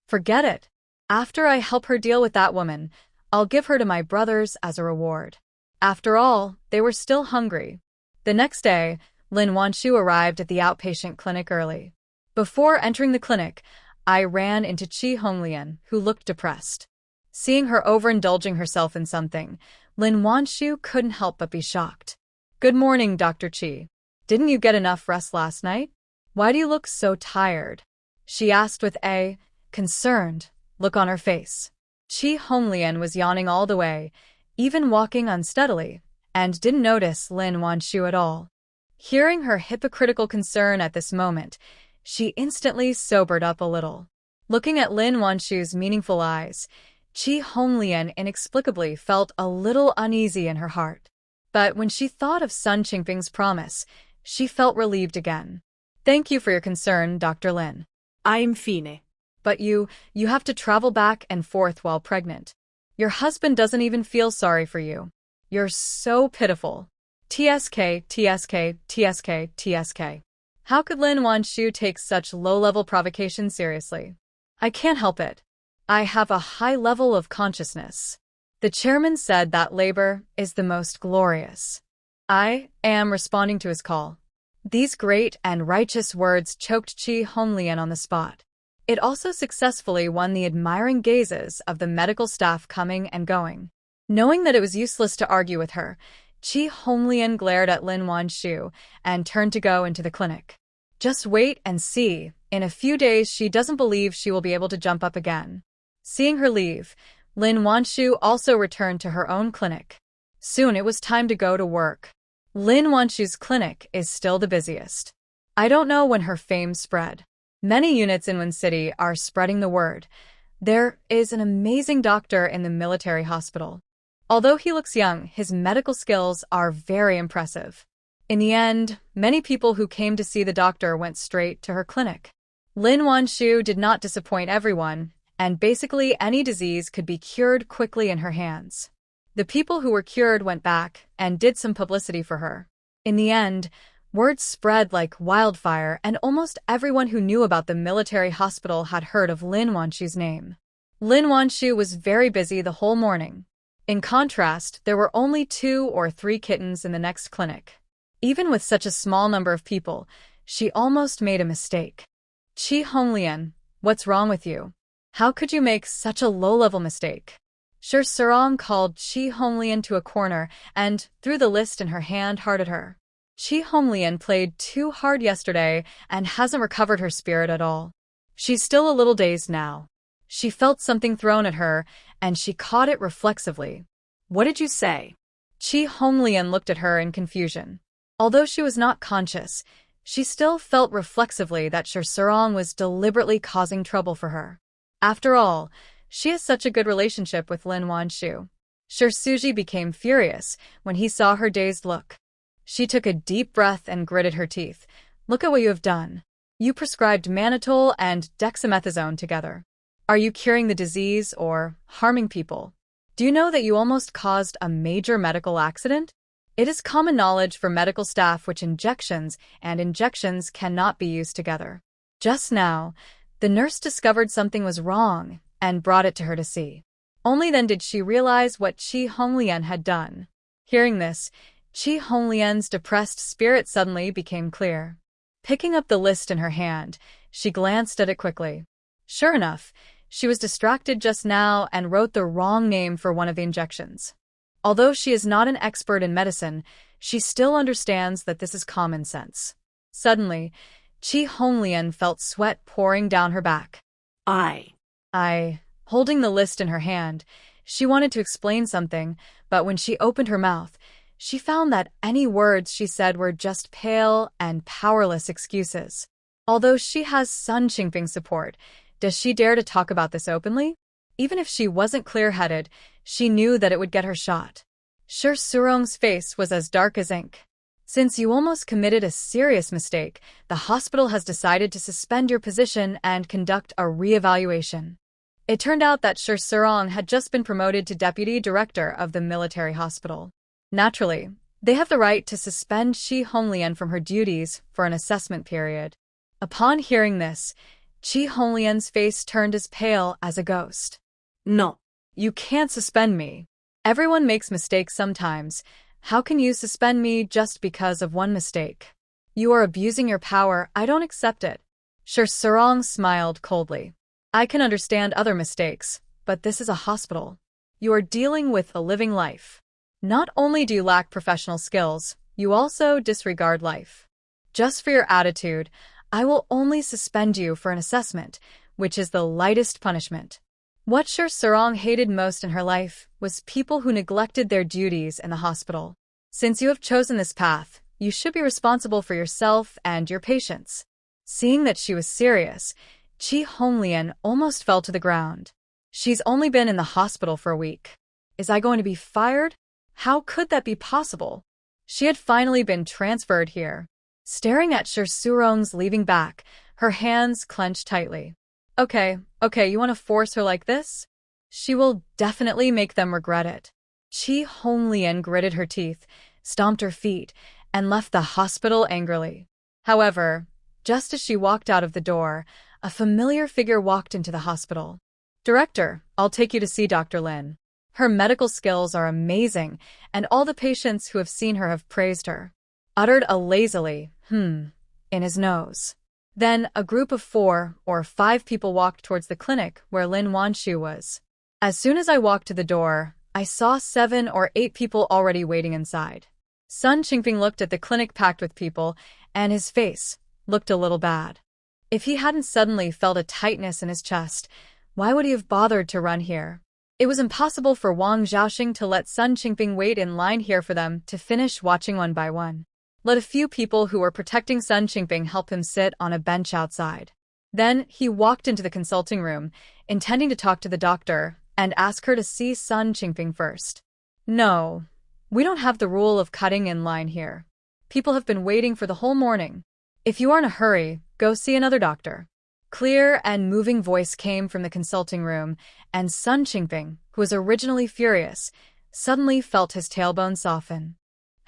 Forget it. After I help her deal with that woman, I'll give her to my brothers as a reward. After all, they were still hungry. The next day, Lin Wan Shu arrived at the outpatient clinic early. Before entering the clinic, I ran into Chi Honglian, who looked depressed. Seeing her overindulging herself in something, Lin Wan Shu couldn't help but be shocked. "Good morning, Dr. Chi. Didn't you get enough rest last night? Why do you look so tired?" she asked with a concerned look on her face. Chi Honglian was yawning all the way, even walking unsteadily, and didn't notice Lin Wan Shu at all. Hearing her hypocritical concern at this moment, she instantly sobered up a little. Looking at Lin Wan Shu's meaningful eyes, Chi Honglian inexplicably felt a little uneasy in her heart. But when she thought of Sun Qingping's promise, she felt relieved again. "Thank you for your concern, Dr. Lin. I'm fine. But you have to travel back and forth while pregnant. Your husband doesn't even feel sorry for you. You're so pitiful. TSK, TSK, TSK, TSK. How could Lin Wan Shu take such low-level provocation seriously? I can't help it. I have a high level of consciousness. The chairman said that labor is the most glorious. I am responding to his call." These great and righteous words choked Chi Honglian on the spot. It also successfully won the admiring gazes of the medical staff coming and going. Knowing that it was useless to argue with her, Chi Honglian glared at Lin Wan Shu and turned to go into the clinic. "Just wait and see. In a few days she doesn't believe she will be able to jump up again." Seeing her leave, Lin Wan Shu also returned to her own clinic. Soon it was time to go to work. Lin Wan Shu's clinic is still the busiest. I don't know when her fame spread. Many units in Wen City are spreading the word. There is an amazing doctor in the military hospital. Although he looks young, his medical skills are very impressive. In the end, many people who came to see the doctor went straight to her clinic. Lin Wan Shu did not disappoint everyone, and basically any disease could be cured quickly in her hands. The people who were cured went back and did some publicity for her. In the end, word spread like wildfire, and almost everyone who knew about the military hospital had heard of Lin Wan Shu's name. Lin Wan Shu was very busy the whole morning. In contrast, there were only 2 or 3 kittens in the next clinic. Even with such a small number of people, she almost made a mistake. "Chi Honglian, what's wrong with you? How could you make such a low-level mistake?" Surong called Chi Honglian to a corner and, threw the list in her hand, hearted her. Chi Honglian played too hard yesterday and hasn't recovered her spirit at all. She's still a little dazed now. She felt something thrown at her, and she caught it reflexively. "What did you say?" Chi Honglian looked at her in confusion. Although she was not conscious, she still felt reflexively that Surong was deliberately causing trouble for her. After all, she has such a good relationship with Lin Wan Shu. Suji became furious when he saw her dazed look. She took a deep breath and gritted her teeth. "Look at what you have done. You prescribed mannitol and dexamethasone together. Are you curing the disease or harming people? Do you know that you almost caused a major medical accident? It is common knowledge for medical staff which injections cannot be used together." Just now, the nurse discovered something was wrong and brought it to her to see. Only then did she realize what Chi Honglian had done. Hearing this, Chi Honglian's depressed spirit suddenly became clear. Picking up the list in her hand, she glanced at it quickly. Sure enough, she was distracted just now and wrote the wrong name for one of the injections. Although she is not an expert in medicine, she still understands that this is common sense. Suddenly, Chi Honglian felt sweat pouring down her back. Holding the list in her hand, she wanted to explain something, but when she opened her mouth, she found that any words she said were just pale and powerless excuses. Although she has Sun Qingping's support, does she dare to talk about this openly? Even if she wasn't clear-headed, she knew that it would get her shot. Surong's face was as dark as ink. "Since you almost committed a serious mistake, the hospital has decided to suspend your position and conduct a re-evaluation." It turned out that Surong had just been promoted to deputy director of the military hospital. Naturally, they have the right to suspend Chi Honglian from her duties for an assessment period. Upon hearing this, Chi Honglian's face turned as pale as a ghost. "No, you can't suspend me. Everyone makes mistakes sometimes. How can you suspend me just because of one mistake?" You are abusing your power. I don't accept it. Sure Surong smiled coldly. I can understand other mistakes, but this is a hospital. You are dealing with a living life. Not only do you lack professional skills, you also disregard life. Just for your attitude, I will only suspend you for an assessment, which is the lightest punishment. What Sher Surong hated most in her life was people who neglected their duties in the hospital. Since you have chosen this path, you should be responsible for yourself and your patients. Seeing that she was serious, Chi Honglian almost fell to the ground. She's only been in the hospital for a week. Is I going to be fired? How could that be possible? She had finally been transferred here. Staring at Sher Surong's leaving back, her hands clenched tightly. Okay, you want to force her like this? She will definitely make them regret it. Chi Honglian gritted her teeth, stomped her feet, and left the hospital angrily. However, just as she walked out of the door, a familiar figure walked into the hospital. Director, I'll take you to see Dr. Lin. Her medical skills are amazing, and all the patients who have seen her have praised her. Uttered a lazily, in his nose. Then a group of 4 or 5 people walked towards the clinic where Lin Wan Shu was. As soon as I walked to the door, I saw 7 or 8 people already waiting inside. Sun Qingping looked at the clinic packed with people, and his face looked a little bad. If he hadn't suddenly felt a tightness in his chest, why would he have bothered to run here? It was impossible for Wang Xiaoxing to let Sun Qingping wait in line here for them to finish watching one by one. Let a few people who were protecting Sun Qingping help him sit on a bench outside. Then he walked into the consulting room, intending to talk to the doctor and ask her to see Sun Qingping first. No, we don't have the rule of cutting in line here. People have been waiting for the whole morning. If you are in a hurry, go see another doctor. Clear and moving voice came from the consulting room, and Sun Qingping, who was originally furious, suddenly felt his tailbone soften.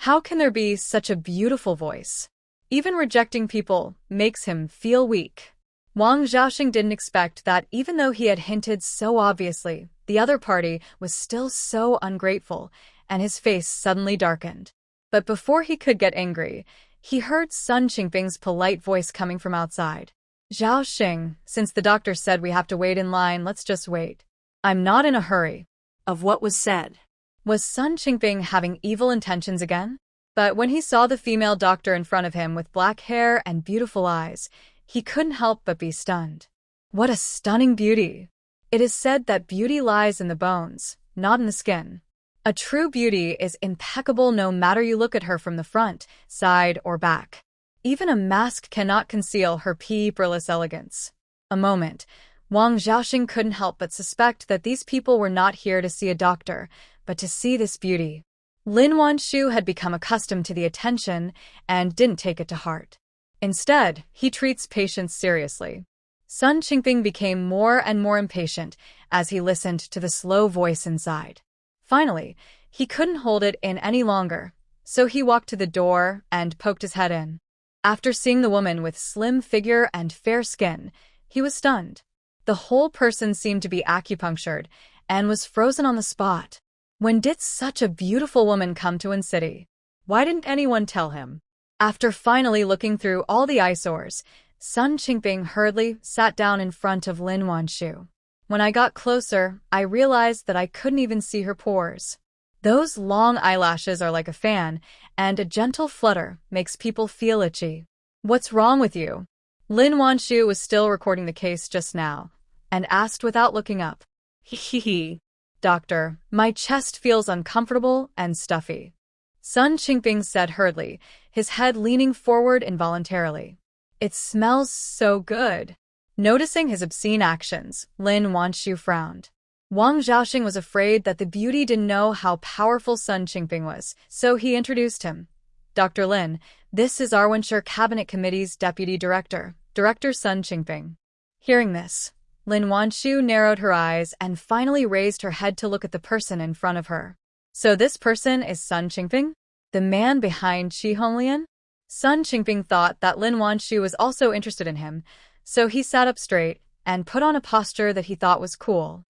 How can there be such a beautiful voice? Even rejecting people makes him feel weak. Wang Xiaoxing didn't expect that even though he had hinted so obviously, the other party was still so ungrateful, and his face suddenly darkened. But before he could get angry, he heard Sun Qingping's polite voice coming from outside. Xiaoxing, since the doctor said we have to wait in line, let's just wait. I'm not in a hurry. Of what was said. Was Sun Qingping having evil intentions again? But when he saw the female doctor in front of him with black hair and beautiful eyes, he couldn't help but be stunned. What a stunning beauty! It is said that beauty lies in the bones, not in the skin. A true beauty is impeccable no matter you look at her from the front, side, or back. Even a mask cannot conceal her peerless elegance. A moment, Wang Xiaoxing couldn't help but suspect that these people were not here to see a doctor, but to see this beauty. Lin Wan Shu had become accustomed to the attention and didn't take it to heart. Instead, he treats patients seriously. Sun Qingping became more and more impatient as he listened to the slow voice inside. Finally, he couldn't hold it in any longer, so he walked to the door and poked his head in. After seeing the woman with slim figure and fair skin, he was stunned. The whole person seemed to be acupunctured and was frozen on the spot. When did such a beautiful woman come to Wen City? Why didn't anyone tell him? After finally looking through all the eyesores, Sun Qingping hurriedly sat down in front of Lin Wan Shu. When I got closer, I realized that I couldn't even see her pores. Those long eyelashes are like a fan, and a gentle flutter makes people feel itchy. What's wrong with you? Lin Wan Shu was still recording the case just now, and asked without looking up. Hee. Doctor, my chest feels uncomfortable and stuffy. Sun Qingping said hurriedly, his head leaning forward involuntarily. It smells so good. Noticing his obscene actions, Lin Wan Shu frowned. Wang Xiaoxing was afraid that the beauty didn't know how powerful Sun Qingping was, so he introduced him. Dr. Lin, this is Arwensher Cabinet Committee's Deputy Director, Director Sun Qingping. Hearing this, Lin Wan Shu narrowed her eyes and finally raised her head to look at the person in front of her. So this person is Sun Qingping? The man behind Chi Honglian? Sun Qingping thought that Lin Wan Shu was also interested in him, so he sat up straight and put on a posture that he thought was cool.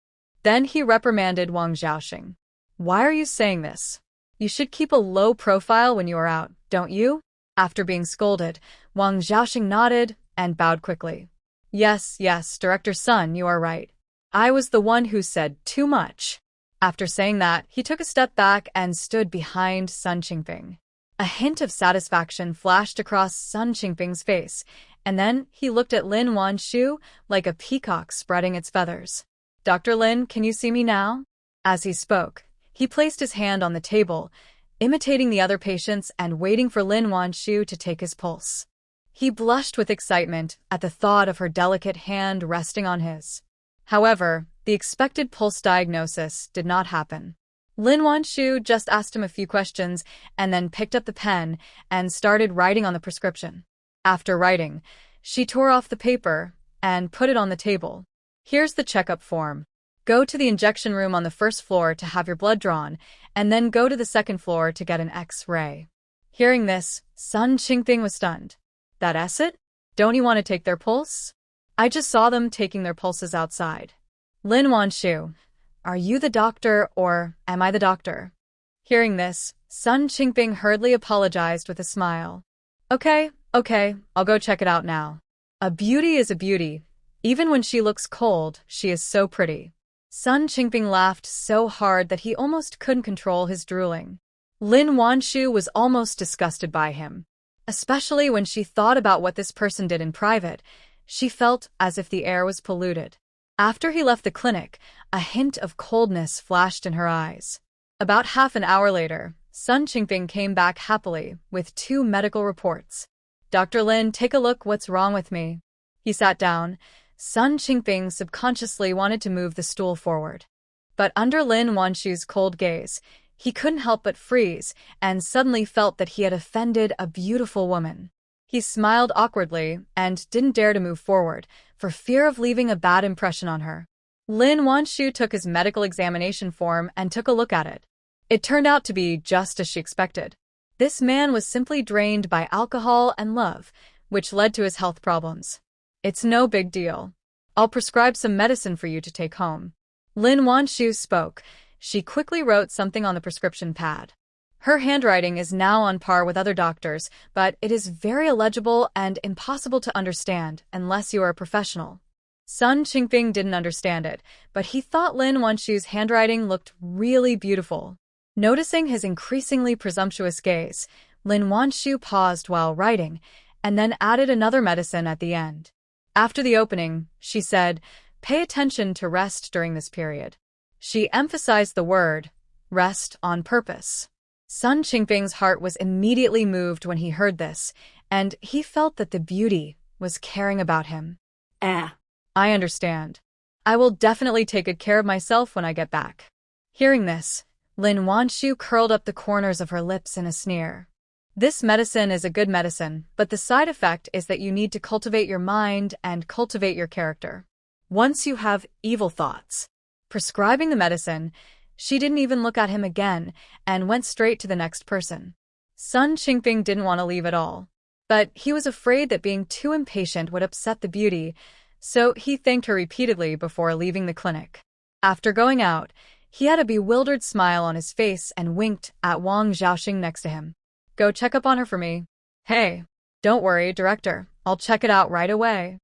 Then he reprimanded Wang Xiaoxing. Why are you saying this? You should keep a low profile when you are out, don't you? After being scolded, Wang Xiaoxing nodded and bowed quickly. Yes, Director's son, you are right. I was the one who said too much. After saying that, he took a step back and stood behind Sun Qingping. A hint of satisfaction flashed across Sun Qingping's face, and then he looked at Lin Wan Shu like a peacock spreading its feathers. Dr. Lin, can you see me now? As he spoke, he placed his hand on the table, imitating the other patients and waiting for Lin Wan Shu to take his pulse. He blushed with excitement at the thought of her delicate hand resting on his. However, the expected pulse diagnosis did not happen. Lin Wan Shu just asked him a few questions and then picked up the pen and started writing on the prescription. After writing, she tore off the paper and put it on the table. Here's the checkup form. Go to the injection room on the first floor to have your blood drawn, and then go to the second floor to get an X-ray. Hearing this, Sun Qingping was stunned. That's it? Don't you want to take their pulse? I just saw them taking their pulses outside. Lin Wan Shu, are you the doctor or am I the doctor? Hearing this, Sun Qingping hurriedly apologized with a smile. Okay, I'll go check it out now. A beauty is a beauty. Even when she looks cold, she is so pretty. Sun Qingping laughed so hard that he almost couldn't control his drooling. Lin Wan Shu was almost disgusted by him. Especially when she thought about what this person did in private, she felt as if the air was polluted. After he left the clinic, a hint of coldness flashed in her eyes. About half an hour later, Sun Qingping came back happily with 2 medical reports. Dr. Lin, take a look what's wrong with me. He sat down. Sun Qingping subconsciously wanted to move the stool forward. But under Lin Wan Shu's cold gaze, he couldn't help but freeze and suddenly felt that he had offended a beautiful woman. He smiled awkwardly and didn't dare to move forward for fear of leaving a bad impression on her. Lin Wan Shu took his medical examination form and took a look at it. It turned out to be just as she expected. This man was simply drained by alcohol and love, which led to his health problems. It's no big deal. I'll prescribe some medicine for you to take home. Lin Wan Shu spoke. She quickly wrote something on the prescription pad. Her handwriting is now on par with other doctors, but it is very illegible and impossible to understand unless you are a professional. Sun Qingping didn't understand it, but he thought Lin Wan Shu's handwriting looked really beautiful. Noticing his increasingly presumptuous gaze, Lin Wan Shu paused while writing, and then added another medicine at the end. After the opening, she said, "Pay attention to rest during this period." She emphasized the word, rest, on purpose. Sun Qingping's heart was immediately moved when he heard this, and he felt that the beauty was caring about him. I understand. I will definitely take good care of myself when I get back. Hearing this, Lin Wan Shu curled up the corners of her lips in a sneer. This medicine is a good medicine, but the side effect is that you need to cultivate your mind and cultivate your character. Once you have evil thoughts. Prescribing the medicine, she didn't even look at him again and went straight to the next person. Sun Qingping didn't want to leave at all, but he was afraid that being too impatient would upset the beauty, so he thanked her repeatedly before leaving the clinic. After going out, he had a bewildered smile on his face and winked at Wang Xiaoxing next to him. Go check up on her for me. Hey, don't worry, Director. I'll check it out right away.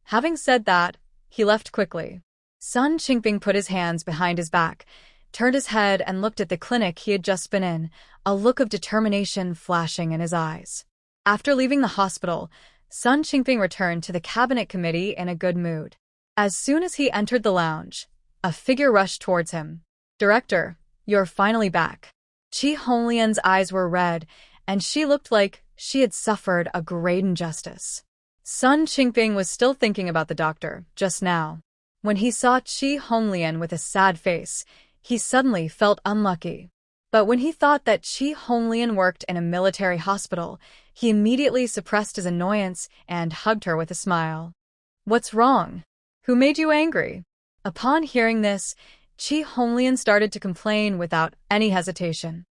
Having said that, he left quickly. Sun Qingping put his hands behind his back, turned his head and looked at the clinic he had just been in, a look of determination flashing in his eyes. After leaving the hospital, Sun Qingping returned to the cabinet committee in a good mood. As soon as he entered the lounge, a figure rushed towards him. Director, you're finally back. Qi Honglian's eyes were red, and she looked like she had suffered a great injustice. Sun Qingping was still thinking about the doctor, just now. When he saw Qi Honglian with a sad face, he suddenly felt unlucky. But when he thought that Qi Honglian worked in a military hospital, he immediately suppressed his annoyance and hugged her with a smile. What's wrong? Who made you angry? Upon hearing this, Qi Honglian started to complain without any hesitation.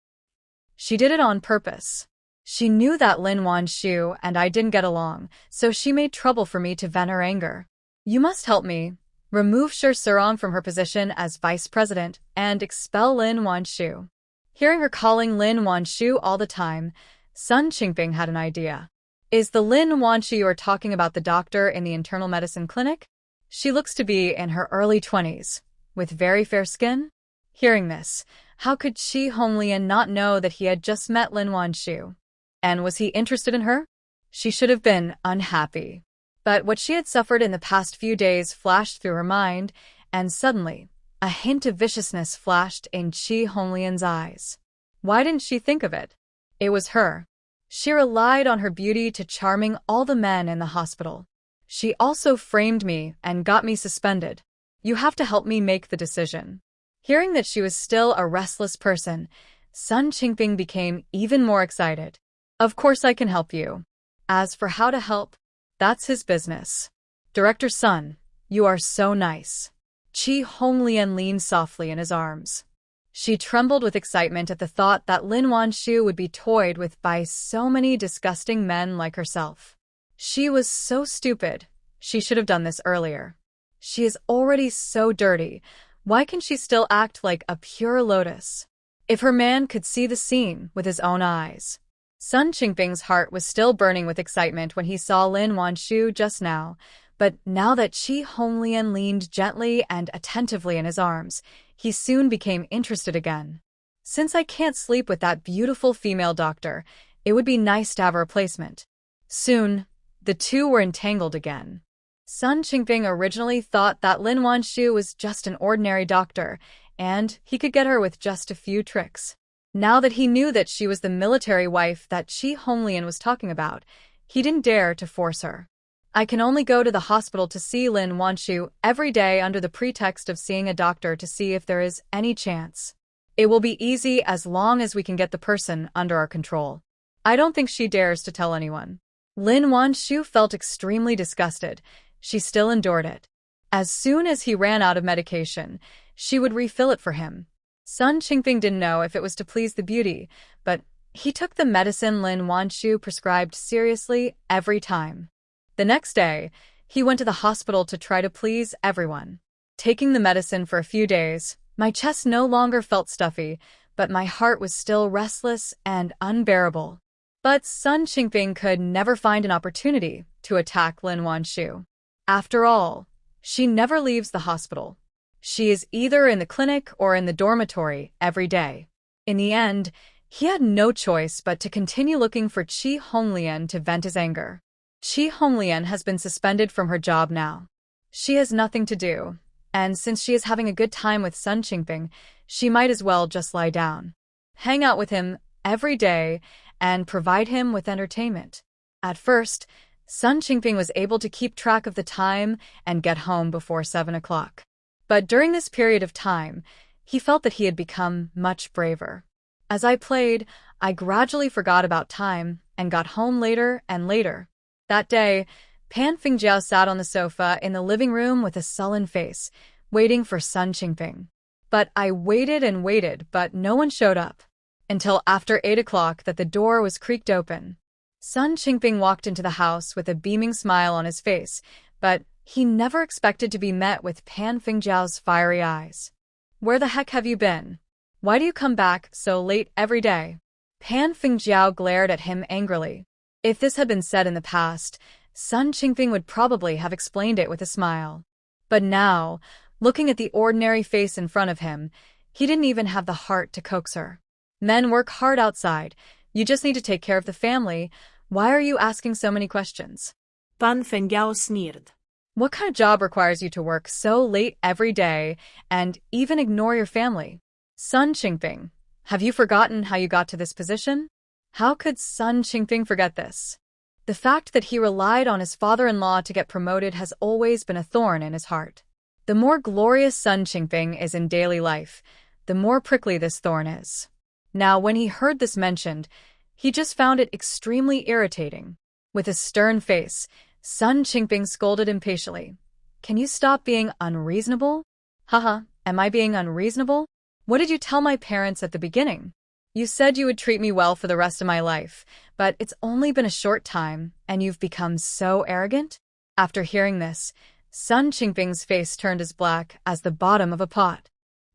She did it on purpose. She knew that Lin Wan Shu and I didn't get along, so she made trouble for me to vent her anger. You must help me. Remove Shi Surong from her position as vice president and expel Lin Wan Shu. Hearing her calling Lin Wan Shu all the time, Sun Qingping had an idea. Is the Lin Wan Shu you are talking about the doctor in the internal medicine clinic? She looks to be in her early 20s, with very fair skin. Hearing this, how could Chi Honglian not know that he had just met Lin Wan Shu? And was he interested in her? She should have been unhappy. But what she had suffered in the past few days flashed through her mind, and suddenly, a hint of viciousness flashed in Chi Honglian's eyes. Why didn't she think of it? It was her. She relied on her beauty to charming all the men in the hospital. She also framed me and got me suspended. You have to help me make the decision. Hearing that she was still a restless person, Sun Qingping became even more excited. Of course I can help you. As for how to help, that's his business. Director Sun, you are so nice. Chi Honglian leaned softly in his arms. She trembled with excitement at the thought that Lin Wan Shu would be toyed with by so many disgusting men like herself. She was so stupid. She should have done this earlier. She is already so dirty. Why can she still act like a pure lotus? If her man could see the scene with his own eyes. Sun Qingping's heart was still burning with excitement when he saw Lin Wan Shu just now, but now that Chi Honglian leaned gently and attentively in his arms, he soon became interested again. Since I can't sleep with that beautiful female doctor, it would be nice to have a replacement. Soon, the two were entangled again. Sun Qingping originally thought that Lin Wan Shu was just an ordinary doctor, and he could get her with just a few tricks. Now that he knew that she was the military wife that Chi Honglian was talking about, he didn't dare to force her. I can only go to the hospital to see Lin Wan Shu every day under the pretext of seeing a doctor to see if there is any chance. It will be easy as long as we can get the person under our control. I don't think she dares to tell anyone. Lin Wan Shu felt extremely disgusted. She still endured it. As soon as he ran out of medication, she would refill it for him. Sun Qingping didn't know if it was to please the beauty, but he took the medicine Lin Wan Shu prescribed seriously every time. The next day, he went to the hospital to try to please everyone. Taking the medicine for a few days, my chest no longer felt stuffy, but my heart was still restless and unbearable. But Sun Qingping could never find an opportunity to attack Lin Wan Shu. After all, she never leaves the hospital. She is either in the clinic or in the dormitory every day. In the end, he had no choice but to continue looking for Chi Honglian to vent his anger. Chi Honglian has been suspended from her job now. She has nothing to do, and since she is having a good time with Sun Qingping, she might as well just lie down. Hang out with him every day and provide him with entertainment. At first, Sun Qingping was able to keep track of the time and get home before 7 o'clock. But during this period of time, he felt that he had become much braver. As I played, I gradually forgot about time and got home later and later. That day, Pan Fingjiao sat on the sofa in the living room with a sullen face, waiting for Sun Qingping. But I waited and waited, but no one showed up. Until after 8 o'clock that the door was creaked open. Sun Qingping walked into the house with a beaming smile on his face, but he never expected to be met with Pan Fingjiao's fiery eyes. Where the heck have you been? Why do you come back so late every day? Pan Fingjiao glared at him angrily. If this had been said in the past, Sun Qingping would probably have explained it with a smile. But now, looking at the ordinary face in front of him, he didn't even have the heart to coax her. Men work hard outside. You just need to take care of the family. Why are you asking so many questions? Pan Fingjiao sneered. What kind of job requires you to work so late every day and even ignore your family? Sun Qingping, have you forgotten how you got to this position? How could Sun Qingping forget this? The fact that he relied on his father-in-law to get promoted has always been a thorn in his heart. The more glorious Sun Qingping is in daily life, the more prickly this thorn is. Now, when he heard this mentioned, he just found it extremely irritating. With a stern face, Sun Qingping scolded impatiently. Can you stop being unreasonable? Haha, am I being unreasonable? What did you tell my parents at the beginning? You said you would treat me well for the rest of my life, but it's only been a short time, and you've become so arrogant? After hearing this, Sun Qingping's face turned as black as the bottom of a pot.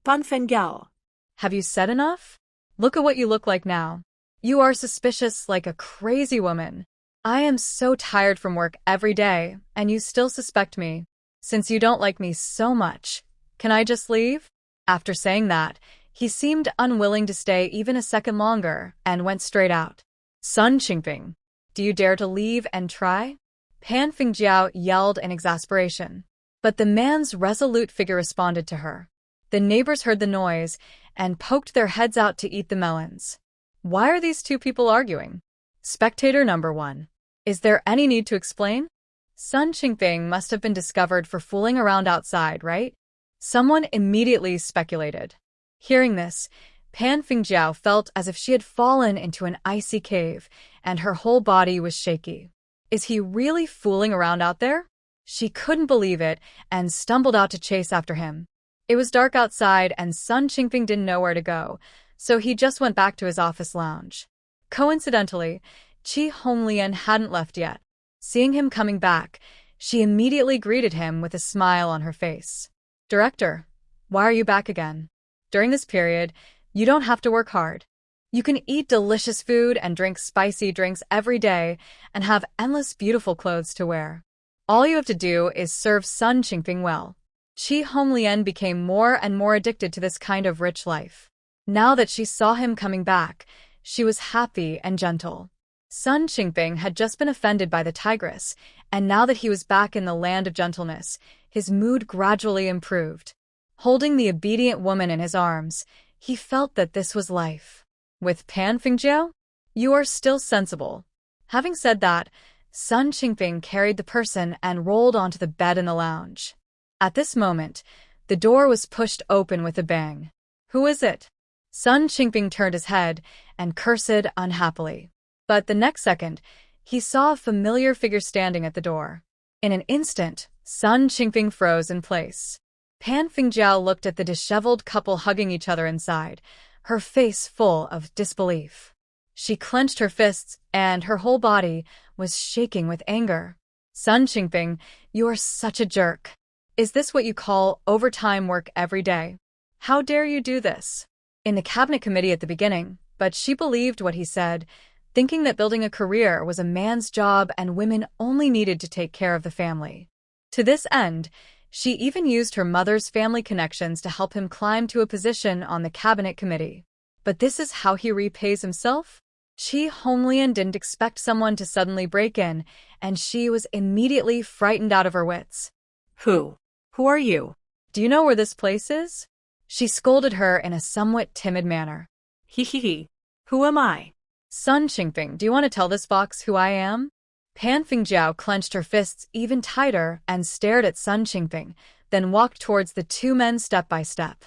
Pan Fingjiao. Have you said enough? Look at what you look like now. You are suspicious like a crazy woman. I am so tired from work every day, and you still suspect me. Since you don't like me so much, can I just leave? After saying that, he seemed unwilling to stay even a second longer and went straight out. Sun Qingping, do you dare to leave and try? Pan Fingjiao yelled in exasperation. But the man's resolute figure responded to her. The neighbors heard the noise and poked their heads out to eat the melons. Why are these two people arguing? Spectator number 1. Is there any need to explain? Sun Qingping must have been discovered for fooling around outside, right? Someone immediately speculated. Hearing this, Pan Fingjiao felt as if she had fallen into an icy cave, and her whole body was shaky. Is he really fooling around out there? She couldn't believe it and stumbled out to chase after him. It was dark outside and Sun Qingping didn't know where to go, so he just went back to his office lounge. Coincidentally, Chi Honglian hadn't left yet. Seeing him coming back, she immediately greeted him with a smile on her face. Director, why are you back again? During this period, you don't have to work hard. You can eat delicious food and drink spicy drinks every day and have endless beautiful clothes to wear. All you have to do is serve Sun Qingping well. Chi Honglian became more and more addicted to this kind of rich life. Now that she saw him coming back, she was happy and gentle. Sun Qingping had just been offended by the tigress, and now that he was back in the land of gentleness, his mood gradually improved. Holding the obedient woman in his arms, he felt that this was life. With Pan Fingjiao? You are still sensible. Having said that, Sun Qingping carried the person and rolled onto the bed in the lounge. At this moment, the door was pushed open with a bang. Who is it? Sun Qingping turned his head and cursed unhappily. But the next second, he saw a familiar figure standing at the door. In an instant, Sun Qingping froze in place. Pan Fingjiao looked at the disheveled couple hugging each other inside, her face full of disbelief. She clenched her fists, and her whole body was shaking with anger. Sun Qingping, you are such a jerk. Is this what you call overtime work every day? How dare you do this? In the cabinet committee at the beginning, but she believed what he said, thinking that building a career was a man's job and women only needed to take care of the family. To this end, she even used her mother's family connections to help him climb to a position on the cabinet committee. But this is how he repays himself? Chi Honglian didn't expect someone to suddenly break in, and she was immediately frightened out of her wits. Who are you? Do you know where this place is? She scolded her in a somewhat timid manner. He. Who am I? Sun Qingping, do you want to tell this fox who I am? Pan Fingjiao clenched her fists even tighter and stared at Sun Qingping, then walked towards the two men step by step.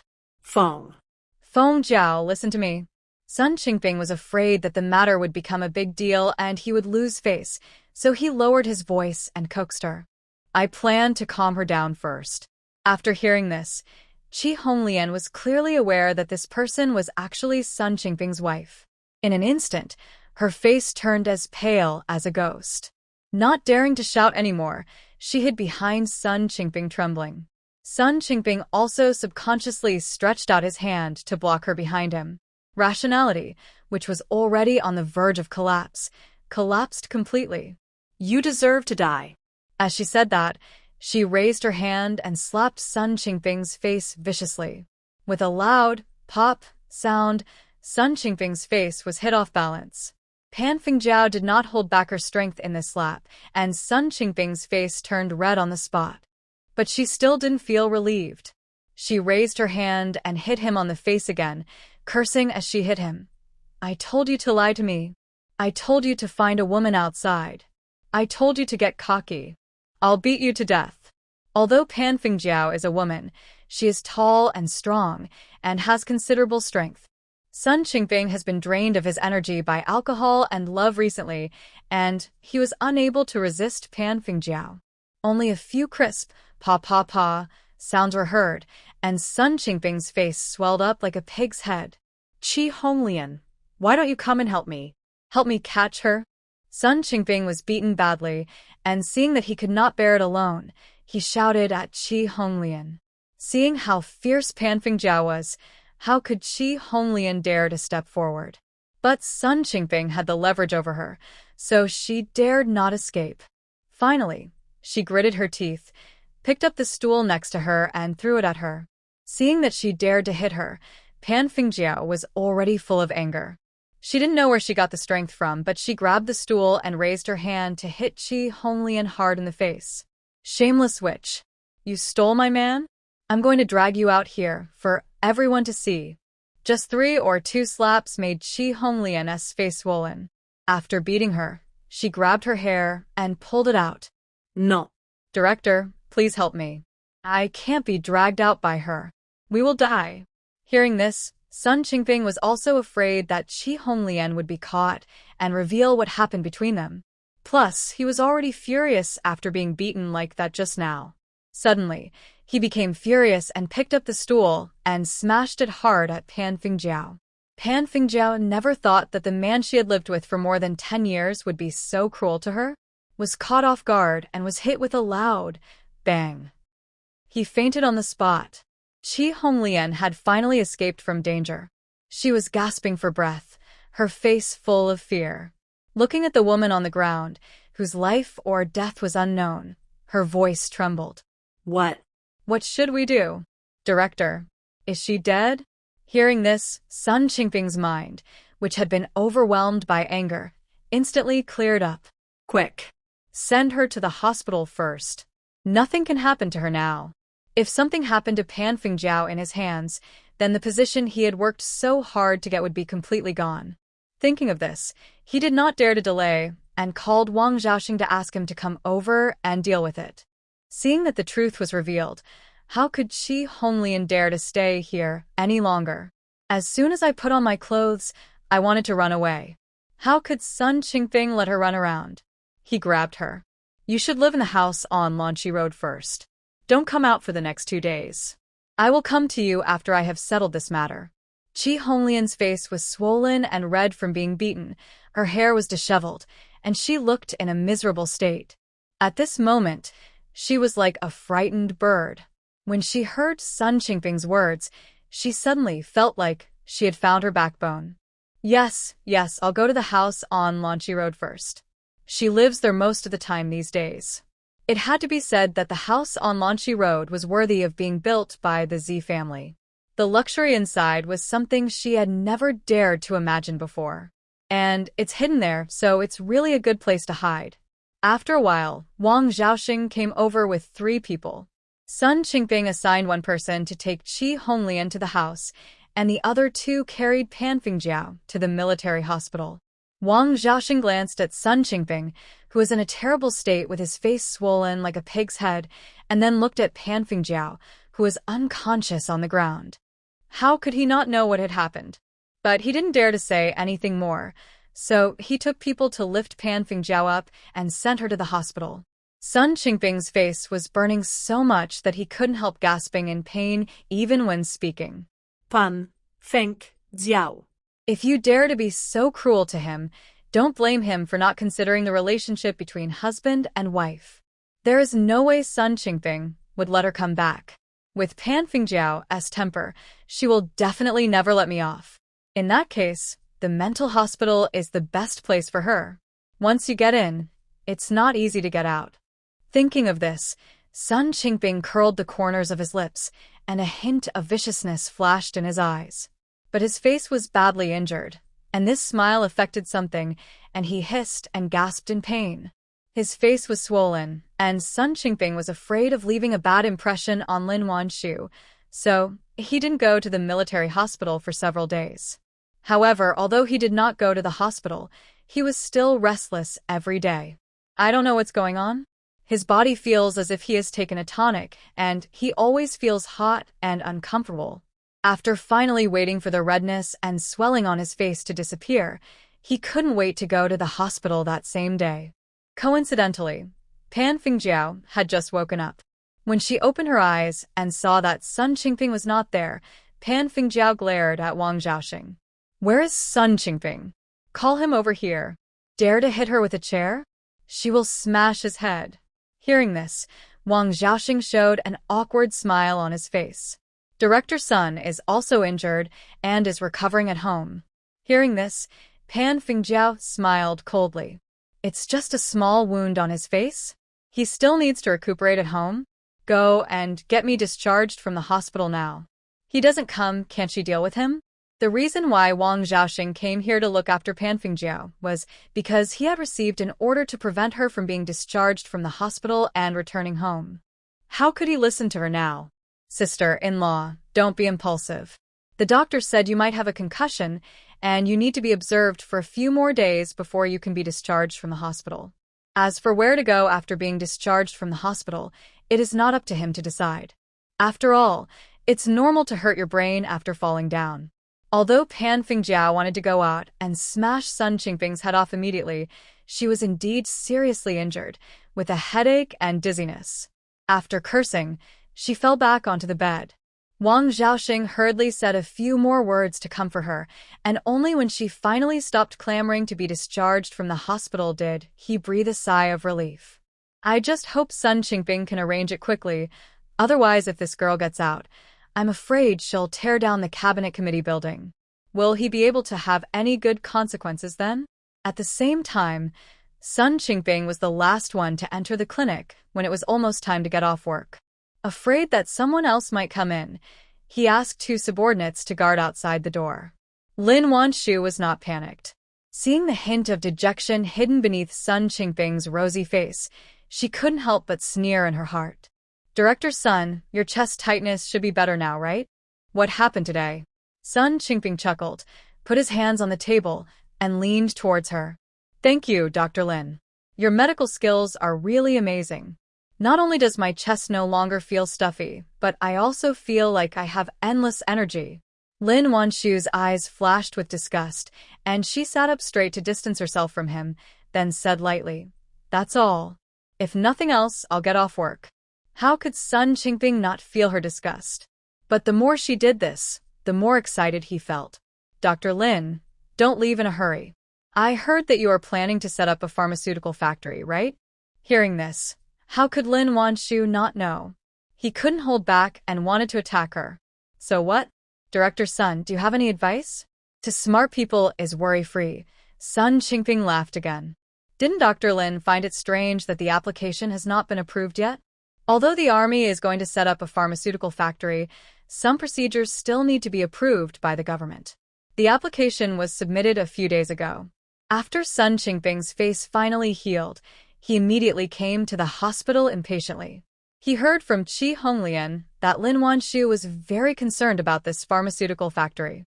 Feng Jiao, listen to me. Sun Qingping was afraid that the matter would become a big deal and he would lose face, so he lowered his voice and coaxed her. I planned to calm her down first. After hearing this, Chi Honglian was clearly aware that this person was actually Sun Qingping's wife. In an instant, her face turned as pale as a ghost. Not daring to shout anymore, she hid behind Sun Qingping, trembling. Sun Qingping also subconsciously stretched out his hand to block her behind him. Rationality, which was already on the verge of collapse, collapsed completely. You deserve to die. As she said that, she raised her hand and slapped Sun Qingping's face viciously. With a loud pop sound, Sun Qingping's face was hit off balance. Pan Fingjiao did not hold back her strength in this slap, and Sun Qingping's face turned red on the spot. But she still didn't feel relieved. She raised her hand and hit him on the face again, cursing as she hit him. I told you to lie to me. I told you to find a woman outside. I told you to get cocky. I'll beat you to death. Although Pan Fingjiao is a woman, she is tall and strong and has considerable strength. Sun Qingping has been drained of his energy by alcohol and love recently, and he was unable to resist Pan Fingjiao. Only a few crisp pa sounds were heard, and Sun Qingping's face swelled up like a pig's head. Chi Honglian, why don't you come and help me? Help me catch her? Sun Qingping was beaten badly, and seeing that he could not bear it alone, he shouted at Chi Honglian. Seeing how fierce Pan Fingjiao was, how could Chi Honglian dare to step forward? But Sun Qingping had the leverage over her, so she dared not escape. Finally, she gritted her teeth, picked up the stool next to her and threw it at her. Seeing that she dared to hit her, Pan Fingjiao was already full of anger. She didn't know where she got the strength from, but she grabbed the stool and raised her hand to hit Qi Honglian hard in the face. "Shameless witch! You stole my man? I'm going to drag you out here for everyone to see." Just 3 or 2 slaps made Qi Honglian's face swollen. After beating her, she grabbed her hair and pulled it out. No. "Director, please help me. I can't be dragged out by her. We will die." Hearing this, Sun Qingping was also afraid that Qi Honglian would be caught and reveal what happened between them. Plus, he was already furious after being beaten like that just now. Suddenly, he became furious and picked up the stool and smashed it hard at Pan Fingjiao. Pan Fingjiao never thought that the man she had lived with for more than 10 years would be so cruel to her, was caught off guard and was hit with a loud bang. He fainted on the spot. Qi Honglian had finally escaped from danger. She was gasping for breath, her face full of fear. Looking at the woman on the ground, whose life or death was unknown, her voice trembled. What? "What should we do? Director, is she dead?" Hearing this, Sun Qingping's mind, which had been overwhelmed by anger, instantly cleared up. Quick. "Send her to the hospital first. Nothing can happen to her now." If something happened to Pan Fingjiao in his hands, then the position he had worked so hard to get would be completely gone. Thinking of this, he did not dare to delay and called Wang Xiaoxing to ask him to come over and deal with it. Seeing that the truth was revealed, how could Qi Honglian dare to stay here any longer? As soon as I put on my clothes, I wanted to run away. How could Sun Qingping let her run around? He grabbed her. "You should live in the house on Lanchi Road first. Don't come out for the next 2 days. I will come to you after I have settled this matter." Qi Honglian's face was swollen and red from being beaten, her hair was disheveled, and she looked in a miserable state. At this moment, she was like a frightened bird. When she heard Sun Qingping's words, she suddenly felt like she had found her backbone. Yes, I'll go to the house on Lanchi Road first. She lives there most of the time these days." It had to be said that the house on Lanchi Road was worthy of being built by the Z family. The luxury inside was something she had never dared to imagine before. And it's hidden there, so it's really a good place to hide. After a while, Wang Xiaoxing came over with 3 people. Sun Qingping assigned one person to take Qi Honglian to the house, and the other 2 carried Pan Fingjiao to the military hospital. Wang Xiaoxing glanced at Sun Qingping, who was in a terrible state with his face swollen like a pig's head, and then looked at Pan Fingjiao, who was unconscious on the ground. How could he not know what had happened? But he didn't dare to say anything more, so he took people to lift Pan Fingjiao up and sent her to the hospital. Sun Qingping's face was burning so much that he couldn't help gasping in pain even when speaking. Pan Fingjiao. If you dare to be so cruel to him, don't blame him for not considering the relationship between husband and wife. There is no way Sun Qingping would let her come back. With Pan Fingjiao's temper, she will definitely never let me off. In that case, the mental hospital is the best place for her. Once you get in, it's not easy to get out. Thinking of this, Sun Qingping curled the corners of his lips, and a hint of viciousness flashed in his eyes. But his face was badly injured, and this smile affected something, and he hissed and gasped in pain. His face was swollen, and Sun Qingping was afraid of leaving a bad impression on Lin Wan Shu, so he didn't go to the military hospital for several days. However, although he did not go to the hospital, he was still restless every day. I don't know what's going on. His body feels as if he has taken a tonic, and he always feels hot and uncomfortable. After finally waiting for the redness and swelling on his face to disappear, he couldn't wait to go to the hospital that same day. Coincidentally, Pan Fingjiao had just woken up. When she opened her eyes and saw that Sun Qingping was not there, Pan Fingjiao glared at Wang Xiaoxing. "Where is Sun Qingping? Call him over here. Dare to hit her with a chair? She will smash his head." Hearing this, Wang Xiaoxing showed an awkward smile on his face. Director Sun is also injured and is recovering at home. Hearing this, Pan Fingjiao smiled coldly. It's just a small wound on his face. He still needs to recuperate at home. Go and get me discharged from the hospital now. He doesn't come, can't she deal with him? The reason why Wang Xiaoxing came here to look after Pan Fingjiao was because he had received an order to prevent her from being discharged from the hospital and returning home. How could he listen to her now? Sister-in-law, don't be impulsive. The doctor said you might have a concussion, and you need to be observed for a few more days before you can be discharged from the hospital. As for where to go after being discharged from the hospital, it is not up to him to decide. After all, it's normal to hurt your brain after falling down. Although Pan Fingjiao wanted to go out and smash Sun Qingping's head off immediately, she was indeed seriously injured, with a headache and dizziness. After cursing, she fell back onto the bed. Wang Xiaoxing hurriedly said a few more words to comfort her, and only when she finally stopped clamoring to be discharged from the hospital did he breathe a sigh of relief. I just hope Sun Qingping can arrange it quickly, otherwise if this girl gets out, I'm afraid she'll tear down the cabinet committee building. Will he be able to have any good consequences then? At the same time, Sun Qingping was the last one to enter the clinic when it was almost time to get off work. Afraid that someone else might come in, he asked two subordinates to guard outside the door. Lin Wan Shu was not panicked. Seeing the hint of dejection hidden beneath Sun Qingping's rosy face, she couldn't help but sneer in her heart. Director Sun, your chest tightness should be better now, right? What happened today? Sun Qingping chuckled, put his hands on the table, and leaned towards her. Thank you, Dr. Lin. Your medical skills are really amazing. Not only does my chest no longer feel stuffy, but I also feel like I have endless energy. Lin Wan Shu's eyes flashed with disgust, and she sat up straight to distance herself from him, then said lightly, That's all. If nothing else, I'll get off work. How could Sun Qingping not feel her disgust? But the more she did this, the more excited he felt. Dr. Lin, don't leave in a hurry. I heard that you are planning to set up a pharmaceutical factory, right? Hearing this, how could Lin Wan Shu not know? He couldn't hold back and wanted to attack her. So what? Director Sun, do you have any advice? To smart people is worry-free. Sun Qingping laughed again. Didn't Dr. Lin find it strange that the application has not been approved yet? Although the army is going to set up a pharmaceutical factory, some procedures still need to be approved by the government. The application was submitted a few days ago. After Sun Qingping's face finally healed, he immediately came to the hospital impatiently. He heard from Qi Honglian that Lin Wan Shu was very concerned about this pharmaceutical factory.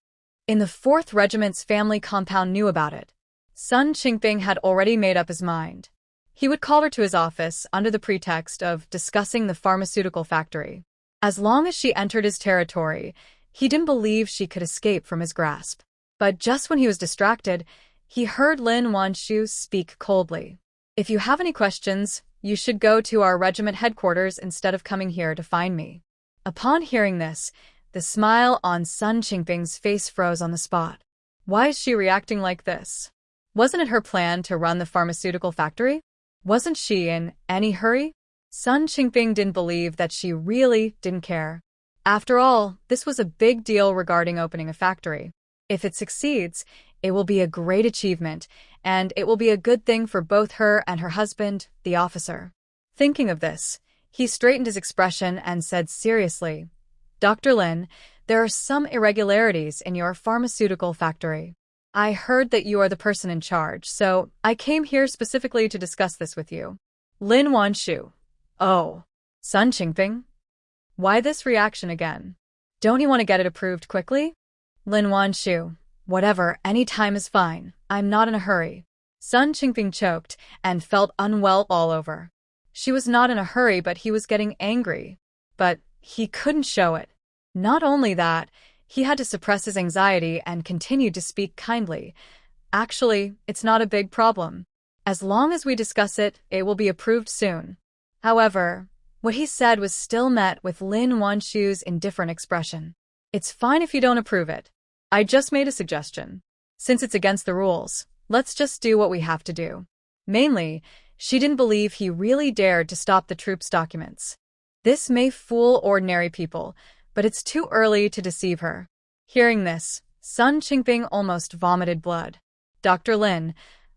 In the 4th Regiment's family compound knew about it. Sun Qingping had already made up his mind. He would call her to his office under the pretext of discussing the pharmaceutical factory. As long as she entered his territory, he didn't believe she could escape from his grasp. But just when he was distracted, he heard Lin Wan Shu speak coldly. If you have any questions, you should go to our regiment headquarters instead of coming here to find me. Upon hearing this, the smile on Sun Qingping's face froze on the spot. Why is she reacting like this? Wasn't it her plan to run the pharmaceutical factory? Wasn't she in any hurry? Sun Qingping didn't believe that she really didn't care. After all, this was a big deal regarding opening a factory. If it succeeds, it will be a great achievement, and it will be a good thing for both her and her husband, the officer. Thinking of this, he straightened his expression and said seriously, Dr. Lin, there are some irregularities in your pharmaceutical factory. I heard that you are the person in charge, so I came here specifically to discuss this with you. Lin Wan Shu. Oh. Sun Qingping? Why this reaction again? Don't you want to get it approved quickly? Lin Wan Shu. Whatever, any time is fine. I'm not in a hurry. Sun Qingping choked and felt unwell all over. She was not in a hurry, but he was getting angry. But he couldn't show it. Not only that, he had to suppress his anxiety and continued to speak kindly. Actually, it's not a big problem. As long as we discuss it, it will be approved soon. However, what he said was still met with Lin Wan Shu's indifferent expression. It's fine if you don't approve it. I just made a suggestion. Since it's against the rules, let's just do what we have to do. Mainly, she didn't believe he really dared to stop the troops' documents. This may fool ordinary people, but it's too early to deceive her. Hearing this, Sun Qingping almost vomited blood. Dr. Lin,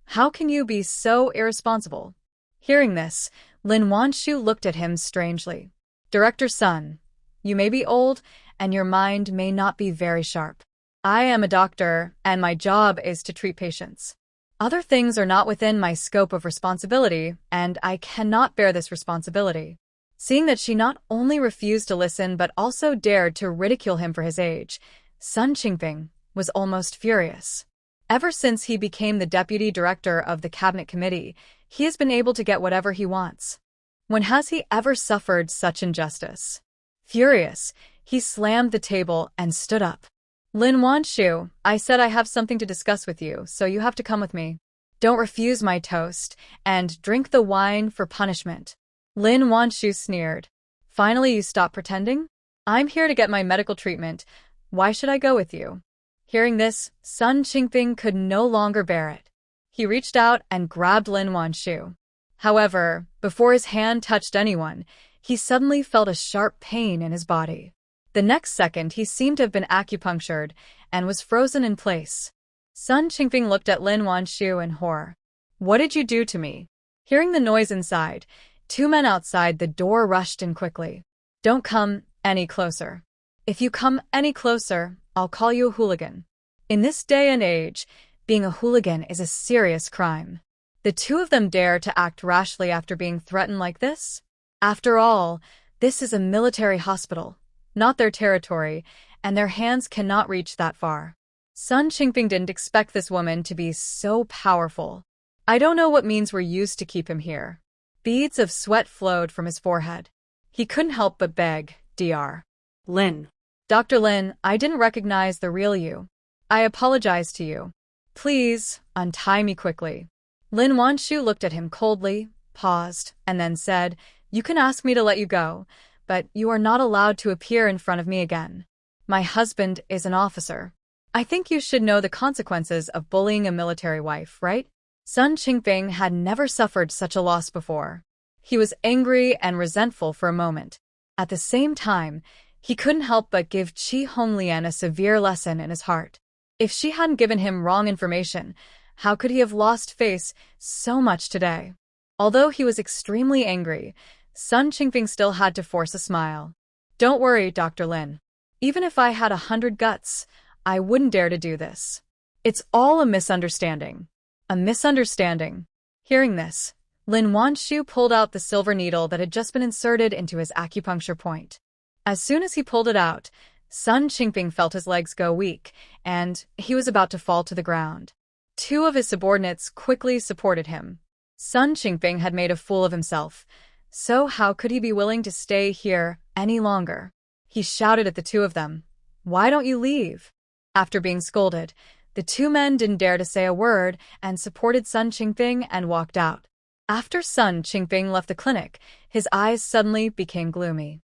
how can you be so irresponsible? Hearing this, Lin Wan Shu looked at him strangely. Director's son, you may be old, and your mind may not be very sharp. I am a doctor, and my job is to treat patients. Other things are not within my scope of responsibility, and I cannot bear this responsibility. Seeing that she not only refused to listen but also dared to ridicule him for his age, Sun Qingping was almost furious. Ever since he became the deputy director of the cabinet committee, he has been able to get whatever he wants. When has he ever suffered such injustice? Furious, he slammed the table and stood up. Lin Wan Shu, I said I have something to discuss with you, so you have to come with me. Don't refuse my toast, and drink the wine for punishment. Lin Wan Shu sneered. Finally, you stop pretending? I'm here to get my medical treatment. Why should I go with you? Hearing this, Sun Qingping could no longer bear it. He reached out and grabbed Lin Wan Shu. However, before his hand touched anyone, he suddenly felt a sharp pain in his body. The next second, he seemed to have been acupunctured and was frozen in place. Sun Qingping looked at Lin Wan Shu in horror. What did you do to me? Hearing the noise inside, two men outside the door rushed in quickly. Don't come any closer. If you come any closer, I'll call you a hooligan. In this day and age, being a hooligan is a serious crime. The two of them dare to act rashly after being threatened like this? After all, this is a military hospital, not their territory, and their hands cannot reach that far. Sun Qingping didn't expect this woman to be so powerful. I don't know what means were used to keep him here. Beads of sweat flowed from his forehead. He couldn't help but beg, Dr. Lin. Dr. Lin, I didn't recognize the real you. I apologize to you. Please, untie me quickly. Lin Wan Shu looked at him coldly, paused, and then said, You can ask me to let you go, but you are not allowed to appear in front of me again. My husband is an officer. I think you should know the consequences of bullying a military wife, right? Sun Qingping had never suffered such a loss before. He was angry and resentful for a moment. At the same time, he couldn't help but give Chi Honglian a severe lesson in his heart. If she hadn't given him wrong information, how could he have lost face so much today? Although he was extremely angry, Sun Qingping still had to force a smile. Don't worry, Dr. Lin. Even if I had 100 guts, I wouldn't dare to do this. It's all a misunderstanding. A misunderstanding. Hearing this, Lin Wan Shu pulled out the silver needle that had just been inserted into his acupuncture point. As soon as he pulled it out, Sun Qingping felt his legs go weak, and he was about to fall to the ground. Two of his subordinates quickly supported him. Sun Qingping had made a fool of himself, so how could he be willing to stay here any longer? He shouted at the two of them, Why don't you leave? After being scolded, the two men didn't dare to say a word and supported Sun Qingping and walked out. After Sun Qingping left the clinic, his eyes suddenly became gloomy.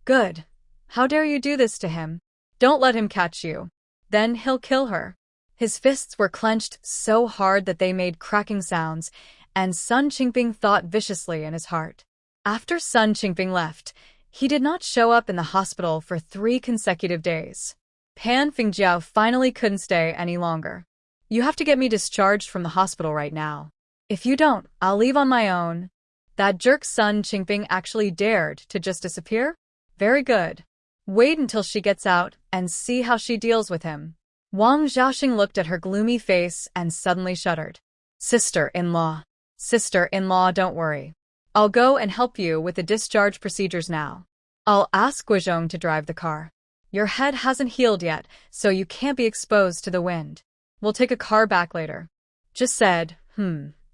Good. How dare you do this to him? Don't let him catch you. Then he'll kill her. His fists were clenched so hard that they made cracking sounds, and Sun Qingping thought viciously in his heart. After Sun Qingping left, he did not show up in the hospital for 3 consecutive days. Pan Fingjiao finally couldn't stay any longer. You have to get me discharged from the hospital right now. If you don't, I'll leave on my own. That jerk Sun Qingping actually dared to just disappear? Very good. Wait until she gets out and see how she deals with him. Wang Xiaoxing looked at her gloomy face and suddenly shuddered. Sister-in-law. Sister-in-law, don't worry. I'll go and help you with the discharge procedures now. I'll ask Guizhong to drive the car. Your head hasn't healed yet, so you can't be exposed to the wind. We'll take a car back later. Just said,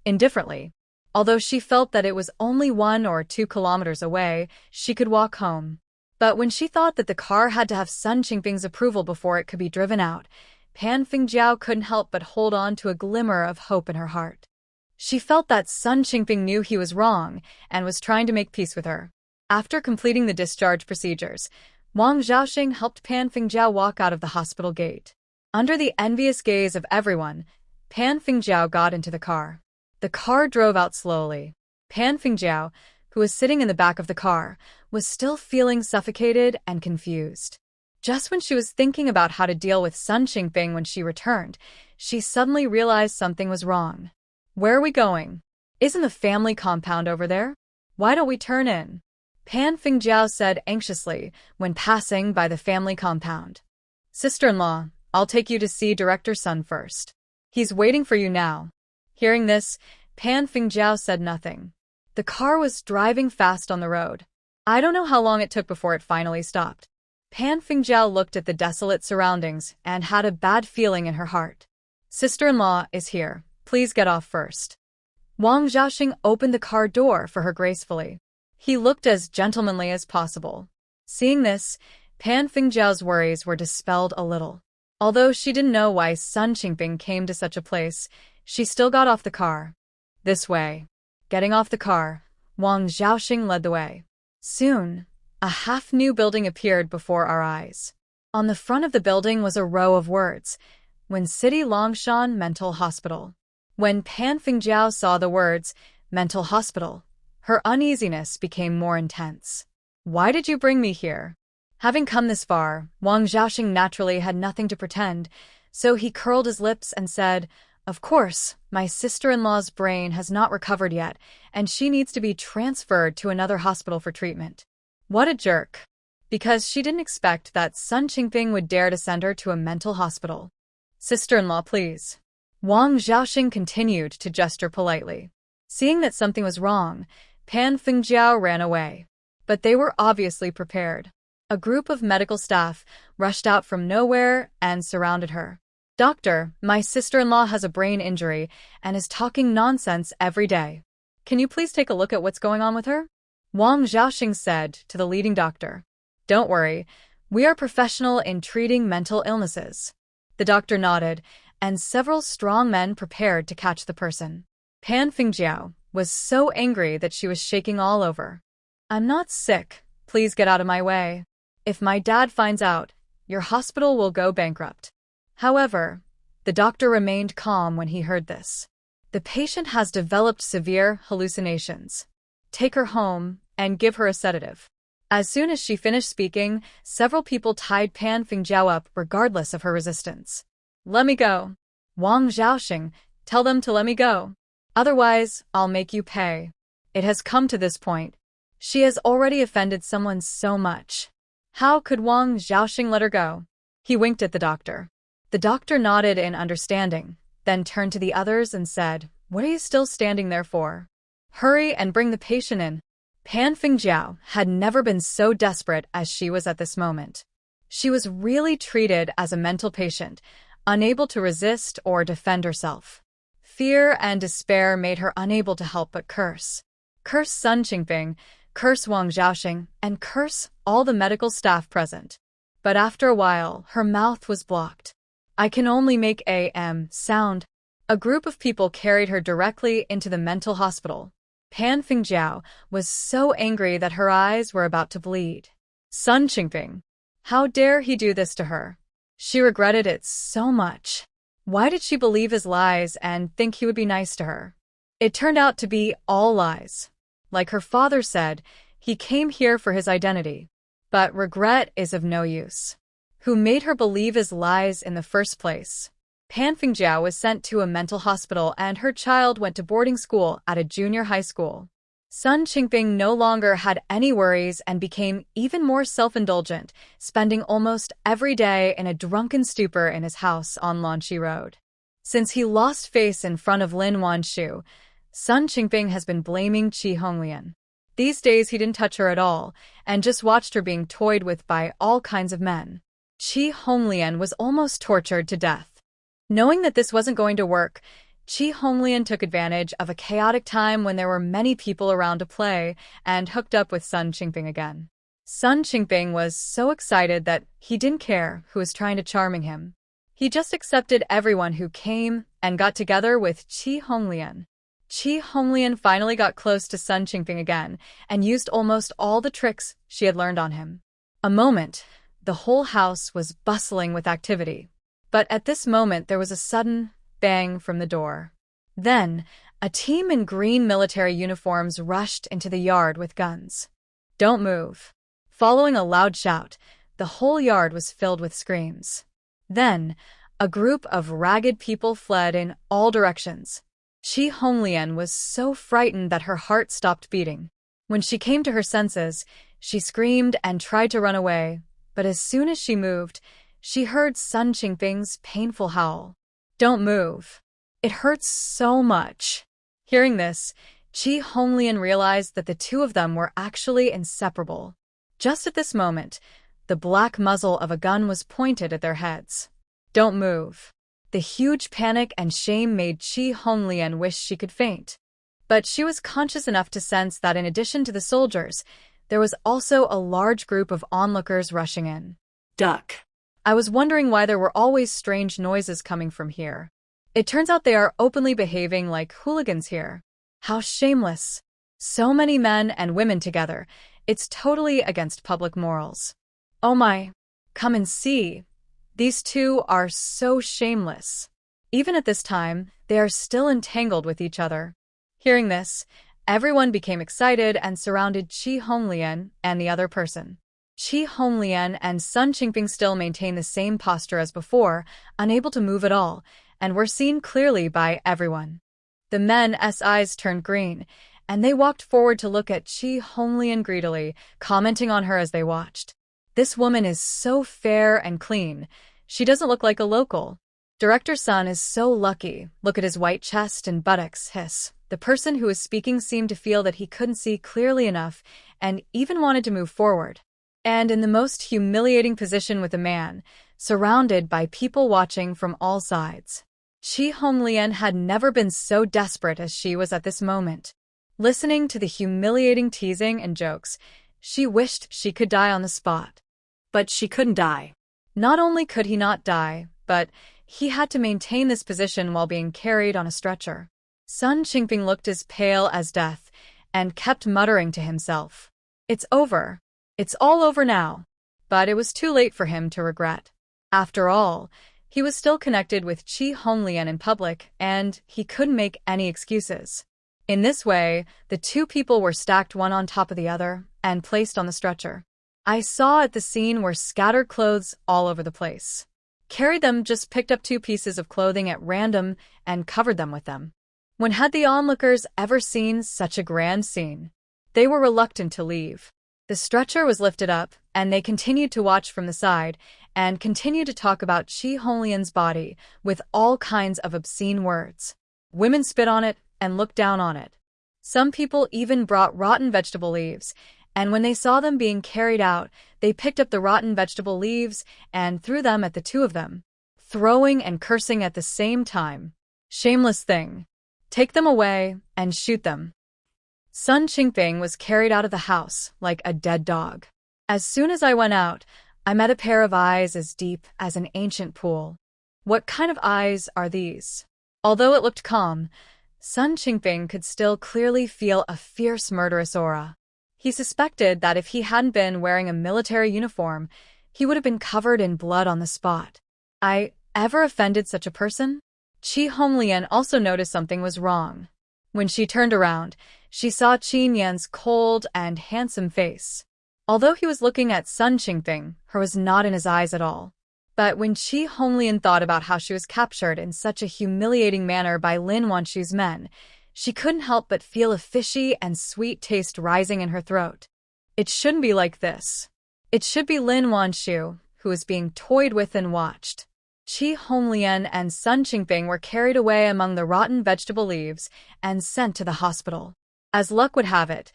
indifferently. Although she felt that it was only 1 or 2 kilometers away, she could walk home. But when she thought that the car had to have Sun Qingping's approval before it could be driven out, Pan Fingjiao couldn't help but hold on to a glimmer of hope in her heart. She felt that Sun Qingping knew he was wrong and was trying to make peace with her. After completing the discharge procedures, Wang Xiaoxing helped Pan Fingjiao walk out of the hospital gate. Under the envious gaze of everyone, Pan Fingjiao got into the car. The car drove out slowly. Pan Fingjiao, who was sitting in the back of the car, was still feeling suffocated and confused. Just when she was thinking about how to deal with Sun Qingping when she returned, she suddenly realized something was wrong. Where are we going? Isn't the family compound over there? Why don't we turn in? Pan Fingjiao said anxiously when passing by the family compound. Sister-in-law, I'll take you to see Director Sun first. He's waiting for you now. Hearing this, Pan Fingjiao said nothing. The car was driving fast on the road. I don't know how long it took before it finally stopped. Pan Fingjiao looked at the desolate surroundings and had a bad feeling in her heart. Sister-in-law is here. Please get off first. Wang Xiaoxing opened the car door for her gracefully. He looked as gentlemanly as possible. Seeing this, Pan Fingjiao's worries were dispelled a little. Although she didn't know why Sun Qingping came to such a place, she still got off the car. This way. Getting off the car, Wang Xiaoxing led the way. Soon, a half-new building appeared before our eyes. On the front of the building was a row of words, When City Longshan Mental Hospital. When Pan Fingjiao saw the words, mental hospital, her uneasiness became more intense. Why did you bring me here? Having come this far, Wang Xiaoxing naturally had nothing to pretend, so he curled his lips and said, Of course, my sister-in-law's brain has not recovered yet, and she needs to be transferred to another hospital for treatment. What a jerk. Because she didn't expect that Sun Qingping would dare to send her to a mental hospital. Sister-in-law, please. Wang Xiaoxing continued to gesture politely. Seeing that something was wrong, Pan Fingjiao ran away. But they were obviously prepared. A group of medical staff rushed out from nowhere and surrounded her. Doctor, my sister-in-law has a brain injury and is talking nonsense every day. Can you please take a look at what's going on with her? Wang Xiaoxing said to the leading doctor. Don't worry, we are professional in treating mental illnesses. The doctor nodded, and several strong men prepared to catch the person. Pan Fingjiao was so angry that she was shaking all over. I'm not sick. Please get out of my way. If my dad finds out, your hospital will go bankrupt. However, the doctor remained calm when he heard this. The patient has developed severe hallucinations. Take her home and give her a sedative. As soon as she finished speaking, several people tied Pan Fingjiao up regardless of her resistance. Let me go. Wang Xiaoxing, tell them to let me go. Otherwise, I'll make you pay. It has come to this point. She has already offended someone so much. How could Wang Xiaoxing let her go? He winked at the doctor. The doctor nodded in understanding, then turned to the others and said, What are you still standing there for? Hurry and bring the patient in. Pan Fingjiao had never been so desperate as she was at this moment. She was really treated as a mental patient, unable to resist or defend herself. Fear and despair made her unable to help but curse. Curse Sun Qingping, curse Wang Xiaoxing, and curse all the medical staff present. But after a while, her mouth was blocked. I can only make a sound. A group of people carried her directly into the mental hospital. Pan Fingjiao was so angry that her eyes were about to bleed. Sun Qingping. How dare he do this to her? She regretted it so much. Why did she believe his lies and think he would be nice to her? It turned out to be all lies. Like her father said, he came here for his identity. But regret is of no use. Who made her believe his lies in the first place? Pan Fingjiao was sent to a mental hospital and her child went to boarding school at a junior high school. Sun Qingping no longer had any worries and became even more self-indulgent, spending almost every day in a drunken stupor in his house on Lanqi Road. Since he lost face in front of Lin Wan Shu, Sun Qingping has been blaming Qi Honglian. These days he didn't touch her at all, and just watched her being toyed with by all kinds of men. Qi Honglian was almost tortured to death. Knowing that this wasn't going to work, Qi Honglian took advantage of a chaotic time when there were many people around to play and hooked up with Sun Qingping again. Sun Qingping was so excited that he didn't care who was trying to charming him. He just accepted everyone who came and got together with Qi Honglian. Qi Honglian finally got close to Sun Qingping again and used almost all the tricks she had learned on him. A moment, the whole house was bustling with activity. But at this moment there was a sudden bang from the door. Then, a team in green military uniforms rushed into the yard with guns. Don't move. Following a loud shout, The whole yard was filled with screams. Then, a group of ragged people fled in all directions. Chi Honglian was so frightened that her heart stopped beating. When she came to her senses, she screamed and tried to run away, but as soon as she moved, she heard Sun Qingping's painful howl. "Don't move. It hurts so much." Hearing this, Chi Honglian realized that the two of them were actually inseparable. Just at this moment, the black muzzle of a gun was pointed at their heads. "Don't move." The huge panic and shame made Chi Honglian wish she could faint. But she was conscious enough to sense that in addition to the soldiers, there was also a large group of onlookers rushing in. Duck. I was wondering why there were always strange noises coming from here. It turns out they are openly behaving like hooligans here. How shameless. So many men and women together. It's totally against public morals. Oh my. Come and see. These two are so shameless. Even at this time, they are still entangled with each other. Hearing this, everyone became excited and surrounded Chi Honglian and the other person. Chi Honglian and Sun Qingping still maintained the same posture as before, unable to move at all, and were seen clearly by everyone. The men's eyes turned green, and they walked forward to look at Chi Honglian greedily, commenting on her as they watched. "This woman is so fair and clean. She doesn't look like a local. Director Sun is so lucky. Look at his white chest and buttocks." Hiss. The person who was speaking seemed to feel that he couldn't see clearly enough and even wanted to move forward. And in the most humiliating position with a man, surrounded by people watching from all sides. Chi Honglian had never been so desperate as she was at this moment. Listening to the humiliating teasing and jokes, she wished she could die on the spot. But she couldn't die. Not only could he not die, but he had to maintain this position while being carried on a stretcher. Sun Qingping looked as pale as death and kept muttering to himself. "It's over. It's all over now." But it was too late for him to regret. After all, he was still connected with Chi Honglian in public, and he couldn't make any excuses. In this way, the two people were stacked one on top of the other and placed on the stretcher. I saw at the scene were scattered clothes all over the place. Carried them, just picked up 2 pieces of clothing at random and covered them with them. When had the onlookers ever seen such a grand scene? They were reluctant to leave. The stretcher was lifted up, and they continued to watch from the side and continued to talk about Chi Honglian's body with all kinds of obscene words. Women spit on it and looked down on it. Some people even brought rotten vegetable leaves, and when they saw them being carried out, they picked up the rotten vegetable leaves and threw them at the two of them, throwing and cursing at the same time. "Shameless thing. Take them away and shoot them." Sun Qingping was carried out of the house like a dead dog. As soon as I went out, I met a pair of eyes as deep as an ancient pool. What kind of eyes are these? Although it looked calm, Sun Qingping could still clearly feel a fierce murderous aura. He suspected that if he hadn't been wearing a military uniform, he would have been covered in blood on the spot. I ever offended such a person? Chi Honglian also noticed something was wrong. When she turned around, she saw Qin Yan's cold and handsome face. Although he was looking at Sun Qingping, her was not in his eyes at all. But when Chi Honglian thought about how she was captured in such a humiliating manner by Lin Wan Shu's men, she couldn't help but feel a fishy and sweet taste rising in her throat. It shouldn't be like this. It should be Lin Wan Shu, who was being toyed with and watched. Chi Honglian and Sun Qingping were carried away among the rotten vegetable leaves and sent to the hospital. As luck would have it,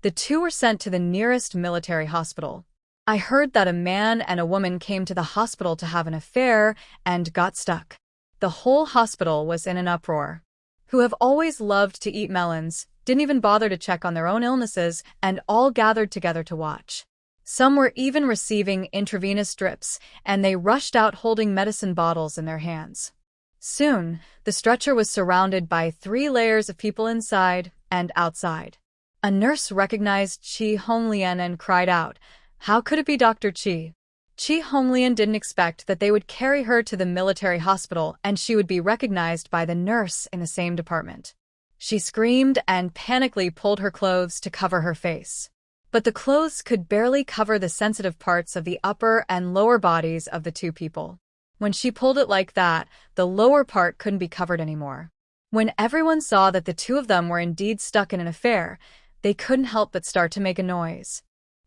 the two were sent to the nearest military hospital. I heard that a man and a woman came to the hospital to have an affair and got stuck. The whole hospital was in an uproar. Who have always loved to eat melons, didn't even bother to check on their own illnesses, and all gathered together to watch. Some were even receiving intravenous drips, and they rushed out holding medicine bottles in their hands. Soon, the stretcher was surrounded by 3 layers of people inside and outside. A nurse recognized Chi Honglian and cried out, "How could it be Dr. Chi?" Chi Honglian didn't expect that they would carry her to the military hospital and she would be recognized by the nurse in the same department. She screamed and panically pulled her clothes to cover her face. But the clothes could barely cover the sensitive parts of the upper and lower bodies of the two people. When she pulled it like that, the lower part couldn't be covered anymore. When everyone saw that the two of them were indeed stuck in an affair, they couldn't help but start to make a noise.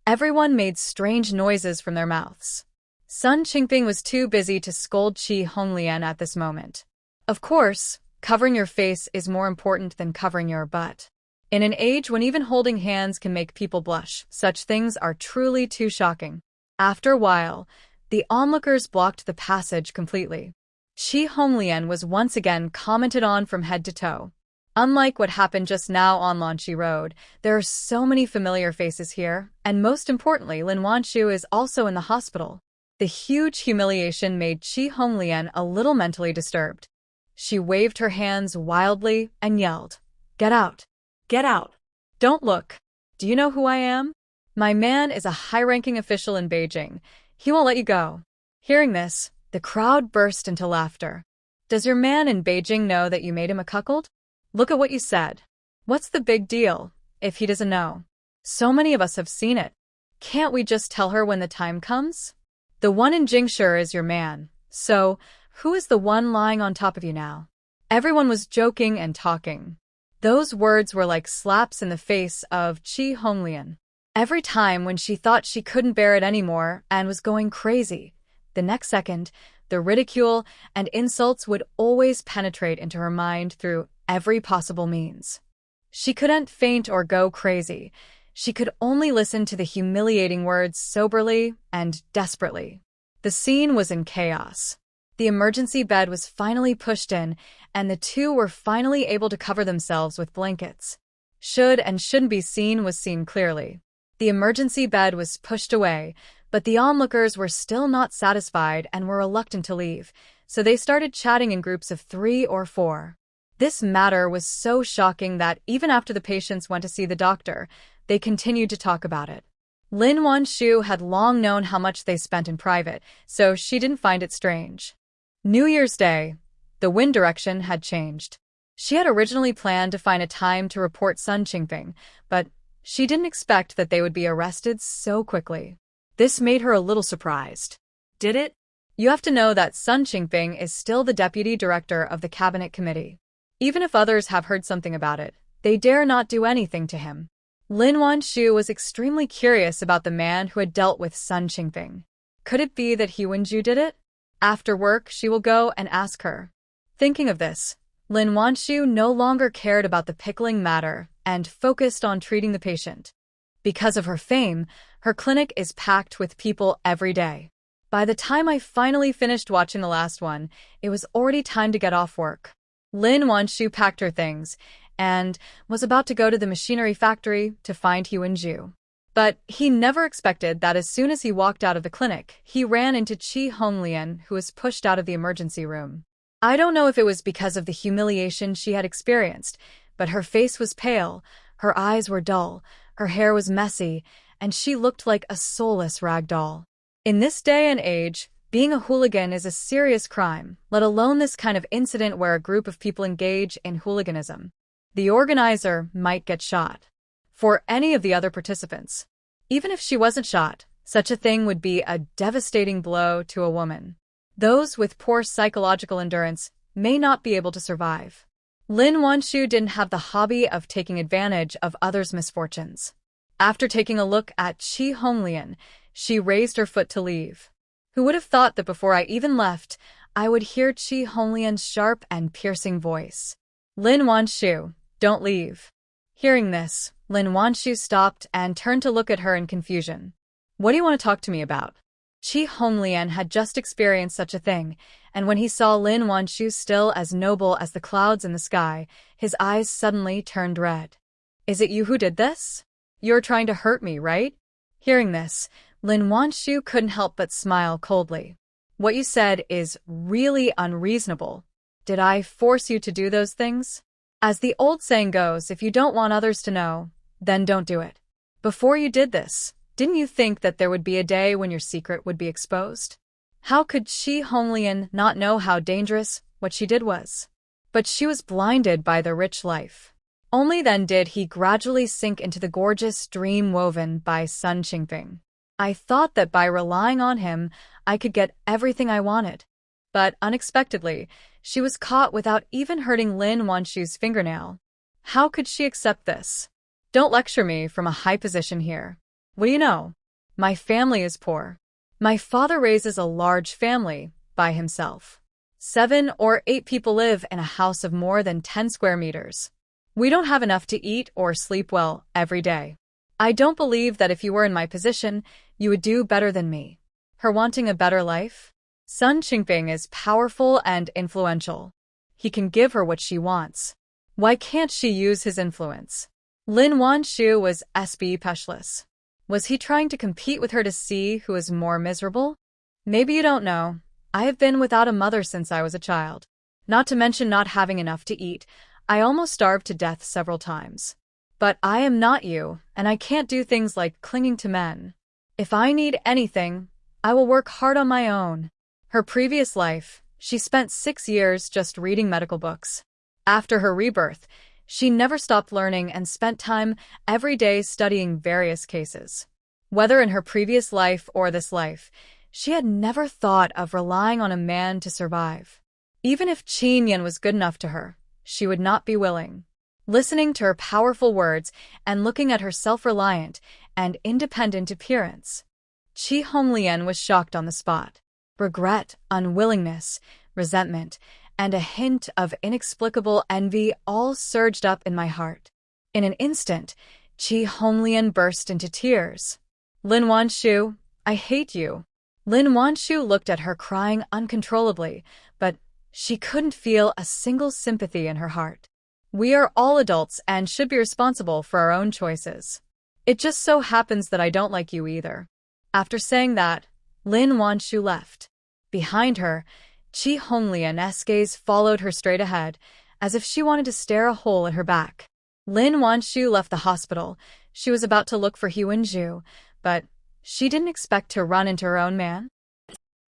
Everyone made strange noises from their mouths. Sun Qingping was too busy to scold Qi Honglian at this moment. Of course, covering your face is more important than covering your butt. In an age when even holding hands can make people blush, such things are truly too shocking. After a while, the onlookers blocked the passage completely. Qi Honglian was once again commented on from head to toe. Unlike what happened just now on Lanchi Road, there are so many familiar faces here, and most importantly, Lin Wan Shu is also in the hospital. The huge humiliation made Qi Honglian a little mentally disturbed. She waved her hands wildly and yelled, "Get out! Get out! Don't look! Do you know who I am? My man is a high-ranking official in Beijing. He won't let you go." Hearing this, the crowd burst into laughter. "Does your man in Beijing know that you made him a cuckold? Look at what you said. What's the big deal, if he doesn't know? So many of us have seen it. Can't we just tell her when the time comes? The one in Jingshi is your man, so who is the one lying on top of you now?" Everyone was joking and talking. Those words were like slaps in the face of Qi Honglian. Every time when she thought she couldn't bear it anymore and was going crazy, the next second, the ridicule and insults would always penetrate into her mind through every possible means. She couldn't faint or go crazy. She could only listen to the humiliating words soberly and desperately. The scene was in chaos. The emergency bed was finally pushed in, and the two were finally able to cover themselves with blankets. Should and shouldn't be seen was seen clearly. The emergency bed was pushed away, but the onlookers were still not satisfied and were reluctant to leave, so they started chatting in groups of 3 or 4. This matter was so shocking that even after the patients went to see the doctor, they continued to talk about it. Lin Wan Shu had long known how much they spent in private, so she didn't find it strange. New Year's Day, the wind direction had changed. She had originally planned to find a time to report Sun Qingping, but she didn't expect that they would be arrested so quickly. This made her a little surprised. Did it? You have to know that Sun Qingping is still the deputy director of the cabinet committee. Even if others have heard something about it, they dare not do anything to him. Lin Wan Shu was extremely curious about the man who had dealt with Sun Qingping. Could it be that He Wenju did it? After work, she will go and ask her. Thinking of this, Lin Wan Shu no longer cared about the pickling matter and focused on treating the patient. Because of her fame, her clinic is packed with people every day. By the time I finally finished watching the last one, it was already time to get off work. Lin Wan Shu packed her things and was about to go to the machinery factory to find He Wenju. But he never expected that as soon as he walked out of the clinic, he ran into Qi Honglian, who was pushed out of the emergency room. I don't know if it was because of the humiliation she had experienced, but her face was pale, her eyes were dull, her hair was messy, and she looked like a soulless rag doll. In this day and age, being a hooligan is a serious crime, let alone this kind of incident where a group of people engage in hooliganism. The organizer might get shot. For any of the other participants. Even if she wasn't shot, such a thing would be a devastating blow to a woman. Those with poor psychological endurance may not be able to survive. Lin Wan Shu didn't have the hobby of taking advantage of others' misfortunes. After taking a look at Qi Honglian, she raised her foot to leave. Who would have thought that before I even left, I would hear Qi Honglian's sharp and piercing voice. "Lin Wan Shu, don't leave." Hearing this, Lin Wan Shu stopped and turned to look at her in confusion. "What do you want to talk to me about?" Qi Honglian had just experienced such a thing, and when he saw Lin Wan Shu still as noble as the clouds in the sky, his eyes suddenly turned red. "Is it you who did this? You're trying to hurt me, right?" Hearing this, Lin Wan Shu couldn't help but smile coldly. "What you said is really unreasonable. Did I force you to do those things? As the old saying goes, if you don't want others to know, then don't do it. Before you did this, didn't you think that there would be a day when your secret would be exposed?" How could Qi Honglian not know how dangerous what she did was? But she was blinded by the rich life. Only then did he gradually sink into the gorgeous dream woven by Sun Qingping. I thought that by relying on him, I could get everything I wanted. But unexpectedly, she was caught without even hurting Lin Wan Shu's fingernail. How could she accept this? Don't lecture me from a high position here. What do you know? My family is poor. My father raises a large family by himself. 7 or 8 people live in a house of more than 10 square meters. We don't have enough to eat or sleep well every day. I don't believe that if you were in my position, you would do better than me. Her wanting a better life? Sun Qingping is powerful and influential. He can give her what she wants. Why can't she use his influence? Lin Wan Shu was speechless. Was he trying to compete with her to see who is more miserable? Maybe you don't know. I have been without a mother since I was a child. Not to mention not having enough to eat. I almost starved to death several times. But I am not you, and I can't do things like clinging to men. If I need anything, I will work hard on my own. Her previous life, she spent 6 years just reading medical books. After her rebirth, she never stopped learning and spent time every day studying various cases. Whether in her previous life or this life, she had never thought of relying on a man to survive. Even if Qin Yan was good enough to her, she would not be willing. Listening to her powerful words and looking at her self-reliant and independent appearance, Qi Honglian was shocked on the spot. Regret, unwillingness, resentment, and a hint of inexplicable envy all surged up in my heart. In an instant, Qi Honglian burst into tears. Lin Wan Shu, I hate you. Lin Wan Shu looked at her crying uncontrollably, but she couldn't feel a single sympathy in her heart. We are all adults and should be responsible for our own choices. It just so happens that I don't like you either. After saying that, Lin Wan Shu left. Behind her, Qi Honglian's gaze followed her straight ahead, as if she wanted to stare a hole in her back. Lin Wan Shu left the hospital. She was about to look for Huan Zhu, but she didn't expect to run into her own man.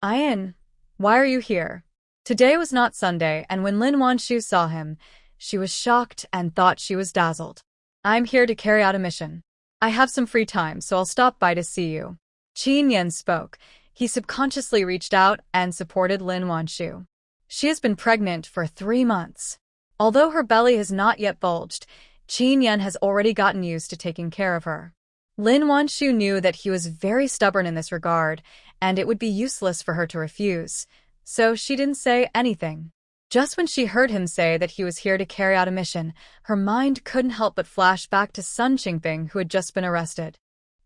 Ian, why are you here? Today was not Sunday, and when Lin Wan Shu saw him, she was shocked and thought she was dazzled. I'm here to carry out a mission. I have some free time, so I'll stop by to see you. Qin Yan spoke. He subconsciously reached out and supported Lin Wan Shu. She has been pregnant for 3 months. Although her belly has not yet bulged, Qin Yan has already gotten used to taking care of her. Lin Wan Shu knew that he was very stubborn in this regard, and it would be useless for her to refuse, so she didn't say anything. Just when she heard him say that he was here to carry out a mission, her mind couldn't help but flash back to Sun Qingping, who had just been arrested.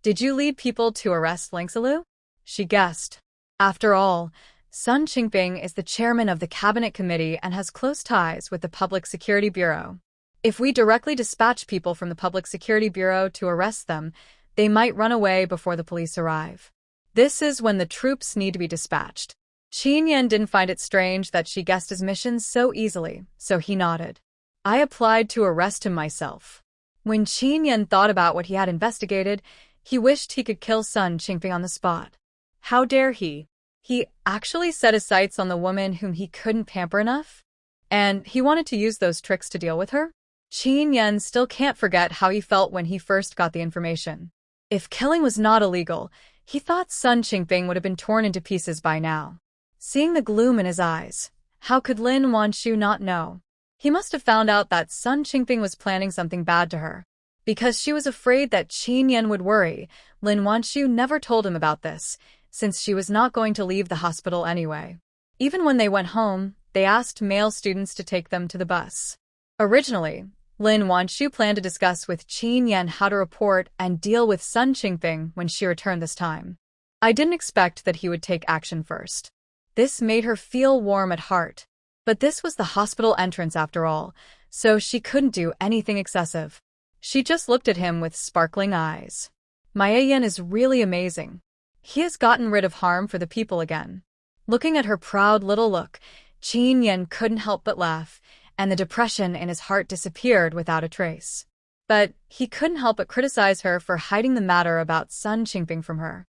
Did you lead people to arrest Lingxilu? She guessed. After all, Sun Qingping is the chairman of the cabinet committee and has close ties with the Public Security Bureau. If we directly dispatch people from the Public Security Bureau to arrest them, they might run away before the police arrive. This is when the troops need to be dispatched. Qin Yan didn't find it strange that she guessed his mission so easily, so he nodded. I applied to arrest him myself. When Qin Yan thought about what he had investigated, he wished he could kill Sun Qingping on the spot. How dare he? He actually set his sights on the woman whom he couldn't pamper enough? And he wanted to use those tricks to deal with her? Qin Yan still can't forget how he felt when he first got the information. If killing was not illegal, he thought Sun Qingping would have been torn into pieces by now. Seeing the gloom in his eyes, how could Lin Wan Shu not know? He must have found out that Sun Qingping was planning something bad to her. Because she was afraid that Qin Yan would worry, Lin Wan Shu never told him about this, since she was not going to leave the hospital anyway. Even when they went home, they asked male students to take them to the bus. Originally, Lin Wan Shu planned to discuss with Qin Yan how to report and deal with Sun Qingping when she returned this time. I didn't expect that he would take action first. This made her feel warm at heart. But this was the hospital entrance after all, so she couldn't do anything excessive. She just looked at him with sparkling eyes. Yan is really amazing. He has gotten rid of harm for the people again. Looking at her proud little look, Qin Yan couldn't help but laugh, and the depression in his heart disappeared without a trace. But he couldn't help but criticize her for hiding the matter about Sun Qingping from her.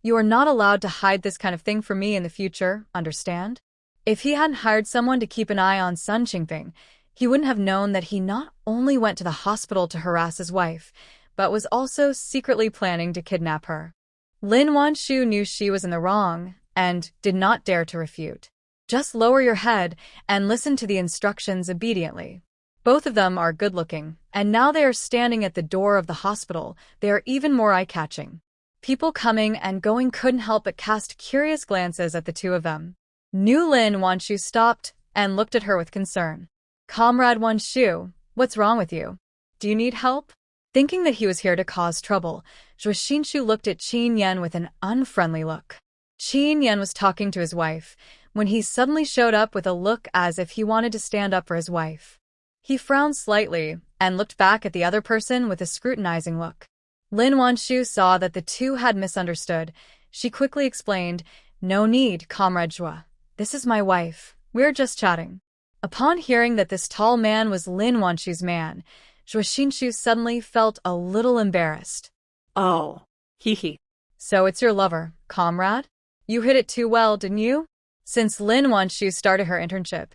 You are not allowed to hide this kind of thing from me in the future, understand? If he hadn't hired someone to keep an eye on Sun Qingping, He wouldn't have known that he not only went to the hospital to harass his wife, but was also secretly planning to kidnap her. Lin Wan Shu knew she was in the wrong and did not dare to refute. Just lower your head and listen to the instructions obediently. Both of them are good-looking, and now they are standing at the door of the hospital. They are even more eye-catching. People coming and going couldn't help but cast curious glances at the two of them. New Lin Wan Shu stopped and looked at her with concern. Comrade Wan Shu, what's wrong with you? Do you need help? Thinking that he was here to cause trouble, Zhuoxinshu looked at Qin Yan with an unfriendly look. Qin Yan was talking to his wife when he suddenly showed up with a look as if he wanted to stand up for his wife. He frowned slightly and looked back at the other person with a scrutinizing look. Lin Wan Shu saw that the two had misunderstood. She quickly explained, "No need, Comrade Zhua. This is my wife. We're just chatting." Upon hearing that this tall man was Lin Wan Shu's man, Zhuoxinshu suddenly felt a little embarrassed. Oh, hee. So it's your lover, comrade? You hit it too well, didn't you? Since Lin Wan Shu started her internship,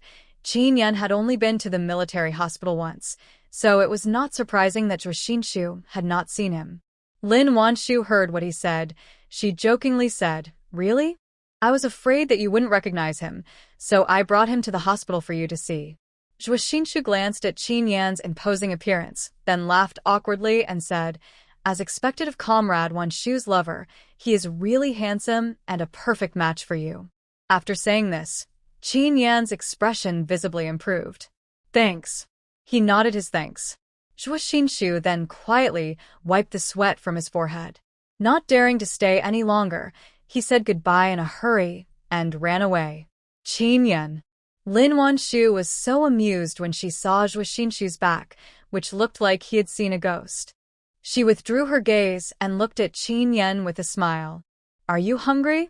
Qin Yan had only been to the military hospital once, so it was not surprising that Zhuoxinshu had not seen him. Lin Wan Shu heard what he said. She jokingly said, "Really? I was afraid that you wouldn't recognize him, so I brought him to the hospital for you to see." Zhuoxinshu glanced at Qin Yan's imposing appearance, then laughed awkwardly and said, "As expected of Comrade Wan Shu's lover, he is really handsome and a perfect match for you." After saying this, Qin Yan's expression visibly improved. "Thanks." He nodded his thanks. Zhuoxinshu then quietly wiped the sweat from his forehead. Not daring to stay any longer, he said goodbye in a hurry and ran away. Qin Yan. Lin Wan Shu was so amused when she saw Zhuoxinshu's back, which looked like he had seen a ghost. She withdrew her gaze and looked at Qin Yan with a smile. "Are you hungry?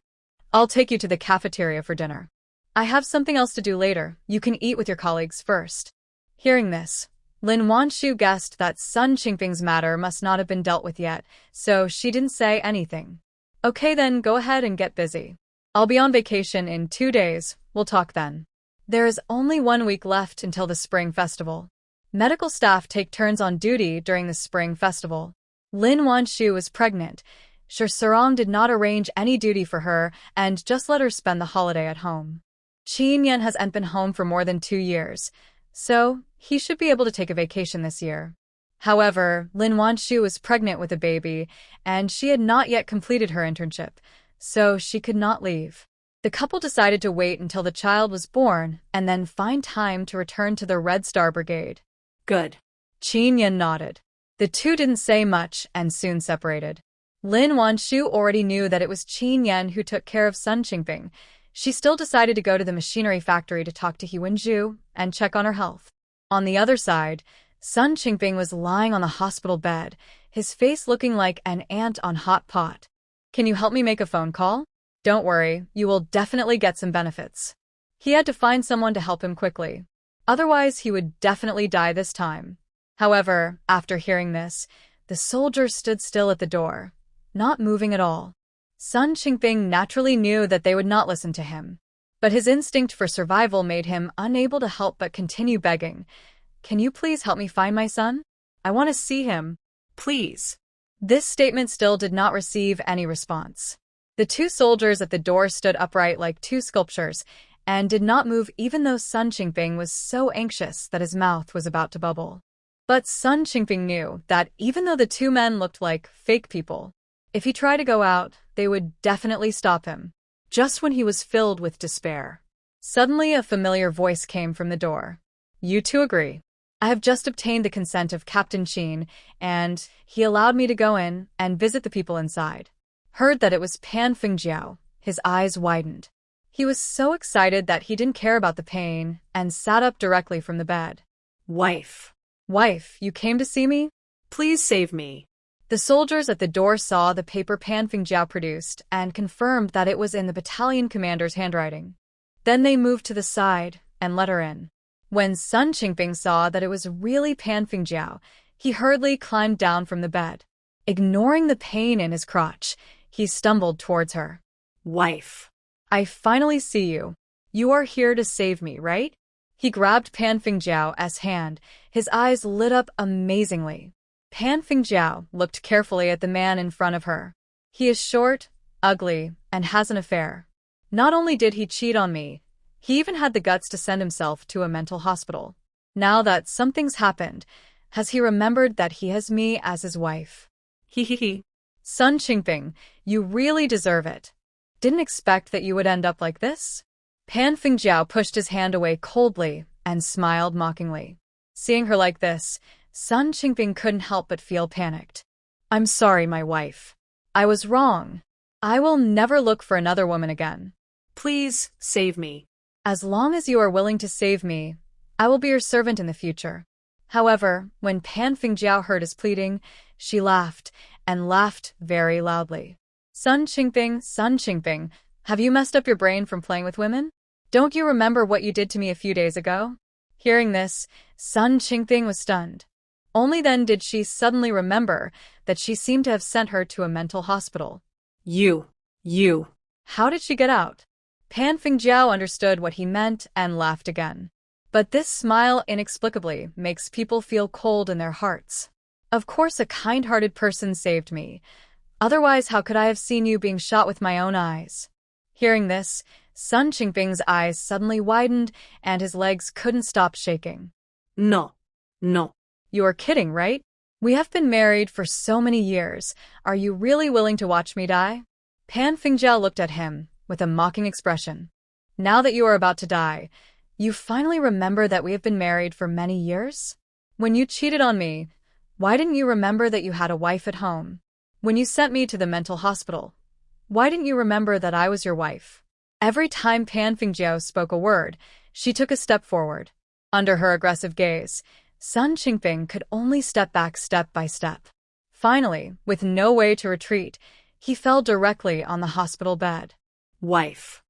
I'll take you to the cafeteria for dinner. I have something else to do later. You can eat with your colleagues first." Hearing this, Lin Wan Shu guessed that Sun Qingping's matter must not have been dealt with yet, so she didn't say anything. "Okay then, go ahead and get busy. I'll be on vacation in 2 days. We'll talk then." There is only 1 week left until the Spring Festival. Medical staff take turns on duty during the Spring Festival. Lin Wan Shu was pregnant. Sarong did not arrange any duty for her and just let her spend the holiday at home. Qin Yan hasn't been home for more than 2 years, so he should be able to take a vacation this year. However, Lin Wan Shu was pregnant with a baby, and she had not yet completed her internship, so she could not leave. The couple decided to wait until the child was born and then find time to return to the Red Star Brigade. Good. Qin Yan nodded. The two didn't say much and soon separated. Lin Wan Shu already knew that it was Qin Yan who took care of Sun Qingping. She still decided to go to the machinery factory to talk to Huinju and check on her health. On the other side, Sun Qingping was lying on the hospital bed, his face looking like an ant on hot pot. "Can you help me make a phone call? Don't worry, you will definitely get some benefits." He had to find someone to help him quickly. Otherwise, he would definitely die this time. However, after hearing this, the soldier stood still at the door, not moving at all. Sun Qingping naturally knew that they would not listen to him, but his instinct for survival made him unable to help but continue begging. "Can you please help me find my son? I want to see him. Please." This statement still did not receive any response. The two soldiers at the door stood upright like two sculptures and did not move even though Sun Qingping was so anxious that his mouth was about to bubble. But Sun Qingping knew that even though the two men looked like fake people, if he tried to go out, they would definitely stop him. Just when he was filled with despair, suddenly a familiar voice came from the door. "You two agree. I have just obtained the consent of Captain Qin, and he allowed me to go in and visit the people inside." Heard that it was Pan Fengjiao, his eyes widened. He was so excited that he didn't care about the pain and sat up directly from the bed. Wife, you came to see me? please save me." The soldiers at the door saw the paper Pan Fengjiao produced and confirmed that it was in the battalion commander's handwriting. Then they moved to the side and let her in. When Sun Qingping saw that it was really Pan Fengjiao, he hurriedly climbed down from the bed. Ignoring the pain in his crotch, he stumbled towards her. "Wife." "I finally see you. You are here to save me, right?" He grabbed Pan Fingjiao's hand. His eyes lit up amazingly. Pan Fingjiao looked carefully at the man in front of her. He is short, ugly, and has an affair. Not only did he cheat on me, he even had the guts to send himself to a mental hospital. Now that something's happened, has he remembered that he has me as his wife? He. Sun Qingping, you really deserve it. Didn't expect that you would end up like this? Pan Fingjiao pushed his hand away coldly and smiled mockingly. Seeing her like this, Sun Qingping couldn't help but feel panicked. I'm sorry, my wife. I was wrong. I will never look for another woman again. Please, save me. As long as you are willing to save me, I will be your servant in the future. However, when Pan Fingjiao heard his pleading, she laughed, and laughed very loudly. Sun Qingping, have you messed up your brain from playing with women? Don't you remember what you did to me a few days ago? Hearing this, Sun Qingping was stunned. Only then did she suddenly remember that she seemed to have sent her to a mental hospital. You. How did she get out? Pan Fingjiao understood what he meant and laughed again. But this smile inexplicably makes people feel cold in their hearts. Of course a kind-hearted person saved me. Otherwise, how could I have seen you being shot with my own eyes? Hearing this, Sun Qingping's eyes suddenly widened and his legs couldn't stop shaking. No. You are kidding, right? We have been married for so many years. Are you really willing to watch me die? Pan Fingjiao looked at him with a mocking expression. Now that you are about to die, you finally remember that we have been married for many years? When you cheated on me, why didn't you remember that you had a wife at home? When you sent me to the mental hospital, why didn't you remember that I was your wife? Every time Pan Fingjiao spoke a word, she took a step forward. Under her aggressive gaze, Sun Qingping could only step back step by step. Finally, with no way to retreat, he fell directly on the hospital bed. Wife.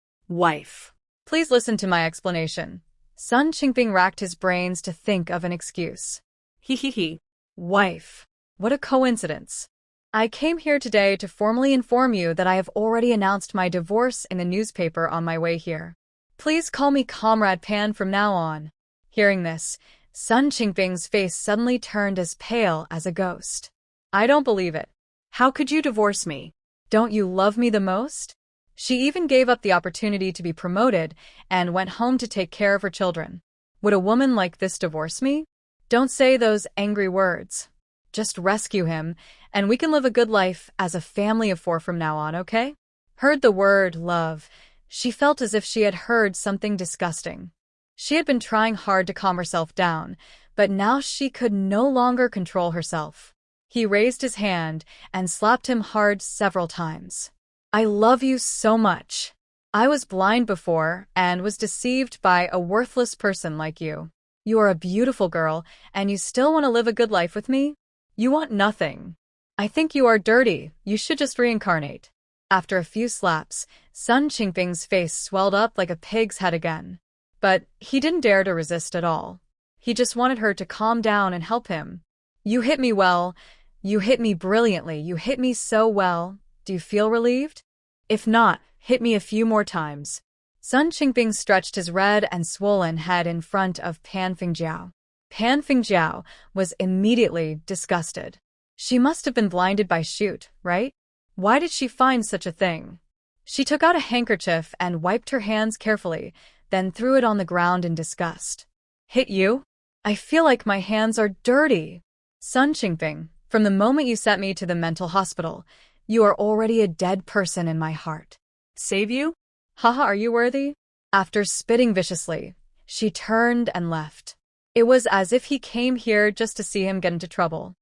Please listen to my explanation. Sun Qingping racked his brains to think of an excuse. He. Wife. What a coincidence. I came here today to formally inform you that I have already announced my divorce in the newspaper on my way here. Please call me Comrade Pan from now on. Hearing this, Sun Qingping's face suddenly turned as pale as a ghost. I don't believe it. How could you divorce me? Don't you love me the most? She even gave up the opportunity to be promoted and went home to take care of her children. Would a woman like this divorce me? Don't say those angry words. Just rescue him, and we can live a good life as a family of 4 from now on, okay? Heard the word love. She felt as if she had heard something disgusting. She had been trying hard to calm herself down, but now she could no longer control herself. He raised his hand and slapped him hard several times. I love you so much. I was blind before and was deceived by a worthless person like you. You are a beautiful girl, and you still want to live a good life with me? You want nothing. I think you are dirty. You should just reincarnate. After a few slaps, Sun Qingping's face swelled up like a pig's head again. But he didn't dare to resist at all. He just wanted her to calm down and help him. You hit me well. You hit me brilliantly. You hit me so well. Do you feel relieved? If not, hit me a few more times. Sun Qingping stretched his red and swollen head in front of Pan Fingjiao. Pan Fingjiao was immediately disgusted. She must have been blinded by shoot, right? Why did she find such a thing? She took out a handkerchief and wiped her hands carefully, then threw it on the ground in disgust. Hit you? I feel like my hands are dirty. Sun Qingping, from the moment you sent me to the mental hospital, you are already a dead person in my heart. Save you? Haha, are you worthy? After spitting viciously, she turned and left. It was as if he came here just to see him get into trouble.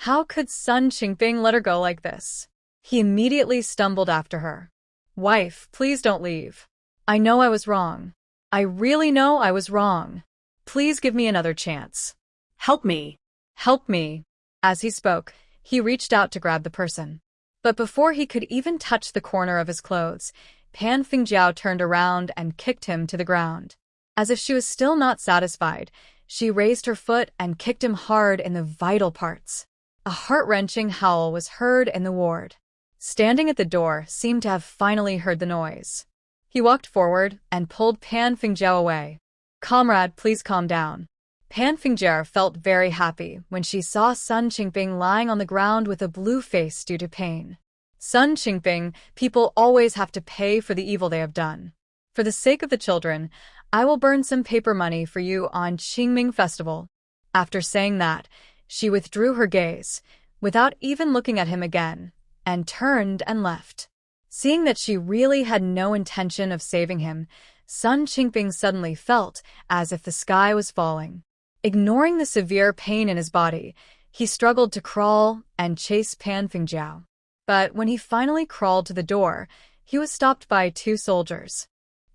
How could Sun Qingping let her go like this? He immediately stumbled after her. Wife, please don't leave. I know I was wrong. I really know I was wrong. Please give me another chance. Help me. Help me. As he spoke, he reached out to grab the person. But before he could even touch the corner of his clothes, Pan Fingjiao turned around and kicked him to the ground. As if she was still not satisfied, she raised her foot and kicked him hard in the vital parts. A heart-wrenching howl was heard in the ward. Standing at the door seemed to have finally heard the noise. He walked forward and pulled Pan Fingjiao away. Comrade, please calm down. Pan Fingjie felt very happy when she saw Sun Qingping lying on the ground with a blue face due to pain. Sun Qingping, people always have to pay for the evil they have done. For the sake of the children, I will burn some paper money for you on Qingming Festival. After saying that, she withdrew her gaze, without even looking at him again, and turned and left. Seeing that she really had no intention of saving him, Sun Qingping suddenly felt as if the sky was falling. Ignoring the severe pain in his body, he struggled to crawl and chase Pan Fingjie. But when he finally crawled to the door, he was stopped by 2 soldiers.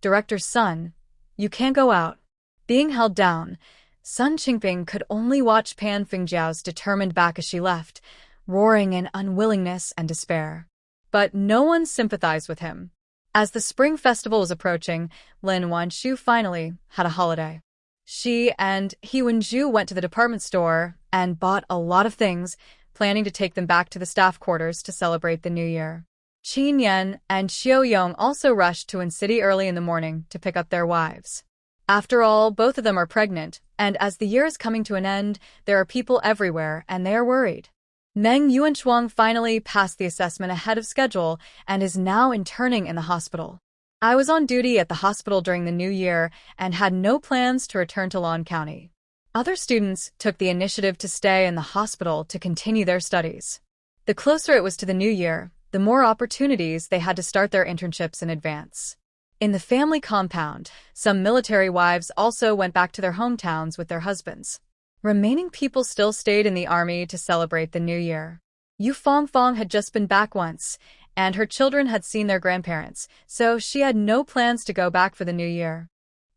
Director Sun, you can't go out. Being held down, Sun Qingping could only watch Pan Fingjie's determined back as she left, roaring in unwillingness and despair. But no one sympathized with him. As the Spring Festival was approaching, Lin Wan Shu finally had a holiday. She and He-Wen-ju went to the department store and bought a lot of things, planning to take them back to the staff quarters to celebrate the new year. Qin Yan and Xiao Yong also rushed to City early in the morning to pick up their wives. After all, both of them are pregnant, and as the year is coming to an end, there are people everywhere and they are worried. Meng Yuanchuang finally passed the assessment ahead of schedule and is now interning in the hospital. I was on duty at the hospital during the new year and had no plans to return to Lan County. Other students took the initiative to stay in the hospital to continue their studies. The closer it was to the new year, the more opportunities they had to start their internships in advance. In the family compound, some military wives also went back to their hometowns with their husbands. Remaining people still stayed in the army to celebrate the new year. Yu Fongfong had just been back once, and her children had seen their grandparents, so she had no plans to go back for the new year.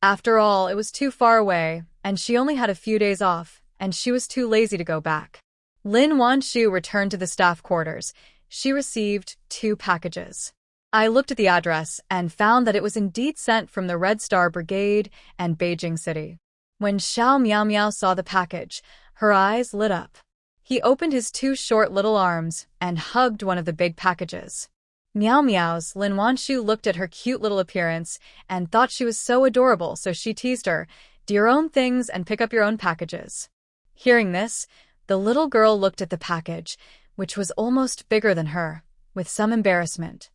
After all, it was too far away, and she only had a few days off, and she was too lazy to go back. Lin Wan Shu returned to the staff quarters. She received 2 packages. I looked at the address and found that it was indeed sent from the Red Star Brigade and Beijing City. When Xiao Miao Miao saw the package, her eyes lit up. He opened his 2 short little arms and hugged one of the big packages. Miao Miao's Lin Wan Shu looked at her cute little appearance and thought she was so adorable, so she teased her, "Do your own things and pick up your own packages." Hearing this, the little girl looked at the package, which was almost bigger than her, with some embarrassment.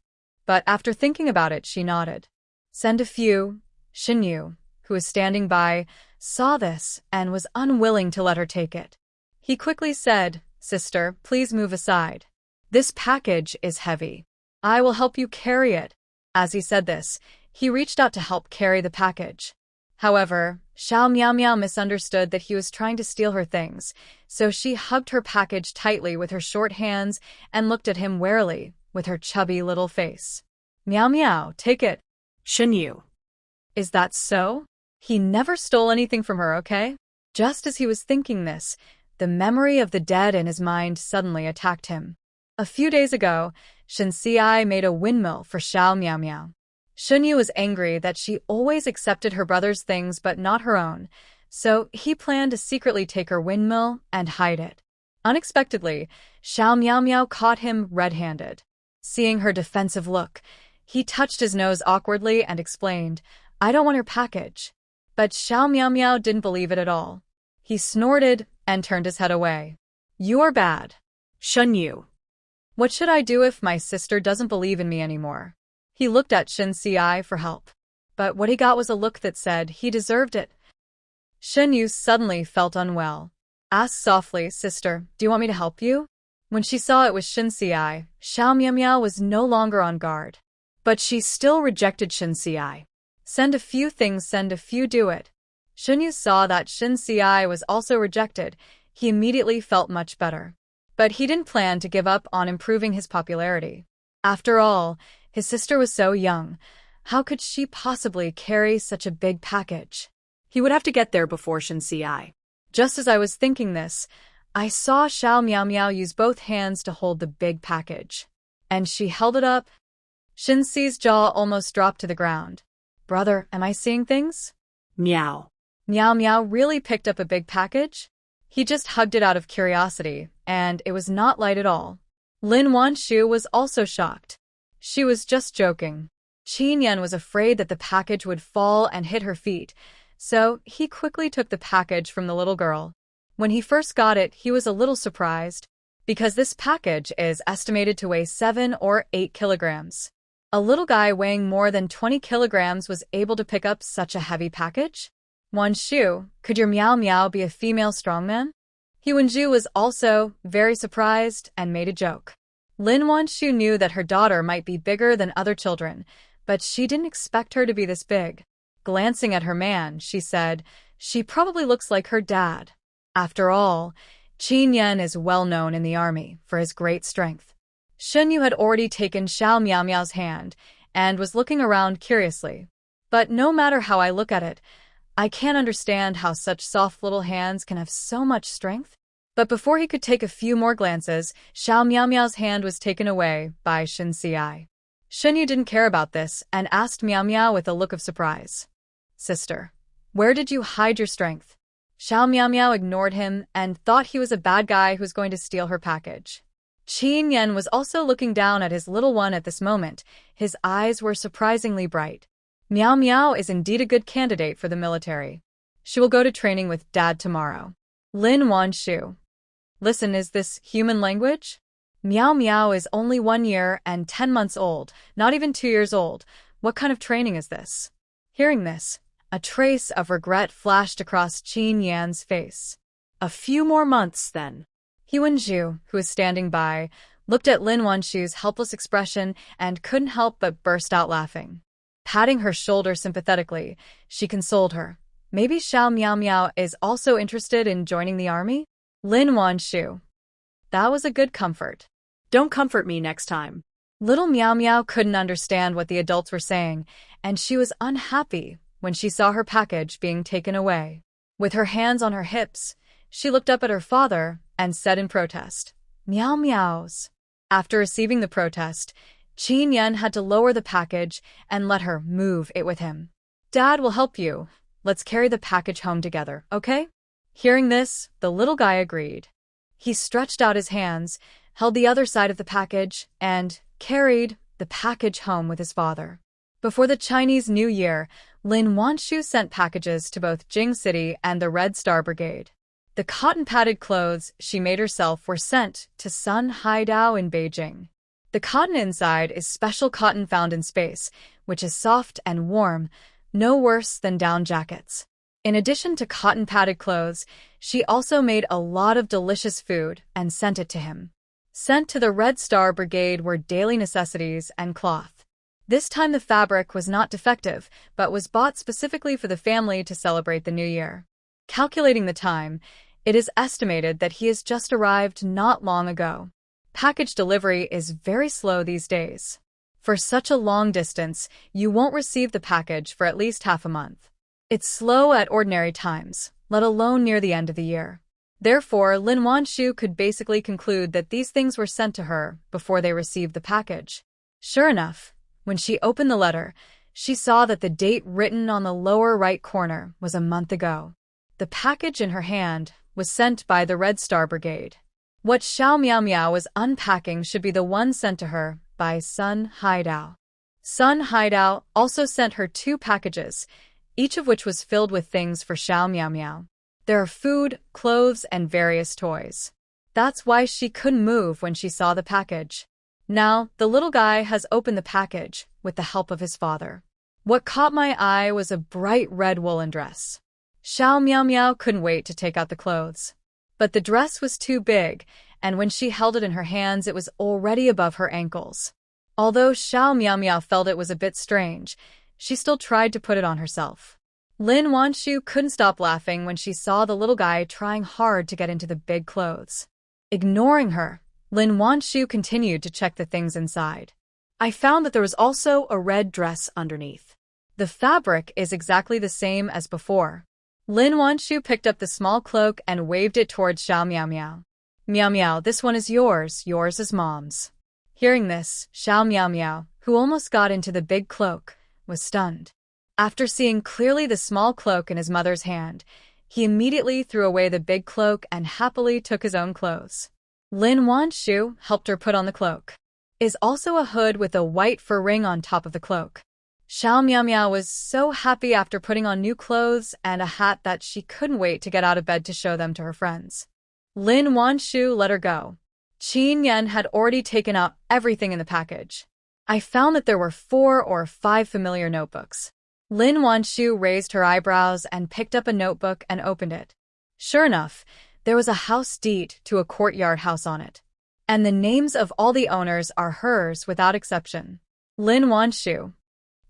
But after thinking about it, she nodded. Send a few. Shinyu, who was standing by, saw this and was unwilling to let her take it. He quickly said, "Sister, please move aside. This package is heavy. I will help you carry it." As he said this, he reached out to help carry the package. However, Xiao Miao Miao misunderstood that he was trying to steal her things, so she hugged her package tightly with her short hands and looked at him warily with her chubby little face. "Miao Miao, take it." Shinyu. "Is that so? He never stole anything from her, okay?" Just as he was thinking this, the memory of the dead in his mind suddenly attacked him. A few days ago, Shinsiai made a windmill for Xiao Miao Miao. Shunyu was angry that she always accepted her brother's things but not her own, so he planned to secretly take her windmill and hide it. Unexpectedly, Xiao Miao Miao caught him red-handed. Seeing her defensive look, he touched his nose awkwardly and explained, "I don't want her package." But Xiao Miao Miao didn't believe it at all. He snorted and turned his head away. "You are bad. Shunyu. What should I do if my sister doesn't believe in me anymore?" He looked at Shinsiai for help. But what he got was a look that said he deserved it. Shinyu suddenly felt unwell. Asked softly, "Sister, do you want me to help you?" When she saw it was Shinsiai, Xiao Miao Miao was no longer on guard. But she still rejected Shinsiai. "Send a few things, send a few, do it." Shinyu saw that Shinsiai was also rejected. He immediately felt much better. But he didn't plan to give up on improving his popularity. After all, his sister was so young. How could she possibly carry such a big package? He would have to get there before Shinsiai. Just as I was thinking this, I saw Xiao Miao Miao use both hands to hold the big package. And she held it up. Shinsi's jaw almost dropped to the ground. "Brother, am I seeing things?" Meow. Miao Miao really picked up a big package? He just hugged it out of curiosity, and it was not light at all. Lin Wan Shu was also shocked. She was just joking. Qin Yan was afraid that the package would fall and hit her feet, So he quickly took the package from the little girl. When he first got it, he was a little surprised, because this package is estimated to weigh 7 or 8 kilograms. A little guy weighing more than 20 kilograms was able to pick up such a heavy package? Wan Shu, could your Meow Meow be a female strongman? Wan Shu was also very surprised and made a joke. Lin Wan Shu knew that her daughter might be bigger than other children, but she didn't expect her to be this big. Glancing at her man, she said, "She probably looks like her dad." After all, Qin Yan is well known in the army for his great strength. Shun Yu had already taken Xiao Miao Miao's hand and was looking around curiously. But no matter how I look at it, I can't understand how such soft little hands can have so much strength. But before he could take a few more glances, Xiao Miao Miao's hand was taken away by Shen Xiai. Shun Yu didn't care about this and asked Miao Miao with a look of surprise. "Sister, where did you hide your strength?" Xiao Miao Miao ignored him and thought he was a bad guy who was going to steal her package. Qin Yan was also looking down at his little one at this moment. His eyes were surprisingly bright. Miao Miao is indeed a good candidate for the military. She will go to training with Dad tomorrow. Lin Wan Shu. Listen, is this human language? Miao Miao is only 1 year and 10 months old, not even 2 years old. What kind of training is this? Hearing this, a trace of regret flashed across Qin Yan's face. A few more months, then. Wan Shu, who was standing by, looked at Lin Wan Shu's helpless expression and couldn't help but burst out laughing. Patting her shoulder sympathetically, she consoled her. Maybe Xiao Miao Miao is also interested in joining the army? Lin Wan Shu. That was a good comfort. Don't comfort me next time. Little Miao Miao couldn't understand what the adults were saying, and she was unhappy when she saw her package being taken away. With her hands on her hips, she looked up at her father and said in protest, "Meow Meows." After receiving the protest, Qin Yan had to lower the package and let her move it with him. "Dad will help you. Let's carry the package home together, okay?" Hearing this, the little guy agreed. He stretched out his hands, held the other side of the package, and carried the package home with his father. Before the Chinese New Year, Lin Wan Shu sent packages to both Jing City and the Red Star Brigade. The cotton-padded clothes she made herself were sent to Sun Haidao in Beijing. The cotton inside is special cotton found in space, which is soft and warm, no worse than down jackets. In addition to cotton-padded clothes, she also made a lot of delicious food and sent it to him. Sent to the Red Star Brigade were daily necessities and cloth. This time the fabric was not defective, but was bought specifically for the family to celebrate the New Year. Calculating the time, it is estimated that he has just arrived not long ago. Package delivery is very slow these days. For such a long distance, you won't receive the package for at least half a month. It's slow at ordinary times, let alone near the end of the year. Therefore, Lin Wan Shu could basically conclude that these things were sent to her before they received the package. Sure enough, when she opened the letter, she saw that the date written on the lower right corner was a month ago. The package in her hand was sent by the Red Star Brigade. What Xiao Miao Miao was unpacking should be the one sent to her by Sun Haidao. Sun Haidao also sent her 2 packages, each of which was filled with things for Xiao Miao Miao. There are food, clothes, and various toys. That's why she couldn't move when she saw the package. Now, the little guy has opened the package with the help of his father. What caught my eye was a bright red woolen dress. Xiao Miao Miao couldn't wait to take out the clothes. But the dress was too big, and when she held it in her hands it was already above her ankles. Although Xiao Miao Miao felt it was a bit strange, she still tried to put it on herself. Lin Wan Shu couldn't stop laughing when she saw the little guy trying hard to get into the big clothes. Ignoring her, Lin Wan Shu continued to check the things inside. I found that there was also a red dress underneath. The fabric is exactly the same as before. Lin Wan Shu picked up the small cloak and waved it towards Xiao Miao Miao. "Miao Miao, this one is yours is Mom's." Hearing this, Xiao Miao Miao, who almost got into the big cloak, was stunned. After seeing clearly the small cloak in his mother's hand, he immediately threw away the big cloak and happily took his own clothes. Lin Wan Shu helped her put on the cloak. Is also a hood with a white fur ring on top of the cloak. Xiao Miao was so happy after putting on new clothes and a hat that she couldn't wait to get out of bed to show them to her friends. Lin Wan Shu let her go. Qin Yan had already taken out everything in the package. I found that there were 4 or 5 familiar notebooks. Lin Wan Shu raised her eyebrows and picked up a notebook and opened it. Sure enough, there was a house deed to a courtyard house on it. And the names of all the owners are hers without exception. Lin Wan Shu.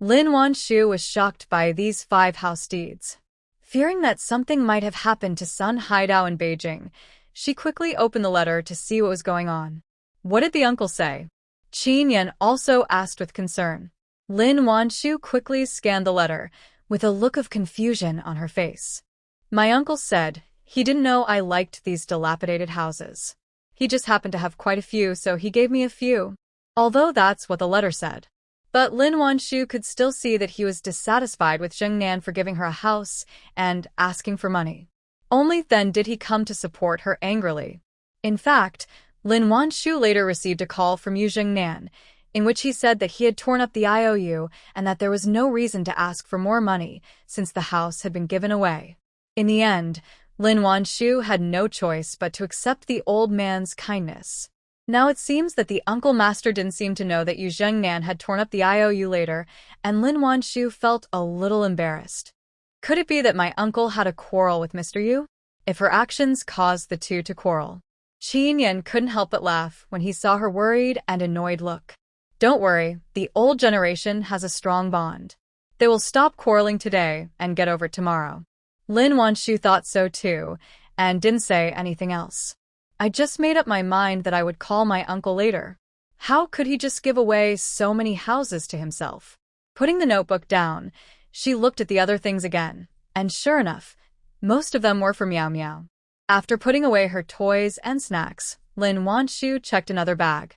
Lin Wan Shu was shocked by these 5 house deeds. Fearing that something might have happened to Sun Haidao in Beijing, she quickly opened the letter to see what was going on. What did the uncle say? Qin Yan also asked with concern. Lin Wan Shu quickly scanned the letter, with a look of confusion on her face. My uncle said he didn't know I liked these dilapidated houses. He just happened to have quite a few, so he gave me a few. Although that's what the letter said. But Lin Wan Shu could still see that he was dissatisfied with Zheng Nan for giving her a house and asking for money. Only then did he come to support her angrily. In fact, Lin Wan Shu later received a call from Yu Zheng Nan, in which he said that he had torn up the IOU and that there was no reason to ask for more money since the house had been given away. In the end, Lin Wan Shu had no choice but to accept the old man's kindness. Now it seems that the uncle master didn't seem to know that Yu Zheng Nan had torn up the IOU later, and Lin Wan Shu felt a little embarrassed. Could it be that my uncle had a quarrel with Mr. Yu? If her actions caused the two to quarrel. Qin Yan couldn't help but laugh when he saw her worried and annoyed look. Don't worry, the old generation has a strong bond. They will stop quarreling today and get over it tomorrow. Lin Wan Shu thought so too, and didn't say anything else. I just made up my mind that I would call my uncle later. How could he just give away so many houses to himself? Putting the notebook down, she looked at the other things again, and sure enough, most of them were for Miao Miao. After putting away her toys and snacks, Lin Wan Shu checked another bag.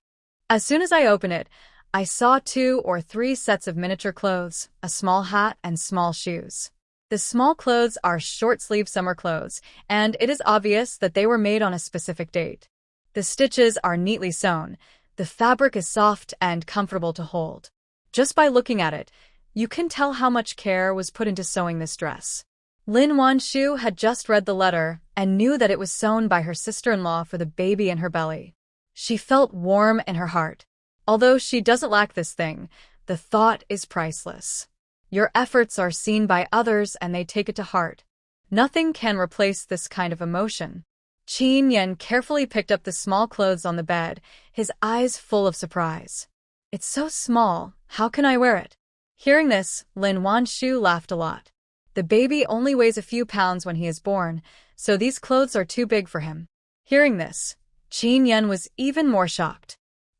As soon as I opened it, I saw 2 or 3 sets of miniature clothes, a small hat, and small shoes. The small clothes are short-sleeve summer clothes, and it is obvious that they were made on a specific date. The stitches are neatly sewn. The fabric is soft and comfortable to hold. Just by looking at it, you can tell how much care was put into sewing this dress. Lin Wan Shu had just read the letter and knew that it was sewn by her sister-in-law for the baby in her belly. She felt warm in her heart. Although she doesn't lack this thing, the thought is priceless. Your efforts are seen by others and they take it to heart. Nothing can replace this kind of emotion. Qin Yan carefully picked up the small clothes on the bed, his eyes full of surprise. It's so small, how can I wear it? Hearing this, Lin Wan Shu laughed a lot. The baby only weighs a few pounds when he is born, so these clothes are too big for him. Hearing this, Qin Yan was even more shocked.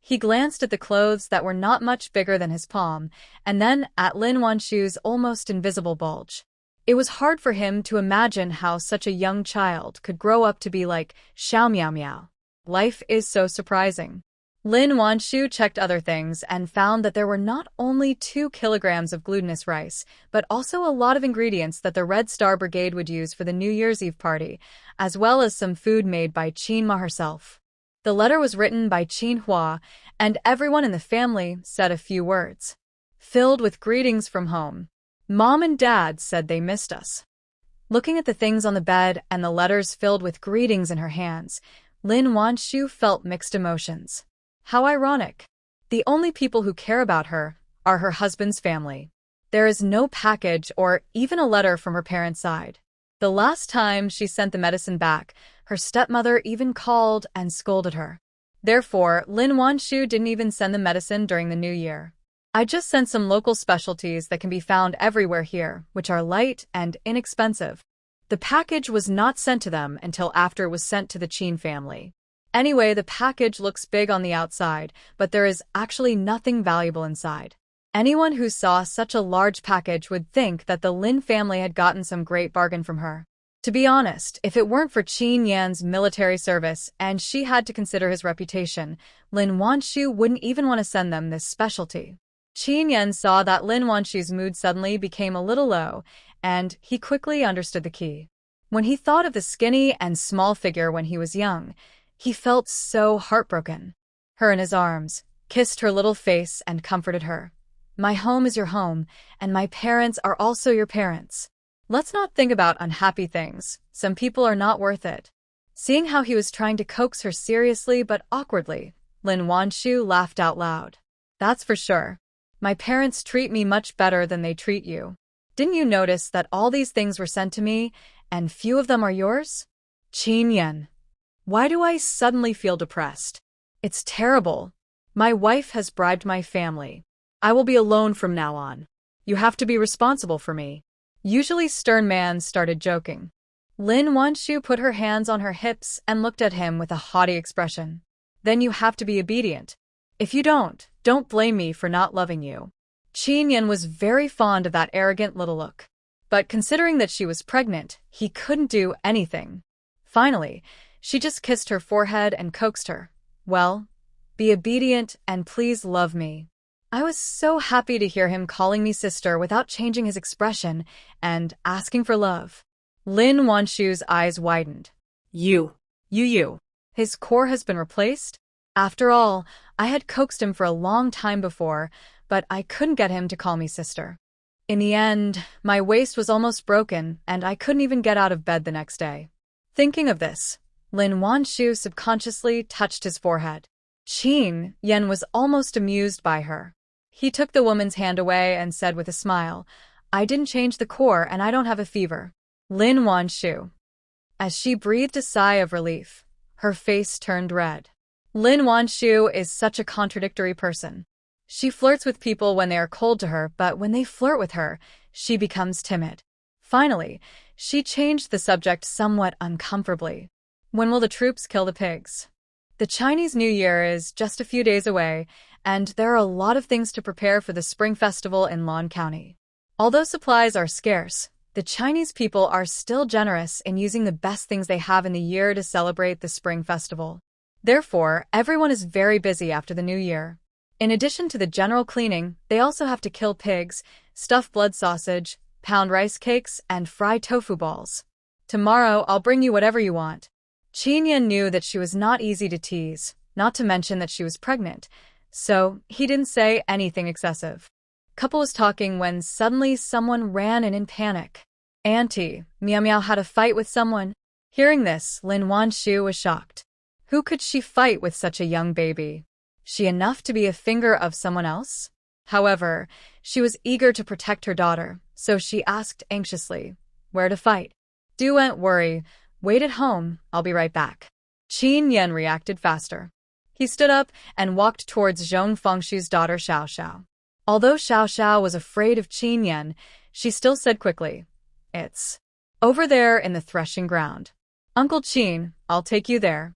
He glanced at the clothes that were not much bigger than his palm, and then at Lin Wan Shu's almost invisible bulge. It was hard for him to imagine how such a young child could grow up to be like Xiao Miao Miao. Life is so surprising. Lin Wan Shu checked other things and found that there were not only 2 kilograms of glutinous rice, but also a lot of ingredients that the Red Star Brigade would use for the New Year's Eve party, as well as some food made by Qin Ma herself. The letter was written by Qin Hua, and everyone in the family said a few words. Filled with greetings from home. Mom and Dad said they missed us. Looking at the things on the bed and the letters filled with greetings in her hands, Lin Wan Shu felt mixed emotions. How ironic. The only people who care about her are her husband's family. There is no package or even a letter from her parents' side. The last time she sent the medicine back, her stepmother even called and scolded her. Therefore, Lin Wan Shu didn't even send the medicine during the New Year. I just sent some local specialties that can be found everywhere here, which are light and inexpensive. The package was not sent to them until after it was sent to the Qin family. Anyway, the package looks big on the outside, but there is actually nothing valuable inside. Anyone who saw such a large package would think that the Lin family had gotten some great bargain from her. To be honest, if it weren't for Qin Yan's military service and she had to consider his reputation, Lin Wan Shu wouldn't even want to send them this specialty. Qin Yan saw that Lin Wan Shu's mood suddenly became a little low, and he quickly understood the key. When he thought of the skinny and small figure when he was young, he felt so heartbroken. Her in his arms, kissed her little face and comforted her. My home is your home, and my parents are also your parents. Let's not think about unhappy things. Some people are not worth it. Seeing how he was trying to coax her seriously but awkwardly, Lin Wan Shu laughed out loud. That's for sure. My parents treat me much better than they treat you. Didn't you notice that all these things were sent to me, and few of them are yours? Qin Yan. Why do I suddenly feel depressed? It's terrible. My wife has bribed my family. I will be alone from now on. You have to be responsible for me. Usually stern man started joking. Lin Wan Shu put her hands on her hips and looked at him with a haughty expression. Then you have to be obedient. If you don't blame me for not loving you. Qin Yan was very fond of that arrogant little look. But considering that she was pregnant, he couldn't do anything. Finally, she just kissed her forehead and coaxed her. Well, be obedient and please love me. I was so happy to hear him calling me sister without changing his expression and asking for love. Lin Wan Shu's eyes widened. You. His core has been replaced? After all, I had coaxed him for a long time before, but I couldn't get him to call me sister. In the end, my waist was almost broken, and I couldn't even get out of bed the next day. Thinking of this, Lin Wan Shu subconsciously touched his forehead. Qin Yan was almost amused by her. He took the woman's hand away and said with a smile, I didn't change the core and I don't have a fever. Lin Wan Shu. As she breathed a sigh of relief, her face turned red. Lin Wan Shu is such a contradictory person. She flirts with people when they are cold to her, but when they flirt with her, she becomes timid. Finally, she changed the subject somewhat uncomfortably. When will the troops kill the pigs? The Chinese New Year is just a few days away, and there are a lot of things to prepare for the Spring Festival in Lan County. Although supplies are scarce, the Chinese people are still generous in using the best things they have in the year to celebrate the Spring Festival. Therefore, everyone is very busy after the New Year. In addition to the general cleaning, they also have to kill pigs, stuff blood sausage, pound rice cakes, and fry tofu balls. Tomorrow, I'll bring you whatever you want. Qin Yan knew that she was not easy to tease, not to mention that she was pregnant, so he didn't say anything excessive. Couple was talking when suddenly someone ran in panic. Auntie, Meow Meow had a fight with someone. Hearing this, Lin Wan Shu was shocked. Who could she fight with such a young baby? She enough to be a finger of someone else? However, she was eager to protect her daughter, so she asked anxiously, where to fight? Don't worry. Wait at home, I'll be right back. Qin Yan reacted faster. He stood up and walked towards Zhong Fengshu's daughter Xiao Xiao. Although Xiao Xiao was afraid of Qin Yan, she still said quickly, It's over there in the threshing ground. Uncle Qin, I'll take you there.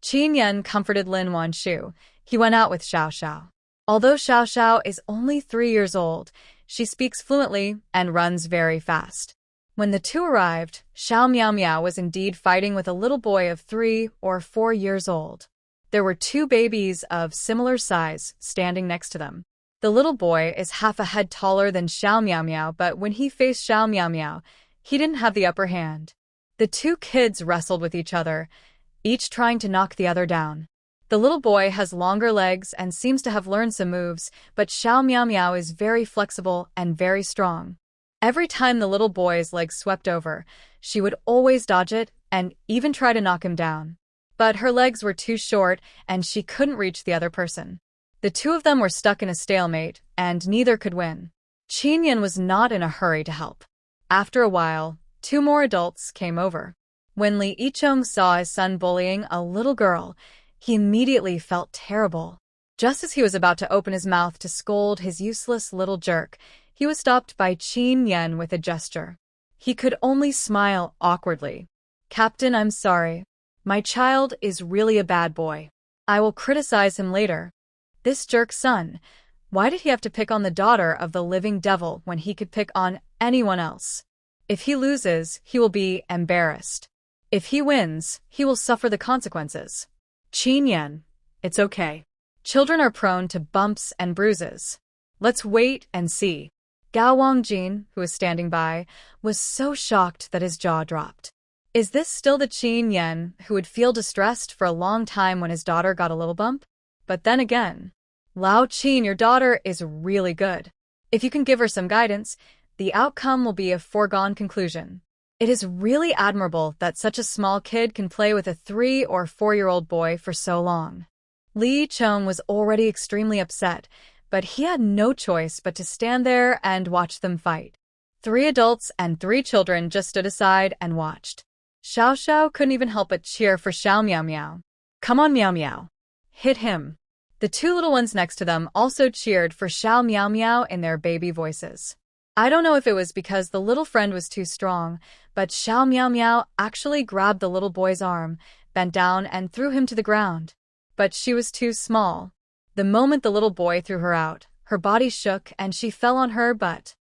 Qin Yan comforted Lin Wan Shu. He went out with Xiao Xiao. Although Xiao Xiao is only 3 years old, she speaks fluently and runs very fast. When the two arrived, Xiao Miao Miao was indeed fighting with a little boy of 3 or 4 years old. There were 2 babies of similar size standing next to them. The little boy is half a head taller than Xiao Miao Miao, but when he faced Xiao Miao Miao, he didn't have the upper hand. The 2 kids wrestled with each other, each trying to knock the other down. The little boy has longer legs and seems to have learned some moves, but Xiao Miao Miao is very flexible and very strong. Every time the little boy's legs swept over, she would always dodge it and even try to knock him down. But her legs were too short and she couldn't reach the other person. The 2 of them were stuck in a stalemate, and neither could win. Qin Yan was not in a hurry to help. After a while, 2 more adults came over. When Li Yichong saw his son bullying a little girl, he immediately felt terrible. Just as he was about to open his mouth to scold his useless little jerk, he was stopped by Qin Yan with a gesture. He could only smile awkwardly. Captain, I'm sorry. My child is really a bad boy. I will criticize him later. This jerk's son, why did he have to pick on the daughter of the living devil when he could pick on anyone else? If he loses, he will be embarrassed. If he wins, he will suffer the consequences. Qin Yan, it's okay. Children are prone to bumps and bruises. Let's wait and see. Gao Wangjin, who was standing by, was so shocked that his jaw dropped. Is this still the Qin Yan who would feel distressed for a long time when his daughter got a little bump? But then again, Lao Qin, your daughter is really good. If you can give her some guidance, the outcome will be a foregone conclusion. It is really admirable that such a small kid can play with a 3 or 4-year-old boy for so long. Lee Chung was already extremely upset, but he had no choice but to stand there and watch them fight. 3 adults and 3 children just stood aside and watched. Xiao Xiao couldn't even help but cheer for Xiao Miao Miao. "Come on, Miao Miao. Hit him." The 2 little ones next to them also cheered for Xiao Miao Miao in their baby voices. I don't know if it was because the little friend was too strong, but Xiao Miao Miao actually grabbed the little boy's arm, bent down, and threw him to the ground. But she was too small. The moment the little boy threw her out, her body shook and she fell on her butt.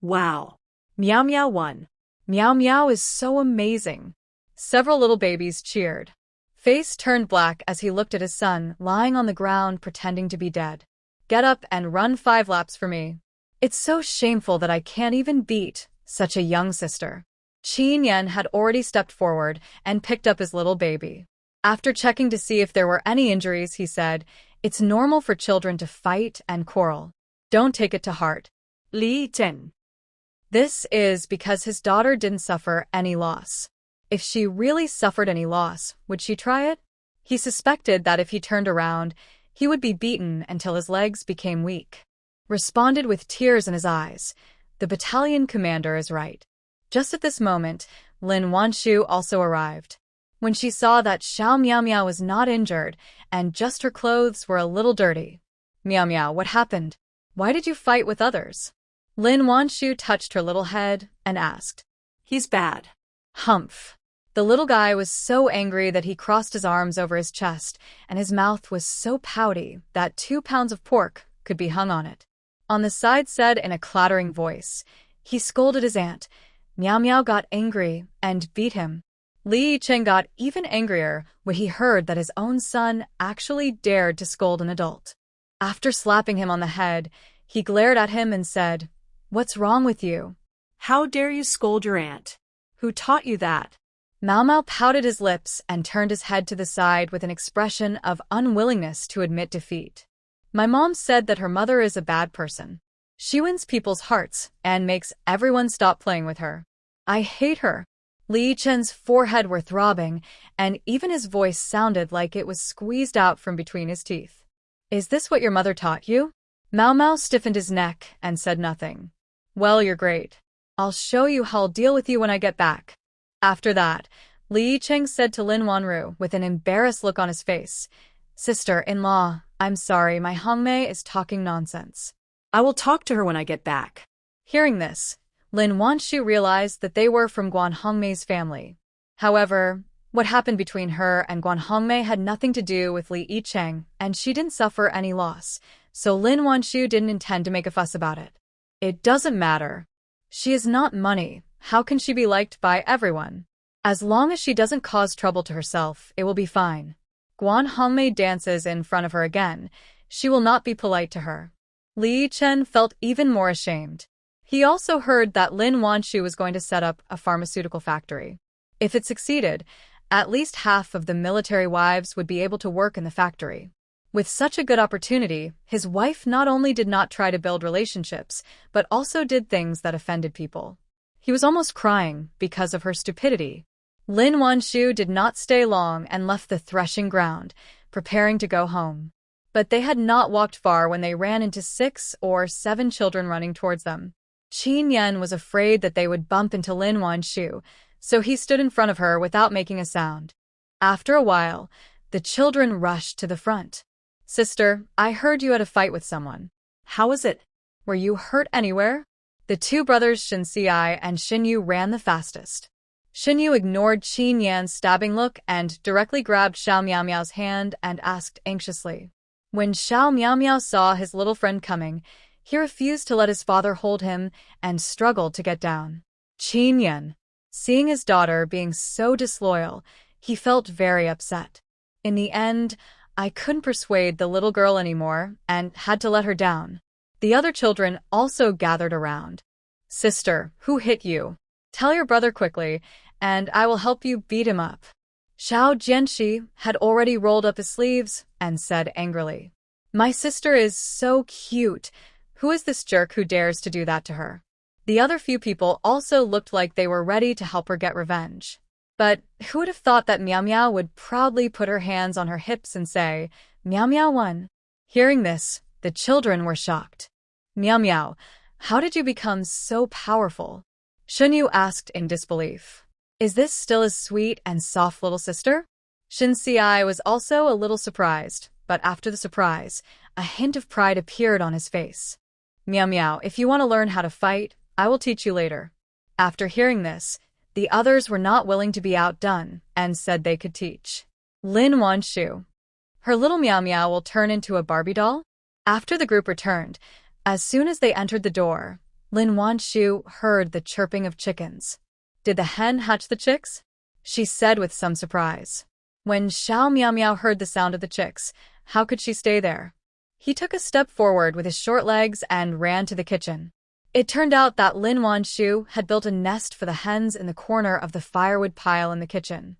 Wow. Meow Meow won. Meow Meow is so amazing. Several little babies cheered. Face turned black as he looked at his son lying on the ground pretending to be dead. "Get up and run 5 laps for me. It's so shameful that I can't even beat such a young sister." Qin Yan had already stepped forward and picked up his little baby. After checking to see if there were any injuries, he said, "It's normal for children to fight and quarrel. Don't take it to heart." Li Chen. This is because his daughter didn't suffer any loss. If she really suffered any loss, would she try it? He suspected that if he turned around, he would be beaten until his legs became weak. Responded with tears in his eyes, "The battalion commander is right." Just at this moment, Lin Wan Shu also arrived. When she saw that Xiao Miao Miao was not injured and just her clothes were a little dirty. "Miao Miao, what happened? Why did you fight with others?" Lin Wan Shu touched her little head and asked. "He's bad." Humph. The little guy was so angry that he crossed his arms over his chest, and his mouth was so pouty that 2 pounds of pork could be hung on it. On the side said in a clattering voice, he scolded his aunt. Miao Miao got angry and beat him. Li Chen got even angrier when he heard that his own son actually dared to scold an adult. After slapping him on the head, he glared at him and said, "What's wrong with you? How dare you scold your aunt? Who taught you that?" Mao Mao pouted his lips and turned his head to the side with an expression of unwillingness to admit defeat. "My mom said that her mother is a bad person. She wins people's hearts and makes everyone stop playing with her. I hate her." Li Chen's forehead were throbbing, and even his voice sounded like it was squeezed out from between his teeth. "Is this what your mother taught you?" Mao Mao stiffened his neck and said nothing. "Well, you're great. I'll show you how I'll deal with you when I get back." After that, Li Cheng said to Lin Wanru with an embarrassed look on his face, "Sister-in-law, I'm sorry, my Hongmei is talking nonsense. I will talk to her when I get back." Hearing this, Lin Wan Shu realized that they were from Guan Hongmei's family. However, what happened between her and Guan Hongmei had nothing to do with Li Yicheng, and she didn't suffer any loss, so Lin Wan Shu didn't intend to make a fuss about it. It doesn't matter. She is not money. How can she be liked by everyone? As long as she doesn't cause trouble to herself, it will be fine. Guan Hongmei dances in front of her again. She will not be polite to her. Li Chen felt even more ashamed. He also heard that Lin Wan Shu was going to set up a pharmaceutical factory. If it succeeded, at least half of the military wives would be able to work in the factory. With such a good opportunity, his wife not only did not try to build relationships, but also did things that offended people. He was almost crying because of her stupidity. Lin Wan Shu did not stay long and left the threshing ground, preparing to go home. But they had not walked far when they ran into 6 or 7 children running towards them. Qin Yan was afraid that they would bump into Lin Wan Shu, so he stood in front of her without making a sound. After a while, the children rushed to the front. "Sister, I heard you had a fight with someone. How was it? Were you hurt anywhere?" The 2 brothers Shin Xiai and Shin Yu ran the fastest. Shin Yu ignored Qin Yan's stabbing look and directly grabbed Xiao Miao Miao's hand and asked anxiously. When Xiao Miao Miao saw his little friend coming, he refused to let his father hold him and struggled to get down. Qin Yan, seeing his daughter being so disloyal, he felt very upset. In the end, I couldn't persuade the little girl anymore and had to let her down. The other children also gathered around. "Sister, who hit you? Tell your brother quickly, and I will help you beat him up." Xiao Jianxi had already rolled up his sleeves and said angrily, "My sister is so cute. Who is this jerk who dares to do that to her? The other few people also looked like they were ready to help her get revenge. But who would have thought that Meow Meow would proudly put her hands on her hips and say, Meow Meow won? Hearing this, the children were shocked. Meow Meow, how did you become so powerful? Shunyu asked in disbelief. Is this still his sweet and soft little sister? Shinsiai was also a little surprised, but after the surprise, a hint of pride appeared on his face. Meow Meow, if you want to learn how to fight, I will teach you later. After hearing this, the others were not willing to be outdone and said they could teach. Lin Wan Shu. Her little Meow Meow will turn into a Barbie doll? After the group returned, as soon as they entered the door, Lin Wan Shu heard the chirping of chickens. Did the hen hatch the chicks? She said with some surprise. When Xiao Meow Meow heard the sound of the chicks, how could she stay there? He took a step forward with his short legs and ran to the kitchen. It turned out that Lin Wan Shu had built a nest for the hens in the corner of the firewood pile in the kitchen.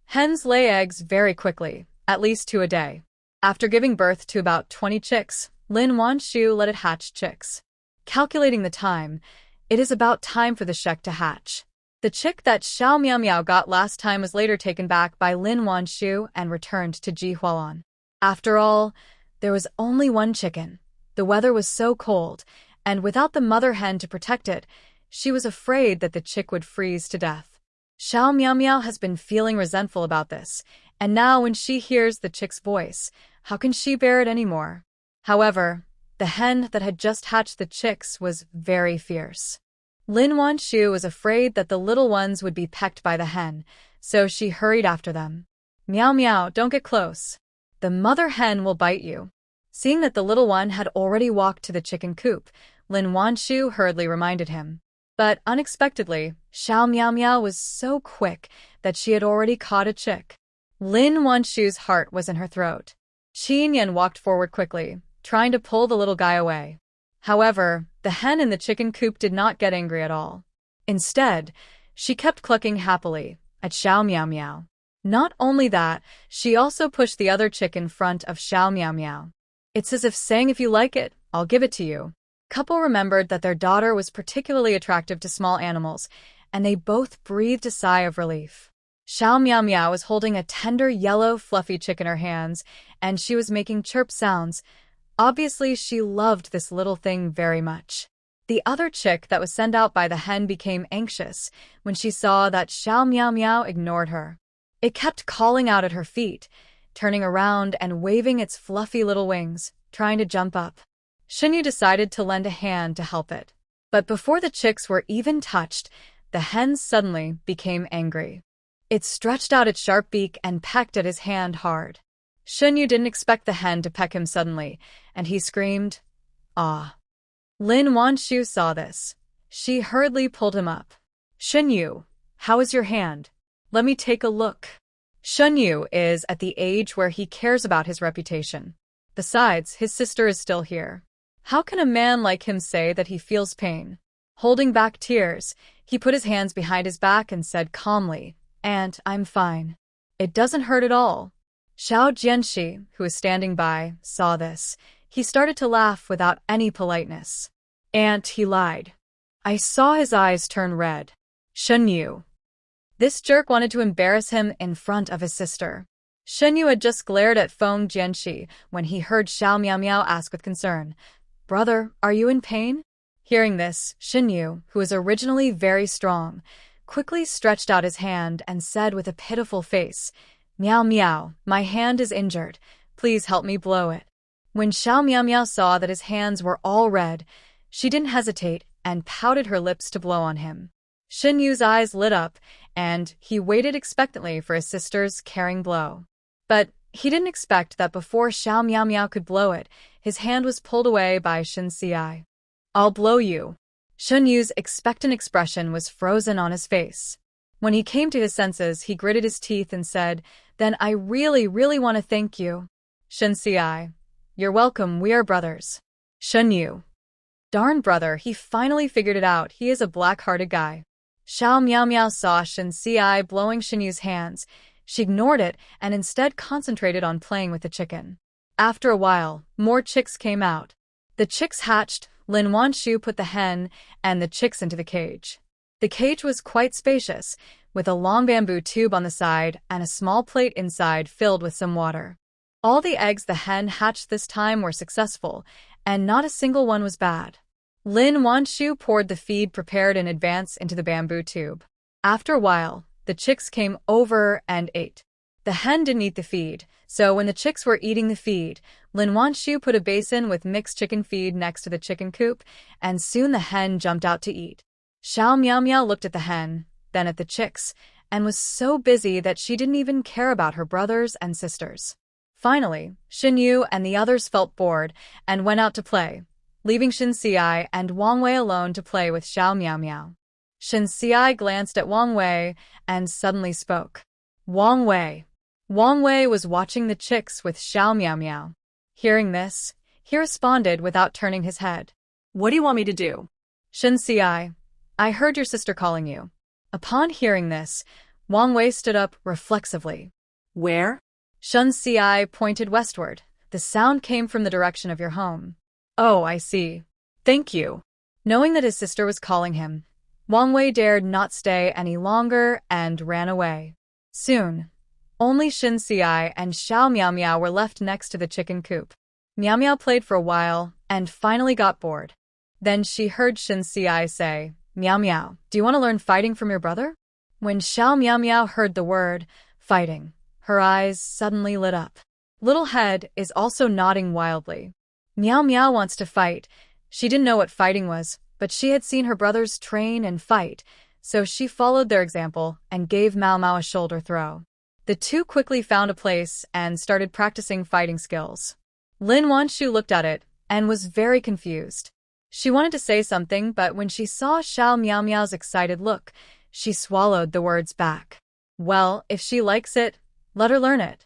Hens lay eggs very quickly, at least 2 a day. After giving birth to about 20 chicks, Lin Wan Shu let it hatch chicks. Calculating the time, it is about time for the chick to hatch. The chick that Xiao Meow Meow got last time was later taken back by Lin Wan Shu and returned to Ji Hualan. After all, there was only one chicken. The weather was so cold, and without the mother hen to protect it, she was afraid that the chick would freeze to death. Xiao Meow Meow has been feeling resentful about this, and now when she hears the chick's voice, how can she bear it anymore? However, the hen that had just hatched the chicks was very fierce. Lin Wan Shu was afraid that the little ones would be pecked by the hen, so she hurried after them. Meow Meow, don't get close. The mother hen will bite you. Seeing that the little one had already walked to the chicken coop, Lin Wan Shu hurriedly reminded him. But unexpectedly, Xiao Meow Meow was so quick that she had already caught a chick. Lin Wan Shu's heart was in her throat. Qin Yan walked forward quickly, trying to pull the little guy away. However, the hen in the chicken coop did not get angry at all. Instead, she kept clucking happily at Xiao Meow Meow. Not only that, she also pushed the other chick in front of Xiao Meow Meow. It's as if saying, if you like it, I'll give it to you. Couple remembered that their daughter was particularly attractive to small animals, and they both breathed a sigh of relief. Xiao Meow Meow was holding a tender yellow fluffy chick in her hands, and she was making chirp sounds. Obviously, she loved this little thing very much. The other chick that was sent out by the hen became anxious when she saw that Xiao Meow Meow ignored her. It kept calling out at her feet, turning around and waving its fluffy little wings, trying to jump up. Shunyu decided to lend a hand to help it. But before the chicks were even touched, the hen suddenly became angry. It stretched out its sharp beak and pecked at his hand hard. Shunyu didn't expect the hen to peck him suddenly, and he screamed, "Ah!" Lin Wan Shu saw this. She hurriedly pulled him up. "Shunyu, how is your hand? Let me take a look." Shunyu is at the age where he cares about his reputation. Besides, his sister is still here. How can a man like him say that he feels pain? Holding back tears, he put his hands behind his back and said calmly, "Aunt, I'm fine. It doesn't hurt at all." Xiao Jianxi, who was standing by, saw this. He started to laugh without any politeness. "Aunt," he lied. "I saw his eyes turn red." Shunyu. This jerk wanted to embarrass him in front of his sister. Shunyu had just glared at Feng Jianxi when he heard Xiao Meow Meow ask with concern, "Brother, are you in pain?" Hearing this, Shunyu, who was originally very strong, quickly stretched out his hand and said with a pitiful face, "Meow Meow, my hand is injured. Please help me blow it." When Xiao Meow Meow saw that his hands were all red, she didn't hesitate and pouted her lips to blow on him. Shunyu's eyes lit up, and he waited expectantly for his sister's caring blow. But he didn't expect that before Xiao Meow Meow could blow it, his hand was pulled away by Shinsiai. "I'll blow you." Shunyu's expectant expression was frozen on his face. When he came to his senses, he gritted his teeth and said, "Then I really, really want to thank you." Shinsiai. "You're welcome, we are brothers." Shunyu. Darn brother, he finally figured it out, he is a black-hearted guy. Xiao Meow Meow saw Shinsiai blowing Shunyu's hands. She ignored it and instead concentrated on playing with the chicken. After a while, more chicks came out. The chicks hatched, Lin Wan Shu put the hen and the chicks into the cage. The cage was quite spacious, with a long bamboo tube on the side and a small plate inside filled with some water. All the eggs the hen hatched this time were successful, and not a single one was bad. Lin Wan Shu poured the feed prepared in advance into the bamboo tube. After a while, the chicks came over and ate. The hen didn't eat the feed, so when the chicks were eating the feed, Lin Wan Shu put a basin with mixed chicken feed next to the chicken coop, and soon the hen jumped out to eat. Xiao Miao Miao looked at the hen, then at the chicks, and was so busy that she didn't even care about her brothers and sisters. Finally, Xin Yu and the others felt bored and went out to play, leaving Xin Xi and Wang Wei alone to play with Xiao Miao Miao. Xin Xi glanced at Wang Wei and suddenly spoke. Wang Wei. Wang Wei was watching the chicks with Xiao Miao Miao. Hearing this, he responded without turning his head. What do you want me to do? Xin Xi, I heard your sister calling you. Upon hearing this, Wang Wei stood up reflexively. Where? Xin Xi pointed westward. The sound came from the direction of your home. Oh, I see. Thank you. Knowing that his sister was calling him, Wang Wei dared not stay any longer and ran away. Soon, only Xin Xi and Xiao Miao Miao were left next to the chicken coop. Miao Miao played for a while and finally got bored. Then she heard Xin Xi say, Miao Miao, do you want to learn fighting from your brother? When Xiao Miao Miao heard the word, fighting, her eyes suddenly lit up. Little Head is also nodding wildly. Miao Miao wants to fight. She didn't know what fighting was, but she had seen her brothers train and fight, so she followed their example and gave Mao Mao a shoulder throw. The two quickly found a place and started practicing fighting skills. Lin Wan Shu looked at it and was very confused. She wanted to say something, but when she saw Xiao Miao Miao's excited look, she swallowed the words back. Well, if she likes it, let her learn it.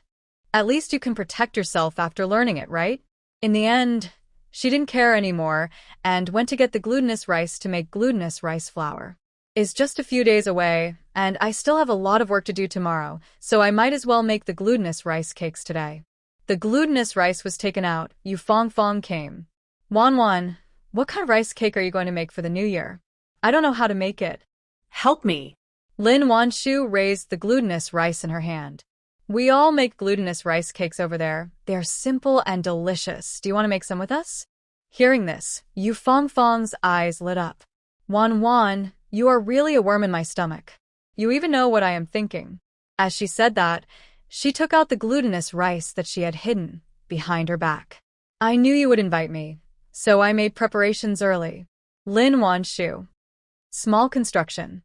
At least you can protect yourself after learning it, right? In the end, she didn't care anymore and went to get the glutinous rice to make glutinous rice flour. It's just a few days away, and I still have a lot of work to do tomorrow, so I might as well make the glutinous rice cakes today. The glutinous rice was taken out. Yu Fong Fong came. Wan Wan, what kind of rice cake are you going to make for the new year? I don't know how to make it. Help me. Lin Wan Shu raised the glutinous rice in her hand. We all make glutinous rice cakes over there. They're simple and delicious. Do you want to make some with us? Hearing this, Yu Fong Fong's eyes lit up. Wan Wan, you are really a worm in my stomach. You even know what I am thinking. As she said that, she took out the glutinous rice that she had hidden behind her back. I knew you would invite me, so I made preparations early. Lin Wan Shu. Small construction.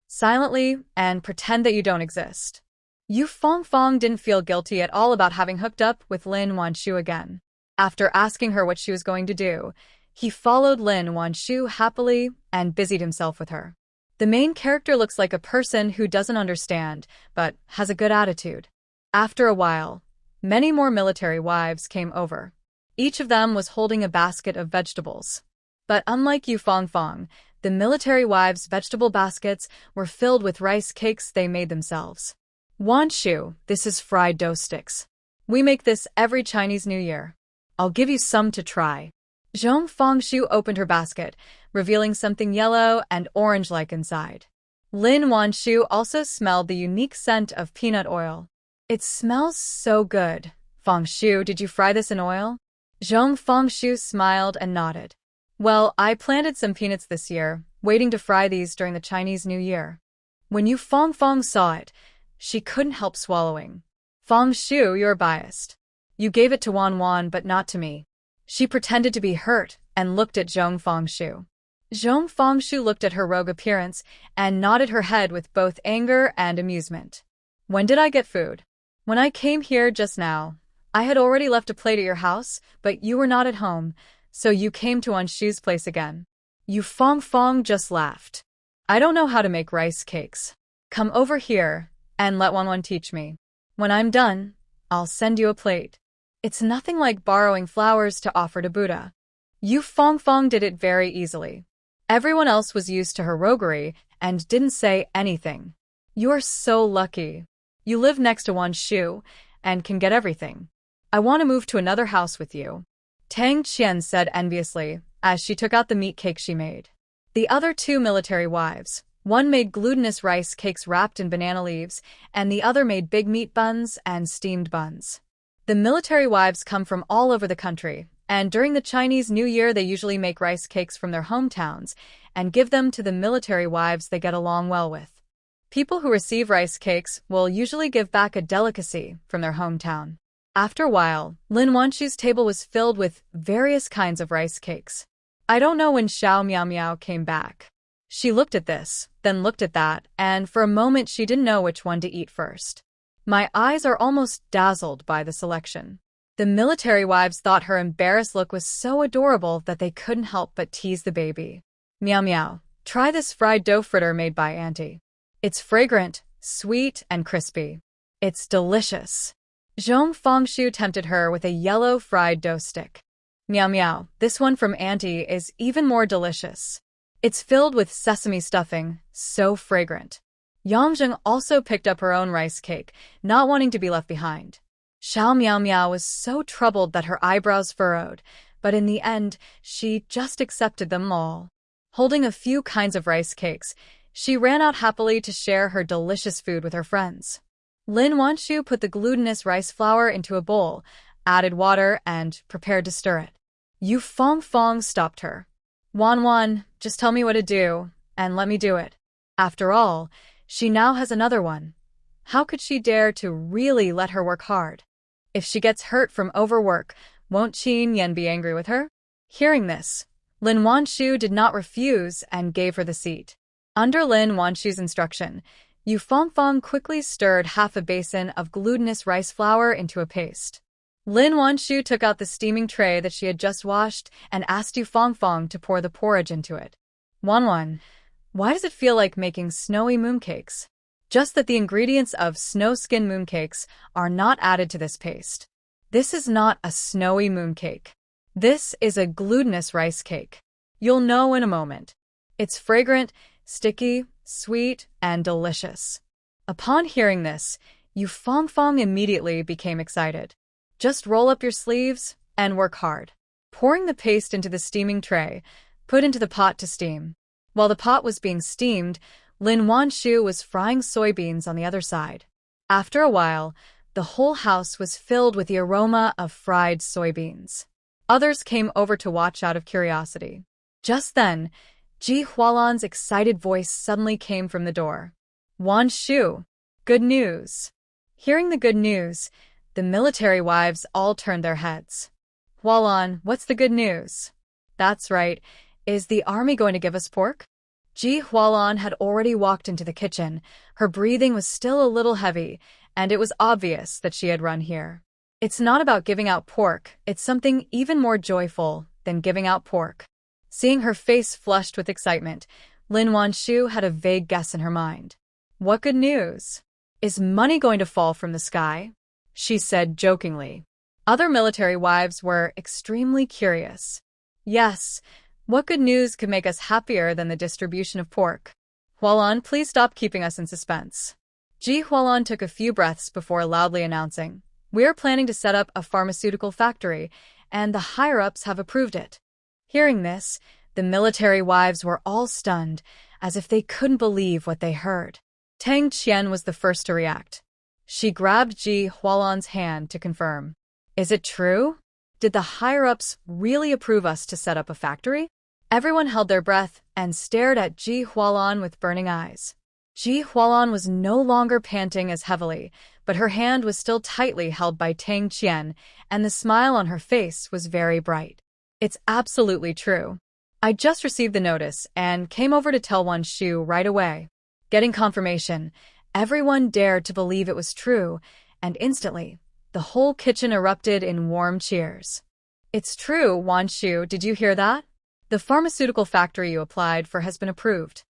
Silently and pretend that you don't exist. Yu Fong Fong didn't feel guilty at all about having hooked up with Lin Wan Shu again. After asking her what she was going to do, he followed Lin Wan Shu happily and busied himself with her. The main character looks like a person who doesn't understand, but has a good attitude. After a while, many more military wives came over. Each of them was holding a basket of vegetables. But unlike Yu Fong Fong, the military wives' vegetable baskets were filled with rice cakes they made themselves. Wan Shu, this is fried dough sticks. We make this every Chinese New Year. I'll give you some to try. Zhong Fengshu opened her basket, revealing something yellow and orange-like inside. Lin Wan Shu also smelled the unique scent of peanut oil. It smells so good. Fengshu, did you fry this in oil? Zhong Fengshu smiled and nodded. Well, I planted some peanuts this year, waiting to fry these during the Chinese New Year. When Yu Fong Fong saw it, she couldn't help swallowing. Fengshu, you're biased. You gave it to Wan Wan but not to me. She pretended to be hurt and looked at Zhong Fengshu. Zhong Fengshu looked at her rogue appearance and nodded her head with both anger and amusement. When did I get food? When I came here just now. I had already left a plate at your house, but you were not at home, so you came to Wan Shu's place again. Yu Fong Fong just laughed. I don't know how to make rice cakes. Come over here and let Wan Wan teach me. When I'm done, I'll send you a plate. It's nothing like borrowing flowers to offer to Buddha. Yu Fong Fong did it very easily. Everyone else was used to her roguery and didn't say anything. You're so lucky. You live next to Wan Shu and can get everything. I want to move to another house with you. Tang Qian said enviously, as she took out the meat cake she made. The other two military wives, one made glutinous rice cakes wrapped in banana leaves, and the other made big meat buns and steamed buns. The military wives come from all over the country, and during the Chinese New Year they usually make rice cakes from their hometowns and give them to the military wives they get along well with. People who receive rice cakes will usually give back a delicacy from their hometown. After a while, Lin Wan Shu's table was filled with various kinds of rice cakes. I don't know when Xiao Miao Miao came back. She looked at this, then looked at that, and for a moment she didn't know which one to eat first. My eyes are almost dazzled by the selection. The military wives thought her embarrassed look was so adorable that they couldn't help but tease the baby. Meow meow, try this fried dough fritter made by Auntie. It's fragrant, sweet, and crispy. It's delicious. Zhong Fengshu tempted her with a yellow fried dough stick. Meow meow, this one from Auntie is even more delicious. It's filled with sesame stuffing, so fragrant. Yangzheng also picked up her own rice cake, not wanting to be left behind. Xiao Miao Miao was so troubled that her eyebrows furrowed, but in the end, she just accepted them all. Holding a few kinds of rice cakes, she ran out happily to share her delicious food with her friends. Lin Wan Shu put the glutinous rice flour into a bowl, added water, and prepared to stir it. Yu Fong stopped her. Wan, just tell me what to do, and let me do it. After all, she now has another one. How could she dare to really let her work hard? If she gets hurt from overwork, won't Qin Yan be angry with her? Hearing this, Lin Wan Shu did not refuse and gave her the seat. Under Lin Wan Shu's instruction, Yu Fong quickly stirred half a basin of glutinous rice flour into a paste. Lin Wan Shu took out the steaming tray that she had just washed and asked Yu Fong to pour the porridge into it. Wan, why does it feel like making snowy mooncakes? Just that the ingredients of snow skin mooncakes are not added to this paste. This is not a snowy mooncake. This is a glutinous rice cake. You'll know in a moment. It's fragrant, sticky, sweet, and delicious. Upon hearing this, Yu Fong immediately became excited. Just roll up your sleeves and work hard. Pouring the paste into the steaming tray, put into the pot to steam. While the pot was being steamed, Lin Wan Shu was frying soybeans on the other side. After a while, the whole house was filled with the aroma of fried soybeans. Others came over to watch out of curiosity. Just then, Ji Hualan's excited voice suddenly came from the door. Wan Shu, good news. Hearing the good news, the military wives all turned their heads. Hualan, what's the good news? That's right. Is the army going to give us pork? Ji Hualan had already walked into the kitchen. Her breathing was still a little heavy, and it was obvious that she had run here. It's not about giving out pork, it's something even more joyful than giving out pork. Seeing her face flushed with excitement, Lin Wan Shu had a vague guess in her mind. What good news? Is money going to fall from the sky? She said jokingly. Other military wives were extremely curious. Yes, what good news could make us happier than the distribution of pork? Hualan, please stop keeping us in suspense. Ji Hualan took a few breaths before loudly announcing, we are planning to set up a pharmaceutical factory, and the higher-ups have approved it. Hearing this, the military wives were all stunned, as if they couldn't believe what they heard. Tang Qian was the first to react. She grabbed Ji Hualan's hand to confirm. Is it true? Did the higher-ups really approve us to set up a factory? Everyone held their breath and stared at Ji Hualan with burning eyes. Ji Hualan was no longer panting as heavily, but her hand was still tightly held by Tang Qian, and the smile on her face was very bright. It's absolutely true. I just received the notice and came over to tell Wan Shu right away. Getting confirmation, everyone dared to believe it was true, and instantly, the whole kitchen erupted in warm cheers. It's true, Wan Shu, did you hear that? The pharmaceutical factory you applied for has been approved.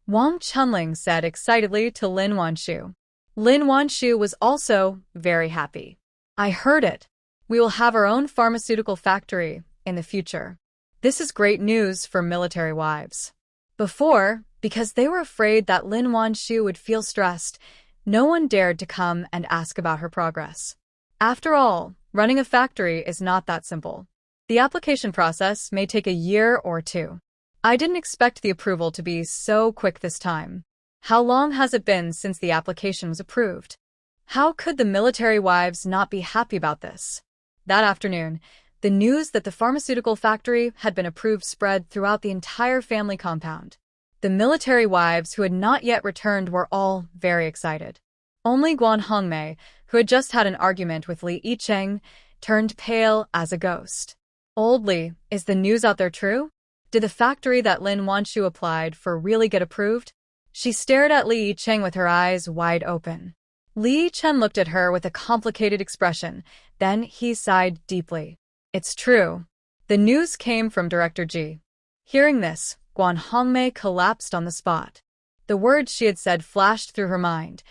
Wang Chunling said excitedly to Lin Wan Shu. Lin Wan Shu was also very happy. I heard it. We will have our own pharmaceutical factory in the future. This is great news for military wives. Before, because they were afraid that Lin Wan Shu would feel stressed, no one dared to come and ask about her progress. After all, running a factory is not that simple. The application process may take a year or two. I didn't expect the approval to be so quick this time. How long has it been since the application was approved? How could the military wives not be happy about this? That afternoon, the news that the pharmaceutical factory had been approved spread throughout the entire family compound. The military wives who had not yet returned were all very excited. Only Guan Hongmei, who had just had an argument with Li Yicheng, turned pale as a ghost. Old Li, is the news out there true? Did the factory that Lin Wan Shu applied for really get approved? She stared at Li Yicheng with her eyes wide open. Li Yicheng looked at her with a complicated expression, then he sighed deeply. It's true. The news came from Director Ji. Hearing this, Guan Hongmei collapsed on the spot. The words she had said flashed through her mind.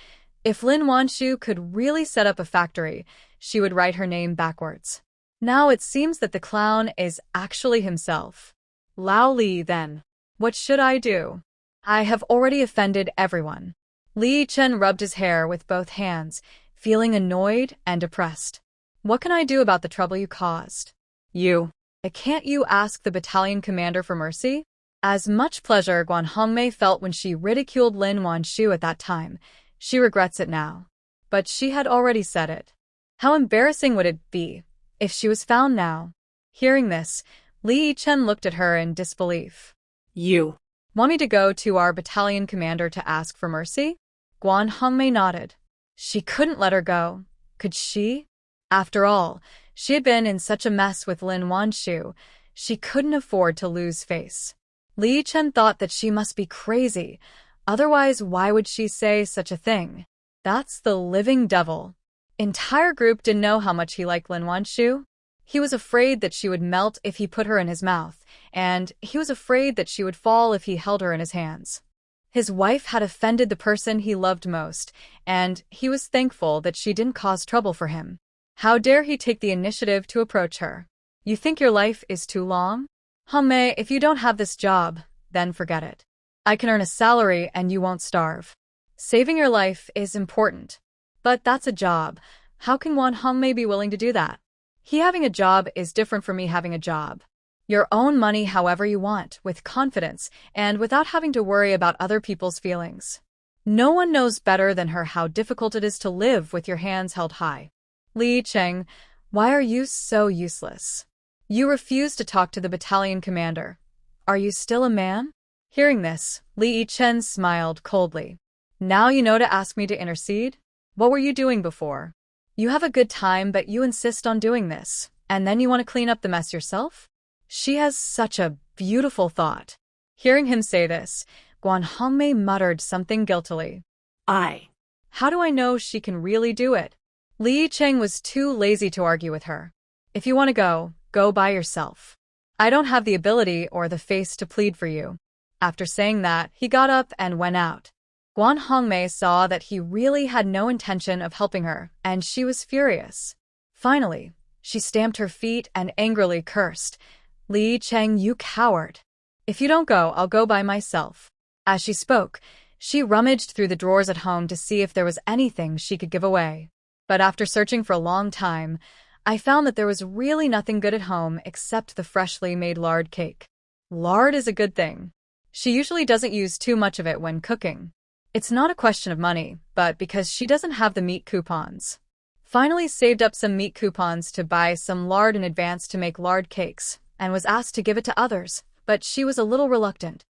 If Lin Wan Shu could really set up a factory, she would write her name backwards. Now it seems that the clown is actually himself. Lao Li, then. What should I do? I have already offended everyone. Li Chen rubbed his hair with both hands, feeling annoyed and depressed. What can I do about the trouble you caused? Can't you ask the battalion commander for mercy? As much pleasure Guan Hongmei felt when she ridiculed Lin Wan Shu at that time, she regrets it now. But she had already said it. How embarrassing would it be if she was found now? Hearing this, Li Chen looked at her in disbelief. You want me to go to our battalion commander to ask for mercy? Guan Hongmei nodded. She couldn't let her go, could she? After all, she had been in such a mess with Lin Wan Shu, she couldn't afford to lose face. Li Chen thought that she must be crazy, otherwise why would she say such a thing? That's the living devil. Entire group didn't know how much he liked Lin Wan Shu. He was afraid that she would melt if he put her in his mouth, and he was afraid that she would fall if he held her in his hands. His wife had offended the person he loved most, and he was thankful that she didn't cause trouble for him. How dare he take the initiative to approach her? You think your life is too long? Hongmei, if you don't have this job, then forget it. I can earn a salary and you won't starve. Saving your life is important. But that's a job. How can Guan Hongmei be willing to do that? He having a job is different from me having a job. Your own money however you want, with confidence, and without having to worry about other people's feelings. No one knows better than her how difficult it is to live with your hands held high. Li Cheng, why are you so useless? You refuse to talk to the battalion commander. Are you still a man? Hearing this, Li Chen smiled coldly. Now you know to ask me to intercede? What were you doing before? You have a good time but you insist on doing this, and then you want to clean up the mess yourself? She has such a beautiful thought. Hearing him say this, Guan Hongmei muttered something guiltily. How do I know she can really do it? Li Cheng was too lazy to argue with her. If you want to go, go by yourself. I don't have the ability or the face to plead for you. After saying that, he got up and went out. Guan Hongmei saw that he really had no intention of helping her, and she was furious. Finally, she stamped her feet and angrily cursed. Li Cheng, you coward. If you don't go, I'll go by myself. As she spoke, she rummaged through the drawers at home to see if there was anything she could give away. But after searching for a long time, I found that there was really nothing good at home except the freshly made lard cake. Lard is a good thing. She usually doesn't use too much of it when cooking. It's not a question of money, but because she doesn't have the meat coupons. Finally saved up some meat coupons to buy some lard in advance to make lard cakes, and was asked to give it to others, but she was a little reluctant.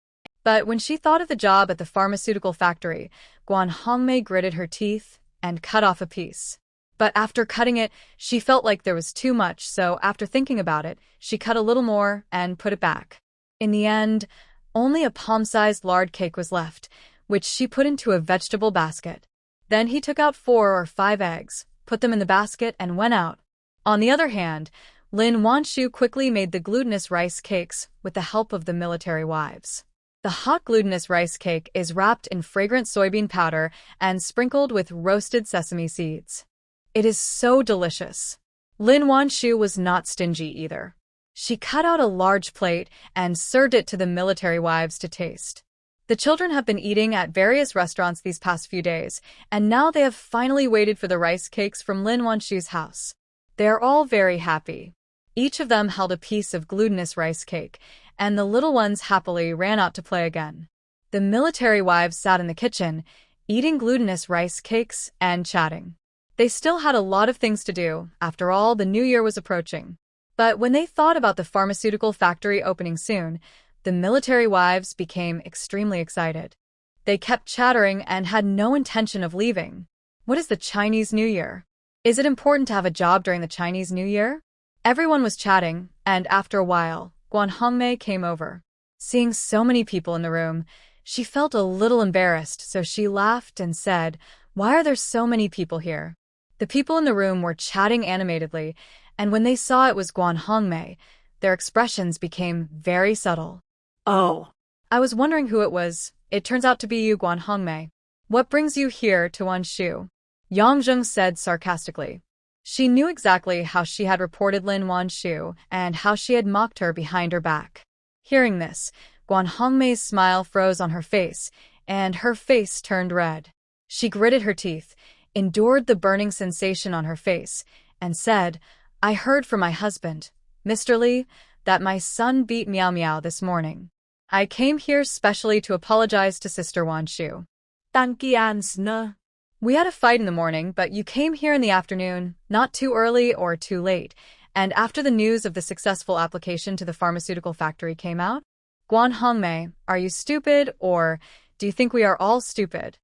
But when she thought of the job at the pharmaceutical factory, Guan Hongmei gritted her teeth and cut off a piece. But after cutting it, she felt like there was too much, so after thinking about it, she cut a little more and put it back. In the end, only a palm-sized lard cake was left, which she put into a vegetable basket. Then he took out 4 or 5 eggs, put them in the basket, and went out. On the other hand, Lin Wan Shu quickly made the glutinous rice cakes with the help of the military wives. The hot glutinous rice cake is wrapped in fragrant soybean powder and sprinkled with roasted sesame seeds. It is so delicious. Lin Wan Shu was not stingy either. She cut out a large plate and served it to the military wives to taste. The children have been eating at various restaurants these past few days, and now they have finally waited for the rice cakes from Lin Wan Shu's house. They are all very happy. Each of them held a piece of glutinous rice cake, and the little ones happily ran out to play again. The military wives sat in the kitchen, eating glutinous rice cakes and chatting. They still had a lot of things to do. After all, the new year was approaching. But when they thought about the pharmaceutical factory opening soon, the military wives became extremely excited. They kept chattering and had no intention of leaving. What is the Chinese New Year? Is it important to have a job during the Chinese New Year? Everyone was chatting, and after a while, Guan Hongmei came over. Seeing so many people in the room, she felt a little embarrassed, so she laughed and said, "Why are there so many people here?" The people in the room were chatting animatedly, and when they saw it was Guan Hongmei, their expressions became very subtle. Oh, "I was wondering who it was. It turns out to be you, Guan Hongmei. What brings you here to Wan Shu?" Yang Zheng said sarcastically. She knew exactly how she had reported Lin Wan Shu and how she had mocked her behind her back. Hearing this, Guan Hongmei's smile froze on her face, and her face turned red. She gritted her teeth, endured the burning sensation on her face, and said, "I heard from my husband, Mr. Li, that my son beat Miao Miao this morning. I came here specially to apologize to Sister Wan Shu. We had a fight in the morning, but you came here in the afternoon, not too early or too late, and after the news of the successful application to the pharmaceutical factory came out. Guan Hongmei, are you stupid, or do you think we are all stupid?"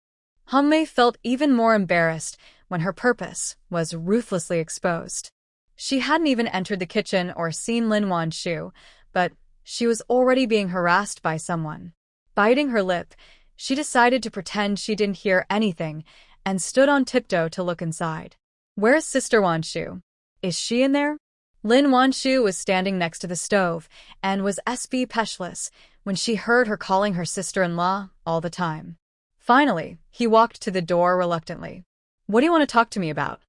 Hongmei felt even more embarrassed when her purpose was ruthlessly exposed. She hadn't even entered the kitchen or seen Lin Wan Shu, but she was already being harassed by someone. Biting her lip, she decided to pretend she didn't hear anything and stood on tiptoe to look inside. "Where's Sister Wan Shu? Is she in there?" Lin Wan Shu was standing next to the stove and was speechless when she heard her calling her sister-in-law all the time. Finally, he walked to the door reluctantly. "What do you want to talk to me about?"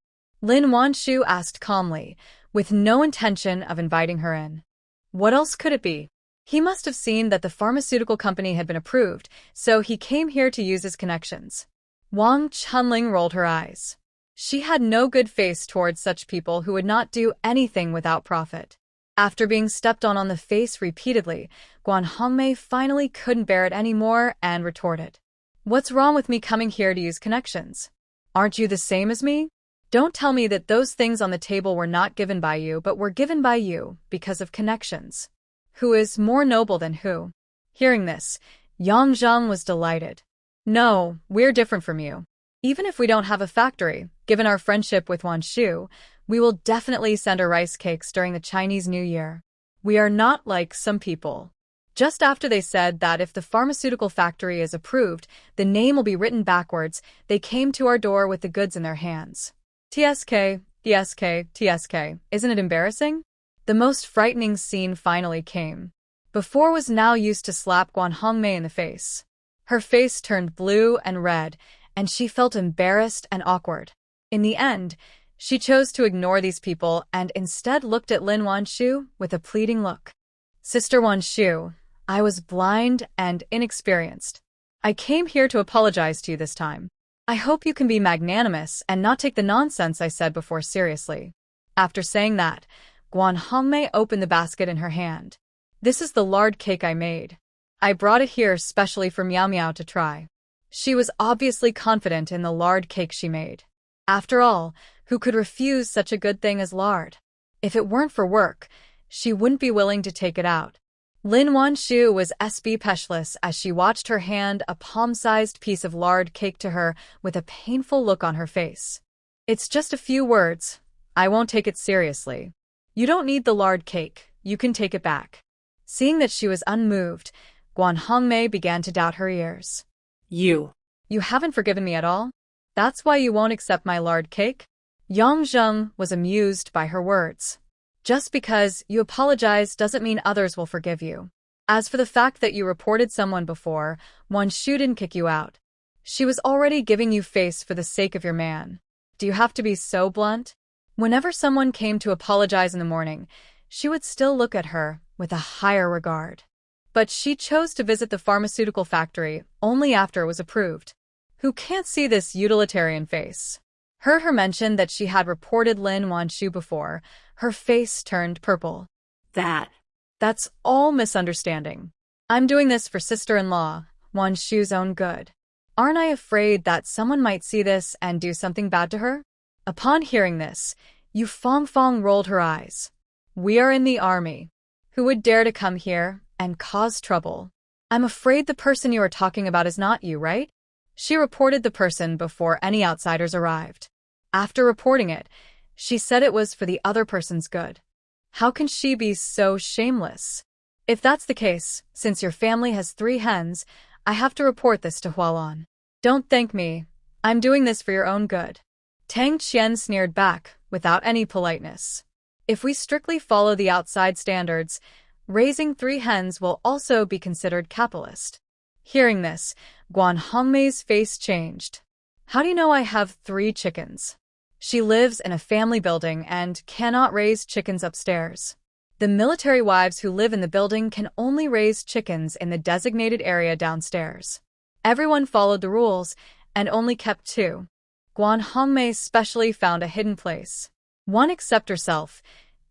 Lin Wan Shu asked calmly, with no intention of inviting her in. What else could it be? He must have seen that the pharmaceutical company had been approved, so he came here to use his connections. Wang Chunling rolled her eyes. She had no good face towards such people who would not do anything without profit. After being stepped on the face repeatedly, Guan Hongmei finally couldn't bear it anymore and retorted. "What's wrong with me coming here to use connections? Aren't you the same as me? Don't tell me that those things on the table were not given by you but were given by you because of connections. Who is more noble than who?" Hearing this, Yang Zheng was delighted. "No, we're different from you. Even if we don't have a factory, given our friendship with Wan Shu, we will definitely send her rice cakes during the Chinese New Year. We are not like some people." Just after they said that if the pharmaceutical factory is approved, the name will be written backwards, they came to our door with the goods in their hands. TSK, TSK, TSK, isn't it embarrassing? The most frightening scene finally came. Before was now used to slap Guan Hongmei in the face. Her face turned blue and red, and she felt embarrassed and awkward. In the end, she chose to ignore these people and instead looked at Lin Wan Shu with a pleading look. "Sister Wan Shu, I was blind and inexperienced. I came here to apologize to you this time. I hope you can be magnanimous and not take the nonsense I said before seriously." After saying that, Guan Hongmei opened the basket in her hand. "This is the lard cake I made. I brought it here specially for Miao Miao to try." She was obviously confident in the lard cake she made. After all, who could refuse such a good thing as lard? If it weren't for work, she wouldn't be willing to take it out. Lin Wan Shu was speechless as she watched her hand a palm-sized piece of lard cake to her with a painful look on her face. "It's just a few words. I won't take it seriously. You don't need the lard cake. You can take it back." Seeing that she was unmoved, Guan Hongmei began to doubt her ears. You haven't forgiven me at all? That's why you won't accept my lard cake?" Yang Zheng was amused by her words. "Just because you apologize doesn't mean others will forgive you. As for the fact that you reported someone before, Wan Shu didn't kick you out. She was already giving you face for the sake of your man. Do you have to be so blunt?" Whenever someone came to apologize in the morning, she would still look at her with a higher regard. But she chose to visit the pharmaceutical factory only after it was approved. Who can't see this utilitarian face? Heard her mention that she had reported Lin Wan Shu before. Her face turned purple. That's all misunderstanding. I'm doing this for sister-in-law, Wan Shu's own good. Aren't I afraid that someone might see this and do something bad to her? Upon hearing this, Yu Fong rolled her eyes. We are in the army. Who would dare to come here and cause trouble? I'm afraid the person you are talking about is not you, right? She reported the person before any outsiders arrived. After reporting it, she said it was for the other person's good. How can she be so shameless? If that's the case, since your family has 3 hens, I have to report this to Hualan. Don't thank me. I'm doing this for your own good. Tang Qian sneered back, without any politeness. If we strictly follow the outside standards, raising 3 hens will also be considered capitalist. Hearing this, Guan Hongmei's face changed. How do you know I have 3 chickens? She lives in a family building and cannot raise chickens upstairs. The military wives who live in the building can only raise chickens in the designated area downstairs. Everyone followed the rules and only kept 2. Guan Hongmei specially found a hidden place. One except herself.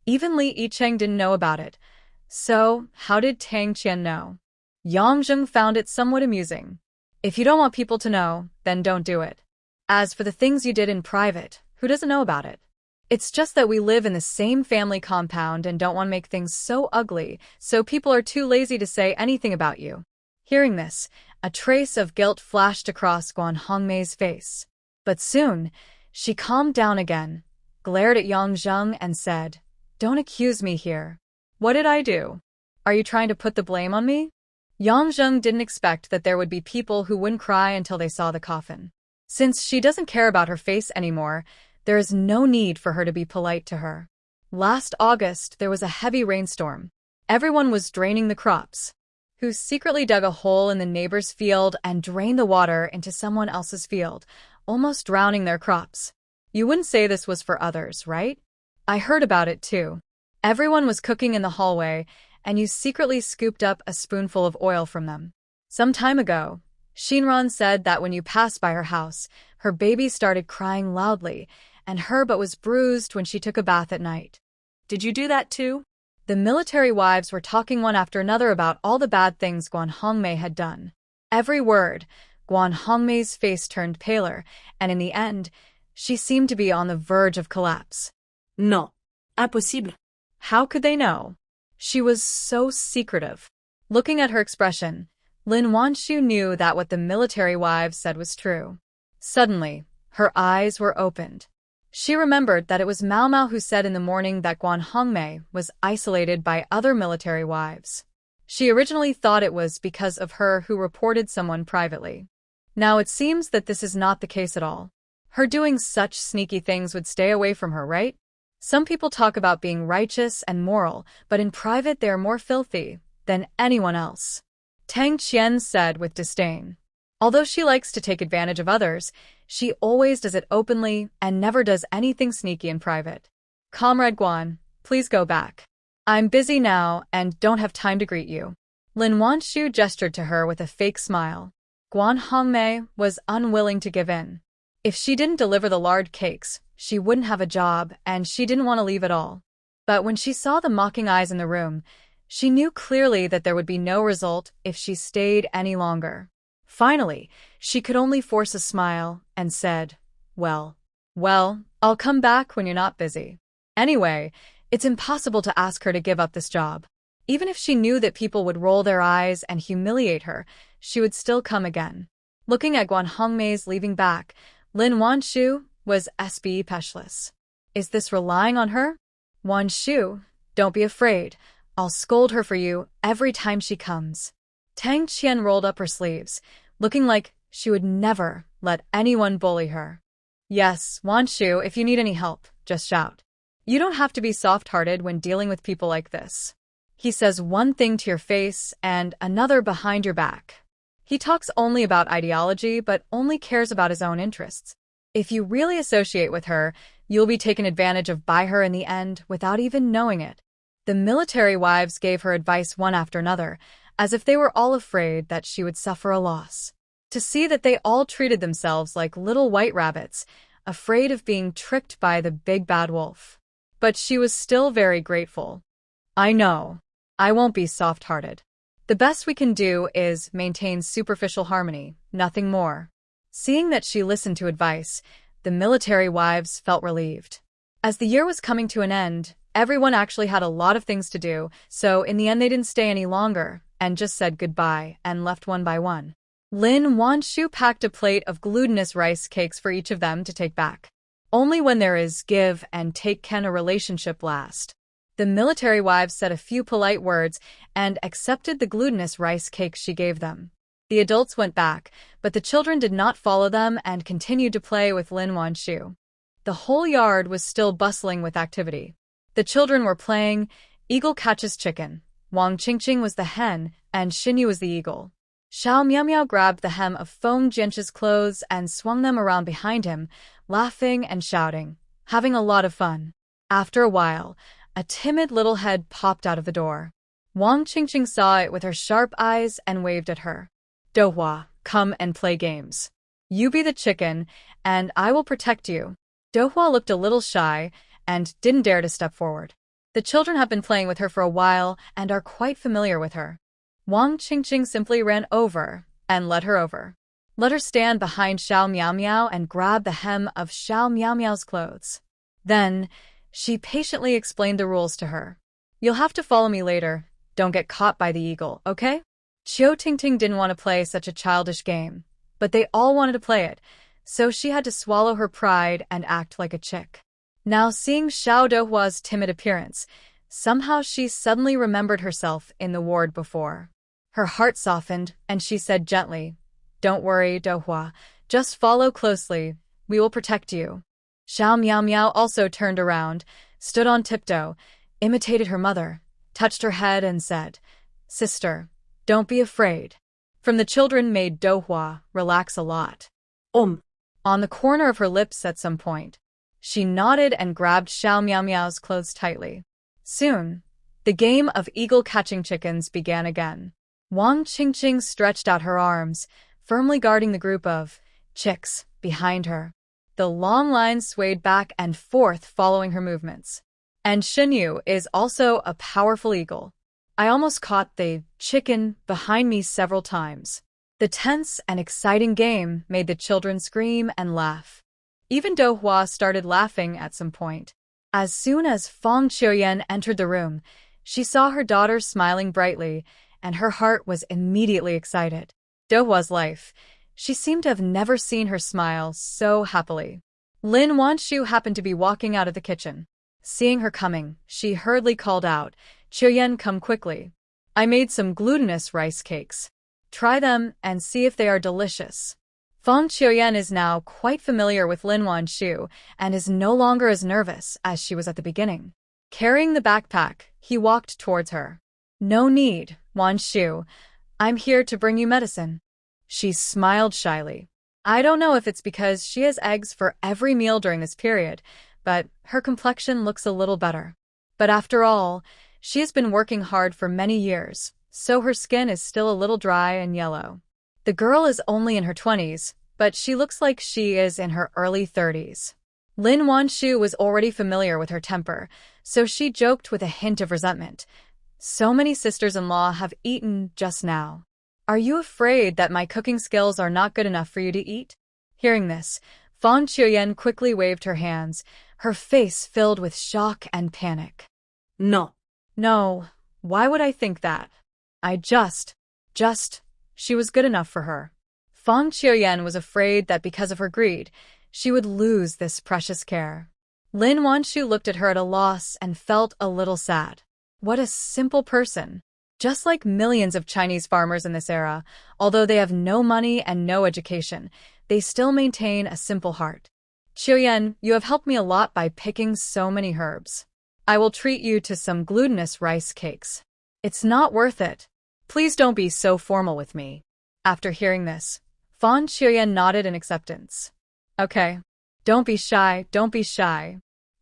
Even Li Yicheng didn't know about it. So, how did Tang Qian know? Yang Zheng found it somewhat amusing. If you don't want people to know, then don't do it. As for the things you did in private, who doesn't know about it? It's just that we live in the same family compound and don't want to make things so ugly, so people are too lazy to say anything about you. Hearing this, a trace of guilt flashed across Guan Hongmei's face. But soon, she calmed down again, glared at Yang Zheng and said, Don't accuse me here. What did I do? Are you trying to put the blame on me? Yang Zheng didn't expect that there would be people who wouldn't cry until they saw the coffin. Since she doesn't care about her face anymore, there is no need for her to be polite to her. Last August, there was a heavy rainstorm. Everyone was draining the crops. Who secretly dug a hole in the neighbor's field and drained the water into someone else's field, almost drowning their crops. You wouldn't say this was for others, right? I heard about it too. Everyone was cooking in the hallway, and you secretly scooped up a spoonful of oil from them. Some time ago, Shinran said that when you passed by her house, her baby started crying loudly, and her butt was bruised when she took a bath at night. Did you do that too? The military wives were talking one after another about all the bad things Guan Hongmei had done. Every word, Guan Hongmei's face turned paler, and in the end, she seemed to be on the verge of collapse. No. Impossible. How could they know? She was so secretive. Looking at her expression, Lin Wan Shu knew that what the military wives said was true. Suddenly, her eyes were opened. She remembered that it was Mao Mao who said in the morning that Guan Hongmei was isolated by other military wives. She originally thought it was because of her who reported someone privately. Now it seems that this is not the case at all. Her doing such sneaky things would stay away from her, right? Some people talk about being righteous and moral, but in private they are more filthy than anyone else. Tang Qian said with disdain. Although she likes to take advantage of others, she always does it openly and never does anything sneaky in private. Comrade Guan, please go back. I'm busy now and don't have time to greet you. Lin Wan Shu gestured to her with a fake smile. Guan Hongmei was unwilling to give in. If she didn't deliver the lard cakes, she wouldn't have a job and she didn't want to leave at all. But when she saw the mocking eyes in the room, she knew clearly that there would be no result if she stayed any longer. Finally, she could only force a smile and said, Well, I'll come back when you're not busy. Anyway, it's impossible to ask her to give up this job. Even if she knew that people would roll their eyes and humiliate her, she would still come again. Looking at Guan Hongmei's leaving back, Lin Wan Shu was speechless. Is this relying on her? Wan Shu, don't be afraid. I'll scold her for you every time she comes. Tang Qian rolled up her sleeves, looking like she would never let anyone bully her. Yes, Wan Shu, if you need any help, just shout. You don't have to be soft-hearted when dealing with people like this. He says one thing to your face and another behind your back. He talks only about ideology but only cares about his own interests. If you really associate with her, you'll be taken advantage of by her in the end without even knowing it. The military wives gave her advice one after another, as if they were all afraid that she would suffer a loss. To see that they all treated themselves like little white rabbits, afraid of being tricked by the big bad wolf. But she was still very grateful. I know. I won't be soft-hearted. The best we can do is maintain superficial harmony, nothing more. Seeing that she listened to advice, the military wives felt relieved. As the year was coming to an end, everyone actually had a lot of things to do, so in the end they didn't stay any longer and just said goodbye and left one by one. Lin Wan Shu packed a plate of glutinous rice cakes for each of them to take back. Only when there is give and take can a relationship last. The military wives said a few polite words and accepted the glutinous rice cakes she gave them. The adults went back, but the children did not follow them and continued to play with Lin Wan Shu. The whole yard was still bustling with activity. The children were playing eagle catches chicken. Wang Qingqing was the hen, and Xinyu was the eagle. Xiao Miao grabbed the hem of Feng Jian's clothes and swung them around behind him, laughing and shouting, having a lot of fun. After a while, a timid little head popped out of the door. Wang Qingqing saw it with her sharp eyes and waved at her. Dohua, come and play games. You be the chicken, and I will protect you. Dohua looked a little shy and didn't dare to step forward. The children have been playing with her for a while and are quite familiar with her. Wang Qingqing simply ran over and led her over. Let her stand behind Xiao Miao and grab the hem of Xiao Miao's clothes. Then, she patiently explained the rules to her. You'll have to follow me later. Don't get caught by the eagle, okay? Qiu Tingting didn't want to play such a childish game, but they all wanted to play it, so she had to swallow her pride and act like a chick. Now seeing Xiao Dohua's timid appearance, somehow she suddenly remembered herself in the ward before. Her heart softened, and she said gently, Don't worry, Dohua, just follow closely, we will protect you. Xiao Miao also turned around, stood on tiptoe, imitated her mother, touched her head and said, Sister, don't be afraid. From the children made Dohua relax a lot. On the corner of her lips at some point. She nodded and grabbed Xiao Miao's clothes tightly. Soon, the game of eagle catching chickens began again. Wang Qingqing stretched out her arms, firmly guarding the group of chicks behind her. The long line swayed back and forth following her movements. And Xinyu is also a powerful eagle. I almost caught the chicken behind me several times. The tense and exciting game made the children scream and laugh. Even Dohua started laughing at some point. As soon as Feng Qiuyan entered the room, she saw her daughter smiling brightly, and her heart was immediately excited. Dohua's life. She seemed to have never seen her smile so happily. Lin Wan Shu happened to be walking out of the kitchen. Seeing her coming, she hurriedly called out, Qiuyan, come quickly. I made some glutinous rice cakes. Try them and see if they are delicious. Feng Qiuyan is now quite familiar with Lin Wan Shu and is no longer as nervous as she was at the beginning. Carrying the backpack, he walked towards her. No need, Wan Shu. I'm here to bring you medicine. She smiled shyly. I don't know if it's because she has eggs for every meal during this period, but her complexion looks a little better. But after all, she has been working hard for many years, so her skin is still a little dry and yellow. The girl is only in her 20s, but she looks like she is in her early 30s. Lin Wan Shu was already familiar with her temper, so she joked with a hint of resentment. So many sisters-in-law have eaten just now. Are you afraid that my cooking skills are not good enough for you to eat? Hearing this, Feng Qiuyan quickly waved her hands, her face filled with shock and panic. No, why would I think that? I just, she was good enough for her. Feng Qiuyan was afraid that because of her greed, she would lose this precious care. Lin Wan Shu looked at her at a loss and felt a little sad. What a simple person. Just like millions of Chinese farmers in this era, although they have no money and no education, they still maintain a simple heart. Qiuyan, you have helped me a lot by picking so many herbs. I will treat you to some glutinous rice cakes. It's not worth it. Please don't be so formal with me. After hearing this, Feng Qiuyan nodded in acceptance. Okay. Don't be shy.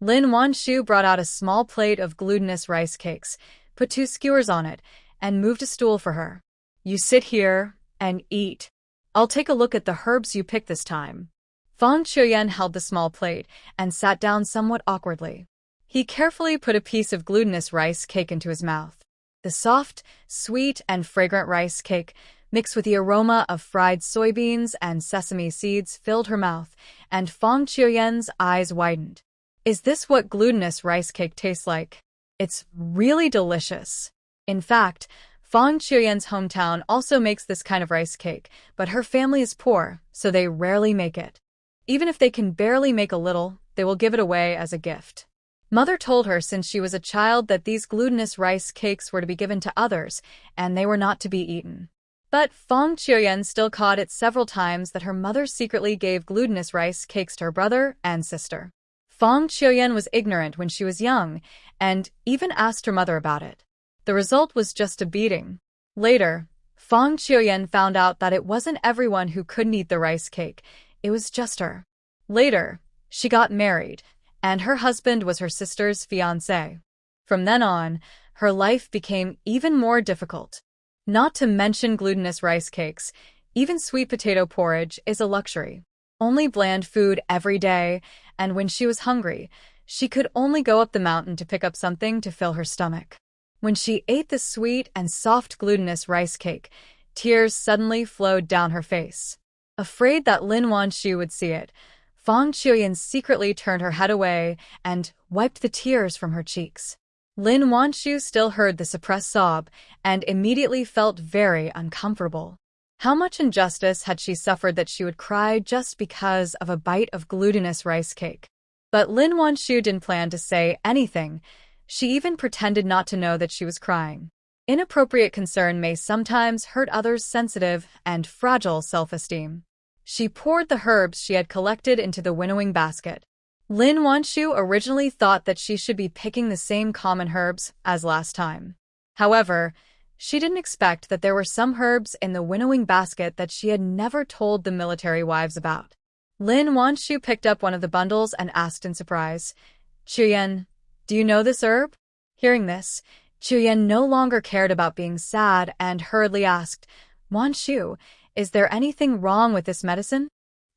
Lin Wan Shu brought out a small plate of glutinous rice cakes, put 2 skewers on it, and moved a stool for her. You sit here and eat. I'll take a look at the herbs you picked this time. Fang Chuyen held the small plate and sat down somewhat awkwardly. He carefully put a piece of glutinous rice cake into his mouth. The soft, sweet, and fragrant rice cake, mixed with the aroma of fried soybeans and sesame seeds, filled her mouth, and Fang Chuyen's eyes widened. Is this what glutinous rice cake tastes like? It's really delicious. In fact, Fang Chuyen's hometown also makes this kind of rice cake, but her family is poor, so they rarely make it. Even if they can barely make a little, they will give it away as a gift. Mother told her since she was a child that these glutinous rice cakes were to be given to others, and they were not to be eaten. But Fang Chuyen still caught it several times that her mother secretly gave glutinous rice cakes to her brother and sister. Fang Chuyen was ignorant when she was young, and even asked her mother about it. The result was just a beating. Later, Fang Chuyen found out that it wasn't everyone who couldn't eat the rice cake, it was just her. Later, she got married, and her husband was her sister's fiancé. From then on, her life became even more difficult. Not to mention glutinous rice cakes, even sweet potato porridge is a luxury. Only bland food every day, and when she was hungry, she could only go up the mountain to pick up something to fill her stomach. When she ate the sweet and soft glutinous rice cake, tears suddenly flowed down her face. Afraid that Lin Wan Shu would see it, Fang Chuyen secretly turned her head away and wiped the tears from her cheeks. Lin Wan Shu still heard the suppressed sob and immediately felt very uncomfortable. How much injustice had she suffered that she would cry just because of a bite of glutinous rice cake? But Lin Wan Shu didn't plan to say anything. She even pretended not to know that she was crying. Inappropriate concern may sometimes hurt others' sensitive and fragile self-esteem. She poured the herbs she had collected into the winnowing basket. Lin Wan Shu originally thought that she should be picking the same common herbs as last time. However, she didn't expect that there were some herbs in the winnowing basket that she had never told the military wives about. Lin Wan Shu picked up one of the bundles and asked in surprise, "Chuyen, do you know this herb?" Hearing this, Chuyen no longer cared about being sad and hurriedly asked, "Wan Shu, is there anything wrong with this medicine?"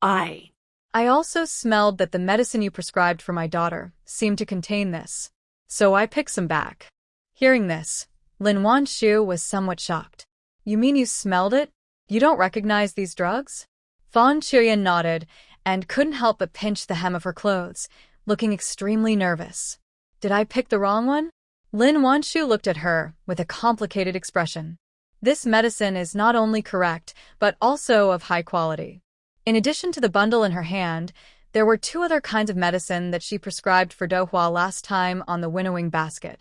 I also smelled that the medicine you prescribed for my daughter seemed to contain this, so I picked some back." Hearing this, Lin Wan Shu was somewhat shocked. "You mean you smelled it? You don't recognize these drugs?" Fang Chuyen nodded and couldn't help but pinch the hem of her clothes, looking extremely nervous. "Did I pick the wrong one?" Lin Wan Shu looked at her with a complicated expression. This medicine is not only correct, but also of high quality. In addition to the bundle in her hand, there were 2 other kinds of medicine that she prescribed for Dohua last time on the winnowing basket.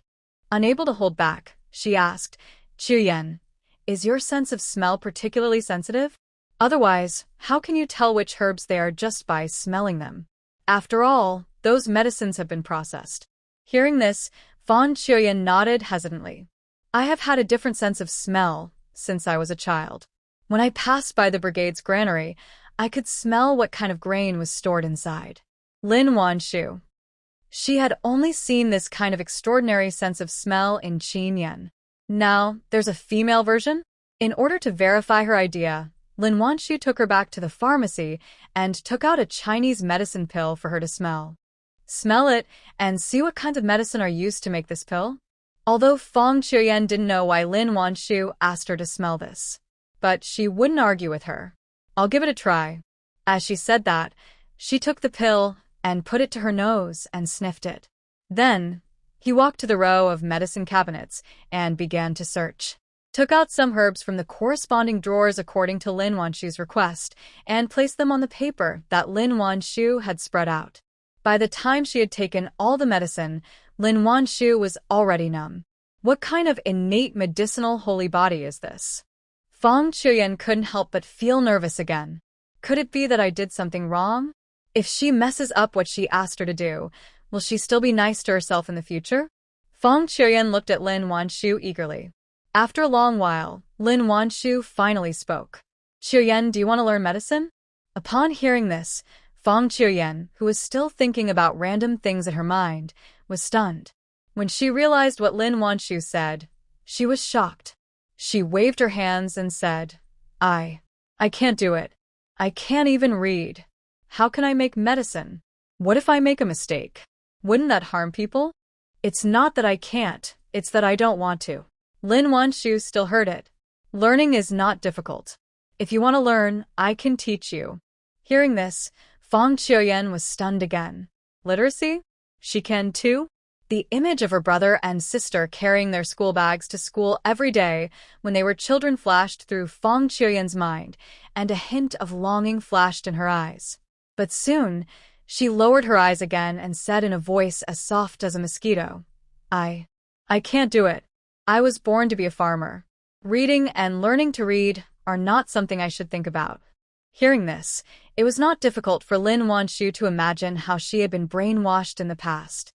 Unable to hold back, she asked, "Chuyen, is your sense of smell particularly sensitive? Otherwise, how can you tell which herbs they are just by smelling them? After all, those medicines have been processed." Hearing this, Fang Chuyen nodded hesitantly. "I have had a different sense of smell since I was a child. When I passed by the brigade's granary, I could smell what kind of grain was stored inside." Lin Wan Shu. She had only seen this kind of extraordinary sense of smell in Qin Yan. Now, there's a female version? In order to verify her idea, Lin Wan Shu took her back to the pharmacy and took out a Chinese medicine pill for her to smell. "Smell it and see what kinds of medicine are used to make this pill." Although Fang Chuyen didn't know why Lin Wan Shu asked her to smell this, but she wouldn't argue with her. "I'll give it a try." As she said that, she took the pill and put it to her nose and sniffed it. Then, he walked to the row of medicine cabinets and began to search. Took out some herbs from the corresponding drawers according to Lin Wan Shu's request and placed them on the paper that Lin Wan Shu had spread out. By the time she had taken all the medicine, Lin Wan Shu was already numb. What kind of innate medicinal holy body is this? Fang Chuyen couldn't help but feel nervous again. Could it be that I did something wrong? If she messes up what she asked her to do, will she still be nice to herself in the future? Fang Chuyen looked at Lin Wan Shu eagerly. After a long while, Lin Wan Shu finally spoke. "Chuyen, do you want to learn medicine?" Upon hearing this, Fang Chuyen, who was still thinking about random things in her mind, was stunned. When she realized what Lin Wan Shu said, she was shocked. She waved her hands and said, I can't do it. I can't even read." How can I make medicine? What if I make a mistake? Wouldn't that harm people? It's not that I can't, it's that I don't want to. Lin Wan Shu still heard it. Learning is not difficult. If you want to learn, I can teach you. Hearing this, Fang Qiuyan was stunned again. Literacy? She can too? The image of her brother and sister carrying their school bags to school every day when they were children flashed through Fang Qiuyan's mind, and a hint of longing flashed in her eyes. But soon, she lowered her eyes again and said in a voice as soft as a mosquito, I can't do it. I was born to be a farmer. Reading and learning to read are not something I should think about. Hearing this, it was not difficult for Lin Wan Shu to imagine how she had been brainwashed in the past.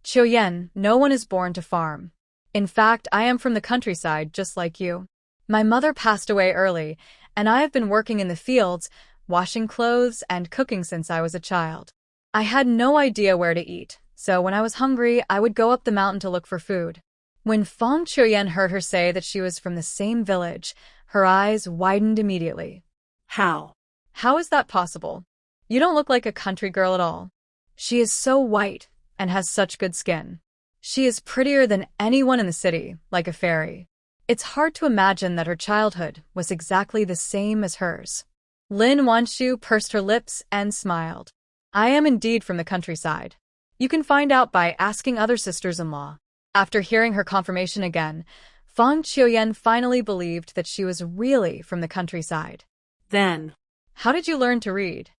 Qiuyan, no one is born to farm. In fact, I am from the countryside just like you. My mother passed away early, and I have been working in the fields, washing clothes and cooking since I was a child. I had no idea where to eat, so when I was hungry, I would go up the mountain to look for food. When Fang Qiuyan heard her say that she was from the same village, her eyes widened immediately. How? How is that possible? You don't look like a country girl at all. She is so white and has such good skin. She is prettier than anyone in the city, like a fairy. It's hard to imagine that her childhood was exactly the same as hers. Lin Wan Shu pursed her lips and smiled. I am indeed from the countryside. You can find out by asking other sisters-in-law. After hearing her confirmation again, Fang Qiuyan finally believed that she was really from the countryside. Then, how did you learn to read?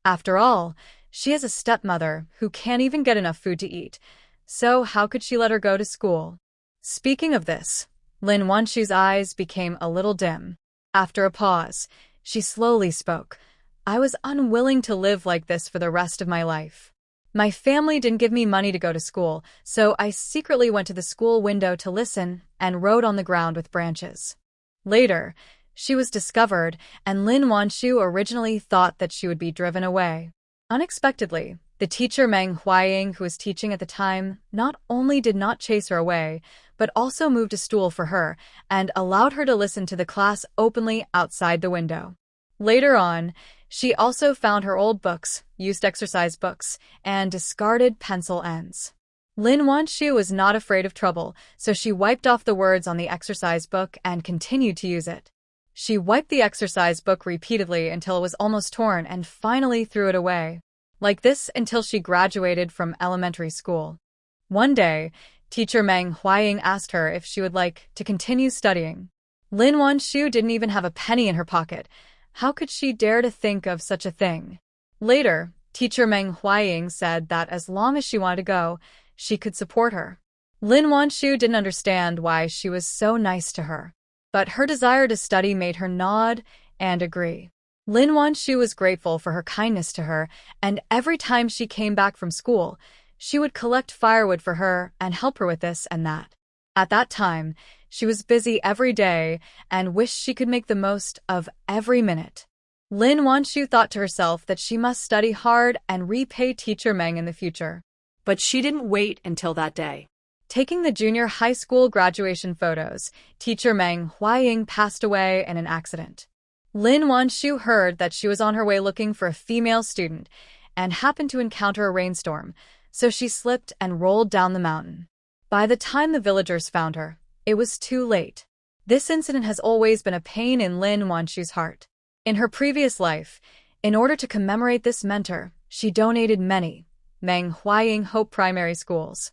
After all, she has a stepmother who can't even get enough food to eat, so how could she let her go to school? Speaking of this, Lin Wan Shu's eyes became a little dim. After a pause, she slowly spoke. I was unwilling to live like this for the rest of my life. My family didn't give me money to go to school, so I secretly went to the school window to listen and wrote on the ground with branches. Later, she was discovered, and Lin Wan Shu originally thought that she would be driven away. Unexpectedly, the teacher Meng Huaying, who was teaching at the time, not only did not chase her away, but also moved a stool for her and allowed her to listen to the class openly outside the window. Later on, she also found her old books, used exercise books, and discarded pencil ends. Lin Wan Shu was not afraid of trouble, so she wiped off the words on the exercise book and continued to use it. She wiped the exercise book repeatedly until it was almost torn and finally threw it away. Like this until she graduated from elementary school. One day, teacher Meng Huaying asked her if she would like to continue studying. Lin Wan Shu didn't even have a penny in her pocket. How could she dare to think of such a thing? Later, teacher Meng Huaying said that as long as she wanted to go, she could support her. Lin Wan Shu didn't understand why she was so nice to her. But her desire to study made her nod and agree. Lin Wan Shu was grateful for her kindness to her, and every time she came back from school, she would collect firewood for her and help her with this and that. At that time, she was busy every day and wished she could make the most of every minute. Lin Wan Shu thought to herself that she must study hard and repay teacher Meng in the future. but she didn't wait until that day. Taking the junior high school graduation photos, teacher Meng Huaying passed away in an accident. Lin Wan Shu heard that she was on her way looking for a female student and happened to encounter a rainstorm, so she slipped and rolled down the mountain. By the time the villagers found her, it was too late. This incident has always been a pain in Lin Wan Shu's heart. In her previous life, in order to commemorate this mentor, she donated many Meng Huaying Hope primary schools.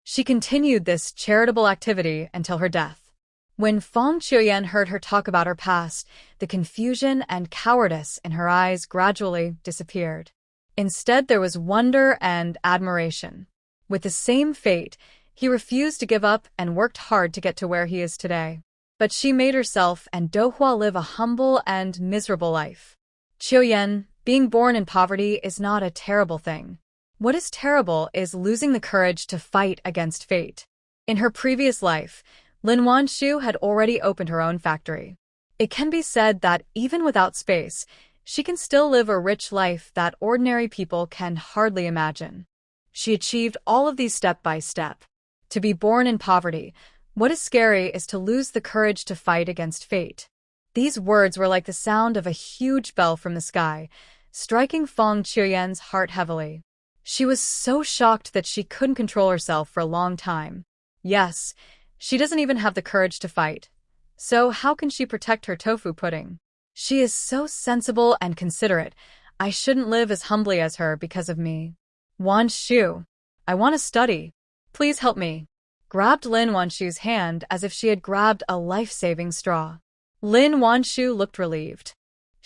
She continued this charitable activity until her death. When Fang Qiuyan heard her talk about her past, the confusion and cowardice in her eyes gradually disappeared. Instead, there was wonder and admiration. With the same fate, he refused to give up and worked hard to get to where he is today. But she made herself and Dohua live a humble and miserable life. Qiuyan, being born in poverty is not a terrible thing. What is terrible is losing the courage to fight against fate. In her previous life, Lin Wan Shu had already opened her own factory. It can be said that even without space, she can still live a rich life that ordinary people can hardly imagine. She achieved all of these step by step. To be born in poverty, what is scary is to lose the courage to fight against fate. These words were like the sound of a huge bell from the sky, striking Fong Qiuyan's heart heavily. She was so shocked that she couldn't control herself for a long time. Yes, she doesn't even have the courage to fight. So how can she protect her tofu pudding? She is so sensible and considerate. I shouldn't live as humbly as her because of me. Wan Shu, I want to study. Please help me. Grabbed Lin Wan Shu's hand as if she had grabbed a life-saving straw. Lin Wan Shu looked relieved.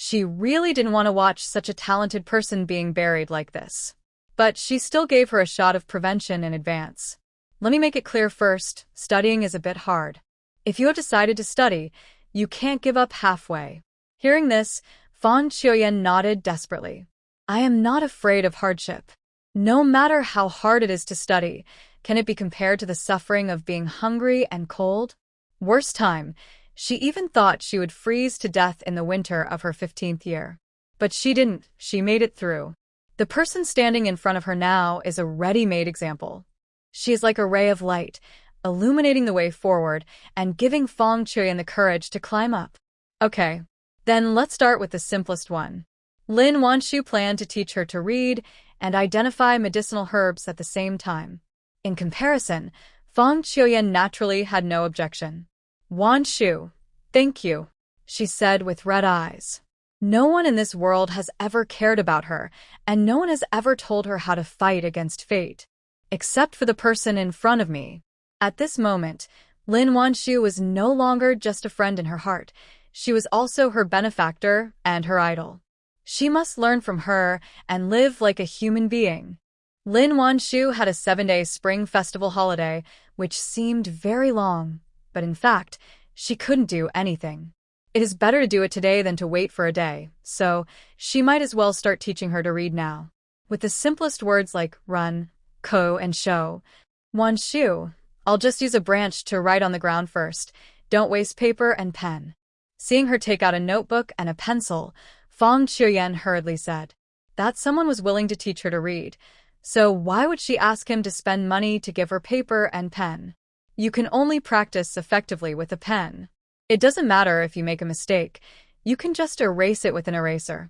She really didn't want to watch such a talented person being buried like this. But she still gave her a shot of prevention in advance. Let me make it clear first, studying is a bit hard. If you have decided to study, you can't give up halfway. Hearing this, Fong Qiuyan nodded desperately. I am not afraid of hardship. No matter how hard it is to study, can it be compared to the suffering of being hungry and cold? Worst time, she even thought she would freeze to death in the winter of her 15th year. But she didn't, she made it through. The person standing in front of her now is a ready-made example. She is like a ray of light, illuminating the way forward and giving Fong Qiuyan the courage to climb up. Okay, then let's start with the simplest one. Lin Wan Shu planned to teach her to read and identify medicinal herbs at the same time. In comparison, Fong Qiuyan naturally had no objection. Wan Shu, thank you, she said with red eyes. No one in this world has ever cared about her, and no one has ever told her how to fight against fate. Except for the person in front of me. At this moment, Lin Wan Shu was no longer just a friend in her heart. She was also her benefactor and her idol. She must learn from her and live like a human being. Lin Wan Shu had a 7-day spring festival holiday, which seemed very long, but in fact, she couldn't do anything. It is better to do it today than to wait for a day, so she might as well start teaching her to read now. With the simplest words like run, ko, and show. Wan Shu, I'll just use a branch to write on the ground first. Don't waste paper and pen. Seeing her take out a notebook and a pencil, Fong Qiuyan hurriedly said that someone was willing to teach her to read. So why would she ask him to spend money to give her paper and pen? You can only practice effectively with a pen. It doesn't matter if you make a mistake. You can just erase it with an eraser.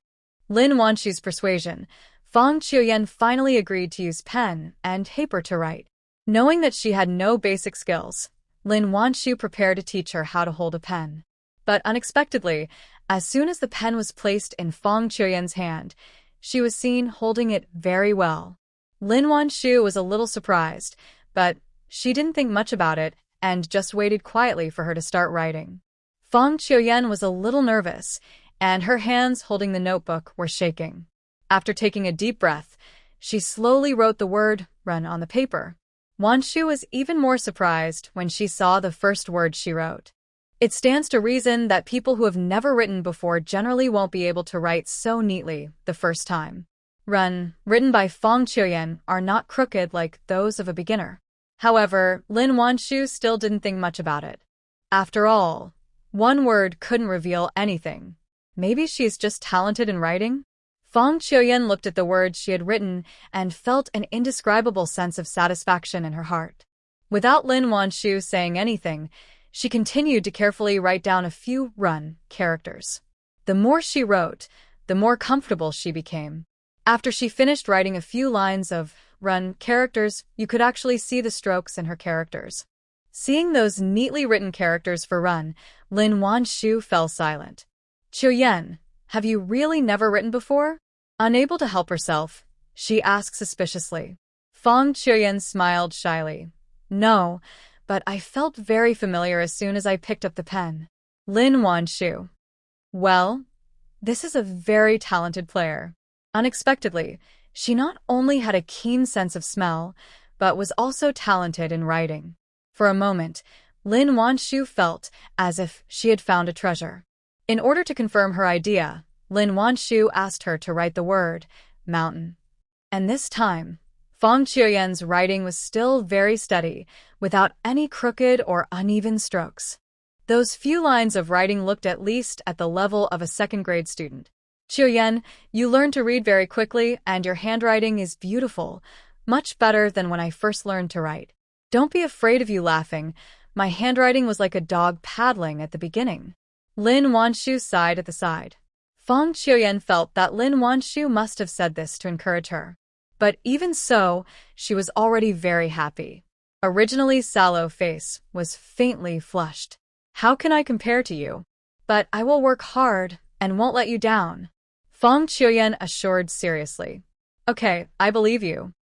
Lin Wan Shu's persuasion, Fong Qiuyan finally agreed to use pen and paper to write. Knowing that she had no basic skills, Lin Wan Shu prepared to teach her how to hold a pen. But unexpectedly, as soon as the pen was placed in Fong Qiuyan's hand, she was seen holding it very well. Lin Wan Shu was a little surprised, but she didn't think much about it and just waited quietly for her to start writing. Fong Qiuyan was a little nervous, and her hands holding the notebook were shaking. After taking a deep breath, she slowly wrote the word run on the paper. Wan Shu was even more surprised when she saw the first word she wrote. It stands to reason that people who have never written before generally won't be able to write so neatly the first time. Run, written by Fong Qiuyan, are not crooked like those of a beginner. However, Lin Wan Shu still didn't think much about it. After all, one word couldn't reveal anything. Maybe she's just talented in writing? Fong Qiuyan looked at the words she had written and felt an indescribable sense of satisfaction in her heart. Without Lin Wan Shu saying anything, she continued to carefully write down a few run characters. The more she wrote, the more comfortable she became. After she finished writing a few lines of run characters, you could actually see the strokes in her characters. Seeing those neatly written characters for run, Lin Wan Shu fell silent. Qiuyan, have you really never written before? Unable to help herself, she asked suspiciously. Fong Qiuyan smiled shyly. No, but I felt very familiar as soon as I picked up the pen. Lin Wan Shu. Well, this is a very talented player. Unexpectedly, she not only had a keen sense of smell, but was also talented in writing. For a moment, Lin Wan Shu felt as if she had found a treasure. In order to confirm her idea, Lin Wan Shu asked her to write the word mountain. And this time, Fong Qiuyan's writing was still very steady, without any crooked or uneven strokes. Those few lines of writing looked at least at the level of a second-grade student. Qiuyan, you learned to read very quickly, and your handwriting is beautiful, much better than when I first learned to write. Don't be afraid of you laughing. My handwriting was like a dog paddling at the beginning. Lin Wan Shu sighed at the side. Fang Qiuyan felt that Lin Wan Shu must have said this to encourage her. But even so, she was already very happy. Originally sallow face was faintly flushed. How can I compare to you? But I will work hard and won't let you down, Fang Qiuyan assured seriously. Okay, I believe you.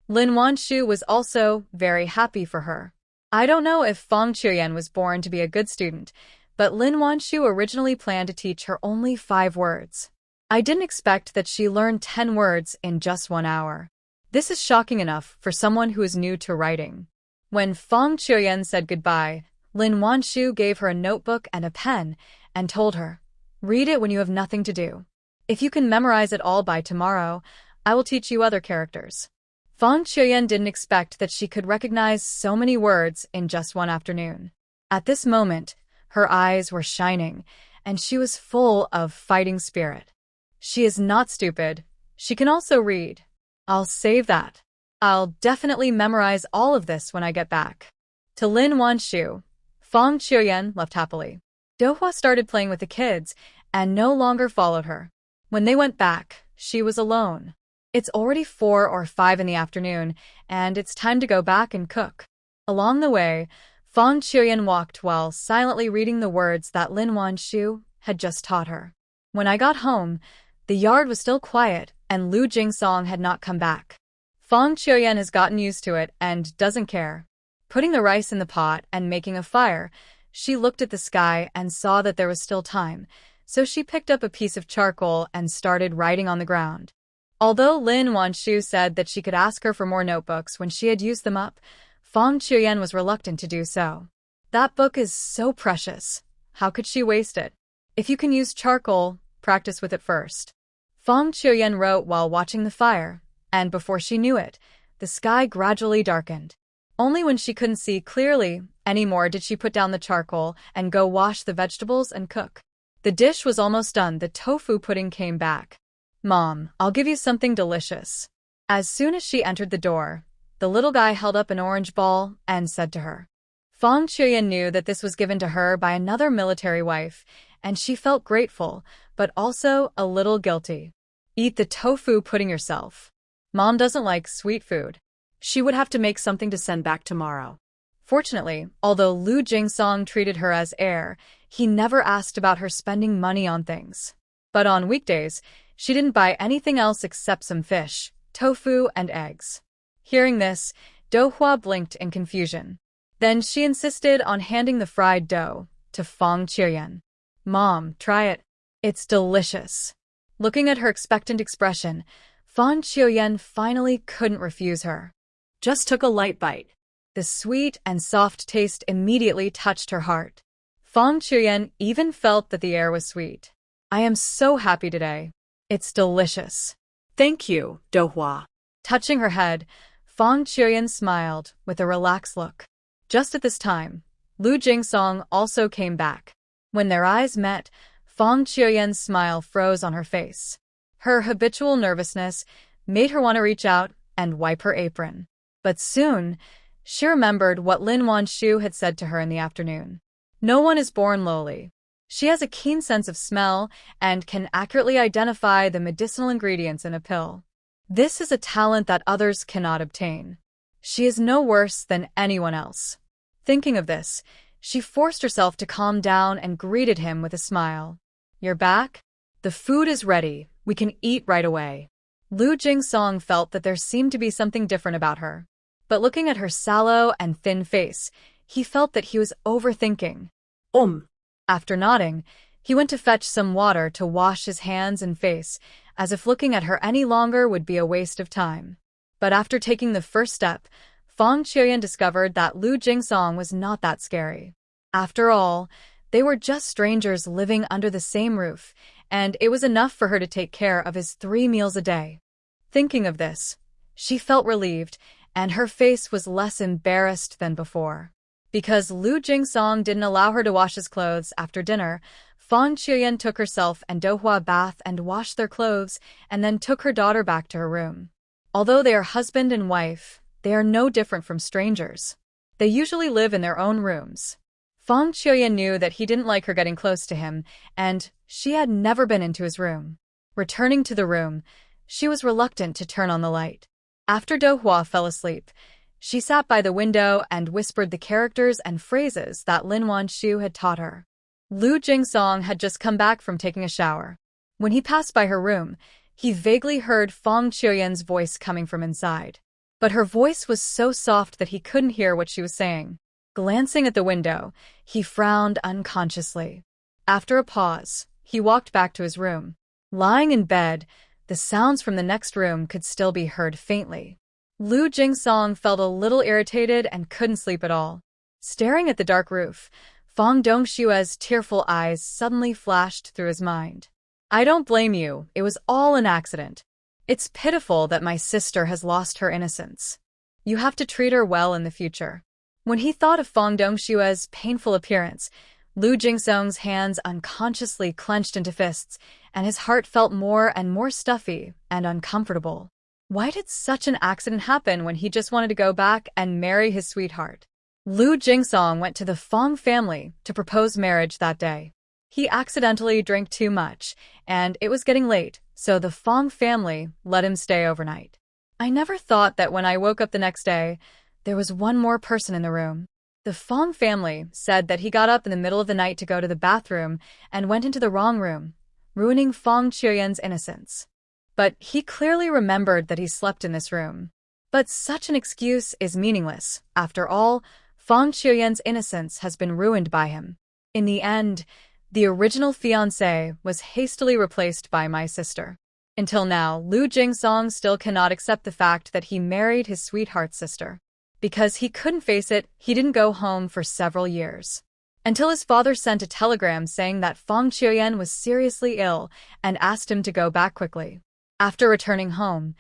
Lin Wan Shu was also very happy for her. I don't know if Fang Qiuyan was born to be a good student, but Lin Wan Shu originally planned to teach her only 5 words. I didn't expect that she learned 10 words in just 1 hour. This is shocking enough for someone who is new to writing. When Fang Qiuyan said goodbye, Lin Wan Shu gave her a notebook and a pen and told her, "Read it when you have nothing to do. If you can memorize it all by tomorrow, I will teach you other characters." Fang Qiuyan didn't expect that she could recognize so many words in just 1 afternoon. At this moment, her eyes were shining, and she was full of fighting spirit. She is not stupid. She can also read. I'll save that. I'll definitely memorize all of this when I get back. To Lin Wan Shu, Fang Qiuyan left happily. Dohua started playing with the kids and no longer followed her. When they went back, she was alone. It's already 4 or 5 in the afternoon, and it's time to go back and cook. Along the way, Fang Qiuyan walked while silently reading the words that Lin Wan Shu had just taught her. When I got home, the yard was still quiet, and Lu Jingsong had not come back. Fang Qiuyan has gotten used to it and doesn't care. Putting the rice in the pot and making a fire, she looked at the sky and saw that there was still time, so she picked up a piece of charcoal and started writing on the ground. Although Lin Wan Shu said that she could ask her for more notebooks when she had used them up, Fang Qiuyan was reluctant to do so. That book is so precious. How could she waste it? If you can use charcoal, practice with it first. Fang Qiuyan wrote while watching the fire, and before she knew it, the sky gradually darkened. Only when she couldn't see clearly anymore did she put down the charcoal and go wash the vegetables and cook. The dish was almost done. The tofu pudding came back. "Mom, I'll give you something delicious." As soon as she entered the door, the little guy held up an orange ball and said to her. Fang Qiuyan knew that this was given to her by another military wife, and she felt grateful, but also a little guilty. "Eat the tofu pudding yourself. Mom doesn't like sweet food." She would have to make something to send back tomorrow. Fortunately, although Lu Jingsong treated her as heir, he never asked about her spending money on things. But on weekdays, she didn't buy anything else except some fish, tofu, and eggs. Hearing this, Dohua blinked in confusion. Then she insisted on handing the fried dough to Fang Qiuyan. "Mom, try it. It's delicious." Looking at her expectant expression, Fang Qiuyan finally couldn't refuse her. Just took a light bite. The sweet and soft taste immediately touched her heart. Fang Qiuyan even felt that the air was sweet. "I am so happy today. It's delicious." Thank you, Dohua. Touching her head, Fang Qiuyan smiled with a relaxed look. Just at this time, Lu Jingsong also came back. When their eyes met, Fang Qiuyan's smile froze on her face. Her habitual nervousness made her want to reach out and wipe her apron. But soon, she remembered what Lin Wan Shu had said to her in the afternoon. No one is born lowly. She has a keen sense of smell and can accurately identify the medicinal ingredients in a pill. This is a talent that others cannot obtain. She is no worse than anyone else. Thinking of this, she forced herself to calm down and greeted him with a smile. "You're back? The food is ready. We can eat right away." Lu Jingsong felt that there seemed to be something different about her. But looking at her sallow and thin face, he felt that he was overthinking. After nodding, he went to fetch some water to wash his hands and face, as if looking at her any longer would be a waste of time. But after taking the first step, Fang Qiuyan discovered that Lu Jingsong was not that scary. After all, they were just strangers living under the same roof, and it was enough for her to take care of his 3 meals a day. Thinking of this, she felt relieved, and her face was less embarrassed than before. Because Lu Jingsong didn't allow her to wash his clothes after dinner, Fang Qiuyan took herself and Dohua a bath and washed their clothes, and then took her daughter back to her room. Although they are husband and wife, they are no different from strangers. They usually live in their own rooms. Fang Qiuyan knew that he didn't like her getting close to him, and, She had never been into his room. Returning to the room, she was reluctant to turn on the light. After Do Hua fell asleep, she sat by the window and whispered the characters and phrases that Lin Wan Shu had taught her. Lu Jingsong had just come back from taking a shower. When he passed by her room, he vaguely heard Fong Qiuyan's voice coming from inside. But her voice was so soft that he couldn't hear what she was saying. Glancing at the window, he frowned unconsciously. After a pause, he walked back to his room. Lying in bed, the sounds from the next room could still be heard faintly. Lu Jingsong felt a little irritated and couldn't sleep at all. Staring at the dark roof, Fong Dongshue's tearful eyes suddenly flashed through his mind. I don't blame you, it was all an accident. It's pitiful that my sister has lost her innocence. You have to treat her well in the future. When he thought of Fong Dongshue's painful appearance, Lu Jingsong's hands unconsciously clenched into fists, and his heart felt more and more stuffy and uncomfortable. Why did such an accident happen when he just wanted to go back and marry his sweetheart? Lu Jingsong went to the Fong family to propose marriage that day. He accidentally drank too much, and it was getting late, so the Fong family let him stay overnight. I never thought that when I woke up the next day, there was one more person in the room. The Fong family said that he got up in the middle of the night to go to the bathroom and went into the wrong room, ruining Fong Qiuyan's innocence. But he clearly remembered that he slept in this room. But such an excuse is meaningless. After all, Fong Qiuyan's innocence has been ruined by him. In the end, the original fiancé was hastily replaced by my sister. Until now, Lu Jingsong still cannot accept the fact that he married his sweetheart's sister. Because he couldn't face it, he didn't go home for several years. Until his father sent a telegram saying that Fong Qiuyan was seriously ill and asked him to go back quickly. After returning home,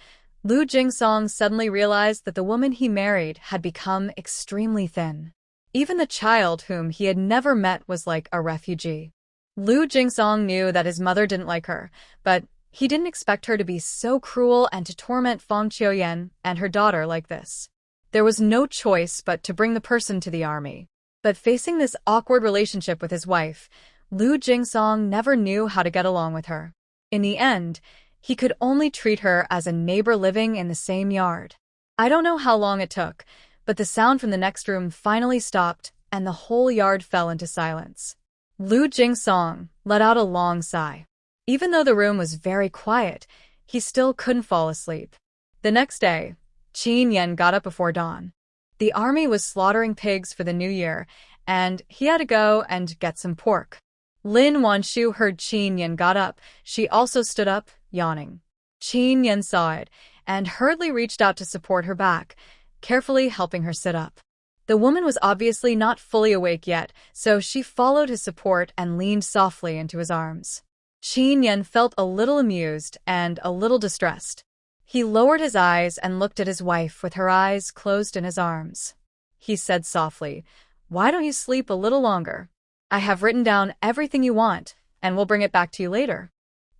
Lu Jingsong suddenly realized that the woman he married had become extremely thin. Even the child whom he had never met was like a refugee. Lu Jingsong knew that his mother didn't like her, but he didn't expect her to be so cruel and to torment Fong Qiuyan and her daughter like this. There was no choice but to bring the person to the army. But facing this awkward relationship with his wife, Lu Jingsong never knew how to get along with her. In the end, he could only treat her as a neighbor living in the same yard. I don't know how long it took, but the sound from the next room finally stopped and the whole yard fell into silence. Lu Jingsong let out a long sigh. Even though the room was very quiet, he still couldn't fall asleep. The next day, Qin Yan got up before dawn. The army was slaughtering pigs for the new year, and he had to go and get some pork. Lin Wan Shu heard Qin Yan got up. She also stood up, yawning. Qin Yan saw it, and hurriedly reached out to support her back, carefully helping her sit up. The woman was obviously not fully awake yet, so she followed his support and leaned softly into his arms. Qin Yan felt a little amused and a little distressed. He lowered his eyes and looked at his wife with her eyes closed in his arms. He said softly, "Why don't you sleep a little longer? I have written down everything you want, and we'll bring it back to you later."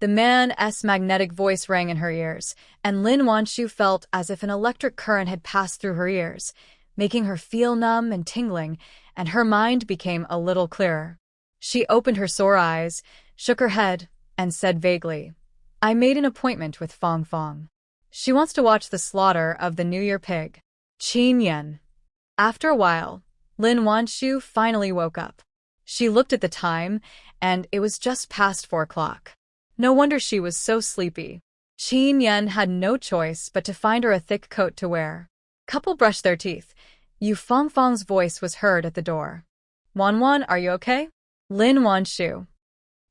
The man's magnetic voice rang in her ears, and Lin Wan Shu felt as if an electric current had passed through her ears, making her feel numb and tingling, and her mind became a little clearer. She opened her sore eyes, shook her head, and said vaguely, "I made an appointment with Fong Fong. She wants to watch the slaughter of the New Year pig." Qin Yan. After a while, Lin Wan Shu finally woke up. She looked at the time, and it was just past 4 o'clock. No wonder she was so sleepy. Qin Yan had no choice but to find her a thick coat to wear. Couple brushed their teeth. Yu Fong Fong's voice was heard at the door. "Wan Wan, are you okay?" Lin Wan Shu.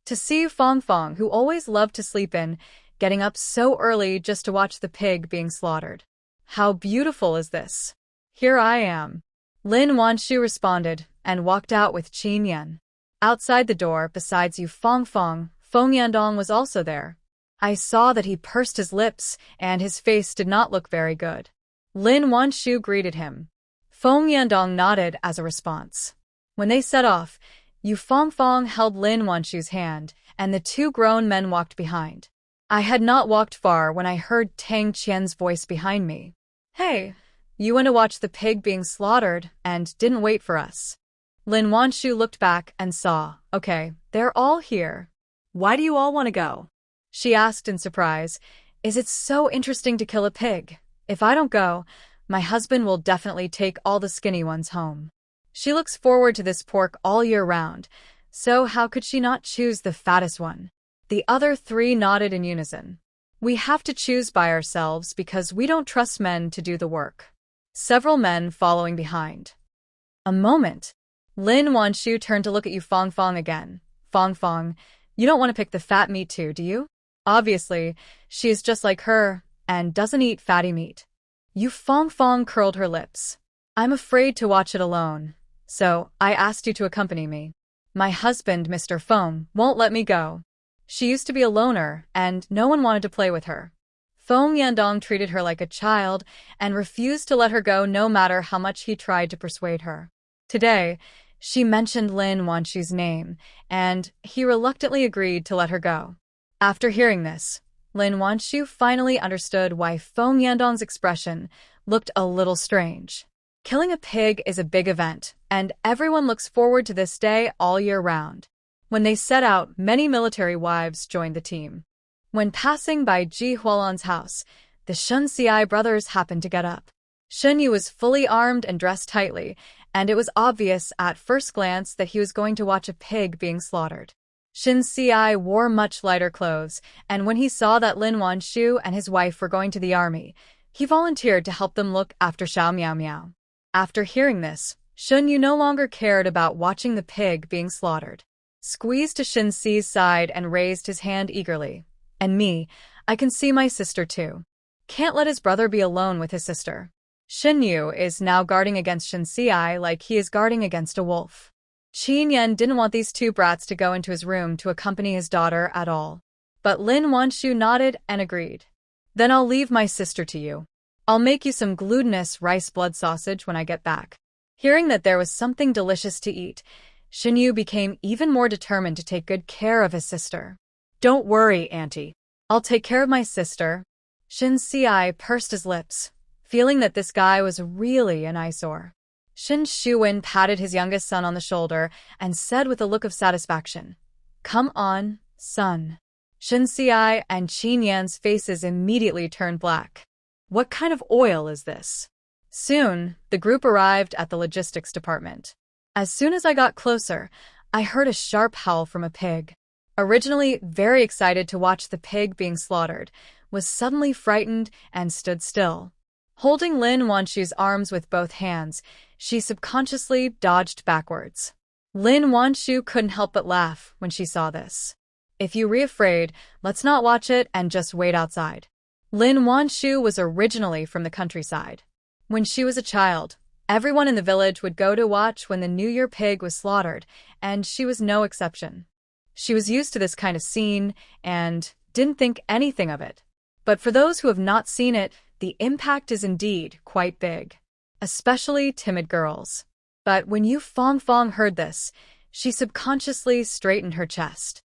To see Fong Fong, who always loved to sleep in, getting up so early just to watch the pig being slaughtered. "How beautiful is this? Here I am." Lin Wan Shu responded and walked out with Qin Yan. Outside the door, besides Yu Fong Fong, Feng Yandong was also there. I saw that he pursed his lips and his face did not look very good. Lin Wan Shu greeted him. Feng Yandong nodded as a response. When they set off, Yu Fong Fong held Lin Wan Shu's hand, and the two grown men walked behind. I had not walked far when I heard Tang Qian's voice behind me. "Hey, you went to watch the pig being slaughtered and didn't wait for us." Lin Wan Shu looked back and saw, "Okay, they're all here." Why do you all want to go? She asked in surprise. Is it so interesting to kill a pig? If I don't go, my husband will definitely take all the skinny ones home. She looks forward to this pork all year round, so how could she not choose the fattest one? The other three nodded in unison. We have to choose by ourselves because we don't trust men to do the work. Several men following behind. A moment. Lin Wan Shu turned to look at you Fong Fong again. Fong Fong, you don't want to pick the fat meat too, do you? Obviously, she is just like her and doesn't eat fatty meat. You Fong Fong curled her lips. I'm afraid to watch it alone, so I asked you to accompany me. My husband, Mr. Fong, won't let me go. She used to be a loner, and no one wanted to play with her. Fong Yandong treated her like a child and refused to let her go no matter how much he tried to persuade her. Today, she mentioned Lin Wan Shu's name, and he reluctantly agreed to let her go. After hearing this, Lin Wan Shu finally understood why Fong Yandong's expression looked a little strange. Killing a pig is a big event, and everyone looks forward to this day all year round. When they set out, many military wives joined the team. When passing by Ji Hualan's house, the Shun Xiai brothers happened to get up. Shun Yu was fully armed and dressed tightly, and it was obvious at first glance that he was going to watch a pig being slaughtered. Shin Xiai wore much lighter clothes, and when he saw that Lin Wan Shu and his wife were going to the army, he volunteered to help them look after Xiao Miao Miao. After hearing this, Shun Yu no longer cared about watching the pig being slaughtered. Squeezed to Shin Xi's side and raised his hand eagerly. And me, I can see my sister too. Can't let his brother be alone with his sister. Shin Yu is now guarding against Shin Xiai like he is guarding against a wolf. Qin Yan didn't want these two brats to go into his room to accompany his daughter at all. But Lin Wan Shu nodded and agreed. Then I'll leave my sister to you. I'll make you some glutinous rice blood sausage when I get back. Hearing that there was something delicious to eat, Shin Yu became even more determined to take good care of his sister. Don't worry, Auntie. I'll take care of my sister. Shin Xiai pursed his lips, feeling that this guy was really an eyesore. Shin Shuwen patted his youngest son on the shoulder and said with a look of satisfaction, Come on, son. Shin Xiai and Qin Yan's faces immediately turned black. What kind of oil is this? Soon, the group arrived at the logistics department. As soon as I got closer, I heard a sharp howl from a pig. Originally very excited to watch the pig being slaughtered, was suddenly frightened and stood still. Holding Lin Wan Shu's arms with both hands, she subconsciously dodged backwards. Lin Wan Shu couldn't help but laugh when she saw this. If you're afraid, let's not watch it and just wait outside. Lin Wan Shu was originally from the countryside. When she was a child, everyone in the village would go to watch when the New Year pig was slaughtered, and she was no exception. She was used to this kind of scene and didn't think anything of it. But for those who have not seen it, the impact is indeed quite big, especially timid girls. But when Yu Fong Fong heard this, she subconsciously straightened her chest.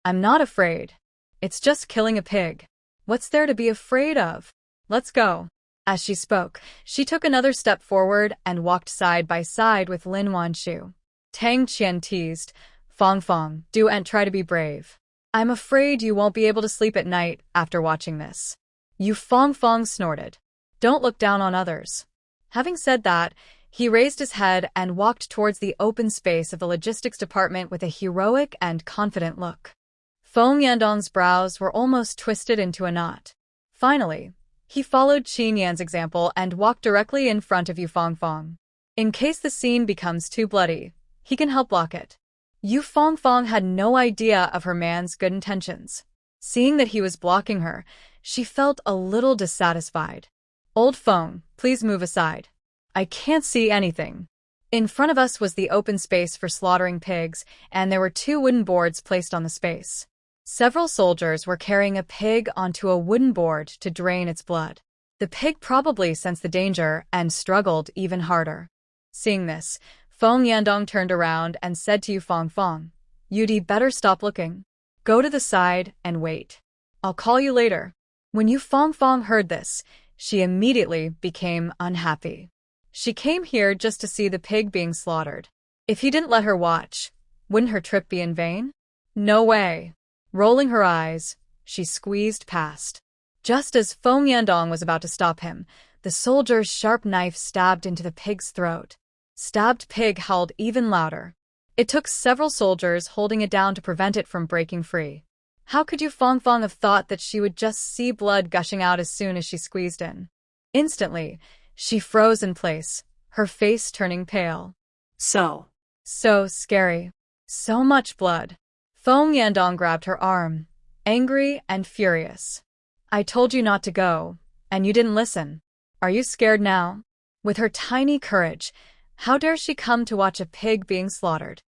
I'm not afraid. It's just killing a pig. What's there to be afraid of? Let's go. As she spoke, she took another step forward and walked side by side with Lin Wan Shu. Tang Qian teased, Fong Fong, do and try to be brave. I'm afraid you won't be able to sleep at night after watching this. Yu Fong Fong snorted. Don't look down on others. Having said that, he raised his head and walked towards the open space of the logistics department with a heroic and confident look. Fong Yandong's brows were almost twisted into a knot. Finally, he followed Qin Yan's example and walked directly in front of Yu Fong Fong. In case the scene becomes too bloody, he can help block it. Yu Fong Fong had no idea of her man's good intentions. Seeing that he was blocking her, she felt a little dissatisfied. Old Fong, please move aside. I can't see anything. In front of us was the open space for slaughtering pigs, and there were 2 wooden boards placed on the space. Several soldiers were carrying a pig onto a wooden board to drain its blood. The pig probably sensed the danger and struggled even harder. Seeing this, Fong Yandong turned around and said to Yu Fong Fong, You'd better stop looking. Go to the side and wait. I'll call you later. When Yu Fong Fong heard this, she immediately became unhappy. She came here just to see the pig being slaughtered. If he didn't let her watch, wouldn't her trip be in vain? No way. Rolling her eyes, she squeezed past. Just as Feng Yandong was about to stop him, the soldier's sharp knife stabbed into the pig's throat. Stabbed pig howled even louder. It took several soldiers holding it down to prevent it from breaking free. How could Yu Fangfang have thought that she would just see blood gushing out as soon as she squeezed in? Instantly, she froze in place, her face turning pale. So Scary. So much blood. Feng Yandong grabbed her arm, angry and furious. I told you not to go, and you didn't listen. Are you scared now? With her tiny courage, how dare she come to watch a pig being slaughtered?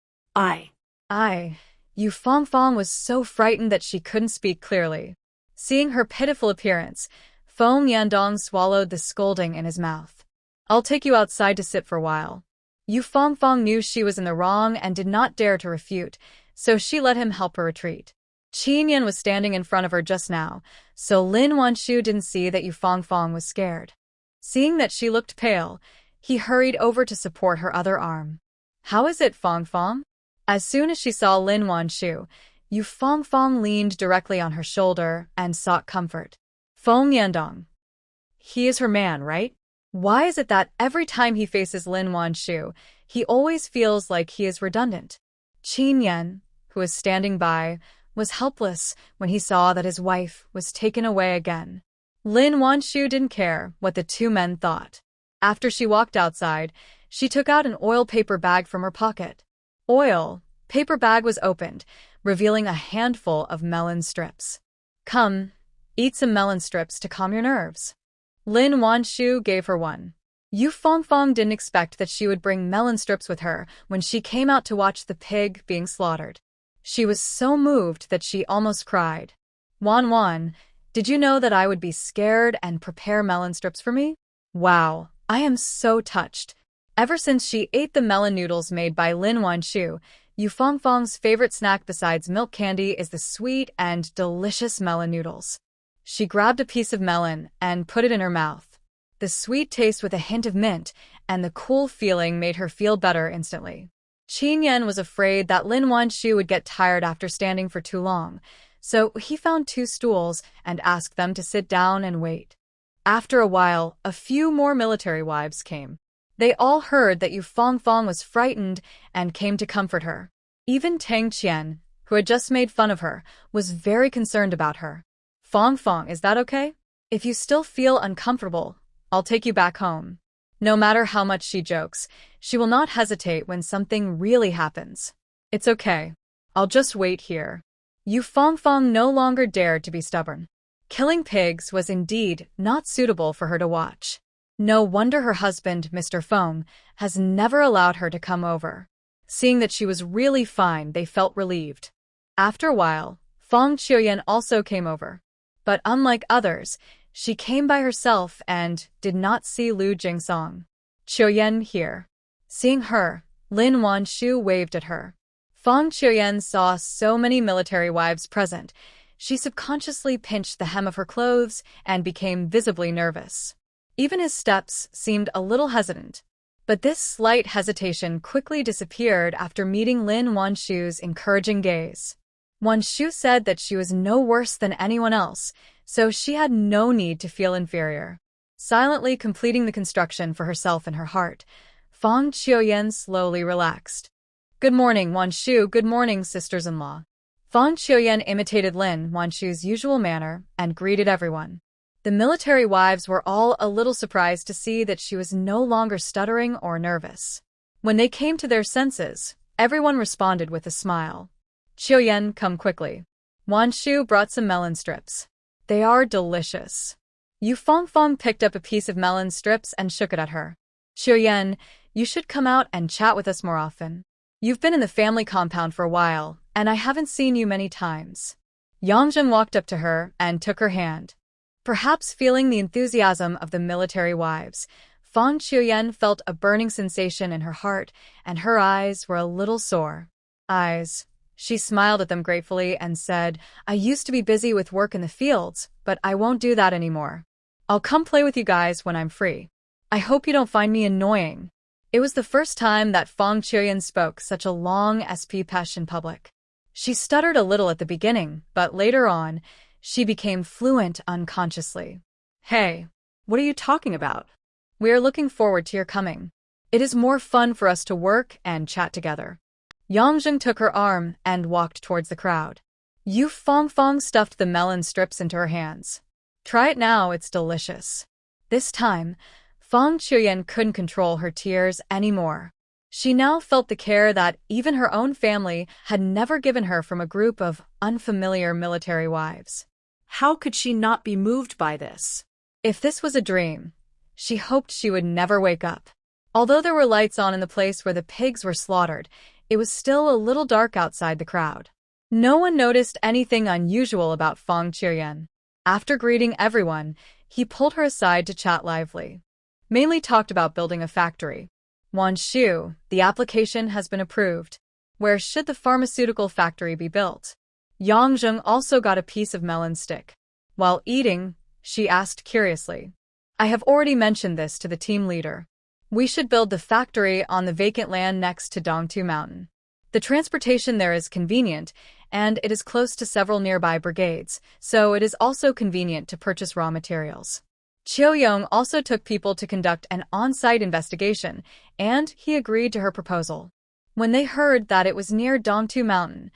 Yu Fangfang was so frightened that she couldn't speak clearly. Seeing her pitiful appearance, Feng Yandong swallowed the scolding in his mouth. I'll take you outside to sit for a while. Yu Fangfang knew she was in the wrong and did not dare to refute, so she let him help her retreat. Qin Yan was standing in front of her just now, so Lin Wan Shu didn't see that Yu Fangfang was scared. Seeing that she looked pale, he hurried over to support her other arm. How is it, Fangfang? As soon as she saw Lin Wan Shu, Yu Fangfang leaned directly on her shoulder and sought comfort. Feng Yandong. He is her man, right? Why is it that every time he faces Lin Wan Shu, he always feels like he is redundant? Qin Yan, who was standing by, was helpless when he saw that his wife was taken away again. Lin Wan Shu didn't care what the two men thought. After she walked outside, she took out an oil paper bag from her pocket. Paper bag was opened, revealing a handful of melon strips. Come, eat some melon strips to calm your nerves. Lin Wan Shu gave her one. Yu Fangfang didn't expect that she would bring melon strips with her when she came out to watch the pig being slaughtered. She was so moved that she almost cried. Wan, did you know that I would be scared and prepare melon strips for me? Wow, I am so touched. Ever since she ate the melon noodles made by Lin Wan Shu, Yu Fangfang's favorite snack besides milk candy is the sweet and delicious melon noodles. She grabbed a piece of melon and put it in her mouth. The sweet taste with a hint of mint and the cool feeling made her feel better instantly. Qin Yan was afraid that Lin Wan Shu would get tired after standing for too long, so he found 2 stools and asked them to sit down and wait. After a while, a few more military wives came. They all heard that Yu Fangfang was frightened and came to comfort her. Even Tang Qian, who had just made fun of her, was very concerned about her. Fangfang, is that okay? If you still feel uncomfortable, I'll take you back home. No matter how much she jokes, she will not hesitate when something really happens. It's okay. I'll just wait here. Yu Fangfang no longer dared to be stubborn. Killing pigs was indeed not suitable for her to watch. No wonder her husband, Mr. Feng, has never allowed her to come over. Seeing that she was really fine, they felt relieved. After a while, Feng Qiuyan also came over. But unlike others, she came by herself and did not see Lu Jingsong. Qiuyan here. Seeing her, Lin Wan Shu waved at her. Feng Qiuyan saw so many military wives present. She subconsciously pinched the hem of her clothes and became visibly nervous. Even his steps seemed a little hesitant. But this slight hesitation quickly disappeared after meeting Lin Wan Shu's encouraging gaze. Wan Shu said that she was no worse than anyone else, so she had no need to feel inferior. Silently completing the construction for herself in her heart, Feng Qiuyan slowly relaxed. Good morning, Wan Shu. Good morning, sisters-in-law. Feng Qiuyan imitated Lin Wan Shu's usual manner and greeted everyone. The military wives were all a little surprised to see that she was no longer stuttering or nervous. When they came to their senses, everyone responded with a smile. Qiuyan, come quickly. Wan Shu brought some melon strips. They are delicious. Yu Fangfang picked up a piece of melon strips and shook it at her. Qiuyan, you should come out and chat with us more often. You've been in the family compound for a while, and I haven't seen you many times. Yangzhen walked up to her and took her hand. Perhaps feeling the enthusiasm of the military wives, Feng Qiuyan felt a burning sensation in her heart, and her eyes were a little sore. She smiled at them gratefully and said, I used to be busy with work in the fields, but I won't do that anymore. I'll come play with you guys when I'm free. I hope you don't find me annoying. It was the first time that Feng Qiuyan spoke such a long speech in public. She stuttered a little at the beginning, but later on, she became fluent unconsciously. Hey, what are you talking about? We are looking forward to your coming. It is more fun for us to work and chat together. Yangjing took her arm and walked towards the crowd. Yu Fongfong stuffed the melon strips into her hands. Try it now, it's delicious. This time, Fong Chuyen couldn't control her tears anymore. She now felt the care that even her own family had never given her from a group of unfamiliar military wives. How could she not be moved by this? If this was a dream, she hoped she would never wake up. Although there were lights on in the place where the pigs were slaughtered, it was still a little dark outside the crowd. No one noticed anything unusual about Fong Chuyen. After greeting everyone, he pulled her aside to chat lively. Mainly talked about building a factory. Wan Shu, the application has been approved. Where should the pharmaceutical factory be built? Yangjing also got a piece of melon stick. While eating, she asked curiously. I have already mentioned this to the team leader. We should build the factory on the vacant land next to Dongtu Mountain. The transportation there is convenient, and it is close to several nearby brigades, so it is also convenient to purchase raw materials. Chiu-yong also took people to conduct an on-site investigation, and he agreed to her proposal. When they heard that it was near Dongtu Mountain,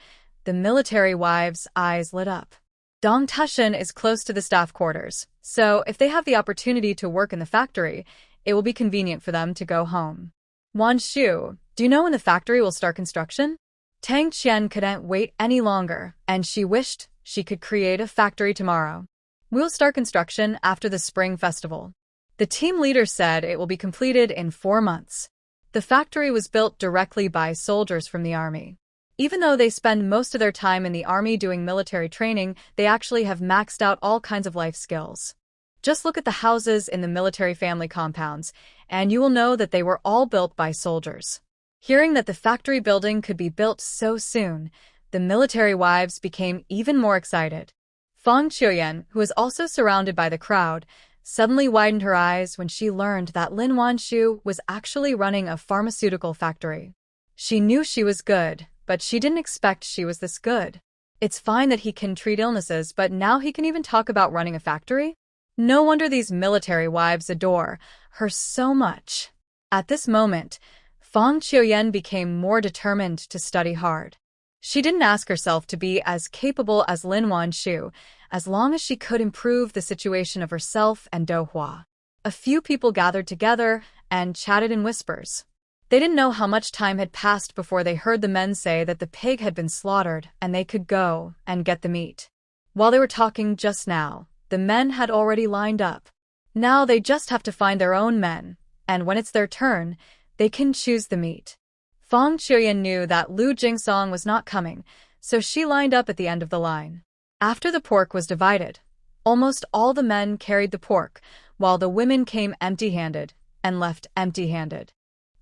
the military wives' eyes lit up. Dongtashan is close to the staff quarters, so if they have the opportunity to work in the factory, it will be convenient for them to go home. Wan Shu, do you know when the factory will start construction? Tang Qian couldn't wait any longer, and she wished she could create a factory tomorrow. We'll start construction after the Spring Festival. The team leader said it will be completed in 4 months. The factory was built directly by soldiers from the army. Even though they spend most of their time in the army doing military training, they actually have maxed out all kinds of life skills. Just look at the houses in the military family compounds, and you will know that they were all built by soldiers. Hearing that the factory building could be built so soon, the military wives became even more excited. Fong Chuyen, who was also surrounded by the crowd, suddenly widened her eyes when she learned that Lin Wan Shu was actually running a pharmaceutical factory. She knew she was good, but she didn't expect she was this good. It's fine that he can treat illnesses, but now he can even talk about running a factory? No wonder these military wives adore her so much. At this moment, Fong Chuyen became more determined to study hard. She didn't ask herself to be as capable as Lin Wan Shu, as long as she could improve the situation of herself and Do Hua. A few people gathered together and chatted in whispers. They didn't know how much time had passed before they heard the men say that the pig had been slaughtered and they could go and get the meat. While they were talking just now, the men had already lined up. Now they just have to find their own men, and when it's their turn, they can choose the meat. Fong Chuyen knew that Lu Jingsong was not coming, so she lined up at the end of the line. After the pork was divided, almost all the men carried the pork, while the women came empty-handed and left empty-handed.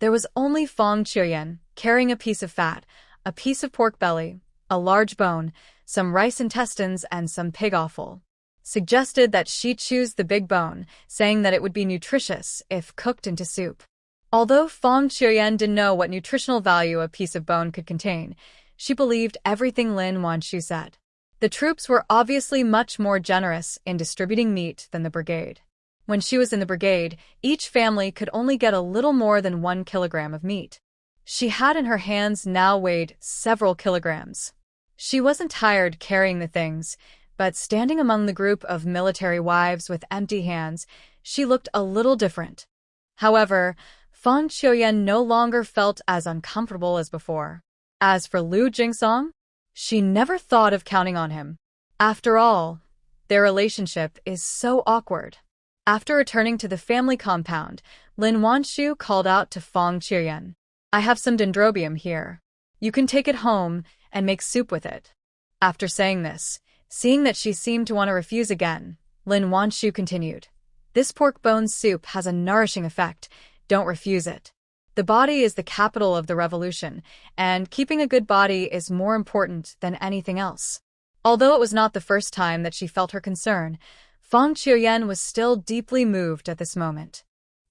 There was only Fong Chuyen, carrying a piece of fat, a piece of pork belly, a large bone, some rice intestines, and some pig offal. Suggested that she choose the big bone, saying that it would be nutritious if cooked into soup. Although Fong Chuyen didn't know what nutritional value a piece of bone could contain, she believed everything Lin Wan Shu said. The troops were obviously much more generous in distributing meat than the brigade. When she was in the brigade, each family could only get a little more than 1 kilogram of meat. She had in her hands now weighed several kilograms. She wasn't tired carrying the things, but standing among the group of military wives with empty hands, she looked a little different. However, Fong Chuyen no longer felt as uncomfortable as before. As for Lu Jingsong, she never thought of counting on him. After all, their relationship is so awkward. After returning to the family compound, Lin Wan Shu called out to Fong Chuyen. I have some dendrobium here. You can take it home and make soup with it. After saying this, seeing that she seemed to want to refuse again, Lin Wan Shu continued. This pork bone soup has a nourishing effect. Don't refuse it. The body is the capital of the revolution, and keeping a good body is more important than anything else. Although it was not the first time that she felt her concern, Fong Chuyen was still deeply moved at this moment.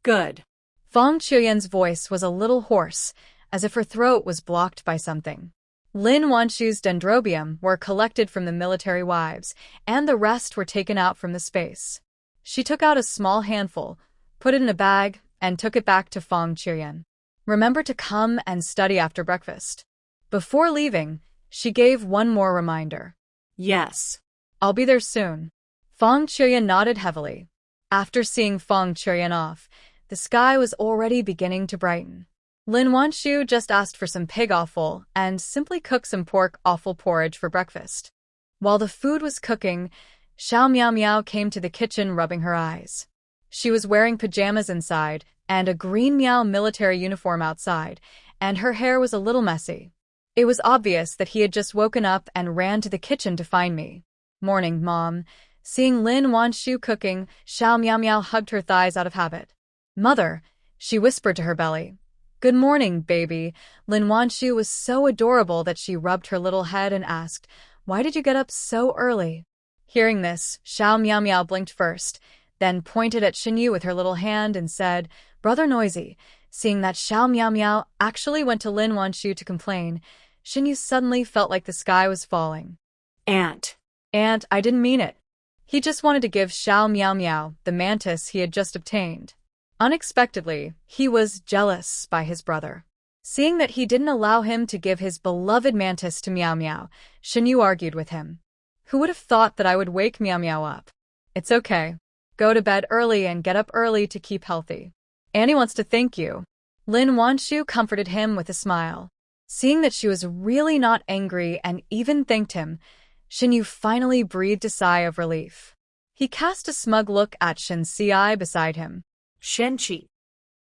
Good. Fong Chuyen's voice was a little hoarse, as if her throat was blocked by something. Lin Wan Shu's dendrobium were collected from the military wives, and the rest were taken out from the space. She took out a small handful, put it in a bag, and took it back to Fong Chiuyan. Remember to come and study after breakfast. Before leaving, she gave one more reminder. Yes. I'll be there soon. Fong Chiuyan nodded heavily. After seeing Fong Chiuyan off, the sky was already beginning to brighten. Lin Wan Shu just asked for some pig offal and simply cooked some pork offal porridge for breakfast. While the food was cooking, Xiao Miao Miao came to the kitchen rubbing her eyes. She was wearing pajamas inside and a green Miao military uniform outside, and her hair was a little messy. It was obvious that he had just woken up and ran to the kitchen to find me. Morning, Mom. Seeing Lin Wan Shu cooking, Xiao Miao Miao hugged her thighs out of habit. Mother, she whispered to her belly. Good morning, baby. Lin Wan Shu was so adorable that she rubbed her little head and asked, Why did you get up so early? Hearing this, Xiao Miao Miao blinked first, then pointed at Xinyu with her little hand and said, Brother Noisy. Seeing that Xiao Miao Miao actually went to Lin Wan Shu to complain, Xinyu suddenly felt like the sky was falling. Aunt, I didn't mean it. He just wanted to give Xiao Miao Miao the mantis he had just obtained. Unexpectedly, he was jealous by his brother. Seeing that he didn't allow him to give his beloved mantis to Miao Miao, Xinyu argued with him. Who would have thought that I would wake Miao Miao up? It's okay. Go to bed early and get up early to keep healthy. Annie wants to thank you. Lin Wan Shu comforted him with a smile. Seeing that she was really not angry and even thanked him, Xinyu finally breathed a sigh of relief. He cast a smug look at Shen Ci beside him. Shenqi.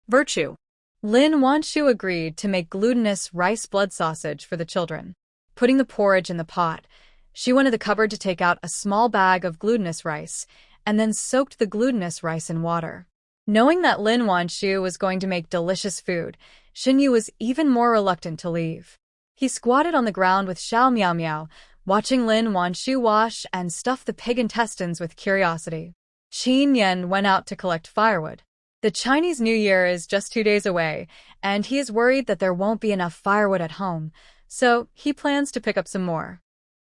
Virtue. Lin Wan Shu agreed to make glutinous rice blood sausage for the children. Putting the porridge in the pot, she went to the cupboard to take out a small bag of glutinous rice and then soaked the glutinous rice in water. Knowing that Lin Wan Shu was going to make delicious food, Xinyu was even more reluctant to leave. He squatted on the ground with Xiao Miao Miao, watching Lin Wan Shu wash and stuff the pig intestines with curiosity. Qin Yan went out to collect firewood. The Chinese New Year is just 2 days away, and he is worried that there won't be enough firewood at home, so he plans to pick up some more.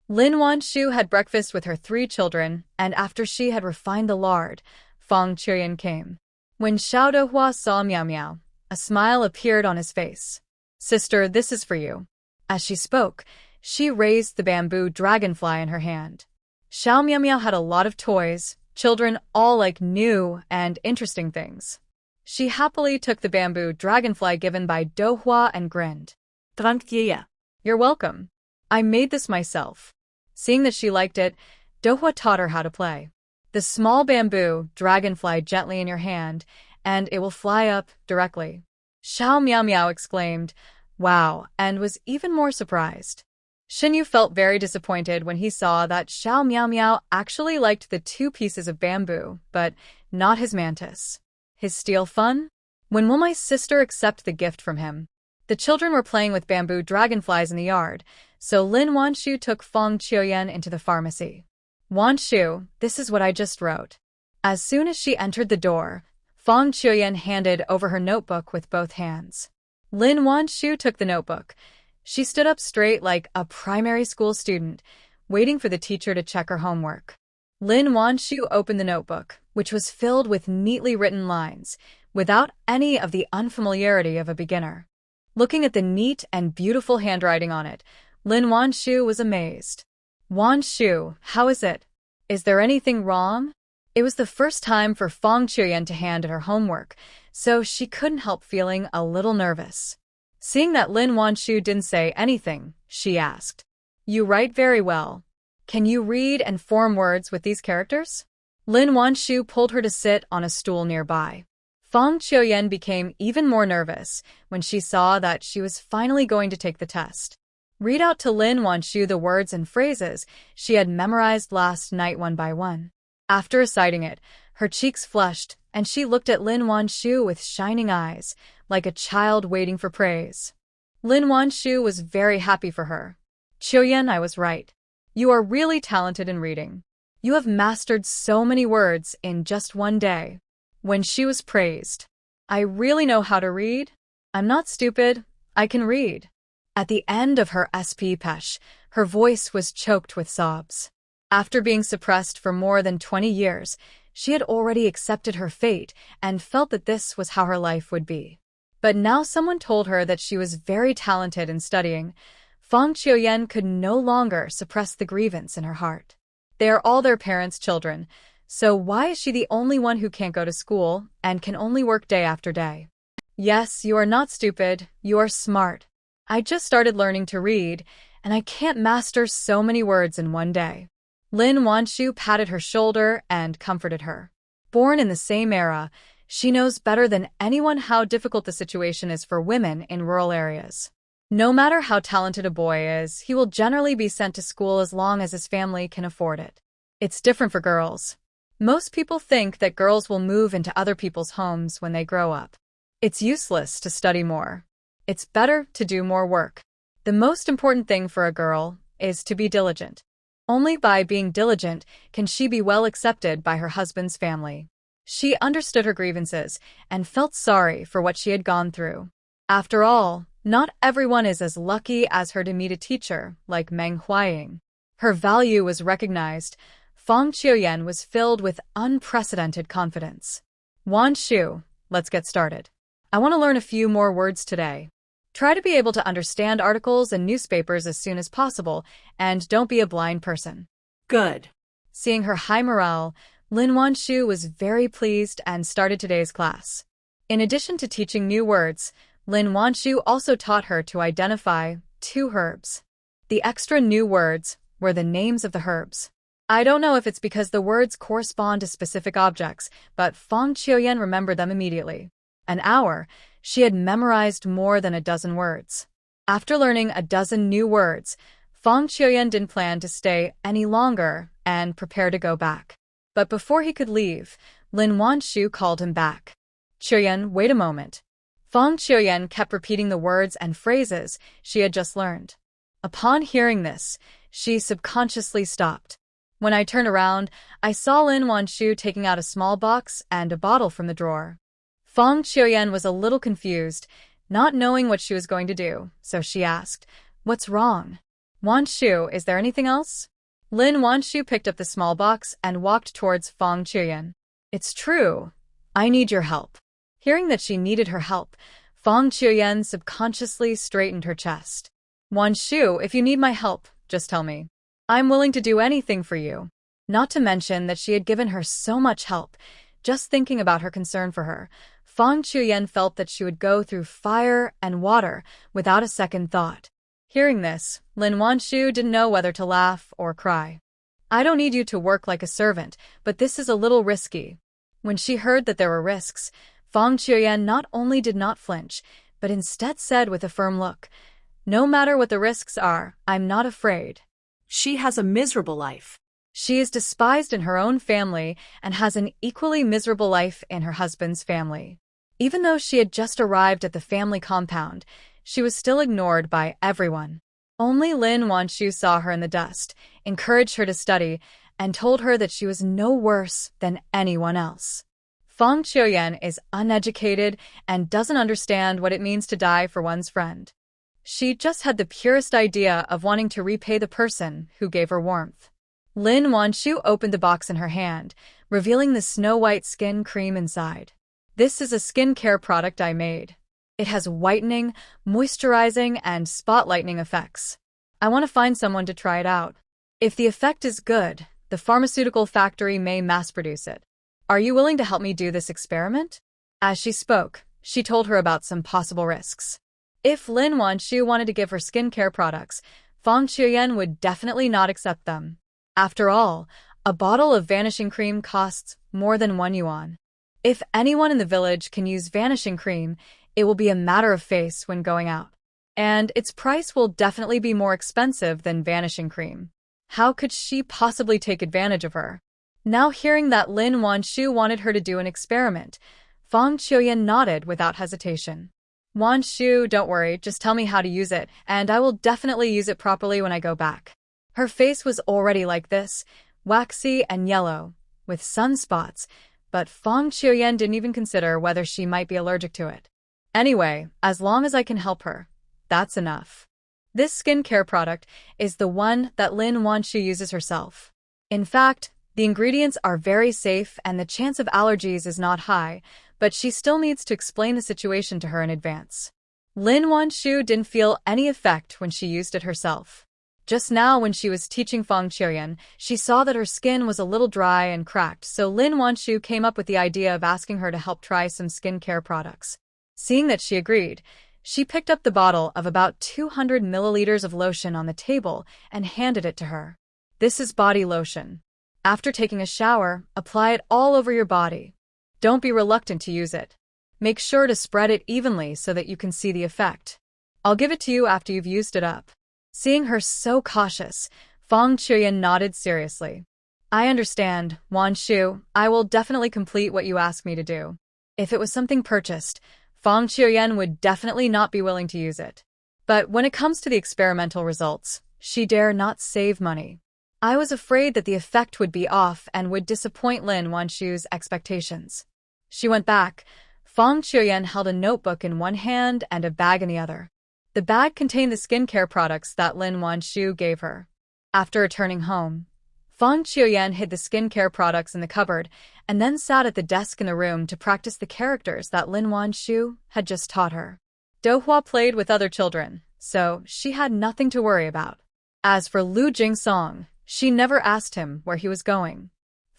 Lin Wan Shu had breakfast with her 3 children, and after she had refined the lard, Fong Chiuyan came. When Xiao Dohua saw Miao Miao, a smile appeared on his face. Sister, this is for you. As she spoke, she raised the bamboo dragonfly in her hand. Xiao Miao Miao had a lot of toys, children all like new and interesting things. She happily took the bamboo dragonfly given by Dohua and grinned. Tranquilla. You're welcome. I made this myself. Seeing that she liked it, Dohua taught her how to play. The small bamboo dragonfly gently in your hand, and it will fly up directly. Xiao Miao Miao exclaimed, Wow, and was even more surprised. Xinyu felt very disappointed when he saw that Xiao Miao Miao actually liked the 2 pieces of bamboo, but not his mantis. His steel fun? When will my sister accept the gift from him? The children were playing with bamboo dragonflies in the yard, so Lin Wan Shu took Fong Chiuyan into the pharmacy. Wan Shu, this is what I just wrote. As soon as she entered the door, Fong Chiuyan handed over her notebook with both hands. Lin Wan Shu took the notebook. She stood up straight like a primary school student, waiting for the teacher to check her homework. Lin Wan Shu opened the notebook, which was filled with neatly written lines, without any of the unfamiliarity of a beginner. Looking at the neat and beautiful handwriting on it, Lin Wan Shu was amazed. Wan Shu, how is it? Is there anything wrong? It was the first time for Fong Chiuyan to hand her homework, so she couldn't help feeling a little nervous. Seeing that Lin Wan Shu didn't say anything, she asked, You write very well. Can you read and form words with these characters? Lin Wan Shu pulled her to sit on a stool nearby. Fong Chiuyan became even more nervous when she saw that she was finally going to take the test. Read out to Lin Wan Shu the words and phrases she had memorized last night one by one. After reciting it, her cheeks flushed, and she looked at Lin Wan Shu with shining eyes, like a child waiting for praise. Lin Wan Shu was very happy for her. Chiuyan, I was right. You are really talented in reading. You have mastered so many words in just one day. When she was praised, I really know how to read. I'm not stupid. I can read. At the end of her speech, her voice was choked with sobs. After being suppressed for more than 20 years, she had already accepted her fate and felt that this was how her life would be. But now someone told her that she was very talented in studying. Fang Qiuyan could no longer suppress the grievance in her heart. They are all their parents' children, so why is she the only one who can't go to school and can only work day after day? Yes, you are not stupid, you are smart. I just started learning to read, and I can't master so many words in one day. Lin Wan Shu patted her shoulder and comforted her. Born in the same era, she knows better than anyone how difficult the situation is for women in rural areas. No matter how talented a boy is, he will generally be sent to school as long as his family can afford it. It's different for girls. Most people think that girls will move into other people's homes when they grow up. It's useless to study more. It's better to do more work. The most important thing for a girl is to be diligent. Only by being diligent can she be well accepted by her husband's family. She understood her grievances and felt sorry for what she had gone through. After all, not everyone is as lucky as her to meet a teacher like Manhwa. Her value was recognized. Fang Qiuyan was filled with unprecedented confidence. Wan Shu, let's get started. I want to learn a few more words today. Try to be able to understand articles and newspapers as soon as possible, and don't be a blind person. Good. Seeing her high morale, Lin Wan Shu was very pleased and started today's class. In addition to teaching new words, Lin Wan Shu also taught her to identify 2 herbs. The extra new words were the names of the herbs. I don't know if it's because the words correspond to specific objects, but Fang Qiuyan remembered them immediately. An hour, she had memorized more than a dozen words. After learning a dozen new words, Fang Qiuyan didn't plan to stay any longer and prepared to go back. But before he could leave, Lin Wan Shu called him back. Qiuyan, wait a moment. Fang Qiuyan kept repeating the words and phrases she had just learned. Upon hearing this, she subconsciously stopped. When I turned around, I saw Lin Wan Shu taking out a small box and a bottle from the drawer. Fang Qiuyan was a little confused, not knowing what she was going to do, so she asked, "What's wrong? Wan Shu, is there anything else?" Lin Wan Shu picked up the small box and walked towards Fang Qiuyan. "It's true. I need your help." Hearing that she needed her help, Fang Qiuyan subconsciously straightened her chest. "Wan Shu, if you need my help, just tell me. I'm willing to do anything for you." Not to mention that she had given her so much help. Just thinking about her concern for her, Fang Qiuyan felt that she would go through fire and water without a second thought. Hearing this, Lin Wan Shu didn't know whether to laugh or cry. "I don't need you to work like a servant, but this is a little risky." When she heard that there were risks, Fang Qiuyan not only did not flinch, but instead said with a firm look, "No matter what the risks are, I'm not afraid." She has a miserable life. She is despised in her own family and has an equally miserable life in her husband's family. Even though she had just arrived at the family compound, she was still ignored by everyone. Only Lin Wan Shu saw her in the dust, encouraged her to study, and told her that she was no worse than anyone else. Fang Qiuyan is uneducated and doesn't understand what it means to die for one's friend. She just had the purest idea of wanting to repay the person who gave her warmth. Lin Wan Shu opened the box in her hand, revealing the snow-white skin cream inside. "This is a skincare product I made. It has whitening, moisturizing, and spotlightening effects. I want to find someone to try it out. If the effect is good, the pharmaceutical factory may mass-produce it. Are you willing to help me do this experiment?" As she spoke, she told her about some possible risks. If Lin Wan Shu wanted to give her skincare products, Fang Qiuyan would definitely not accept them. After all, a bottle of vanishing cream costs more than 1 yuan. If anyone in the village can use vanishing cream, it will be a matter of face when going out. And its price will definitely be more expensive than vanishing cream. How could she possibly take advantage of her? Now hearing that Lin Wan Shu wanted her to do an experiment, Fang Qiuyan nodded without hesitation. "Wan Shu, don't worry, just tell me how to use it, and I will definitely use it properly when I go back." Her face was already like this, waxy and yellow, with sunspots, but Fang Qiuyan didn't even consider whether she might be allergic to it. "Anyway, as long as I can help her, that's enough." This skincare product is the one that Lin Wan Shu uses herself. In fact, the ingredients are very safe and the chance of allergies is not high, but she still needs to explain the situation to her in advance. Lin Wan Shu didn't feel any effect when she used it herself. Just now when she was teaching Fang Qiuyan, she saw that her skin was a little dry and cracked, so Lin Wan Shu came up with the idea of asking her to help try some skincare products. Seeing that she agreed, she picked up the bottle of about 200 milliliters of lotion on the table and handed it to her. This is body lotion. After taking a shower, apply it all over your body. Don't be reluctant to use it. Make sure to spread it evenly so that you can see the effect. I'll give it to you after you've used it up. Seeing her so cautious, Fang Qiuyan nodded seriously. I understand, Wan Shu. I will definitely complete what you ask me to do. If it was something purchased, Fang Qiuyan would definitely not be willing to use it. But when it comes to the experimental results, she dare not save money. I was afraid that the effect would be off and would disappoint Lin Wan Shu's expectations. She went back. Fang Qiuyan held a notebook in one hand and a bag in the other. The bag contained the skincare products that Lin Wan Shu gave her. After returning home, Fang Qiuyan hid the skincare products in the cupboard and then sat at the desk in the room to practice the characters that Lin Wan Shu had just taught her. Dohua played with other children, so she had nothing to worry about. As for Lu Jingsong, she never asked him where he was going.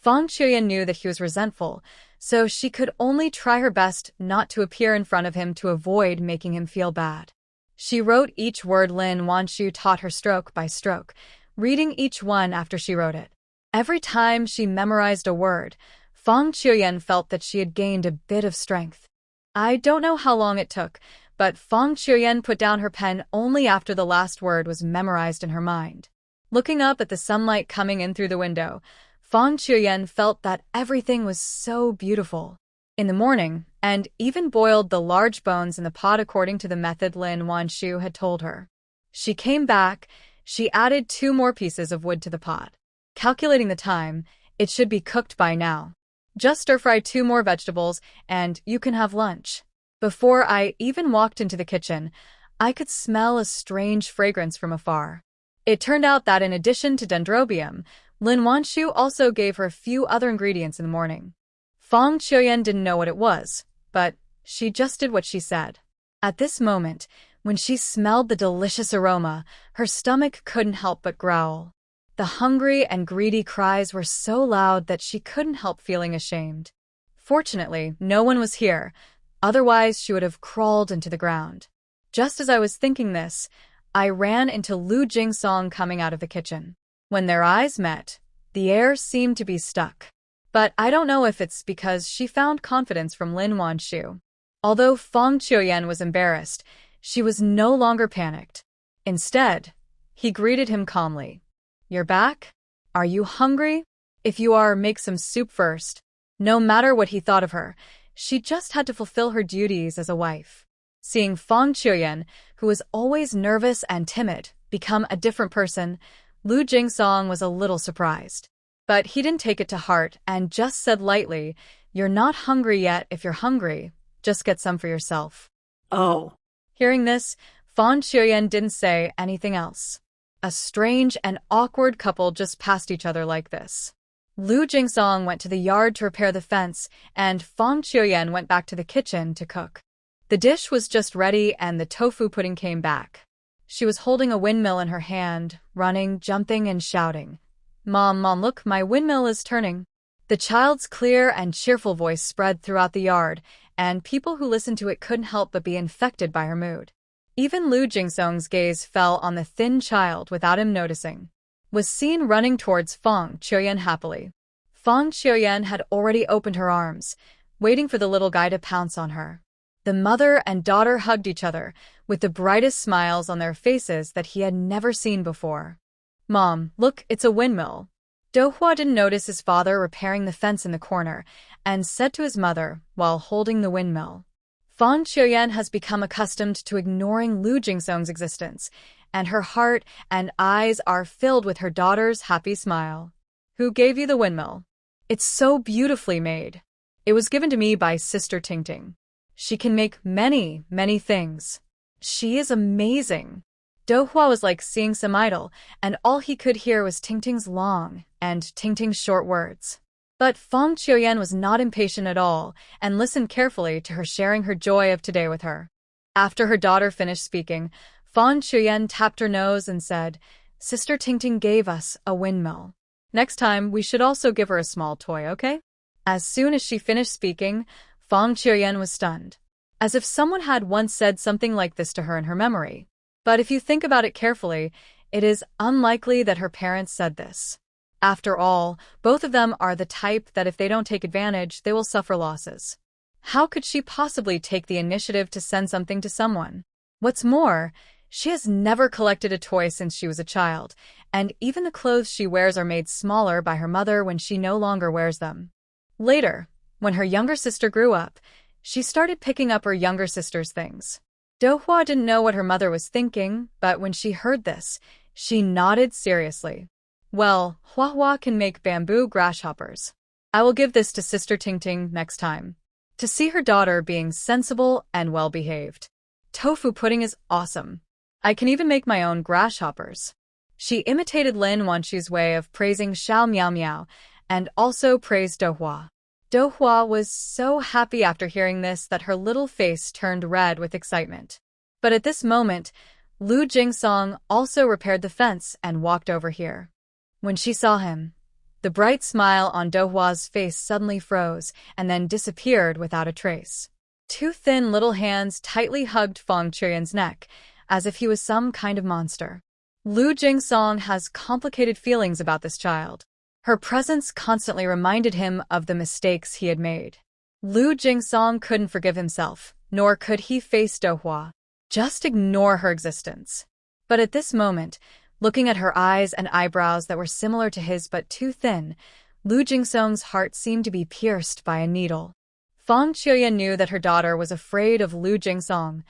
Fang Qiuyan knew that he was resentful, so she could only try her best not to appear in front of him to avoid making him feel bad. She wrote each word Lin Wan Shu taught her stroke by stroke, reading each one after she wrote it. Every time she memorized a word, Fang Qiuyan felt that she had gained a bit of strength. I don't know how long it took, but Fang Qiuyan put down her pen only after the last word was memorized in her mind. Looking up at the sunlight coming in through the window, Fang Qiuyan felt that everything was so beautiful. In the morning, and even boiled the large bones in the pot according to the method Lin Wan Shu had told her. She came back, she added 2 more pieces of wood to the pot. Calculating the time, it should be cooked by now. Just stir-fry 2 more vegetables, and you can have lunch. Before I even walked into the kitchen, I could smell a strange fragrance from afar. It turned out that in addition to dendrobium, Lin Wan Shu also gave her a few other ingredients in the morning. Fang Qiuyan didn't know what it was, but she just did what she said. At this moment, when she smelled the delicious aroma, her stomach couldn't help but growl. The hungry and greedy cries were so loud that she couldn't help feeling ashamed. Fortunately, no one was here, otherwise she would have crawled into the ground. Just as I was thinking this, I ran into Lu Jingsong coming out of the kitchen. When their eyes met, the air seemed to be stuck. But I don't know if it's because she found confidence from Lin Wan Shu. Although Fang Qiuyan was embarrassed, she was no longer panicked. Instead, he greeted him calmly. You're back? Are you hungry? If you are, make some soup first. No matter what he thought of her, she just had to fulfill her duties as a wife. Seeing Fang Qiuyan, who was always nervous and timid, become a different person, Lu Jingsong was a little surprised. But he didn't take it to heart and just said lightly, You're not hungry yet. If you're hungry, just get some for yourself. Oh. Hearing this, Fang Qiuyan didn't say anything else. A strange and awkward couple just passed each other like this. Lu Jingsong went to the yard to repair the fence, and Fang Qiuyan went back to the kitchen to cook. The dish was just ready and the tofu pudding came back. She was holding a windmill in her hand, running, jumping, and shouting. Mom, look, my windmill is turning. The child's clear and cheerful voice spread throughout the yard, and people who listened to it couldn't help but be infected by her mood. Even Lu Jingsong's gaze fell on the thin child without him noticing. Was seen running towards Fang Qiuyan happily. Fang Qiuyan had already opened her arms, waiting for the little guy to pounce on her. The mother and daughter hugged each other, with the brightest smiles on their faces that he had never seen before. Mom, look, it's a windmill. Dohua didn't notice his father repairing the fence in the corner, and said to his mother while holding the windmill. Fang Qiuyan has become accustomed to ignoring Lu Jingsong's existence, and her heart and eyes are filled with her daughter's happy smile. Who gave you the windmill? It's so beautifully made. It was given to me by Sister Tingting. She can make many, many things. She is amazing. Dohwa was like seeing some idol, and all he could hear was Tingting's long and Tingting's short words. But Fang Qiuyan was not impatient at all and listened carefully to her sharing her joy of today with her. After her daughter finished speaking, Fang Qiuyan tapped her nose and said, "Sister Tingting gave us a windmill. Next time, we should also give her a small toy, okay?" As soon as she finished speaking, Fang Qiuyan was stunned, as if someone had once said something like this to her in her memory. But if you think about it carefully, it is unlikely that her parents said this. After all, both of them are the type that if they don't take advantage, they will suffer losses. How could she possibly take the initiative to send something to someone? What's more, she has never collected a toy since she was a child, and even the clothes she wears are made smaller by her mother when she no longer wears them. Later, when her younger sister grew up, she started picking up her younger sister's things. Dohwa didn't know what her mother was thinking, but when she heard this, she nodded seriously. "Well, Hua can make bamboo grasshoppers. I will give this to Sister Tingting next time." To see her daughter being sensible and well-behaved. Tofu pudding is awesome. I can even make my own grasshoppers. She imitated Lin Wan Shu's way of praising Xiao Miao Miao and also praised Dohwa. Dohwa was so happy after hearing this that her little face turned red with excitement. But at this moment, Lu Jingsong also repaired the fence and walked over here. When she saw him, the bright smile on Dohwa's face suddenly froze and then disappeared without a trace. Two thin little hands tightly hugged Fang Qiuyan's neck, as if he was some kind of monster. Lu Jingsong has complicated feelings about this child. Her presence constantly reminded him of the mistakes he had made. Lu Jingsong couldn't forgive himself, nor could he face Dohwa. Just ignore her existence. But at this moment, looking at her eyes and eyebrows that were similar to his but too thin, Lu Jingsong's heart seemed to be pierced by a needle. Fang Qiuyan knew that her daughter was afraid of Lu Jingsong,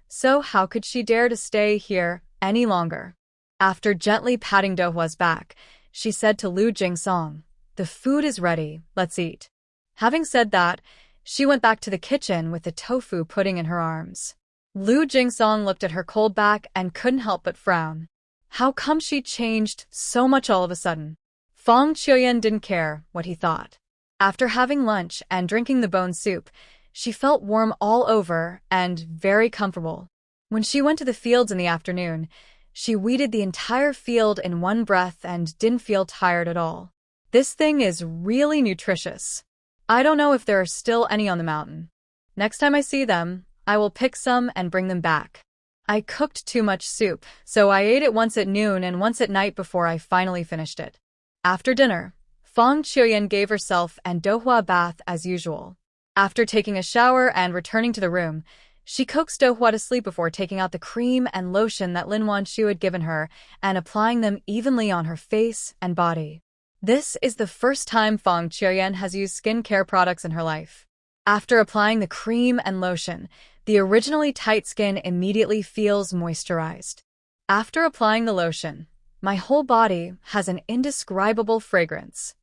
so how could she dare to stay here any longer? After gently patting Dohwa's back, she said to Lu Jingsong, "The food is ready, let's eat." Having said that, she went back to the kitchen with the tofu pudding in her arms. Lu Jingsong looked at her cold back and couldn't help but frown. How come she changed so much all of a sudden? Fang Qiuyan didn't care what he thought. After having lunch and drinking the bone soup, she felt warm all over and very comfortable. When she went to the fields in the afternoon, she weeded the entire field in one breath and didn't feel tired at all. This thing is really nutritious. I don't know if there are still any on the mountain. Next time I see them, I will pick some and bring them back. I cooked too much soup, so I ate it once at noon and once at night before I finally finished it. After dinner, Fang Qiuyan gave herself and Dohwa a bath as usual. After taking a shower and returning to the room, she coaxed Dohwa to sleep before taking out the cream and lotion that Lin Wan Shu had given her and applying them evenly on her face and body. This is the first time Fang Qiuyan has used skincare products in her life. After applying the cream and lotion, the originally tight skin immediately feels moisturized. After applying the lotion, my whole body has an indescribable fragrance.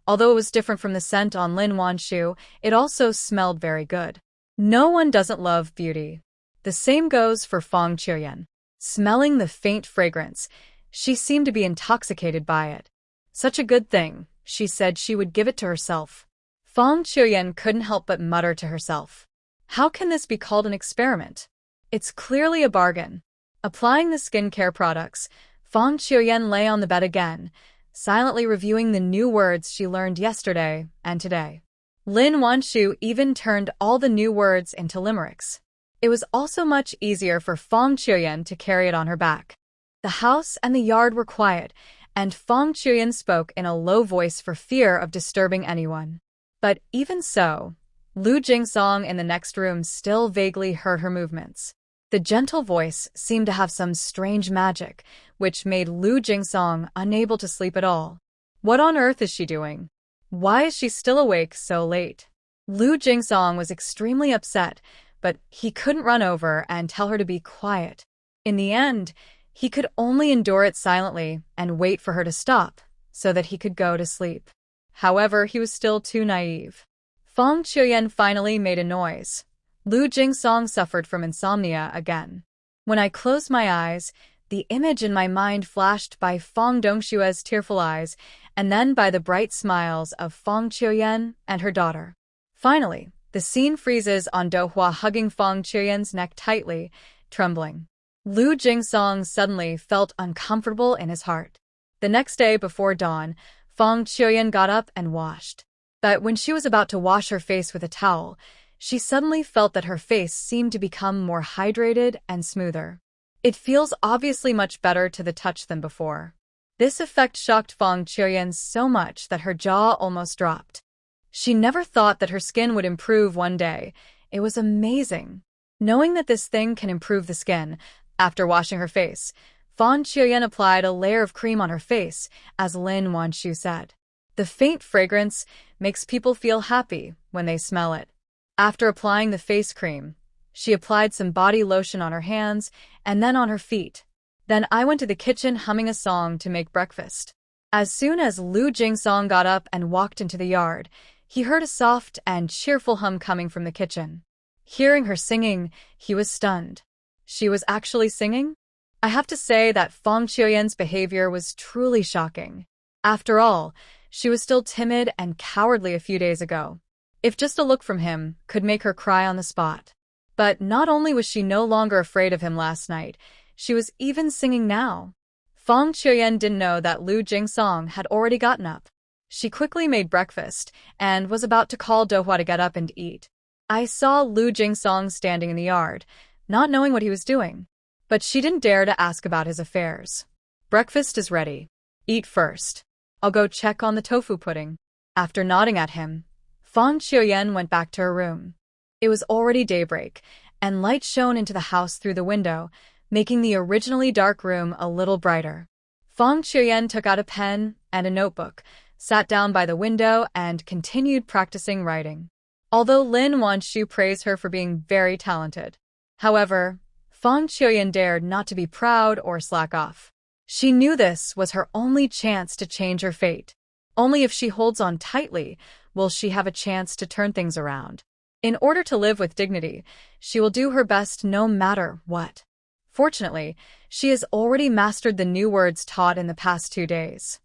Although it was different from the scent on Lin Wan Shu, it also smelled very good. No one doesn't love beauty. The same goes for Fang Qiuyan. Smelling the faint fragrance, she seemed to be intoxicated by it. Such a good thing, she said she would give it to herself. Fang Qiuyan couldn't help but mutter to herself. How can this be called an experiment? It's clearly a bargain. Applying the skincare products, Fang Qiuyan lay on the bed again, silently reviewing the new words she learned yesterday and today. Lin Wan Shu even turned all the new words into limericks. It was also much easier for Fang Qiuyan to carry it on her back. The house and the yard were quiet, and Fang Qiuyan spoke in a low voice for fear of disturbing anyone. But even so, Lu Jingsong in the next room still vaguely heard her movements. The gentle voice seemed to have some strange magic, which made Lu Jingsong unable to sleep at all. What on earth is she doing? Why is she still awake so late? Lu Jingsong was extremely upset, but he couldn't run over and tell her to be quiet. In the end, he could only endure it silently and wait for her to stop, so that he could go to sleep. However, he was still too naive. Fang Qiuyan finally made a noise. Lu Jingsong suffered from insomnia again. When I closed my eyes, The image in my mind flashed by Fong Dongshue's tearful eyes, and then by the bright smiles of Fong Qiuyan and her daughter. Finally, the scene freezes on Dohua hugging Fong Qiuyan's neck tightly, trembling. Lu Jingsong suddenly felt uncomfortable in his heart. The next day before dawn, Fong Qiuyan got up and washed. But when she was about to wash her face with a towel, she suddenly felt that her face seemed to become more hydrated and smoother. It feels obviously much better to the touch than before. This effect shocked Fong Qiuyan so much that her jaw almost dropped. She never thought that her skin would improve one day. It was amazing. Knowing that this thing can improve the skin, after washing her face, Fong Qiuyan applied a layer of cream on her face, as Lin Wan Shu said. The faint fragrance makes people feel happy when they smell it. After applying the face cream, she applied some body lotion on her hands and then on her feet. Then I went to the kitchen humming a song to make breakfast. As soon as Lu Jingsong got up and walked into the yard, he heard a soft and cheerful hum coming from the kitchen. Hearing her singing, he was stunned. She was actually singing? I have to say that Fong Qiuyan's behavior was truly shocking. After all, she was still timid and cowardly a few days ago. If just a look from him could make her cry on the spot. But not only was she no longer afraid of him last night, she was even singing now. Fong Qiuyan didn't know that Lu Jingsong had already gotten up. She quickly made breakfast and was about to call Dohua to get up and eat. I saw Lu Jingsong standing in the yard, not knowing what he was doing. But she didn't dare to ask about his affairs. Breakfast is ready. Eat first. I'll go check on the tofu pudding. After nodding at him, Fong Qiuyan went back to her room. It was already daybreak, and light shone into the house through the window, making the originally dark room a little brighter. Fong Qiuyan took out a pen and a notebook, sat down by the window, and continued practicing writing. Although Lin Wan Shu praised her for being very talented. However, Fong Qiuyan dared not to be proud or slack off. She knew this was her only chance to change her fate. Only if she holds on tightly will she have a chance to turn things around. In order to live with dignity, she will do her best no matter what. Fortunately, she has already mastered the new words taught in the past 2 days.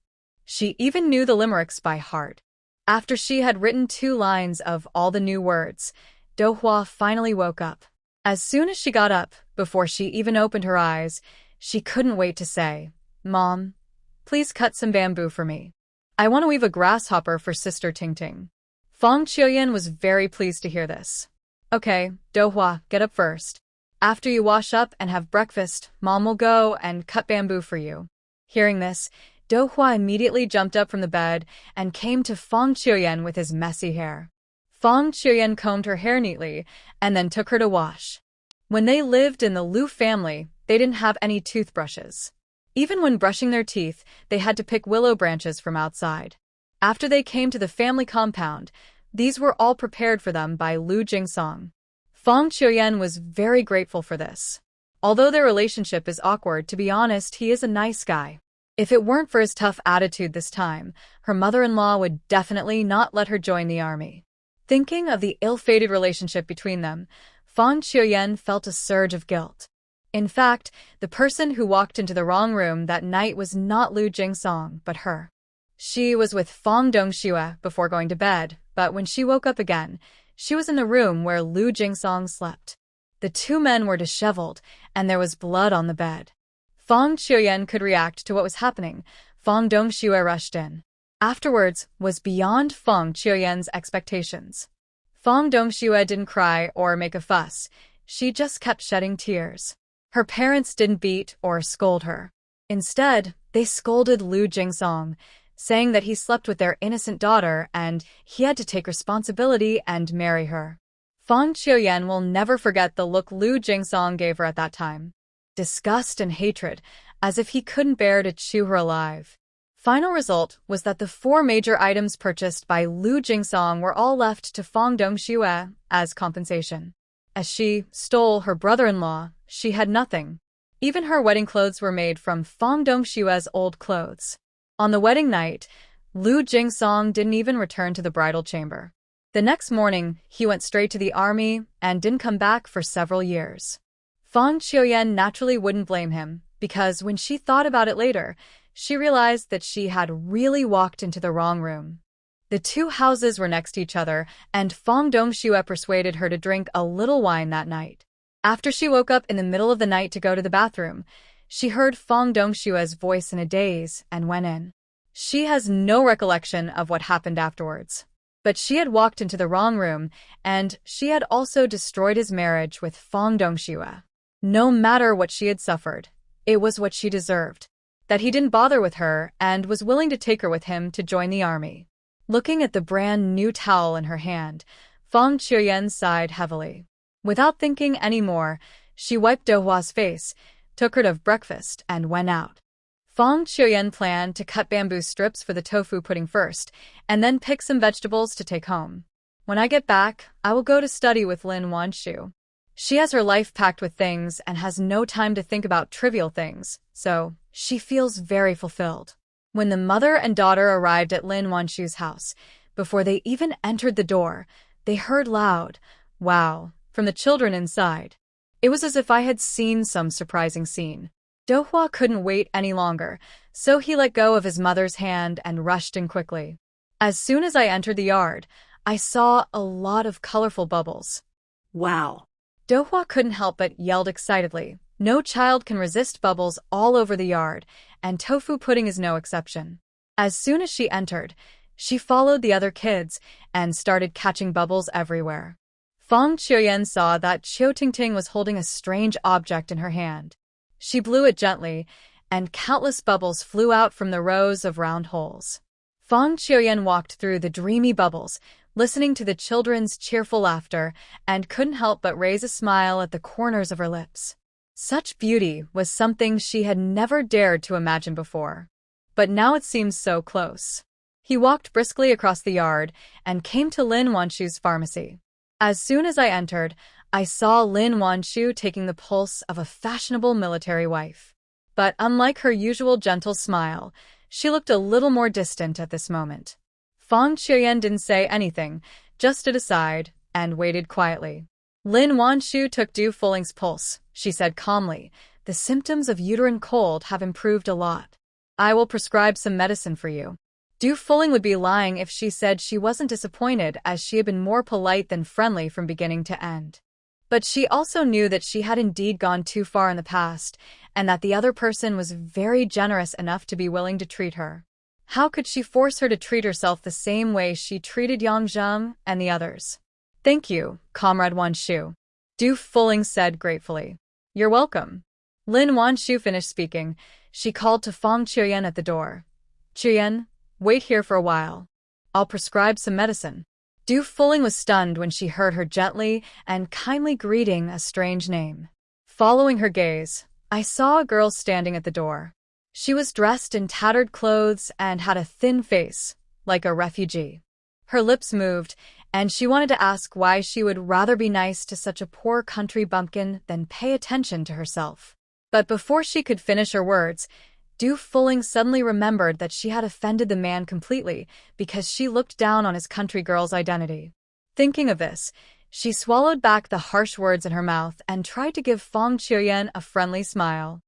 She even knew the limericks by heart. After she had written 2 lines of all the new words, Dohua finally woke up. As soon as she got up, before she even opened her eyes, she couldn't wait to say, "Mom, please cut some bamboo for me. I want to weave a grasshopper for Sister Tingting." Fong Qiuyan was very pleased to hear this. "Okay, Dohua, get up first. After you wash up and have breakfast, Mom will go and cut bamboo for you." Hearing this, Dohua immediately jumped up from the bed and came to Fong Qiuyan with his messy hair. Fong Qiuyan combed her hair neatly and then took her to wash. When they lived in the Lu family, they didn't have any toothbrushes. Even when brushing their teeth, they had to pick willow branches from outside. After they came to the family compound, these were all prepared for them by Lu Jingsong. Fong Qiuyan was very grateful for this. Although their relationship is awkward, to be honest, he is a nice guy. If it weren't for his tough attitude this time, her mother-in-law would definitely not let her join the army. Thinking of the ill-fated relationship between them, Fong Qiuyan felt a surge of guilt. In fact, the person who walked into the wrong room that night was not Lu Jingsong, but her. She was with Fong Dongxue before going to bed, but when she woke up again, she was in the room where Lu Jingsong slept. The 2 men were disheveled, and there was blood on the bed. Fong Qiuyan could react to what was happening. Fong Dongxue rushed in. Afterwards was beyond Fong Qiuyan's expectations. Fong Dongxue didn't cry or make a fuss. She just kept shedding tears. Her parents didn't beat or scold her. Instead, they scolded Lu Jingsong, saying that he slept with their innocent daughter and he had to take responsibility and marry her. Fong Qiuyan will never forget the look Lu Jingsong gave her at that time. Disgust and hatred, as if he couldn't bear to chew her alive. Final result was that the 4 major items purchased by Lu Jingsong were all left to Fong Dongxue as compensation. As she stole her brother-in-law, she had nothing. Even her wedding clothes were made from Fong Dongxue's old clothes. On the wedding night, Lu Jingsong didn't even return to the bridal chamber. The next morning, he went straight to the army and didn't come back for several years. Fong Qiuyan naturally wouldn't blame him, because when she thought about it later, she realized that she had really walked into the wrong room. The two houses were next to each other, and Fong Dongxue persuaded her to drink a little wine that night. After she woke up in the middle of the night to go to the bathroom, she heard Fong Dongxue's voice in a daze and went in. She has no recollection of what happened afterwards. But she had walked into the wrong room, and she had also destroyed his marriage with Fong Dongxue. No matter what she had suffered, it was what she deserved. That he didn't bother with her and was willing to take her with him to join the army. Looking at the brand new towel in her hand, Fong Chuyen sighed heavily. Without thinking any more, she wiped Dohua's face, took her to breakfast, and went out. Fong Chuyen planned to cut bamboo strips for the tofu pudding first, and then pick some vegetables to take home. When I get back, I will go to study with Lin Wan Shu. She has her life packed with things and has no time to think about trivial things, so she feels very fulfilled. When the mother and daughter arrived at Lin Wan Shu's house, before they even entered the door, they heard loud, "Wow," from the children inside. It was as if I had seen some surprising scene. Dohua couldn't wait any longer, so he let go of his mother's hand and rushed in quickly. As soon as I entered the yard, I saw a lot of colorful bubbles. Wow. Dohua couldn't help but yelled excitedly. No child can resist bubbles all over the yard, and tofu pudding is no exception. As soon as she entered, she followed the other kids and started catching bubbles everywhere. Fong Chuyen saw that Qiu Tingting was holding a strange object in her hand. She blew it gently, and countless bubbles flew out from the rows of round holes. Fong Chuyen walked through the dreamy bubbles, listening to the children's cheerful laughter, and couldn't help but raise a smile at the corners of her lips. Such beauty was something she had never dared to imagine before. But now it seemed so close. He walked briskly across the yard and came to Lin Wan Shu's pharmacy. As soon as I entered, I saw Lin Wan Shu taking the pulse of a fashionable military wife. But unlike her usual gentle smile, she looked a little more distant at this moment. Fong Chuyen didn't say anything, just stood aside and waited quietly. Lin Wan Shu took Du Fuling's pulse. She said calmly, "The symptoms of uterine cold have improved a lot. I will prescribe some medicine for you." Du Fuling would be lying if she said she wasn't disappointed, as she had been more polite than friendly from beginning to end. But she also knew that she had indeed gone too far in the past, and that the other person was very generous enough to be willing to treat her. How could she force her to treat herself the same way she treated Yang Zheng and the others? "Thank you, Comrade Wan Shu," Du Fuling said gratefully. "You're welcome." Lin Wan Shu finished speaking. She called to Fong Chuyen at the door. "Chuyen, wait here for a while. I'll prescribe some medicine." Du Fuling was stunned when she heard her gently and kindly greeting a strange name. Following her gaze, I saw a girl standing at the door. She was dressed in tattered clothes and had a thin face, like a refugee. Her lips moved, and she wanted to ask why she would rather be nice to such a poor country bumpkin than pay attention to herself. But before she could finish her words, Du Fuling suddenly remembered that she had offended the man completely because she looked down on his country girl's identity. Thinking of this, she swallowed back the harsh words in her mouth and tried to give Fong Chuyen a friendly smile.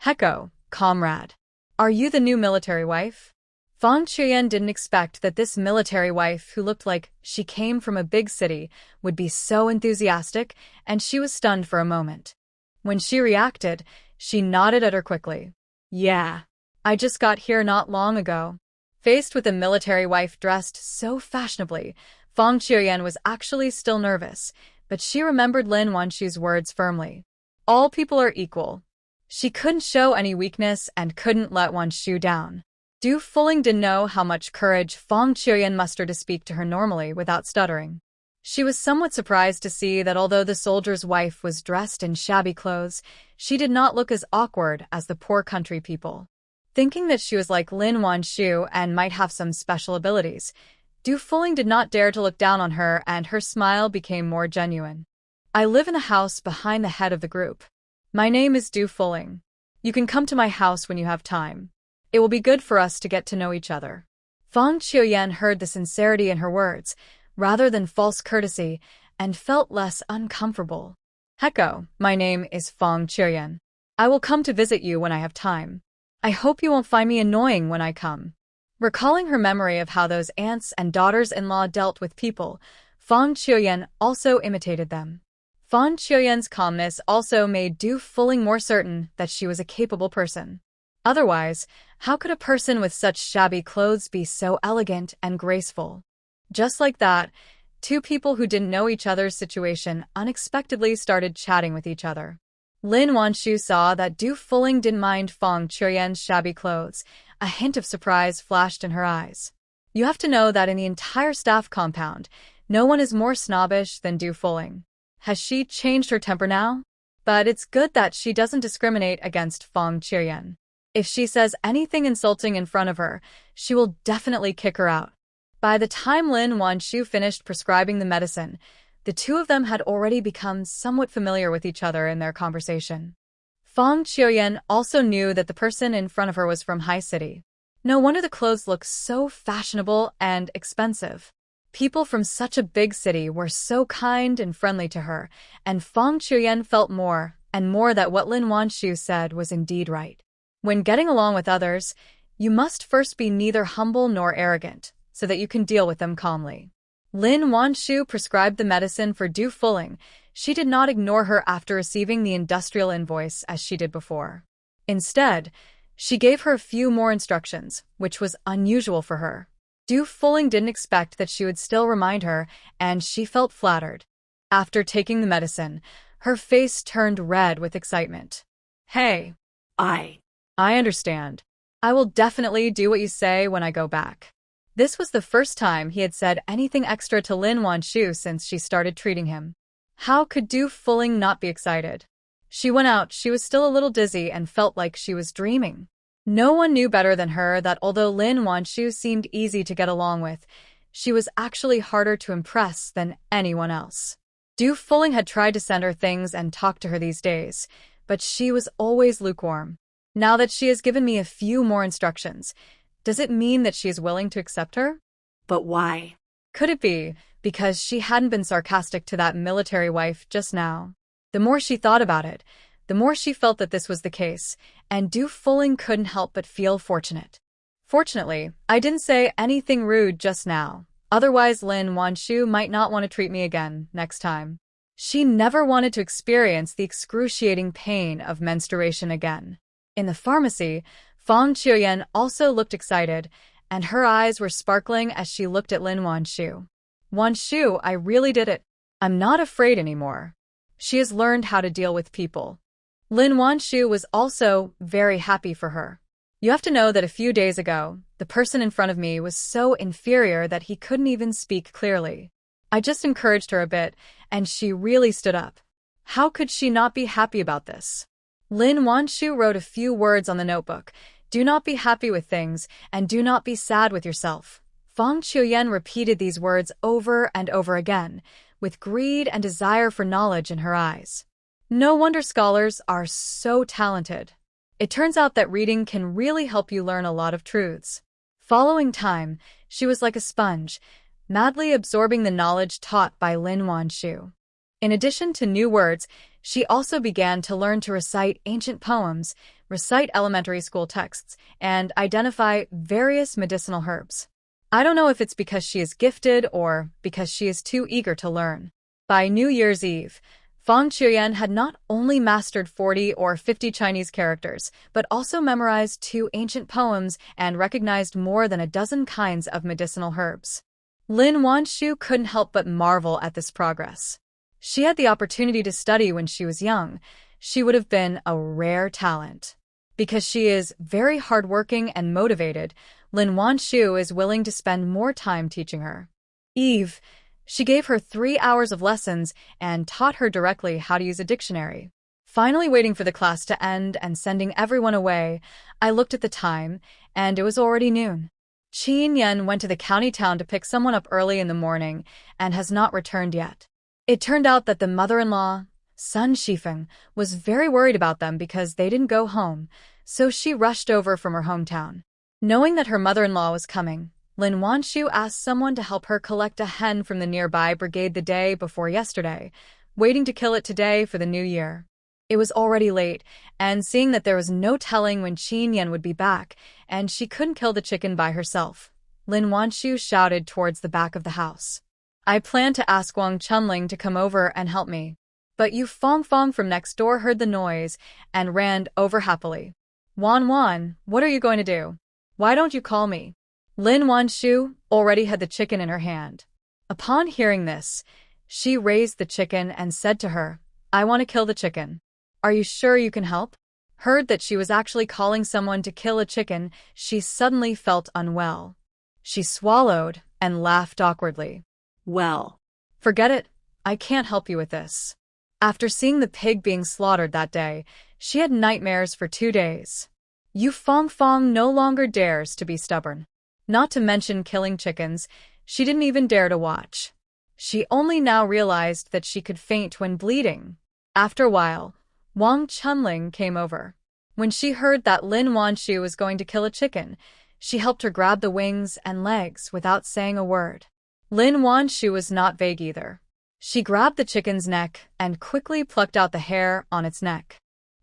"Heko, comrade. Are you the new military wife?" Fong Chuyen didn't expect that this military wife, who looked like she came from a big city, would be so enthusiastic, and she was stunned for a moment. When she reacted, she nodded at her quickly. "Yeah, I just got here not long ago." Faced with a military wife dressed so fashionably, Fong Chuyen was actually still nervous, but she remembered Lin Wan Shu's words firmly. All people are equal. She couldn't show any weakness and couldn't let Wan Shu down. Du Fuling didn't know how much courage Fong Chuyen mustered to speak to her normally without stuttering. She was somewhat surprised to see that although the soldier's wife was dressed in shabby clothes, she did not look as awkward as the poor country people. Thinking that she was like Lin Wan Shu and might have some special abilities, Du Fuling did not dare to look down on her, and her smile became more genuine. "I live in the house behind the head of the group. My name is Du Fuling. You can come to my house when you have time. It will be good for us to get to know each other." Fong Chuyen heard the sincerity in her words, rather than false courtesy, and felt less uncomfortable. "Heko, my name is Fong Chuyen. I will come to visit you when I have time. I hope you won't find me annoying when I come. Recalling her memory of how those aunts and daughters-in-law dealt with people, Fang Qiuyan also imitated them. Fang Qiuyan's calmness also made Du Fuling more certain that she was a capable person. Otherwise, how could a person with such shabby clothes be so elegant and graceful? Just like that, two people who didn't know each other's situation unexpectedly started chatting with each other. Lin Wan Shu saw that Du Fuling didn't mind Fang Qiuyan's shabby clothes. A hint of surprise flashed in her eyes. You have to know that in the entire staff compound, no one is more snobbish than Du Fuling. Has she changed her temper now? But it's good that she doesn't discriminate against Fang Qiuyan. If she says anything insulting in front of her, she will definitely kick her out. By the time Lin Wan Shu finished prescribing the medicine, the two of them had already become somewhat familiar with each other in their conversation. Fang Qiuyan also knew that the person in front of her was from High City. No wonder the clothes looked so fashionable and expensive. People from such a big city were so kind and friendly to her, and Fang Qiuyan felt more and more that what Lin Wan Shu said was indeed right. When getting along with others, you must first be neither humble nor arrogant, so that you can deal with them calmly. Lin Wan Shu prescribed the medicine for Du Fuling. She did not ignore her after receiving the industrial invoice as she did before. Instead, she gave her a few more instructions, which was unusual for her. Du Fuling didn't expect that she would still remind her, and she felt flattered. After taking the medicine, her face turned red with excitement. Hey, I understand. I will definitely do what you say when I go back. This was the first time he had said anything extra to Lin Wan Shu since she started treating him. How could Du Fuling not be excited? She went out, she was still a little dizzy and felt like she was dreaming. No one knew better than her that although Lin Wan Shu seemed easy to get along with, she was actually harder to impress than anyone else. Du Fuling had tried to send her things and talk to her these days, but she was always lukewarm. Now that she has given me a few more instructions, does it mean that she is willing to accept her? But why? Could it be because she hadn't been sarcastic to that military wife just now? The more she thought about it, the more she felt that this was the case, and Du Fuling couldn't help but feel fortunate. Fortunately, I didn't say anything rude just now. Otherwise, Lin Wan Shu might not want to treat me again next time. She never wanted to experience the excruciating pain of menstruation again. In the pharmacy, Fang Qiuyan also looked excited, and her eyes were sparkling as she looked at Lin Wan Shu. Wan Shu, I really did it. I'm not afraid anymore. She has learned how to deal with people. Lin Wan Shu was also very happy for her. You have to know that a few days ago, the person in front of me was so inferior that he couldn't even speak clearly. I just encouraged her a bit, and she really stood up. How could she not be happy about this? Lin Wan Shu wrote a few words on the notebook. Do not be happy with things, and do not be sad with yourself. Fang Qiuyan repeated these words over and over again, with greed and desire for knowledge in her eyes. No wonder scholars are so talented. It turns out that reading can really help you learn a lot of truths. Following time, she was like a sponge, madly absorbing the knowledge taught by Lin Wan Shu. In addition to new words, she also began to learn to recite ancient poems, recite elementary school texts, and identify various medicinal herbs. I don't know if it's because she is gifted or because she is too eager to learn. By New Year's Eve, Fang Qiuyan had not only mastered 40 or 50 Chinese characters, but also memorized 2 ancient poems and recognized more than a dozen kinds of medicinal herbs. Lin Wan Shu couldn't help but marvel at this progress. She had the opportunity to study when she was young. She would have been a rare talent. Because she is very hardworking and motivated, Lin Wan Shu is willing to spend more time teaching her. Eve, she gave her 3 hours of lessons and taught her directly how to use a dictionary. Finally waiting for the class to end and sending everyone away, I looked at the time, and it was already noon. Qin Yan went to the county town to pick someone up early in the morning and has not returned yet. It turned out that the mother-in-law, Sun Shifeng, was very worried about them because they didn't go home, so she rushed over from her hometown. Knowing that her mother-in-law was coming, Lin Wan Shu asked someone to help her collect a hen from the nearby brigade the day before yesterday, waiting to kill it today for the new year. It was already late, and seeing that there was no telling when Qin Yan would be back, and she couldn't kill the chicken by herself, Lin Wan Shu shouted towards the back of the house. I planned to ask Wang Chunling to come over and help me. But Yu Fong Fong from next door heard the noise and ran over happily. Wan, what are you going to do? Why don't you call me? Lin Wan Shu already had the chicken in her hand. Upon hearing this, she raised the chicken and said to her, I want to kill the chicken. Are you sure you can help? Heard that she was actually calling someone to kill a chicken, she suddenly felt unwell. She swallowed and laughed awkwardly. Well, forget it. I can't help you with this. After seeing the pig being slaughtered that day, she had nightmares for 2 days. Yu Fong Fong no longer dares to be stubborn. Not to mention killing chickens, she didn't even dare to watch. She only now realized that she could faint when bleeding. After a while, Wang Chunling came over. When she heard that Lin Wan Shu was going to kill a chicken, she helped her grab the wings and legs without saying a word. Lin Wan Shu was not vague either. She grabbed the chicken's neck and quickly plucked out the hair on its neck.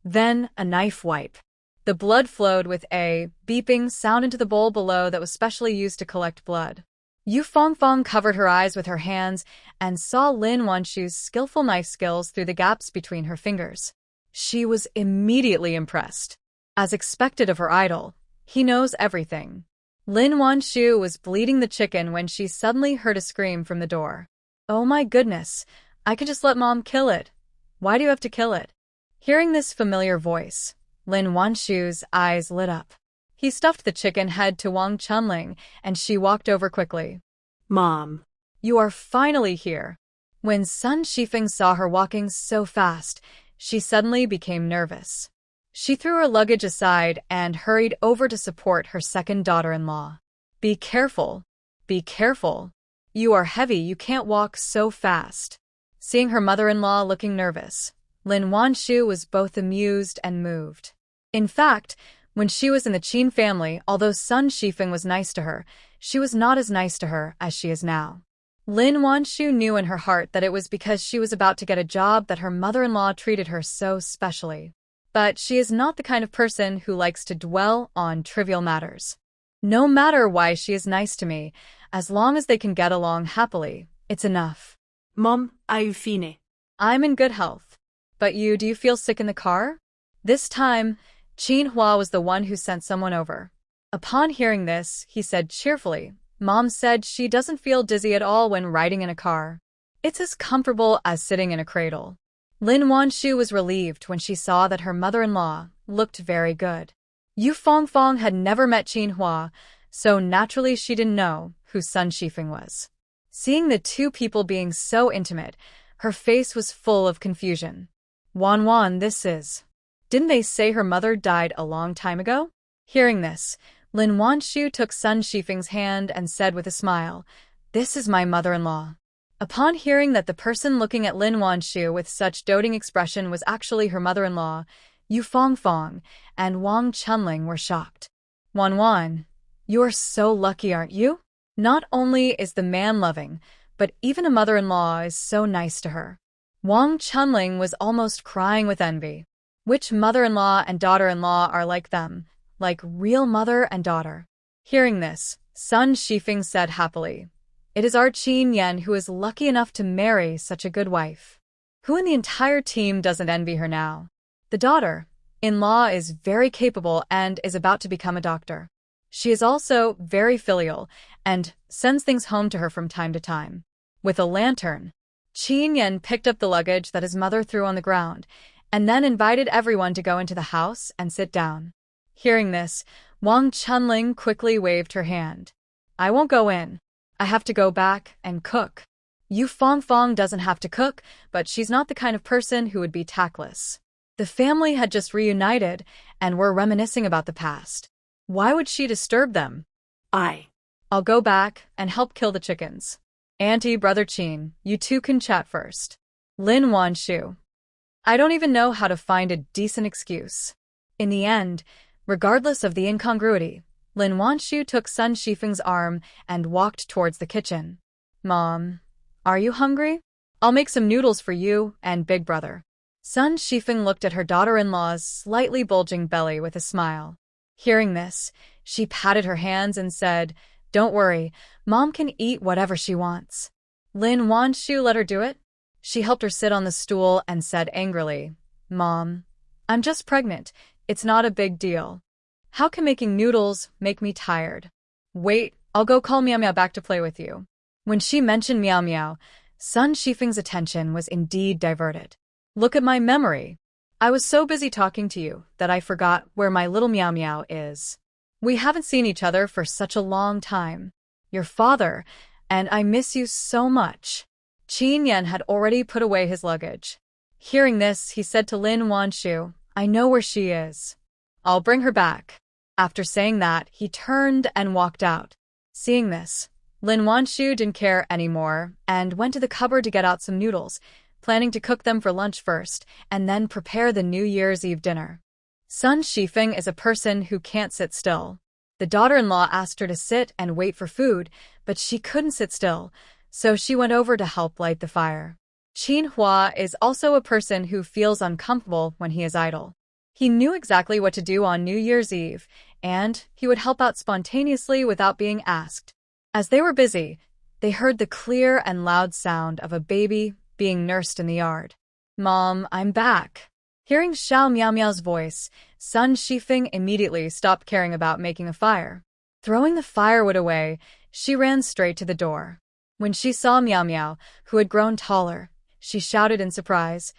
Then a knife wipe. The blood flowed with a beeping sound into the bowl below that was specially used to collect blood. Yu Fong Fong covered her eyes with her hands and saw Lin Wan Shu's skillful knife skills through the gaps between her fingers. She was immediately impressed. As expected of her idol, he knows everything. Lin Wan Shu was bleeding the chicken when she suddenly heard a scream from the door. Oh my goodness, I could just let Mom kill it. Why do you have to kill it? Hearing this familiar voice, Lin Wan Shu's eyes lit up. He stuffed the chicken head to Wang Chunling, and she walked over quickly. Mom. You are finally here. When Sun Shifeng saw her walking so fast, she suddenly became nervous. She threw her luggage aside and hurried over to support her second daughter-in-law. Be careful. Be careful. You are heavy, you can't walk so fast. Seeing her mother-in-law looking nervous, Lin Wan Shu was both amused and moved. In fact, when she was in the Qin family, although Sun Shifeng was nice to her, she was not as nice to her as she is now. Lin Wan Shu knew in her heart that it was because she was about to get a job that her mother-in-law treated her so specially. But she is not the kind of person who likes to dwell on trivial matters. No matter why she is nice to me, as long as they can get along happily, it's enough. Mom, are you fine? I'm in good health. But do you feel sick in the car? This time, Qin Hua was the one who sent someone over. Upon hearing this, he said cheerfully, Mom said she doesn't feel dizzy at all when riding in a car. It's as comfortable as sitting in a cradle. Lin Wan Shu was relieved when she saw that her mother-in-law looked very good. Yu Fong Fong had never met Qin Hua, so naturally she didn't know who Sun Shifeng was. Seeing the two people being so intimate, her face was full of confusion. Wan, this is... Didn't they say her mother died a long time ago? Hearing this, Lin Wan Shu took Sun Shifeng's hand and said with a smile, This is my mother-in-law. Upon hearing that the person looking at Lin Wan Shu with such doting expression was actually her mother-in-law, Yu Fong Fong and Wang Chunling were shocked. Wan, you are so lucky, aren't you? Not only is the man loving, but even a mother-in-law is so nice to her. Wang Chunling was almost crying with envy. Which mother-in-law and daughter-in-law are like them, like real mother and daughter? Hearing this, Sun Shifeng said happily, It is our Qin Yan who is lucky enough to marry such a good wife. Who in the entire team doesn't envy her now? The daughter-in-law is very capable and is about to become a doctor. She is also very filial and sends things home to her from time to time. With a lantern, Qin Yan picked up the luggage that his mother threw on the ground and then invited everyone to go into the house and sit down. Hearing this, Wang Chunling quickly waved her hand. I won't go in. I have to go back and cook. Yu Fong Fong doesn't have to cook, but she's not the kind of person who would be tactless. The family had just reunited and were reminiscing about the past. Why would she disturb them? I'll go back and help kill the chickens. Auntie, Brother Qin, you two can chat first. Lin Wan Shu. I don't even know how to find a decent excuse. In the end, regardless of the incongruity, Lin Wan Shu took Sun Shifeng's arm and walked towards the kitchen. Mom, are you hungry? I'll make some noodles for you and Big Brother. Sun Shifeng looked at her daughter-in-law's slightly bulging belly with a smile. Hearing this, she patted her hands and said, "Don't worry, Mom can eat whatever she wants." Lin Wan Shu let her do it. She helped her sit on the stool and said angrily, "Mom, I'm just pregnant. It's not a big deal. How can making noodles make me tired? Wait, I'll go call Meow Meow back to play with you." When she mentioned Meow Meow, Sun Shifeng's attention was indeed diverted. "Look at my memory. I was so busy talking to you that I forgot where my little Meow Meow is. We haven't seen each other for such a long time. Your father, and I miss you so much." Qin Yan had already put away his luggage. Hearing this, he said to Lin Wan Shu, "I know where she is. I'll bring her back." After saying that, he turned and walked out. Seeing this, Lin Wan Shu didn't care anymore and went to the cupboard to get out some noodles, planning to cook them for lunch first and then prepare the New Year's Eve dinner. Sun Shifeng is a person who can't sit still. The daughter-in-law asked her to sit and wait for food, but she couldn't sit still, so she went over to help light the fire. Qin Hua is also a person who feels uncomfortable when he is idle. He knew exactly what to do on New Year's Eve, and he would help out spontaneously without being asked. As they were busy, they heard the clear and loud sound of a baby being nursed in the yard. "Mom, I'm back." Hearing Xiao Miao Miao's voice, Sun Shifeng immediately stopped caring about making a fire. Throwing the firewood away, she ran straight to the door. When she saw Meow Meow, who had grown taller, she shouted in surprise,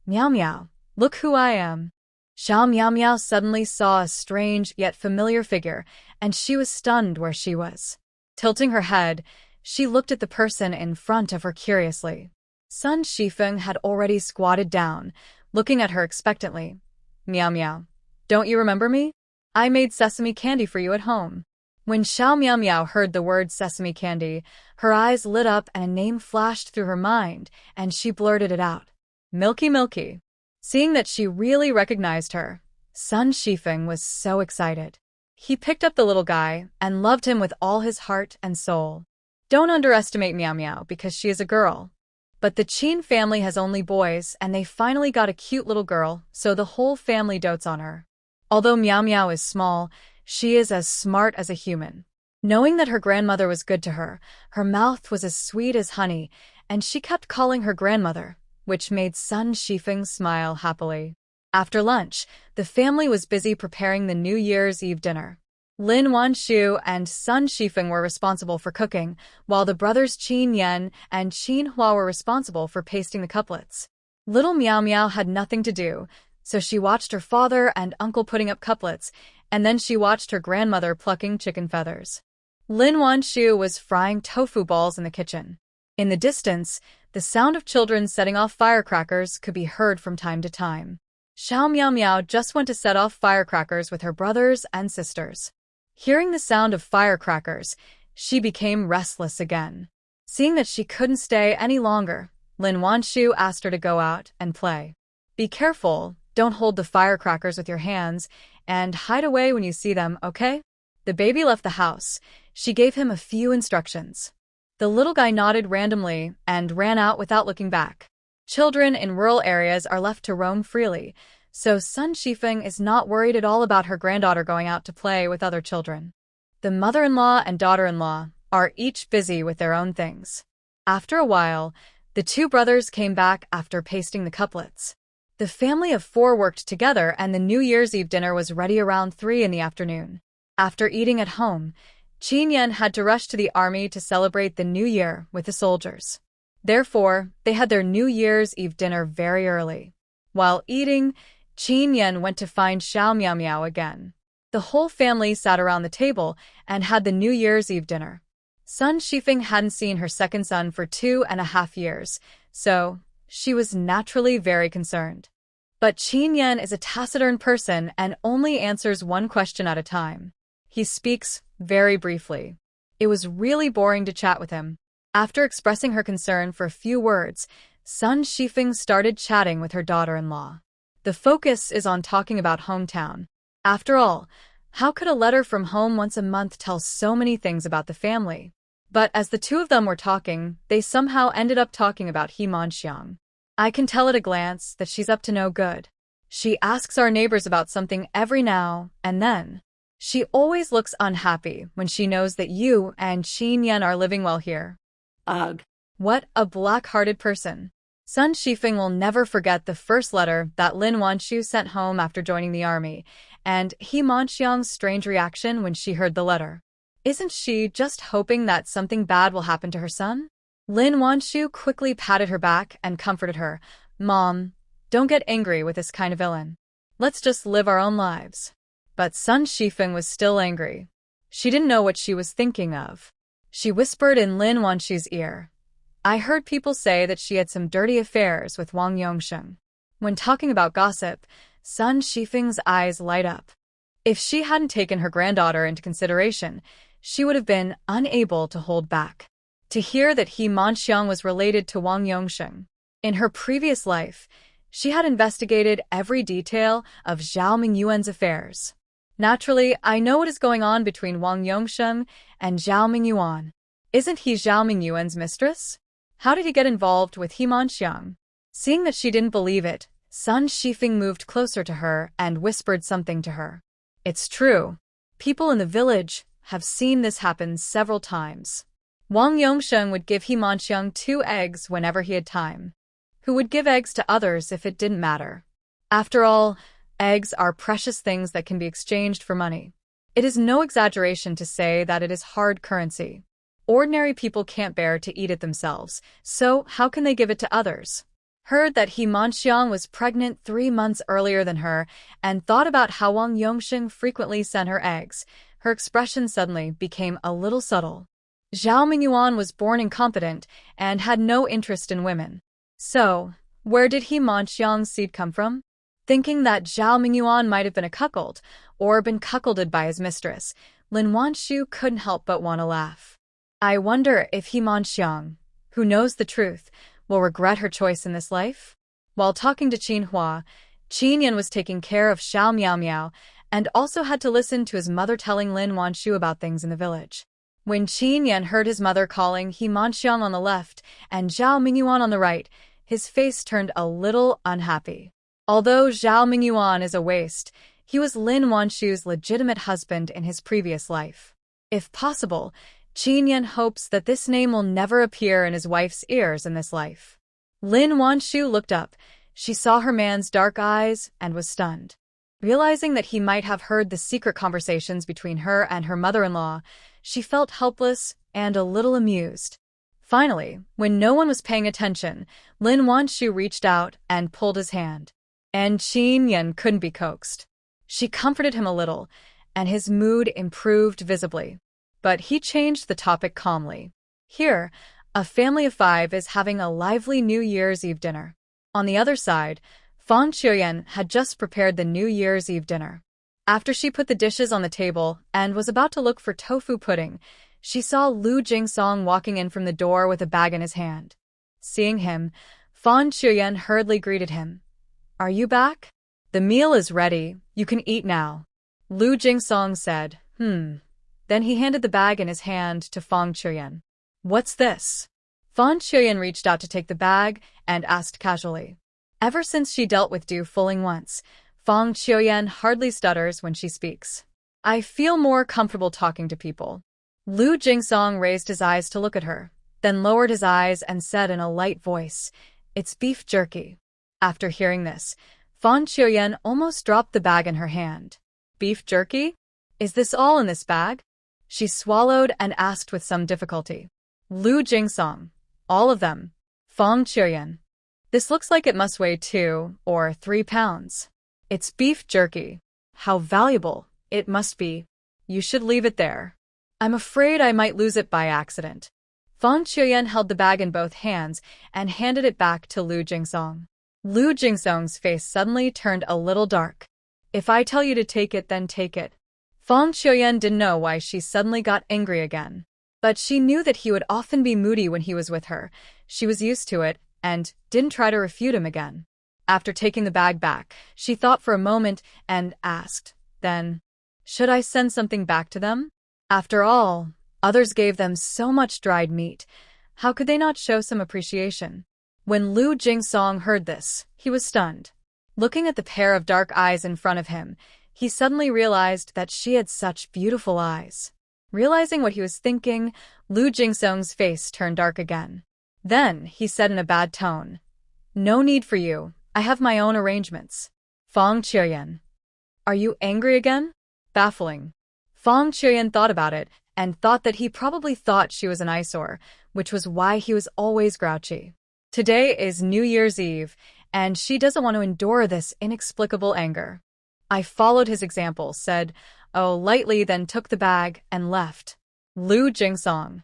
"Meow Meow, look who I am." Xiao Miao Miao suddenly saw a strange yet familiar figure, and she was stunned where she was. Tilting her head, she looked at the person in front of her curiously. Sun Shifeng had already squatted down, looking at her expectantly. "Meow Meow, don't you remember me? I made sesame candy for you at home." When Xiao Miao Miao heard the word sesame candy, her eyes lit up and a name flashed through her mind, and she blurted it out. "Milky Milky." Seeing that she really recognized her, Sun Shifeng was so excited. He picked up the little guy and loved him with all his heart and soul. Don't underestimate Meow Meow because she is a girl. But the Qin family has only boys, and they finally got a cute little girl, so the whole family dotes on her. Although Meow Meow is small, she is as smart as a human. Knowing that her grandmother was good to her, her mouth was as sweet as honey, and she kept calling her grandmother, which made Sun Shifeng smile happily. After lunch, the family was busy preparing the New Year's Eve dinner. Lin Wan Shu and Sun Shifeng were responsible for cooking, while the brothers Qin Yan and Qin Hua were responsible for pasting the couplets. Little Meow Meow had nothing to do, so she watched her father and uncle putting up couplets, and then she watched her grandmother plucking chicken feathers. Lin Wan Shu was frying tofu balls in the kitchen. In the distance, the sound of children setting off firecrackers could be heard from time to time. Xiao Miao Miao just went to set off firecrackers with her brothers and sisters. Hearing the sound of firecrackers, she became restless again. Seeing that she couldn't stay any longer, Lin Wan Shu asked her to go out and play. "Be careful, don't hold the firecrackers with your hands, and hide away when you see them, okay?" The baby left the house. She gave him a few instructions. The little guy nodded randomly and ran out without looking back. Children in rural areas are left to roam freely, so Sun Shifeng is not worried at all about her granddaughter going out to play with other children. The mother-in-law and daughter-in-law are each busy with their own things. After a while, the two brothers came back after pasting the couplets. The family of four worked together, and the New Year's Eve dinner was ready around 3 in the afternoon. After eating at home, Qin Yan had to rush to the army to celebrate the New Year with the soldiers. Therefore, they had their New Year's Eve dinner very early. While eating, Qin Yan went to find Xiao Miao Miao again. The whole family sat around the table and had the New Year's Eve dinner. Sun Shifeng hadn't seen her second son for 2.5 years, so she was naturally very concerned. But Qin Yan is a taciturn person and only answers one question at a time. He speaks very briefly. It was really boring to chat with him. After expressing her concern for a few words, Sun Shifeng started chatting with her daughter-in-law. The focus is on talking about hometown. After all, how could a letter from home once a month tell so many things about the family? But as the two of them were talking, they somehow ended up talking about He Manxiang. I can tell at a glance that she's up to no good. She asks our neighbors about something every now and then. She always looks unhappy when she knows that you and Qin Yan are living well here. Ugh. What a black-hearted person. Sun Shifeng will never forget the first letter that Lin Wan Shu sent home after joining the army, and He Manxiang's strange reaction when she heard the letter. Isn't she just hoping that something bad will happen to her son? Lin Wan Shu quickly patted her back and comforted her. Mom, don't get angry with this kind of villain. Let's just live our own lives. But Sun Shifeng was still angry. She didn't know what she was thinking of. She whispered in Lin Wan Shu's ear. I heard people say that she had some dirty affairs with Wang Yongsheng. When talking about gossip, Sun Shifeng's eyes light up. If she hadn't taken her granddaughter into consideration, she would have been unable to hold back. To hear that He Manxiang was related to Wang Yongsheng. In her previous life, she had investigated every detail of Zhao Mingyuan's affairs. Naturally, I know what is going on between Wang Yongsheng and Zhao Mingyuan. Isn't he Zhao Mingyuan's mistress? How did he get involved with He Manxiang? Seeing that she didn't believe it, Sun Shifeng moved closer to her and whispered something to her. It's true. People in the village have seen this happen several times. Wang Yongsheng would give He Manxiang 2 eggs whenever he had time. Who would give eggs to others if it didn't matter? After all, eggs are precious things that can be exchanged for money. It is no exaggeration to say that it is hard currency. Ordinary people can't bear to eat it themselves, so how can they give it to others? Heard that He Manxiang was pregnant 3 months earlier than her, and thought about how Wang Yongsheng frequently sent her eggs. Her expression suddenly became a little subtle. Zhao Mingyuan was born incompetent and had no interest in women. So, where did He Manxiang's seed come from? Thinking that Zhao Mingyuan might have been a cuckold, or been cuckolded by his mistress, Lin Wan Shu couldn't help but want to laugh. I wonder if He Manxiang, who knows the truth, will regret her choice in this life? While talking to Qin Hua, Qin Yan was taking care of Xiao Miao Miao and also had to listen to his mother telling Lin Wan Shu about things in the village. When Qin Yan heard his mother calling He Manxiang on the left and Zhao Mingyuan on the right, his face turned a little unhappy. Although Zhao Mingyuan is a waste, he was Lin Wan Shu's legitimate husband in his previous life. If possible, Qin Yan hopes that this name will never appear in his wife's ears in this life. Lin Wan Shu looked up. She saw her man's dark eyes and was stunned. Realizing that he might have heard the secret conversations between her and her mother-in-law, she felt helpless and a little amused. Finally, when no one was paying attention, Lin Wan Shu reached out and pulled his hand. And Qin Yan couldn't be coaxed. She comforted him a little, and his mood improved visibly. But he changed the topic calmly. Here, a family of 5 is having a lively New Year's Eve dinner. On the other side, Fang Qiuyan had just prepared the New Year's Eve dinner. After she put the dishes on the table and was about to look for tofu pudding, she saw Lu Jingsong walking in from the door with a bag in his hand. Seeing him, Fang Qiuyan hurriedly greeted him. Are you back? The meal is ready, you can eat now. Lu Jingsong said, Then he handed the bag in his hand to Fang Qiuyan. What's this? Fang Qiuyan reached out to take the bag and asked casually. Ever since she dealt with Du Fuling once, Fang Qiuyan hardly stutters when she speaks. I feel more comfortable talking to people. Lu Jingsong raised his eyes to look at her, then lowered his eyes and said in a light voice, It's beef jerky. After hearing this, Fang Qiuyan almost dropped the bag in her hand. Beef jerky? Is this all in this bag? She swallowed and asked with some difficulty. Lu Jingsong. All of them. Fang Qiuyan. This looks like it must weigh 2 or 3 pounds. It's beef jerky. How valuable it must be. You should leave it there. I'm afraid I might lose it by accident. Fang Qiuyan held the bag in both hands and handed it back to Lu Jingsong. Lu Jingsong's face suddenly turned a little dark. If I tell you to take it, then take it. Fang Qiuyan didn't know why she suddenly got angry again. But she knew that he would often be moody when he was with her. She was used to it, and didn't try to refute him again. After taking the bag back, she thought for a moment and asked, then, should I send something back to them? After all, others gave them so much dried meat. How could they not show some appreciation? When Lu Jingsong heard this, he was stunned. Looking at the pair of dark eyes in front of him, he suddenly realized that she had such beautiful eyes. Realizing what he was thinking, Lu Jingsong's face turned dark again. Then, he said in a bad tone, "No need for you, I have my own arrangements." Fong Qiuyan. Are you angry again? Baffling. Fong Qiuyan thought about it, and thought that he probably thought she was an eyesore, which was why he was always grouchy. Today is New Year's Eve, and she doesn't want to endure this inexplicable anger. I followed his example, said, "Oh," lightly, then took the bag and left. Lu Jingsong.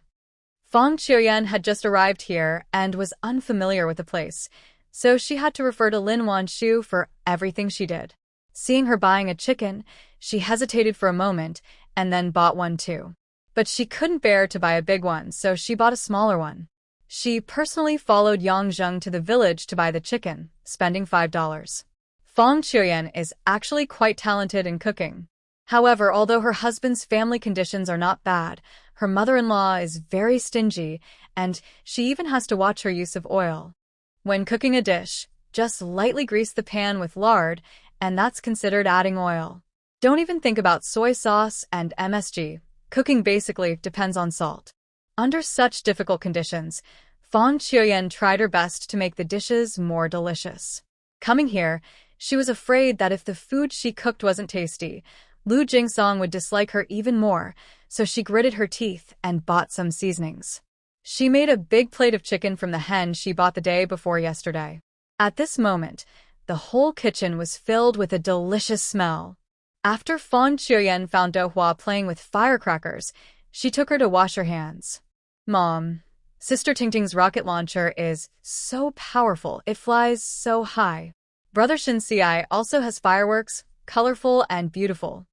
Fong Qiuyan had just arrived here and was unfamiliar with the place, so she had to refer to Lin Wan Shu for everything she did. Seeing her buying a chicken, she hesitated for a moment and then bought one too. But she couldn't bear to buy a big one, so she bought a smaller one. She personally followed Yang Zheng to the village to buy the chicken, spending $5. Fong Qiuyan is actually quite talented in cooking. However, although her husband's family conditions are not bad, her mother-in-law is very stingy, and she even has to watch her use of oil. When cooking a dish, just lightly grease the pan with lard, and that's considered adding oil. Don't even think about soy sauce and MSG. Cooking basically depends on salt. Under such difficult conditions, Fong Qiuyan tried her best to make the dishes more delicious. Coming here, she was afraid that if the food she cooked wasn't tasty, Lu Jingsong would dislike her even more, so she gritted her teeth and bought some seasonings. She made a big plate of chicken from the hen she bought the day before yesterday. At this moment, the whole kitchen was filled with a delicious smell. After Fong Qiuyan found Do Hua playing with firecrackers, she took her to wash her hands. "Mom, Sister Tingting's rocket launcher is so powerful, it flies so high. Brother Shin Ci also has fireworks, colorful and beautiful."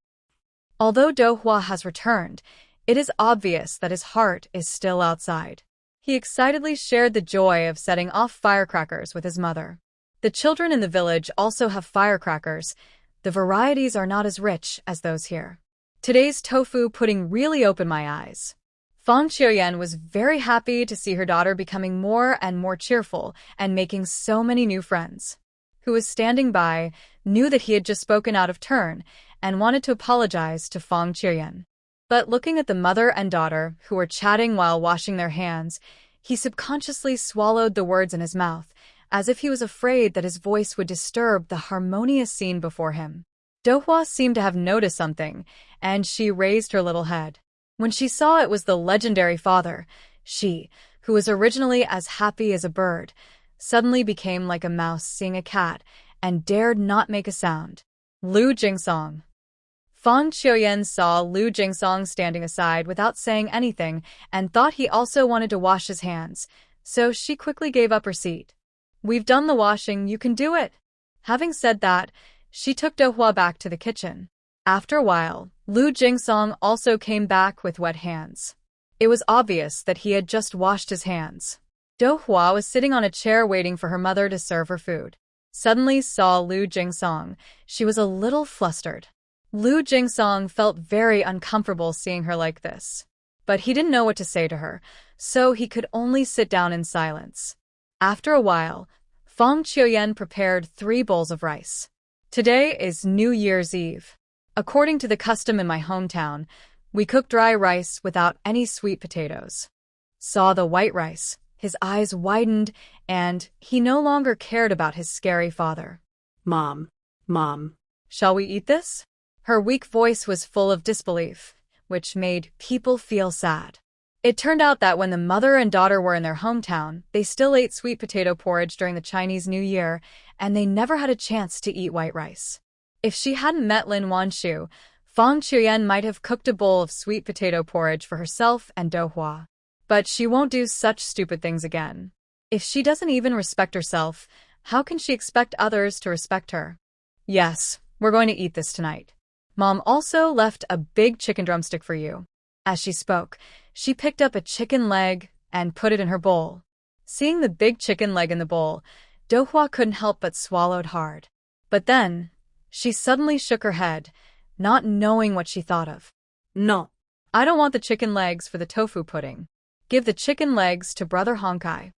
Although Do Hua has returned, it is obvious that his heart is still outside. He excitedly shared the joy of setting off firecrackers with his mother. The children in the village also have firecrackers. The varieties are not as rich as those here. Today's tofu pudding really opened my eyes. Fong Qiuyan was very happy to see her daughter becoming more and more cheerful and making so many new friends. Who was standing by, knew that he had just spoken out of turn and wanted to apologize to Fong Qiuyan. But looking at the mother and daughter, who were chatting while washing their hands, he subconsciously swallowed the words in his mouth, as if he was afraid that his voice would disturb the harmonious scene before him. Do Hua seemed to have noticed something, and she raised her little head. When she saw it was the legendary father, she, who was originally as happy as a bird, suddenly became like a mouse seeing a cat and dared not make a sound. Lu Jingsong. Fong Qiuyan saw Lu Jingsong standing aside without saying anything and thought he also wanted to wash his hands, so she quickly gave up her seat. "We've done the washing, you can do it." Having said that, she took Do Hua back to the kitchen. After a while, Lu Jingsong also came back with wet hands. It was obvious that he had just washed his hands. Do Hua was sitting on a chair waiting for her mother to serve her food. Suddenly saw Lu Jingsong. She was a little flustered. Lu Jingsong felt very uncomfortable seeing her like this. But he didn't know what to say to her, so he could only sit down in silence. After a while, Fong Qiuyan prepared 3 bowls of rice. Today is New Year's Eve. According to the custom in my hometown, we cook dry rice without any sweet potatoes. Saw the white rice, his eyes widened, and he no longer cared about his scary father. Mom. Shall we eat this?" Her weak voice was full of disbelief, which made people feel sad. It turned out that when the mother and daughter were in their hometown, they still ate sweet potato porridge during the Chinese New Year, and they never had a chance to eat white rice. If she hadn't met Lin Wan Shu, Fong Qiuyan might have cooked a bowl of sweet potato porridge for herself and Do Hua. But she won't do such stupid things again. If she doesn't even respect herself, how can she expect others to respect her? "Yes, we're going to eat this tonight. Mom also left a big chicken drumstick for you." As she spoke, she picked up a chicken leg and put it in her bowl. Seeing the big chicken leg in the bowl, Do Hua couldn't help but swallowed hard. But then, she suddenly shook her head, not knowing what she thought of. No. "I don't want the chicken legs for the tofu pudding. Give the chicken legs to Brother Honkai."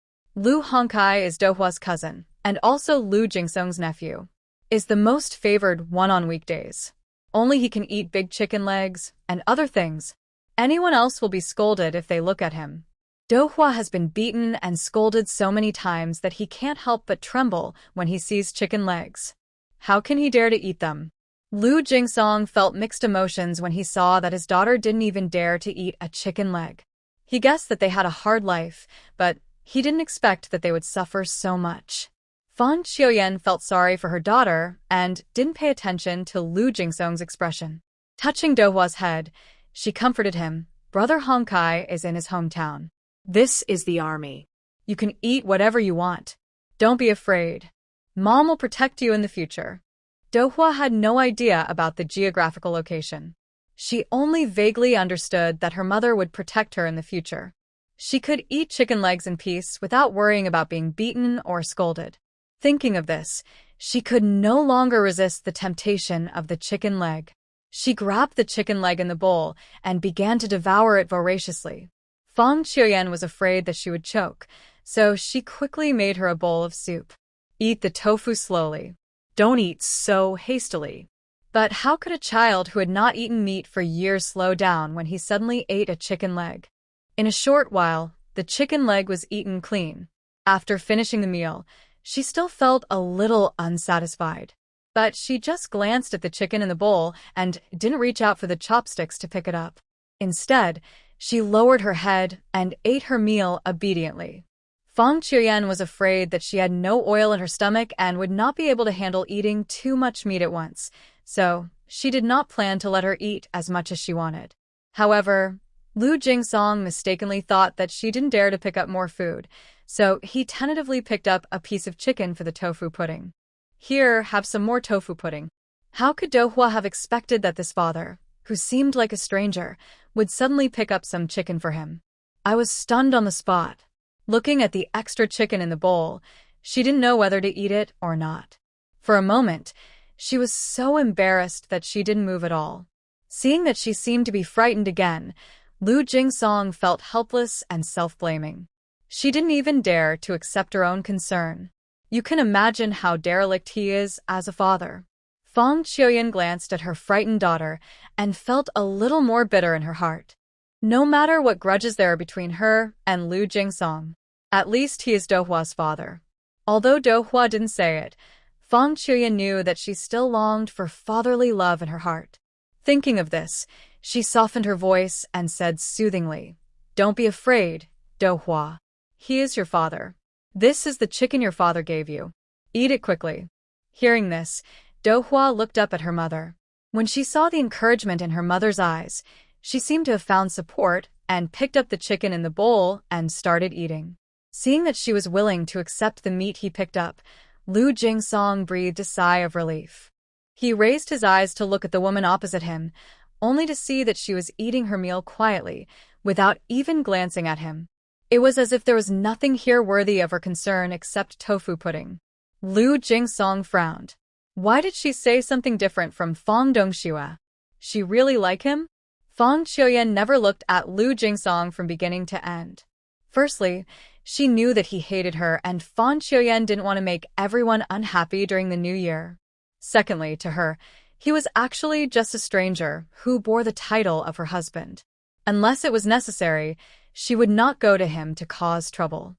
Lu Hongkai is Dohwa's cousin, and also Lu Jingsong's nephew. Is the most favored one on weekdays. Only he can eat big chicken legs and other things. Anyone else will be scolded if they look at him. Dohwa has been beaten and scolded so many times that he can't help but tremble when he sees chicken legs. How can he dare to eat them? Lu Jingsong felt mixed emotions when he saw that his daughter didn't even dare to eat a chicken leg. He guessed that they had a hard life, but he didn't expect that they would suffer so much. Fang Qiuyan felt sorry for her daughter and didn't pay attention to Lu Jingsong's expression. Touching Dohwa's head, she comforted him. Brother Hongkai is in his hometown. This is the army. You can eat whatever you want. Don't be afraid. Mom will protect you in the future. Dohwa had no idea about the geographical location. She only vaguely understood that her mother would protect her in the future. She could eat chicken legs in peace without worrying about being beaten or scolded. Thinking of this, she could no longer resist the temptation of the chicken leg. She grabbed the chicken leg in the bowl and began to devour it voraciously. Fang Qiuyan was afraid that she would choke, so she quickly made her a bowl of soup. Eat the tofu slowly. Don't eat so hastily. But how could a child who had not eaten meat for years slow down when he suddenly ate a chicken leg? In a short while, the chicken leg was eaten clean. After finishing the meal, she still felt a little unsatisfied. But she just glanced at the chicken in the bowl and didn't reach out for the chopsticks to pick it up. Instead, she lowered her head and ate her meal obediently. Fang Qiuyan was afraid that she had no oil in her stomach and would not be able to handle eating too much meat at once, so she did not plan to let her eat as much as she wanted. However, Lu Jingsong mistakenly thought that she didn't dare to pick up more food, so he tentatively picked up a piece of chicken for the tofu pudding. Here, have some more tofu pudding. How could Dohwa have expected that this father, who seemed like a stranger, would suddenly pick up some chicken for him? I was stunned on the spot. Looking at the extra chicken in the bowl, she didn't know whether to eat it or not. For a moment, she was so embarrassed that she didn't move at all. Seeing that she seemed to be frightened again, Lu Jingsong felt helpless and self-blaming. She didn't even dare to accept her own concern. You can imagine how derelict he is as a father. Fang Qiuyan glanced at her frightened daughter and felt a little more bitter in her heart. No matter what grudges there are between her and Lu Jingsong, at least he is Dohwa's father. Although Dohwa didn't say it, Fang Qiuyan knew that she still longed for fatherly love in her heart. Thinking of this, she softened her voice and said soothingly, "Don't be afraid, Dohwa. He is your father. This is the chicken your father gave you. Eat it quickly." Hearing this, Dohwa looked up at her mother. When she saw the encouragement in her mother's eyes, she seemed to have found support and picked up the chicken in the bowl and started eating. Seeing that she was willing to accept the meat he picked up, Lu Jingsong breathed a sigh of relief. He raised his eyes to look at the woman opposite him, only to see that she was eating her meal quietly, without even glancing at him. It was as if there was nothing here worthy of her concern except tofu pudding. Lu Jingsong frowned. Why did she say something different from Fang Dongxue? She really like him? Fang Qiuyan never looked at Lu Jingsong from beginning to end. Firstly, she knew that he hated her and Fang Qiuyan didn't want to make everyone unhappy during the new year. Secondly, to her, he was actually just a stranger who bore the title of her husband. Unless it was necessary, she would not go to him to cause trouble.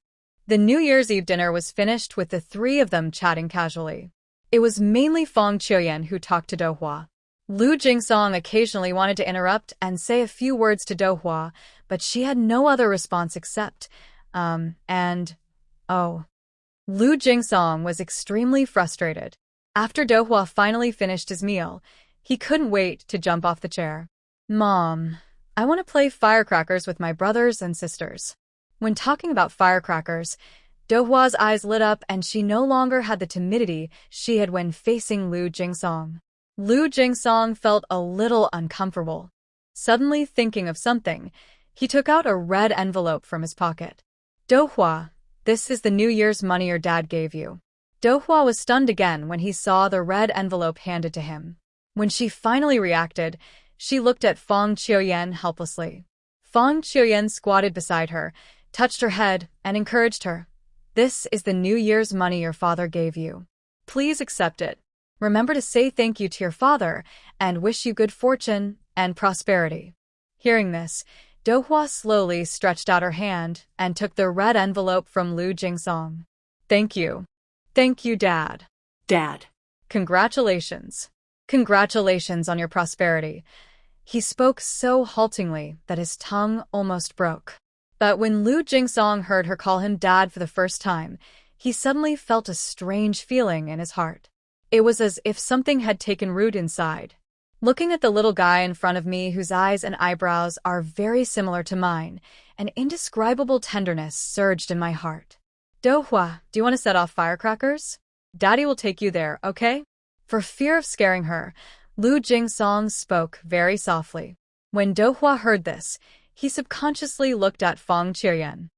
The New Year's Eve dinner was finished with the three of them chatting casually. It was mainly Fang Qiuyan who talked to Dohwa. Lu Jingsong occasionally wanted to interrupt and say a few words to Dohwa, but she had no other response except, and, oh. Lu Jingsong was extremely frustrated. After Dohwa finally finished his meal, he couldn't wait to jump off the chair. "Mom, I want to play firecrackers with my brothers and sisters." When talking about firecrackers, Dohwa's eyes lit up and she no longer had the timidity she had when facing Lu Jingsong. Lu Jingsong felt a little uncomfortable. Suddenly thinking of something, he took out a red envelope from his pocket. "Dohwa, this is the New Year's money your dad gave you." Dohwa was stunned again when he saw the red envelope handed to him. When she finally reacted, she looked at Fang Qiuyan helplessly. Fang Qiuyan squatted beside her, touched her head, and encouraged her. This is the New Year's money your father gave you. Please accept it. Remember to say thank you to your father and wish you good fortune and prosperity." Hearing this, Do-hwa slowly stretched out her hand and took the red envelope from Lu Jingsong. "Thank you. Thank you, Dad. Dad. Congratulations. Congratulations on your prosperity." He spoke so haltingly that his tongue almost broke. But when Lu Jingsong heard her call him Dad for the first time, he suddenly felt a strange feeling in his heart. It was as if something had taken root inside. Looking at the little guy in front of me whose eyes and eyebrows are very similar to mine, an indescribable tenderness surged in my heart. "Do-hwa, do you want to set off firecrackers? Daddy will take you there, okay?" For fear of scaring her, Lu Jingsong spoke very softly. When Do-hwa heard this, he subconsciously looked at Fang Qiuyan.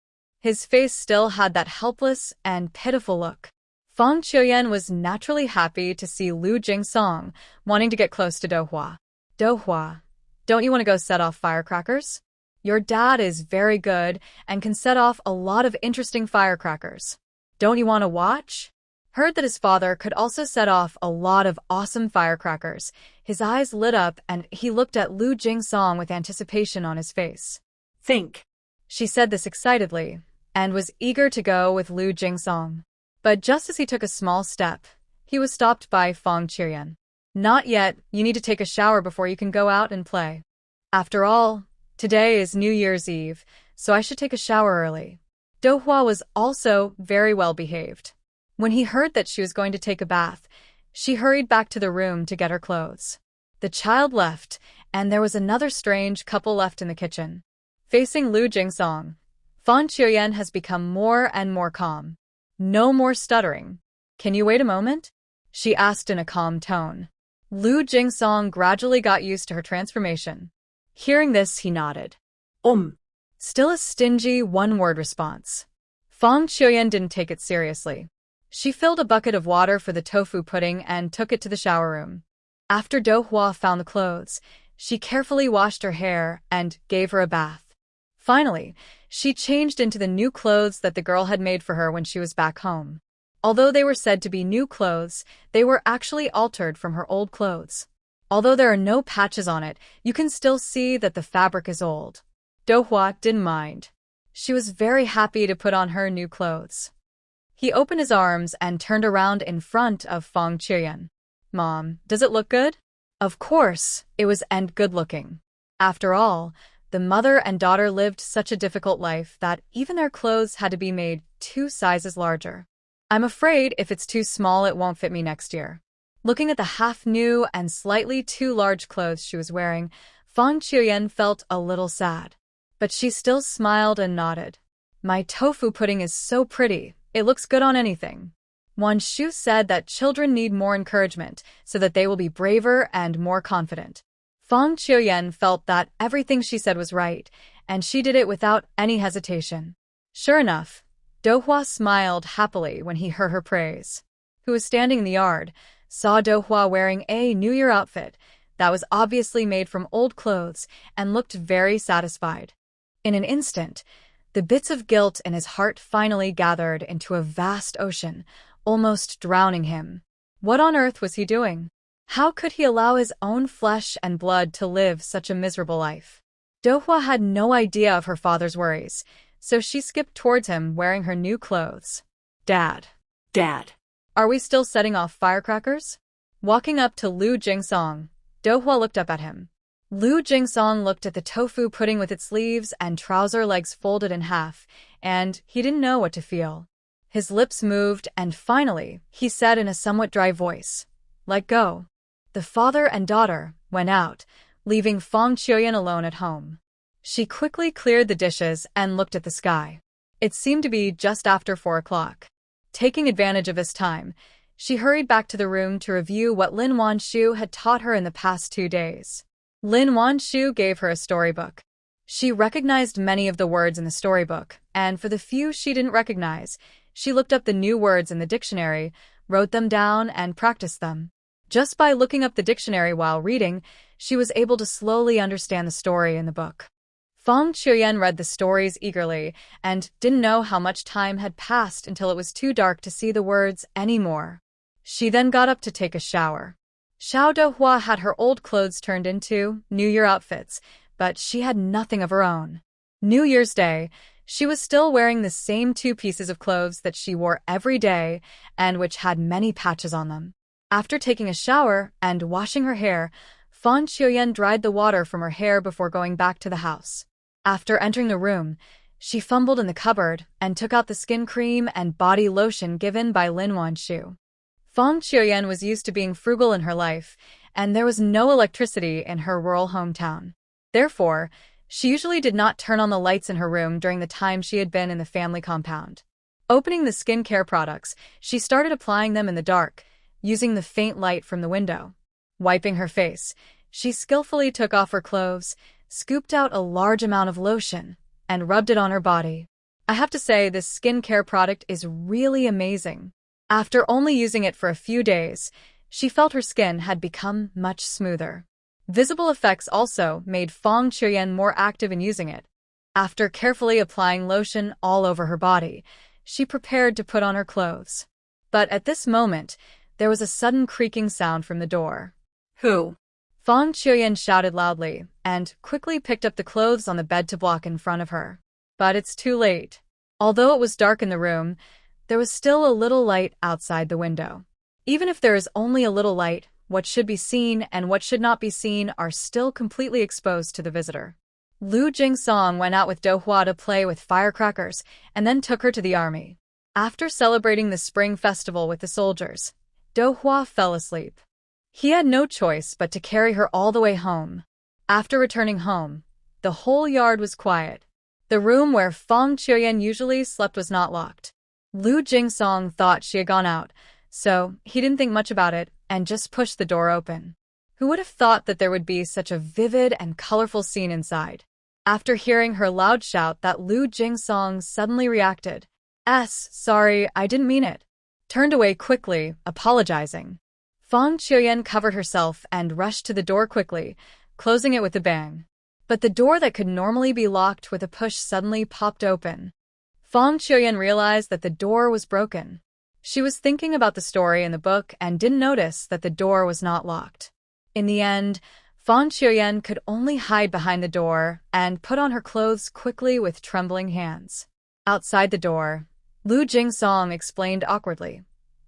His face still had that helpless and pitiful look. Fang Qiuyan was naturally happy to see Lu Jingsong wanting to get close to Do-hwa. "Do-hwa, don't you want to go set off firecrackers? Your dad is very good and can set off a lot of interesting firecrackers. Don't you want to watch?" Heard that his father could also set off a lot of awesome firecrackers. His eyes lit up and he looked at Lu Jingsong with anticipation on his face. "Think." She said this excitedly and was eager to go with Lu Jingsong. But just as he took a small step, he was stopped by Fang Qiuyan. "Not yet, you need to take a shower before you can go out and play. After all, today is New Year's Eve, so I should take a shower early." Do-hwa was also very well behaved. When he heard that she was going to take a bath, she hurried back to the room to get her clothes. The child left, and there was another strange couple left in the kitchen. Facing Lu Jingsong, Fang Qiuyan has become more and more calm. "No more stuttering. Can you wait a moment?" she asked in a calm tone. Lu Jingsong gradually got used to her transformation. Hearing this, he nodded. Still a stingy one-word response. Fang Qiuyan didn't take it seriously. She filled a bucket of water for the tofu pudding and took it to the shower room. After Do-hwa found the clothes, she carefully washed her hair and gave her a bath. Finally, she changed into the new clothes that the girl had made for her when she was back home. Although they were said to be new clothes, they were actually altered from her old clothes. Although there are no patches on it, you can still see that the fabric is old. Do-hwa didn't mind. She was very happy to put on her new clothes. He opened his arms and turned around in front of Fang Qiuyan. "Mom, does it look good?" Of course, it was good-looking. After all, the mother and daughter lived such a difficult life that even their clothes had to be made 2 sizes larger. "I'm afraid if it's too small it won't fit me next year." Looking at the half-new and slightly too large clothes she was wearing, Fang Qiuyan felt a little sad. But she still smiled and nodded. "My tofu pudding is so pretty. It looks good on anything." Wan Shu said that children need more encouragement so that they will be braver and more confident. Fang Qiuyan felt that everything she said was right, and she did it without any hesitation. Sure enough, Do-hwa smiled happily when he heard her praise. Who was standing in the yard, saw Do-hwa wearing a New Year outfit that was obviously made from old clothes and looked very satisfied. In an instant, the bits of guilt in his heart finally gathered into a vast ocean, almost drowning him. What on earth was he doing? How could he allow his own flesh and blood to live such a miserable life? Do-hwa had no idea of her father's worries, so she skipped towards him wearing her new clothes. Dad. Are we still setting off firecrackers?" Walking up to Lu Jingsong, Do-hwa looked up at him. Lu Jingsong looked at the tofu pudding with its sleeves and trouser legs folded in half, and he didn't know what to feel. His lips moved, and finally, he said in a somewhat dry voice, "Let go." The father and daughter went out, leaving Fang Qiuyan alone at home. She quickly cleared the dishes and looked at the sky. It seemed to be just after 4 o'clock. Taking advantage of this time, she hurried back to the room to review what Lin Wan Shu had taught her in the past 2 days. Lin Wan Shu gave her a storybook. She recognized many of the words in the storybook, and for the few she didn't recognize, she looked up the new words in the dictionary, wrote them down, and practiced them. Just by looking up the dictionary while reading, she was able to slowly understand the story in the book. Fong Chuyen read the stories eagerly and didn't know how much time had passed until it was too dark to see the words anymore. She then got up to take a shower. Xiao Dohua had her old clothes turned into New Year outfits, but she had nothing of her own. New Year's Day, she was still wearing the same 2 pieces of clothes that she wore every day and which had many patches on them. After taking a shower and washing her hair, Fong Chuyen dried the water from her hair before going back to the house. After entering the room, she fumbled in the cupboard and took out the skin cream and body lotion given by Lin Wan Shu. Fong Chuyen was used to being frugal in her life, and there was no electricity in her rural hometown. Therefore, she usually did not turn on the lights in her room during the time she had been in the family compound. Opening the skincare products, she started applying them in the dark, using the faint light from the window. Wiping her face, she skillfully took off her clothes, scooped out a large amount of lotion, and rubbed it on her body. I have to say, this skincare product is really amazing. After only using it for a few days, she felt her skin had become much smoother. Visible effects also made Fong Chuyen more active in using it. After carefully applying lotion all over her body, she prepared to put on her clothes. But at this moment, there was a sudden creaking sound from the door. Who? Fong Chuyen shouted loudly and quickly picked up the clothes on the bed to block in front of her. But it's too late. Although it was dark in the room, there was still a little light outside the window. Even if there is only a little light, what should be seen and what should not be seen are still completely exposed to the visitor. Lu Jingsong went out with Dohua to play with firecrackers and then took her to the army. After celebrating the spring festival with the soldiers, Dohua fell asleep. He had no choice but to carry her all the way home. After returning home, the whole yard was quiet. The room where Fong Chuyen usually slept was not locked. Lu Jingsong thought she had gone out, so he didn't think much about it and just pushed the door open. Who would have thought that there would be such a vivid and colorful scene inside? After hearing her loud shout that Lu Jingsong suddenly reacted. Sorry, I didn't mean it. Turned away quickly, apologizing. Fong Chuyen covered herself and rushed to the door quickly, closing it with a bang. But the door that could normally be locked with a push suddenly popped open. Fong Chuyen realized that the door was broken. She was thinking about the story in the book and didn't notice that the door was not locked. In the end, Fong Chuyen could only hide behind the door and put on her clothes quickly with trembling hands. Outside the door, Lu Jingsong explained awkwardly.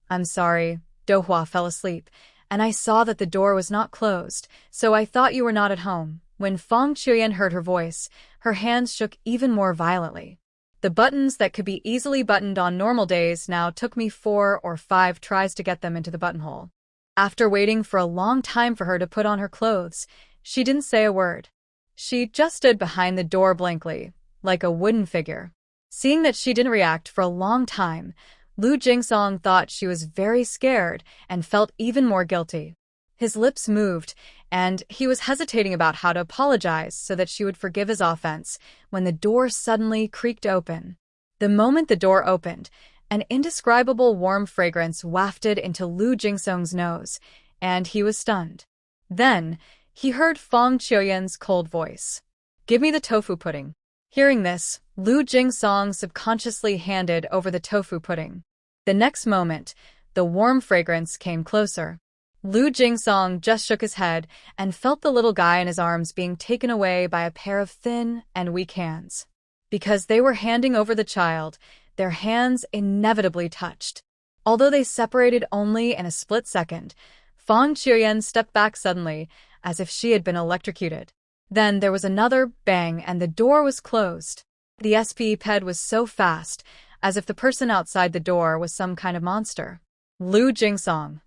I'm sorry, Dohua fell asleep, and I saw that the door was not closed, so I thought you were not at home. When Fong Chuyen heard her voice, her hands shook even more violently. The buttons that could be easily buttoned on normal days now took me 4 or 5 tries to get them into the buttonhole. After waiting for a long time for her to put on her clothes, she didn't say a word. She just stood behind the door blankly, like a wooden figure. Seeing that she didn't react for a long time, Lu Jingsong thought she was very scared and felt even more guilty. His lips moved, and he was hesitating about how to apologize so that she would forgive his offense when the door suddenly creaked open. The moment the door opened, an indescribable warm fragrance wafted into Lu Jingsong's nose, and he was stunned. Then, he heard Fong Chuyen's cold voice. Give me the tofu pudding. Hearing this, Lu Jingsong subconsciously handed over the tofu pudding. The next moment, the warm fragrance came closer. Lu Jingsong just shook his head and felt the little guy in his arms being taken away by a pair of thin and weak hands. Because they were handing over the child, their hands inevitably touched. Although they separated only in a split second, Fong Chuyen stepped back suddenly, as if she had been electrocuted. Then there was another bang and the door was closed. The SP-ped was so fast, as if the person outside the door was some kind of monster. Lu Jingsong.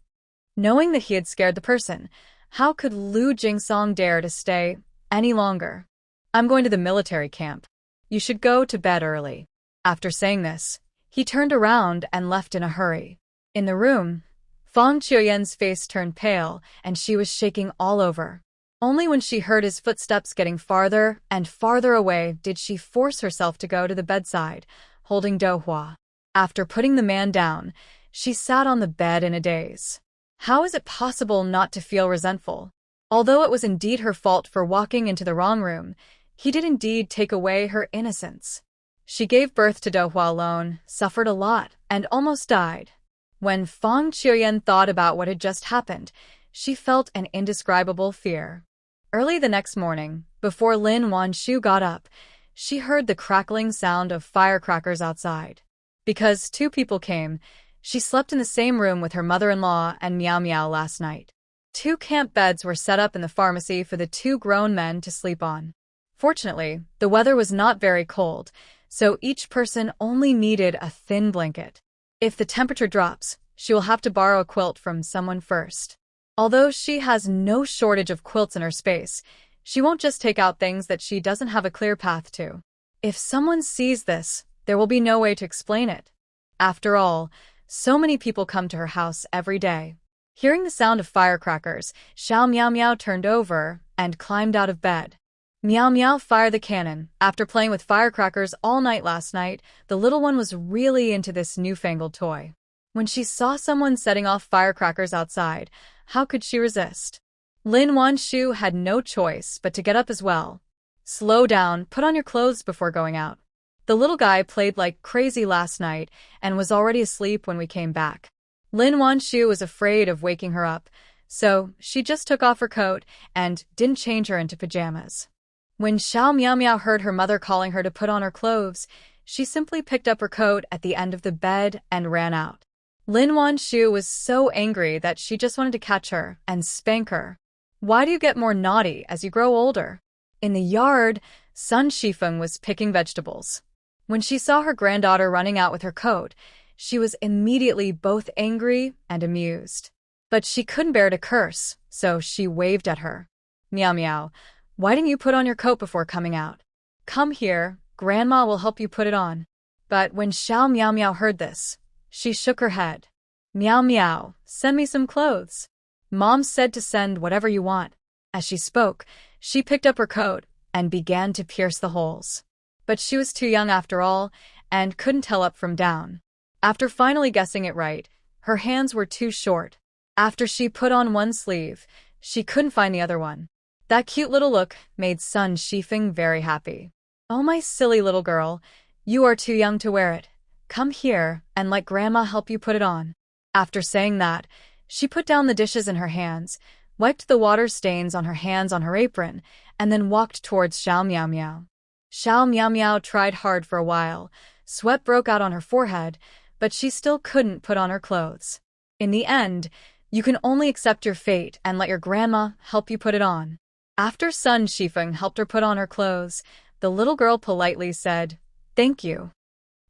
Knowing that he had scared the person, how could Lu Jingsong dare to stay any longer? I'm going to the military camp. You should go to bed early. After saying this, he turned around and left in a hurry. In the room, Fong Chuyen's face turned pale and she was shaking all over. Only when she heard his footsteps getting farther and farther away did she force herself to go to the bedside, holding Dohua. After putting the man down, she sat on the bed in a daze. How is it possible not to feel resentful? Although it was indeed her fault for walking into the wrong room, He did indeed take away her innocence. She gave birth to Dohua alone, suffered a lot, and almost died. When Fang Qiuyan thought about what had just happened, she felt an indescribable fear. Early the next morning, before Lin Wan Shu got up, she heard the crackling sound of firecrackers outside. Because two people came, she slept in the same room with her mother-in-law and Miao Miao last night. 2 camp beds were set up in the pharmacy for the 2 grown men to sleep on. Fortunately, the weather was not very cold, so each person only needed a thin blanket. If the temperature drops, she will have to borrow a quilt from someone first. Although she has no shortage of quilts in her space, she won't just take out things that she doesn't have a clear path to. If someone sees this, there will be no way to explain it. After all, so many people come to her house every day. Hearing the sound of firecrackers, Xiao Miao Miao turned over and climbed out of bed. Miao Miao fired the cannon. After playing with firecrackers all night last night, the little one was really into this newfangled toy. When she saw someone setting off firecrackers outside, how could she resist? Lin Wan Shu had no choice but to get up as well. Slow down, put on your clothes before going out. The little guy played like crazy last night and was already asleep when we came back. Lin Wan Shu was afraid of waking her up, so she just took off her coat and didn't change her into pajamas. When Xiao Miao Miao heard her mother calling her to put on her clothes, she simply picked up her coat at the end of the bed and ran out. Lin Wan Shu was so angry that she just wanted to catch her and spank her. Why do you get more naughty as you grow older? In the yard, Sun Shifeng was picking vegetables. When she saw her granddaughter running out with her coat, she was immediately both angry and amused. But she couldn't bear to curse, so she waved at her. Meow meow, why didn't you put on your coat before coming out? Come here, Grandma will help you put it on. But when Xiao Miao Miao heard this, she shook her head. Meow meow, send me some clothes. Mom said to send whatever you want. As she spoke, she picked up her coat and began to pierce the holes. But she was too young after all, and couldn't tell up from down. After finally guessing it right, her hands were too short. After she put on one sleeve, she couldn't find the other one. That cute little look made Sun Shifeng very happy. Oh my silly little girl, you are too young to wear it. Come here and let Grandma help you put it on. After saying that, she put down the dishes in her hands, wiped the water stains on her hands on her apron, and then walked towards Xiao Miao Miao. Xiao Miao Miao tried hard for a while. Sweat broke out on her forehead, but she still couldn't put on her clothes. In the end, you can only accept your fate and let your grandma help you put it on. After Sun Shifeng helped her put on her clothes, the little girl politely said, "Thank you."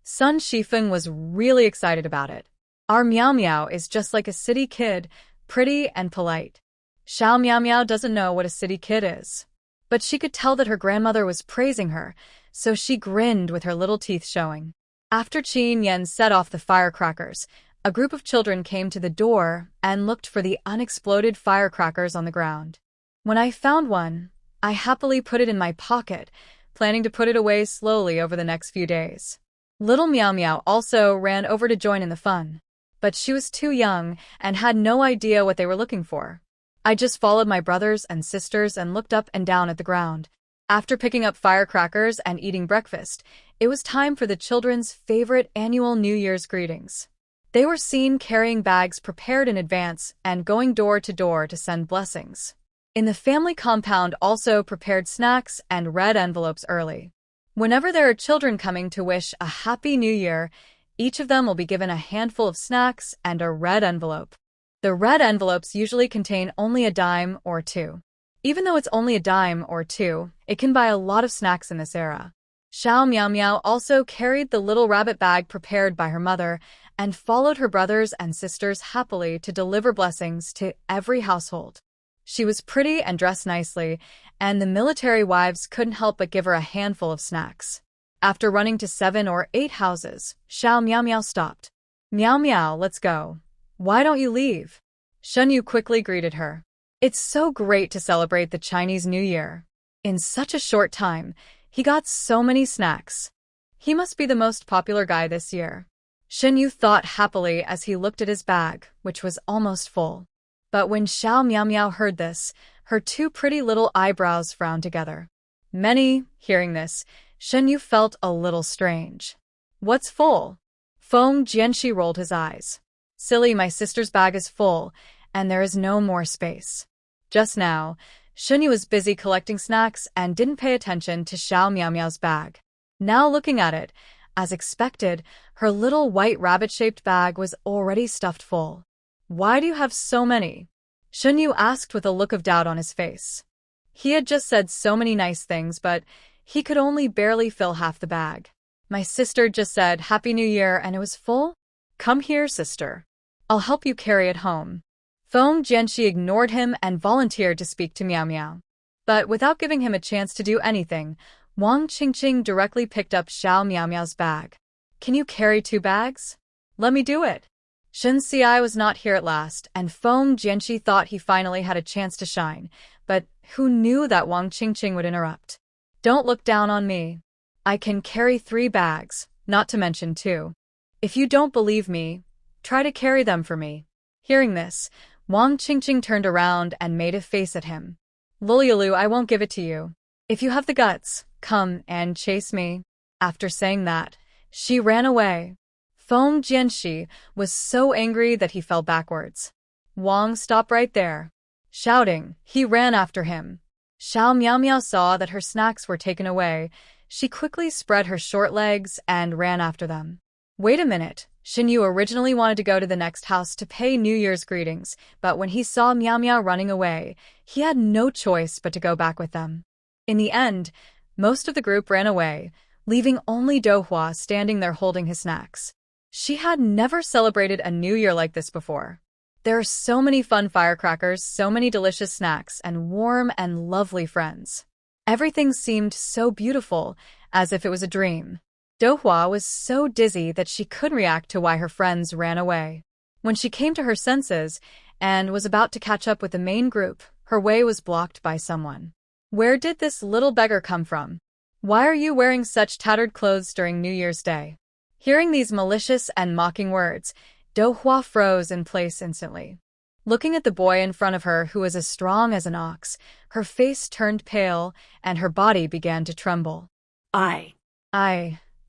Sun Shifeng was really excited about it. Our Miao Miao is just like a city kid, pretty and polite. Xiao Miao Miao doesn't know what a city kid is. But she could tell that her grandmother was praising her, so she grinned with her little teeth showing. After Qin Yan set off the firecrackers, a group of children came to the door and looked for the unexploded firecrackers on the ground. When I found one, I happily put it in my pocket, planning to put it away slowly over the next few days. Little Miao Miao also ran over to join in the fun, but she was too young and had no idea what they were looking for. I just followed my brothers and sisters and looked up and down at the ground. After picking up firecrackers and eating breakfast, it was time for the children's favorite annual New Year's greetings. They were seen carrying bags prepared in advance and going door to door to send blessings. In the family compound also prepared snacks and red envelopes early. Whenever there are children coming to wish a happy new year, each of them will be given a handful of snacks and a red envelope. The red envelopes usually contain only a dime or two. Even though it's only a dime or two, it can buy a lot of snacks in this era. Xiao Miao Miao also carried the little rabbit bag prepared by her mother and followed her brothers and sisters happily to deliver blessings to every household. She was pretty and dressed nicely, and the military wives couldn't help but give her a handful of snacks. After running to 7 or 8 houses, Xiao Miao Miao stopped. Miao Miao, let's go. Why don't you leave? Shen Yu quickly greeted her. It's so great to celebrate the Chinese New Year. In such a short time, he got so many snacks. He must be the most popular guy this year. Shen Yu thought happily as he looked at his bag, which was almost full. But when Xiao Miao Miao heard this, her 2 pretty little eyebrows frowned together. Many, hearing this, Shen Yu felt a little strange. What's full? Feng Jianxi rolled his eyes. Silly, my sister's bag is full, and there is no more space. Just now, Shen Yu was busy collecting snacks and didn't pay attention to Xiao Miao Miao's bag. Now looking at it, as expected, her little white rabbit-shaped bag was already stuffed full. Why do you have so many? Shen Yu asked with a look of doubt on his face. He had just said so many nice things, but he could only barely fill half the bag. My sister just said Happy New Year and it was full? Come here, sister. I'll help you carry it home. Feng Jianxi ignored him and volunteered to speak to Miao Miao. But without giving him a chance to do anything, Wang Qingqing directly picked up Xiao Miao Miao's bag. Can you carry 2 bags? Let me do it. Shen Xiai was not here at last, and Feng Jianxi thought he finally had a chance to shine, but who knew that Wang Qingqing would interrupt? Don't look down on me. I can carry 3 bags, not to mention 2. If you don't believe me, try to carry them for me. Hearing this, Wang Qingqing turned around and made a face at him. Lulyalu, I won't give it to you. If you have the guts, come and chase me. After saying that, she ran away. Feng Jianxi was so angry that he fell backwards. Wang, stop right there. Shouting, he ran after him. Xiao Miao Miao saw that her snacks were taken away. She quickly spread her short legs and ran after them. Wait a minute. Shen Yu originally wanted to go to the next house to pay New Year's greetings, but when he saw Miao Miao running away, he had no choice but to go back with them. In the end, most of the group ran away, leaving only Dohua standing there holding his snacks. She had never celebrated a New Year like this before. There are so many fun firecrackers, so many delicious snacks, and warm and lovely friends. Everything seemed so beautiful, as if it was a dream. Dohua was so dizzy that she couldn't react to why her friends ran away. When she came to her senses and was about to catch up with the main group, her way was blocked by someone. Where did this little beggar come from? Why are you wearing such tattered clothes during New Year's Day? Hearing these malicious and mocking words, Dohua froze in place instantly. Looking at the boy in front of her who was as strong as an ox, her face turned pale and her body began to tremble.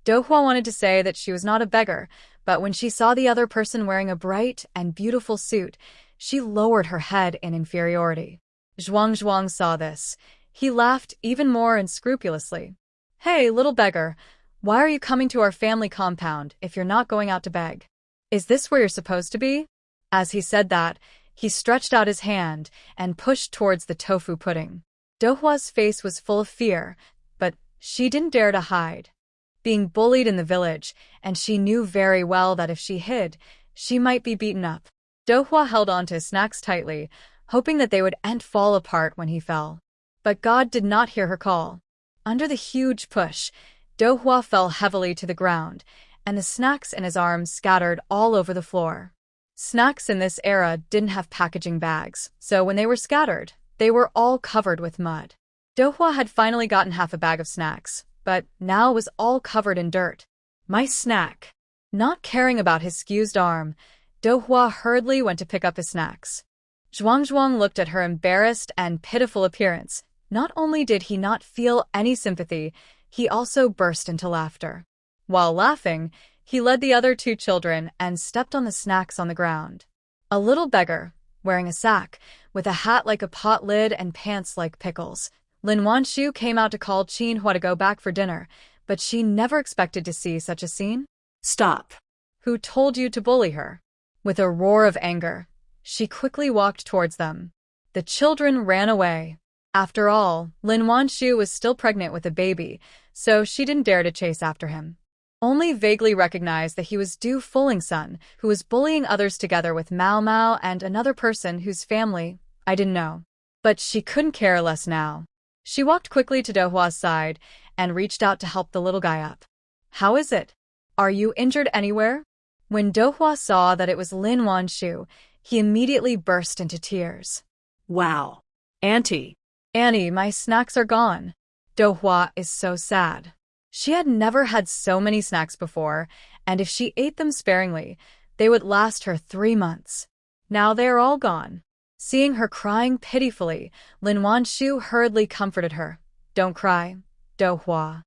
Dohua wanted to say that she was not a beggar, but when she saw the other person wearing a bright and beautiful suit, she lowered her head in inferiority. Zhuang saw this. He laughed even more unscrupulously. Hey, little beggar, why are you coming to our family compound if you're not going out to beg? Is this where you're supposed to be? As he said that, he stretched out his hand and pushed towards the tofu pudding. Dohua's face was full of fear, but she didn't dare to hide. Being bullied in the village, and she knew very well that if she hid, she might be beaten up. Dohua held on to his snacks tightly, hoping that they would fall apart when he fell. But God did not hear her call. Under the huge push, Dohua fell heavily to the ground, and the snacks in his arms scattered all over the floor. Snacks in this era didn't have packaging bags, so when they were scattered, they were all covered with mud. Dohua had finally gotten half a bag of snacks, but now it was all covered in dirt. My snack. Not caring about his skews arm, Dohua hurriedly went to pick up his snacks. Zhuang looked at her embarrassed and pitiful appearance. Not only did he not feel any sympathy, he also burst into laughter. While laughing, he led the other 2 children and stepped on the snacks on the ground. A little beggar, wearing a sack, with a hat like a pot lid and pants like pickles. Lin Wan Shu came out to call Qinhua to go back for dinner, but she never expected to see such a scene. Stop. Who told you to bully her? With a roar of anger, she quickly walked towards them. The children ran away. After all, Lin Wan Shu was still pregnant with a baby, so she didn't dare to chase after him. Only vaguely recognized that he was Du Fuling's son, who was bullying others together with Mao Mao and another person whose family I didn't know. But she couldn't care less now. She walked quickly to Dohua's side and reached out to help the little guy up. How is it? Are you injured anywhere? When Dohua saw that it was Lin Wan Shu, he immediately burst into tears. Wow. Auntie. Annie, my snacks are gone. Dohua is so sad. She had never had so many snacks before, and if she ate them sparingly, they would last her 3 months. Now they are all gone. Seeing her crying pitifully, Lin Wan Shu hurriedly comforted her. Don't cry, Do-hwa.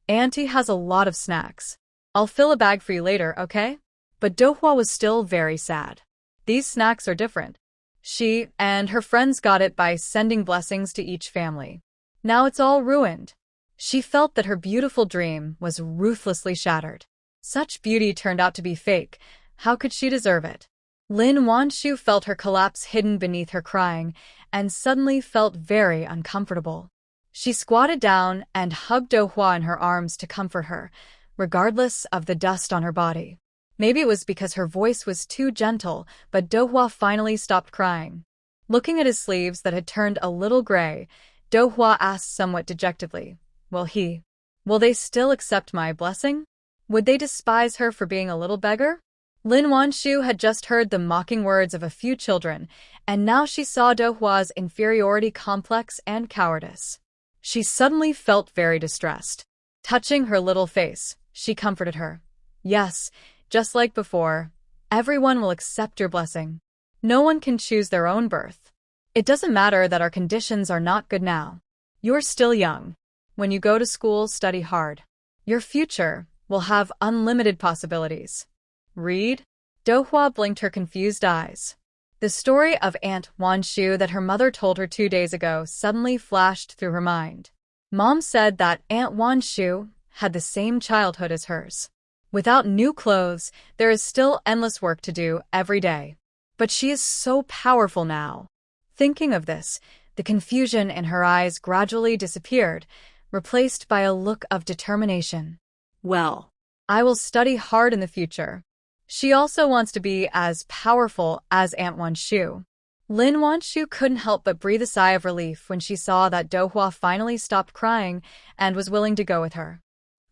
Auntie has a lot of snacks. I'll fill a bag for you later, okay? But Do-hwa was still very sad. These snacks are different. She and her friends got it by sending blessings to each family. Now it's all ruined. She felt that her beautiful dream was ruthlessly shattered. Such beauty turned out to be fake. How could she deserve it? Lin Wan Shu felt her collapse hidden beneath her crying and suddenly felt very uncomfortable. She squatted down and hugged Do-hwa in her arms to comfort her, regardless of the dust on her body. Maybe it was because her voice was too gentle, but Do-hwa finally stopped crying. Looking at his sleeves that had turned a little gray, Do-hwa asked somewhat dejectedly, Will they still accept my blessing? Would they despise her for being a little beggar? Lin Wan Shu had just heard the mocking words of a few children, and now she saw Do-hwa's inferiority complex and cowardice. She suddenly felt very distressed. Touching her little face, she comforted her. Yes, just like before, everyone will accept your blessing. No one can choose their own birth. It doesn't matter that our conditions are not good now. You're still young. When you go to school, study hard. Your future will have unlimited possibilities. Read? Do-hwa blinked her confused eyes. The story of Aunt Wan Shu that her mother told her 2 days ago suddenly flashed through her mind. Mom said that Aunt Wan Shu had the same childhood as hers. Without new clothes, there is still endless work to do every day. But she is so powerful now. Thinking of this, the confusion in her eyes gradually disappeared, replaced by a look of determination. Well, I will study hard in the future. She also wants to be as powerful as Aunt Wan Shu. Lin Wan Shu couldn't help but breathe a sigh of relief when she saw that Do-hwa finally stopped crying and was willing to go with her.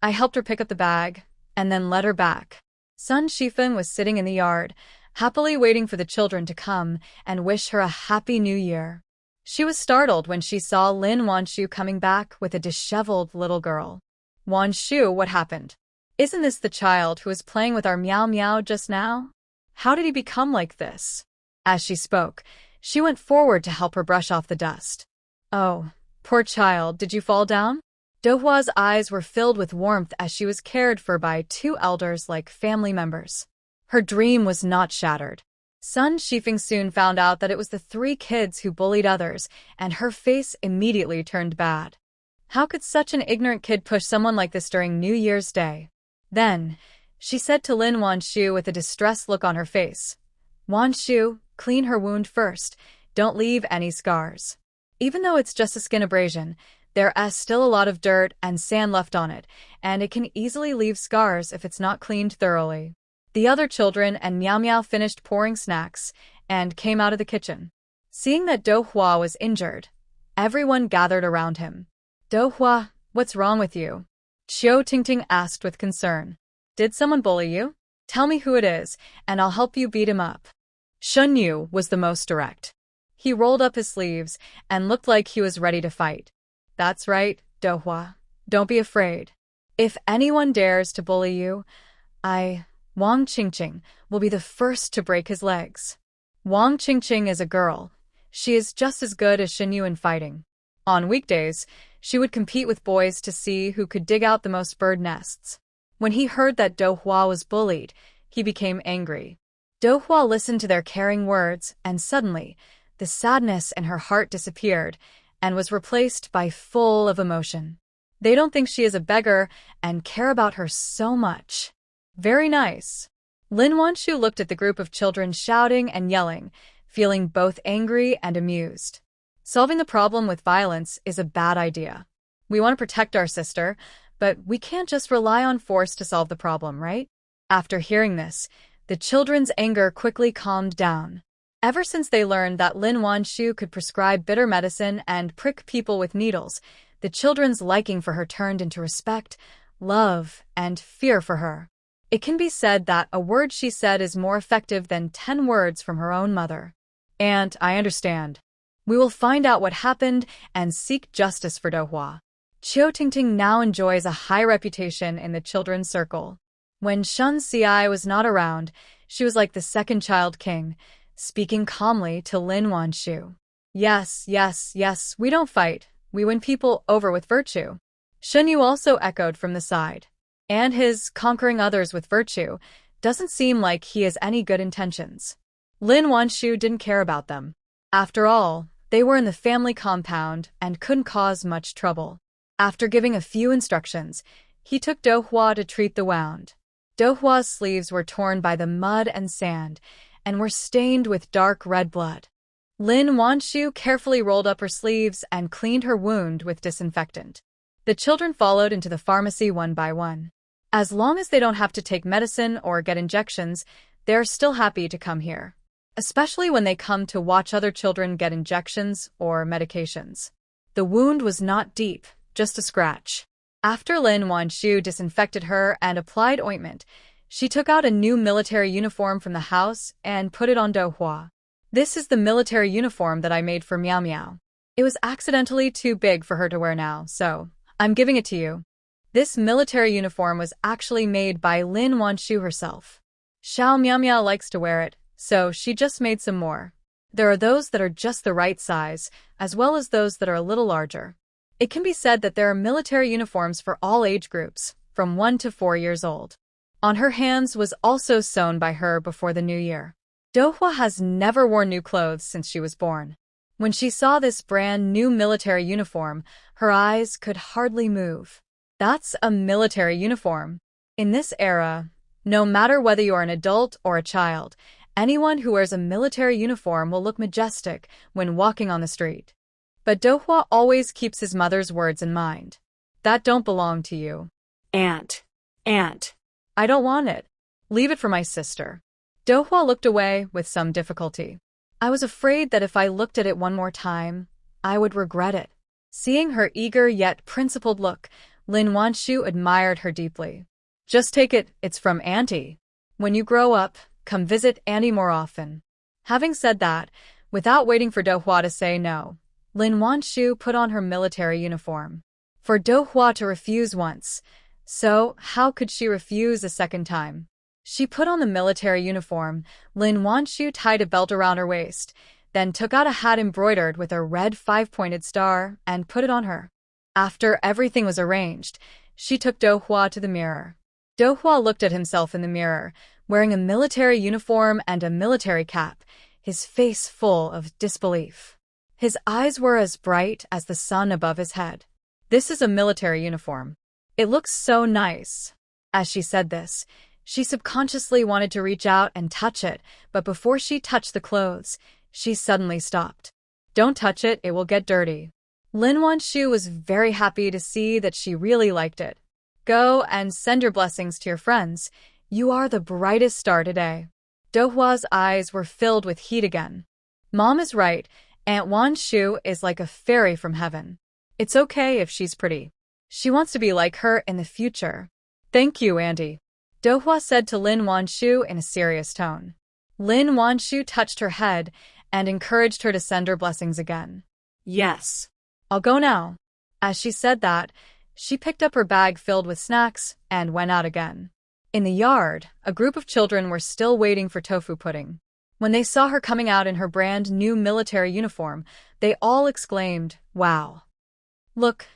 I helped her pick up the bag, and then led her back. Sun Shifeng was sitting in the yard, happily waiting for the children to come and wish her a happy new year. She was startled when she saw Lin Wan Shu coming back with a disheveled little girl. Wan Shu, what happened? Isn't this the child who was playing with our Meow Meow just now? How did he become like this? As she spoke, she went forward to help her brush off the dust. Oh, poor child, did you fall down? Do-hwa's eyes were filled with warmth as she was cared for by 2 elders like family members. Her dream was not shattered. Sun Shifeng soon found out that it was the 3 kids who bullied others, and her face immediately turned bad. How could such an ignorant kid push someone like this during New Year's Day? Then, she said to Lin Wan Shu with a distressed look on her face, Wan Shu, clean her wound first. Don't leave any scars. Even though it's just a skin abrasion, there is still a lot of dirt and sand left on it, and it can easily leave scars if it's not cleaned thoroughly. The other children and Meow Meow finished pouring snacks and came out of the kitchen. Seeing that Do-hwa was injured, everyone gathered around him. Do-hwa, what's wrong with you? Chiu Tingting asked with concern. Did someone bully you? Tell me who it is, and I'll help you beat him up. Shun Yu was the most direct. He rolled up his sleeves and looked like he was ready to fight. That's right, Do-hwa. Don't be afraid. If anyone dares to bully you, Wang Qingqing, will be the first to break his legs. Wang Qingqing is a girl. She is just as good as Shun Yu in fighting. On weekdays, she would compete with boys to see who could dig out the most bird nests. When he heard that Do-hwa was bullied, he became angry. Do-hwa listened to their caring words, and suddenly, the sadness in her heart disappeared and was replaced by full of emotion. They don't think she is a beggar and care about her so much. Very nice. Lin Wan Shu looked at the group of children shouting and yelling, feeling both angry and amused. Solving the problem with violence is a bad idea. We want to protect our sister, but we can't just rely on force to solve the problem, right? After hearing this, the children's anger quickly calmed down. Ever since they learned that Lin Wan Shu could prescribe bitter medicine and prick people with needles, the children's liking for her turned into respect, love, and fear for her. It can be said that a word she said is more effective than 10 words from her own mother. Aunt, I understand. We will find out what happened and seek justice for Do-hwa. Chiu Tingting now enjoys a high reputation in the children's circle. When Shun Ci was not around, she was like the second child king, speaking calmly to Lin Wan Shu. Yes, we don't fight. We win people over with virtue. Shen Yu also echoed from the side. And his conquering others with virtue doesn't seem like he has any good intentions. Lin Wan Shu didn't care about them. After all, they were in the family compound and couldn't cause much trouble. After giving a few instructions, he took Do Hua to treat the wound. Do Hua's sleeves were torn by the mud and sand and were stained with dark red blood. Lin Wan Shu carefully rolled up her sleeves and cleaned her wound with disinfectant. The children followed into the pharmacy one by one. As long as they don't have to take medicine or get injections, they're still happy to come here. Especially when they come to watch other children get injections or medications. The wound was not deep, just a scratch. After Lin Wan Shu disinfected her and applied ointment, she took out a new military uniform from the house and put it on Do Hua. This is the military uniform that I made for Miao Miao. It was accidentally too big for her to wear now, so I'm giving it to you. This military uniform was actually made by Lin Wan Shu herself. Xiao Miao Miao likes to wear it, so she just made some more. There are those that are just the right size, as well as those that are a little larger. It can be said that there are military uniforms for all age groups, from 1 to 4 years old. On her hands was also sewn by her before the new year. Do Hua has never worn new clothes since she was born. When she saw this brand new military uniform, her eyes could hardly move. That's a military uniform. In this era, no matter whether you are an adult or a child, anyone who wears a military uniform will look majestic when walking on the street. But Do Hua always keeps his mother's words in mind. That don't belong to you. Aunt. I don't want it. Leave it for my sister. Do Hua looked away with some difficulty. I was afraid that if I looked at it one more time, I would regret it. Seeing her eager yet principled look, Lin Wan Shu admired her deeply. Just take it, it's from Auntie. When you grow up, come visit Auntie more often. Having said that, without waiting for Do Hua to say no, Lin Wan Shu put on her military uniform. For Do Hua to refuse once, so how could she refuse a second time? She put on the military uniform. Lin Wan Shu tied a belt around her waist, then took out a hat embroidered with a red 5-pointed star and put it on her. After everything was arranged, she took Do Hua to the mirror. Do Hua looked at himself in the mirror, wearing a military uniform and a military cap, his face full of disbelief. His eyes were as bright as the sun above his head. This is a military uniform. It looks so nice. As she said this, she subconsciously wanted to reach out and touch it, but before she touched the clothes, she suddenly stopped. Don't touch it, it will get dirty. Lin Wan Shu was very happy to see that she really liked it. Go and send your blessings to your friends. You are the brightest star today. Do Hua's eyes were filled with heat again. Mom is right. Aunt Wan Shu is like a fairy from heaven. It's okay if she's pretty. She wants to be like her in the future. Thank you, Auntie. Do Hua said to Lin Wan Shu in a serious tone. Lin Wan Shu touched her head and encouraged her to send her blessings again. Yes. I'll go now. As she said that, she picked up her bag filled with snacks and went out again. In the yard, a group of children were still waiting for tofu pudding. When they saw her coming out in her brand new military uniform, they all exclaimed, "Wow. Look,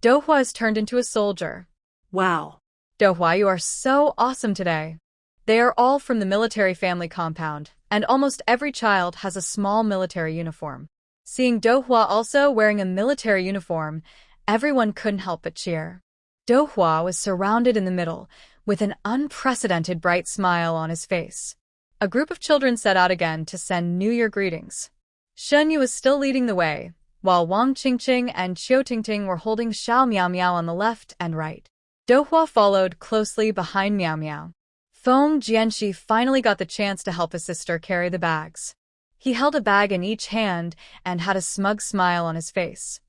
Do Hua has turned into a soldier." Wow. Do Hua, you are so awesome today. They are all from the military family compound, and almost every child has a small military uniform. Seeing Do Hua also wearing a military uniform, everyone couldn't help but cheer. Do Hua was surrounded in the middle, with an unprecedented bright smile on his face. A group of children set out again to send New Year greetings. Shen Yu was still leading the way, while Wang Qingqing and Qiu Tingting were holding Xiao Miao Miao on the left and right. Do Hua followed closely behind Miao Miao. Feng Jianxi finally got the chance to help his sister carry the bags. He held a bag in each hand and had a smug smile on his face.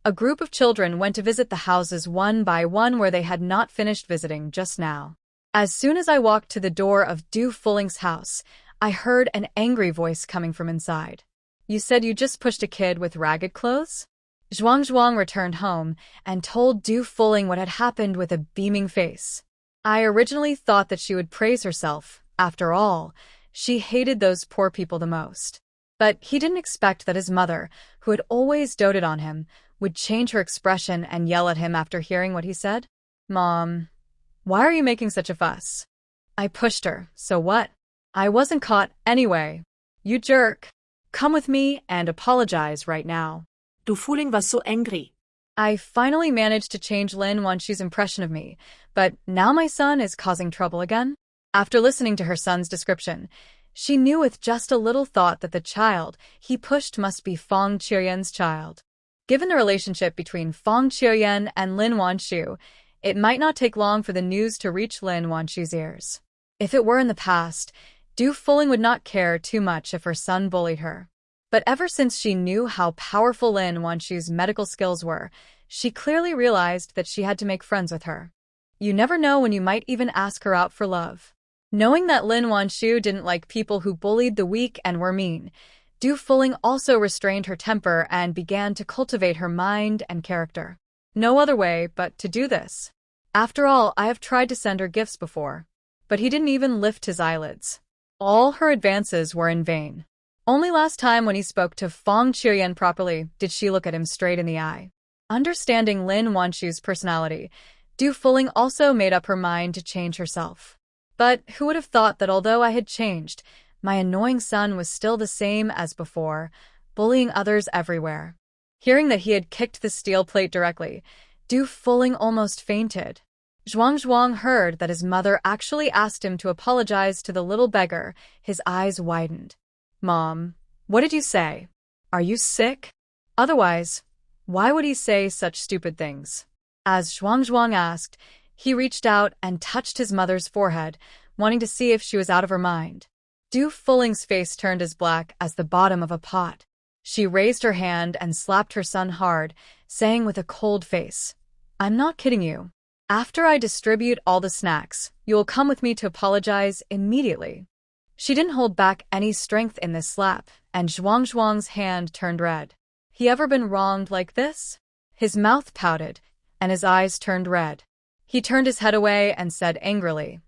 A group of children went to visit the houses one by one where they had not finished visiting just now. As soon as I walked to the door of Du Fuling's house, I heard an angry voice coming from inside. You said you just pushed a kid with ragged clothes? Zhuang returned home and told Du Fuling what had happened with a beaming face. I originally thought that she would praise herself. After all, she hated those poor people the most. But he didn't expect that his mother, who had always doted on him, would change her expression and yell at him after hearing what he said? Mom, why are you making such a fuss? I pushed her, so what? I wasn't caught anyway. You jerk. Come with me and apologize right now. Du Fuling was so angry. I finally managed to change Lin Wan Shu's impression of me, but now my son is causing trouble again? After listening to her son's description, she knew with just a little thought that the child he pushed must be Fong Chiuyen's child. Given the relationship between Fong Chiuyen and Lin Wan Shu, it might not take long for the news to reach Lin Wan Shu's ears. If it were in the past, Du Fuling would not care too much if her son bullied her. But ever since she knew how powerful Lin Wan Shu's medical skills were, she clearly realized that she had to make friends with her. You never know when you might even ask her out for love. Knowing that Lin Wan Shu didn't like people who bullied the weak and were mean, Du Fuling also restrained her temper and began to cultivate her mind and character. No other way but to do this. After all, I have tried to send her gifts before, but he didn't even lift his eyelids. All her advances were in vain. Only last time when he spoke to Fong Chiuyen properly did she look at him straight in the eye. Understanding Lin Wan Shu's personality, Du Fuling also made up her mind to change herself. But who would have thought that although I had changed, my annoying son was still the same as before, bullying others everywhere. Hearing that he had kicked the steel plate directly, Du Fuling almost fainted. Zhuang heard that his mother actually asked him to apologize to the little beggar. His eyes widened. Mom, what did you say? Are you sick? Otherwise, why would he say such stupid things? As Zhuang asked, he reached out and touched his mother's forehead, wanting to see if she was out of her mind. Du Fuling's face turned as black as the bottom of a pot. She raised her hand and slapped her son hard, saying with a cold face, I'm not kidding you. After I distribute all the snacks, you will come with me to apologize immediately. She didn't hold back any strength in this slap, and Zhuang's hand turned red. He ever been wronged like this? His mouth pouted, and his eyes turned red. He turned his head away and said angrily,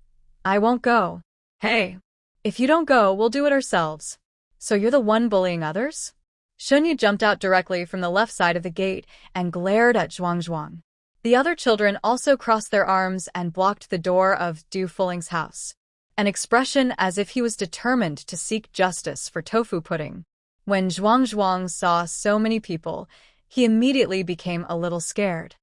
I won't go. Hey, if you don't go, we'll do it ourselves. So you're the one bullying others? Shunyu jumped out directly from the left side of the gate and glared at Zhuang. The other children also crossed their arms and blocked the door of Du Fuling's house, an expression as if he was determined to seek justice for tofu pudding. When Zhuang saw so many people, he immediately became a little scared.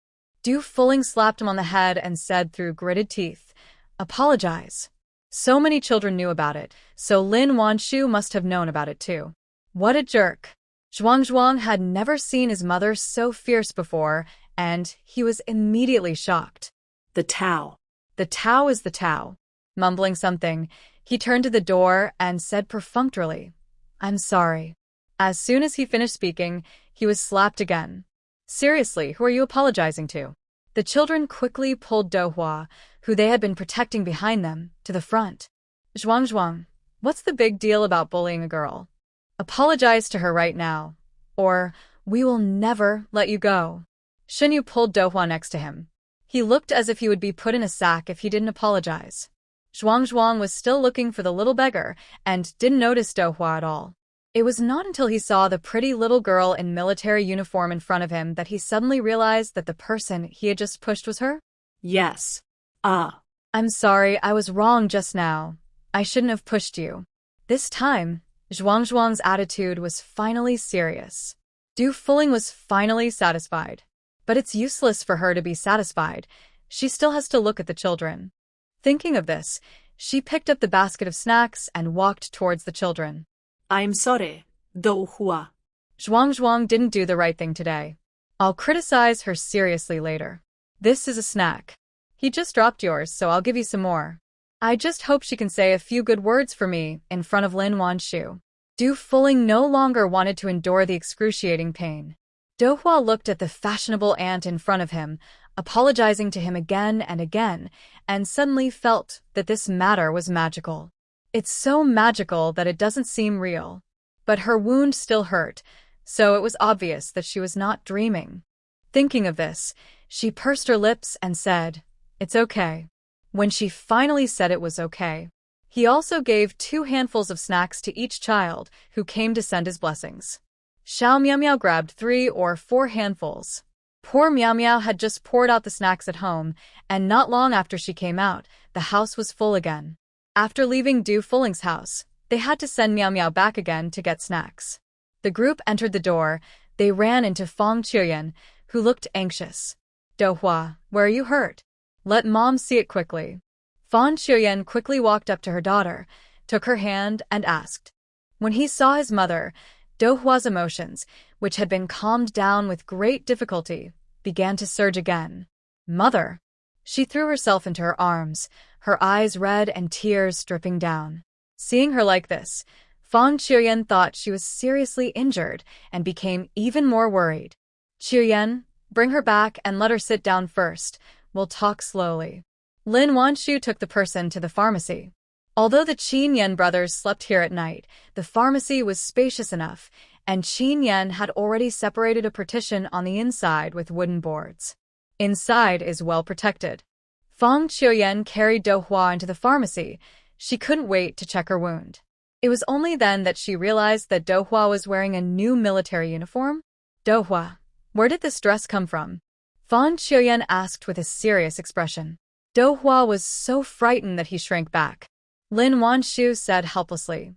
Du Fuling slapped him on the head and said through gritted teeth, Apologize. So many children knew about it, so Lin Wan Shu must have known about it too. What a jerk. Zhuang had never seen his mother so fierce before, and he was immediately shocked. The Tao. The Tao is the Tao. Mumbling something, he turned to the door and said perfunctorily, I'm sorry. As soon as he finished speaking, he was slapped again. Seriously, who are you apologizing to? The children quickly pulled Dohua, who they had been protecting behind them, to the front. Zhuang, what's the big deal about bullying a girl? Apologize to her right now, or we will never let you go. Shunyu pulled Dohua next to him. He looked as if he would be put in a sack if he didn't apologize. Zhuang was still looking for the little beggar and didn't notice Dohua at all. It was not until he saw the pretty little girl in military uniform in front of him that he suddenly realized that the person he had just pushed was her. Yes. I'm sorry, I was wrong just now. I shouldn't have pushed you. This time, Zhuang's attitude was finally serious. Du Fuling was finally satisfied. But it's useless for her to be satisfied. She still has to look at the children. Thinking of this, she picked up the basket of snacks and walked towards the children. I'm sorry, Dohua. Zhuang didn't do the right thing today. I'll criticize her seriously later. This is a snack. He just dropped yours, so I'll give you some more. I just hope she can say a few good words for me in front of Lin Wan Shu. Du Fuling no longer wanted to endure the excruciating pain. Dohua looked at the fashionable aunt in front of him, apologizing to him again and again, and suddenly felt that this matter was magical. It's so magical that it doesn't seem real. But her wound still hurt, so it was obvious that she was not dreaming. Thinking of this, she pursed her lips and said, It's okay. When she finally said it was okay, he also gave 2 handfuls of snacks to each child who came to send his blessings. Xiao Miao Miao grabbed 3 or 4 handfuls. Poor Miao Miao had just poured out the snacks at home, and not long after she came out, the house was full again. After leaving Du Fulling's house, they had to send Miao Miao back again to get snacks. The group entered the door. They ran into Fang Qiuyan, who looked anxious. "Dohua, where are you hurt? Let mom see it quickly." Fang Qiuyan quickly walked up to her daughter, took her hand, and asked. When he saw his mother, Dohua's emotions, which had been calmed down with great difficulty, began to surge again. "Mother!" She threw herself into her arms, her eyes red and tears dripping down. Seeing her like this, Fang Qiuyan thought she was seriously injured and became even more worried. "Qiuyan, bring her back and let her sit down first. We'll talk slowly." Lin Wan Shu took the person to the pharmacy. Although the Qin Yan brothers slept here at night, the pharmacy was spacious enough, and Qin Yan had already separated a partition on the inside with wooden boards. Inside is well protected. Fang Qiuyan carried Dohua into the pharmacy. She couldn't wait to check her wound. It was only then that she realized that Dohua was wearing a new military uniform. "Dohua, where did this dress come from?" Fang Qiuyan asked with a serious expression. Dohua was so frightened that he shrank back. Lin Wan Shu said helplessly,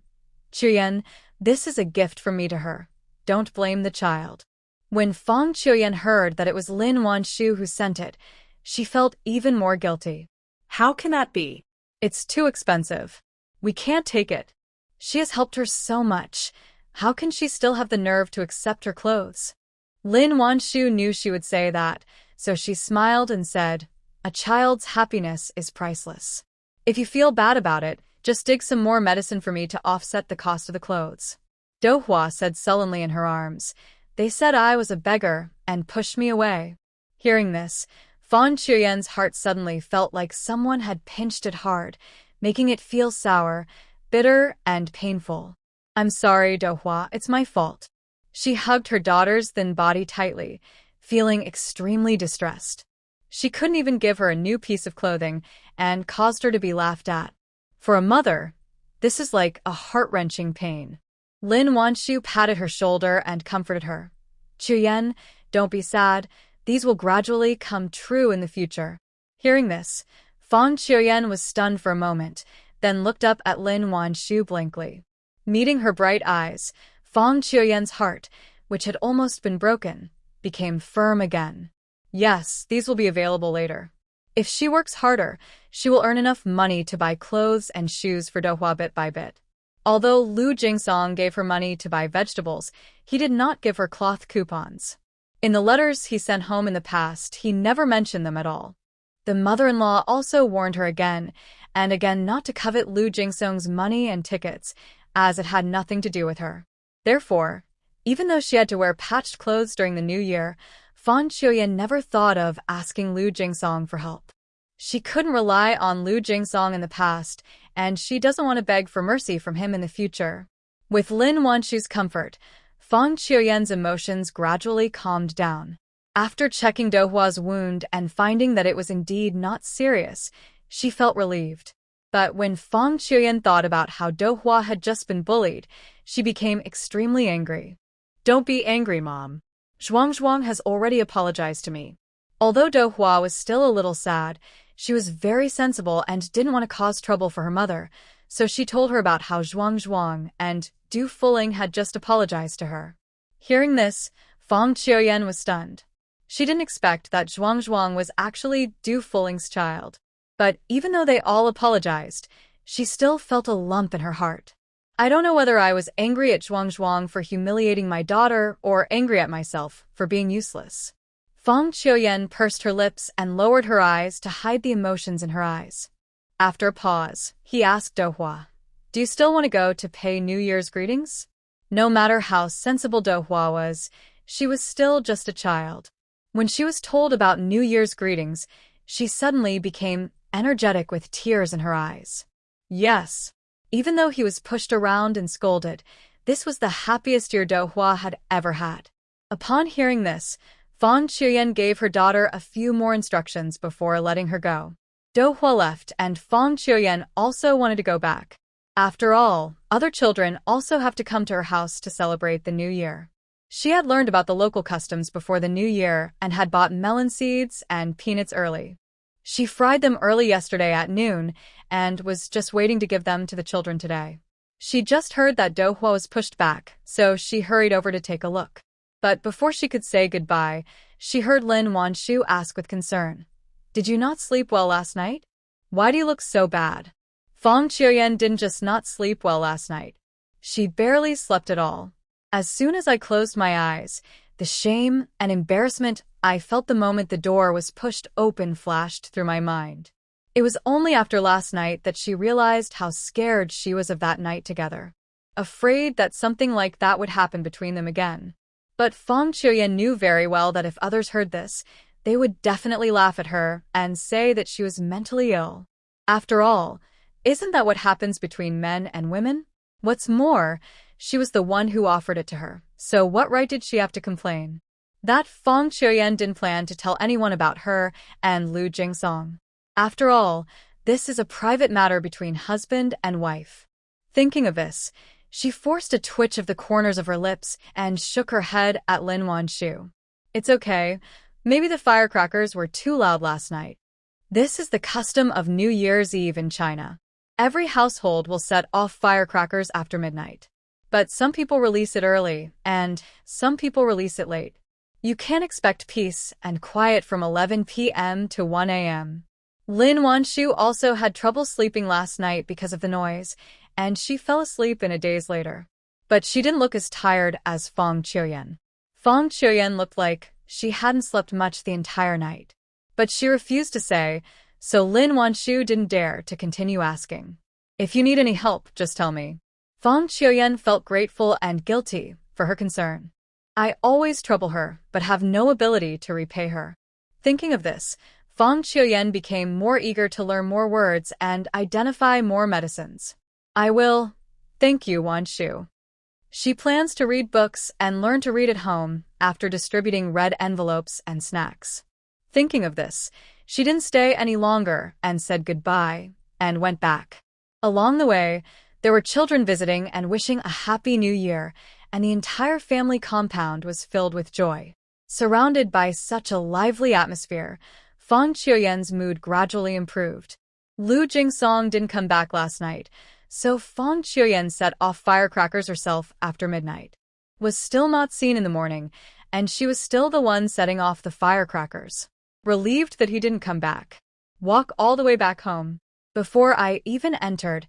"Qiuyan, this is a gift from me to her. Don't blame the child." When Fang Qiuyan heard that it was Lin Wan Shu who sent it, she felt even more guilty. How can that be? "It's too expensive. We can't take it. She has helped her so much. How can she still have the nerve to accept her clothes?" Lin Wan Shu knew she would say that, so she smiled and said, "A child's happiness is priceless. If you feel bad about it, just dig some more medicine for me to offset the cost of the clothes." Dohua said sullenly in her arms, "They said I was a beggar and pushed me away." Hearing this, Fang Qiuyan's heart suddenly felt like someone had pinched it hard, making it feel sour, bitter, and painful. "I'm sorry, Dohua, it's my fault." She hugged her daughter's thin body tightly, feeling extremely distressed. She couldn't even give her a new piece of clothing and caused her to be laughed at. For a mother, this is like a heart-wrenching pain. Lin Wan Shu patted her shoulder and comforted her. "Qiuyan, don't be sad. These will gradually come true in the future." Hearing this, Fang Qiuyan was stunned for a moment, then looked up at Lin Wan Shu blankly. Meeting her bright eyes, Fang Qiuyan's heart, which had almost been broken, became firm again. Yes, these will be available later. If she works harder, she will earn enough money to buy clothes and shoes for Dohua bit by bit. Although Lu Jingsong gave her money to buy vegetables, he did not give her cloth coupons. In the letters he sent home in the past, he never mentioned them at all. The mother-in-law also warned her again and again not to covet Lu Jingsong's money and tickets, as it had nothing to do with her. Therefore, even though she had to wear patched clothes during the new year, Fang Qiuyan never thought of asking Lu Jingsong for help. She couldn't rely on Lu Jingsong in the past, and she doesn't want to beg for mercy from him in the future. With Lin Wan Shu's comfort, Fang Qiuyan's emotions gradually calmed down. After checking Dohua's wound and finding that it was indeed not serious, she felt relieved. But when Fang Qiuyan thought about how Dohua had just been bullied, she became extremely angry. Don't be angry, Mom. Zhuang has already apologized to me. Although Dohua was still a little sad, she was very sensible and didn't want to cause trouble for her mother, so she told her about how Zhuang and Du Fuling had just apologized to her. Hearing this, Fang Qiuyan was stunned. She didn't expect that Zhuang was actually Du Fuling's child. But even though they all apologized, she still felt a lump in her heart. "I don't know whether I was angry at Zhuang for humiliating my daughter or angry at myself for being useless." Fang Qiuyan pursed her lips and lowered her eyes to hide the emotions in her eyes. After a pause, he asked Dohua, "Do you still want to go to pay New Year's greetings?" No matter how sensible Dohua was, she was still just a child. When she was told about New Year's greetings, she suddenly became energetic with tears in her eyes. Yes. Even though he was pushed around and scolded, this was the happiest year Dohua had ever had. Upon hearing this, Fang Qiuyan gave her daughter a few more instructions before letting her go. Dohua left and Fang Qiuyan also wanted to go back. After all, other children also have to come to her house to celebrate the new year. She had learned about the local customs before the new year and had bought melon seeds and peanuts early. She fried them early yesterday at noon and was just waiting to give them to the children today. She just heard that Dohua was pushed back, so she hurried over to take a look. But before she could say goodbye, she heard Lin Wan Shu ask with concern, "Did you not sleep well last night? Why do you look so bad?" Fang Qiuyan didn't just not sleep well last night. She barely slept at all. As soon as I closed my eyes, the shame and embarrassment I felt the moment the door was pushed open flashed through my mind. It was only after last night that she realized how scared she was of that night together, afraid that something like that would happen between them again. But Fang Qiuyan knew very well that if others heard this, they would definitely laugh at her and say that she was mentally ill. After all, isn't that what happens between men and women? What's more, she was the one who offered it to her, so what right did she have to complain? That Fang Qiuyan didn't plan to tell anyone about her and Lu Jingsong. After all, this is a private matter between husband and wife. Thinking of this, she forced a twitch of the corners of her lips and shook her head at Lin Wan Shu. "It's okay. Maybe the firecrackers were too loud last night." This is the custom of New Year's Eve in China. Every household will set off firecrackers after midnight. But some people release it early, and some people release it late. You can't expect peace and quiet from 11 p.m. to 1 a.m. Lin Wan Shu also had trouble sleeping last night because of the noise, and she fell asleep in a daze later. But she didn't look as tired as Fang Qiuyan. Fang Qiuyan looked like she hadn't slept much the entire night. But she refused to say, so Lin Wan Shu didn't dare to continue asking. "If you need any help, just tell me." Fang Qiuyan felt grateful and guilty for her concern. "I always trouble her, but have no ability to repay her." Thinking of this, Fang Qiuyan became more eager to learn more words and identify more medicines. "I will. Thank you, Wan Shu." She plans to read books and learn to read at home after distributing red envelopes and snacks. Thinking of this, she didn't stay any longer and said goodbye and went back. Along the way, there were children visiting and wishing a happy new year, and the entire family compound was filled with joy. Surrounded by such a lively atmosphere, Fang Qiuyan's mood gradually improved. Lu Jingsong didn't come back last night, so Fang Qiuyan set off firecrackers herself after midnight. Was still not seen in the morning, and she was still the one setting off the firecrackers. Relieved that he didn't come back. Walk all the way back home. Before I even entered,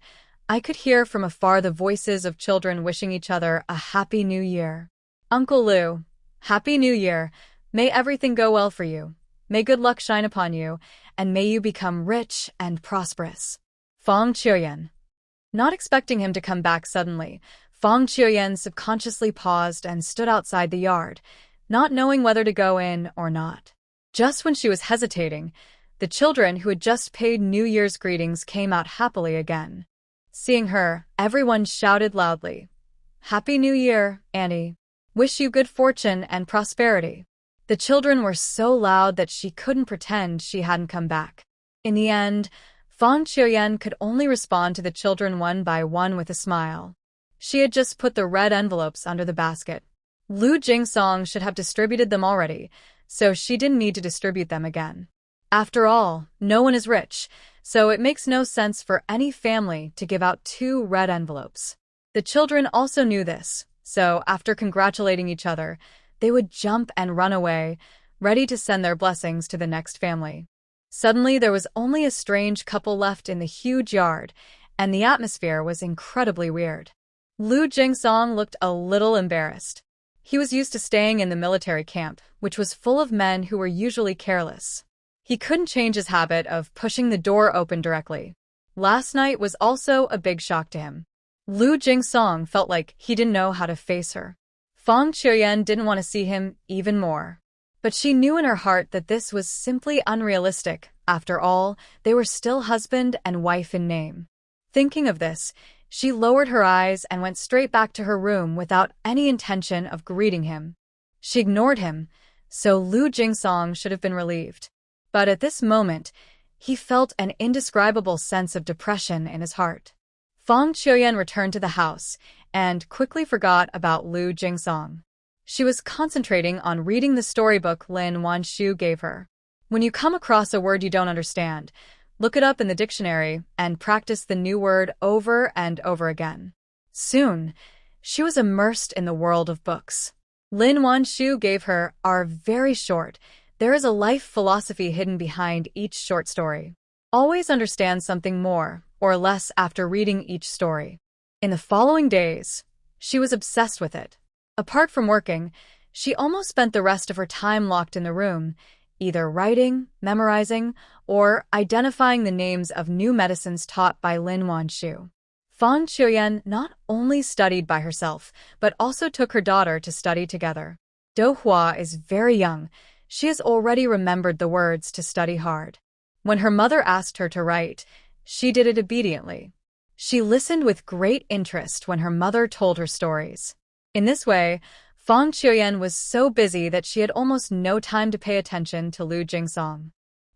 I could hear from afar the voices of children wishing each other a happy new year. "Uncle Lu, happy new year. May everything go well for you. May good luck shine upon you, and may you become rich and prosperous." Fang Qiuyan. Not expecting him to come back suddenly, Fang Qiuyan subconsciously paused and stood outside the yard, not knowing whether to go in or not. Just when she was hesitating, the children who had just paid New Year's greetings came out happily again. Seeing her, everyone shouted loudly, "Happy New Year, Annie. Wish you good fortune and prosperity." The children were so loud that she couldn't pretend she hadn't come back. In the end, Fang Qiuyan could only respond to the children one by one with a smile. She had just put the red envelopes under the basket. Lu Jingsong should have distributed them already, so she didn't need to distribute them again. After all, no one is rich, so it makes no sense for any family to give out 2 red envelopes. The children also knew this, so after congratulating each other, they would jump and run away, ready to send their blessings to the next family. Suddenly, there was only a strange couple left in the huge yard, and the atmosphere was incredibly weird. Lu Jingsong looked a little embarrassed. He was used to staying in the military camp, which was full of men who were usually careless. He couldn't change his habit of pushing the door open directly. Last night was also a big shock to him. Lu Jingsong felt like he didn't know how to face her. Fang Qiuyan didn't want to see him even more. But she knew in her heart that this was simply unrealistic. After all, they were still husband and wife in name. Thinking of this, she lowered her eyes and went straight back to her room without any intention of greeting him. She ignored him, so Lu Jingsong should have been relieved. But at this moment, he felt an indescribable sense of depression in his heart. Fang Qiuyan returned to the house and quickly forgot about Lu Jingsong. She was concentrating on reading the storybook Lin Wan Shu gave her. When you come across a word you don't understand, look it up in the dictionary and practice the new word over and over again. Soon, she was immersed in the world of books. Lin Wan Shu gave her "Are very short. There is a life philosophy hidden behind each short story. Always understand something more or less after reading each story." In the following days, she was obsessed with it. Apart from working, she almost spent the rest of her time locked in the room, either writing, memorizing, or identifying the names of new medicines taught by Lin Wan Shu. Fang Qiuyan not only studied by herself, but also took her daughter to study together. Do Hua is very young. She has already remembered the words to study hard. When her mother asked her to write, she did it obediently. She listened with great interest when her mother told her stories. In this way, Fang Qiuyan was so busy that she had almost no time to pay attention to Lu Jingsong.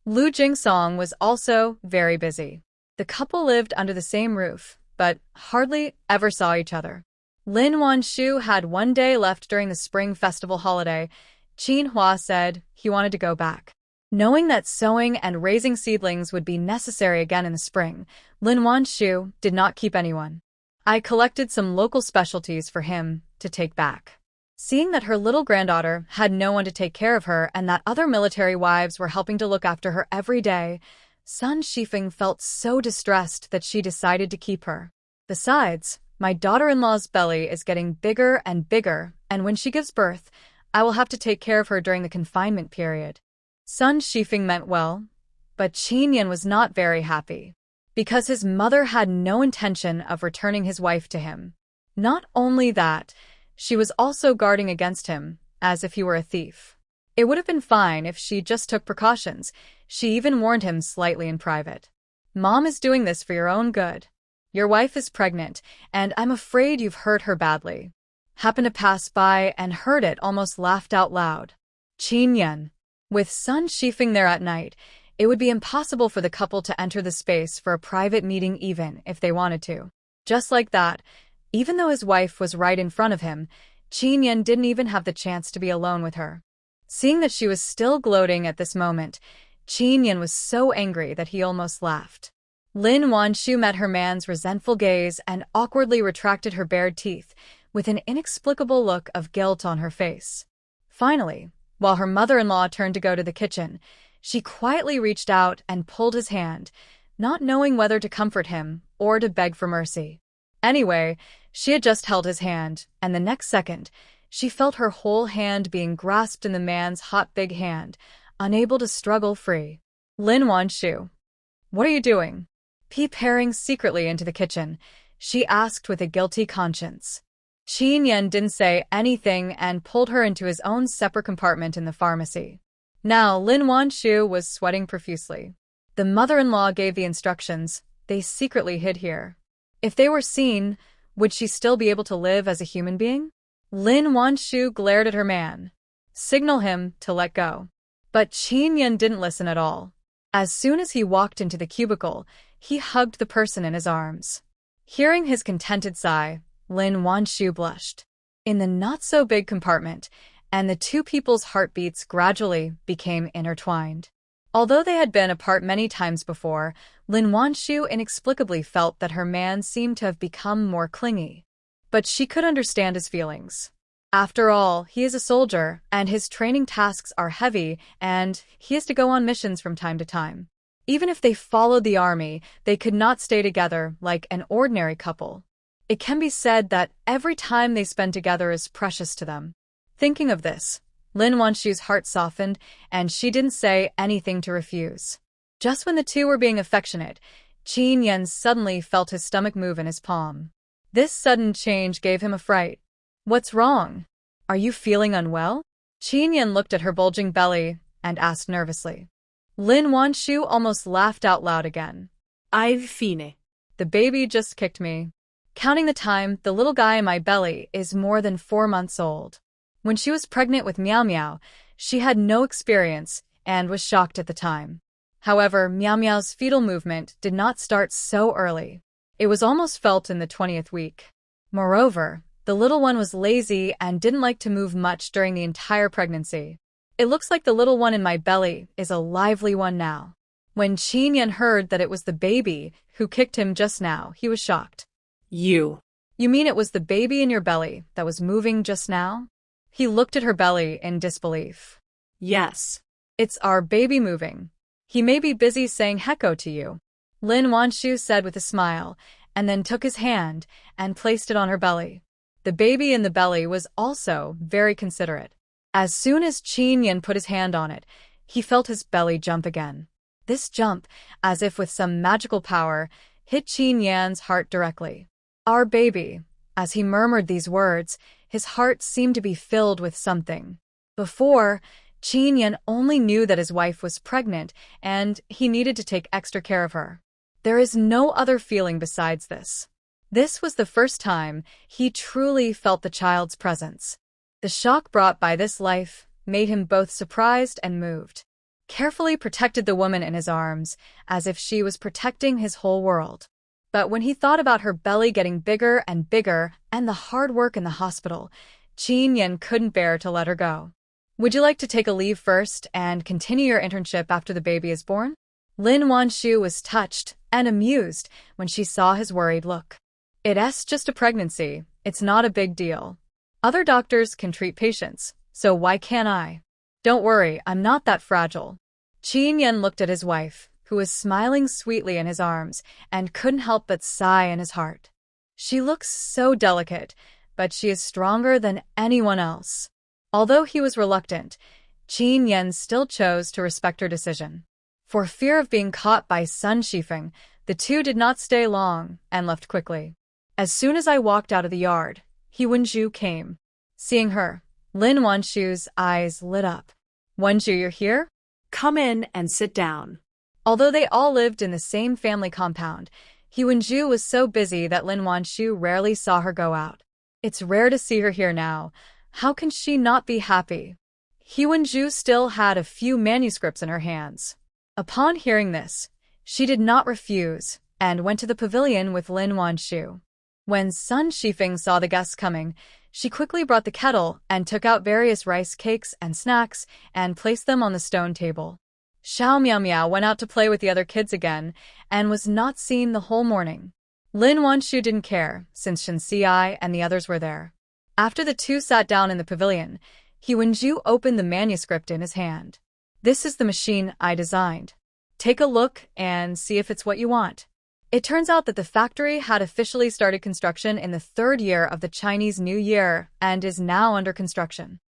Lu Jingsong was also very busy. The couple lived under the same roof, but hardly ever saw each other. Lin Wan Shu had one day left during the Spring Festival holiday. Qin Hua said he wanted to go back. Knowing that sowing and raising seedlings would be necessary again in the spring, Lin Wan Shu did not keep anyone. I collected some local specialties for him to take back. Seeing that her little granddaughter had no one to take care of her and that other military wives were helping to look after her every day, Sun Shifeng felt so distressed that she decided to keep her. Besides, my daughter-in-law's belly is getting bigger and bigger, and when she gives birth, I will have to take care of her during the confinement period. Sun Shifeng meant well, but Qin Yan was not very happy, because his mother had no intention of returning his wife to him. Not only that, she was also guarding against him, as if he were a thief. It would have been fine if she just took precautions. She even warned him slightly in private. "Mom is doing this for your own good. Your wife is pregnant, and I'm afraid you've hurt her badly." Happened to pass by and heard it, almost laughed out loud. Qin Yan. With Sun Shifeng there at night, it would be impossible for the couple to enter the space for a private meeting even if they wanted to. Just like that, even though his wife was right in front of him, Qin Yan didn't even have the chance to be alone with her. Seeing that she was still gloating at this moment, Qin Yan was so angry that he almost laughed. Lin Wan Shu met her man's resentful gaze and awkwardly retracted her bared teeth, with an inexplicable look of guilt on her face. Finally, while her mother-in-law turned to go to the kitchen, she quietly reached out and pulled his hand, not knowing whether to comfort him or to beg for mercy. Anyway, she had just held his hand, and the next second, she felt her whole hand being grasped in the man's hot big hand, unable to struggle free. Lin Wan Shu. "What are you doing?" Peering secretly into the kitchen, she asked with a guilty conscience. Qin Yan didn't say anything and pulled her into his own separate compartment in the pharmacy. Now Lin Wan Shu was sweating profusely. The mother-in-law gave the instructions. They secretly hid here. If they were seen, would she still be able to live as a human being? Lin Wan Shu glared at her man. Signal him to let go. But Qin Yan didn't listen at all. As soon as he walked into the cubicle, he hugged the person in his arms. Hearing his contented sigh, Lin Wan Shu blushed. In the not-so-big compartment, and the two people's heartbeats gradually became intertwined. Although they had been apart many times before, Lin Wan Shu inexplicably felt that her man seemed to have become more clingy. But she could understand his feelings. After all, he is a soldier, and his training tasks are heavy, and he has to go on missions from time to time. Even if they followed the army, they could not stay together like an ordinary couple. It can be said that every time they spend together is precious to them. Thinking of this, Lin Wan Shu's heart softened, and she didn't say anything to refuse. Just when the two were being affectionate, Qin Yan suddenly felt his stomach move in his palm. This sudden change gave him a fright. "What's wrong? Are you feeling unwell?" Qin Yan looked at her bulging belly and asked nervously. Lin Wan Shu almost laughed out loud again. "I've fine. The baby just kicked me. Counting the time, the little guy in my belly is more than 4 months old. When she was pregnant with Meow Meow, she had no experience and was shocked at the time. However, Meow Meow's fetal movement did not start so early. It was almost felt in the 20th week. Moreover, The little one was lazy and didn't like to move much during the entire pregnancy. It looks like the little one in my belly is a lively one now. When Qin heard that it was the baby who kicked him just now, he was shocked. You mean it was the baby in your belly that was moving just now? He looked at her belly in disbelief. Yes. It's our baby moving. He may be busy saying hecko to you, Lin Wan Shu said with a smile, and then took his hand and placed it on her belly. The baby in the belly was also very considerate. As soon as Qin put his hand on it, he felt his belly jump again. This jump, as if with some magical power, hit Qin's heart directly. Our baby. As he murmured these words, his heart seemed to be filled with something. Before, Qin only knew that his wife was pregnant and he needed to take extra care of her. There is no other feeling besides this. This was the first time he truly felt the child's presence. The shock brought by this life made him both surprised and moved. Carefully protected the woman in his arms, as if she was protecting his whole world. But when he thought about her belly getting bigger and bigger and the hard work in the hospital, Qin couldn't bear to let her go. Would you like to take a leave first and continue your internship after the baby is born? Lin Wan Shu was touched and amused when she saw his worried look. It's just a pregnancy. It's not a big deal. Other doctors can treat patients, so why can't I? Don't worry, I'm not that fragile. Qin looked at his wife, who was smiling sweetly in his arms, and couldn't help but sigh in his heart. She looks so delicate, but she is stronger than anyone else. Although he was reluctant, Qin still chose to respect her decision. For fear of being caught by Sun Shifeng, the two did not stay long and left quickly. As soon as I walked out of the yard, Wenju came. Seeing her, Lin Wan Shu's eyes lit up. Wenju, you're here? Come in and sit down. Although they all lived in the same family compound, Wenju was so busy that Lin Wan Shu rarely saw her go out. It's rare to see her here now. How can she not be happy? Wenju still had a few manuscripts in her hands. Upon hearing this, she did not refuse and went to the pavilion with Lin Wan Shu. When Sun Shifeng saw the guests coming, she quickly brought the kettle and took out various rice cakes and snacks and placed them on the stone table. Xiao Miao Miao went out to play with the other kids again and was not seen the whole morning. Lin Wan Shu didn't care, since Shen Xiai and the others were there. After the two sat down in the pavilion, Wenju opened the manuscript in his hand. This is the machine I designed. Take a look and see if it's what you want. It turns out that the factory had officially started construction in the third year of the Chinese New Year and is now under construction.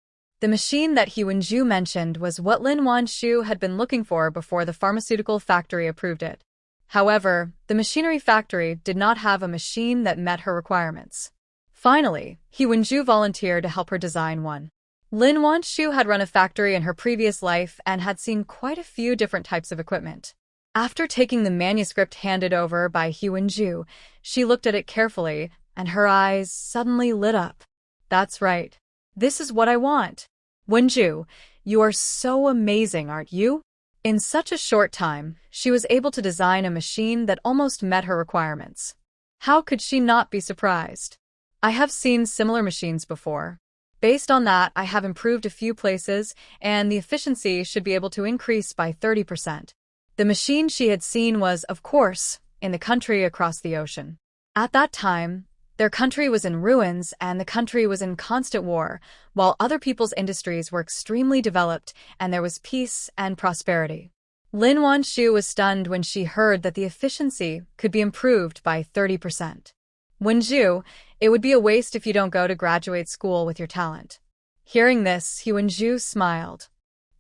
The machine that Wenju mentioned was what Lin Wan Shu had been looking for before the pharmaceutical factory approved it. However, the machinery factory did not have a machine that met her requirements. Finally, Wenju volunteered to help her design one. Lin Wan Shu had run a factory in her previous life and had seen quite a few different types of equipment. After taking the manuscript handed over by Wenju, she looked at it carefully, and her eyes suddenly lit up. That's right. This is what I want. Wenju, you are so amazing, aren't you? In such a short time, she was able to design a machine that almost met her requirements. How could she not be surprised? I have seen similar machines before. Based on that, I have improved a few places, and the efficiency should be able to increase by 30%. The machine she had seen was, of course, in the country across the ocean. At that time, their country was in ruins and the country was in constant war, while other people's industries were extremely developed and there was peace and prosperity. Lin Wan Shu was stunned when she heard that the efficiency could be improved by 30%. Wenju, it would be a waste if you don't go to graduate school with your talent. Hearing this, Wenju smiled.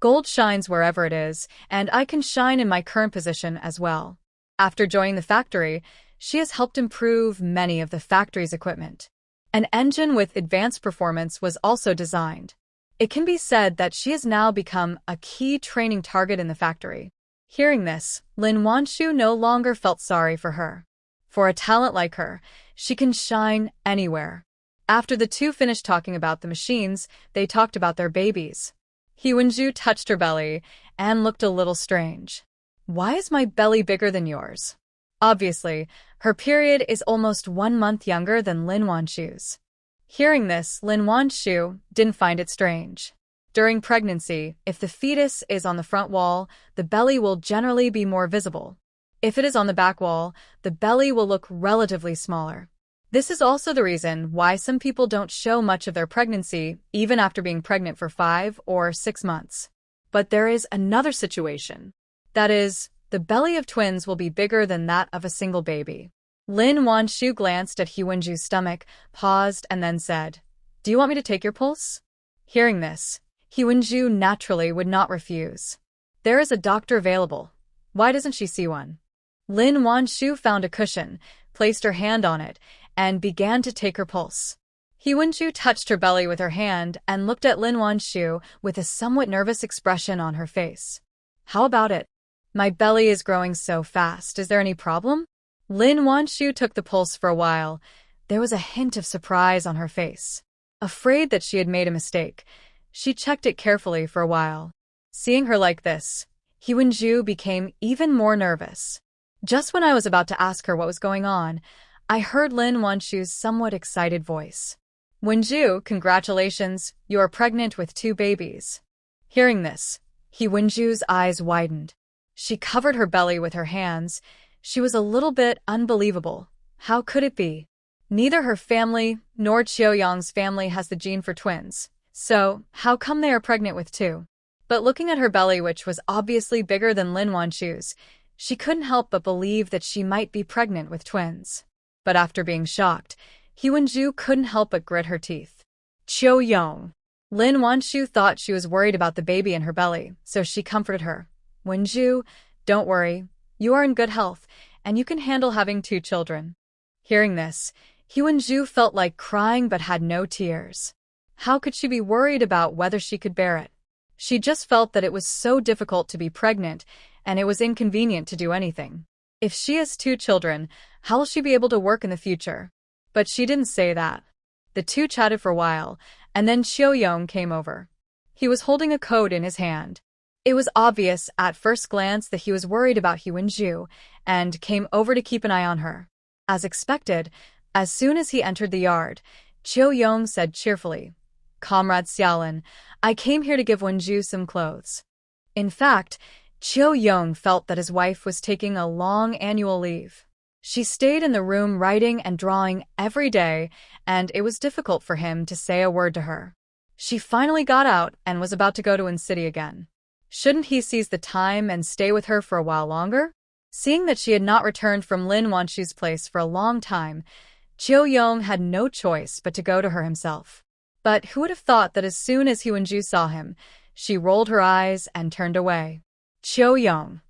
Gold shines wherever it is, and I can shine in my current position as well. After joining the factory, she has helped improve many of the factory's equipment. An engine with advanced performance was also designed. It can be said that she has now become a key training target in the factory. Hearing this, Lin Wan Shu no longer felt sorry for her. For a talent like her, she can shine anywhere. After the two finished talking about the machines, they talked about their babies. Wenju touched her belly and looked a little strange. Why is my belly bigger than yours? Obviously, her period is almost 1 month younger than Lin Wan Shu's. Hearing this, Lin Wan Shu didn't find it strange. During pregnancy, if the fetus is on the front wall, the belly will generally be more visible. If it is on the back wall, the belly will look relatively smaller. This is also the reason why some people don't show much of their pregnancy even after being pregnant for 5 or 6 months. But there is another situation. That is, the belly of twins will be bigger than that of a single baby. Lin Wan Shu glanced at Wenju's stomach, paused, and then said, "Do you want me to take your pulse?" Hearing this, Wenju naturally would not refuse. There is a doctor available. Why doesn't she see one? Lin Wan Shu found a cushion, placed her hand on it, and began to take her pulse. Wenju touched her belly with her hand and looked at Lin Wan Shu with a somewhat nervous expression on her face. "How about it? My belly is growing so fast. Is there any problem?" Lin Wan Shu took the pulse for a while. There was a hint of surprise on her face. Afraid that she had made a mistake, she checked it carefully for a while. Seeing her like this, Wenju became even more nervous. Just when I was about to ask her what was going on, I heard Lin Wan Shu's somewhat excited voice. "Wenju, congratulations, you are pregnant with 2 babies." Hearing this, Wenju's eyes widened. She covered her belly with her hands. She was a little bit unbelievable. How could it be? Neither her family nor Qiuyang's family has the gene for twins. So, how come they are pregnant with 2? But looking at her belly, which was obviously bigger than Lin Wan Shu's, she couldn't help but believe that she might be pregnant with twins. But after being shocked, Wenju couldn't help but grit her teeth. "Qiuyang." Lin Wan Shu thought she was worried about the baby in her belly, so she comforted her. "Wenju, don't worry. You are in good health, and you can handle having 2 children." Hearing this, Wenju felt like crying but had no tears. How could she be worried about whether she could bear it? She just felt that it was so difficult to be pregnant, and it was inconvenient to do anything. If she has 2 children, how will she be able to work in the future? But she didn't say that. The two chatted for a while, and then Qiuyang came over. He was holding a code in his hand. It was obvious at first glance that he was worried about Wenju, and came over to keep an eye on her. As expected, as soon as he entered the yard, Qiuyang said cheerfully, "Comrade Xiaolin, I came here to give Wenju some clothes." In fact, Qiuyang felt that his wife was taking a long annual leave. She stayed in the room writing and drawing every day, and it was difficult for him to say a word to her. She finally got out and was about to go to City again. Shouldn't he seize the time and stay with her for a while longer? Seeing that she had not returned from Lin Wan Shu's place for a long time, Qiuyang had no choice but to go to her himself. But who would have thought that as soon as Wenju saw him, she rolled her eyes and turned away. "Qiuyang.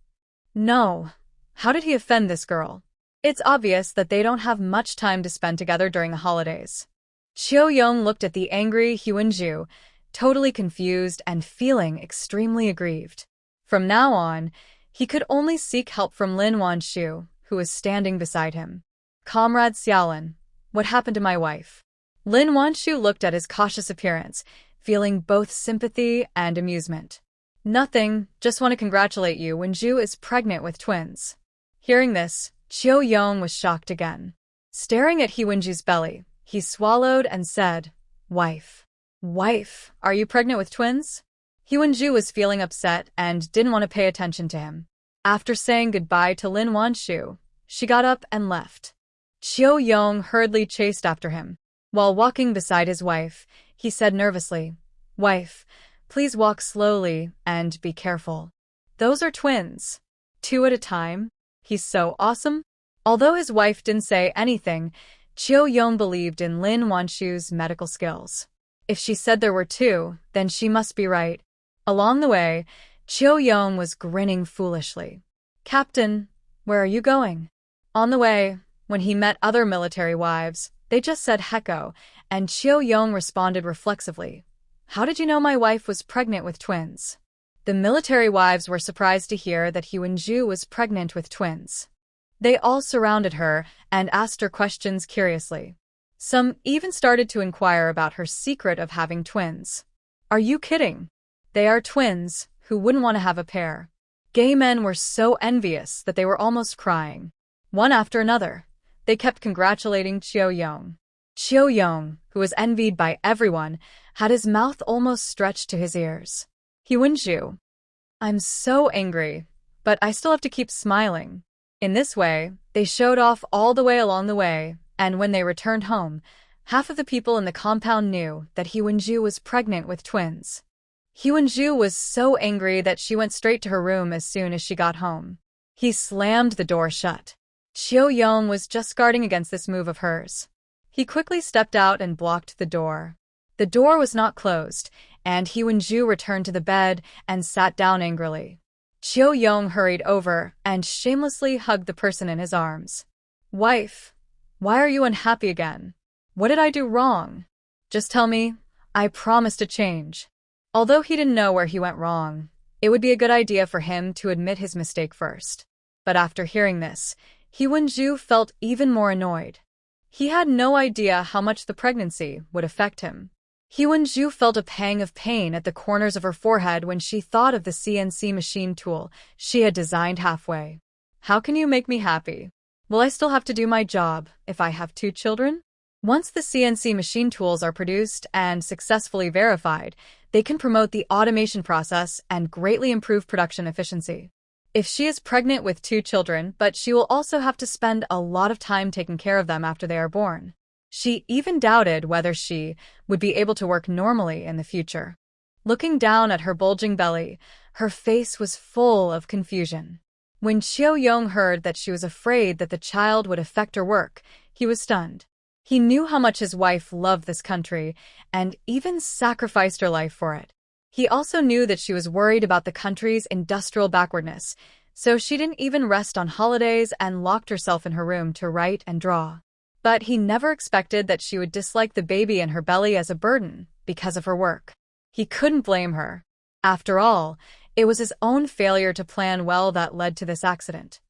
No. How did he offend this girl? It's obvious that they don't have much time to spend together during the holidays." Qiuyang looked at the angry Wenju, totally confused and feeling extremely aggrieved. From now on, he could only seek help from Lin Wan Shu, who was standing beside him. "Comrade Xiaolin, what happened to my wife?" Lin Wan Shu looked at his cautious appearance, feeling both sympathy and amusement. "Nothing, just want to congratulate you. Wenju is pregnant with twins." Hearing this, Qiuyang was shocked again. Staring at Wenju's belly, he swallowed and said, "Wife. Wife, are you pregnant with twins?" Wenju was feeling upset and didn't want to pay attention to him. After saying goodbye to Lin Wan Shu, she got up and left. Qiuyang hurriedly chased after him. While walking beside his wife, he said nervously, "Wife, please walk slowly and be careful. Those are twins. 2 at a time. He's so awesome." Although his wife didn't say anything, Qiuyang believed in Lin Wan Shu's medical skills. If she said there were 2, then she must be right. Along the way, Qiuyang was grinning foolishly. "Captain, where are you going?" On the way, when he met other military wives, they just said hecko, and Qiuyang responded reflexively, "How did you know my wife was pregnant with twins?" The military wives were surprised to hear that Wenju was pregnant with twins. They all surrounded her and asked her questions curiously. Some even started to inquire about her secret of having twins. "Are you kidding? They are twins, who wouldn't want to have a pair?" Gay men were so envious that they were almost crying. One after another, they kept congratulating Qiuyang. Chio Yong, who was envied by everyone, had his mouth almost stretched to his ears. Hyun Shu. I'm so angry, but I still have to keep smiling. In this way, they showed off all the way along the way, and when they returned home, half of the people in the compound knew that Hyun Shu was pregnant with twins. Hyun Shu was so angry that she went straight to her room as soon as she got home. He slammed the door shut. Chio Yong was just guarding against this move of hers. He quickly stepped out and blocked the door. The door was not closed, and Hyun Shu returned to the bed and sat down angrily. Chio Yong hurried over and shamelessly hugged the person in his arms. Wife, why are you unhappy again? What did I do wrong? Just tell me. I promise to change. Although he didn't know where he went wrong, it would be a good idea for him to admit his mistake first. But after hearing this, Hyun Shu felt even more annoyed. He had no idea how much the pregnancy would affect him. Hyun Shu felt a pang of pain at the corners of her forehead when she thought of the CNC machine tool she had designed halfway. How can you make me happy? Will I still have to do my job if I have 2 children? Once the CNC machine tools are produced and successfully verified, they can promote the automation process and greatly improve production efficiency. If she is pregnant with 2 children, but she will also have to spend a lot of time taking care of them after they are born. She even doubted whether she would be able to work normally in the future. Looking down at her bulging belly, her face was full of confusion. When Chio Yong heard that she was afraid that the child would affect her work, he was stunned. He knew how much his wife loved this country and even sacrificed her life for it. He also knew that she was worried about the country's industrial backwardness, so she didn't even rest on holidays and locked herself in her room to write and draw. But he never expected that she would dislike the baby in her belly as a burden because of her work. He couldn't blame her. After all, it was his own failure to plan well that led to this accident.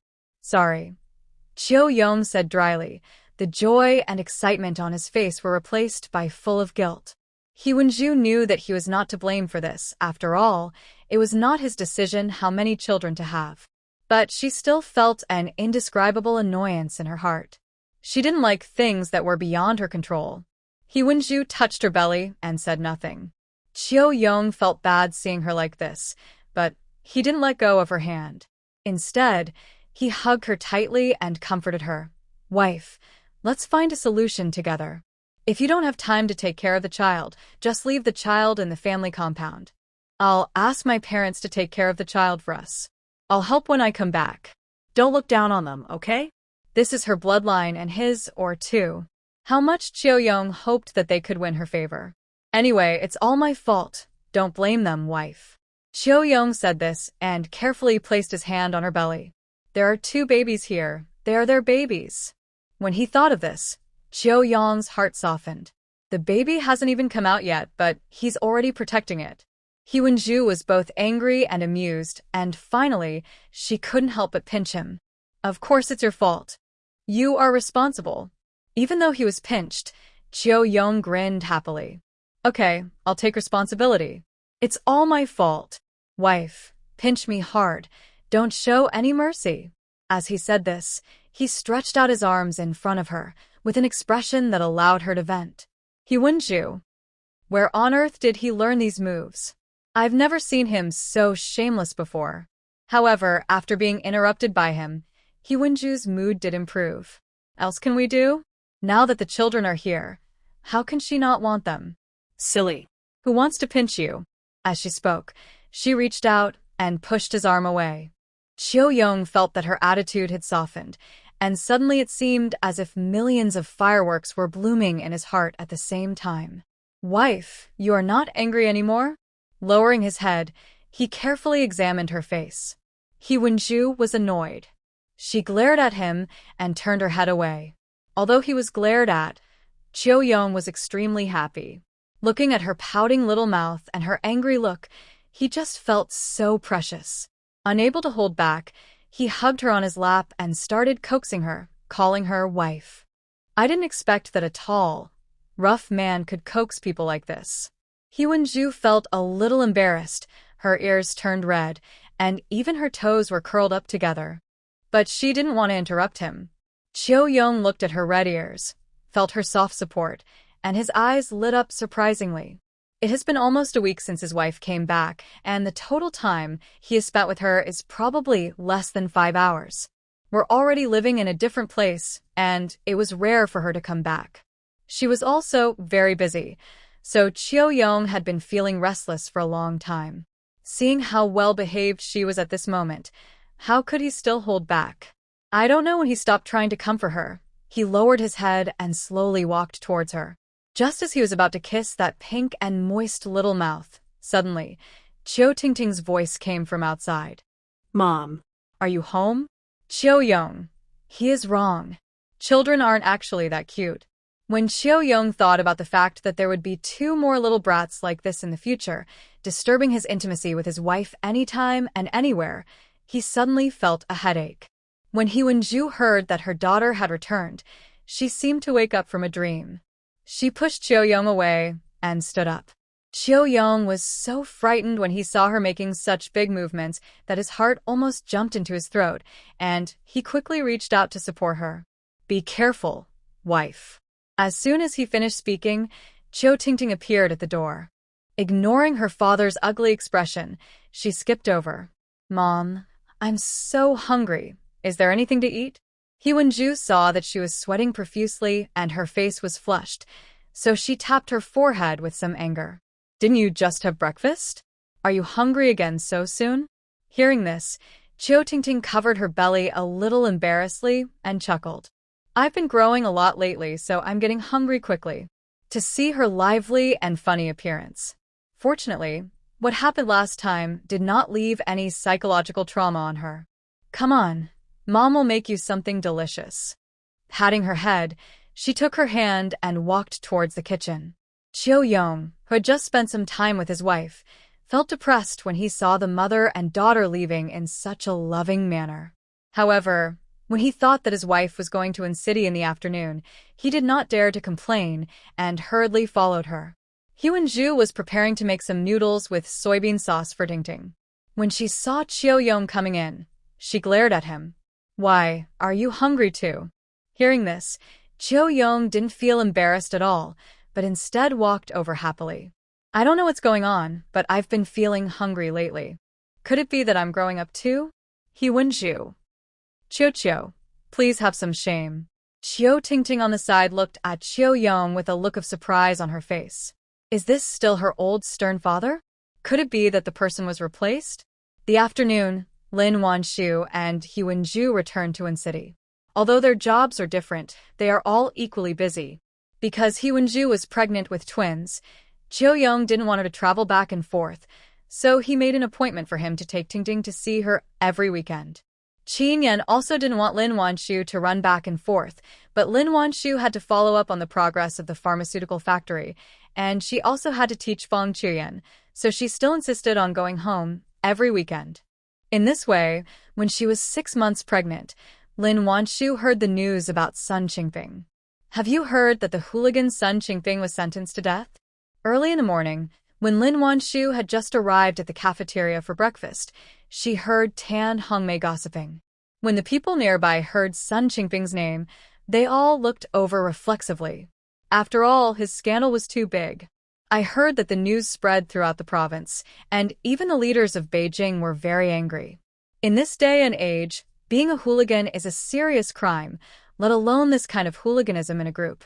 Sorry, Chio Yong said dryly. The joy and excitement on his face were replaced by full of guilt. Hyun Shu knew that he was not to blame for this. After all, it was not his decision how many children to have. But she still felt an indescribable annoyance in her heart. She didn't like things that were beyond her control. Hyun Shu touched her belly and said nothing. Chio Yong felt bad seeing her like this, but he didn't let go of her hand. Instead, he hugged her tightly and comforted her. Wife, let's find a solution together. If you don't have time to take care of the child, just leave the child in the family compound. I'll ask my parents to take care of the child for us. I'll help when I come back. Don't look down on them, okay? This is her bloodline and his, or two. How much Chio Yong hoped that they could win her favor. Anyway, it's all my fault. Don't blame them, wife. Chio Yong said this and carefully placed his hand on her belly. There are 2 babies here. They are their babies. When he thought of this, Chio Yong's heart softened. The baby hasn't even come out yet, but he's already protecting it. Hyun Shu was both angry and amused, and finally, she couldn't help but pinch him. Of course it's your fault. You are responsible. Even though he was pinched, Chio Yong grinned happily. Okay, I'll take responsibility. It's all my fault. Wife, pinch me hard. Don't show any mercy. As he said this, he stretched out his arms in front of her, with an expression that allowed her to vent. Hyun Shu. Where on earth did he learn these moves? I've never seen him so shameless before. However, after being interrupted by him, Hyun Shu's mood did improve. Else can we do? Now that the children are here, how can she not want them? Silly. Who wants to pinch you? As she spoke, she reached out and pushed his arm away. Chio Yong felt that her attitude had softened, and suddenly it seemed as if millions of fireworks were blooming in his heart at the same time. Wife, you are not angry anymore? Lowering his head, he carefully examined her face. Hyun Shu was annoyed. She glared at him and turned her head away. Although he was glared at, Chio Yong was extremely happy. Looking at her pouting little mouth and her angry look, he just felt so precious. Unable to hold back, he hugged her on his lap and started coaxing her, calling her wife. I didn't expect that a tall, rough man could coax people like this. Hyun Shu felt a little embarrassed, her ears turned red, and even her toes were curled up together. But she didn't want to interrupt him. Chio Yong looked at her red ears, felt her soft support, and his eyes lit up surprisingly. It has been almost a week since his wife came back, and the total time he has spent with her is probably less than 5 hours. We're already living in a different place, and it was rare for her to come back. She was also very busy, so Cheo-young had been feeling restless for a long time. Seeing how well-behaved she was at this moment, how could he still hold back? I don't know when he stopped trying to comfort her. He lowered his head and slowly walked towards her. Just as he was about to kiss that pink and moist little mouth, suddenly, Chiu Tingting's voice came from outside. Mom. Are you home? Cheo-young. He is wrong. Children aren't actually that cute. When Cheo-young thought about the fact that there would be 2 more little brats like this in the future, disturbing his intimacy with his wife anytime and anywhere, he suddenly felt a headache. When Hee-Wen-ju heard that her daughter had returned, she seemed to wake up from a dream. She pushed Cheo-young away and stood up. Cheo-young was so frightened when he saw her making such big movements that his heart almost jumped into his throat, and he quickly reached out to support her. Be careful, wife. As soon as he finished speaking, Chiu Tingting appeared at the door. Ignoring her father's ugly expression, she skipped over. Mom, I'm so hungry. Is there anything to eat? Hee-Wen-ju saw that she was sweating profusely and her face was flushed, so she tapped her forehead with some anger. Didn't you just have breakfast? Are you hungry again so soon? Hearing this, Chiu Tingting covered her belly a little embarrassedly and chuckled. I've been growing a lot lately, so I'm getting hungry quickly. To see her lively and funny appearance. Fortunately, what happened last time did not leave any psychological trauma on her. Come on, Mom will make you something delicious. Patting her head, she took her hand and walked towards the kitchen. Cheo-young, who had just spent some time with his wife, felt depressed when he saw the mother and daughter leaving in such a loving manner. However, when he thought that his wife was going to Uncity in the afternoon, he did not dare to complain and hurriedly followed her. Hee-Wen-ju was preparing to make some noodles with soybean sauce for Tingting. When she saw Cheo-young coming in, she glared at him. Why, are you hungry too? Hearing this, Cheo-young didn't feel embarrassed at all, but instead walked over happily. I don't know what's going on, but I've been feeling hungry lately. Could it be that I'm growing up too? Hee-Wen-ju. Cheo-cheo, please have some shame. Chiu Tingting on the side looked at Cheo-young with a look of surprise on her face. Is this still her old stern father? Could it be that the person was replaced? The afternoon, Lin Wan Shu and Hee-Wen-ju returned to Uncity. Although their jobs are different, they are all equally busy. Because Hee-Wen-ju was pregnant with twins, Cheo-young didn't want her to travel back and forth, so he made an appointment for him to take Tingting to see her every weekend. Qin-yen also didn't want Lin Wan Shu to run back and forth, but Lin Wan Shu had to follow up on the progress of the pharmaceutical factory, and she also had to teach Feng Chuyen, so she still insisted on going home every weekend. In this way, when she was 6 months pregnant, Lin Wan Shu heard the news about Sun Qingping. Have you heard that the hooligan Sun Qingping was sentenced to death? Early in the morning, when Lin Wan Shu had just arrived at the cafeteria for breakfast, she heard Tan Hongmei gossiping. When the people nearby heard Sun Qingping's name, they all looked over reflexively. After all, his scandal was too big. I heard that the news spread throughout the province, and even the leaders of Beijing were very angry. In this day and age, being a hooligan is a serious crime, let alone this kind of hooliganism in a group.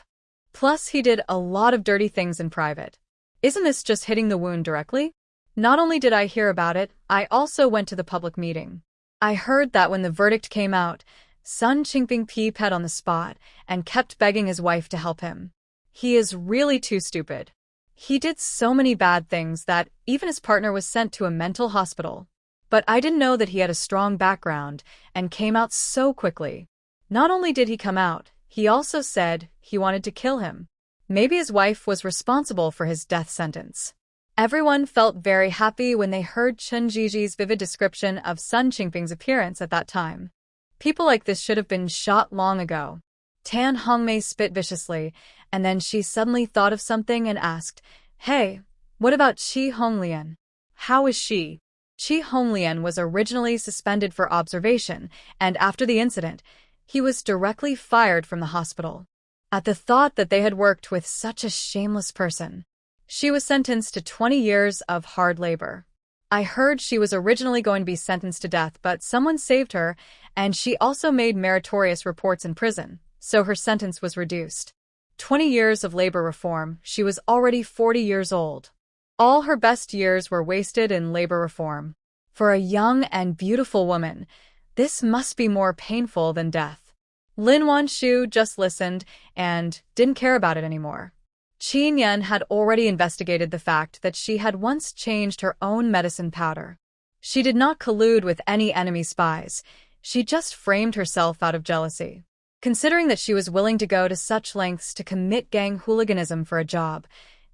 Plus, he did a lot of dirty things in private. Isn't this just hitting the wound directly? Not only did I hear about it, I also went to the public meeting. I heard that when the verdict came out, Sun Qingping peed on the spot and kept begging his wife to help him. He is really too stupid. He did so many bad things that even his partner was sent to a mental hospital. But I didn't know that he had a strong background and came out so quickly. Not only did he come out, he also said he wanted to kill him. Maybe his wife was responsible for his death sentence. Everyone felt very happy when they heard Chen Jiji's vivid description of Sun Qingping's appearance at that time. People like this should have been shot long ago. Tan Hongmei spit viciously, and then she suddenly thought of something and asked, Hey, what about Qi Honglian? How is she? Qi Honglian was originally suspended for observation, and after the incident, he was directly fired from the hospital. at the thought that they had worked with such a shameless person. She was sentenced to 20 years of hard labor. I heard she was originally going to be sentenced to death, but someone saved her, and she also made meritorious reports in prison, so her sentence was reduced. 20 years of labor reform, she was already 40 years old. All her best years were wasted in labor reform. For a young and beautiful woman, this must be more painful than death. Lin Wan Shu just listened and didn't care about it anymore. Qin Yan had already investigated the fact that she had once changed her own medicine powder. She did not collude with any enemy spies. She just framed herself out of jealousy. Considering that she was willing to go to such lengths to commit gang hooliganism for a job,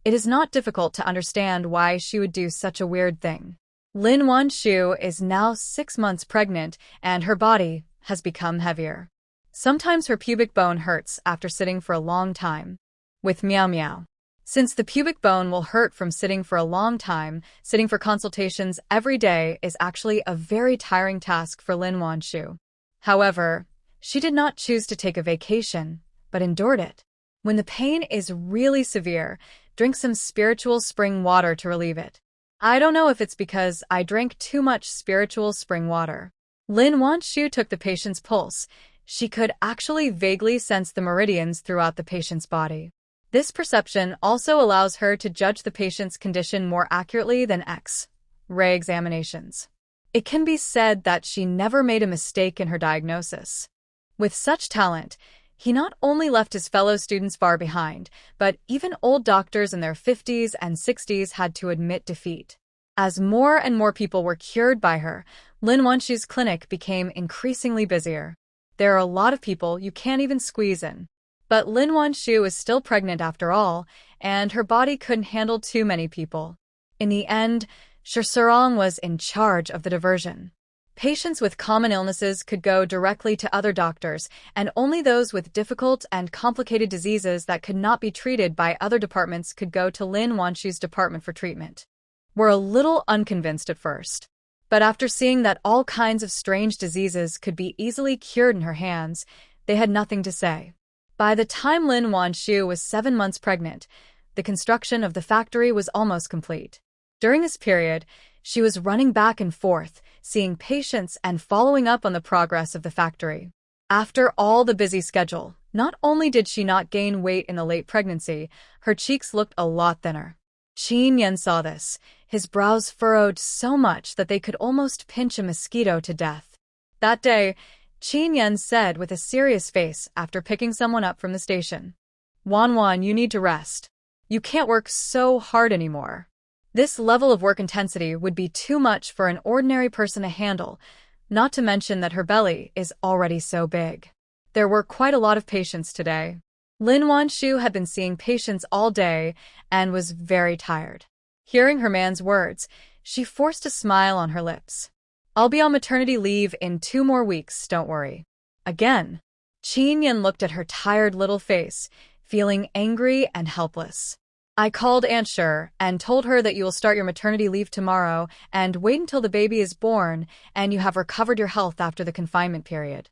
it is not difficult to understand why she would do such a weird thing. Lin Wan Shu is now 6 months pregnant, and her body has become heavier. Sometimes her pubic bone hurts after sitting for a long time. With meow meow. Since the pubic bone will hurt from sitting for a long time, sitting for consultations every day is actually a very tiring task for Lin Wan Shu. However, she did not choose to take a vacation, but endured it. When the pain is really severe, drink some spiritual spring water to relieve it. I don't know if it's because I drank too much spiritual spring water. Lin Wan Shu took the patient's pulse. She could actually vaguely sense the meridians throughout the patient's body. This perception also allows her to judge the patient's condition more accurately than X-ray examinations. It can be said that she never made a mistake in her diagnosis. With such talent, he not only left his fellow students far behind, but even old doctors in their 50s and 60s had to admit defeat. As more and more people were cured by her, Lin Wan Shu's clinic became increasingly busier. There are a lot of people you can't even squeeze in. But Lin Wan Shu is still pregnant after all, and her body couldn't handle too many people. In the end, Shirsurong was in charge of the diversion. Patients with common illnesses could go directly to other doctors, and only those with difficult and complicated diseases that could not be treated by other departments could go to Lin Wan Shu's department for treatment. We're a little unconvinced at first. But after seeing that all kinds of strange diseases could be easily cured in her hands, they had nothing to say. By the time Lin Wan Shu was 7 months pregnant, the construction of the factory was almost complete. During this period, she was running back and forth, seeing patients and following up on the progress of the factory. After all the busy schedule, not only did she not gain weight in the late pregnancy, her cheeks looked a lot thinner. Qin Yan saw this, his brows furrowed so much that they could almost pinch a mosquito to death. That day, Qin Yan said with a serious face after picking someone up from the station, "Wan Wan, you need to rest. You can't work so hard anymore." This level of work intensity would be too much for an ordinary person to handle, not to mention that her belly is already so big. There were quite a lot of patients today. Lin Wan Shu had been seeing patients all day and was very tired. Hearing her man's words, she forced a smile on her lips. "I'll be on maternity leave in 2 more weeks, don't worry." Again, Qin Yan looked at her tired little face, feeling angry and helpless. "I called Aunt Sher and told her that you will start your maternity leave tomorrow and wait until the baby is born and you have recovered your health after the confinement period."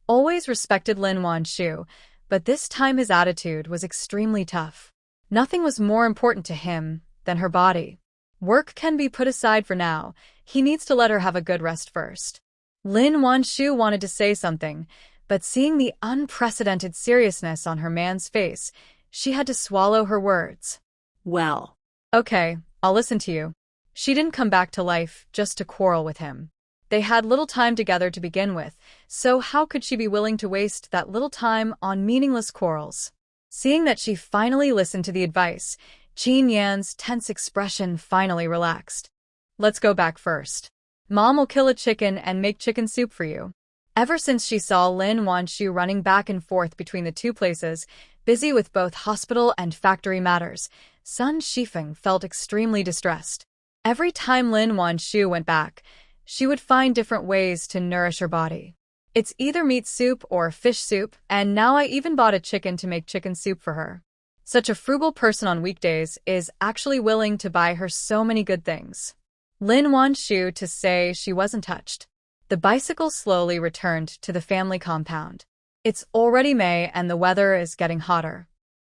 Always respected Lin Wan Shu, but this time his attitude was extremely tough. Nothing was more important to him than her body. Work can be put aside for now. He needs to let her have a good rest first. Lin Wan Shu wanted to say something, but seeing the unprecedented seriousness on her man's face, she had to swallow her words. Well, "Okay, I'll listen to you." She didn't come back to life just to quarrel with him. They had little time together to begin with, so how could she be willing to waste that little time on meaningless quarrels? Seeing that she finally listened to the advice, Qin Yan's tense expression finally relaxed. "Let's go back first. Mom will kill a chicken and make chicken soup for you." Ever since she saw Lin Wan Shu running back and forth between the two places, busy with both hospital and factory matters, Sun Shifeng felt extremely distressed. Every time Lin Wan Shu went back, she would find different ways to nourish her body. "It's either meat soup or fish soup, and now I even bought a chicken to make chicken soup for her." Such a frugal person on weekdays is actually willing to buy her so many good things. Lin Wan Shu to say she wasn't touched. The bicycle slowly returned to the family compound. It's already May and the weather is getting hotter.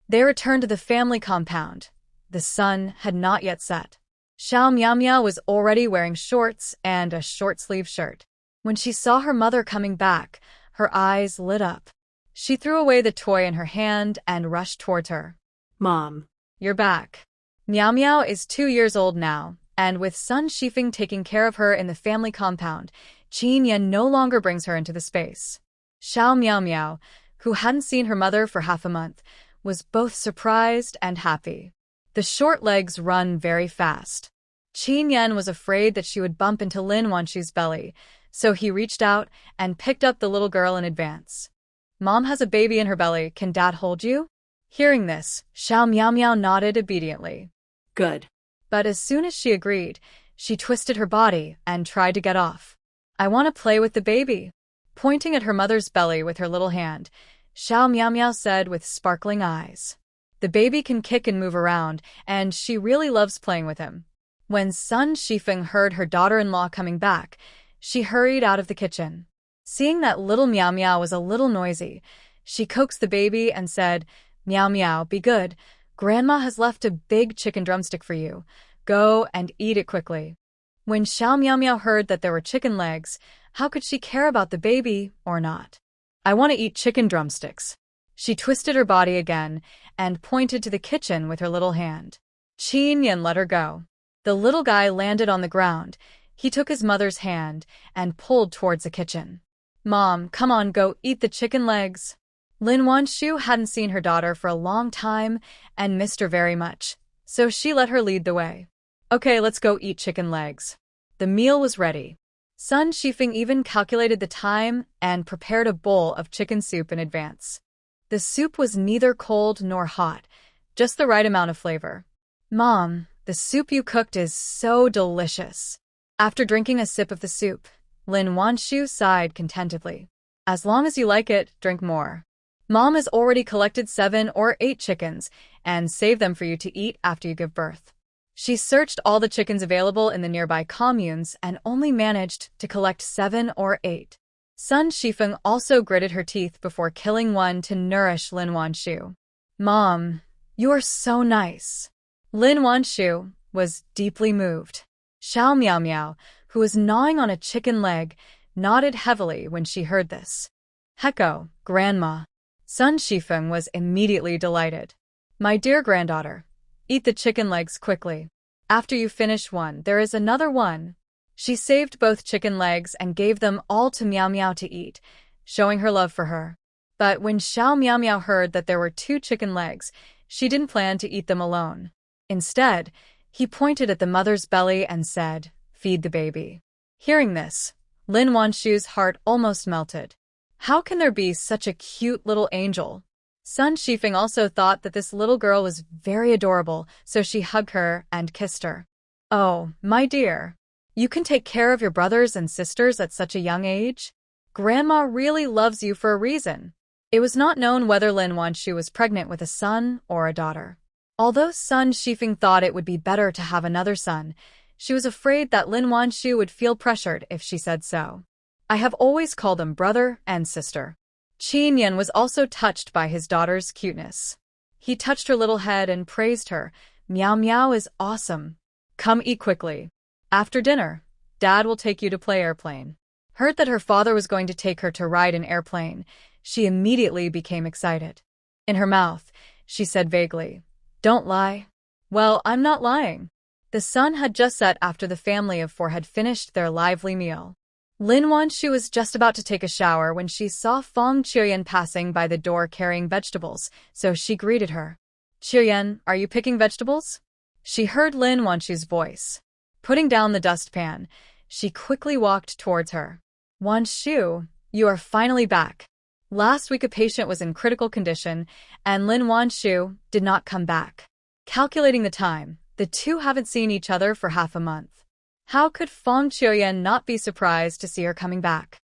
They returned to the family compound. The sun had not yet set. Xiao Miao Miao was already wearing shorts and a short-sleeved shirt. When she saw her mother coming back, her eyes lit up. She threw away the toy in her hand and rushed towards her. Mom. You're back. Miao Miao is 2 years old now, and with Sun Shifeng taking care of her in the family compound, Qin Yan no longer brings her into the space. Xiao Miao Miao, who hadn't seen her mother for half a month, was both surprised and happy. The short legs run very fast. Qin Yan was afraid that she would bump into Lin Wan Shu's belly, so he reached out and picked up the little girl in advance. Mom has a baby in her belly, can Dad hold you? Hearing this, Xiao Miao Miao nodded obediently. Good. But as soon as she agreed, she twisted her body and tried to get off. I want to play with the baby. Pointing at her mother's belly with her little hand, Xiao Miao Miao said with sparkling eyes. The baby can kick and move around, and she really loves playing with him. When Sun Shifeng heard her daughter-in-law coming back, she hurried out of the kitchen. Seeing that little Miao Miao was a little noisy, she coaxed the baby and said, Miao Miao, be good. Grandma has left a big chicken drumstick for you. Go and eat it quickly. When Xiao Miao Miao heard that there were chicken legs, how could she care about the baby or not? I want to eat chicken drumsticks. She twisted her body again and pointed to the kitchen with her little hand. Qin Yan let her go. The little guy landed on the ground. He took his mother's hand and pulled towards the kitchen. Mom, come on, go eat the chicken legs. Lin Wan Shu hadn't seen her daughter for a long time and missed her very much, so she let her lead the way. Okay, let's go eat chicken legs. The meal was ready. Sun Shifeng even calculated the time and prepared a bowl of chicken soup in advance. The soup was neither cold nor hot, just the right amount of flavor. Mom, the soup you cooked is so delicious. After drinking a sip of the soup, Lin Wan Shu sighed contentedly. As long as you like it, drink more. Mom has already collected 7 or 8 chickens and saved them for you to eat after you give birth. She searched all the chickens available in the nearby communes and only managed to collect 7 or 8. Sun Shifeng also gritted her teeth before killing one to nourish Lin Wan Shu. Mom, you are so nice. Lin Wan Shu was deeply moved. Xiao Miao Miao, who was gnawing on a chicken leg, nodded heavily when she heard this. Hecko, Grandma. Sun Shifeng was immediately delighted. My dear granddaughter, eat the chicken legs quickly. After you finish one, there is another one. She saved both chicken legs and gave them all to Miao Miao to eat, showing her love for her. But when Xiao Miao Miao heard that there were 2 chicken legs, she didn't plan to eat them alone. Instead, he pointed at the mother's belly and said, Feed the baby. Hearing this, Lin Wan Shu's heart almost melted. How can there be such a cute little angel? Sun Shifeng also thought that this little girl was very adorable, so she hugged her and kissed her. Oh, my dear. You can take care of your brothers and sisters at such a young age? Grandma really loves you for a reason. It was not known whether Lin Wan Shu was pregnant with a son or a daughter. Although Sun Shifeng thought it would be better to have another son, she was afraid that Lin Wan Shu would feel pressured if she said so. I have always called them brother and sister. Qin Yan was also touched by his daughter's cuteness. He touched her little head and praised her. Miao Miao is awesome. Come eat quickly. After dinner, Dad will take you to play airplane. Heard that her father was going to take her to ride an airplane, she immediately became excited. In her mouth, she said vaguely, Don't lie. Well, I'm not lying. The sun had just set after the family of 4 had finished their lively meal. Lin Wan Shu was just about to take a shower when she saw Fong Qiuyan passing by the door carrying vegetables, so she greeted her. Qiuyan, are you picking vegetables? She heard Lin Wan Shu's voice. Putting down the dustpan, she quickly walked towards her. Wan Shu, you are finally back. Last week a patient was in critical condition, and Lin Wan Shu did not come back. Calculating the time, the two haven't seen each other for half a month. How could Fong Qiuyan not be surprised to see her coming back?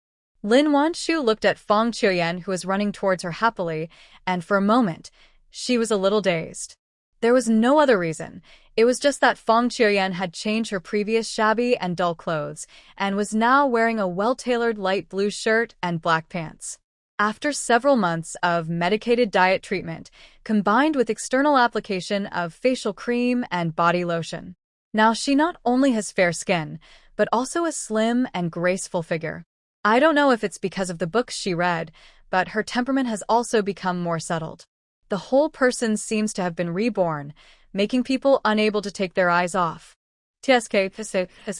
Lin Wan Shu looked at Fong Qiuyan, who was running towards her happily, and for a moment, she was a little dazed. There was no other reason. It was just that Fong Qiuyan had changed her previous shabby and dull clothes, and was now wearing a well-tailored light blue shirt and black pants. After several months of medicated diet treatment, combined with external application of facial cream and body lotion, now she not only has fair skin, but also a slim and graceful figure. I don't know if it's because of the books she read, but her temperament has also become more settled. The whole person seems to have been reborn, making people unable to take their eyes off. TSK,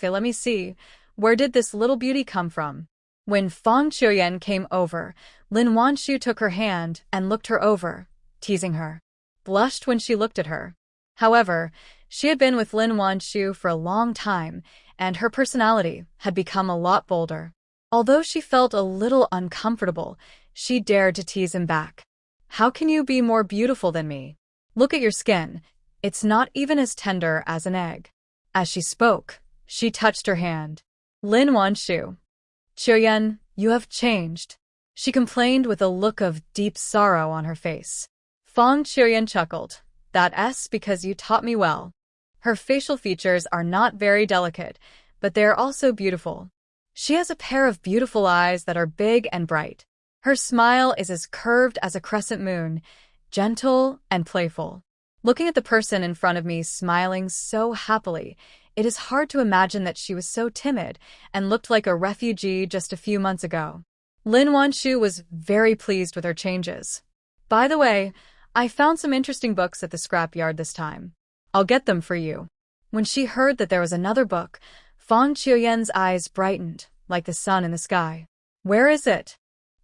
let me see. Where did this little beauty come from? When Fang Qiuyan came over, Lin Wan Shu took her hand and looked her over, teasing her. Blushed when she looked at her. However, she had been with Lin Wan Shu for a long time, and her personality had become a lot bolder. Although she felt a little uncomfortable, she dared to tease him back. How can you be more beautiful than me? Look at your skin. It's not even as tender as an egg. As she spoke, she touched her hand. Lin Wan Shu. Qiuyan, you have changed, she complained with a look of deep sorrow on her face. Fang Qiuyan chuckled. That's because you taught me well. Her facial features are not very delicate, but they are also beautiful. She has a pair of beautiful eyes that are big and bright. Her smile is as curved as a crescent moon, gentle and playful. Looking at the person in front of me smiling so happily, it is hard to imagine that she was so timid and looked like a refugee just a few months ago. Lin Wan Shu was very pleased with her changes. By the way, I found some interesting books at the scrapyard this time. I'll get them for you. When she heard that there was another book, Fang Qiuyan's eyes brightened, like the sun in the sky. Where is it?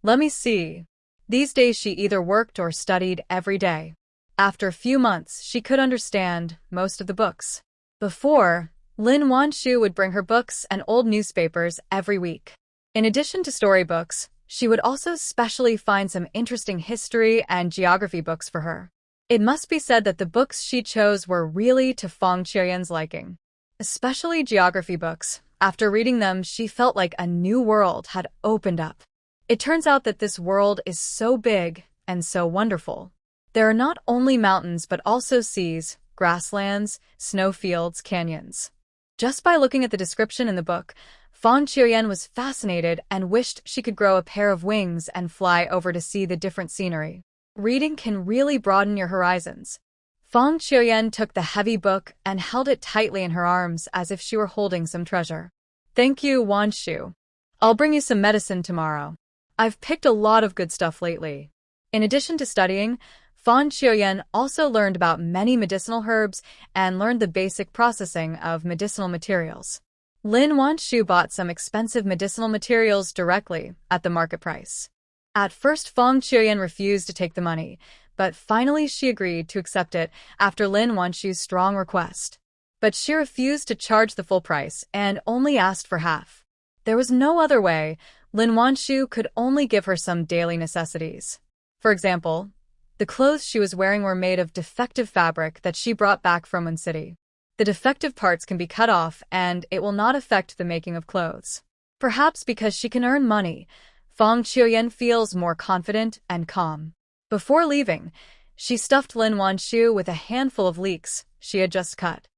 Let me see. These days she either worked or studied every day. After a few months, she could understand most of the books. Before, Lin Wan Shu would bring her books and old newspapers every week. In addition to storybooks, she would also specially find some interesting history and geography books for her. It must be said that the books she chose were really to Fang Qiuyan's liking. Especially geography books. After reading them, she felt like a new world had opened up. It turns out that this world is so big and so wonderful. There are not only mountains but also seas, grasslands, snowfields, canyons. Just by looking at the description in the book, Fang Qiuyan was fascinated and wished she could grow a pair of wings and fly over to see the different scenery. Reading can really broaden your horizons. Fang Qiuyan took the heavy book and held it tightly in her arms as if she were holding some treasure. Thank you, Wan Shu. I'll bring you some medicine tomorrow. I've picked a lot of good stuff lately. In addition to studying, Fang Qiuyan also learned about many medicinal herbs and learned the basic processing of medicinal materials. Lin Wan Shu bought some expensive medicinal materials directly at the market price. At first, Fang Qiuyan refused to take the money, but finally she agreed to accept it after Lin Wan Shu's strong request. But she refused to charge the full price and only asked for half. There was no other way. Lin Wan Shu could only give her some daily necessities. For example, the clothes she was wearing were made of defective fabric that she brought back from Wen City. The defective parts can be cut off and it will not affect the making of clothes. Perhaps because she can earn money, Fang Qiuyan feels more confident and calm. Before leaving, she stuffed Lin Wan Shu with a handful of leeks she had just cut.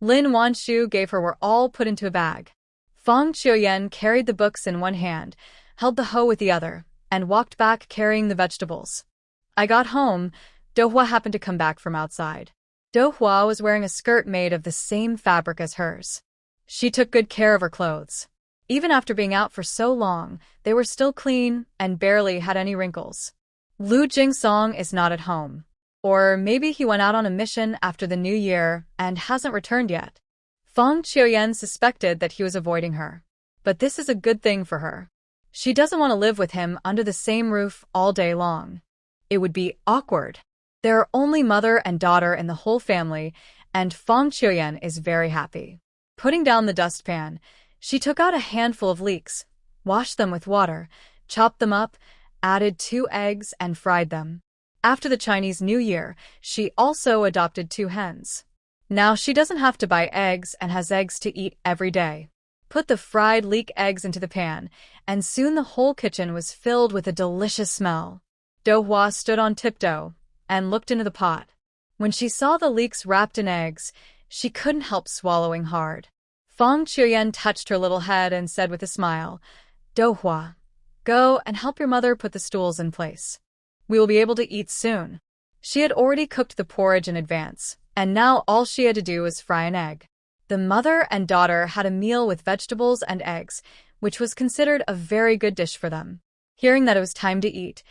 Lin Wan Shu gave her were all put into a bag. Fang Qiuyan carried the books in one hand, held the hoe with the other, and walked back carrying the vegetables. I got home. Dohua happened to come back from outside. Dohua was wearing a skirt made of the same fabric as hers. She took good care of her clothes. Even after being out for so long, they were still clean and barely had any wrinkles. Lu Jingsong is not at home. Or maybe he went out on a mission after the new year and hasn't returned yet. Fang Qiuyan suspected that he was avoiding her. But this is a good thing for her. She doesn't want to live with him under the same roof all day long. It would be awkward. There are only mother and daughter in the whole family, and Fang Qiuyan is very happy. Putting down the dustpan, she took out a handful of leeks, washed them with water, chopped them up, added 2 eggs, and fried them. After the Chinese New Year, she also adopted 2 hens. Now she doesn't have to buy eggs and has eggs to eat every day. Put the fried leek eggs into the pan, and soon the whole kitchen was filled with a delicious smell. Dohua stood on tiptoe and looked into the pot. When she saw the leeks wrapped in eggs, she couldn't help swallowing hard. Fang Qiuyan touched her little head and said with a smile, "Dohua, Go and help your mother put the stools in place. We will be able to eat soon. She had already cooked the porridge in advance, and now all she had to do was fry an egg. The mother and daughter had a meal with vegetables and eggs, which was considered a very good dish for them. Hearing that it was time to eat,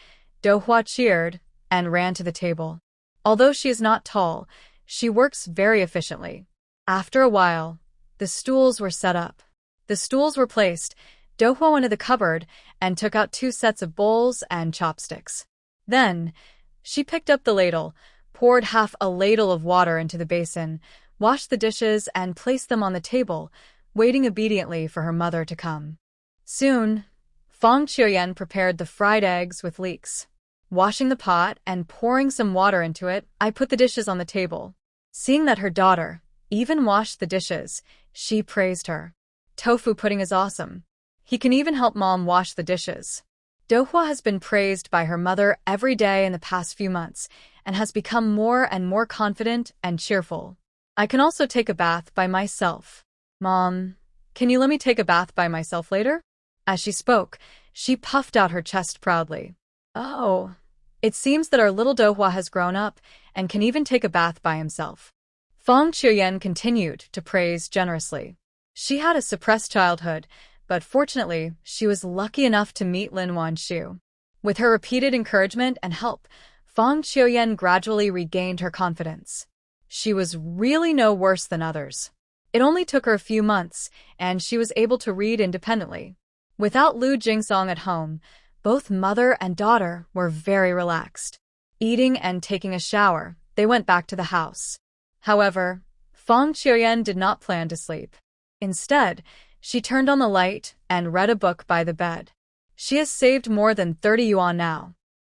Do-hwa cheered and ran to the table. Although she is not tall, she works very efficiently. After a while, the stools were set up. The stools were placed. Do-hwa went to the cupboard and took out 2 sets of bowls and chopsticks. Then, she picked up the ladle, poured half a ladle of water into the basin, washed the dishes and placed them on the table, waiting obediently for her mother to come. Soon, Fong Chiuyen prepared the fried eggs with leeks. Washing the pot and pouring some water into it, I put the dishes on the table. Seeing that her daughter even washed the dishes, she praised her. Tofu pudding is awesome. He can even help mom wash the dishes. Do-hwa has been praised by her mother every day in the past few months and has become more and more confident and cheerful. I can also take a bath by myself. Mom, can you let me take a bath by myself later? As she spoke, she puffed out her chest proudly. Oh, it seems that our little Do-hwa has grown up and can even take a bath by himself. Fong Chiuyen continued to praise generously. She had a suppressed childhood, but fortunately, she was lucky enough to meet Lin Wan Shu. With her repeated encouragement and help, Fong Chiuyen gradually regained her confidence. She was really no worse than others. It only took her a few months, and she was able to read independently. Without Lu Jingsong at home, both mother and daughter were very relaxed. Eating and taking a shower, they went back to the house. However, Fong Chiuyen did not plan to sleep. Instead, she turned on the light and read a book by the bed. She has saved more than 30 yuan now.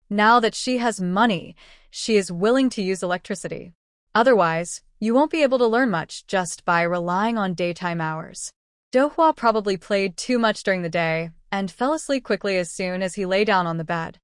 Now that she has money, she is willing to use electricity. Otherwise, you won't be able to learn much just by relying on daytime hours. Do-hwa probably played too much during the day and fell asleep quickly as soon as he lay down on the bed.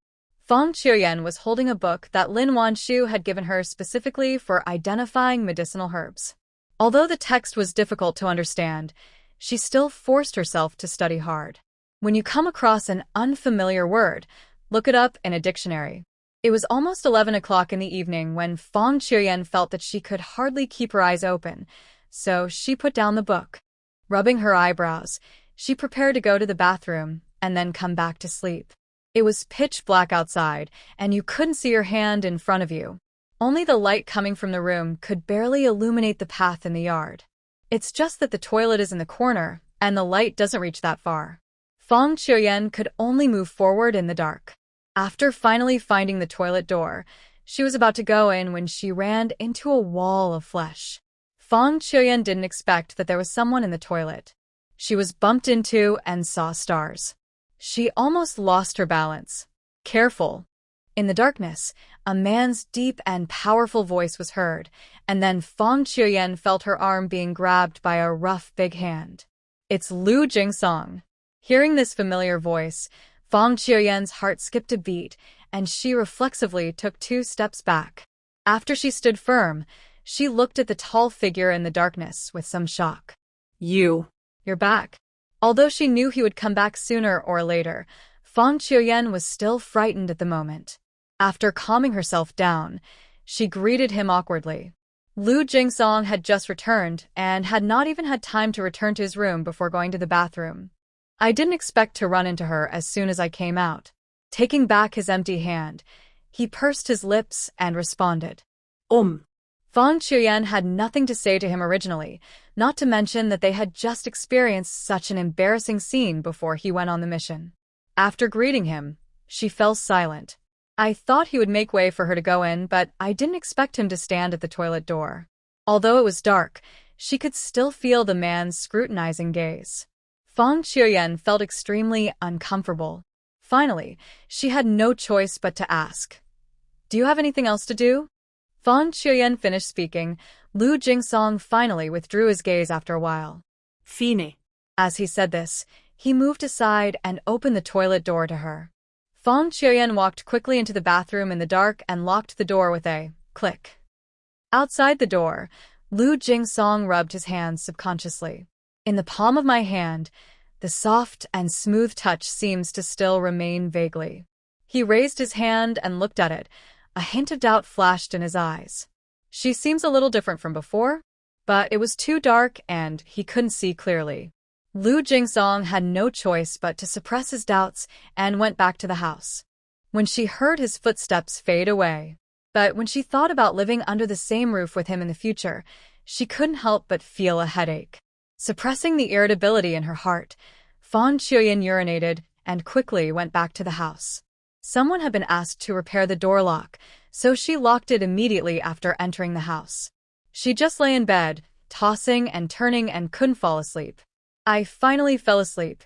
Fong Chiuyen was holding a book that Lin Wan Shu had given her specifically for identifying medicinal herbs. Although the text was difficult to understand, she still forced herself to study hard. When you come across an unfamiliar word, look it up in a dictionary. It was almost 11 o'clock in the evening when Fong Chiuyen felt that she could hardly keep her eyes open, so she put down the book. Rubbing her eyebrows, she prepared to go to the bathroom and then come back to sleep. It was pitch black outside, and you couldn't see your hand in front of you. Only the light coming from the room could barely illuminate the path in the yard. It's just that the toilet is in the corner, and the light doesn't reach that far. Fong Chiuyen could only move forward in the dark. After finally finding the toilet door, she was about to go in when she ran into a wall of flesh. Fong Chiuyen didn't expect that there was someone in the toilet. She was bumped into and saw stars. She almost lost her balance. Careful! In the darkness, a man's deep and powerful voice was heard, and then Fong Chiuyen felt her arm being grabbed by a rough big hand. It's Lu Jingsong. Hearing this familiar voice, Fong Chiuyen's heart skipped a beat, and she reflexively took 2 steps back. After she stood firm, she looked at the tall figure in the darkness with some shock. You're back. Although she knew he would come back sooner or later, Fong Chiuyen was still frightened at the moment. After calming herself down, she greeted him awkwardly. Lu Jingsong had just returned and had not even had time to return to his room before going to the bathroom. I didn't expect to run into her as soon as I came out. Taking back his empty hand, he pursed his lips and responded. Fong Chiuyen had nothing to say to him originally, not to mention that they had just experienced such an embarrassing scene before he went on the mission. After greeting him, she fell silent. I thought he would make way for her to go in, but I didn't expect him to stand at the toilet door. Although it was dark, she could still feel the man's scrutinizing gaze. Fong Chiuyen felt extremely uncomfortable. Finally, she had no choice but to ask, "Do you have anything else to do?" Fong Chiuyen finished speaking. Lu Jingsong finally withdrew his gaze after a while. Fine. As he said this, he moved aside and opened the toilet door to her. Fong Chiuyen walked quickly into the bathroom in the dark and locked the door with a click. Outside the door, Lu Jingsong rubbed his hands subconsciously. In the palm of my hand, The soft and smooth touch seems to still remain vaguely. He raised his hand and looked at it. A hint of doubt flashed in his eyes. She seems a little different from before, but it was too dark and he couldn't see clearly. Lu Jingsong had no choice but to suppress his doubts and went back to the house. When she heard his footsteps fade away, but when she thought about living under the same roof with him in the future, she couldn't help but feel a headache. Suppressing the irritability in her heart, Fan Qiuyan urinated and quickly went back to the house. Someone had been asked to repair the door lock, so she locked it immediately after entering the house. She just lay in bed, tossing and turning and couldn't fall asleep. I finally fell asleep,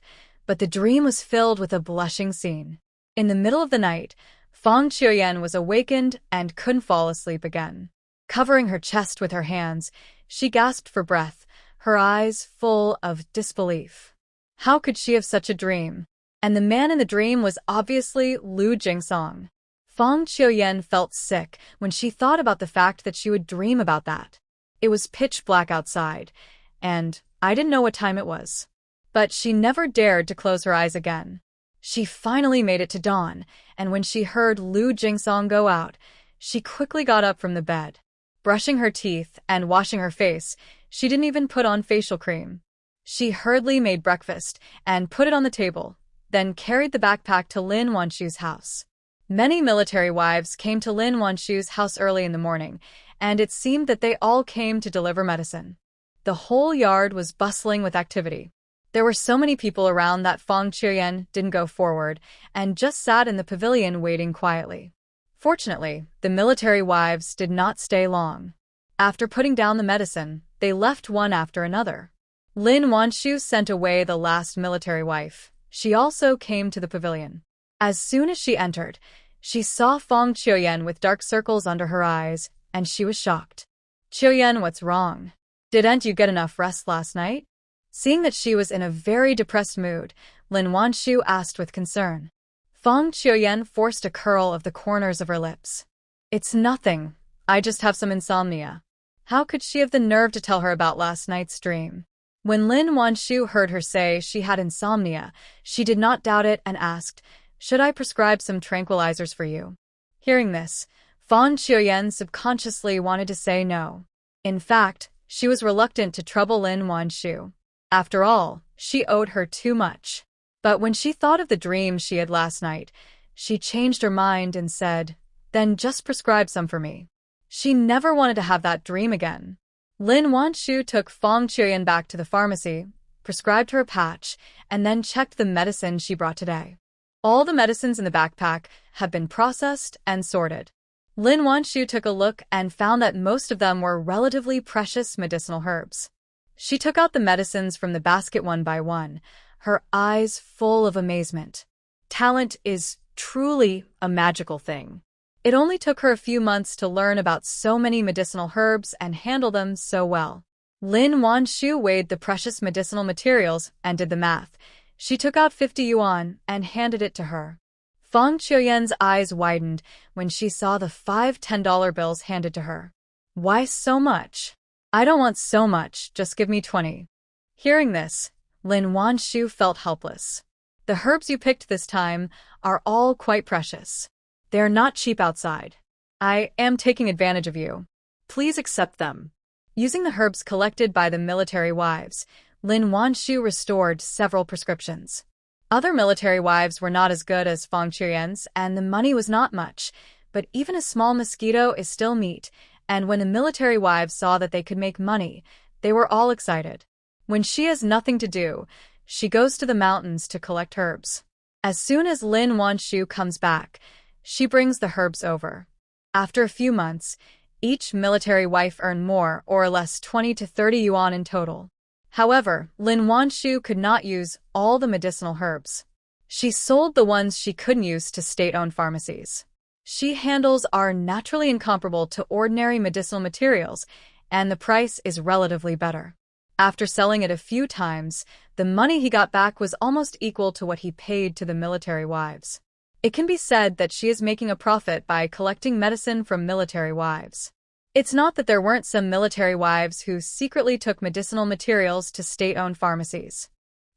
but the dream was filled with a blushing scene. In the middle of the night, Fan Qiuyan was awakened and couldn't fall asleep again. Covering her chest with her hands, she gasped for breath, her eyes full of disbelief. How could she have such a dream? And the man in the dream was obviously Lu Jingsong. Fan Qiuyan felt sick when she thought about the fact that she would dream about that. It was pitch black outside, and I didn't know what time it was. But she never dared to close her eyes again. She finally made it to dawn, and when she heard Lu Jingsong go out, she quickly got up from the bed. Brushing her teeth and washing her face, she didn't even put on facial cream. She hurriedly made breakfast and put it on the table, then carried the backpack to Lin Wan Shu's house. Many military wives came to Lin Wan Shu's house early in the morning, and it seemed that they all came to deliver medicine. The whole yard was bustling with activity. There were so many people around that Fan Qiuyan didn't go forward and just sat in the pavilion waiting quietly. Fortunately, the military wives did not stay long. After putting down the medicine, they left one after another. Lin Wan Shu sent away the last military wife. She also came to the pavilion. As soon as she entered, she saw Fan Qiuyan with dark circles under her eyes, and she was shocked. "Qiuyan, what's wrong? Didn't you get enough rest last night?" Seeing that she was in a very depressed mood, Lin Wan Shu asked with concern. Fan Qiuyan forced a curl of the corners of her lips. "It's nothing. I just have some insomnia." How could she have the nerve to tell her about last night's dream? When Lin Wan Shu heard her say she had insomnia, she did not doubt it and asked, "Should I prescribe some tranquilizers for you?" Hearing this, Fan Qiuyan subconsciously wanted to say no. In fact, she was reluctant to trouble Lin Wan Shu. After all, she owed her too much. But when she thought of the dream she had last night, she changed her mind and said, "Then just prescribe some for me." She never wanted to have that dream again. Lin Wan Shu took Fan Qiuyan back to the pharmacy, prescribed her a patch, and then checked the medicine she brought today. All the medicines in the backpack had been processed and sorted. Lin Wan Shu took a look and found that most of them were relatively precious medicinal herbs. She took out the medicines from the basket one by one, her eyes full of amazement. Talent is truly a magical thing. It only took her a few months to learn about so many medicinal herbs and handle them so well. Lin Wan Shu weighed the precious medicinal materials and did the math. She took out 50 yuan and handed it to her. Fan Qiuyan's eyes widened when she saw the 5 $10 bills handed to her. "Why so much?" "I don't want so much, just give me 20. Hearing this, Lin Wan Shu felt helpless. "The herbs you picked this time are all quite precious. They're not cheap outside. I am taking advantage of you. Please accept them." Using the herbs collected by the military wives, Lin Wan Shu restored several prescriptions. Other military wives were not as good as Fan Qiuyan's, and the money was not much, but even a small mosquito is still meat, and when the military wives saw that they could make money, they were all excited. When she has nothing to do, she goes to the mountains to collect herbs. As soon as Lin Wan Shu comes back, she brings the herbs over. After a few months, each military wife earned more or less 20 to 30 yuan in total. However, Lin Wan Shu could not use all the medicinal herbs. She sold the ones she couldn't use to state-owned pharmacies. She handles are naturally incomparable to ordinary medicinal materials, and the price is relatively better. After selling it a few times, the money he got back was almost equal to what he paid to the military wives. It can be said that she is making a profit by collecting medicine from military wives. It's not that there weren't some military wives who secretly took medicinal materials to state-owned pharmacies.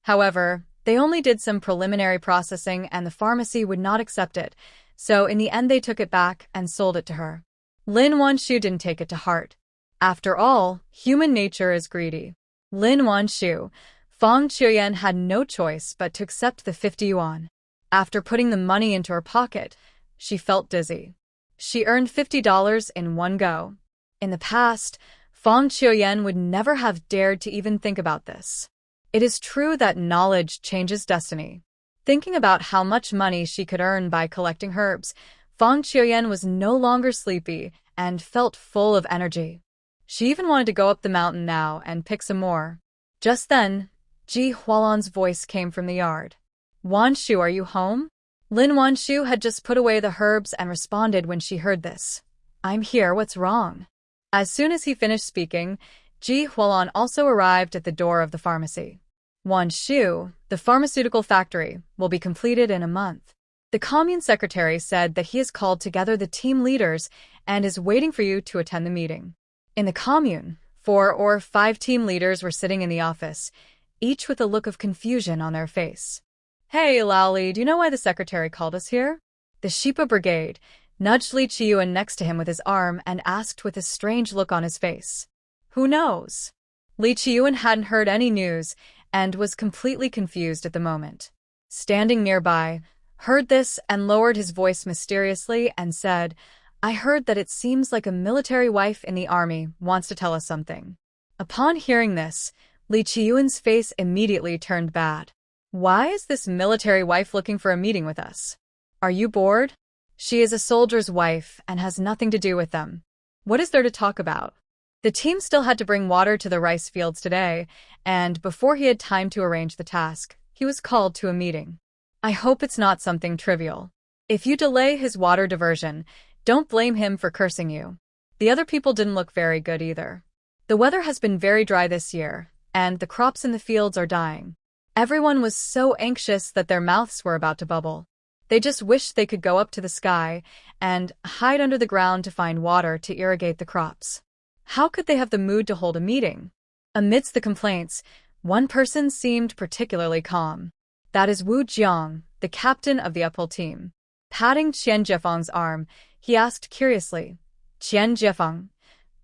However, they only did some preliminary processing and the pharmacy would not accept it, so in the end they took it back and sold it to her. Lin Wan Shu didn't take it to heart. After all, human nature is greedy. Lin Wan Shu, Fang Chuyen had no choice but to accept the 50 yuan. After putting the money into her pocket, she felt dizzy. She earned $50 in one go. In the past, Fang Chuyen would never have dared to even think about this. It is true that knowledge changes destiny. Thinking about how much money she could earn by collecting herbs, Fang Chuyen was no longer sleepy and felt full of energy. She even wanted to go up the mountain now and pick some more. Just then, Ji Hualan's voice came from the yard. Wan Shu, are you home? Lin Wan Shu had just put away the herbs and responded when she heard this. I'm here, what's wrong? As soon as he finished speaking, Ji Hualan also arrived at the door of the pharmacy. Wan Shu, the pharmaceutical factory, will be completed in a month. The commune secretary said that he has called together the team leaders and is waiting for you to attend the meeting. In the commune, 4 or 5 team leaders were sitting in the office, each with a look of confusion on their face. Hey, Laoli, do you know why the secretary called us here? The Shipa Brigade nudged Li Chiyuan next to him with his arm and asked with a strange look on his face. Who knows? Li Chiyuan hadn't heard any news and was completely confused at the moment. Standing nearby, heard this and lowered his voice mysteriously and said, I heard that it seems like a military wife in the army wants to tell us something. Upon hearing this, Li Chiyuan's face immediately turned bad. Why is this military wife looking for a meeting with us? Are you bored? She is a soldier's wife and has nothing to do with them. What is there to talk about? The team still had to bring water to the rice fields today, and before he had time to arrange the task, he was called to a meeting. I hope it's not something trivial. If you delay his water diversion, don't blame him for cursing you. The other people didn't look very good either. The weather has been very dry this year, and the crops in the fields are dying. Everyone was so anxious that their mouths were about to bubble. They just wished they could go up to the sky and hide under the ground to find water to irrigate the crops. How could they have the mood to hold a meeting? Amidst the complaints, one person seemed particularly calm. That is Wu Jiang, the captain of the uphill team. Patting Qian Jiefeng's arm, he asked curiously, Qian Jiefeng,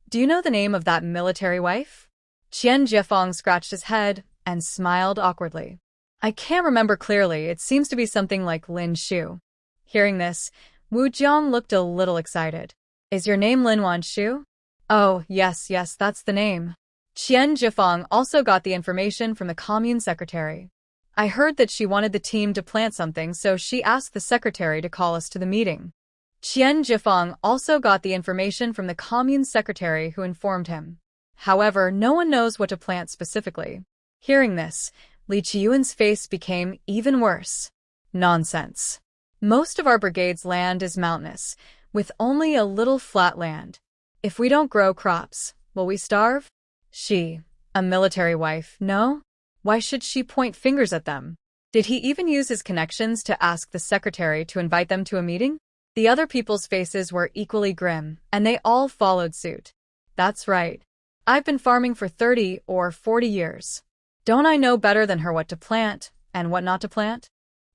do you know the name of that military wife? Qian Jiefeng scratched his head and smiled awkwardly. I can't remember clearly, it seems to be something like Lin Shu. Hearing this, Wu Jiang looked a little excited. Is your name Lin Wan Shu? Oh, yes, that's the name. Qian Jiefeng also got the information from the commune secretary. I heard that she wanted the team to plant something, so she asked the secretary to call us to the meeting. Qian Jiefeng also got the information from the commune secretary who informed him. However, no one knows what to plant specifically. Hearing this, Li Chiyuan's face became even worse. Nonsense. Most of our brigade's land is mountainous, with only a little flat land. If we don't grow crops, will we starve? She, a military wife, no? Why should she point fingers at them? Did he even use his connections to ask the secretary to invite them to a meeting? The other people's faces were equally grim, and they all followed suit. That's right. I've been farming for 30 or 40 years. Don't I know better than her what to plant and what not to plant?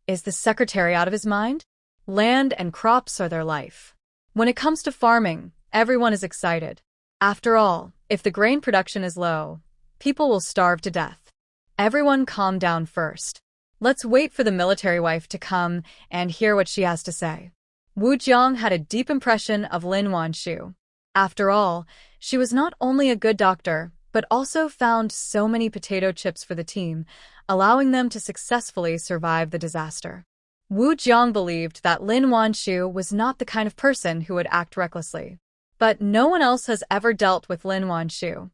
Is the secretary out of his mind? Land and crops are their life. When it comes to farming, everyone is excited. After all, if the grain production is low, people will starve to death. Everyone calm down first. Let's wait for the military wife to come and hear what she has to say. Wu Jiang had a deep impression of Lin Wan Shu. After all, she was not only a good doctor, but also found so many potato chips for the team, allowing them to successfully survive the disaster. Wu Jiang believed that Lin Wan Shu was not the kind of person who would act recklessly. But no one else has ever dealt with Lin Wan Shu.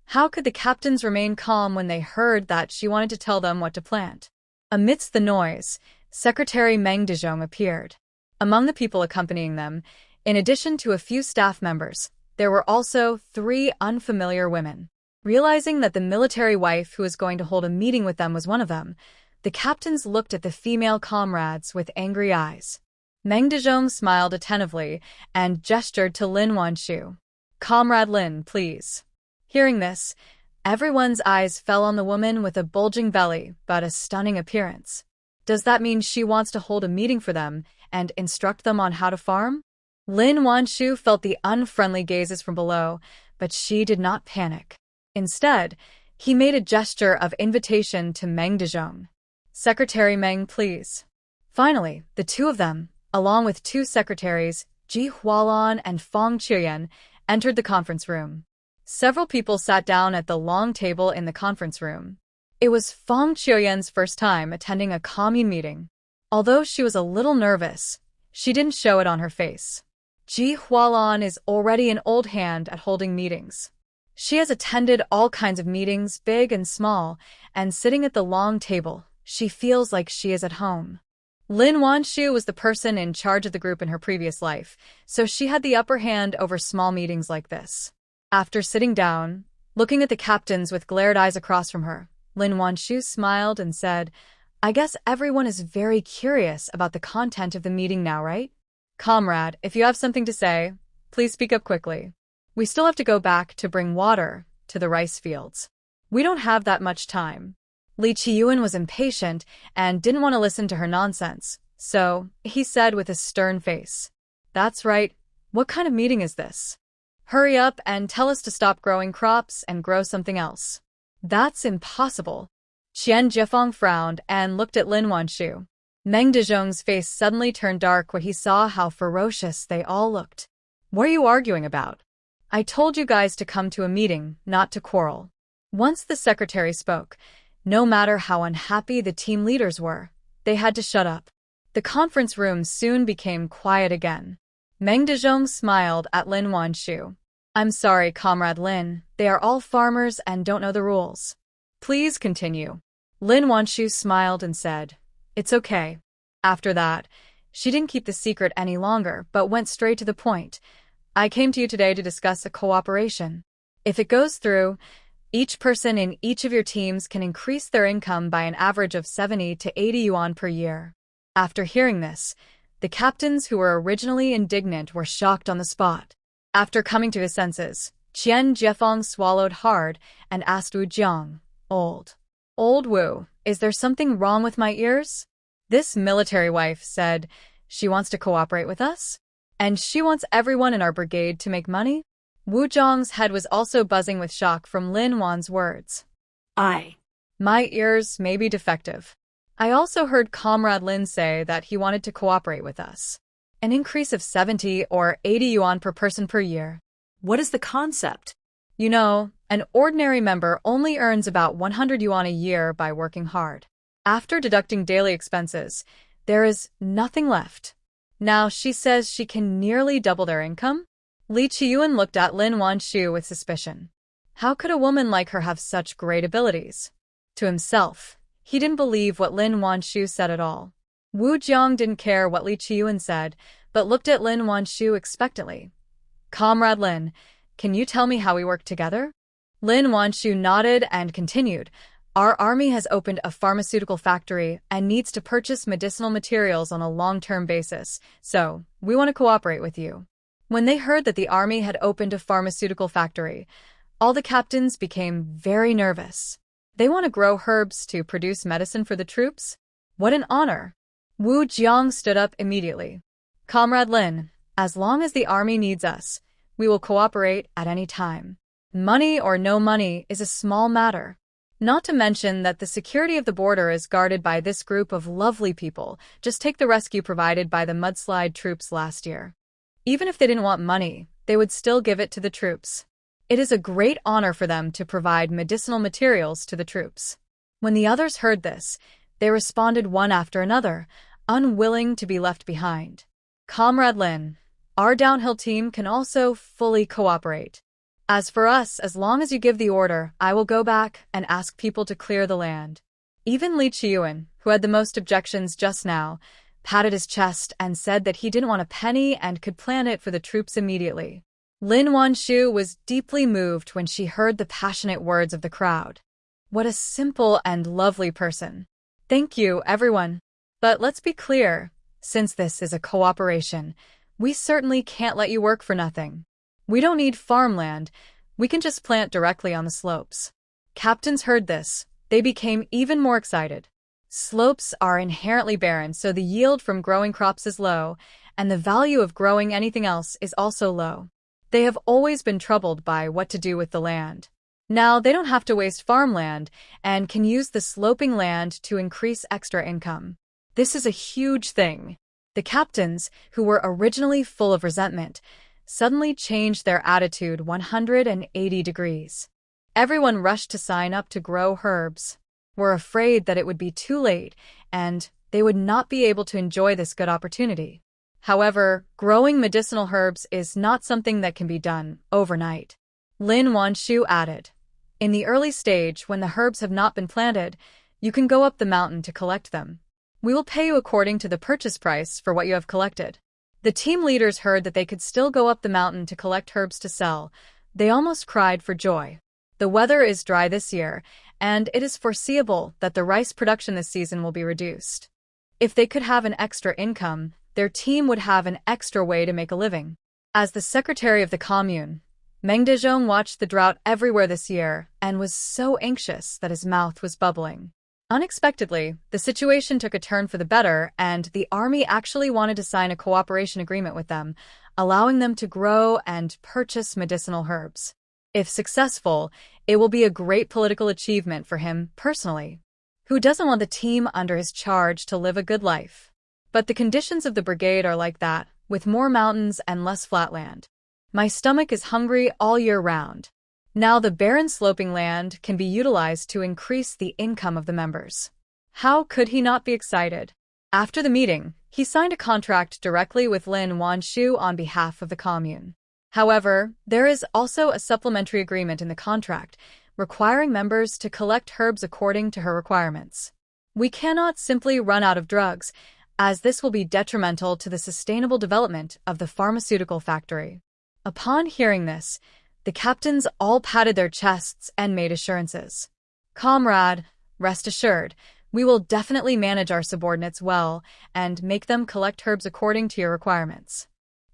How could the captains remain calm when they heard that she wanted to tell them what to plant? Amidst the noise, Secretary Meng Dezhong appeared. Among the people accompanying them, in addition to a few staff members, there were also 3 unfamiliar women. Realizing that the military wife who was going to hold a meeting with them was one of them, the captains looked at the female comrades with angry eyes. Meng Dezhong smiled attentively and gestured to Lin Wan Shu. Comrade Lin, please. Hearing this, Everyone's eyes fell on the woman with a bulging belly but a stunning appearance. Does that mean she wants to hold a meeting for them and instruct them on how to farm? Lin Wan Shu felt the unfriendly gazes from below, but she did not panic. Instead, he made a gesture of invitation to Meng Dezhong. Secretary Meng, please. Finally, the two of them, along with two secretaries, Ji Hualan and Fong Qiuyan, entered the conference room. Several people sat down at the long table in the conference room. It was Fong Qiuyan's first time attending a commune meeting. Although she was a little nervous, she didn't show it on her face. Ji Hualan is already an old hand at holding meetings. She has attended all kinds of meetings, big and small, and sitting at the long table, she feels like she is at home. Lin Wan Shu was the person in charge of the group in her previous life, so she had the upper hand over small meetings like this. After sitting down, looking at the captains with glared eyes across from her, Lin Wan Shu smiled and said, I guess everyone is very curious about the content of the meeting now, right? Comrade, if you have something to say, please speak up quickly. We still have to go back to bring water to the rice fields. We don't have that much time. Li Qiyuan was impatient and didn't want to listen to her nonsense, so he said with a stern face, That's right. What kind of meeting is this? Hurry up and tell us to stop growing crops and grow something else. That's impossible. Qian Jiefeng frowned and looked at Lin Wan Shu. Meng Dezhong's face suddenly turned dark when he saw how ferocious they all looked. What are you arguing about? I told you guys to come to a meeting, not to quarrel. Once the secretary spoke, no matter how unhappy the team leaders were, they had to shut up. The conference room soon became quiet again. Meng Dezhong smiled at Lin Wan Shu. I'm sorry, Comrade Lin, they are all farmers and don't know the rules. Please continue. Lin Wan Shu smiled and said, It's okay. After that, she didn't keep the secret any longer but went straight to the point. I came to you today to discuss a cooperation. If it goes through, each person in each of your teams can increase their income by an average of 70 to 80 yuan per year. After hearing this, the captains who were originally indignant were shocked on the spot. After coming to his senses, Qian Jiefeng swallowed hard and asked Wu Jiang, Old Wu, is there something wrong with my ears? This military wife said she wants to cooperate with us? And she wants everyone in our brigade to make money? Wu Jiang's head was also buzzing with shock from Lin Wan's words. My ears may be defective. I also heard Comrade Lin say that he wanted to cooperate with us. An increase of 70 or 80 yuan per person per year. What is the concept? You know, an ordinary member only earns about 100 yuan a year by working hard. After deducting daily expenses, there is nothing left. Now she says she can nearly double their income? Li Qiyuan looked at Lin Wan Shu with suspicion. How could a woman like her have such great abilities? To himself, he didn't believe what Lin Wan Shu said at all. Wu Jiang didn't care what Li Qiyuan said, but looked at Lin Wan Shu expectantly. Comrade Lin, can you tell me how we work together? Lin Wan Shu nodded and continued. Our army has opened a pharmaceutical factory and needs to purchase medicinal materials on a long-term basis, so we want to cooperate with you. When they heard that the army had opened a pharmaceutical factory, all the captains became very nervous. They want to grow herbs to produce medicine for the troops? What an honor! Wu Jiang stood up immediately. Comrade Lin, as long as the army needs us, we will cooperate at any time. Money or no money is a small matter. Not to mention that the security of the border is guarded by this group of lovely people. Just take the rescue provided by the mudslide troops last year. Even if they didn't want money, they would still give it to the troops. It is a great honor for them to provide medicinal materials to the troops. When the others heard this, they responded one after another, unwilling to be left behind. Comrade Lin, our downhill team can also fully cooperate. As for us, as long as you give the order, I will go back and ask people to clear the land. Even Li Qiyuan, who had the most objections just now, patted his chest and said that he didn't want a penny and could plan it for the troops immediately. Lin Wan Shu was deeply moved when she heard the passionate words of the crowd. What a simple and lovely person. Thank you, everyone. But let's be clear, since this is a cooperation, we certainly can't let you work for nothing. We don't need farmland, we can just plant directly on the slopes. Captains heard this. They became even more excited. Slopes are inherently barren, so the yield from growing crops is low, and the value of growing anything else is also low. They have always been troubled by what to do with the land. Now they don't have to waste farmland and can use the sloping land to increase extra income. This is a huge thing. The captains, who were originally full of resentment, suddenly changed their attitude 180 degrees. Everyone rushed to sign up to grow herbs. Were afraid that it would be too late and they would not be able to enjoy this good opportunity. However, growing medicinal herbs is not something that can be done overnight. Lin Wan Shu added, "In the early stage, when the herbs have not been planted, you can go up the mountain to collect them. We will pay you according to the purchase price for what you have collected." The team leaders heard that they could still go up the mountain to collect herbs to sell. They almost cried for joy. The weather is dry this year, and it is foreseeable that the rice production this season will be reduced. If they could have an extra income, their team would have an extra way to make a living. As the secretary of the commune, Meng Dezhong watched the drought everywhere this year and was so anxious that his mouth was bubbling. Unexpectedly, the situation took a turn for the better, and the army actually wanted to sign a cooperation agreement with them, allowing them to grow and purchase medicinal herbs. If successful, it will be a great political achievement for him personally. Who doesn't want the team under his charge to live a good life? But the conditions of the brigade are like that, with more mountains and less flat land. My stomach is hungry all year round. Now the barren sloping land can be utilized to increase the income of the members. How could he not be excited? After the meeting, he signed a contract directly with Lin Wan Shu on behalf of the commune. However, there is also a supplementary agreement in the contract, requiring members to collect herbs according to her requirements. We cannot simply run out of drugs, as this will be detrimental to the sustainable development of the pharmaceutical factory. Upon hearing this, the captains all patted their chests and made assurances. "Comrade, rest assured, we will definitely manage our subordinates well and make them collect herbs according to your requirements."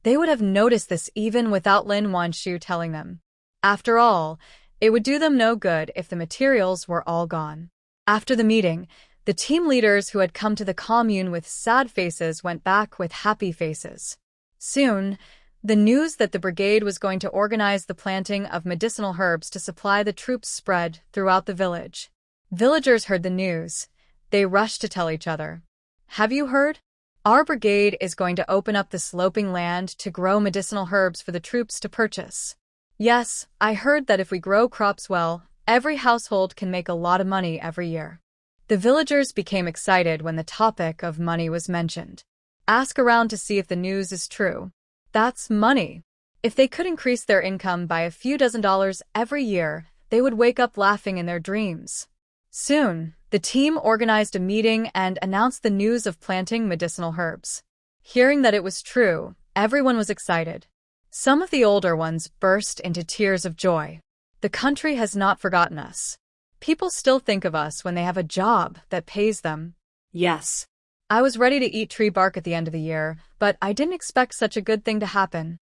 They would have noticed this even without Lin Wan Shu telling them. After all, it would do them no good if the materials were all gone. After the meeting, the team leaders who had come to the commune with sad faces went back with happy faces. Soon, the news that the brigade was going to organize the planting of medicinal herbs to supply the troops spread throughout the village. Villagers heard the news. They rushed to tell each other. "Have you heard? Our brigade is going to open up the sloping land to grow medicinal herbs for the troops to purchase." "Yes, I heard that if we grow crops well, every household can make a lot of money every year." The villagers became excited when the topic of money was mentioned. Ask around to see if the news is true. That's money. If they could increase their income by a few dozen dollars every year, they would wake up laughing in their dreams. Soon, the team organized a meeting and announced the news of planting medicinal herbs. Hearing that it was true, everyone was excited. Some of the older ones burst into tears of joy. The country has not forgotten us. People still think of us when they have a job that pays them. Yes. I was ready to eat tree bark at the end of the year, but I didn't expect such a good thing to happen.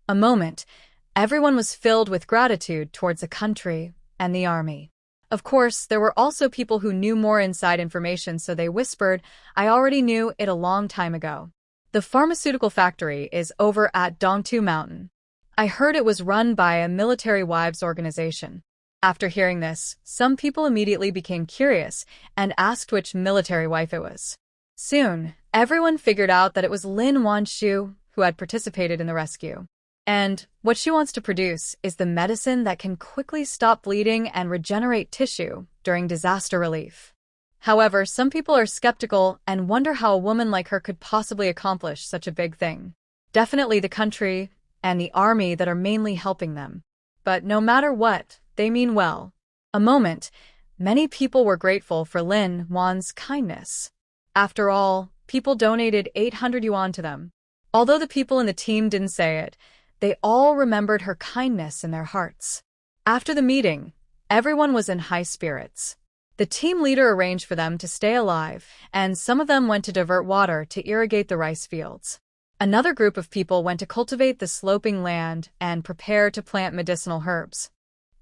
A moment, everyone was filled with gratitude towards the country and the army. Of course, there were also people who knew more inside information, so they whispered, "I already knew it a long time ago. The pharmaceutical factory is over at Dongtu Mountain. I heard it was run by a military wives organization." After hearing this, some people immediately became curious and asked which military wife it was. Soon, everyone figured out that it was Lin Wan Shu who had participated in the rescue. And what she wants to produce is the medicine that can quickly stop bleeding and regenerate tissue during disaster relief. However, some people are skeptical and wonder how a woman like her could possibly accomplish such a big thing. Definitely the country and the army that are mainly helping them. But no matter what, they mean well. A moment, many people were grateful for Lin Wan's kindness. After all, people donated 800 yuan to them. Although the people in the team didn't say it, they all remembered her kindness in their hearts. After the meeting, everyone was in high spirits. The team leader arranged for them to stay alive, and some of them went to divert water to irrigate the rice fields. Another group of people went to cultivate the sloping land and prepare to plant medicinal herbs.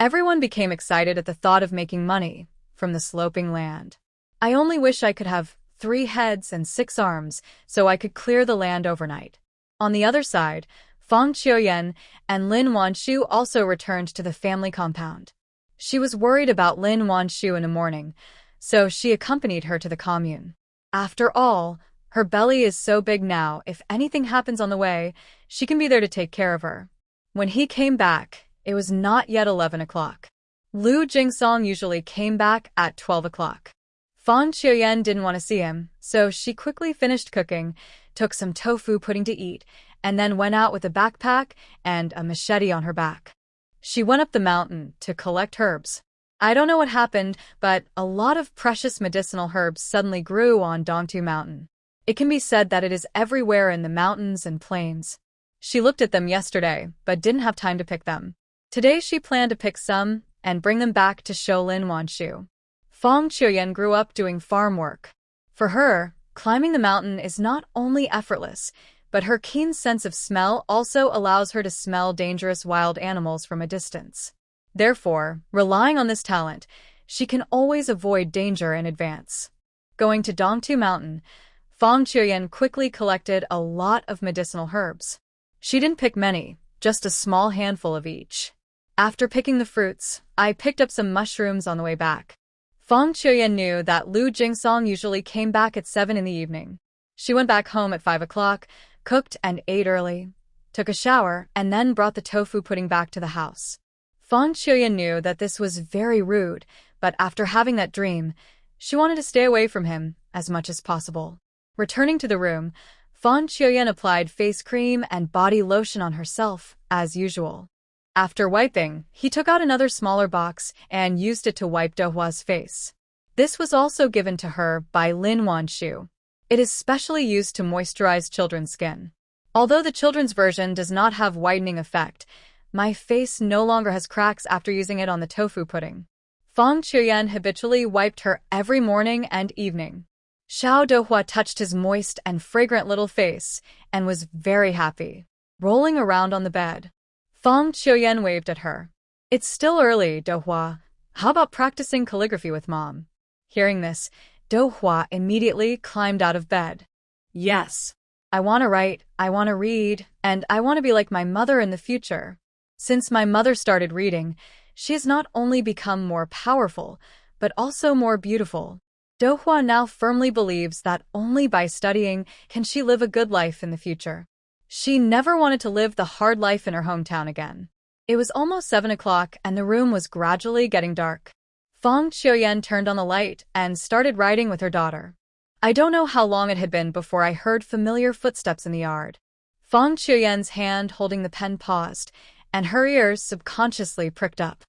Everyone became excited at the thought of making money from the sloping land. I only wish I could have 3 heads and 6 arms so I could clear the land overnight. On the other side, Fang Qiuyan and Lin Wan Shu also returned to the family compound. She was worried about Lin Wan Shu in the morning, so she accompanied her to the commune. After all, her belly is so big now, if anything happens on the way, she can be there to take care of her. When he came back, it was not yet 11 o'clock. Lu Jingsong usually came back at 12 o'clock. Fang Qiuyan didn't want to see him, so she quickly finished cooking, took some tofu pudding to eat, and then went out with a backpack and a machete on her back. She went up the mountain to collect herbs. I don't know what happened, but a lot of precious medicinal herbs suddenly grew on Dongtu Mountain. It can be said that it is everywhere in the mountains and plains. She looked at them yesterday, but didn't have time to pick them. Today she planned to pick some and bring them back to show Lin Wan Shu. Fang Qiuyan grew up doing farm work. For her, climbing the mountain is not only effortless, but her keen sense of smell also allows her to smell dangerous wild animals from a distance. Therefore, relying on this talent, she can always avoid danger in advance. Going to Dongtu Mountain, Fang Qiuyan quickly collected a lot of medicinal herbs. She didn't pick many, just a small handful of each. After picking the fruits, I picked up some mushrooms on the way back. Fang Qiuyan knew that Lu Jingsong usually came back at 7 in the evening. She went back home at 5 o'clock, cooked and ate early, took a shower, and then brought the tofu pudding back to the house. Fang Qiuyan knew that this was very rude, but after having that dream, she wanted to stay away from him as much as possible. Returning to the room, Fang Qiuyan applied face cream and body lotion on herself, as usual. After wiping, he took out another smaller box and used it to wipe Dohua's face. This was also given to her by Lin Wan Shu. It is specially used to moisturize children's skin. Although the children's version does not have whitening effect, my face no longer has cracks after using it on the tofu pudding. Fang Qiuyan habitually wiped her every morning and evening. Xiao Dohua touched his moist and fragrant little face and was very happy, rolling around on the bed. Fang Qiuyan waved at her. It's still early, Dohua. How about practicing calligraphy with Mom? Hearing this, Dohua immediately climbed out of bed. Yes. I want to write, I want to read, and I want to be like my mother in the future. Since my mother started reading, she has not only become more powerful, but also more beautiful. Dohua now firmly believes that only by studying can she live a good life in the future. She never wanted to live the hard life in her hometown again. It was almost 7 o'clock and the room was gradually getting dark. Fang Qiuyan turned on the light and started writing with her daughter. I don't know how long it had been before I heard familiar footsteps in the yard. Fang Qiuyan's hand holding the pen paused, and her ears subconsciously pricked up.